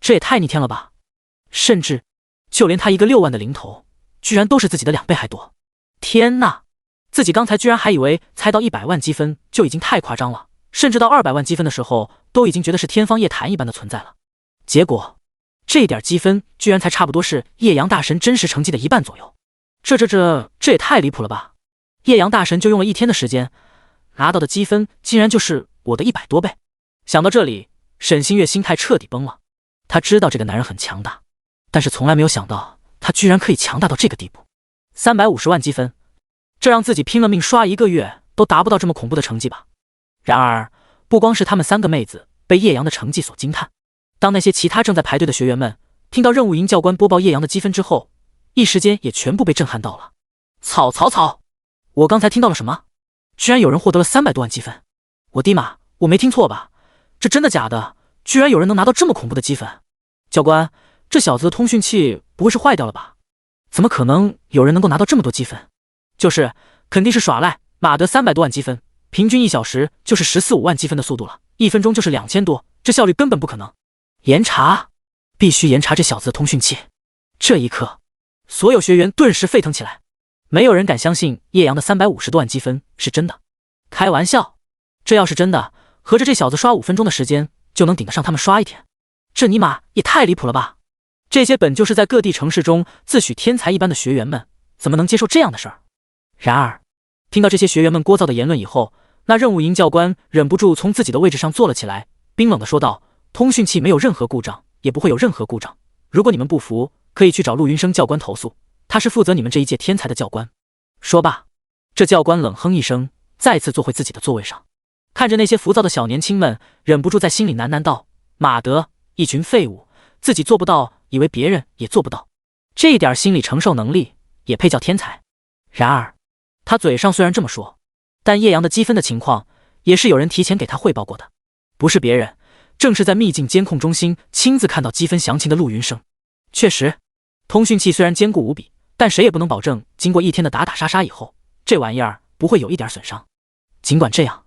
这也太逆天了吧！甚至就连他一个6万的零头，居然都是自己的2倍还多。天呐，自己刚才居然还以为猜到100万积分就已经太夸张了，甚至到200万积分的时候都已经觉得是天方夜谭一般的存在了。结果这点积分居然才差不多是叶阳大神真实成绩的1半左右，这也太离谱了吧！叶阳大神就用了1天的时间拿到的积分竟然就是我的100多倍。想到这里，沈星月心态彻底崩了。他知道这个男人很强大，但是从来没有想到他居然可以强大到这个地步。350万积分，这让自己拼了命刷1个月都达不到这么恐怖的成绩吧。然而不光是他们3个妹子被叶阳的成绩所惊叹，当那些其他正在排队的学员们听到任务营教官播报叶阳的积分之后，一时间也全部被震撼到了。草，我刚才听到了什么？居然有人获得了300多万积分！我的妈，我没听错吧？这真的假的？居然有人能拿到这么恐怖的积分！教官，这小子的通讯器不会是坏掉了吧？怎么可能有人能够拿到这么多积分？肯定是耍赖！马德300多万积分，平均1小时就是14-15万积分的速度了，1分钟就是2000多，这效率根本不可能！严查，必须严查这小子的通讯器！这一刻，所有学员顿时沸腾起来。没有人敢相信叶阳的350多万积分是真的。开玩笑，这要是真的，合着这小子刷5分钟的时间就能顶得上他们刷1天，这尼玛也太离谱了吧！这些本就是在各地城市中自诩天才一般的学员们，怎么能接受这样的事儿？然而，听到这些学员们聒噪的言论以后，那任务营教官忍不住从自己的位置上坐了起来，冰冷地说道：“通讯器没有任何故障，也不会有任何故障。如果你们不服，可以去找陆云生教官投诉。他是负责你们这一届天才的教官。”说罢，这教官冷哼一声，再次坐回自己的座位上，看着那些浮躁的小年轻们，忍不住在心里喃喃道：“马德，一群废物，自己做不到，以为别人也做不到，这一点心理承受能力也配叫天才？”然而，他嘴上虽然这么说，但叶阳的积分的情况也是有人提前给他汇报过的，不是别人，正是在秘境监控中心亲自看到积分详情的陆云生。确实，通讯器虽然坚固无比，但谁也不能保证经过1天的打打杀杀以后，这玩意儿不会有一点损伤。尽管这样，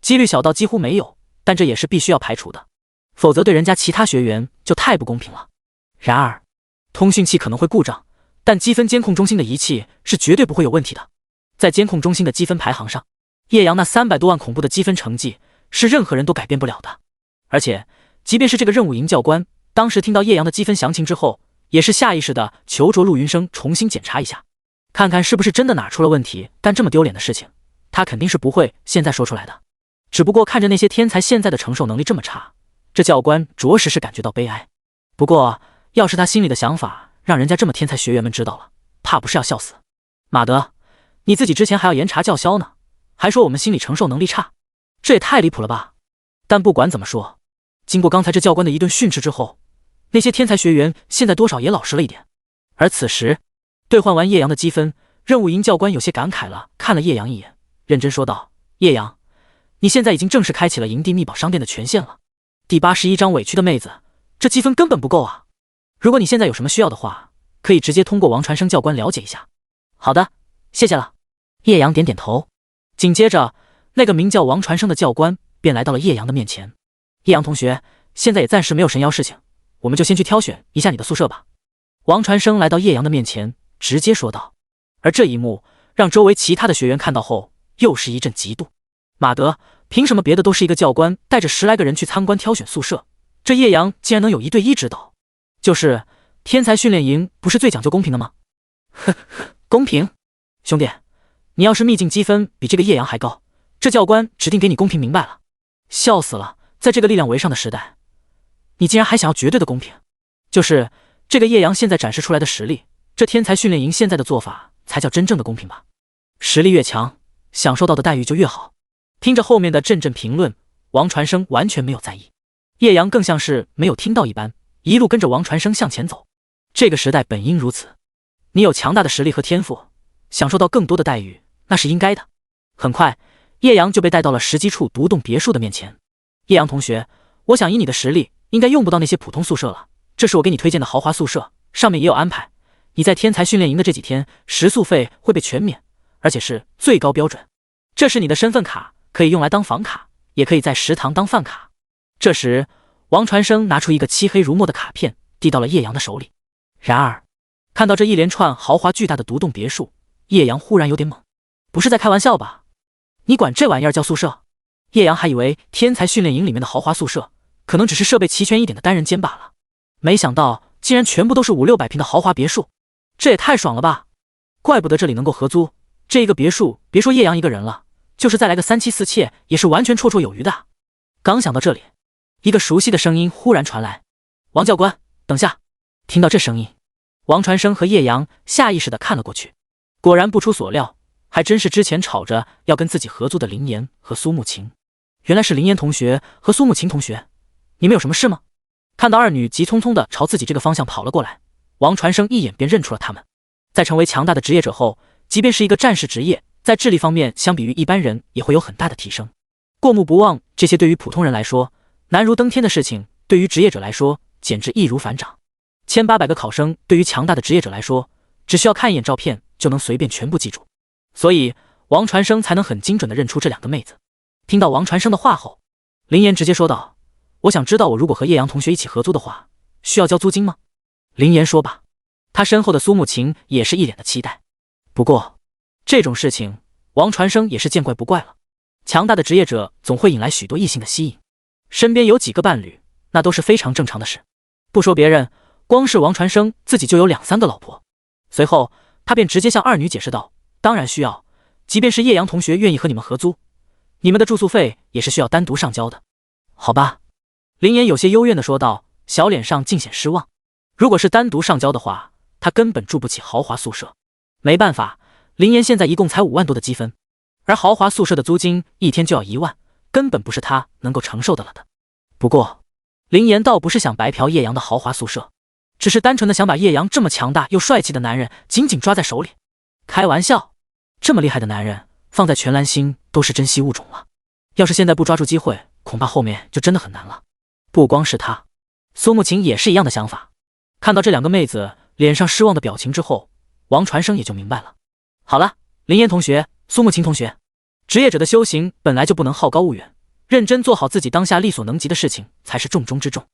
几率小到几乎没有，但这也是必须要排除的，否则对人家其他学员就太不公平了。然而，通讯器可能会故障，但积分监控中心的仪器是绝对不会有问题的。在监控中心的积分排行上，叶阳那300多万恐怖的积分成绩是任何人都改变不了的。而且，即便是这个任务营教官，当时听到叶阳的积分详情之后，也是下意识的求着陆云生重新检查一下，看看是不是真的哪出了问题。但这么丢脸的事情，他肯定是不会现在说出来的。只不过看着那些天才现在的承受能力这么差，这教官着实是感觉到悲哀。不过，要是他心里的想法让人家这么天才学员们知道了，怕不是要笑死。马德，你自己之前还要严查叫嚣呢，还说我们心理承受能力差，这也太离谱了吧！但不管怎么说，经过刚才这教官的一顿训斥之后，那些天才学员现在多少也老实了一点。而此时，兑换完叶阳的积分，任务营教官有些感慨了，看了叶阳一眼，认真说道：“叶阳，你现在已经正式开启了营地秘宝商店的权限了。第81章委屈的妹子，这积分根本不够啊！如果你现在有什么需要的话，可以直接通过王传生教官了解一下。”“好的，谢谢了。”叶阳点点头。紧接着，那个名叫王传生的教官便来到了叶阳的面前。“叶阳同学，现在也暂时没有神妖事情，我们就先去挑选一下你的宿舍吧。”王传生来到叶阳的面前，直接说道。而这一幕让周围其他的学员看到后，又是一阵嫉妒。马德，凭什么别的都是一个教官带着10来个人去参观挑选宿舍，这叶阳竟然能有1对1指导？就是天才训练营不是最讲究公平的吗？呵呵，公平？兄弟，你要是秘境积分比这个叶阳还高，这教官指定给你公平明白了。笑死了，在这个力量为上的时代，你竟然还想要绝对的公平？就是这个叶阳现在展示出来的实力，这天才训练营现在的做法才叫真正的公平吧？实力越强，享受到的待遇就越好。听着后面的阵阵评论，王传生完全没有在意，叶阳更像是没有听到一般，一路跟着王传生向前走。这个时代本应如此，你有强大的实力和天赋，享受到更多的待遇，那是应该的。很快，叶阳就被带到了10基处独栋别墅的面前。叶阳同学，我想以你的实力，应该用不到那些普通宿舍了。这是我给你推荐的豪华宿舍，上面也有安排。你在天才训练营的这几天，食宿费会被全免，而且是最高标准。这是你的身份卡，可以用来当房卡，也可以在食堂当饭卡。这时，王传生拿出一个漆黑如墨的卡片，递到了叶阳的手里。然而，看到这一连串豪华巨大的独栋别墅，叶阳忽然有点懵。不是在开玩笑吧？你管这玩意儿叫宿舍？叶阳还以为天才训练营里面的豪华宿舍可能只是设备齐全一点的单人间罢了，没想到竟然全部都是500-600平的豪华别墅，这也太爽了吧！怪不得这里能够合租，这一个别墅别说叶阳一个人了，就是再来个3妻4妾也是完全绰绰有余的。刚想到这里，一个熟悉的声音忽然传来：“王教官，等下！”听到这声音，王传生和叶阳下意识地看了过去，果然不出所料，还真是之前吵着要跟自己合租的林岩和苏慕晴。原来是林岩同学和苏慕晴同学，你们有什么事吗？看到二女急匆匆地朝自己这个方向跑了过来，王传生一眼便认出了他们。在成为强大的职业者后，即便是一个战士职业，在智力方面相比于一般人也会有很大的提升。过目不忘这些对于普通人来说难如登天的事情，对于职业者来说简直易如反掌。1800个考生对于强大的职业者来说，只需要看一眼照片就能随便全部记住，所以王传生才能很精准地认出这两个妹子。听到王传生的话后，林岩直接说道：“我想知道我如果和叶阳同学一起合租的话，需要交租金吗？”林岩说罢，他身后的苏慕晴也是一脸的期待。不过这种事情王传生也是见怪不怪了，强大的职业者总会引来许多异性的吸引，身边有几个伴侣那都是非常正常的事。不说别人，光是王传生自己就有2-3个老婆。随后他便直接向二女解释道：“当然需要，即便是叶阳同学愿意和你们合租，你们的住宿费也是需要单独上交的。”好吧，林岩有些幽怨地说道，小脸上尽显失望。如果是单独上交的话，他根本住不起豪华宿舍。没办法，林岩现在一共才5万多的积分，而豪华宿舍的租金一天就要1万，根本不是他能够承受的了的。不过林岩倒不是想白嫖叶阳的豪华宿舍，只是单纯的想把叶阳这么强大又帅气的男人紧紧抓在手里。开玩笑，这么厉害的男人放在全蓝星都是珍稀物种了，要是现在不抓住机会，恐怕后面就真的很难了。不光是他，苏慕晴也是一样的想法。看到这两个妹子脸上失望的表情之后，王传生也就明白了。好了，林岩同学，苏慕晴同学，职业者的修行本来就不能好高骛远，认真做好自己当下力所能及的事情才是重中之重。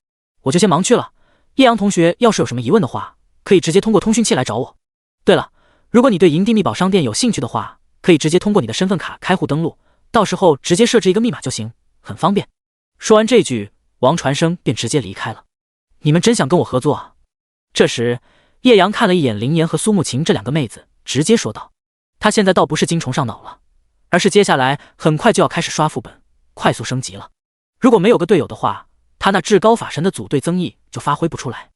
我就先忙去了，叶阳同学要是有什么疑问的话，可以直接通过通讯器来找我。对了，如果你对营地密宝商店有兴趣的话，可以直接通过你的身份卡开户登录，到时候直接设置一个密码就行，很方便。说完这句，王传生便直接离开了。你们真想跟我合作啊？这时叶阳看了一眼林岩和苏慕晴这两个妹子，直接说道。他现在倒不是精虫上脑了，而是接下来很快就要开始刷副本，快速升级了。如果没有个队友的话，他那至高法神的组队增益就发挥不出来。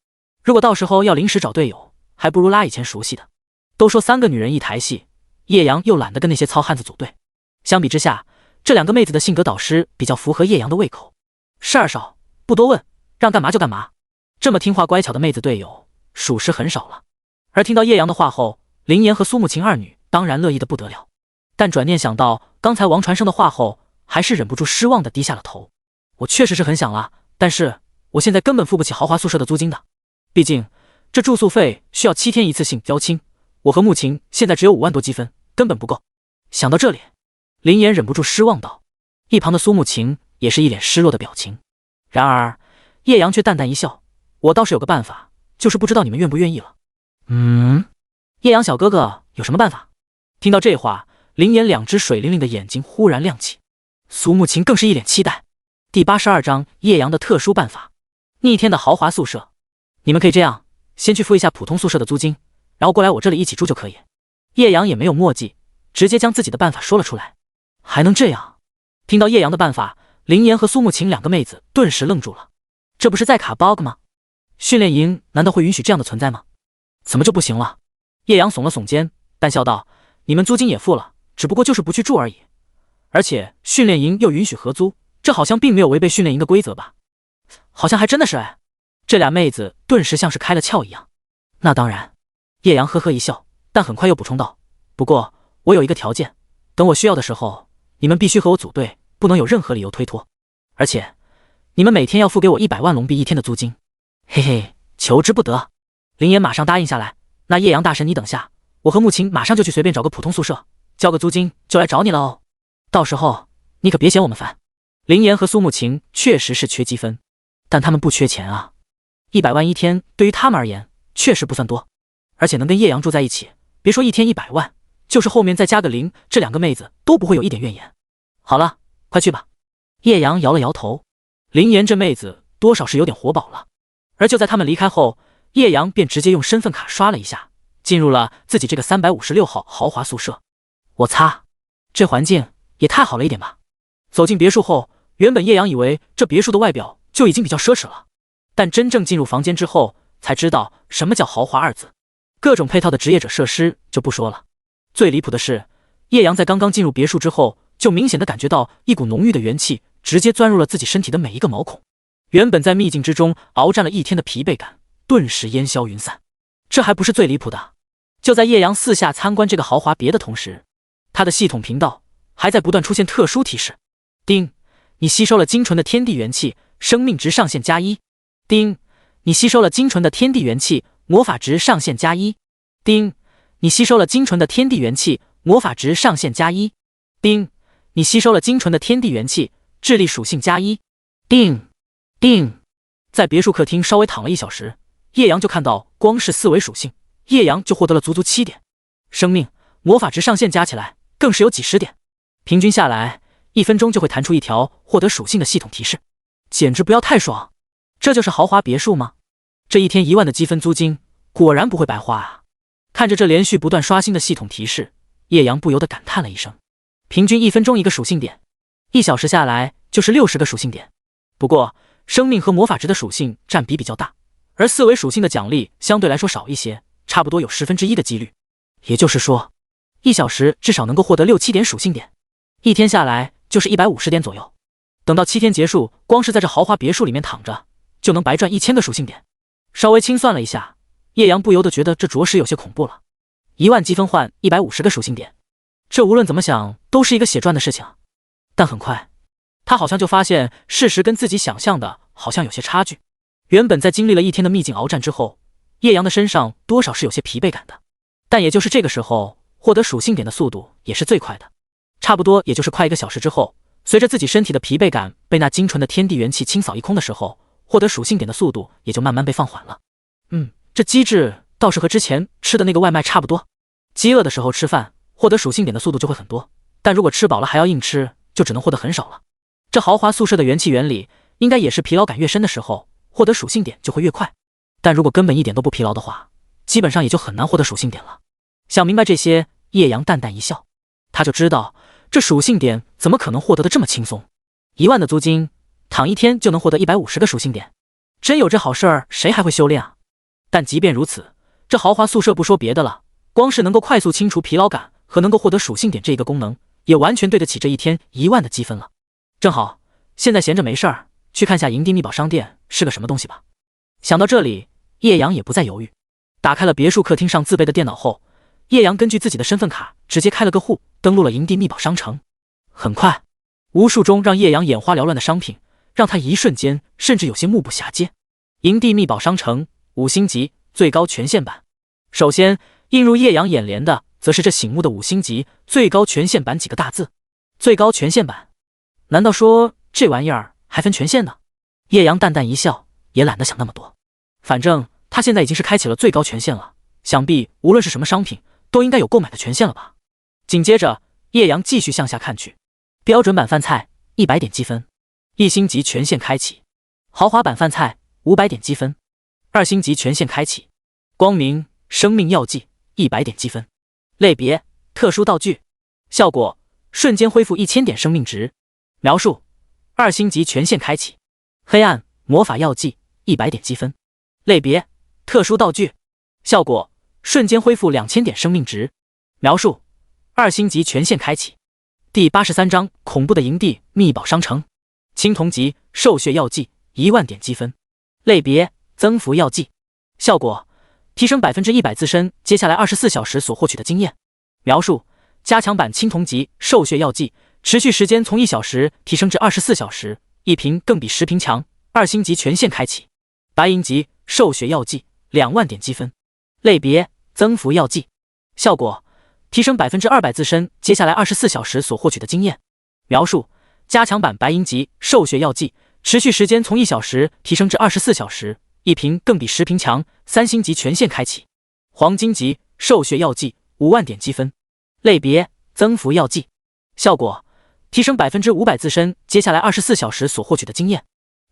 如果到时候要临时找队友，还不如拉以前熟悉的。都说3个女人1台戏，叶阳又懒得跟那些糙汉子组队。相比之下，这两个妹子的性格导师比较符合叶阳的胃口。是二少，不多问，让干嘛就干嘛。这么听话乖巧的妹子队友属实很少了。而听到叶阳的话后，林岩和苏慕晴二女当然乐意的不得了，但转念想到刚才王传生的话后，还是忍不住失望的低下了头。我确实是很想了，但是我现在根本付不起豪华宿舍的租金的，毕竟这住宿费需要7天一次性交清，我和慕晴现在只有5万多积分，根本不够。想到这里，林岩忍不住失望道。一旁的苏慕晴也是一脸失落的表情。然而叶阳却淡淡一笑，我倒是有个办法，就是不知道你们愿不愿意了。叶阳小哥哥有什么办法？听到这话，林岩2只水灵灵的眼睛忽然亮起，苏慕晴更是一脸期待。第82章叶阳的特殊办法，逆天的豪华宿舍。你们可以这样，先去付一下普通宿舍的租金，然后过来我这里一起住就可以。叶阳也没有墨迹，直接将自己的办法说了出来。还能这样？听到叶阳的办法，林岩和苏慕晴两个妹子顿时愣住了。这不是在卡 bug 吗？训练营难道会允许这样的存在吗？怎么就不行了？叶阳耸了耸肩，淡笑道：你们租金也付了，只不过就是不去住而已。而且训练营又允许合租，这好像并没有违背训练营的规则吧？好像还真的是哎。这俩妹子顿时像是开了窍一样。那当然。叶阳呵呵一笑，但很快又补充道：不过我有一个条件，等我需要的时候，你们必须和我组队，不能有任何理由推脱。而且你们每天要付给我100万龙币一天的租金。嘿嘿，求之不得。林岩马上答应下来。那叶阳大神，你等下，我和穆晴马上就去随便找个普通宿舍，交个租金就来找你了哦。到时候你可别嫌我们烦。林岩和苏慕晴确实是缺积分，但他们不缺钱啊。100万一天对于他们而言确实不算多，而且能跟叶阳住在一起，别说一天100万，就是后面再加个0，这两个妹子都不会有一点怨言。好了，快去吧。叶阳摇了摇头，林岩这妹子多少是有点活宝了。而就在他们离开后，叶阳便直接用身份卡刷了一下，进入了自己这个356号豪华宿舍。我擦，这环境也太好了一点吧。走进别墅后，原本叶阳以为这别墅的外表就已经比较奢侈了，但真正进入房间之后才知道什么叫豪华二字。各种配套的职业者设施就不说了，最离谱的是，叶阳在刚刚进入别墅之后，就明显的感觉到一股浓郁的元气直接钻入了自己身体的每一个毛孔。原本在秘境之中鏖战了一天的疲惫感顿时烟消云散。这还不是最离谱的，就在叶阳四下参观这个豪华别的同时，他的系统频道还在不断出现特殊提示。丁，你吸收了精纯的天地元气，生命值上限+1。丁，你吸收了精纯的天地元气，魔法值上限+1。丁，你吸收了精纯的天地元气，魔法值上限+1。丁，你吸收了精纯的天地元气，智力属性+1。丁。在别墅客厅稍微躺了1小时，叶阳就看到光是4维属性，叶阳就获得了足足7点，生命、魔法值上限加起来更是有几十点，平均下来1分钟就会弹出一条获得属性的系统提示，简直不要太爽！这就是豪华别墅吗？这一天1万的积分租金果然不会白花啊！看着这连续不断刷新的系统提示，叶阳不由得感叹了一声。平均1分钟1个属性点，1小时下来就是60个属性点。不过生命和魔法值的属性占比比较大，而4维属性的奖励相对来说少一些，差不多有1/10的几率。也就是说，1小时至少能够获得6-7点属性点，一天下来就是150点左右。等到7天结束，光是在这豪华别墅里面躺着，就能白赚1000个属性点。稍微清算了一下，叶阳不由得觉得这着实有些恐怖了。1万积分换150个属性点，这无论怎么想都是一个血赚的事情。但很快他好像就发现事实跟自己想象的好像有些差距。原本在经历了一天的秘境鏖战之后，叶阳的身上多少是有些疲惫感的，但也就是这个时候获得属性点的速度也是最快的，差不多也就是快1个小时之后，随着自己身体的疲惫感被那精纯的天地元气清扫一空的时候，获得属性点的速度也就慢慢被放缓了。这机制倒是和之前吃的那个外卖差不多，饥饿的时候吃饭获得属性点的速度就会很多，但如果吃饱了还要硬吃，就只能获得很少了。这豪华宿舍的元气原理应该也是疲劳感越深的时候获得属性点就会越快，但如果根本一点都不疲劳的话，基本上也就很难获得属性点了。想明白这些，叶阳淡淡一笑，他就知道这属性点怎么可能获得的这么轻松。1万的租金躺一天就能获得150个属性点，真有这好事儿谁还会修炼啊？但即便如此，这豪华宿舍不说别的了，光是能够快速清除疲劳感和能够获得属性点这一个功能，也完全对得起这一天1万的积分了。正好现在闲着没事儿，去看下营地秘宝商店是个什么东西吧。想到这里，叶阳也不再犹豫，打开了别墅客厅上自备的电脑后，叶阳根据自己的身份卡直接开了个户，登录了营地秘宝商城。很快，无数中让叶阳眼花缭乱的商品让他一瞬间甚至有些目不暇接。营地秘宝商城5星级最高权限版。首先映入叶阳眼帘的则是这醒目的5星级最高权限版几个大字。最高权限版，难道说这玩意儿还分权限呢？叶阳淡淡一笑，也懒得想那么多，反正他现在已经是开启了最高权限了，想必无论是什么商品都应该有购买的权限了吧。紧接着叶阳继续向下看去，标准版饭菜100点积分，1星级权限开启；豪华版饭菜500点积分，2星级权限开启；光明生命药剂100点积分。类别特殊道具，效果瞬间恢复1000点生命值。描述2星级权限开启，黑暗魔法药剂100点积分。类别特殊道具，效果瞬间恢复2000点生命值。描述2星级权限开启。第83章恐怖的营地秘宝商城，青铜级兽血药剂1万点积分。类别增幅药剂，效果提升100%自身接下来24小时所获取的经验。描述加强版青铜级兽血药剂，持续时间从1小时提升至24小时， 1瓶更比10瓶强，2星级权限开启。白银级兽血药剂2万点积分。类别增幅药剂。效果提升200%自身接下来24小时所获取的经验。描述加强版白银级兽血药剂，持续时间从1小时提升至24小时，1瓶更比10瓶强，3星级权限开启。黄金级兽血药剂5万点积分。类别增幅药剂。效果提升500%自身接下来24小时所获取的经验。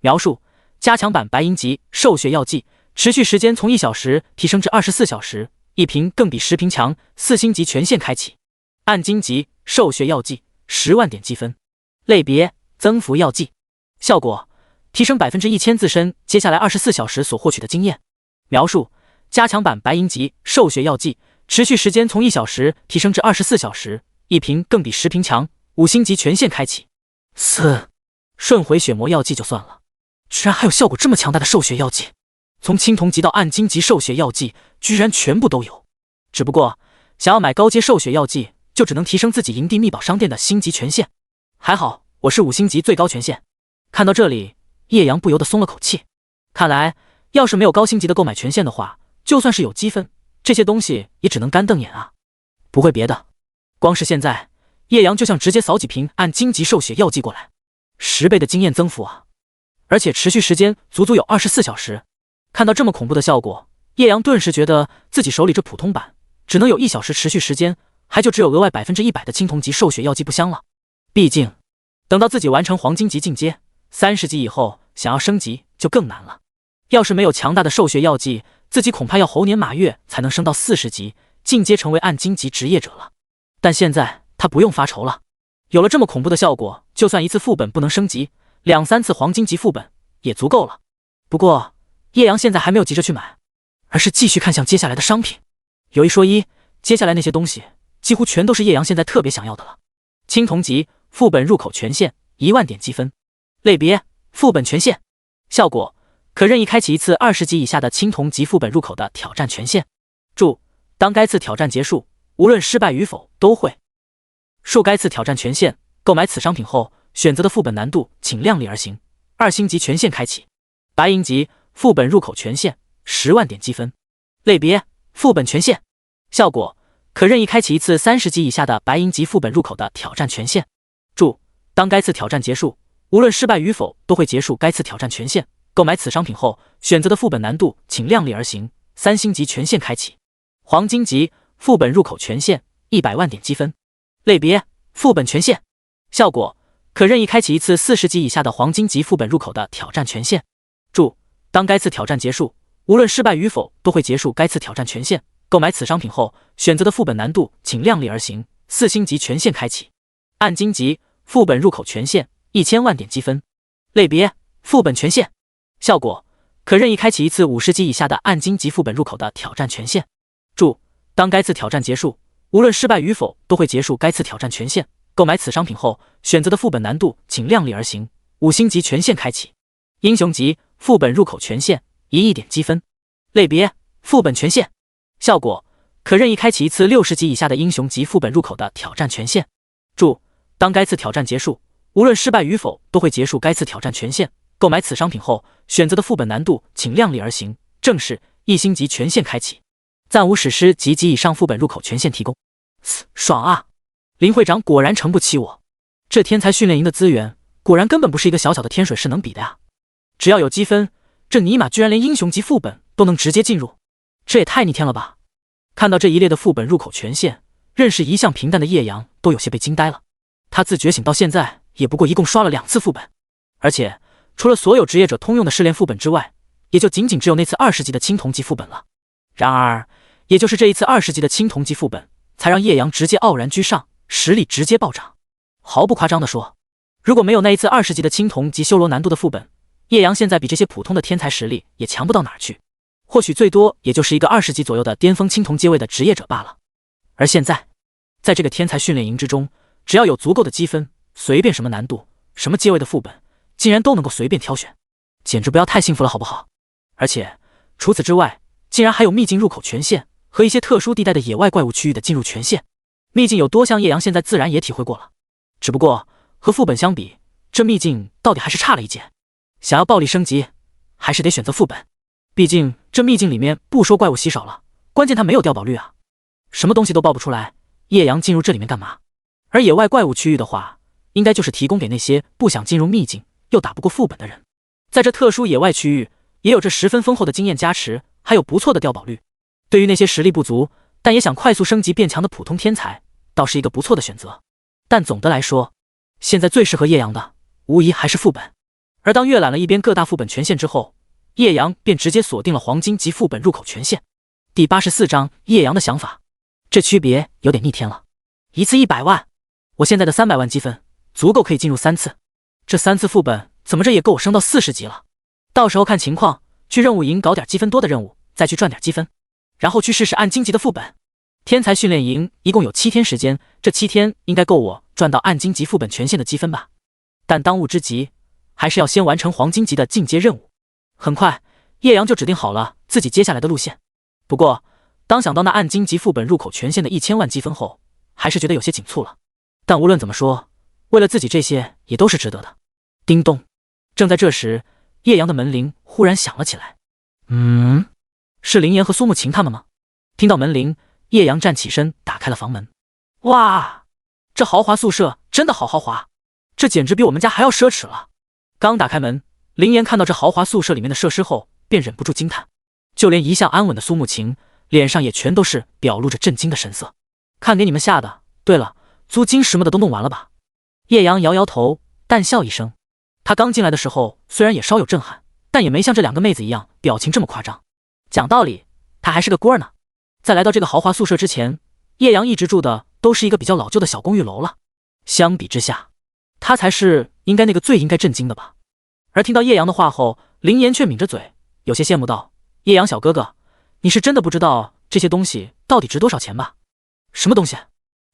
描述加强版白银级兽血药剂，持续时间从1小时提升至24小时，1瓶更比10瓶强，4星级权限开启。暗金级兽血药剂10万点积分。类别增幅药剂。效果提升1000%自身接下来24小时所获取的经验。描述加强版白银级兽血药剂，持续时间从1小时提升至24小时，1瓶更比10瓶强，5星级权限开启。顺回血魔药剂就算了，居然还有效果这么强大的兽血药剂，从青铜级到暗金级兽血药剂居然全部都有。只不过想要买高阶兽血药剂，就只能提升自己营地秘宝商店的星级权限。还好我是5星级最高权限。看到这里，叶阳不由得松了口气。看来要是没有高星级的购买权限的话，就算是有积分，这些东西也只能干瞪眼啊。不会别的，光是现在叶阳就像直接扫几瓶暗金级兽血药剂过来，10倍的经验增幅啊！而且持续时间足足有24小时。看到这么恐怖的效果，叶阳顿时觉得自己手里这普通版只能有1小时持续时间，还就只有额外100%的青铜级兽血药剂不香了。毕竟等到自己完成黄金级进阶30级以后，想要升级就更难了。要是没有强大的兽血药剂，自己恐怕要猴年马月才能升到40级进阶成为暗金级职业者了。但现在他不用发愁了，有了这么恐怖的效果，就算一次副本不能升级，2、3次黄金级副本也足够了。不过叶阳现在还没有急着去买，而是继续看向接下来的商品。有一说一，接下来那些东西几乎全都是叶阳现在特别想要的了。青铜级副本入口权限1万点积分。类别副本权限。效果可任意开启一次20级以下的青铜级副本入口的挑战权限。注：当该次挑战结束，无论失败与否都会恕该次挑战权限。购买此商品后，选择的副本难度请量力而行。2星级权限开启。白银级副本入口权限10万点积分。类别副本权限。效果可任意开启一次30级以下的白银级副本入口的挑战权限。注：当该次挑战结束，无论失败与否都会结束该次挑战权限。购买此商品后，选择的副本难度请量力而行。3星级权限开启。黄金级副本入口权限100万点积分。类别副本权限。效果可任意开启一次40级以下的黄金级副本入口的挑战权限。注：当该次挑战结束，无论失败与否都会结束该次挑战权限。购买此商品后，选择的副本难度请量力而行。4星级权限开启。暗金级副本入口权限1000万点积分。类别副本权限。效果可任意开启一次50级以下的暗金级副本入口的挑战权限。注：当该次挑战结束，无论失败与否都会结束该次挑战权限。购买此商品后，选择的副本难度请量力而行。5星级权限开启。英雄级副本入口权限1亿点积分。类别副本权限。效果可任意开启一次60级以下的英雄级副本入口的挑战权限。注：当该次挑战结束，无论失败与否都会结束该次挑战权限。购买此商品后，选择的副本难度请量力而行。正式1星级权限开启。暂无史诗级以上副本入口权限提供。爽啊！林会长果然诚不欺我，这天才训练营的资源果然根本不是一个小小的天水市能比的呀！只要有积分，这尼玛居然连英雄级副本都能直接进入，这也太逆天了吧！看到这一列的副本入口权限，认识一向平淡的叶阳都有些被惊呆了。他自觉醒到现在也不过一共刷了2次副本，而且除了所有职业者通用的试炼副本之外，也就仅仅只有那次20级的青铜级副本了。然而也就是这一次20级的青铜级副本，才让叶阳直接傲然居上，实力直接暴涨。毫不夸张地说，如果没有那一次20级的青铜级修罗难度的副本，叶阳现在比这些普通的天才实力也强不到哪儿去，或许最多也就是一个20级左右的巅峰青铜阶位的职业者罢了。而现在在这个天才训练营之中，只要有足够的积分，随便什么难度什么阶位的副本竟然都能够随便挑选，简直不要太幸福了好不好？而且除此之外，竟然还有秘境入口权限和一些特殊地带的野外怪物区域的进入权限。秘境有多像叶阳现在自然也体会过了，只不过和副本相比，这秘境到底还是差了一截。想要暴力升级，还是得选择副本。毕竟这秘境里面不说怪物稀少了，关键它没有掉宝率啊，什么东西都爆不出来。叶阳进入这里面干嘛？而野外怪物区域的话，应该就是提供给那些不想进入秘境又打不过副本的人。在这特殊野外区域，也有着十分丰厚的经验加持，还有不错的掉宝率。对于那些实力不足但也想快速升级变强的普通天才，倒是一个不错的选择。但总的来说，现在最适合叶阳的，无疑还是副本。而当阅览了一遍各大副本权限之后，叶阳便直接锁定了黄金级副本入口权限。第84章叶阳的想法，这区别有点逆天了。一次100万，我现在的300万积分足够可以进入3次，这3次副本怎么着也够我升到40级了。到时候看情况，去任务营搞点积分多的任务，再去赚点积分，然后去试试暗金级的副本。天才训练营一共有7天时间，这7天应该够我赚到暗金级副本权限的积分吧。但当务之急还是要先完成黄金级的进阶任务。很快，叶阳就指定好了自己接下来的路线。不过，当想到那暗金级副本入口权限的1000万积分后，还是觉得有些紧促了。但无论怎么说，为了自己这些也都是值得的。叮咚！正在这时，叶阳的门铃忽然响了起来。是林岩和苏慕晴他们吗？听到门铃，叶阳站起身打开了房门。哇，这豪华宿舍真的好豪华，这简直比我们家还要奢侈了。刚打开门，林岩看到这豪华宿舍里面的设施后，便忍不住惊叹。就连一向安稳的苏慕晴脸上也全都是表露着震惊的神色。看给你们吓的。对了，租金什么的都弄完了吧？叶阳摇摇头，淡笑一声。他刚进来的时候虽然也稍有震撼，但也没像这2个妹子一样表情这么夸张。讲道理，他还是个官呢。在来到这个豪华宿舍之前，叶阳一直住的都是一个比较老旧的小公寓楼了。相比之下，他才是应该最应该震惊的吧。而听到叶阳的话后，林岩却抿着嘴，有些羡慕道：叶阳小哥哥，你是真的不知道这些东西到底值多少钱吧？什么东西？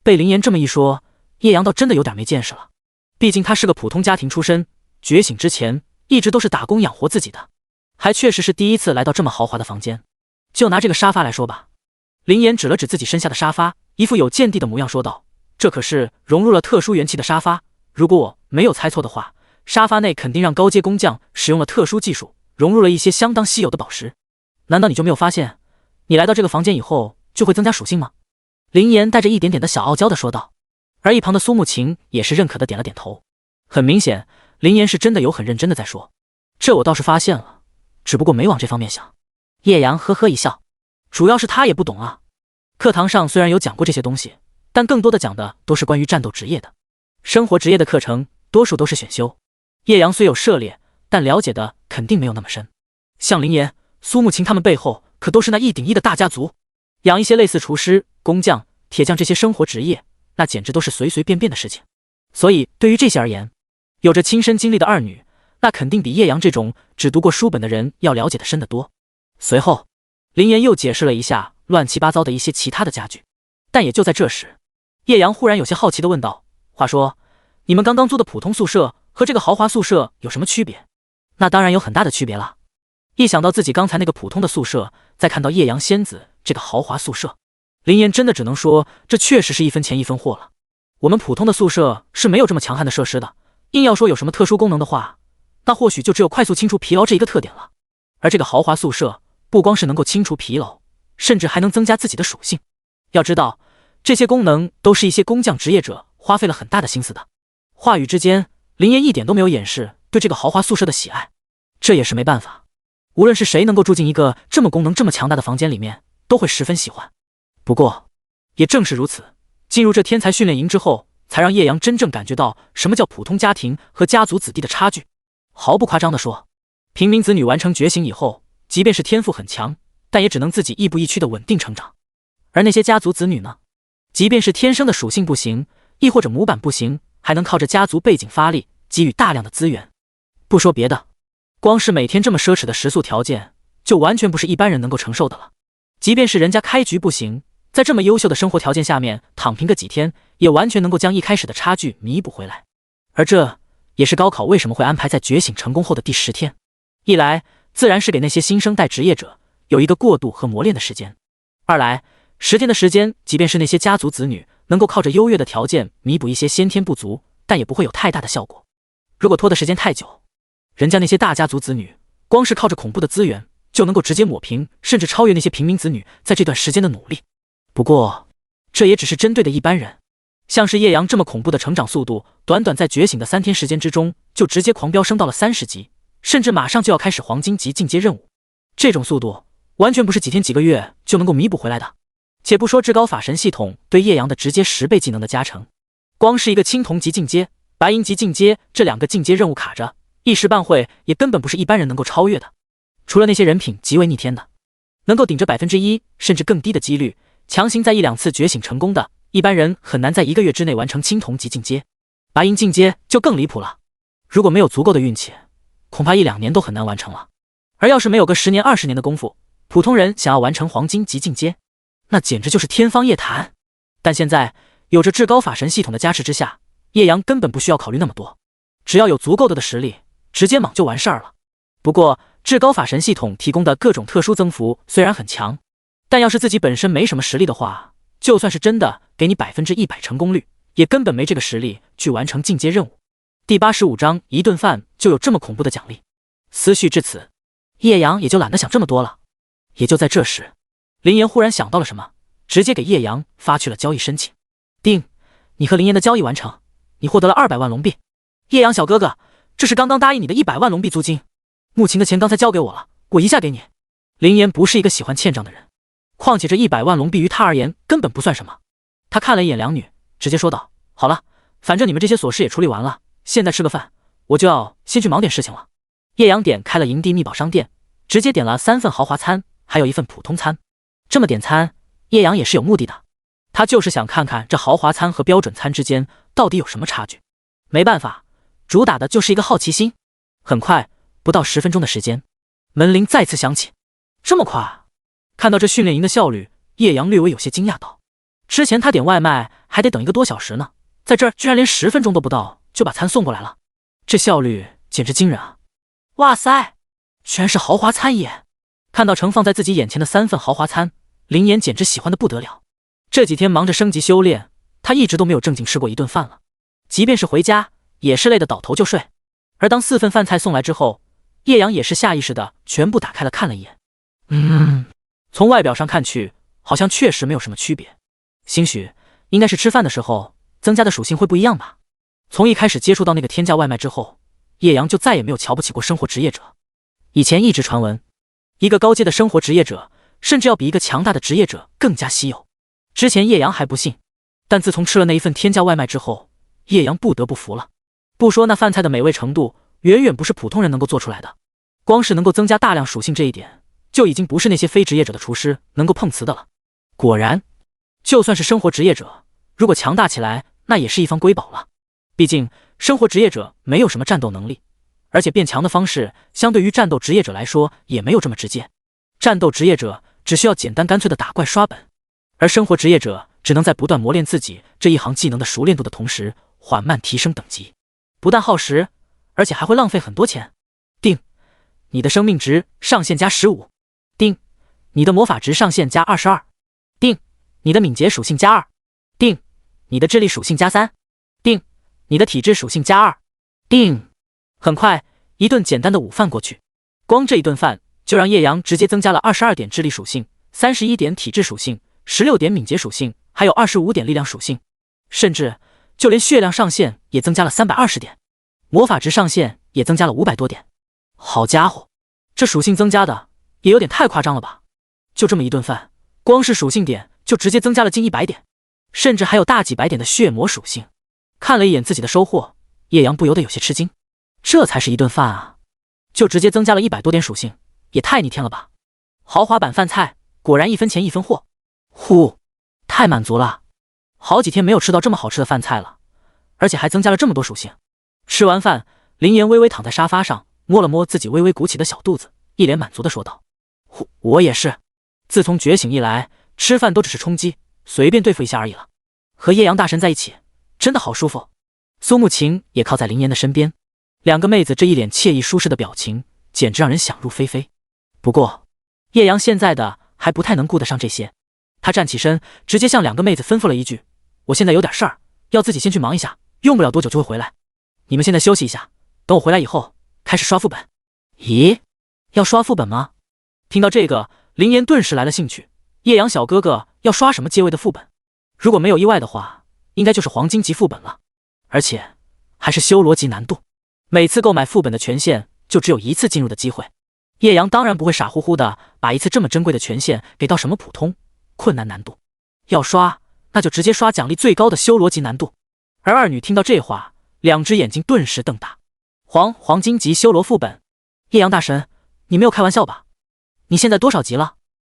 被林岩这么一说，叶阳倒真的有点没见识了。毕竟他是个普通家庭出身，觉醒之前一直都是打工养活自己的，还确实是第一次来到这么豪华的房间。就拿这个沙发来说吧，林岩指了指自己身下的沙发，一副有见地的模样说道：这可是融入了特殊元气的沙发，如果我没有猜错的话，沙发内肯定让高阶工匠使用了特殊技术，融入了一些相当稀有的宝石。难道你就没有发现，你来到这个房间以后就会增加属性吗？林岩带着一点点的小傲娇的说道。而一旁的苏慕晴也是认可的点了点头。很明显，林岩是真的有很认真的在说，这我倒是发现了，只不过没往这方面想。叶阳呵呵一笑，主要是他也不懂啊。课堂上虽然有讲过这些东西，但更多的讲的都是关于战斗职业的，生活职业的课程多数都是选修。叶阳虽有涉猎，但了解的肯定没有那么深。像林岩、苏慕晴他们背后可都是那1顶1的大家族，养一些类似厨师、工匠、铁匠这些生活职业，那简直都是随随便便的事情。所以对于这些而言，有着亲身经历的二女，那肯定比叶阳这种只读过书本的人要了解的深得多。随后，林岩又解释了一下乱七八糟的一些其他的家具。但也就在这时，叶阳忽然有些好奇地问道：话说，你们刚刚租的普通宿舍和这个豪华宿舍有什么区别？那当然有很大的区别了。一想到自己刚才那个普通的宿舍，再看到叶阳仙子这个豪华宿舍，林岩真的只能说，这确实是一分钱一分货了。我们普通的宿舍是没有这么强悍的设施的，硬要说有什么特殊功能的话，那或许就只有快速清除疲劳这一个特点了。而这个豪华宿舍不光是能够清除疲劳，甚至还能增加自己的属性。要知道，这些功能都是一些工匠职业者花费了很大的心思的。话语之间，林岩一点都没有掩饰对这个豪华宿舍的喜爱。这也是没办法，无论是谁能够住进一个这么功能这么强大的房间里面，都会十分喜欢。不过，也正是如此，进入这天才训练营之后，才让叶阳真正感觉到什么叫普通家庭和家族子弟的差距。毫不夸张地说，平民子女完成觉醒以后，即便是天赋很强，但也只能自己亦步亦趋的稳定成长。而那些家族子女呢，即便是天生的属性不行，亦或者模板不行，还能靠着家族背景发力，给予大量的资源。不说别的，光是每天这么奢侈的食宿条件，就完全不是一般人能够承受的了。即便是人家开局不行，在这么优秀的生活条件下面躺平个几天，也完全能够将一开始的差距弥补回来。而这也是高考为什么会安排在觉醒成功后的第10天。一来，自然是给那些新生代职业者有一个过渡和磨练的时间；二来，10天的时间，即便是那些家族子女能够靠着优越的条件弥补一些先天不足，但也不会有太大的效果。如果拖的时间太久，人家那些大家族子女，光是靠着恐怖的资源，就能够直接抹平，甚至超越那些平民子女在这段时间的努力。不过，这也只是针对的一般人。像是叶阳这么恐怖的成长速度，短短在觉醒的3天时间之中，就直接狂飙升到了30级，甚至马上就要开始黄金级进阶任务。这种速度，完全不是几天几个月就能够弥补回来的。且不说至高法神系统对叶阳的直接10倍技能的加成，光是一个青铜级进阶、白银级进阶这2个进阶任务卡着，一时半会也根本不是一般人能够超越的。除了那些人品极为逆天的，能够顶着1%甚至更低的几率，强行在1、2次觉醒成功的，一般人很难在1个月之内完成青铜级进阶。白银进阶就更离谱了，如果没有足够的运气，恐怕1、2年都很难完成了。而要是没有个10年、20年的功夫，普通人想要完成黄金级进阶，那简直就是天方夜谭。但现在有着至高法神系统的加持之下，叶阳根本不需要考虑那么多，只要有足够的实力，直接莽就完事儿了。不过至高法神系统提供的各种特殊增幅虽然很强，但要是自己本身没什么实力的话，就算是真的给你100%成功率，也根本没这个实力去完成进阶任务。第85章一顿饭就有这么恐怖的奖励。思绪至此，叶阳也就懒得想这么多了。也就在这时，林岩忽然想到了什么，直接给叶阳发去了交易申请。丁，你和林岩的交易完成，你获得了200万龙币。叶阳小哥哥，这是刚刚答应你的100万龙币租金，穆晴的钱刚才交给我了，我一下给你。林岩不是一个喜欢欠账的人，况且这100万龙币于他而言根本不算什么。他看了一眼两女，直接说道：好了，反正你们这些琐事也处理完了，现在吃个饭，我就要先去忙点事情了。叶阳点开了营地秘宝商店，直接点了3份豪华餐，还有1份普通餐。这么点餐，叶阳也是有目的的，他就是想看看这豪华餐和标准餐之间到底有什么差距。没办法，主打的就是一个好奇心。很快，不到10分钟的时间，门铃再次响起。这么快？看到这训练营的效率，叶阳略微有些惊讶道：之前他点外卖还得等1个多小时呢，在这儿居然连10分钟都不到就把餐送过来了，这效率简直惊人啊！哇塞，居然是豪华餐耶！看到盛放在自己眼前的3份豪华餐，林岩简直喜欢的不得了。这几天忙着升级修炼，他一直都没有正经吃过一顿饭了，即便是回家也是累得倒头就睡。而当4份饭菜送来之后，叶阳也是下意识的全部打开了看了一眼。从外表上看去，好像确实没有什么区别，兴许应该是吃饭的时候增加的属性会不一样吧。从一开始接触到那个天价外卖之后，叶阳就再也没有瞧不起过生活职业者。以前一直传闻，一个高阶的生活职业者甚至要比一个强大的职业者更加稀有。之前叶阳还不信，但自从吃了那一份天价外卖之后，叶阳不得不服了。不说那饭菜的美味程度远远不是普通人能够做出来的，光是能够增加大量属性这一点，就已经不是那些非职业者的厨师能够碰瓷的了。果然，就算是生活职业者，如果强大起来，那也是一方瑰宝了。毕竟生活职业者没有什么战斗能力，而且变强的方式相对于战斗职业者来说也没有这么直接。战斗职业者只需要简单干脆的打怪刷本，而生活职业者只能在不断磨练自己这一行技能的熟练度的同时，缓慢提升等级，不但耗时，而且还会浪费很多钱。定，你的生命值上限加15。定，你的魔法值上限加22。定，你的敏捷属性加2。定，你的智力属性加3。定，你的体质属性加2。定。很快，一顿简单的午饭过去，光这一顿饭就让叶阳直接增加了22点智力属性，31点体质属性，16点敏捷属性，还有25点力量属性，甚至就连血量上限也增加了320点，魔法值上限也增加了500多点。好家伙，这属性增加的也有点太夸张了吧！就这么一顿饭，光是属性点就直接增加了近100点，甚至还有大几百点的血魔属性。看了一眼自己的收获，叶阳不由得有些吃惊，这才是一顿饭啊，就直接增加了100多点属性，也太逆天了吧！豪华版饭菜果然1分钱1分货，呼，太满足了！好几天没有吃到这么好吃的饭菜了，而且还增加了这么多属性。吃完饭，林岩微微躺在沙发上，摸了摸自己微微鼓起的小肚子，一脸满足地说道：我也是，自从觉醒一来，吃饭都只是充饥，随便对付一下而已了。和叶阳大神在一起，真的好舒服。苏慕晴也靠在林岩的身边，两个妹子这一脸惬意舒适的表情，简直让人想入非非。不过，叶阳现在的还不太能顾得上这些，他站起身，直接向两个妹子吩咐了一句：我现在有点事儿，要自己先去忙一下，用不了多久就会回来。你们现在休息一下，等我回来以后，开始刷副本。咦，要刷副本吗？听到这个，林岩顿时来了兴趣。叶阳小哥哥要刷什么阶位的副本？如果没有意外的话，应该就是黄金级副本了，而且还是修罗级难度。每次购买副本的权限就只有一次进入的机会，叶阳当然不会傻乎乎的把一次这么珍贵的权限给到什么普通、困难难度。要刷，那就直接刷奖励最高的修罗级难度。而二女听到这话，两只眼睛顿时瞪大。黄金级修罗副本，叶阳大神，你没有开玩笑吧？你现在多少级了？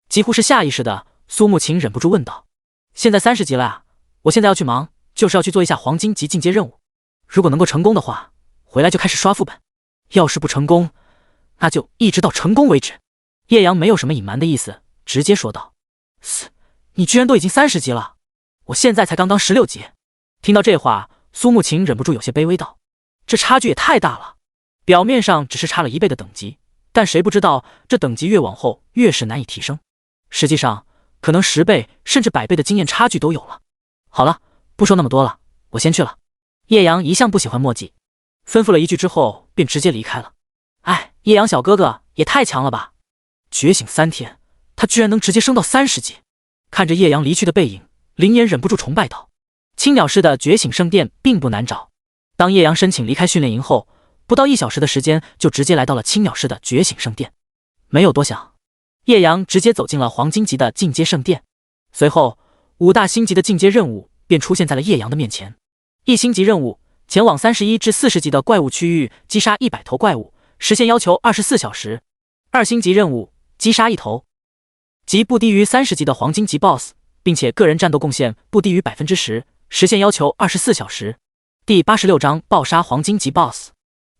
几乎是下意识的，苏慕晴忍不住问道。现在30级了啊，我现在要去忙，就是要去做一下黄金级进阶任务。如果能够成功的话，回来就开始刷副本；要是不成功，那就一直到成功为止。叶阳没有什么隐瞒的意思，直接说道：“你居然都已经30级了，我现在才刚刚16级。”听到这话，苏慕晴忍不住有些卑微道：“这差距也太大了。表面上只是差了1倍的等级，但谁不知道这等级越往后越是难以提升。实际上，可能10倍甚至100倍的经验差距都有了。好了，不说那么多了，我先去了。”叶阳一向不喜欢墨迹，吩咐了一句之后便直接离开了。哎，叶阳小哥哥也太强了吧！觉醒3天，他居然能直接升到30级。看着叶阳离去的背影，林岩忍不住崇拜道：“青鸟市的觉醒圣殿并不难找。”当叶阳申请离开训练营后，不到1小时的时间就直接来到了青鸟市的觉醒圣殿。没有多想，叶阳直接走进了黄金级的进阶圣殿。随后，5大星级的进阶任务便出现在了叶阳的面前。1星级任务：前往31至40级的怪物区域，击杀100头怪物，时限要求24小时。2星级任务：击杀1头，即不低于30级的黄金级 BOSS， 并且个人战斗贡献不低于 10%， 时限要求24小时。第86章暴杀黄金级 BOSS。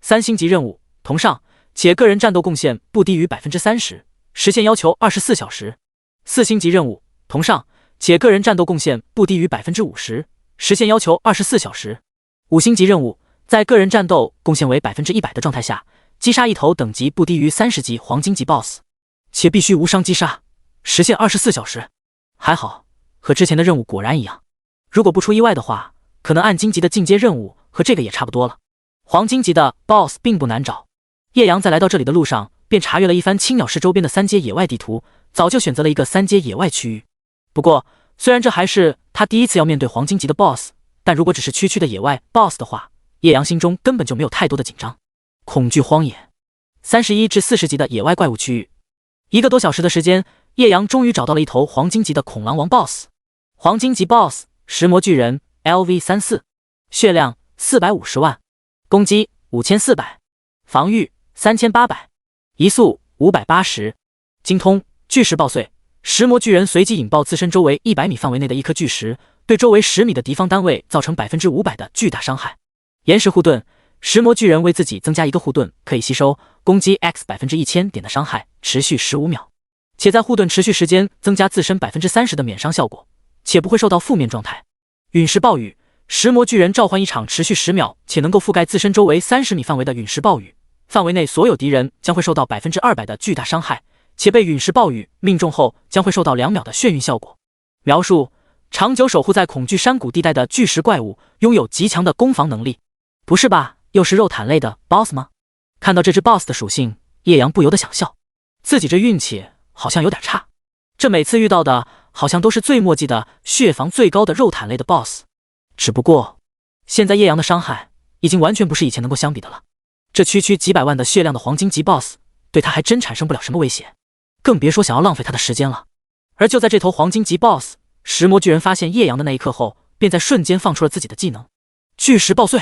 3星级任务：同上，且个人战斗贡献不低于 30%， 时限要求24小时。4星级任务：同上，且个人战斗贡献不低于 50%， 时限要求24小时。5星级任务：在个人战斗贡献为 100% 的状态下，击杀1头等级不低于30级黄金级 BOSS， 且必须无伤击杀，时限24小时。还好，和之前的任务果然一样。如果不出意外的话，可能暗金级的进阶任务和这个也差不多了。黄金级的 BOSS 并不难找。叶阳在来到这里的路上，便查阅了一番青鸟市周边的3阶野外地图，早就选择了一个3阶野外区域。不过，虽然这还是他第一次要面对黄金级的 BOSS， 但如果只是区区的野外 BOSS 的话，叶阳心中根本就没有太多的紧张。恐惧荒野，31至40级的野外怪物区域。1个多小时的时间，叶阳终于找到了一头黄金级的恐狼王 BOSS。黄金级 BOSS 石魔巨人 LV34， 血量450万，攻击5400，防御3800，移速580，精通巨石爆碎。石魔巨人随即引爆自身周围100米范围内的一颗巨石，对周围10米的敌方单位造成 500% 的巨大伤害。岩石护盾，石魔巨人为自己增加一个护盾，可以吸收攻击 X 1000点的伤害，持续15秒，且在护盾持续时间增加自身 30% 的免伤效果，且不会受到负面状态。陨石暴雨，石魔巨人召唤一场持续10秒且能够覆盖自身周围30米范围的陨石暴雨，范围内所有敌人将会受到 200% 的巨大伤害，且被陨石暴雨命中后将会受到2秒的眩晕效果。描述：长久守护在恐惧山谷地带的巨石怪物，拥有极强的攻防能力。不是吧，又是肉坦类的 BOSS 吗？看到这只 BOSS 的属性，叶阳不由得想笑，自己这运气好像有点差，这每次遇到的好像都是最墨迹的血防最高的肉坦类的 BOSS。 只不过现在叶阳的伤害已经完全不是以前能够相比的了，这区几百万的血量的黄金级 BOSS 对他还真产生不了什么威胁，更别说想要浪费他的时间了。而就在这头黄金级 BOSS 石魔巨人发现叶阳的那一刻后，便在瞬间放出了自己的技能巨石爆碎。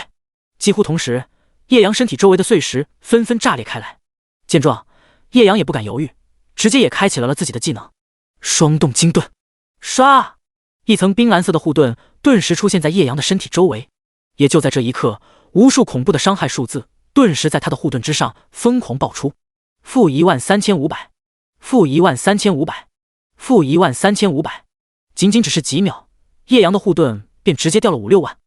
几乎同时，叶阳身体周围的碎石纷纷炸裂开来。见状，叶阳也不敢犹豫，直接也开启了自己的技能双动精盾。唰，一层冰蓝色的护盾顿时出现在叶阳的身体周围。也就在这一刻，无数恐怖的伤害数字顿时在他的护盾之上疯狂爆出：-13500，-13500，-13500，仅仅只是几秒，叶阳的护盾便直接掉了5-6万。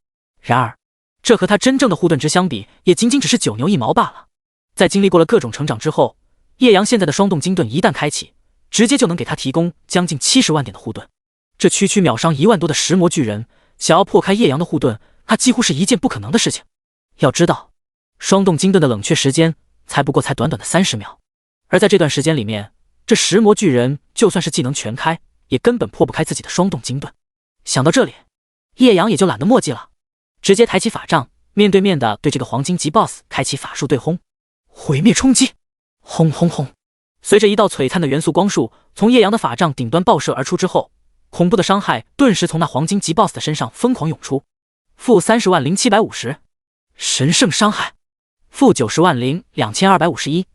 然而这和他真正的护盾值相比，也仅仅只是9牛1毛罢了。在经历过了各种成长之后，叶阳现在的双动精盾一旦开启，直接就能给他提供将近70万点的护盾。这区秒伤1万多的石魔巨人，想要破开叶阳的护盾，那几乎是一件不可能的事情。要知道，双动金盾的冷却时间才短短的30秒，而在这段时间里面，这石魔巨人就算是技能全开，也根本破不开自己的双动金盾。想到这里，叶阳也就懒得墨迹了，直接抬起法杖，面对面的对这个黄金级 BOSS 开启法术对轰，毁灭冲击，轰轰轰！随着一道璀璨的元素光束从叶阳的法杖顶端爆射而出之后，恐怖的伤害顿时从那黄金级 BOSS 的身上疯狂涌出。-300750，神圣伤害-900251，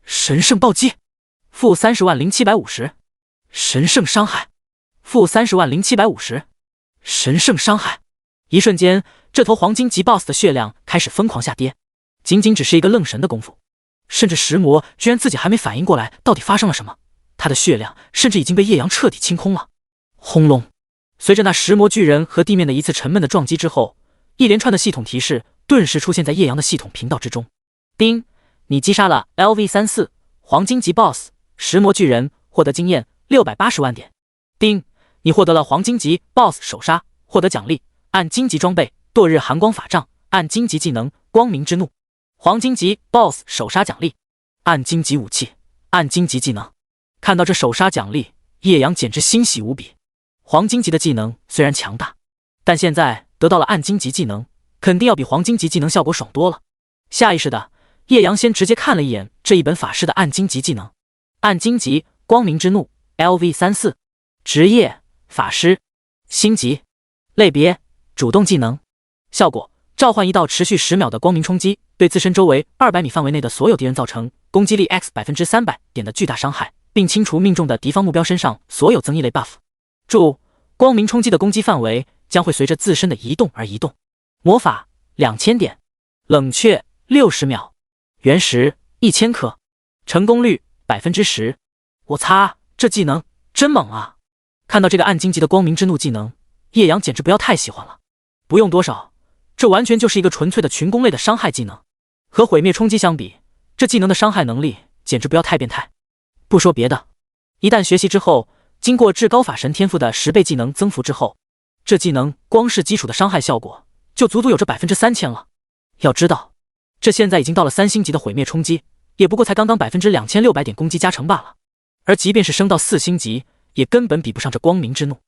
神圣暴击-300750，神圣伤害-300750，神圣伤害。一瞬间，这头黄金级 BOSS 的血量开始疯狂下跌，仅仅只是一个愣神的功夫，甚至石魔居然自己还没反应过来到底发生了什么，他的血量甚至已经被叶阳彻底清空了。轰隆！随着那石魔巨人和地面的一次沉闷的撞击之后，一连串的系统提示顿时出现在叶阳的系统频道之中。丁，你击杀了 LV34 黄金级 BOSS 石魔巨人，获得经验680万点。丁，你获得了黄金级 BOSS 首杀，获得奖励：按金级装备堕日寒光法杖，按金级技能光明之怒。黄金级 BOSS 首杀奖励：按金级武器，按金级技能。看到这首杀奖励，叶阳简直欣喜无比。黄金级的技能虽然强大，但现在得到了暗金级技能，肯定要比黄金级技能效果爽多了。下意识的，叶阳先直接看了一眼这一本法师的暗金级技能：暗金级光明之怒 LV34， 职业法师，星级，类别主动技能，效果召唤一道持续10秒的光明冲击，对自身周围200米范围内的所有敌人造成攻击力 X300% 点的巨大伤害，并清除命中的敌方目标身上所有增益类 buff。注：光明冲击的攻击范围将会随着自身的移动而移动。魔法2000点，冷却60秒，原石1000颗，成功率10%。我擦，这技能真猛啊！看到这个暗金级的光明之怒技能，叶阳简直不要太喜欢了。不用多少，这完全就是一个纯粹的群攻类的伤害技能。和毁灭冲击相比，这技能的伤害能力简直不要太变态。不说别的，一旦学习之后，经过至高法神天赋的10倍技能增幅之后，这技能光是基础的伤害效果就足足有着3000%了。要知道，这现在已经到了3星级的毁灭冲击，也不过才刚刚2600点攻击加成罢了。而即便是升到4星级，也根本比不上这光明之怒。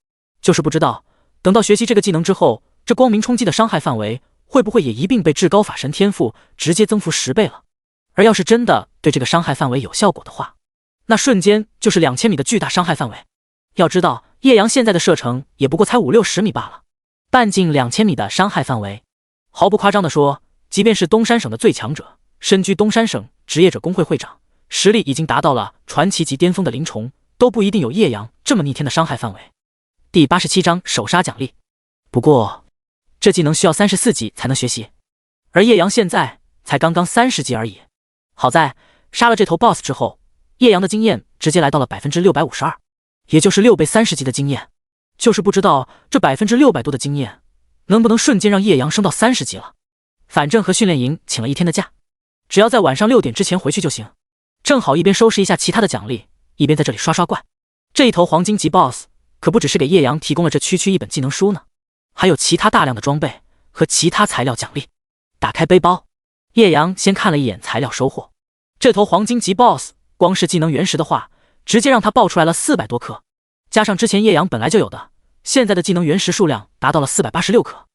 就是不知道，等到学习这个技能之后，这光明冲击的伤害范围会不会也一并被至高法神天赋直接增幅10倍了？而要是真的对这个伤害范围有效果的话，那瞬间就是2000米的巨大伤害范围。要知道，叶阳现在的射程也不过才50-60米罢了，半径2000米的伤害范围，毫不夸张地说，即便是东山省的最强者，身居东山省职业者工会会长，实力已经达到了传奇级巅峰的林虫，都不一定有叶阳这么逆天的伤害范围。第87章首杀奖励。不过，这技能需要34级才能学习，而叶阳现在才刚刚30级而已。好在杀了这头 BOSS 之后，叶阳的经验直接来到了652%，也就是6倍30级的经验。就是不知道这600多的经验能不能瞬间让叶阳升到30级了。反正和训练营请了1天的假，只要在晚上6点之前回去就行。正好一边收拾一下其他的奖励，一边在这里刷刷怪。这一头黄金级 BOSS 可不只是给叶阳提供了这区一本技能书呢，还有其他大量的装备和其他材料奖励。打开背包，叶阳先看了一眼材料收获。这头黄金级 BOSS 光是技能原石的话，直接让他爆出来了400多颗，加上之前叶阳本来就有的，现在的技能原石数量达到了486颗。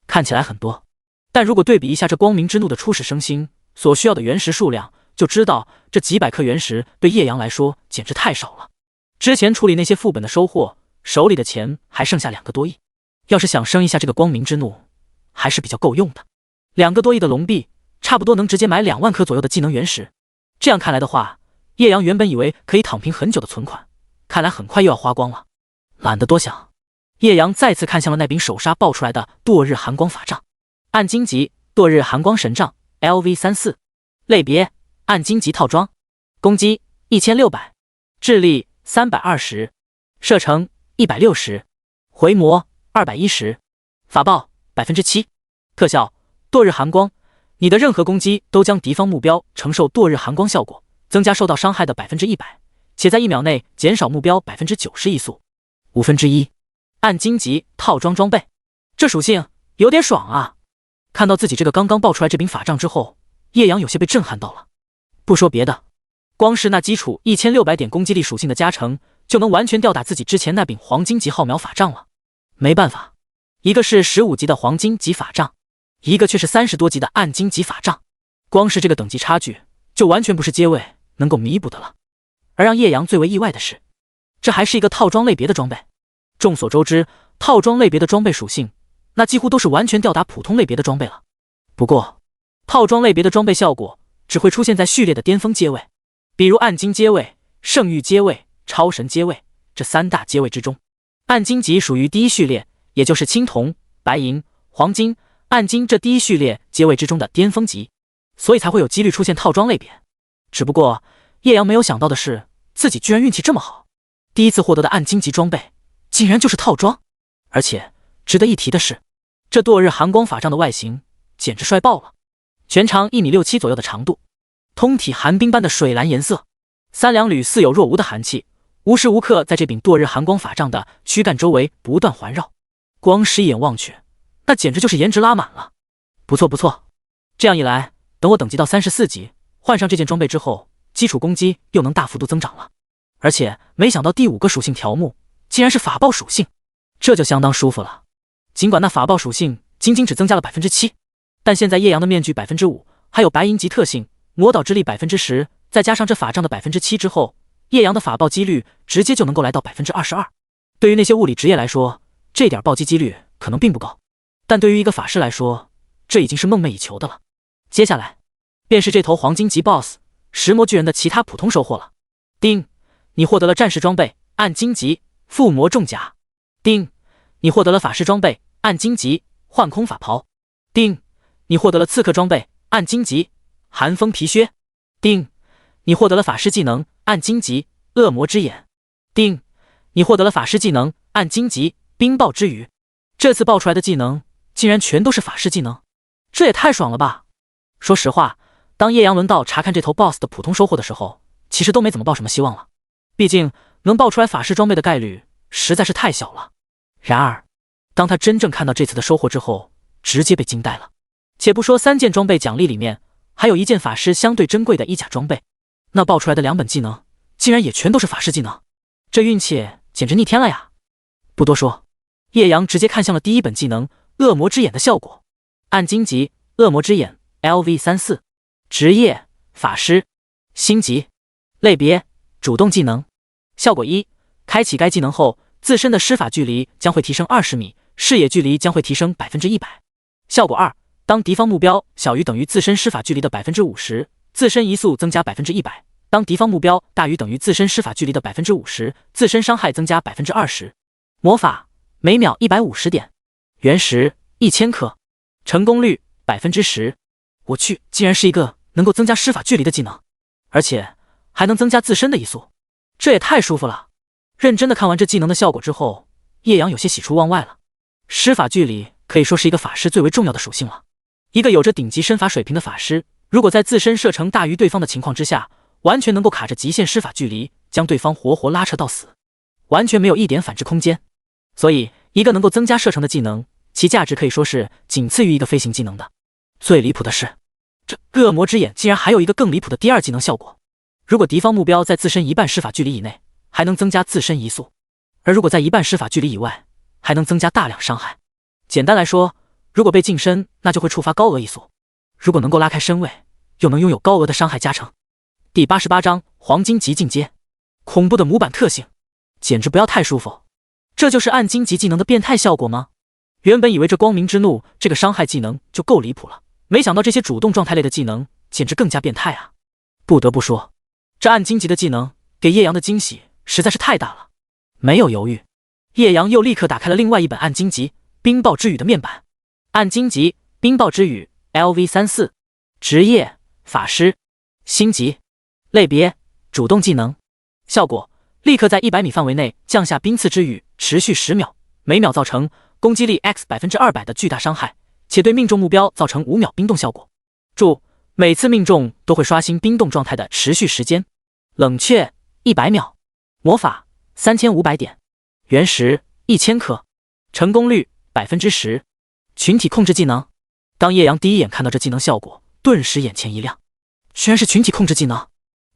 看起来很多，但如果对比一下这光明之怒的初始升星所需要的原石数量，就知道这几百颗原石对叶阳来说简直太少了。之前处理那些副本的收获，手里的钱还剩下2个多亿，要是想升一下这个光明之怒，还是比较够用的。2个多亿的龙币，差不多能直接买2万颗左右的技能原石。这样看来的话，叶阳原本以为可以躺平很久的存款，看来很快又要花光了。懒得多想，叶阳再次看向了那柄首杀爆出来的堕日寒光法杖，暗金级堕日寒光神杖 LV34， 类别暗金级套装，攻击1600，智力320，射程160，回魔210，法爆7%，特效堕日寒光，你的任何攻击都将敌方目标承受堕日寒光效果，增加受到伤害的100%，且在1秒内减少目标90%移速1/5。暗金级套装装备，这属性有点爽啊！看到自己这个刚刚爆出来这柄法杖之后，叶阳有些被震撼到了。不说别的，光是那基础1600点攻击力属性的加成，就能完全吊打自己之前那柄黄金级浩渺法杖了。没办法，一个是15级的黄金级法杖，一个却是30多级的暗金级法杖，光是这个等级差距，就完全不是阶位能够弥补的了。而让叶阳最为意外的是，这还是一个套装类别的装备。众所周知，套装类别的装备属性，那几乎都是完全吊打普通类别的装备了。不过，套装类别的装备效果只会出现在序列的巅峰阶位，比如暗金阶位、圣域阶位、超神阶位这3大阶位之中。暗金级属于第一序列，也就是青铜、白银、黄金、暗金这第一序列阶位之中的巅峰级，所以才会有几率出现套装类别。只不过叶阳没有想到的是，自己居然运气这么好，第一次获得的暗金级装备竟然就是套装。而且值得一提的是，这堕日寒光法杖的外形简直帅爆了，全长1.67米左右的长度，通体寒冰般的水蓝颜色，3两缕似有若无的寒气无时无刻在这柄堕日寒光法杖的躯干周围不断环绕，光是一眼望去，那简直就是颜值拉满了。不错不错，这样一来，等我等级到34级，换上这件装备之后，基础攻击又能大幅度增长了。而且没想到第5个属性条目竟然是法爆属性，这就相当舒服了。尽管那法爆属性仅仅只增加了 7%， 但现在叶阳的面具 5%， 还有白银级特性魔导之力 10%， 再加上这法杖的 7% 之后，叶阳的法爆几率直接就能够来到 22%。 对于那些物理职业来说，这点暴击几率可能并不高，但对于一个法师来说，这已经是梦寐以求的了。接下来便是这头黄金级 BOSS 石魔巨人的其他普通收获了。丁，你获得了战士装备暗金级附魔重甲。丁，你获得了法师装备暗金级幻空法袍。丁，你获得了刺客装备暗金级寒风皮靴。丁，你获得了法师技能暗金级恶魔之眼。丁，你获得了法师技能暗金级冰暴之雨。这次爆出来的技能竟然全都是法师技能，这也太爽了吧。说实话，当叶阳轮到查看这头 BOSS 的普通收获的时候，其实都没怎么抱什么希望了，毕竟能爆出来法师装备的概率实在是太小了。然而当他真正看到这次的收获之后，直接被惊呆了。且不说3件装备奖励里面还有1件法师相对珍贵的衣甲装备，那爆出来的2本技能竟然也全都是法师技能，这运气简直逆天了呀。不多说，叶阳直接看向了第1本技能恶魔之眼的效果。暗金级恶魔之眼 LV34， 职业法师，星级，类别主动技能。效果1，开启该技能后，自身的施法距离将会提升20米，视野距离将会提升 100%。 效果2，当敌方目标小于等于自身施法距离的 50%， 自身移速增加 100%， 当敌方目标大于等于自身施法距离的 50%， 自身伤害增加 20%。 魔法每秒150点，原石1000克，成功率 10%。 我去，竟然是一个能够增加施法距离的技能，而且还能增加自身的移速，这也太舒服了。认真的看完这技能的效果之后，叶阳有些喜出望外了。施法距离可以说是一个法师最为重要的属性了。一个有着顶级身法水平的法师，如果在自身射程大于对方的情况之下，完全能够卡着极限施法距离，将对方活活拉扯到死，完全没有一点反制空间。所以一个能够增加射程的技能，其价值可以说是仅次于一个飞行技能的。最离谱的是，这恶魔之眼竟然还有一个更离谱的第2技能效果，如果敌方目标在自身1半施法距离以内，还能增加自身移速，而如果在1半施法距离以外，还能增加大量伤害。简单来说，如果被近身，那就会触发高额移速，如果能够拉开身位，又能拥有高额的伤害加成。第88章黄金级进阶，恐怖的模板特性，简直不要太舒服。这就是暗金级技能的变态效果吗？原本以为这光明之怒这个伤害技能就够离谱了，没想到这些主动状态类的技能简直更加变态啊。不得不说，这暗金级的技能给叶阳的惊喜实在是太大了。没有犹豫，叶阳又立刻打开了另外1本暗金级冰暴之雨的面板。暗金级冰暴之雨 LV34， 职业法师，星级，类别主动技能。效果立刻在100米范围内降下冰刺之雨，持续10秒，每秒造成攻击力 X 200%的巨大伤害，且对命中目标造成5秒冰冻效果。注：每次命中都会刷新冰冻状态的持续时间。冷却100秒。魔法3500点，原石1000克，成功率 10%。群体控制技能，当叶阳第一眼看到这技能效果，顿时眼前一亮，居然是群体控制技能。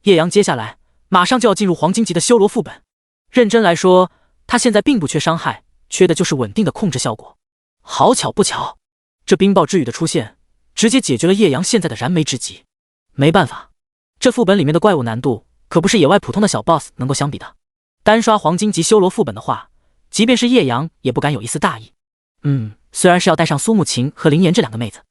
叶阳接下来马上就要进入黄金级的修罗副本。认真来说，他现在并不缺伤害，缺的就是稳定的控制效果。好巧不巧，这冰雹之雨的出现，直接解决了叶阳现在的燃眉之急。没办法，这副本里面的怪物难度可不是野外普通的小 boss 能够相比的。单刷黄金级修罗副本的话，即便是叶阳也不敢有一丝大意。虽然是要带上苏沐晴和林妍这两个妹子，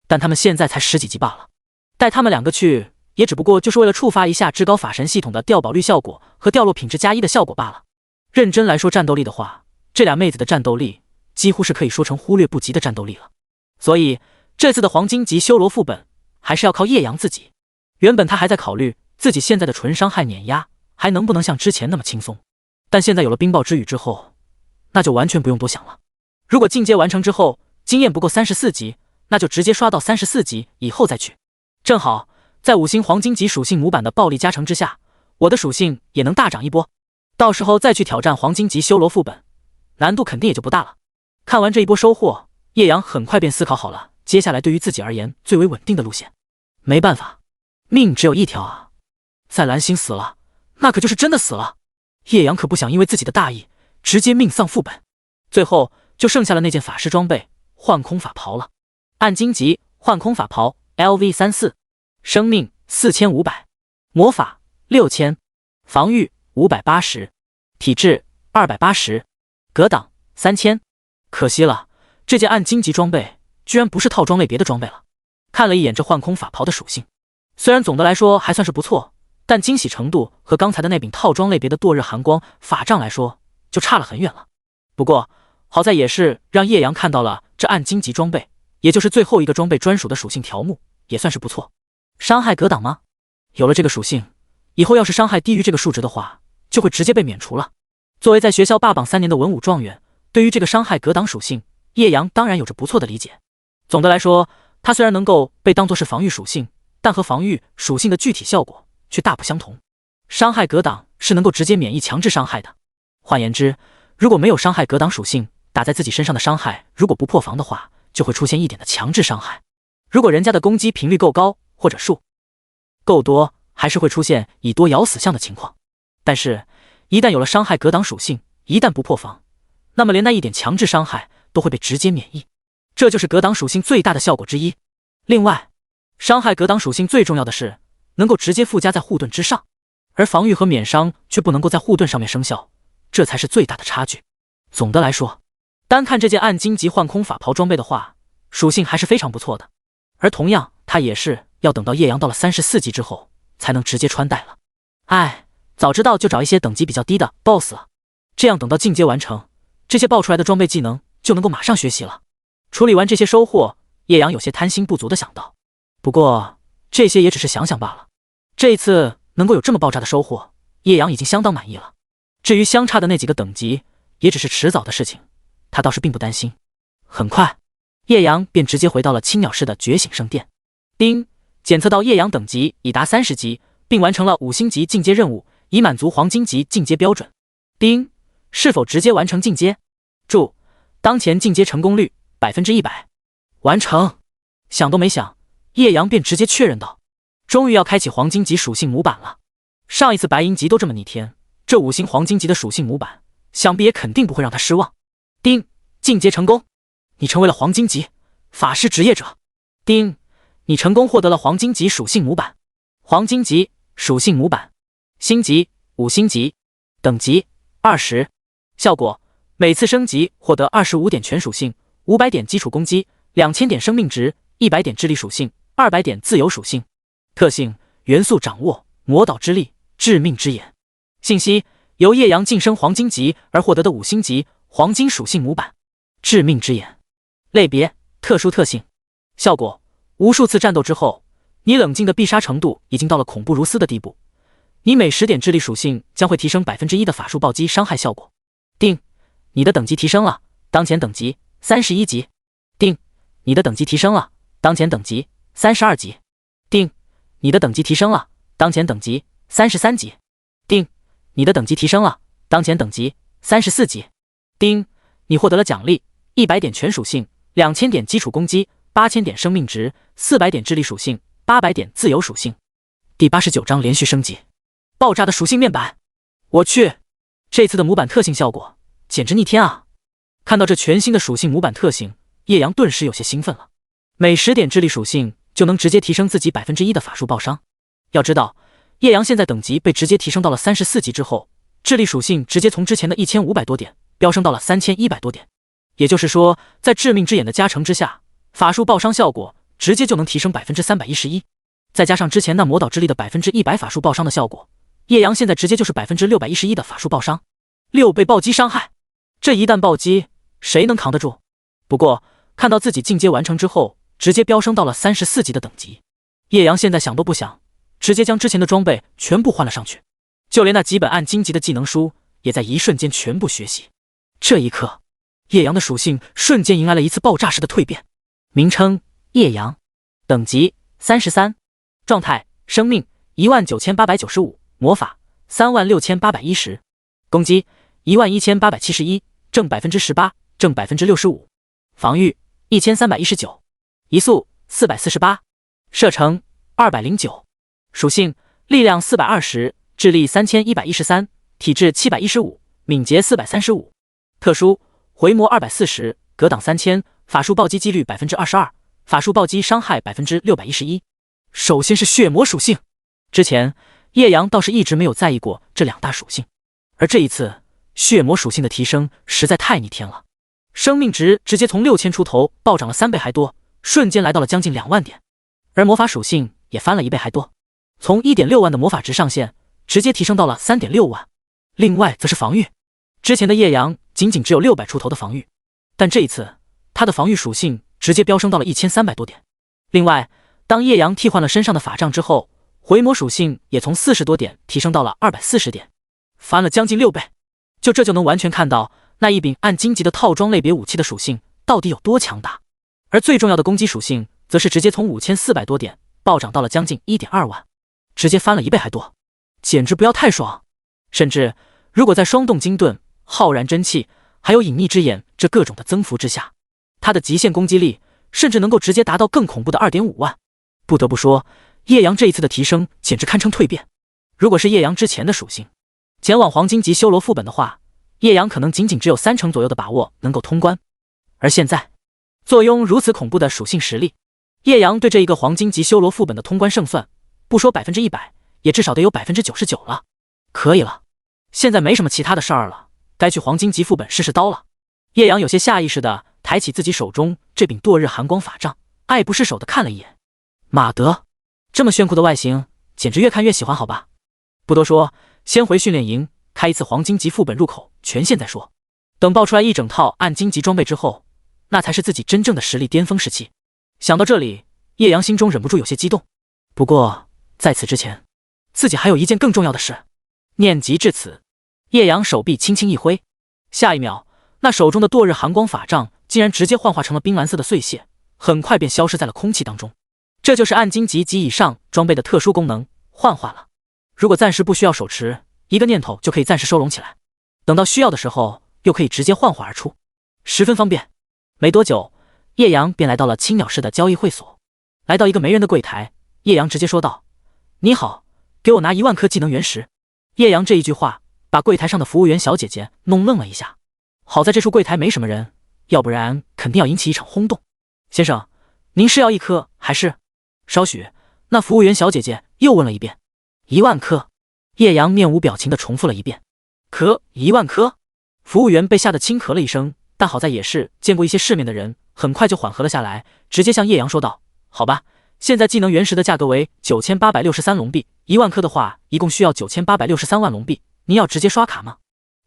但他们现在才10几级罢了，带他们两个去也只不过就是为了触发一下至高法神系统的掉宝率效果和掉落品质+1的效果罢了。认真来说战斗力的话，这俩妹子的战斗力几乎是可以说成忽略不及的战斗力了。所以这次的黄金级修罗副本还是要靠叶阳自己。原本他还在考虑自己现在的纯伤害碾压还能不能像之前那么轻松，但现在有了冰雹之雨之后，那就完全不用多想了。如果进阶完成之后经验不够34级，那就直接刷到34级以后再去。正好在5星黄金级属性模板的暴力加成之下，我的属性也能大涨一波，到时候再去挑战黄金级修罗副本，难度肯定也就不大了。看完这一波收获，叶阳很快便思考好了接下来对于自己而言最为稳定的路线。没办法，命只有一条啊！在蓝星死了，那可就是真的死了。叶阳可不想因为自己的大意直接命丧副本。最后就剩下了那件法师装备幻空法袍了。暗金级幻空法袍 LV34， 生命4500，魔法6000，防御580，体质280，格挡3000。可惜了，这件暗金级装备居然不是套装类别的装备了。看了一眼这幻空法袍的属性，虽然总的来说还算是不错，但惊喜程度和刚才的那柄套装类别的堕日寒光法杖来说就差了很远了。不过好在也是让叶阳看到了这暗金级装备，也就是最后一个装备专属的属性条目，也算是不错。伤害格挡吗？有了这个属性，以后要是伤害低于这个数值的话，就会直接被免除了。作为在学校霸榜3年的文武状元，对于这个伤害格挡属性，叶阳当然有着不错的理解。总的来说，它虽然能够被当作是防御属性，但和防御属性的具体效果却大不相同。伤害格挡是能够直接免疫强制伤害的，换言之，如果没有伤害格挡属性，打在自己身上的伤害如果不破防的话，就会出现一点的强制伤害。如果人家的攻击频率够高，或者数够多，还是会出现以多咬死项的情况。但是一旦有了伤害格挡属性，一旦不破防，那么连那一点强制伤害都会被直接免疫，这就是格挡属性最大的效果之一。另外，伤害格挡属性最重要的是能够直接附加在护盾之上，而防御和免伤却不能够在护盾上面生效，这才是最大的差距。总的来说，单看这件暗金级幻空法袍装备的话，属性还是非常不错的。而同样，它也是要等到叶阳到了34级之后才能直接穿戴了。早知道就找一些等级比较低的 BOSS 了，这样等到进阶完成，这些爆出来的装备技能就能够马上学习了。处理完这些收获，叶阳有些贪心不足的想到。不过这些也只是想想罢了。这一次能够有这么爆炸的收获，叶阳已经相当满意了。至于相差的那几个等级，也只是迟早的事情，他倒是并不担心。很快，叶阳便直接回到了青鸟市的觉醒圣殿。丁，检测到叶阳等级已达30级，并完成了5星级进阶任务，已满足黄金级进阶标准。丁，是否直接完成进阶？注：当前进阶成功率100%。完成。想都没想，叶阳便直接确认道：终于要开启黄金级属性模板了。上一次白银级都这么逆天，这5星黄金级的属性模板想必也肯定不会让他失望。丁，进阶成功，你成为了黄金级法师职业者。丁，你成功获得了黄金级属性模板。黄金级属性模板，星级5星级，等级20，效果每次升级获得25点全属性，500点基础攻击，2000点生命值，100点智力属性，200点自由属性。特性：元素掌握，魔导之力，致命之眼。信息：由叶阳晋升黄金级而获得的5星级黄金属性模板，致命之眼。类别：特殊特性。效果：无数次战斗之后，你冷静的必杀程度已经到了恐怖如斯的地步，你每10点智力属性将会提升1%的法术暴击伤害效果。定，你的等级提升了，当前等级31级。定，你的等级提升了，当前等级32级。定，你的等级提升了，当前等级33级。定，你的等级提升了，当前等级34级。丁，你获得了奖励100点全属性，2000点基础攻击8000点生命值，400点智力属性，800点自由属性。第89章连续升级，爆炸的属性面板！我去，这次的模板特性效果简直逆天啊！看到这全新的属性模板特性，叶阳顿时有些兴奋了。每10点智力属性就能直接提升自己1%的法术爆伤。要知道，叶阳现在等级被直接提升到了34级之后，智力属性直接从之前的1500多点飙升到了3100多点。也就是说，在致命之眼的加成之下，法术爆伤效果直接就能提升311%。再加上之前那魔导之力的100%法术爆伤的效果，叶阳现在直接就是611%的法术爆伤，6倍暴击伤害。这一旦暴击，谁能扛得住？不过看到自己进阶完成之后，直接飙升到了34级的等级，叶阳现在想都不想，直接将之前的装备全部换了上去，就连那几本暗金级的技能书也在一瞬间全部学习。这一刻，叶阳的属性瞬间迎来了一次爆炸式的蜕变。名称：叶阳，等级33，状态：生命19895，魔法36810，攻击11871，正18%，正65%，防御1319，移速448，射程209，属性：力量420，智力3113，体质715，敏捷435，特殊：回魔240，格挡3000，法术暴击几率22%，法术暴击伤害611%。首先是血魔属性，之前叶阳倒是一直没有在意过这2大属性，而这一次血魔属性的提升实在太逆天了，生命值直接从6000出头暴涨了3倍还多，瞬间来到了将近2万点，而魔法属性也翻了1倍还多，从 1.6 万的魔法值上限直接提升到了 3.6 万。另外则是防御，之前的叶阳仅仅只有600出头的防御，但这一次他的防御属性直接飙升到了1300多点。另外，当叶阳替换了身上的法杖之后，回魔属性也从40多点提升到了240点，翻了将近6倍。就这就能完全看到那一柄暗金级的套装类别武器的属性到底有多强大。而最重要的攻击属性则是直接从5400多点暴涨到了将近 1.2 万，直接翻了1倍还多，简直不要太爽。甚至如果在双动金盾、浩然真气还有隐匿之眼这各种的增幅之下，他的极限攻击力甚至能够直接达到更恐怖的 2.5 万。不得不说，叶阳这一次的提升简直堪称蜕变。如果是叶阳之前的属性，前往黄金级修罗副本的话，叶阳可能仅仅只有30%左右的把握能够通关。而现在，坐拥如此恐怖的属性实力，叶阳对这一个黄金级修罗副本的通关胜算，不说100%，也至少得有99%了。可以了，现在没什么其他的事儿了，该去黄金级副本试试刀了。叶阳有些下意识的抬起自己手中这柄堕日寒光法杖，爱不释手的看了一眼。马德，这么炫酷的外形，简直越看越喜欢，好吧。不多说，先回训练营开一次黄金级副本入口权限再说。等爆出来一整套暗金级装备之后，那才是自己真正的实力巅峰时期。想到这里，叶阳心中忍不住有些激动。不过在此之前，自己还有一件更重要的事。念及至此，叶阳手臂轻轻一挥，下一秒，那手中的堕日寒光法杖竟然直接幻化成了冰蓝色的碎屑，很快便消失在了空气当中。这就是暗金级及以上装备的特殊功能，幻化了。如果暂时不需要手持，一个念头就可以暂时收拢起来，等到需要的时候又可以直接幻化而出，十分方便。没多久，叶阳便来到了青鸟市的交易会所。来到一个没人的柜台，叶阳直接说道：“你好，给我拿1万颗技能原石。”叶阳这一句话把柜台上的服务员小姐姐弄愣了一下。好在这处柜台没什么人，要不然肯定要引起一场轰动。先生，您是要1颗还是？稍许，那服务员小姐姐又问了一遍。1万颗。叶阳面无表情地重复了一遍。1万颗。服务员被吓得轻咳了一声，但好在也是见过一些世面的人，很快就缓和了下来，直接向叶阳说道：“好吧，现在技能原石的价格为9863龙币，1万颗的话一共需要9863万龙币，您要直接刷卡吗？”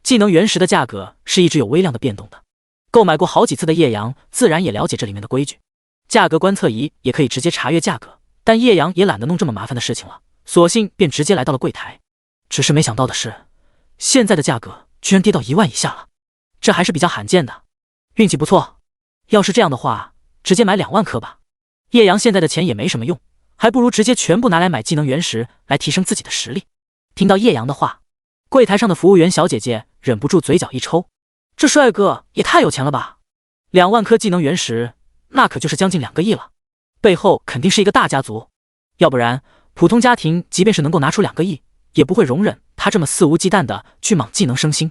技能原石的价格是一直有微量的变动的，购买过好几次的叶阳自然也了解这里面的规矩。价格观测仪也可以直接查阅价格，但叶阳也懒得弄这么麻烦的事情了，索性便直接来到了柜台。只是没想到的是，现在的价格居然跌到1万以下了，这还是比较罕见的。运气不错，要是这样的话，直接买2万颗吧。叶阳现在的钱也没什么用，还不如直接全部拿来买技能原石来提升自己的实力。听到叶阳的话，柜台上的服务员小姐姐忍不住嘴角一抽，这帅哥也太有钱了吧！2万颗技能原石，那可就是将近2个亿了，背后肯定是一个大家族，要不然普通家庭即便是能够拿出2个亿，也不会容忍他这么肆无忌惮的去莽技能升星。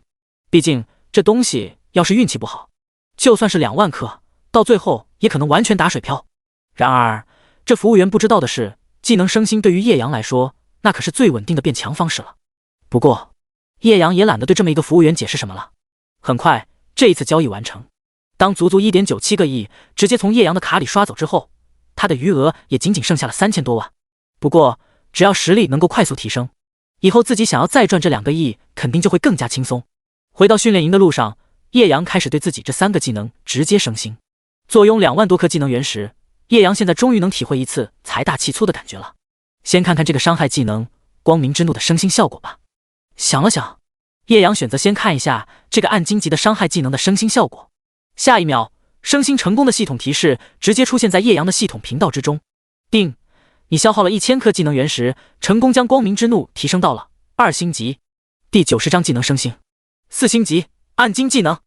毕竟这东西要是运气不好，就算是2万颗，到最后也可能完全打水漂。然而这服务员不知道的是，技能升星对于叶阳来说，那可是最稳定的变强方式了。不过叶阳也懒得对这么一个服务员解释什么了。很快这一次交易完成，当足足 1.97 个亿直接从叶阳的卡里刷走之后，他的余额也仅仅剩下了3000多万。不过只要实力能够快速提升，以后自己想要再赚这2个亿肯定就会更加轻松。回到训练营的路上，叶阳开始对自己这3个技能直接升星。坐拥2万多颗技能原石，叶阳现在终于能体会一次财大气粗的感觉了。先看看这个伤害技能光明之怒的升星效果吧。想了想，叶阳选择先看一下这个暗荆级的伤害技能的升星效果。下一秒，升星成功的系统提示直接出现在叶阳的系统频道之中。定，你消耗了1000颗技能原石，成功将光明之怒提升到了2星级。第90章技能升星，4星级暗荆技能，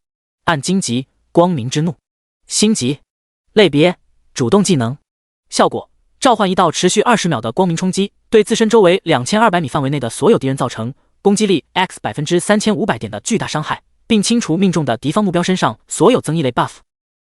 暗荆级光明之怒。星级，类别主动技能，效果召唤一道持续20秒的光明冲击，对自身周围2200米范围内的所有敌人造成攻击力 X 3500点的巨大伤害，并清除命中的敌方目标身上所有增益类 buff。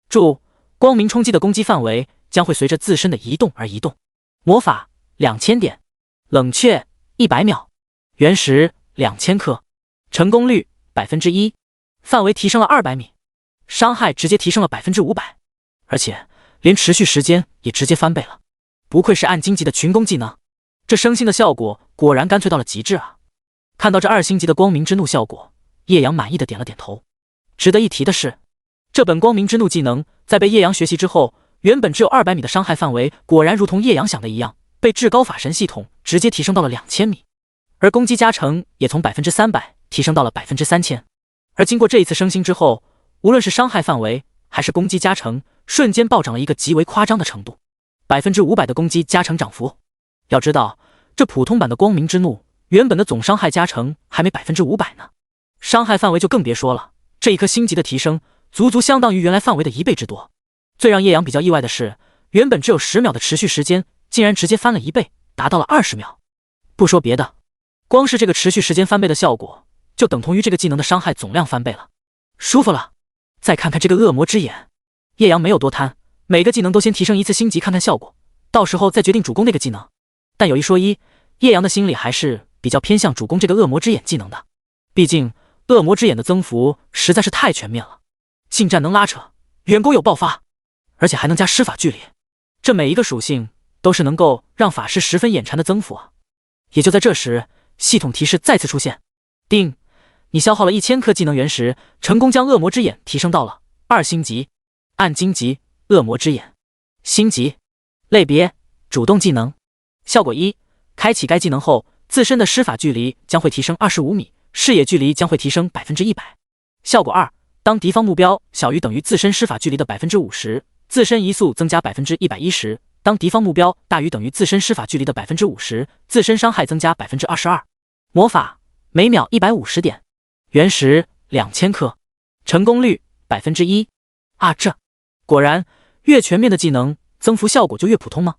注：光明冲击的攻击范围将会随着自身的移动而移动。魔法2000点，冷却100秒，原石2000颗，成功率 1%， 范围提升了200米，伤害直接提升了 500%， 而且连持续时间也直接翻倍了。不愧是暗荆级的群攻技能，这升星的效果果然干脆到了极致啊！看到这2星级的光明之怒效果，叶阳满意的点了点头。值得一提的是，这本光明之怒技能在被叶阳学习之后，原本只有200米的伤害范围，果然如同叶阳想的一样，被至高法神系统直接提升到了2000米，而攻击加成也从 300% 提升到了 3000%。而经过这一次升星之后，无论是伤害范围还是攻击加成，瞬间暴涨了一个极为夸张的程度，500%的攻击加成涨幅。要知道，这普通版的光明之怒原本的总伤害加成还没 500% 呢，伤害范围就更别说了。这一颗星级的提升，足足相当于原来范围的1倍之多。最让叶阳比较意外的是，原本只有10秒的持续时间，竟然直接翻了1倍，达到了20秒。不说别的，光是这个持续时间翻倍的效果，就等同于这个技能的伤害总量翻倍了。舒服了。再看看这个恶魔之眼，叶阳没有多贪，每个技能都先提升1次星级看看效果，到时候再决定主攻那个技能。但有一说一，叶阳的心里还是比较偏向主攻这个恶魔之眼技能的，毕竟恶魔之眼的增幅实在是太全面了，近战能拉扯，远攻有爆发，而且还能加施法距离，这每一个属性都是能够让法师十分眼馋的增幅啊！也就在这时，系统提示再次出现，定，你消耗了1000颗技能原石，成功将恶魔之眼提升到了2星级，暗荆级恶魔之眼。星级，类别主动技能，效果一，开启该技能后，自身的施法距离将会提升25米，视野距离将会提升 100%。效果二，当敌方目标小于等于自身施法距离的 50%， 自身移速增加 110%， 当敌方目标大于等于自身施法距离的 50%， 自身伤害增加 22%。魔法每秒150点，原石2000颗，成功率 1%。啊，这果然越全面的技能增幅效果就越普通吗？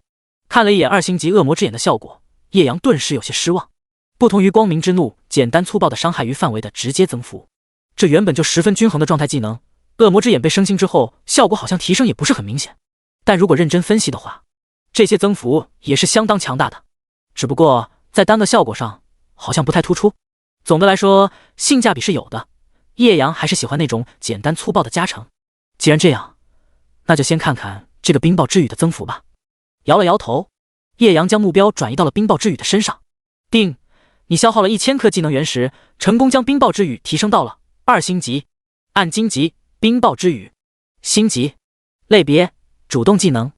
看了一眼2星级恶魔之眼的效果，叶阳顿时有些失望。不同于光明之怒简单粗暴的伤害与范围的直接增幅，这原本就十分均衡的状态技能，恶魔之眼被升星之后，效果好像提升也不是很明显。但如果认真分析的话，这些增幅也是相当强大的，只不过在单个效果上好像不太突出。总的来说，性价比是有的，叶阳还是喜欢那种简单粗暴的加成。既然这样，那就先看看这个冰雹之雨的增幅吧。摇了摇头，叶阳将目标转移到了冰雹之雨的身上。定，你消耗了1000颗技能原石，成功将冰雹之雨提升到了2星级，暗荆级冰雹之雨。星级，类别主动技能，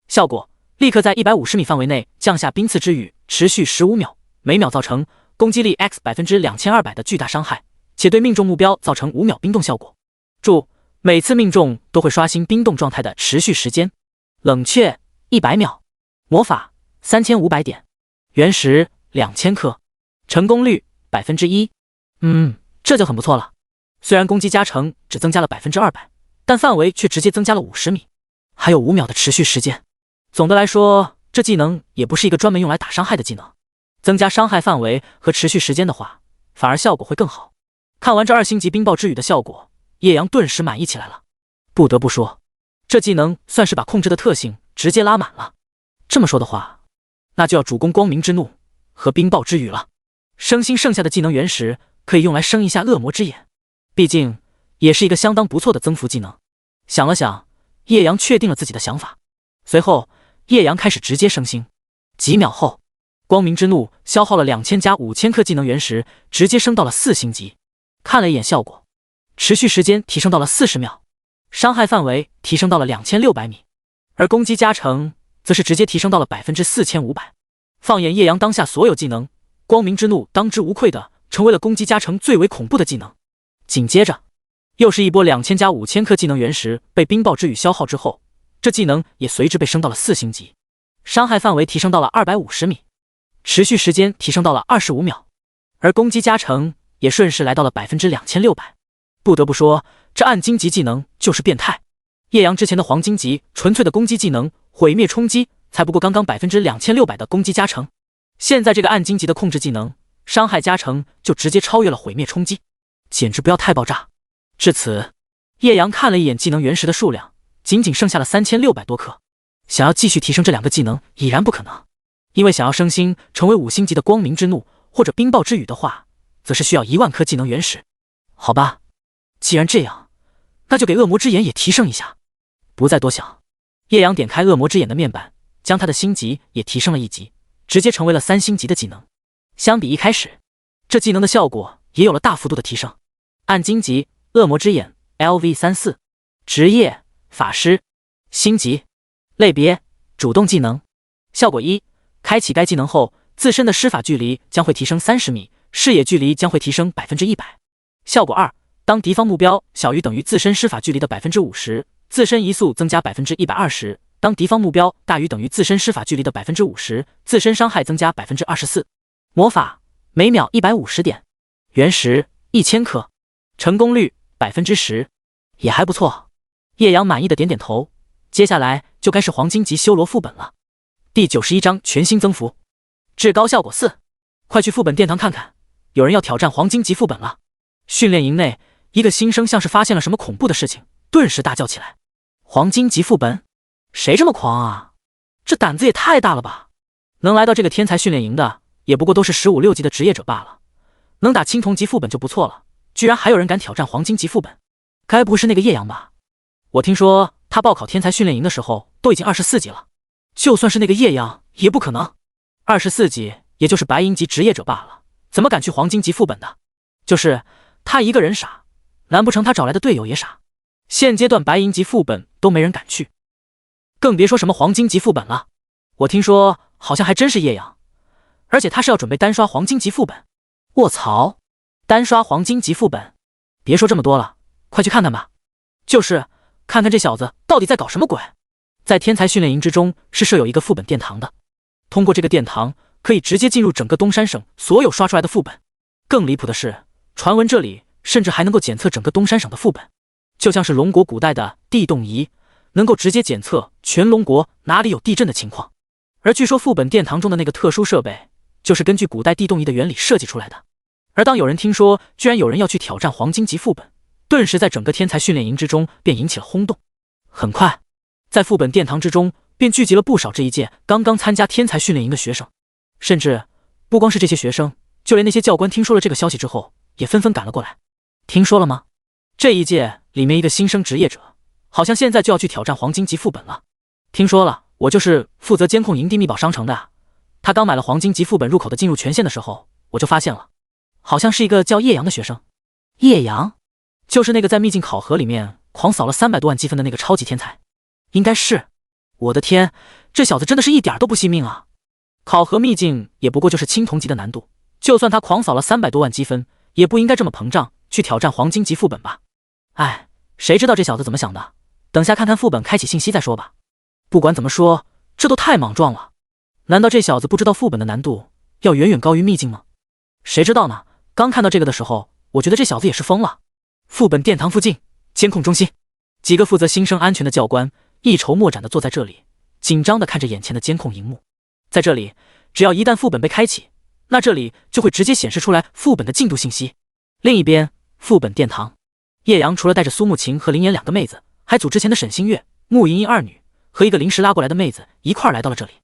效果立刻在150米范围内降下冰刺之雨，持续15秒，每秒造成攻击力 X 2200%的巨大伤害，且对命中目标造成5秒冰冻效果。注：每次命中都会刷新冰冻状态的持续时间。冷却100秒。魔法3500点，原石2000颗，成功率 1%。这就很不错了。虽然攻击加成只增加了200%，但范围却直接增加了50米。还有5秒的持续时间。总的来说，这技能也不是一个专门用来打伤害的技能，增加伤害范围和持续时间的话，反而效果会更好。看完这2星级冰雹之雨的效果，叶阳顿时满意起来了。不得不说，这技能算是把控制的特性直接拉满了。这么说的话，那就要主攻光明之怒和冰雹之雨了。升星剩下的技能原石可以用来升一下恶魔之眼，毕竟也是一个相当不错的增幅技能。想了想，叶阳确定了自己的想法。随后，叶阳开始直接升星。几秒后，光明之怒消耗了2000加5000颗技能原石，直接升到了4星级。看了一眼效果，持续时间提升到了40秒，伤害范围提升到了2600米，而攻击加成则是直接提升到了4500%。放眼叶阳当下所有技能，光明之怒当之无愧的成为了攻击加成最为恐怖的技能。紧接着，又是一波2000加5000颗技能原石被冰雹之雨消耗之后，这技能也随之被升到了4星级，伤害范围提升到了250米，持续时间提升到了25秒，而攻击加成也顺势来到了2600%。不得不说，这暗荆级技能就是变态。叶阳之前的黄金级纯粹的攻击技能毁灭冲击才不过刚刚2600%的攻击加成，现在这个暗荆级的控制技能伤害加成就直接超越了毁灭冲击，简直不要太爆炸。至此，叶阳看了一眼技能原石的数量，仅仅剩下了3600多颗。想要继续提升这2个技能已然不可能，因为想要升星成为5星级的光明之怒或者冰雹之雨的话，则是需要1万颗技能原石。好吧，既然这样，那就给恶魔之眼也提升一下。不再多想，叶阳点开恶魔之眼的面板，将他的星级也提升了1级，直接成为了3星级的技能。相比一开始，这技能的效果也有了大幅度的提升。暗荆级恶魔之眼 LV34， 职业法师，星级，类别主动技能。效果1，开启该技能后，自身的施法距离将会提升30米，视野距离将会提升100%。效果2，当敌方目标小于等于自身施法距离的50%，自身移速增加120%；当敌方目标大于等于自身施法距离的50%，自身伤害增加24%。魔法每秒150点，原石1000颗，成功率10%，也还不错。叶阳满意的点点头，接下来就该是黄金级修罗副本了。第91章全新增幅，至高效果4，快去副本殿堂看看，有人要挑战黄金级副本了。训练营内，一个新生像是发现了什么恐怖的事情，顿时大叫起来：黄金级副本？谁这么狂啊？这胆子也太大了吧！能来到这个天才训练营的，也不过都是15、16级的职业者罢了，能打青铜级副本就不错了，居然还有人敢挑战黄金级副本，该不会是那个叶阳吧？我听说他报考天才训练营的时候都已经24级了，就算是那个叶阳也不可能，24级也就是白银级职业者罢了，怎么敢去黄金级副本的？就是他一个人傻，难不成他找来的队友也傻？现阶段白银级副本都没人敢去，更别说什么黄金级副本了。我听说好像还真是叶阳，而且他是要准备单刷黄金级副本。卧槽，单刷黄金级副本？别说这么多了，快去看看吧。就是看看这小子到底在搞什么鬼。在天才训练营之中是设有一个副本殿堂的，通过这个殿堂可以直接进入整个东山省所有刷出来的副本。更离谱的是，传闻这里甚至还能够检测整个东山省的副本，就像是龙国古代的地动仪，能够直接检测全龙国哪里有地震的情况。而据说副本殿堂中的那个特殊设备，就是根据古代地动仪的原理设计出来的。而当有人听说居然有人要去挑战黄金级副本，顿时在整个天才训练营之中便引起了轰动。很快，在副本殿堂之中便聚集了不少这一届刚刚参加天才训练营的学生，甚至不光是这些学生，就连那些教官听说了这个消息之后也纷纷赶了过来。听说了吗？这一届里面一个新生职业者好像现在就要去挑战黄金级副本了。听说了，我就是负责监控营地密宝商城的啊。他刚买了黄金级副本入口的进入权限的时候，我就发现了，好像是一个叫叶阳的学生。叶阳？就是那个在秘境考核里面狂扫了300多万积分的那个超级天才。应该是。我的天，这小子真的是一点都不惜命啊！考核秘境也不过就是青铜级的难度，就算他狂扫了300多万积分，也不应该这么膨胀去挑战黄金级副本吧？哎，谁知道这小子怎么想的？等下看看副本开启信息再说吧。不管怎么说，这都太莽撞了。难道这小子不知道副本的难度要远远高于秘境吗？谁知道呢？刚看到这个的时候，我觉得这小子也是疯了。副本殿堂附近，监控中心，几个负责新生安全的教官一筹莫展地坐在这里，紧张地看着眼前的监控荧幕。在这里，只要一旦副本被开启，那这里就会直接显示出来副本的进度信息。另一边，副本殿堂，叶阳除了带着苏慕晴和林妍2个妹子，还组之前的沈星月、穆莹莹2女和一个临时拉过来的妹子一块来到了这里。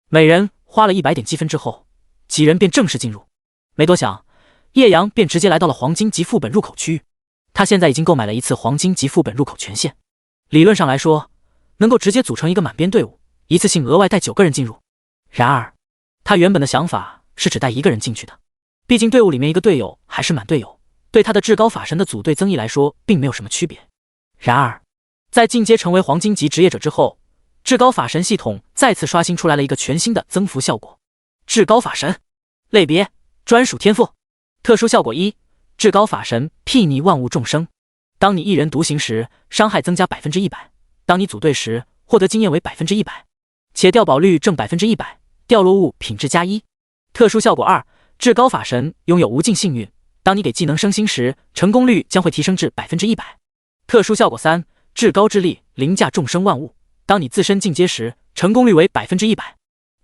每人花了100点积分之后，几人便正式进入。没多想，叶阳便直接来到了黄金级副本入口区域。他现在已经购买了1次黄金级副本入口权限，理论上来说，能够直接组成一个满编队伍，一次性额外带9个人进入。然而，他原本的想法是只带1个人进去的，毕竟队伍里面一个队友还是满队友，对他的至高法神的组队增益来说并没有什么区别。然而，在进阶成为黄金级职业者之后，至高法神系统再次刷新出来了一个全新的增幅效果。至高法神类别专属天赋，特殊效果1，至高法神睥睨万物众生。当你一人独行时，伤害增加 100%； 当你组队时，获得经验为 100%， 且掉宝率正 100%， 掉落物品质加1。特殊效果2，至高法神拥有无尽幸运，当你给技能升星时，成功率将会提升至 100%。特殊效果3，至高之力凌驾众生万物，当你自身进阶时，成功率为 100%。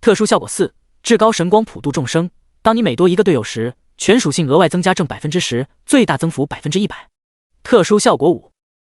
特殊效果4，至高神光普度众生，当你每多一个队友时，全属性额外增加正 10%， 最大增幅 100%。特殊效果5，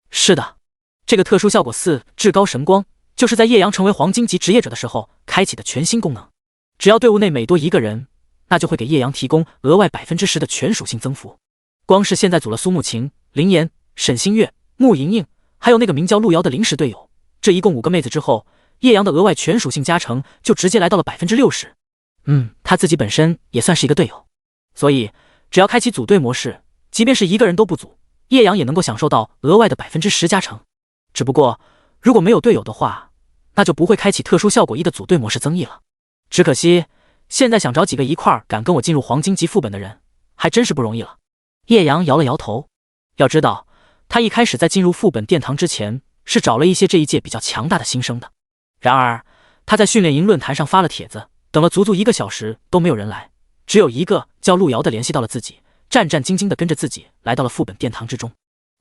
是的，这个特殊效果4至高神光就是在叶阳成为黄金级职业者的时候开启的全新功能。只要队伍内每多一个人，那就会给叶阳提供额外 10% 的全属性增幅。光是现在组了苏慕晴、林妍、沈星月、穆莹莹，还有那个名叫陆瑶的临时队友，这一共5个妹子之后，叶阳的额外全属性加成就直接来到了 60%。他自己本身也算是一个队友，所以只要开启组队模式，即便是1个人都不组，叶阳也能够享受到额外的 10% 加成。只不过如果没有队友的话，那就不会开启特殊效果1的组队模式增益了。只可惜现在想找几个一块敢跟我进入黄金级副本的人还真是不容易了。叶阳摇了摇头，要知道他一开始在进入副本殿堂之前是找了一些这一届比较强大的新生的。然而他在训练营论坛上发了帖子，等了足足1个小时都没有人来，只有一个叫陆瑶的联系到了自己，战战兢兢地跟着自己来到了副本殿堂之中。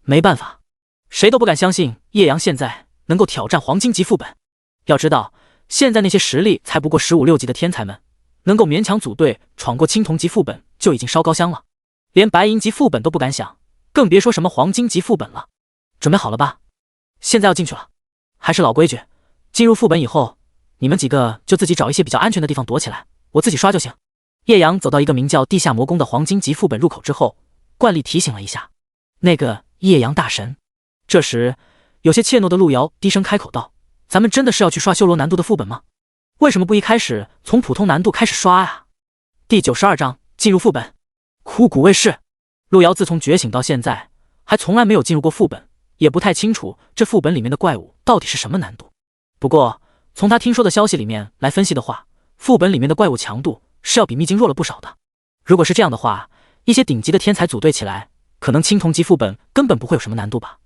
没办法，谁都不敢相信叶阳现在能够挑战黄金级副本。要知道现在那些实力才不过15、16级的天才们，能够勉强组队闯过青铜级副本就已经烧高香了，连白银级副本都不敢想，更别说什么黄金级副本了。准备好了吧？现在要进去了。还是老规矩，进入副本以后，你们几个就自己找一些比较安全的地方躲起来，我自己刷就行。叶阳走到一个名叫地下魔宫的黄金级副本入口之后，惯例提醒了一下那个叶阳大神。这时有些怯懦的陆瑶低声开口道，咱们真的是要去刷修罗难度的副本吗？为什么不一开始从普通难度开始刷啊？第92章进入副本。枯骨卫士。陆瑶自从觉醒到现在还从来没有进入过副本，也不太清楚这副本里面的怪物到底是什么难度。不过从他听说的消息里面来分析的话，副本里面的怪物强度是要比秘境弱了不少的。如果是这样的话，一些顶级的天才组队起来，可能青铜级副本根本不会有什么难度吧。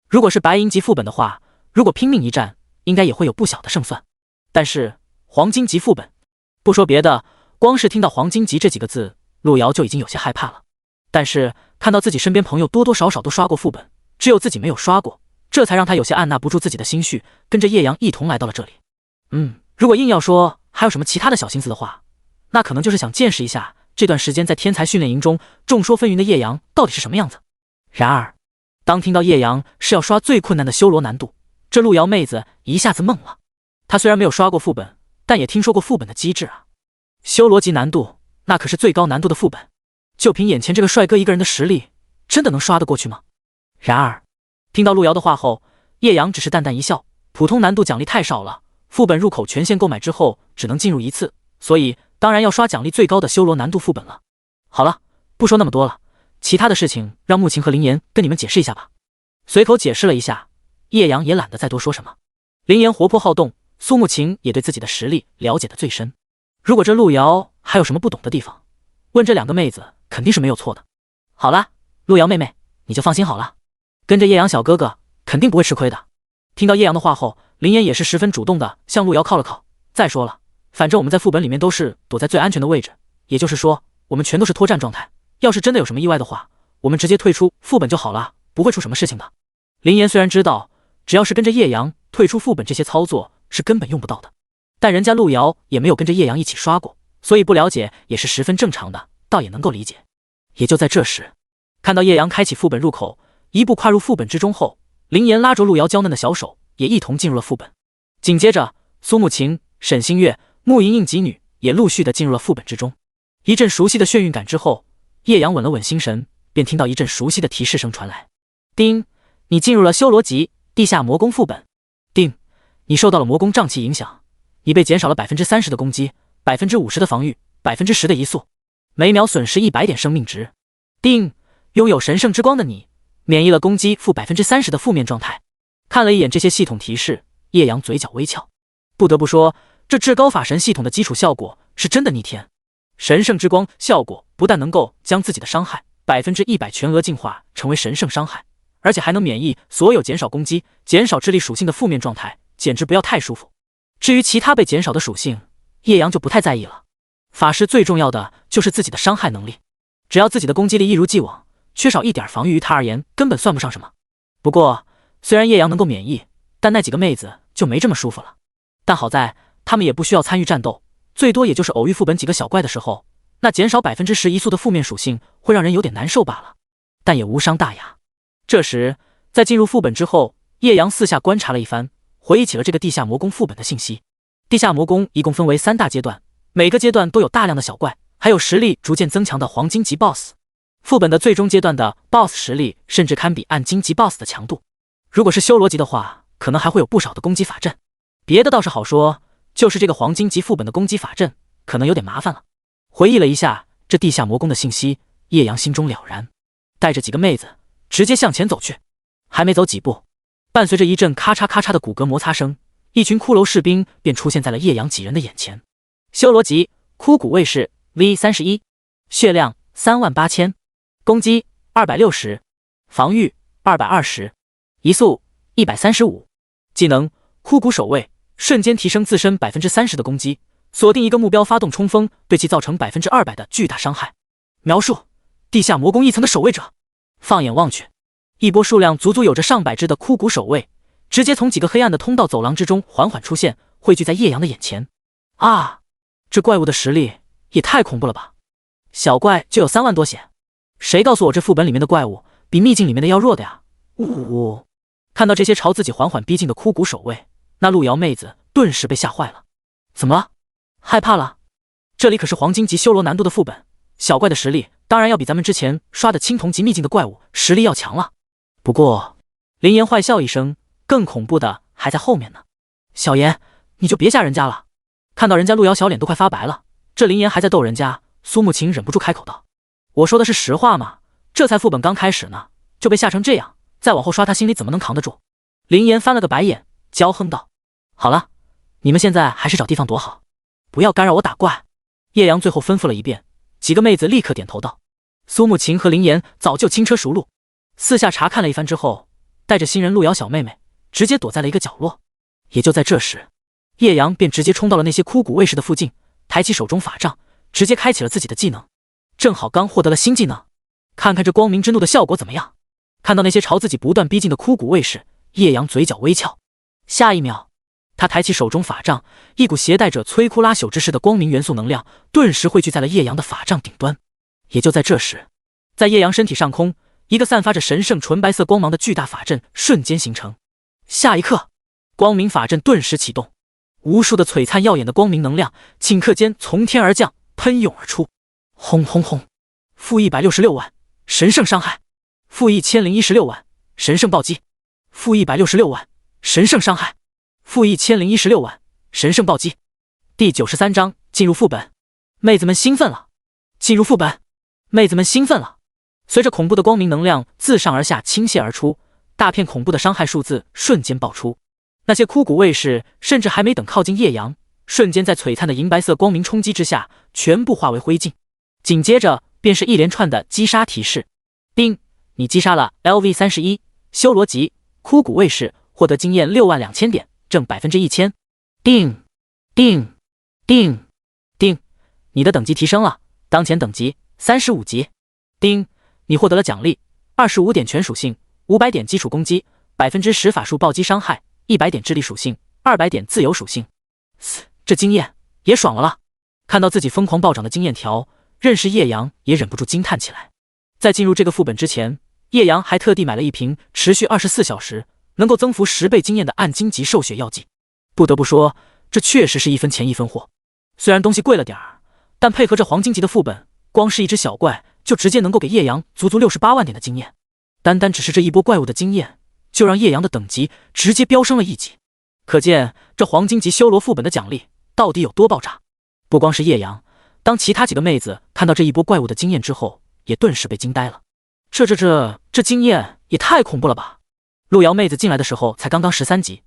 如果是白银级副本的话，如果拼命一战，应该也会有不小的胜算。但是黄金级副本，不说别的，光是听到黄金级这几个字，陆瑶就已经有些害怕了。但是看到自己身边朋友多多少少都刷过副本，只有自己没有刷过，这才让他有些按捺不住自己的心绪，跟着叶阳一同来到了这里。如果硬要说还有什么其他的小心思的话，那可能就是想见识一下这段时间在天才训练营中众说纷纭的叶阳到底是什么样子。然而当听到叶阳是要刷最困难的修罗难度，这陆瑶妹子一下子懵了。她虽然没有刷过副本，但也听说过副本的机制啊。修罗级难度那可是最高难度的副本，就凭眼前这个帅哥一个人的实力，真的能刷得过去吗？然而听到陆瑶的话后，叶阳只是淡淡一笑，普通难度奖励太少了，副本入口权限购买之后只能进入1次，所以当然要刷奖励最高的修罗难度副本了。好了，不说那么多了，其他的事情让慕晴和林妍跟你们解释一下吧。随口解释了一下，叶阳也懒得再多说什么。林妍活泼好动，苏慕晴也对自己的实力了解的最深。如果这陆瑶还有什么不懂的地方，问这2个妹子肯定是没有错的。好了，陆瑶妹妹，你就放心好了，跟着叶阳小哥哥肯定不会吃亏的。听到叶阳的话后，林妍也是十分主动的向陆瑶靠了靠。再说了，反正我们在副本里面都是躲在最安全的位置，也就是说我们全都是脱战状态，要是真的有什么意外的话，我们直接退出副本就好了，不会出什么事情的。林妍虽然知道只要是跟着叶阳退出副本这些操作是根本用不到的。但人家路遥也没有跟着叶阳一起刷过，所以不了解也是十分正常的，倒也能够理解。也就在这时，看到叶阳开启副本入口，一步跨入副本之中后，林岩拉着路遥娇嫩的小手，也一同进入了副本。紧接着，苏慕晴、沈星月、穆莹莹几女也陆续的进入了副本之中。一阵熟悉的眩晕感之后，叶阳稳了稳心神，便听到一阵熟悉的提示声传来：丁，你进入了修罗级地下魔宫副本。丁，你受到了魔宫瘴气影响，你被减少了 30% 的攻击， 50% 的防御， 10% 的移速，每秒损失100点生命值。丁，拥有神圣之光的你，免疫了攻击负 30% 的负面状态。看了一眼这些系统提示，叶阳嘴角微翘。不得不说，这至高法神系统的基础效果是真的逆天。神圣之光效果不但能够将自己的伤害 100% 全额进化成为神圣伤害，而且还能免疫所有减少攻击、减少智力属性的负面状态，简直不要太舒服。至于其他被减少的属性，叶阳就不太在意了。法师最重要的就是自己的伤害能力，只要自己的攻击力一如既往，缺少一点防御于他而言根本算不上什么。不过虽然叶阳能够免疫，但那几个妹子就没这么舒服了。但好在他们也不需要参与战斗，最多也就是偶遇副本几个小怪的时候，那减少 10% 移速的负面属性会让人有点难受罢了，但也无伤大雅。这时在进入副本之后，叶阳四下观察了一番，回忆起了这个地下魔宫副本的信息。地下魔宫一共分为3大阶段，每个阶段都有大量的小怪，还有实力逐渐增强的黄金级 BOSS。 副本的最终阶段的 BOSS 实力甚至堪比暗金级 BOSS 的强度，如果是修罗级的话，可能还会有不少的攻击法阵。别的倒是好说，就是这个黄金级副本的攻击法阵可能有点麻烦了。回忆了一下这地下魔宫的信息，叶阳心中了然，带着几个妹子直接向前走去。还没走几步，伴随着一阵咔嚓咔嚓的骨骼摩擦声，一群骷髅士兵便出现在了叶阳几人的眼前。修罗级枯骨卫士 V31， 血量38000，攻击260，防御220，移速135，技能枯骨守卫，瞬间提升自身 30% 的攻击，锁定一个目标发动冲锋，对其造成 200% 的巨大伤害。描述：地下魔宫一层的守卫者。放眼望去，一波数量足足有着上百只的枯骨守卫直接从几个黑暗的通道走廊之中缓缓出现，汇聚在叶阳的眼前。啊，这怪物的实力也太恐怖了吧！小怪就有3万多血，谁告诉我这副本里面的怪物比秘境里面的要弱的呀？呜！看到这些朝自己缓缓逼近的枯骨守卫，那路遥妹子顿时被吓坏了。怎么了？害怕了？这里可是黄金级修罗难度的副本，小怪的实力当然要比咱们之前刷的青铜级秘境的怪物实力要强了。不过林岩坏笑一声，更恐怖的还在后面呢。小妍，你就别吓人家了。看到人家路遥小脸都快发白了，这林岩还在逗人家，苏慕晴忍不住开口道：我说的是实话嘛，这才副本刚开始呢，就被吓成这样，再往后刷他心里怎么能扛得住？林岩翻了个白眼，娇哼道：好了，你们现在还是找地方躲好，不要干扰我打怪。叶阳最后吩咐了一遍，几个妹子立刻点头道。苏慕晴和林岩早就轻车熟路，四下查看了一番之后，带着新人路遥小妹妹直接躲在了一个角落。也就在这时，叶阳便直接冲到了那些枯骨卫士的附近，抬起手中法杖，直接开启了自己的技能。正好刚获得了新技能，看看这光明之怒的效果怎么样。看到那些朝自己不断逼近的枯骨卫士，叶阳嘴角微翘。下一秒，他抬起手中法杖，一股携带着摧枯拉朽之势的光明元素能量顿时汇聚在了叶阳的法杖顶端。也就在这时，在叶阳身体上空，一个散发着神圣纯白色光芒的巨大法阵瞬间形成。下一刻，光明法阵顿时启动，无数的璀璨耀眼的光明能量顷刻间从天而降，喷涌而出。轰轰轰！负166万神圣伤害，负1016万神圣暴击，负166万神圣伤害，负1016万神圣暴击。第93章进入副本。妹子们兴奋了，进入副本。妹子们兴奋了。随着恐怖的光明能量自上而下倾泻而出，大片恐怖的伤害数字瞬间爆出。那些枯骨卫士甚至还没等靠近叶阳，瞬间在璀璨的银白色光明冲击之下全部化为灰烬。紧接着便是一连串的击杀提示。丁，你击杀了 LV31 修罗级枯骨卫士，获得经验62000点，挣 1000%。丁丁丁丁，你的等级提升了，当前等级35级。丁，你获得了奖励25点全属性，500点基础攻击，10%法术暴击伤害100点智力属性，200点自由属性。这经验也爽了。看到自己疯狂暴涨的经验条，认识叶阳也忍不住惊叹起来。在进入这个副本之前，叶阳还特地买了一瓶持续24小时，能够增幅10倍经验的暗金级兽血药剂。不得不说，这确实是一分钱一分货。虽然东西贵了点儿，但配合着黄金级的副本，光是一只小怪就直接能够给叶阳足足68万点的经验。单单只是这一波怪物的经验，就让叶阳的等级直接飙升了1级。可见这黄金级修罗副本的奖励到底有多爆炸。不光是叶阳，当其他几个妹子看到这一波怪物的经验之后，也顿时被惊呆了。这经验也太恐怖了吧！路遥妹子进来的时候才刚刚13级，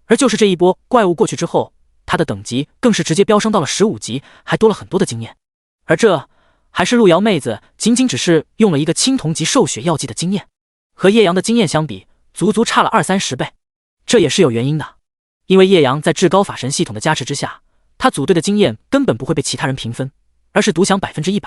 而就是这一波怪物过去之后，她的等级更是直接飙升到了15级，还多了很多的经验。而这还是路遥妹子仅仅只是用了一个青铜级兽血药剂的经验，和叶阳的经验相比，足足差了20-30倍。这也是有原因的，因为叶阳在至高法神系统的加持之下，他组队的经验根本不会被其他人平分，而是独享100%。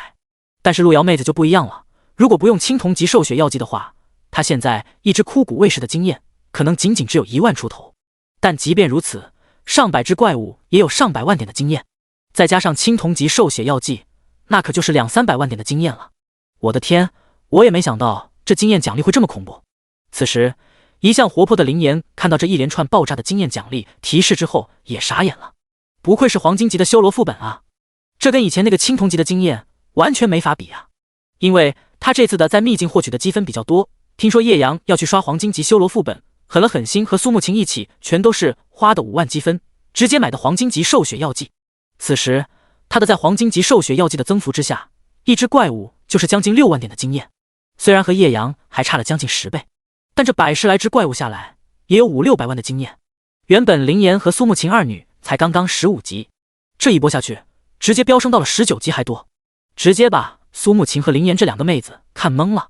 但是路遥妹子就不一样了，如果不用青铜级兽血药剂的话，她现在一只枯骨卫士的经验可能仅仅只有1万出头。但即便如此，上百只怪物也有上百万点的经验，再加上青铜级兽血药剂，那可就是200-300万点的经验了。我的天，我也没想到这经验奖励会这么恐怖。此时，一向活泼的林岩看到这一连串爆炸的经验奖励提示之后也傻眼了。不愧是黄金级的修罗副本啊，这跟以前那个青铜级的经验完全没法比啊。因为他这次的在秘境获取的积分比较多，听说叶阳要去刷黄金级修罗副本，狠了狠心和苏慕晴一起全都是花的5万积分，直接买的黄金级兽血药剂。此时他的在黄金级兽血药剂的增幅之下，一只怪物就是将近6万点的经验。虽然和叶阳还差了将近10倍，但这100-10来只怪物下来也有500-600万的经验。原本林岩和苏慕晴二女才刚刚15级，这一波下去直接飙升到了19级还多，直接把苏慕晴和林岩这2个妹子看懵了。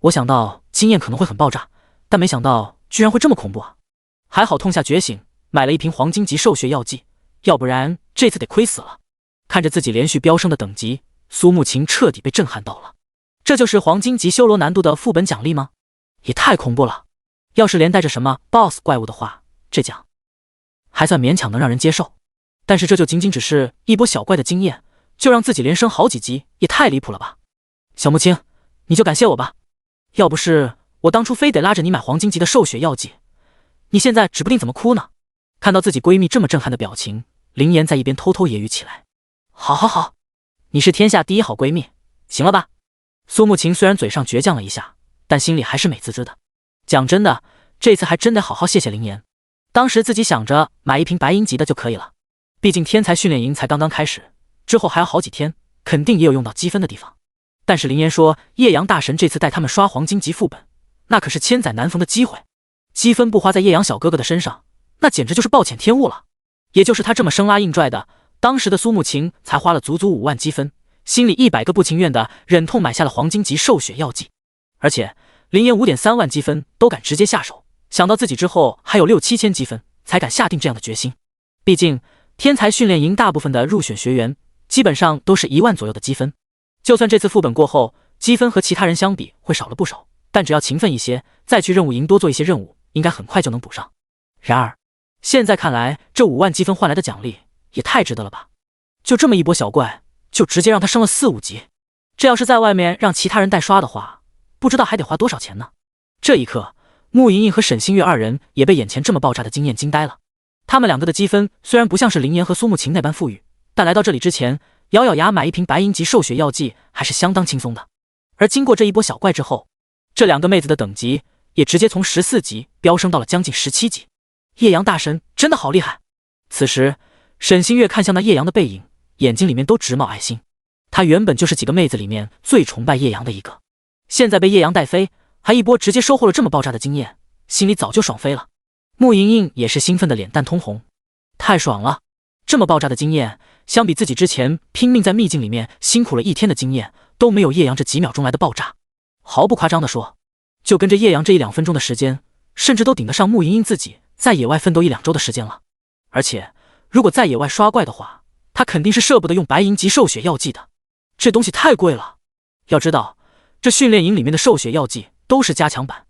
我想到经验可能会很爆炸，但没想到居然会这么恐怖啊！还好痛下决心买了一瓶黄金级兽血药剂，要不然这次得亏死了。看着自己连续飙升的等级，苏慕晴彻底被震撼到了。这就是黄金级修罗难度的副本奖励吗？也太恐怖了！要是连带着什么 BOSS 怪物的话，这奖还算勉强能让人接受。但是这就仅仅只是一波小怪的经验，就让自己连升好几级，也太离谱了吧！小慕晴，你就感谢我吧，要不是我当初非得拉着你买黄金级的兽血药剂，你现在指不定怎么哭呢。看到自己闺蜜这么震撼的表情，林岩在一边偷偷揶揄起来。好，你是天下第一好闺蜜，行了吧？苏慕晴虽然嘴上倔强了一下，但心里还是美滋滋的。讲真的，这次还真得好好谢谢林岩。当时自己想着买一瓶白银级的就可以了，毕竟天才训练营才刚刚开始，之后还要好几天，肯定也有用到积分的地方。但是林岩说叶阳大神这次带他们刷黄金级副本，那可是千载难逢的机会，积分不花在叶阳小哥哥的身上，那简直就是暴殄天物了。也就是他这么生拉硬拽的，当时的苏慕晴才花了足足5万积分，心里100个不情愿的忍痛买下了黄金级兽血药剂。而且林岩5.3万积分都敢直接下手，想到自己之后还有6-7千积分，才敢下定这样的决心。毕竟天才训练营大部分的入选学员基本上都是1万左右的积分，就算这次副本过后积分和其他人相比会少了不少，但只要勤奋一些，再去任务营多做一些任务，应该很快就能补上。然而现在看来，这5万积分换来的奖励也太值得了吧！就这么一波小怪，就直接让他升了4-5级，这要是在外面让其他人代刷的话，不知道还得花多少钱呢。这一刻，穆莹莹和沈星月二人也被眼前这么爆炸的经验惊呆了。他们2个的积分虽然不像是林岩和苏慕晴那般富裕，但来到这里之前，咬咬牙买一瓶白银级兽血药剂还是相当轻松的。而经过这一波小怪之后，这2个妹子的等级也直接从14级飙升到了将近17级。叶阳大神真的好厉害！此时沈星月看向那叶阳的背影，眼睛里面都直冒爱心。她原本就是几个妹子里面最崇拜叶阳的一个，现在被叶阳带飞，还一波直接收获了这么爆炸的经验，心里早就爽飞了。穆莹莹也是兴奋的脸蛋通红，太爽了！这么爆炸的经验，相比自己之前拼命在秘境里面辛苦了1天的经验，都没有叶阳这几秒钟来的爆炸。毫不夸张的说，就跟着叶阳这1-2分钟的时间，甚至都顶得上穆莹莹自己在野外奋斗1-2周的时间了。而且如果在野外刷怪的话，他肯定是舍不得用白银级兽血药剂的，这东西太贵了。要知道这训练营里面的兽血药剂都是加强版，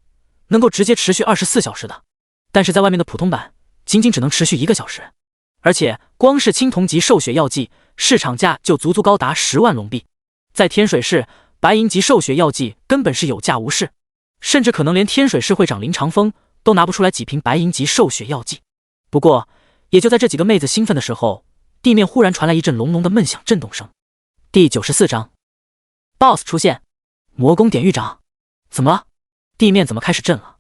能够直接持续24小时的，但是在外面的普通版仅仅只能持续1个小时，而且光是青铜级兽血药剂市场价就足足高达10万龙币。在天水市，白银级兽血药剂根本是有价无市，甚至可能连天水市会长林长风都拿不出来几瓶白银级兽血药剂。不过，也就在这几个妹子兴奋的时候，地面忽然传来一阵隆隆的闷响震动声。第94章 BOSS 出现。魔宫典狱长，怎么了？地面怎么开始震了？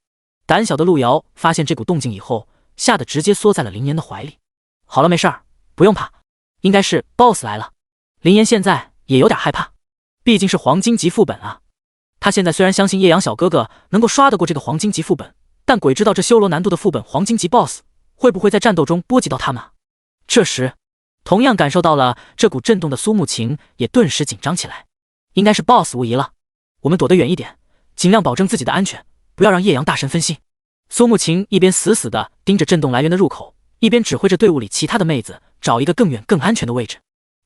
胆小的路遥发现这股动静以后，吓得直接缩在了林岩的怀里。好了，没事儿，不用怕，应该是 BOSS 来了。林岩现在也有点害怕，毕竟是黄金级副本啊。他现在虽然相信叶阳小哥哥能够刷得过这个黄金级副本，但鬼知道这修罗难度的副本黄金级 BOSS 会不会在战斗中波及到他们啊？这时，同样感受到了这股震动的苏慕晴也顿时紧张起来。应该是 BOSS 无疑了，我们躲得远一点，尽量保证自己的安全，不要让叶阳大神分心。苏慕晴一边死死地盯着震动来源的入口，一边指挥着队伍里其他的妹子找一个更远更安全的位置。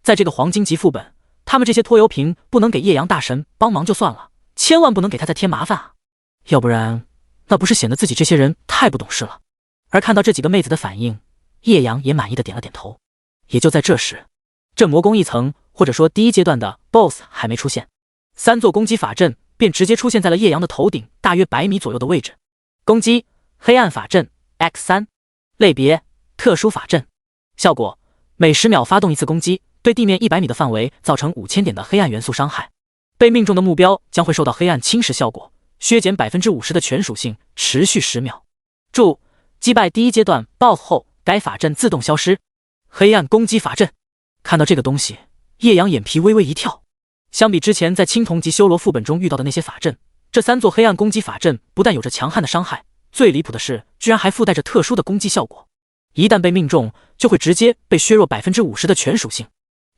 在这个黄金级副本，他们这些拖油瓶不能给叶阳大神帮忙就算了，千万不能给他再添麻烦啊，要不然那不是显得自己这些人太不懂事了。而看到这几个妹子的反应，叶阳也满意的点了点头。也就在这时，这魔宫一层或者说第一阶段的 BOSS 还没出现，3座攻击法阵便直接出现在了叶阳的头顶大约100米左右的位置。攻击：黑暗法阵 X3， 类别：特殊法阵，效果：每10秒发动一次攻击，对地面100米的范围造成5000点的黑暗元素伤害，被命中的目标将会受到黑暗侵蚀效果，削减 50% 的全属性，持续10秒。注：击败第一阶段 BOSS 后，该法阵自动消失。黑暗攻击法阵。看到这个东西，叶阳眼皮微微一跳。相比之前在青铜级修罗副本中遇到的那些法阵，这3座黑暗攻击法阵不但有着强悍的伤害，最离谱的是居然还附带着特殊的攻击效果，一旦被命中就会直接被削弱 50% 的全属性。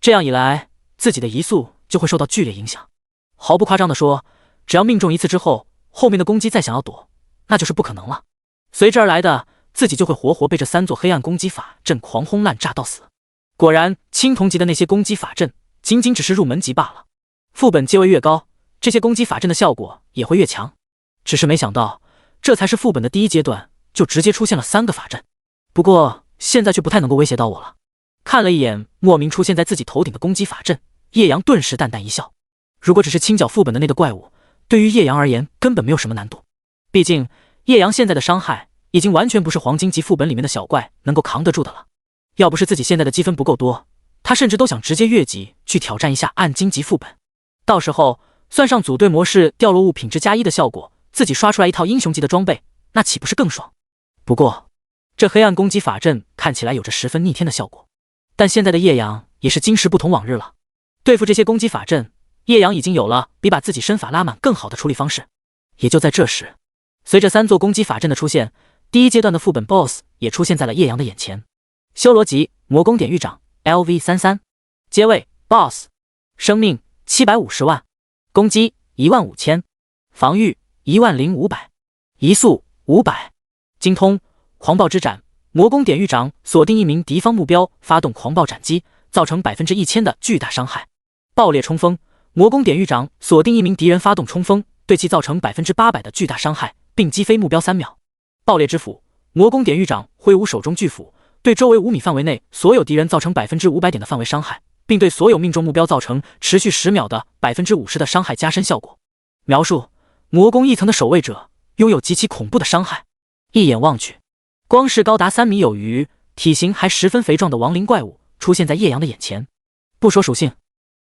这样一来，自己的移速就会受到剧烈影响。毫不夸张地说，只要命中一次之后，后面的攻击再想要躲，那就是不可能了。随之而来的，自己就会活活被这3座黑暗攻击法阵狂轰滥炸到死。果然，青铜级的那些攻击法阵仅仅只是入门级罢了，副本阶位越高，这些攻击法阵的效果也会越强。只是没想到，这才是副本的第一阶段，就直接出现了3个法阵。不过现在却不太能够威胁到我了。看了一眼莫名出现在自己头顶的攻击法阵，叶阳顿时淡淡一笑。如果只是清剿副本的那个怪物，对于叶阳而言根本没有什么难度。毕竟叶阳现在的伤害已经完全不是黄金级副本里面的小怪能够扛得住的了。要不是自己现在的积分不够多，他甚至都想直接越级去挑战一下暗金级副本。到时候算上组队模式掉落物品质+1的效果，自己刷出来一套英雄级的装备，那岂不是更爽？不过这黑暗攻击法阵看起来有着十分逆天的效果，但现在的叶阳也是今时不同往日了。对付这些攻击法阵，叶阳已经有了比把自己身法拉满更好的处理方式。也就在这时，随着3座攻击法阵的出现，第一阶段的副本 BOSS 也出现在了叶阳的眼前。修罗级魔宫典狱长 LV33， 阶位 BOSS， 生命750万，攻击15000，防御10500，移速500。精通狂暴之斩，魔宫典狱长锁定一名敌方目标发动狂暴斩击，造成 1000% 的巨大伤害。爆裂冲锋，魔宫典狱长锁定一名敌人发动冲锋，对其造成 800% 的巨大伤害，并击飞目标3秒。爆裂之斧，魔宫典狱长挥舞手中巨斧，对周围5米范围内所有敌人造成 500% 点的范围伤害，并对所有命中目标造成持续10秒的 50% 的伤害加深效果。描述：魔宫一层的守卫者拥有极其恐怖的伤害。一眼望去，光是高达3米有余，体型还十分肥壮的亡灵怪物出现在叶阳的眼前。不说属性，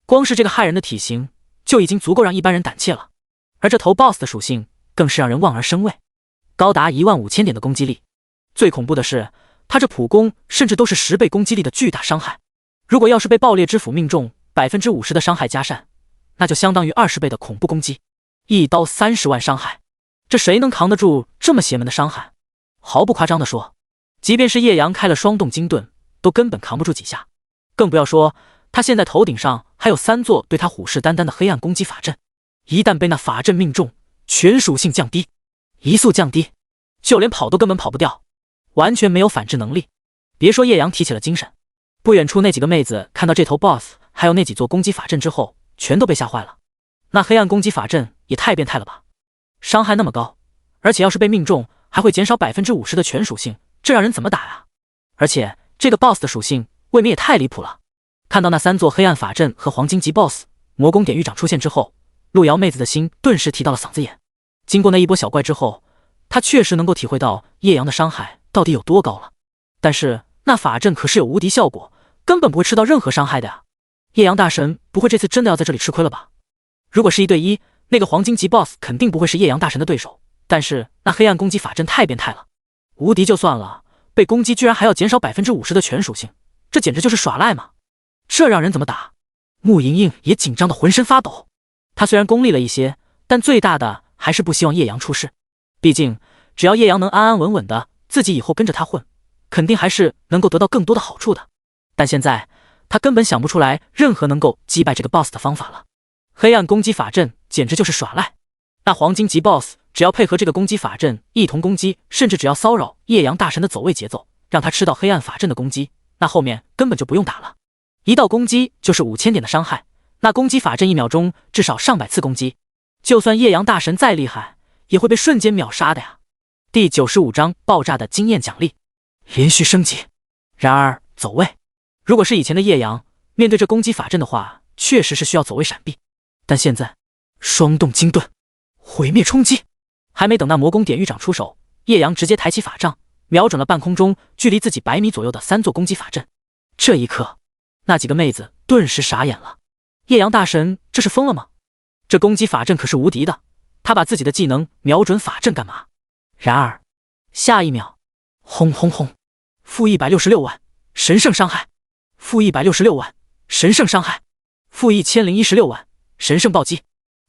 光是这个骇人的体型就已经足够让一般人胆怯了。而这头 BOSS 的属性更是让人望而生畏，高达15000点的攻击力。最恐怖的是，他这普攻甚至都是10倍攻击力的巨大伤害。如果要是被爆裂之斧命中 50% 的伤害加善，那就相当于20倍的恐怖攻击，一刀30万伤害。这谁能扛得住这么邪门的伤害？毫不夸张地说，即便是叶阳开了双动精盾，都根本扛不住几下。更不要说他现在头顶上还有3座对他虎视眈眈的黑暗攻击法阵，一旦被那法阵命中，全属性降低，移速降低，就连跑都根本跑不掉，完全没有反制能力。别说叶阳提起了精神，不远处那几个妹子看到这头 BOSS 还有那几座攻击法阵之后，全都被吓坏了。那黑暗攻击法阵也太变态了吧，伤害那么高，而且要是被命中还会减少 50% 的全属性，这让人怎么打啊？而且这个 BOSS 的属性未免也太离谱了。看到那3座黑暗法阵和黄金级 BOSS 魔宫典狱长出现之后，路遥妹子的心顿时提到了嗓子眼。经过那一波小怪之后，她确实能够体会到叶阳的伤害到底有多高了。但是那法阵可是有无敌效果，根本不会吃到任何伤害的呀。叶阳大神不会这次真的要在这里吃亏了吧？如果是1对1，那个黄金级 BOSS 肯定不会是叶阳大神的对手。但是那黑暗攻击法阵太变态了，无敌就算了，被攻击居然还要减少 50% 的全属性，这简直就是耍赖嘛！这让人怎么打？穆莹莹也紧张的浑身发抖。她虽然功利了一些，但最大的还是不希望叶阳出事。毕竟只要叶阳能安安稳稳的，自己以后跟着他混，肯定还是能够得到更多的好处的。但现在他根本想不出来任何能够击败这个 BOSS 的方法了。黑暗攻击法阵简直就是耍赖。那黄金级 BOSS 只要配合这个攻击法阵一同攻击，甚至只要骚扰叶阳大神的走位节奏，让他吃到黑暗法阵的攻击，那后面根本就不用打了。一道攻击就是5000点的伤害，那攻击法阵1秒钟至少上百次攻击，就算叶阳大神再厉害，也会被瞬间秒杀的呀。第95章爆炸的经验奖励，连续升级。然而走位，如果是以前的叶阳，面对这攻击法阵的话，确实是需要走位闪避。但现在双动精盾，毁灭冲击，还没等那魔宫典狱长出手，叶阳直接抬起法杖，瞄准了半空中距离自己100米左右的3座攻击法阵。这一刻，那几个妹子顿时傻眼了。叶阳大神这是疯了吗？这攻击法阵可是无敌的，他把自己的技能瞄准法阵干嘛？然而下一秒，轰轰轰，负166万神圣伤害，负166万神圣伤害，负1016万神圣暴击，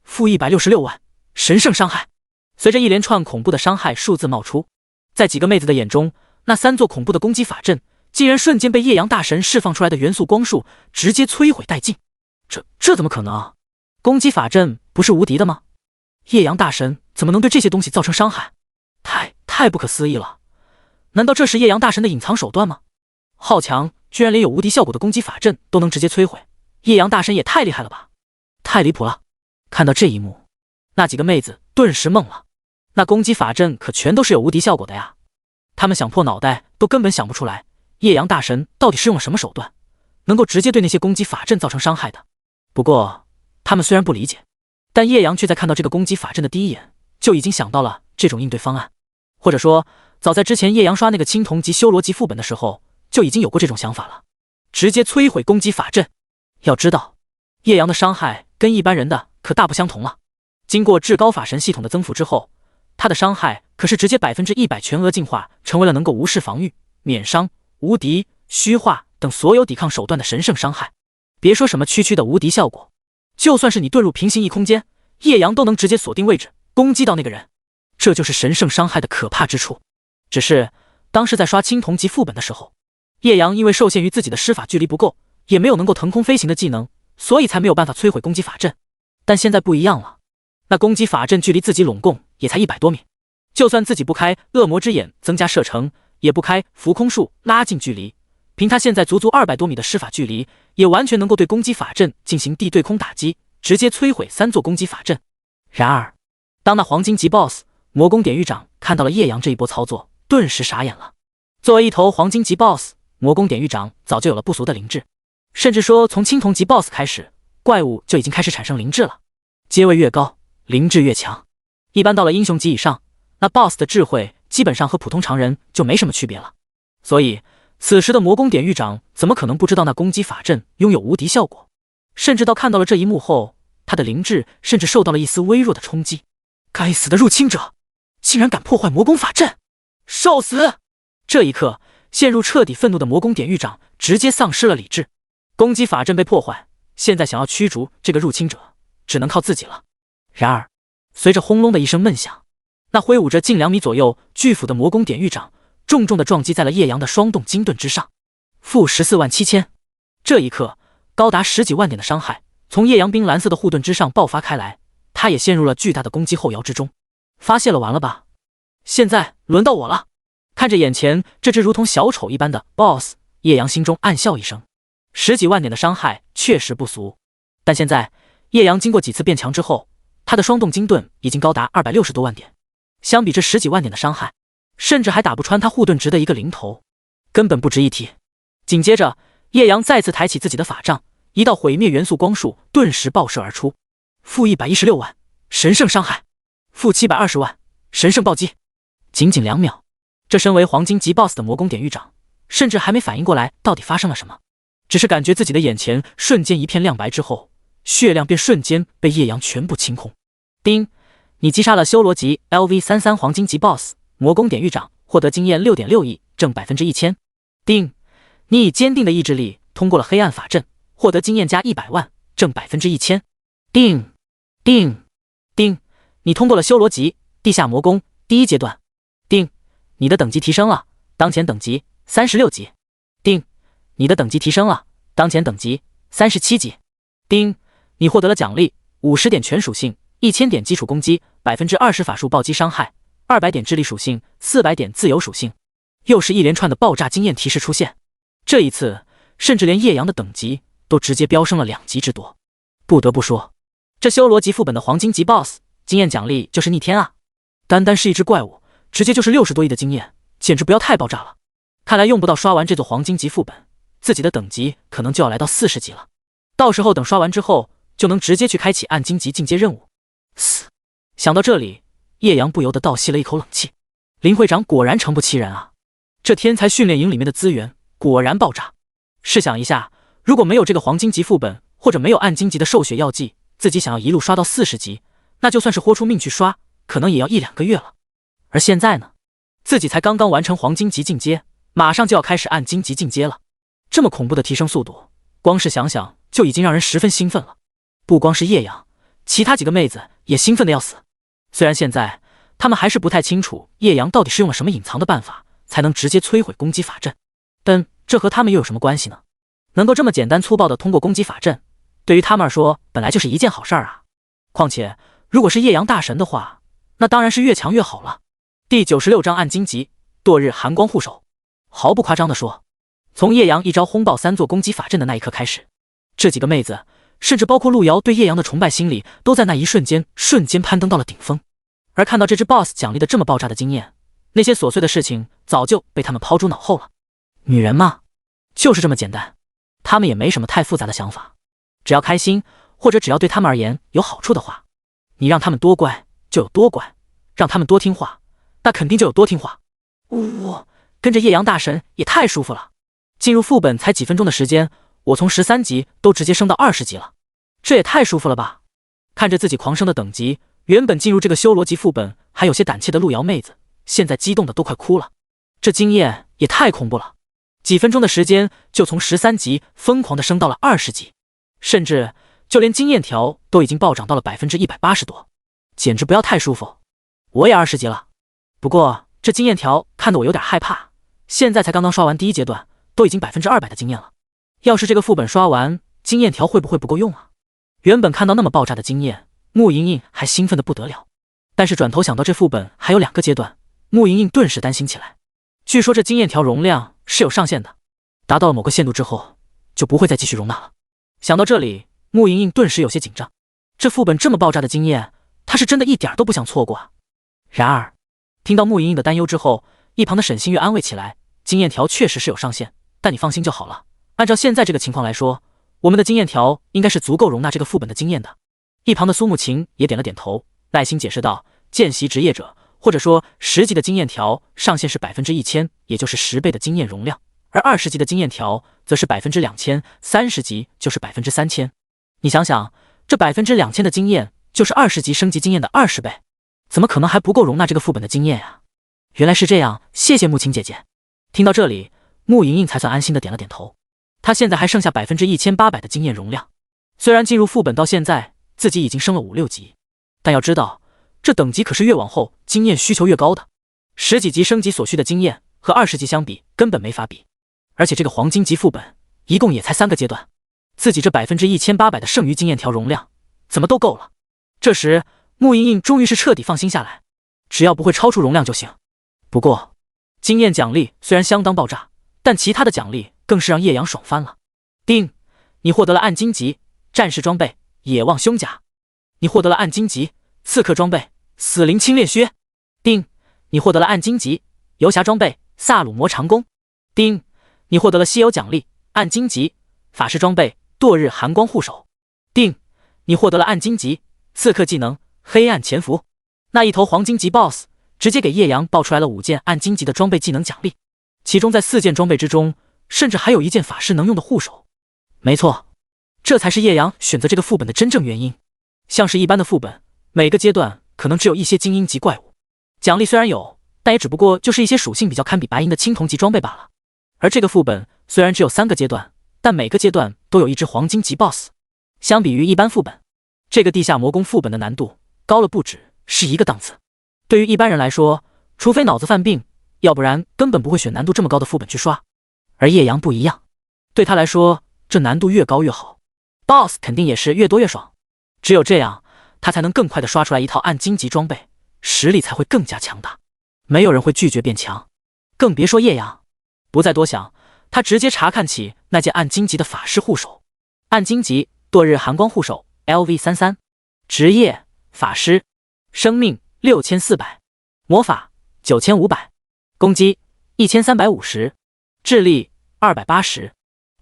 负166万神圣伤害。随着一连串恐怖的伤害数字冒出，在几个妹子的眼中，那3座恐怖的攻击法阵竟然瞬间被叶阳大神释放出来的元素光束直接摧毁殆尽。这怎么可能啊？攻击法阵不是无敌的吗？叶阳大神怎么能对这些东西造成伤害？太不可思议了！难道这是叶阳大神的隐藏手段吗？好强，居然连有无敌效果的攻击法阵都能直接摧毁，叶阳大神也太厉害了吧！太离谱了！看到这一幕，那几个妹子顿时懵了。那攻击法阵可全都是有无敌效果的呀！他们想破脑袋都根本想不出来，叶阳大神到底是用了什么手段，能够直接对那些攻击法阵造成伤害的。不过他们虽然不理解，但叶阳却在看到这个攻击法阵的第一眼就已经想到了这种应对方案，或者说早在之前叶阳刷那个青铜级修罗级副本的时候就已经有过这种想法了，直接摧毁攻击法阵。要知道叶阳的伤害跟一般人的可大不相同了，经过至高法神系统的增幅之后，他的伤害可是直接100%全额进化成为了能够无视防御、免伤、无敌、虚化等所有抵抗手段的神圣伤害。别说什么区区的无敌效果，就算是你遁入平行异空间，叶阳都能直接锁定位置攻击到那个人。这就是神圣伤害的可怕之处。只是当时在刷青铜级副本的时候，叶阳因为受限于自己的施法距离不够，也没有能够腾空飞行的技能，所以才没有办法摧毁攻击法阵。但现在不一样了，那攻击法阵距离自己拢共也才100多米，就算自己不开恶魔之眼增加射程，也不开浮空术拉近距离，凭他现在足足200多米的施法距离，也完全能够对攻击法阵进行地对空打击，直接摧毁3座攻击法阵。然而当那黄金级 BOSS 魔宫典狱长看到了叶阳这一波操作，顿时傻眼了。作为一头黄金级 BOSS， 魔宫典狱长早就有了不俗的灵智，甚至说从青铜级 BOSS 开始，怪物就已经开始产生灵智了。阶位越高，灵智越强。一般到了英雄级以上，那 BOSS 的智慧基本上和普通常人就没什么区别了。所以此时的魔宫典狱长怎么可能不知道那攻击法阵拥有无敌效果？甚至到看到了这一幕后，他的灵智甚至受到了一丝微弱的冲击。该死的入侵者，竟然敢破坏魔宫法阵，受死！这一刻，陷入彻底愤怒的魔宫典狱长直接丧失了理智。攻击法阵被破坏，现在想要驱逐这个入侵者，只能靠自己了。然而随着轰隆的一声闷响，那挥舞着近2米左右巨斧的魔宫典狱长重重地撞击在了叶阳的双动精盾之上，负147000。这一刻，高达10几万点的伤害从叶阳冰蓝色的护盾之上爆发开来，他也陷入了巨大的攻击后摇之中。发泄了完了吧？现在轮到我了。看着眼前这只如同小丑一般的 BOSS， 叶阳心中暗笑一声。10几万点的伤害确实不俗，但现在叶阳经过几次变强之后，他的双动精盾已经高达260多万点，相比这10几万点的伤害，甚至还打不穿他护盾值的一个零头。根本不值一提。紧接着，叶阳再次抬起自己的法杖，一道毁灭元素光束顿时爆射而出，负116万，神圣伤害；负720万，神圣暴击。仅仅2秒，这身为黄金级 BOSS 的魔宫典狱长，甚至还没反应过来到底发生了什么，只是感觉自己的眼前瞬间一片亮白之后，血量便瞬间被叶阳全部清空。叮，你击杀了修罗级 LV33 黄金级 BOSS 魔宫典狱长，获得经验 6.6亿，正 1000%。叮，你以坚定的意志力通过了黑暗法阵，获得经验加100万，正 1000%。叮叮叮，你通过了修罗级地下魔宫第1阶段。叮，你的等级提升了，当前等级36级。叮，你的等级提升了，当前等级37级。叮，你获得了奖励50点全属性，1000点基础攻击，20%法术暴击伤害，200点智力属性，400点自由属性。又是一连串的爆炸经验提示出现，这一次甚至连叶阳的等级都直接飙升了2级之多。不得不说，这修罗级副本的黄金级 BOSS 经验奖励就是逆天啊！单单是一只怪物，直接就是60多亿的经验，简直不要太爆炸了。看来用不到刷完这座黄金级副本，自己的等级可能就要来到40级了。到时候等刷完之后，就能直接去开启暗金级进阶任务。嘶！想到这里，叶阳不由得倒吸了一口冷气。林会长果然诚不欺人啊！这天才训练营里面的资源果然爆炸。试想一下，如果没有这个黄金级副本，或者没有暗金级的兽血药剂，自己想要一路刷到40级，那就算是豁出命去刷，可能也要1-2个月了。而现在呢，自己才刚刚完成黄金级进阶，马上就要开始暗金级进阶了。这么恐怖的提升速度，光是想想就已经让人十分兴奋了。不光是叶阳，其他几个妹子也兴奋的要死。虽然现在他们还是不太清楚叶阳到底是用了什么隐藏的办法，才能直接摧毁攻击法阵，但这和他们又有什么关系呢？能够这么简单粗暴的通过攻击法阵，对于他们而说本来就是一件好事啊。况且如果是叶阳大神的话，那当然是越强越好了。第96章暗金级堕日寒光护手。毫不夸张地说，从叶阳一招轰爆3座攻击法阵的那一刻开始，这几个妹子甚至包括陆瑶对叶阳的崇拜心理都在那一瞬间攀登到了顶峰。而看到这只 BOSS 奖励的这么爆炸的经验，那些琐碎的事情早就被他们抛诸脑后了。女人嘛，就是这么简单，他们也没什么太复杂的想法，只要开心，或者只要对他们而言有好处的话，你让他们多乖就有多乖，让他们多听话，那肯定就有多听话。跟着叶阳大神也太舒服了。进入副本才几分钟的时间，我从13级都直接升到20级了，这也太舒服了吧！看着自己狂升的等级，原本进入这个修罗级副本还有些胆怯的路遥妹子，现在激动的都快哭了。这经验也太恐怖了，几分钟的时间就从13级疯狂的升到了20级，甚至就连经验条都已经暴涨到了180多，简直不要太舒服。我也20级了，不过这经验条看得我有点害怕，现在才刚刚刷完第1阶段，都已经200%的经验了。要是这个副本刷完，经验条会不会不够用啊？原本看到那么爆炸的经验，穆莹莹还兴奋的不得了，但是转头想到这副本还有2个阶段，穆莹莹顿时担心起来。据说这经验条容量是有上限的，达到了某个限度之后，就不会再继续容纳了。想到这里，穆莹莹顿时有些紧张。这副本这么爆炸的经验，她是真的一点都不想错过啊。然而，听到穆莹莹的担忧之后，一旁的沈星月安慰起来，经验条确实是有上限，但你放心就好了。按照现在这个情况来说，我们的经验条应该是足够容纳这个副本的经验的。一旁的苏慕晴也点了点头，耐心解释道，见习职业者，或者说10级的经验条上限是1000%，也就是10倍的经验容量，而20级的经验条则是2000%，30级就是3000%。你想想，这2000%的经验就是20级升级经验的20倍，怎么可能还不够容纳这个副本的经验呀？原来是这样，谢谢慕晴姐姐。听到这里，穆莹莹才算安心的点了点头。她现在还剩下1800%的经验容量，虽然进入副本到现在自己已经升了5、6级，但要知道这等级可是越往后经验需求越高的，10几级升级所需的经验和20级相比根本没法比。而且这个黄金级副本一共也才3个阶段，自己这1800%的剩余经验条容量怎么都够了。这时穆莹莹终于是彻底放心下来，只要不会超出容量就行。不过经验奖励虽然相当爆炸，但其他的奖励更是让叶阳爽翻了。叮，你获得了暗金级战士装备野望胸甲，你获得了暗金级刺客装备死灵青炼靴。叮，你获得了暗金级游侠装备萨鲁魔长弓。叮，你获得了稀有奖励暗金级法师装备堕日寒光护手。定，你获得了暗金级刺客技能黑暗潜伏。那一头黄金级 BOSS 直接给叶阳爆出来了5件暗金级的装备技能奖励，其中在4件装备之中，甚至还有1件法师能用的护手。没错，这才是叶阳选择这个副本的真正原因。像是一般的副本，每个阶段可能只有一些精英级怪物，奖励虽然有，但也只不过就是一些属性比较堪比白银的青铜级装备罢了。而这个副本虽然只有3个阶段，但每个阶段都有一只黄金级 BOSS。相比于一般副本，这个地下魔宫副本的难度高了不止是一个档次。对于一般人来说，除非脑子犯病，要不然根本不会选难度这么高的副本去刷。而叶阳不一样，对他来说，这难度越高越好， BOSS 肯定也是越多越爽。只有这样，他才能更快的刷出来一套暗金级装备，实力才会更加强大。没有人会拒绝变强，更别说叶阳。不再多想，他直接查看起那件暗金级的法师护手。暗金级堕日寒光护手 LV33， 职业法师，生命6400，魔法9500，攻击1350，智力280，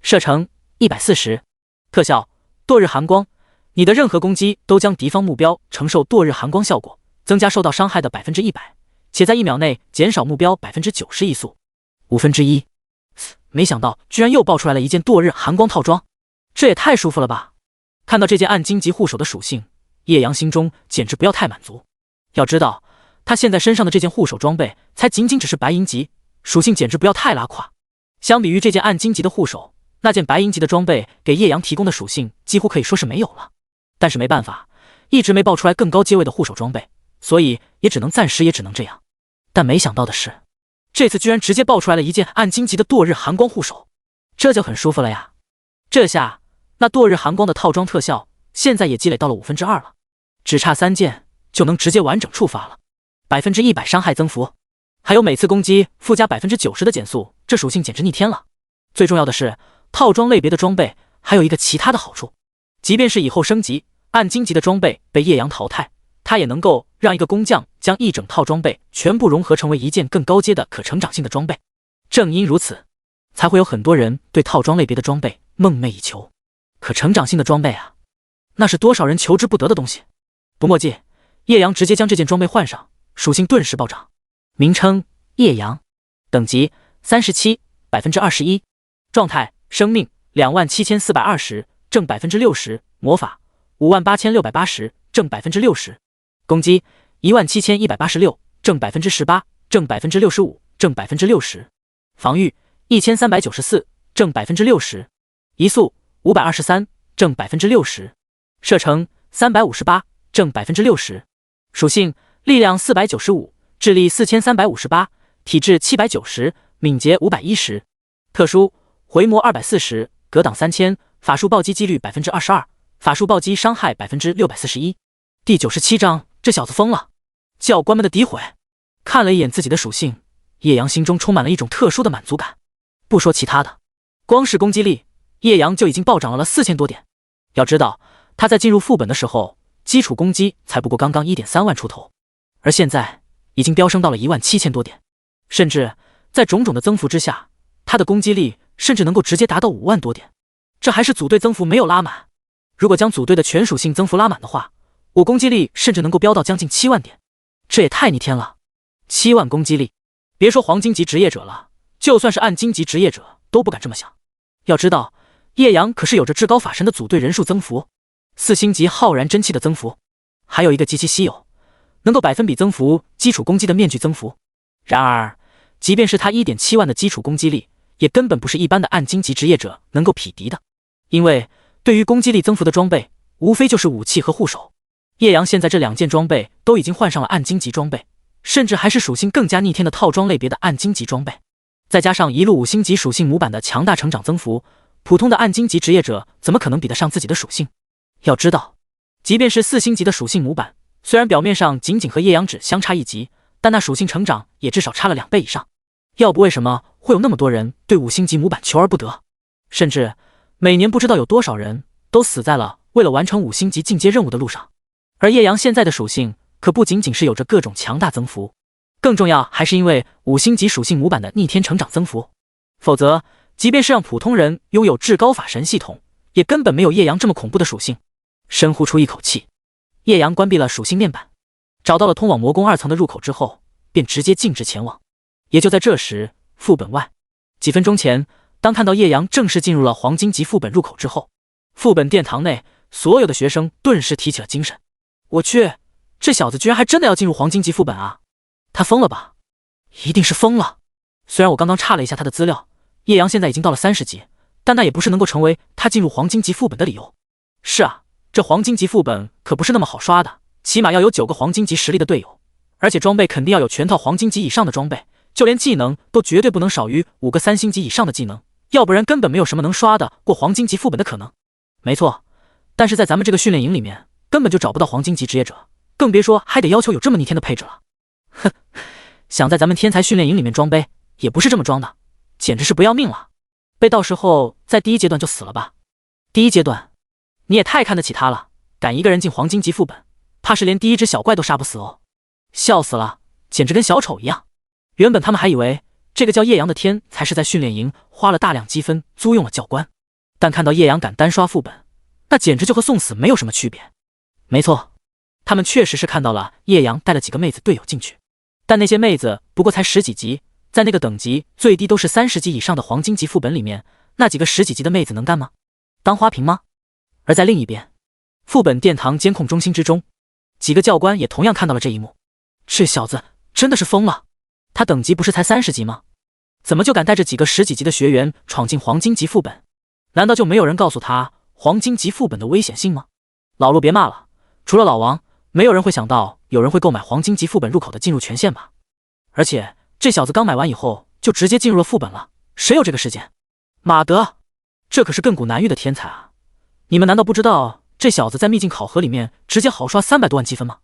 射程140，特效堕日寒光，你的任何攻击都将敌方目标承受堕日寒光效果，增加受到伤害的 100%， 且在1秒内减少目标 90% 移速1/5。没想到居然又爆出来了一件堕日寒光套装，这也太舒服了吧！看到这件暗金级护手的属性，叶阳心中简直不要太满足。要知道，他现在身上的这件护手装备才仅仅只是白银级，属性简直不要太拉胯。相比于这件暗金级的护手，那件白银级的装备给叶阳提供的属性几乎可以说是没有了。但是没办法，一直没爆出来更高阶位的护手装备，所以也只能暂时也只能这样。但没想到的是，这次居然直接爆出来了一件暗金级的堕日寒光护手，这就很舒服了呀。这下那堕日寒光的套装特效现在也积累到了2/5了，只差3件就能直接完整触发了。100%伤害增幅，还有每次攻击附加 90% 的减速，这属性简直逆天了。最重要的是，套装类别的装备还有一个其他的好处，即便是以后升级暗金级的装备被叶阳淘汰，他也能够让一个工匠将一整套装备全部融合成为一件更高阶的可成长性的装备。正因如此，才会有很多人对套装类别的装备梦寐以求。可成长性的装备啊，那是多少人求之不得的东西。不墨迹，叶阳直接将这件装备换上，属性顿时暴涨。名称叶阳，等级37， 21%，状态生命27420，正 60%， 魔法58680，正 60%， 攻击17186，正 18%， 正 65%， 正 60%， 防御1394，正 60%， 移速523，正 60%， 射程358，正 60%， 属性力量495，智力4358，体质790，敏捷510，特殊回魔240，格挡3000，法术暴击几率 22%， 法术暴击伤害 641%。 第97章，这小子疯了！教官们的诋毁。看了一眼自己的属性，叶阳心中充满了一种特殊的满足感。不说其他的，光是攻击力，叶阳就已经暴涨了4000多点。要知道，他在进入副本的时候，基础攻击才不过刚刚 1.3万出头，而现在已经飙升到了17000多点，甚至在种种的增幅之下，他的攻击力甚至能够直接达到5万多点。这还是组队增幅没有拉满，如果将组队的全属性增幅拉满的话，我攻击力甚至能够飙到将近7万点，这也太逆天了！7万攻击力，别说黄金级职业者了，就算是暗金级职业者都不敢这么想。要知道，叶阳可是有着至高法神的组队人数增幅，4星级浩然真气的增幅，还有一个极其稀有，能够100%增幅基础攻击的面具增幅。然而，即便是他 1.7 万的基础攻击力，也根本不是一般的暗金级职业者能够匹敌的。因为对于攻击力增幅的装备，无非就是武器和护手。叶阳现在这2件装备都已经换上了暗金级装备，甚至还是属性更加逆天的套装类别的暗金级装备，再加上一路5星级属性模板的强大成长增幅，普通的暗金级职业者怎么可能比得上自己的属性？要知道，即便是4星级的属性模板，虽然表面上仅仅和叶阳只相差1级，但那属性成长也至少差了2倍以上。要不为什么会有那么多人对5星级模板求而不得？甚至每年不知道有多少人都死在了为了完成5星级进阶任务的路上。而叶阳现在的属性可不仅仅是有着各种强大增幅，更重要还是因为5星级属性模板的逆天成长增幅。否则即便是让普通人拥有至高法神系统，也根本没有叶阳这么恐怖的属性。深呼出一口气，叶阳关闭了属性面板，找到了通往魔宫2层的入口之后，便直接径直前往。也就在这时，副本外，几分钟前，当看到叶阳正式进入了黄金级副本入口之后，副本殿堂内所有的学生顿时提起了精神。我去，这小子居然还真的要进入黄金级副本啊！他疯了吧？一定是疯了。虽然我刚刚查了一下他的资料，叶阳现在已经到了30级，但那也不是能够成为他进入黄金级副本的理由。是啊，这黄金级副本可不是那么好刷的，起码要有9个黄金级实力的队友，而且装备肯定要有全套黄金级以上的装备，就连技能都绝对不能少于5个3星级以上的技能，要不然根本没有什么能刷的过黄金级副本的可能。没错，但是在咱们这个训练营里面，根本就找不到黄金级职业者，更别说还得要求有这么逆天的配置了。哼，想在咱们天才训练营里面装杯，也不是这么装的，简直是不要命了。被到时候在第1阶段就死了吧。第1阶段，你也太看得起他了，敢一个人进黄金级副本，怕是连第1只小怪都杀不死哦。笑死了，简直跟小丑一样。原本他们还以为这个叫叶阳的天才是在训练营花了大量积分租用了教官，但看到叶阳敢单刷副本，那简直就和送死没有什么区别。没错，他们确实是看到了叶阳带了几个妹子队友进去，但那些妹子不过才10几级，在那个等级最低都是30级以上的黄金级副本里面，那几个10几级的妹子能干吗？当花瓶吗？而在另一边，副本殿堂监控中心之中，几个教官也同样看到了这一幕。这小子真的是疯了，他等级不是才30级吗？怎么就敢带着几个10几级的学员闯进黄金级副本？难道就没有人告诉他黄金级副本的危险性吗？老陆别骂了，除了老王，没有人会想到有人会购买黄金级副本入口的进入权限吧？而且这小子刚买完以后就直接进入了副本了，谁有这个时间？马德，这可是亘古难遇的天才啊！你们难道不知道这小子在秘境考核里面直接豪刷300多万积分吗？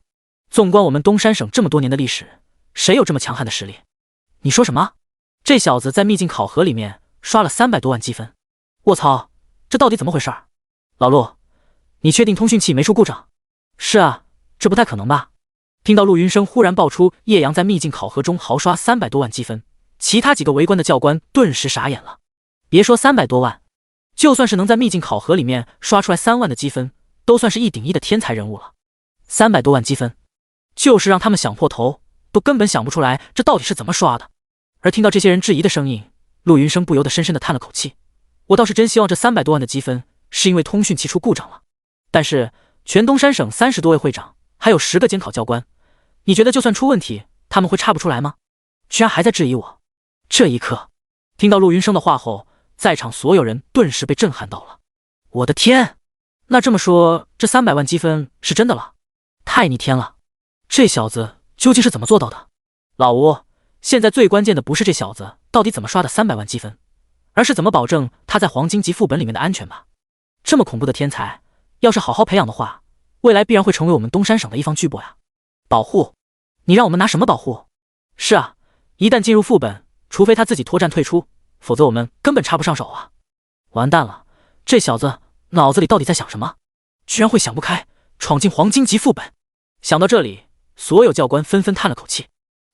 纵观我们东山省这么多年的历史，谁有这么强悍的实力？你说什么？这小子在秘境考核里面刷了300多万积分？卧槽，这到底怎么回事？老陆，你确定通讯器没出故障？是啊，这不太可能吧？听到陆云生忽然爆出叶阳在秘境考核中豪刷300多万积分，其他几个围观的教官顿时傻眼了。别说300多万，就算是能在秘境考核里面刷出来3万的积分，都算是1顶1的天才人物了。300多万积分，就是让他们想破头都根本想不出来这到底是怎么刷的。而听到这些人质疑的声音，陆云生不由得深深的叹了口气。我倒是真希望这300多万的积分是因为通讯器出故障了。但是全东山省30多位会长，还有10个监考教官，你觉得就算出问题，他们会查不出来吗？居然还在质疑我。这一刻，听到陆云生的话后，在场所有人顿时被震撼到了。我的天，那这么说，这300万积分是真的了？太逆天了！这小子究竟是怎么做到的？老吴，现在最关键的不是这小子到底怎么刷的300万积分，而是怎么保证他在黄金级副本里面的安全吧。这么恐怖的天才，要是好好培养的话，未来必然会成为我们东山省的一方巨擘呀。保护？你让我们拿什么保护？是啊，一旦进入副本，除非他自己脱战退出，否则我们根本插不上手啊。完蛋了，这小子脑子里到底在想什么？居然会想不开，闯进黄金级副本。想到这里，所有教官纷纷叹了口气。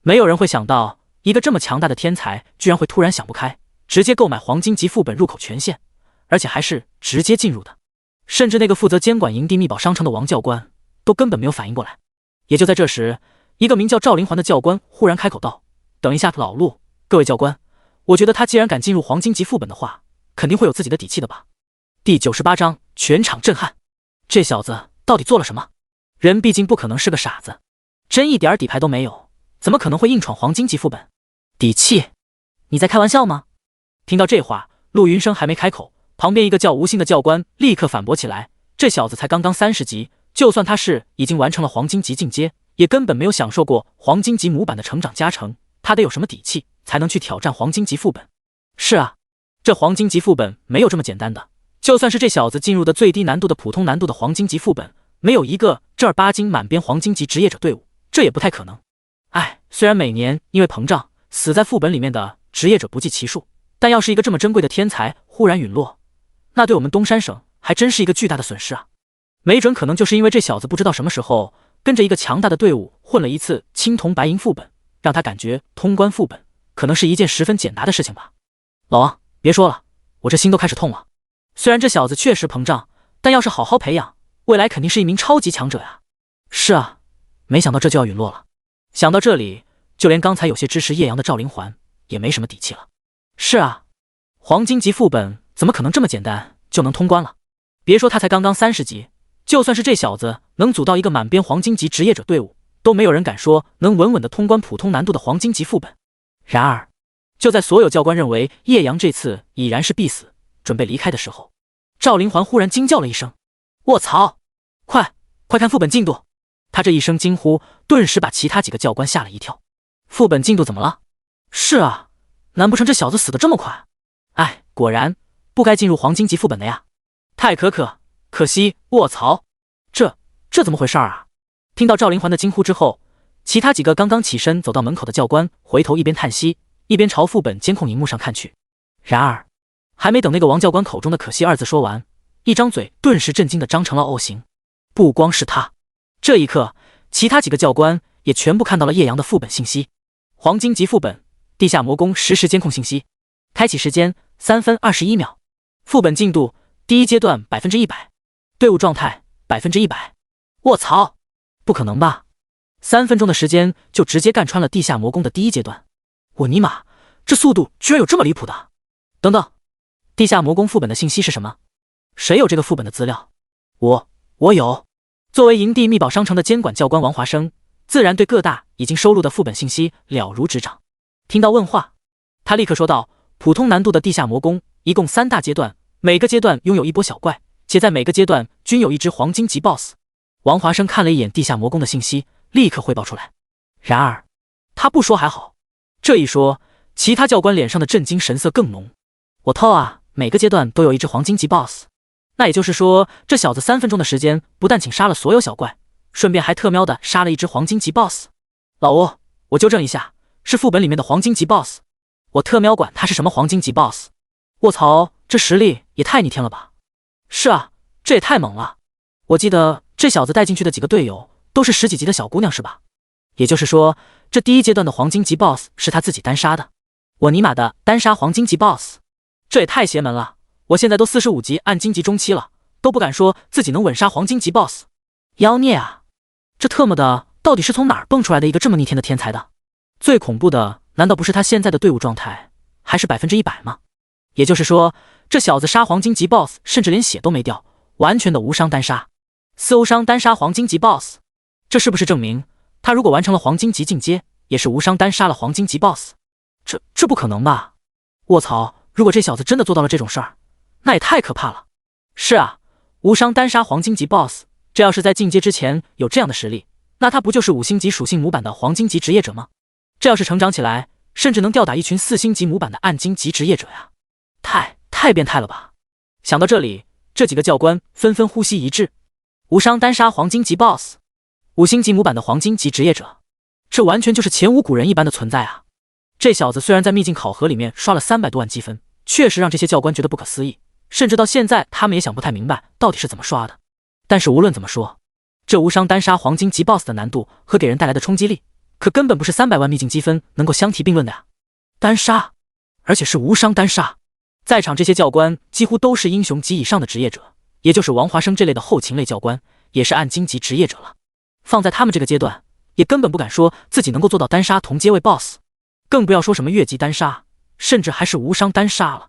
没有人会想到，一个这么强大的天才居然会突然想不开，直接购买黄金级副本入口权限，而且还是直接进入的。甚至那个负责监管营地秘宝商城的王教官都根本没有反应过来。也就在这时，一个名叫赵灵环的教官忽然开口道：等一下，老陆，各位教官，我觉得他既然敢进入黄金级副本的话，肯定会有自己的底气的吧。第98章全场震撼。这小子到底做了什么？人毕竟不可能是个傻子，真一点底牌都没有，怎么可能会硬闯黄金级副本？底气？你在开玩笑吗？听到这话，陆云生还没开口，旁边一个叫吴昕的教官立刻反驳起来：这小子才刚刚30级，就算他是已经完成了黄金级进阶，也根本没有享受过黄金级模板的成长加成，他得有什么底气才能去挑战黄金级副本？是啊，这黄金级副本没有这么简单的，就算是这小子进入的最低难度的普通难度的黄金级副本，没有一个正儿八经满编黄金级职业者队伍，这也不太可能。虽然每年因为膨胀死在副本里面的职业者不计其数，但要是一个这么珍贵的天才忽然陨落，那对我们东山省还真是一个巨大的损失啊！没准可能就是因为这小子不知道什么时候跟着一个强大的队伍混了一次青铜白银副本，让他感觉通关副本可能是一件十分简单的事情吧。老王，别说了，我这心都开始痛了。虽然这小子确实膨胀，但要是好好培养，未来肯定是一名超级强者呀。是啊，没想到这就要陨落了。想到这里，就连刚才有些支持叶阳的赵灵环也没什么底气了。是啊，黄金级副本怎么可能这么简单就能通关了？别说他才刚刚30级，就算是这小子能组到一个满编黄金级职业者队伍，都没有人敢说能稳稳的通关普通难度的黄金级副本。然而，就在所有教官认为叶阳这次已然是必死，准备离开的时候，赵灵环忽然惊叫了一声：“卧槽！快看副本进度！”他这一声惊呼，顿时把其他几个教官吓了一跳。副本进度怎么了？是啊，难不成这小子死得这么快？哎，果然不该进入黄金级副本的呀！太可惜！卧槽，这怎么回事啊？听到赵灵环的惊呼之后，其他几个刚刚起身走到门口的教官回头一边叹息，一边朝副本监控荧幕上看去。然而，还没等那个王教官口中的可惜二字说完，一张嘴顿时震惊的张成了 O 型。不光是他，这一刻，其他几个教官也全部看到了叶阳的副本信息：黄金级副本，地下魔宫实时监控信息，开启时间3分21秒，副本进度第一阶段100%，队伍状态100%。卧槽，不可能吧！3分钟的时间就直接干穿了地下魔宫的第一阶段，我尼玛，这速度居然有这么离谱的！等等，地下魔宫副本的信息是什么？谁有这个副本的资料？我有。作为营地密宝商城的监管教官王华生，自然对各大已经收录的副本信息了如指掌。听到问话，他立刻说道：普通难度的地下魔宫一共3大阶段，每个阶段拥有一波小怪，且在每个阶段均有一只黄金级 BOSS。王华生看了一眼地下魔宫的信息，立刻汇报出来。然而他不说还好，这一说，其他教官脸上的震惊神色更浓。我操啊，每个阶段都有一只黄金级 BOSS， 那也就是说，这小子3分钟的时间不但请杀了所有小怪，顺便还特喵的杀了一只黄金级 BOSS。 老吴，我纠正一下，是副本里面的黄金级 BOSS， 我特喵管他是什么黄金级 BOSS。 卧槽，这实力也太逆天了吧！是啊，这也太猛了。我记得这小子带进去的几个队友都是10几级的小姑娘是吧？也就是说，这第一阶段的黄金级 BOSS 是他自己单杀的。我尼玛的，单杀黄金级 BOSS， 这也太邪门了！我现在都45级暗金级中期了，都不敢说自己能稳杀黄金级 BOSS。 妖孽啊，这特么的到底是从哪儿蹦出来的一个这么逆天的天才的？最恐怖的难道不是他现在的队伍状态还是100%吗？也就是说，这小子杀黄金级 BOSS 甚至连血都没掉，完全的无伤单杀，4欧伤单杀黄金级 BOSS， 这是不是证明他如果完成了黄金级进阶，也是无伤单杀了黄金级 BOSS？ 这不可能吧！卧槽，如果这小子真的做到了这种事儿，那也太可怕了。是啊，无伤单杀黄金级 BOSS， 这要是在进阶之前有这样的实力，那他不就是5星级属性模板的黄金级职业者吗？这要是成长起来，甚至能吊打一群4星级模板的暗金级职业者呀！太变态了吧！想到这里，这几个教官纷纷呼吸一致。无伤单杀黄金级 BOSS，5星级模板的黄金级职业者，这完全就是前无古人一般的存在啊！这小子虽然在秘境考核里面刷了300多万积分，确实让这些教官觉得不可思议，甚至到现在他们也想不太明白到底是怎么刷的。但是无论怎么说，这无伤单杀黄金级 BOSS 的难度和给人带来的冲击力，可根本不是300万秘境积分能够相提并论的呀！单杀，而且是无伤单杀。在场这些教官几乎都是英雄级以上的职业者，也就是王华生这类的后勤类教官，也是暗金级职业者了。放在他们这个阶段，也根本不敢说自己能够做到单杀同阶位 BOSS， 更不要说什么越级单杀，甚至还是无伤单杀了。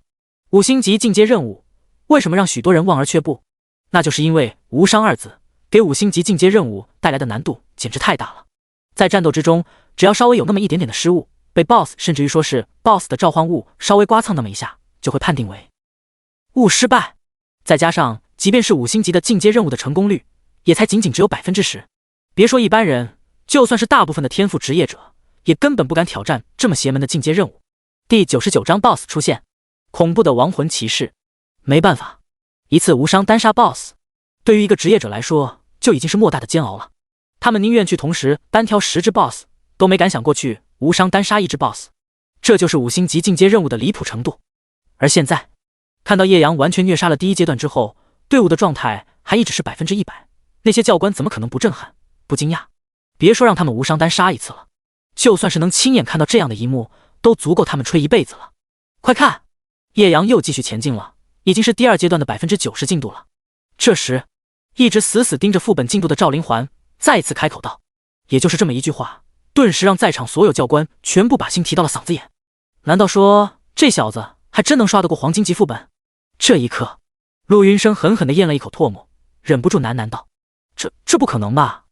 5星级进阶任务，为什么让许多人望而却步？那就是因为无伤二字给5星级进阶任务带来的难度简直太大了。在战斗之中，只要稍微有那么一点点的失误，被 BOSS 甚至于说是 BOSS 的召唤物稍微刮蹭那么一下，就会判定为误失败。再加上即便是5星级的进阶任务的成功率，也才仅仅只有10%。别说一般人，就算是大部分的天赋职业者，也根本不敢挑战这么邪门的进阶任务。第99章 BOSS 出现，恐怖的亡魂骑士。没办法，一次无伤单杀 BOSS， 对于一个职业者来说就已经是莫大的煎熬了。他们宁愿去同时单挑10只 BOSS， 都没敢想过去无伤单杀1只 BOSS。这就是5星级进阶任务的离谱程度。而现在看到叶阳完全虐杀了第一阶段之后，队伍的状态还一直是100%，那些教官怎么可能不震撼不惊讶？别说让他们无伤单杀一次了，就算是能亲眼看到这样的一幕，都足够他们吹一辈子了。快看，叶阳又继续前进了，已经是第2阶段的 90% 进度了。这时，一直死死盯着副本进度的赵灵环再次开口道，也就是这么一句话，顿时让在场所有教官全部把心提到了嗓子眼。难道说这小子还真能刷得过黄金级副本？这一刻，陆云生狠狠地咽了一口唾沫，忍不住喃喃道：这不可能吧？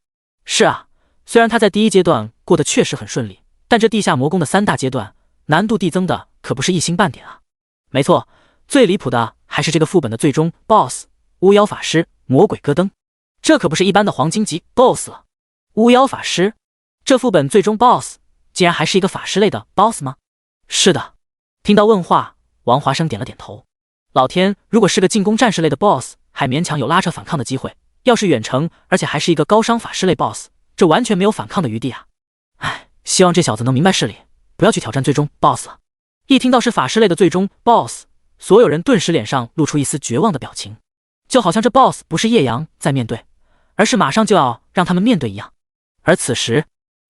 是啊，虽然他在第1阶段过得确实很顺利，但这地下魔宫的3大阶段难度递增的可不是一星半点啊。没错，最离谱的还是这个副本的最终 BOSS 巫妖法师魔鬼戈登，这可不是一般的黄金级 BOSS 了。巫妖法师，这副本最终 BOSS 竟然还是一个法师类的 BOSS 吗？是的。听到问话，王华生点了点头。老天，如果是个进攻战士类的 BOSS， 还勉强有拉扯反抗的机会，要是远程，而且还是一个高伤法师类 BOSS， 这完全没有反抗的余地啊！唉，希望这小子能明白事理，不要去挑战最终 BOSS 了。一听到是法师类的最终 BOSS， 所有人顿时脸上露出一丝绝望的表情，就好像这 BOSS 不是叶阳在面对，而是马上就要让他们面对一样。而此时，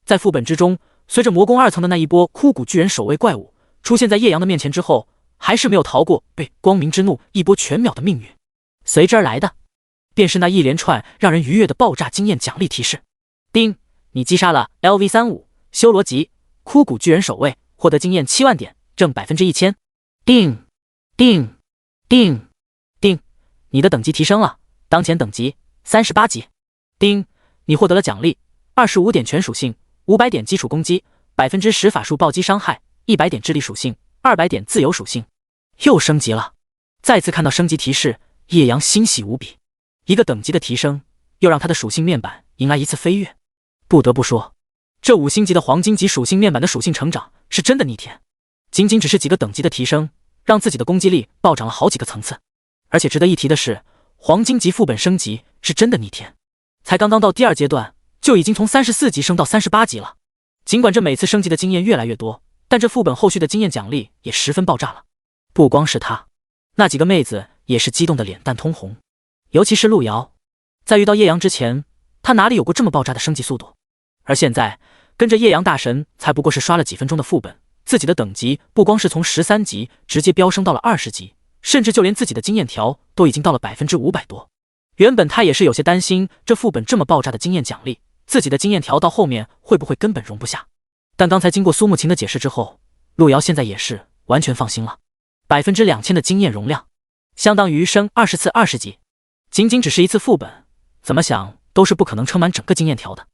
在副本之中，随着魔宫2层的那一波枯骨巨人守卫怪物出现在叶阳的面前之后，还是没有逃过被光明之怒一波全秒的命运。随之而来的，便是那一连串让人愉悦的爆炸经验奖励提示。丁，你击杀了 LV35 修罗级枯骨巨人守卫，获得经验7万点，挣 1000%。丁丁丁丁，你的等级提升了，当前等级38级。丁，你获得了奖励25点全属性，500点基础攻击，10%法术暴击伤害，100点智力属性，200点自由属性。又升级了。再次看到升级提示，叶阳欣喜无比。一个等级的提升，又让他的属性面板迎来一次飞跃。不得不说，这5星级的黄金级属性面板的属性成长是真的逆天。仅仅只是几个等级的提升，让自己的攻击力暴涨了好几个层次。而且值得一提的是，黄金级副本升级是真的逆天，才刚刚到第2阶段，就已经从34级升到38级了。尽管这每次升级的经验越来越多，但这副本后续的经验奖励也十分爆炸了。不光是他，那几个妹子也是激动的脸蛋通红。尤其是陆瑶，在遇到叶阳之前，他哪里有过这么爆炸的升级速度？而现在跟着叶阳大神，才不过是刷了几分钟的副本，自己的等级不光是从13级直接飙升到了20级，甚至就连自己的经验条都已经到了 500% 多。原本他也是有些担心，这副本这么爆炸的经验奖励，自己的经验条到后面会不会根本容不下。但刚才经过苏慕晴的解释之后，陆瑶现在也是完全放心了。2000%的经验容量，相当于升20次20级。仅仅只是一次副本，怎么想都是不可能撑满整个经验条的。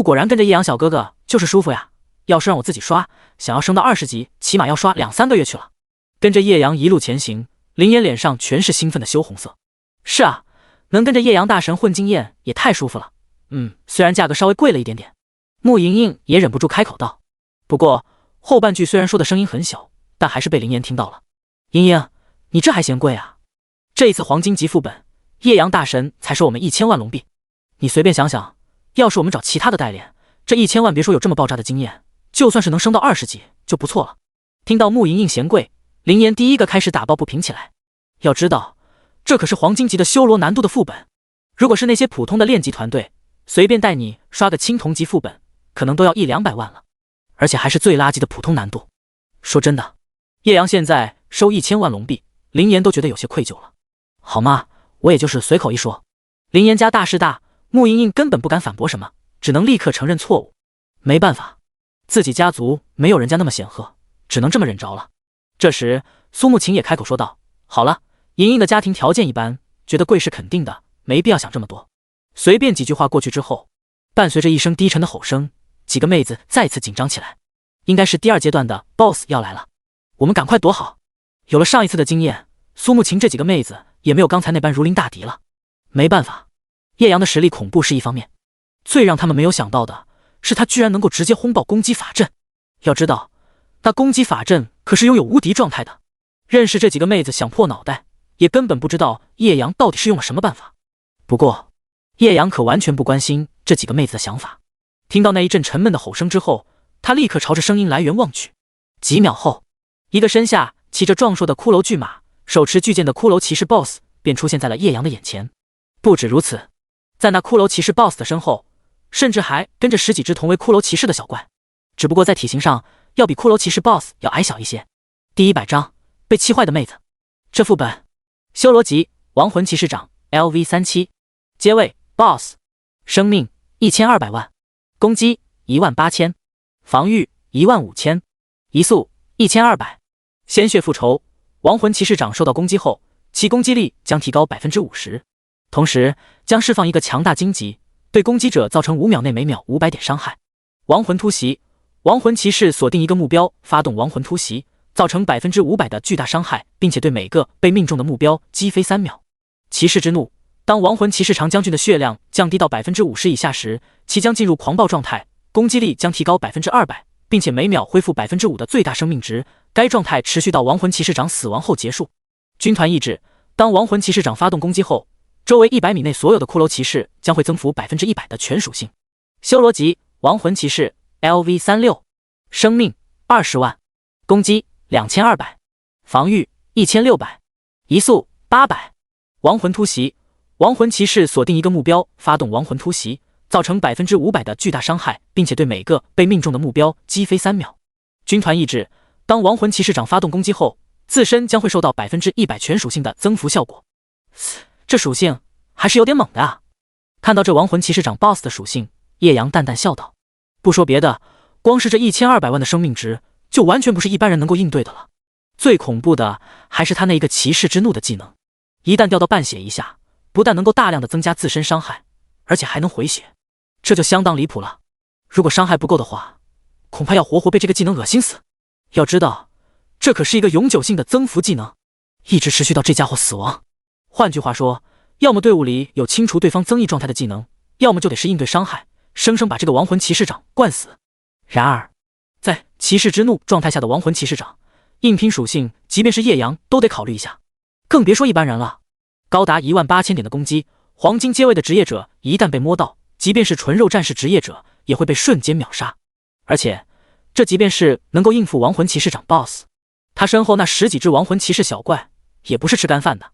果然跟着叶阳小哥哥就是舒服呀！要是让我自己刷，想要升到20级，起码要刷2-3个月去了。跟着叶阳一路前行，林岩脸上全是兴奋的羞红色。是啊，能跟着叶阳大神混经验也太舒服了。虽然价格稍微贵了一点点。穆莹莹也忍不住开口道，不过后半句虽然说的声音很小，但还是被林岩听到了。莹莹，你这还嫌贵啊？这一次黄金级副本，叶阳大神才收我们1000万龙币。你随便想想，要是我们找其他的代练，这1000万别说有这么爆炸的经验，就算是能升到20级就不错了。听到穆莹莹嫌贵，林岩第一个开始打抱不平起来。要知道，这可是黄金级的修罗难度的副本，如果是那些普通的练级团队，随便带你刷个青铜级副本，可能都要100-200万了，而且还是最垃圾的普通难度。说真的，叶阳现在收1000万龙币，林岩都觉得有些愧疚了。好吗，我也就是随口一说。林岩家大势大，穆莹莹根本不敢反驳什么，只能立刻承认错误。没办法，自己家族没有人家那么显赫，只能这么忍着了。这时苏慕晴也开口说道，好了，莹莹的家庭条件一般，觉得贵是肯定的，没必要想这么多。随便几句话过去之后，伴随着一声低沉的吼声，几个妹子再次紧张起来。应该是第2阶段的 BOSS 要来了，我们赶快躲好。有了上一次的经验，苏慕晴这几个妹子也没有刚才那般如临大敌了。没办法，叶阳的实力恐怖是一方面，最让他们没有想到的是他居然能够直接轰爆攻击法阵。要知道，那攻击法阵可是拥有无敌状态的。认识这几个妹子想破脑袋，也根本不知道叶阳到底是用了什么办法。不过叶阳可完全不关心这几个妹子的想法。听到那一阵沉闷的吼声之后，他立刻朝着声音来源望去。几秒后，一个身下骑着壮硕的骷髅巨马，手持巨剑的骷髅骑士 BOSS 便出现在了叶阳的眼前。不止如此，在那骷髅骑士 BOSS 的身后，甚至还跟着10几只同为骷髅骑士的小怪，只不过在体型上要比骷髅骑士 BOSS 要矮小一些。第100章被气坏的妹子。这副本，修罗级亡魂骑士长 LV37， 阶位 BOSS， 生命1200万，攻击18000，防御15000，移速1200。鲜血复仇，亡魂骑士长受到攻击后，其攻击力将提高 50%， 同时将释放一个强大荆棘，对攻击者造成5秒内每秒500点伤害。亡魂突袭，亡魂骑士锁定一个目标，发动亡魂突袭，造成 500% 的巨大伤害，并且对每个被命中的目标击飞3秒。骑士之怒，当亡魂骑士长将军的血量降低到 50% 以下时，其将进入狂暴状态，攻击力将提高 200%， 并且每秒恢复 5% 的最大生命值，该状态持续到亡魂骑士长死亡后结束。军团意志，当亡魂骑士长发动攻击后，周围100米内所有的骷髅骑士将会增幅 100% 的全属性。修罗级亡魂骑士 LV36， 生命20万，攻击2200，防御1600，移速800。亡魂突袭，亡魂骑士锁定一个目标，发动亡魂突袭，造成 500% 的巨大伤害，并且对每个被命中的目标击飞3秒。军团意志，当亡魂骑士长发动攻击后，自身将会受到 100% 全属性的增幅效果。这属性还是有点猛的啊！看到这亡魂骑士长 BOSS 的属性，叶阳淡淡笑道：“不说别的，光是这1200万的生命值，就完全不是一般人能够应对的了。最恐怖的还是他那一个骑士之怒的技能，一旦掉到半血以下，不但能够大量的增加自身伤害，而且还能回血，这就相当离谱了。如果伤害不够的话，恐怕要活活被这个技能恶心死。要知道，这可是一个永久性的增幅技能，一直持续到这家伙死亡。换句话说，要么队伍里有清除对方增益状态的技能，要么就得是应对伤害，生生把这个亡魂骑士长灌死。然而，在骑士之怒状态下的亡魂骑士长，硬拼属性即便是叶阳都得考虑一下，更别说一般人了。高达18000点的攻击，黄金阶位的职业者一旦被摸到，即便是纯肉战士职业者也会被瞬间秒杀。而且这即便是能够应付亡魂骑士长 BOSS， 他身后那10几只亡魂骑士小怪也不是吃干饭的。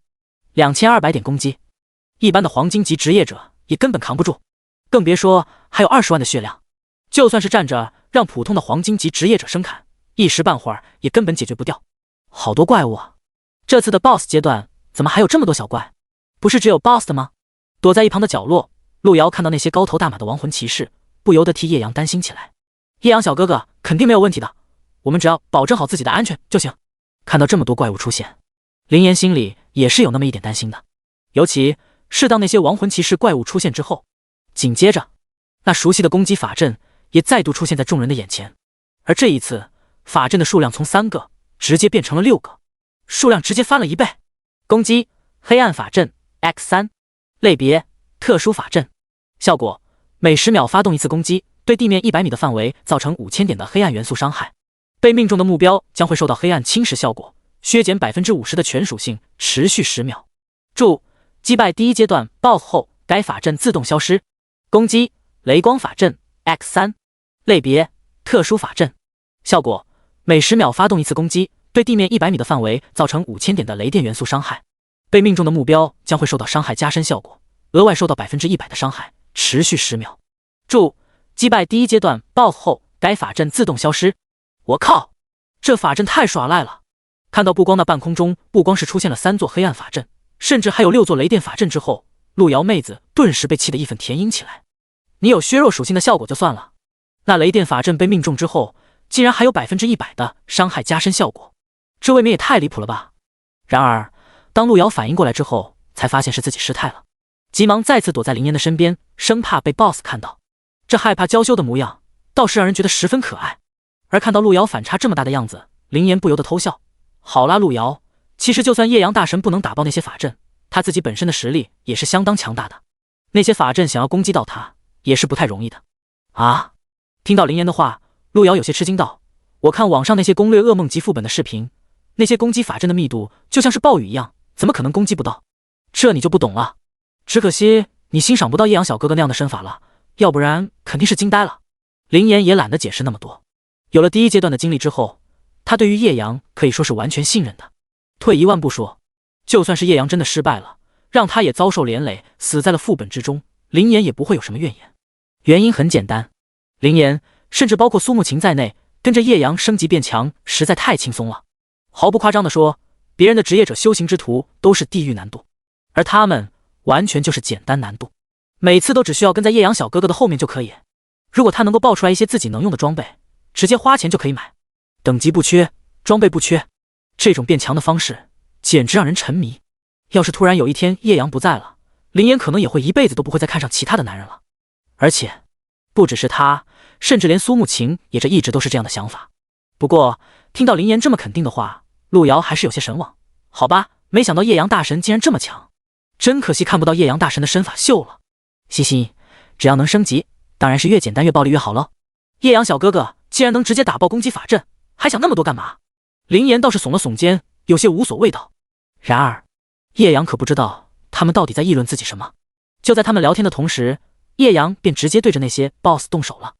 2200点攻击，一般的黄金级职业者也根本扛不住，更别说还有20万的血量，就算是站着让普通的黄金级职业者生砍，一时半会儿也根本解决不掉。好多怪物啊！这次的 BOSS 阶段怎么还有这么多小怪？不是只有 BOSS 的吗？躲在一旁的角落，路遥看到那些高头大马的亡魂骑士，不由得替叶阳担心起来。叶阳小哥哥肯定没有问题的，我们只要保证好自己的安全就行。看到这么多怪物出现，林岩心里也是有那么一点担心的，尤其是当那些亡魂骑士怪物出现之后，紧接着那熟悉的攻击法阵也再度出现在众人的眼前，而这一次法阵的数量从3个直接变成了6个，数量直接翻了1倍。攻击黑暗法阵 X3， 类别特殊法阵，效果每10秒发动一次攻击，对地面100米的范围造成5000点的黑暗元素伤害，被命中的目标将会受到黑暗侵蚀效果，削减 50% 的全属性，持续10秒。注：击败第1阶段 BOSS 后，该法阵自动消失。攻击雷光法阵 X3， 类别特殊法阵，效果每10秒发动一次攻击，对地面100米的范围造成5000点的雷电元素伤害，被命中的目标将会受到伤害加深效果，额外受到 100% 的伤害，持续10秒。注：击败第1阶段 BOSS 后，该法阵自动消失。我靠，这法阵太耍赖了！看到不光那半空中不光是出现了3座黑暗法阵，甚至还有6座雷电法阵之后，路遥妹子顿时被气得义愤填膺起来。你有削弱属性的效果就算了，那雷电法阵被命中之后，竟然还有 100% 的伤害加深效果，这未免也太离谱了吧！然而当路遥反应过来之后，才发现是自己失态了，急忙再次躲在林岩的身边，生怕被 BOSS 看到。这害怕娇羞的模样倒是让人觉得十分可爱。而看到路遥反差这么大的样子，林岩不由得偷笑。好啦，路遥，其实就算夜阳大神不能打爆那些法阵，他自己本身的实力也是相当强大的，那些法阵想要攻击到他也是不太容易的。啊！听到林岩的话，路遥有些吃惊道：我看网上那些攻略噩梦级副本的视频，那些攻击法阵的密度就像是暴雨一样，怎么可能攻击不到？这你就不懂了。只可惜你欣赏不到夜阳小哥哥那样的身法了，要不然肯定是惊呆了。林岩也懒得解释那么多，有了第1阶段的经历之后，他对于叶阳可以说是完全信任的。退一万步说，就算是叶阳真的失败了，让他也遭受连累，死在了副本之中，林岩也不会有什么怨言。原因很简单，林岩甚至包括苏慕晴在内，跟着叶阳升级变强实在太轻松了。毫不夸张地说，别人的职业者修行之途都是地狱难度，而他们完全就是简单难度，每次都只需要跟在叶阳小哥哥的后面就可以。如果他能够爆出来一些自己能用的装备，直接花钱就可以买，等级不缺，装备不缺，这种变强的方式简直让人沉迷。要是突然有一天叶阳不在了，林岩可能也会一辈子都不会再看上其他的男人了。而且不只是他，甚至连苏慕晴也一直都是这样的想法。不过听到林岩这么肯定的话，路遥还是有些神往。好吧，没想到叶阳大神竟然这么强，真可惜看不到叶阳大神的身法秀了。嘻嘻，只要能升级，当然是越简单越暴力越好喽。叶阳小哥哥既然能直接打爆攻击法阵，还想那么多干嘛？林岩倒是耸了耸肩，有些无所谓道。然而叶阳可不知道他们到底在议论自己什么。就在他们聊天的同时，叶阳便直接对着那些 BOSS 动手了。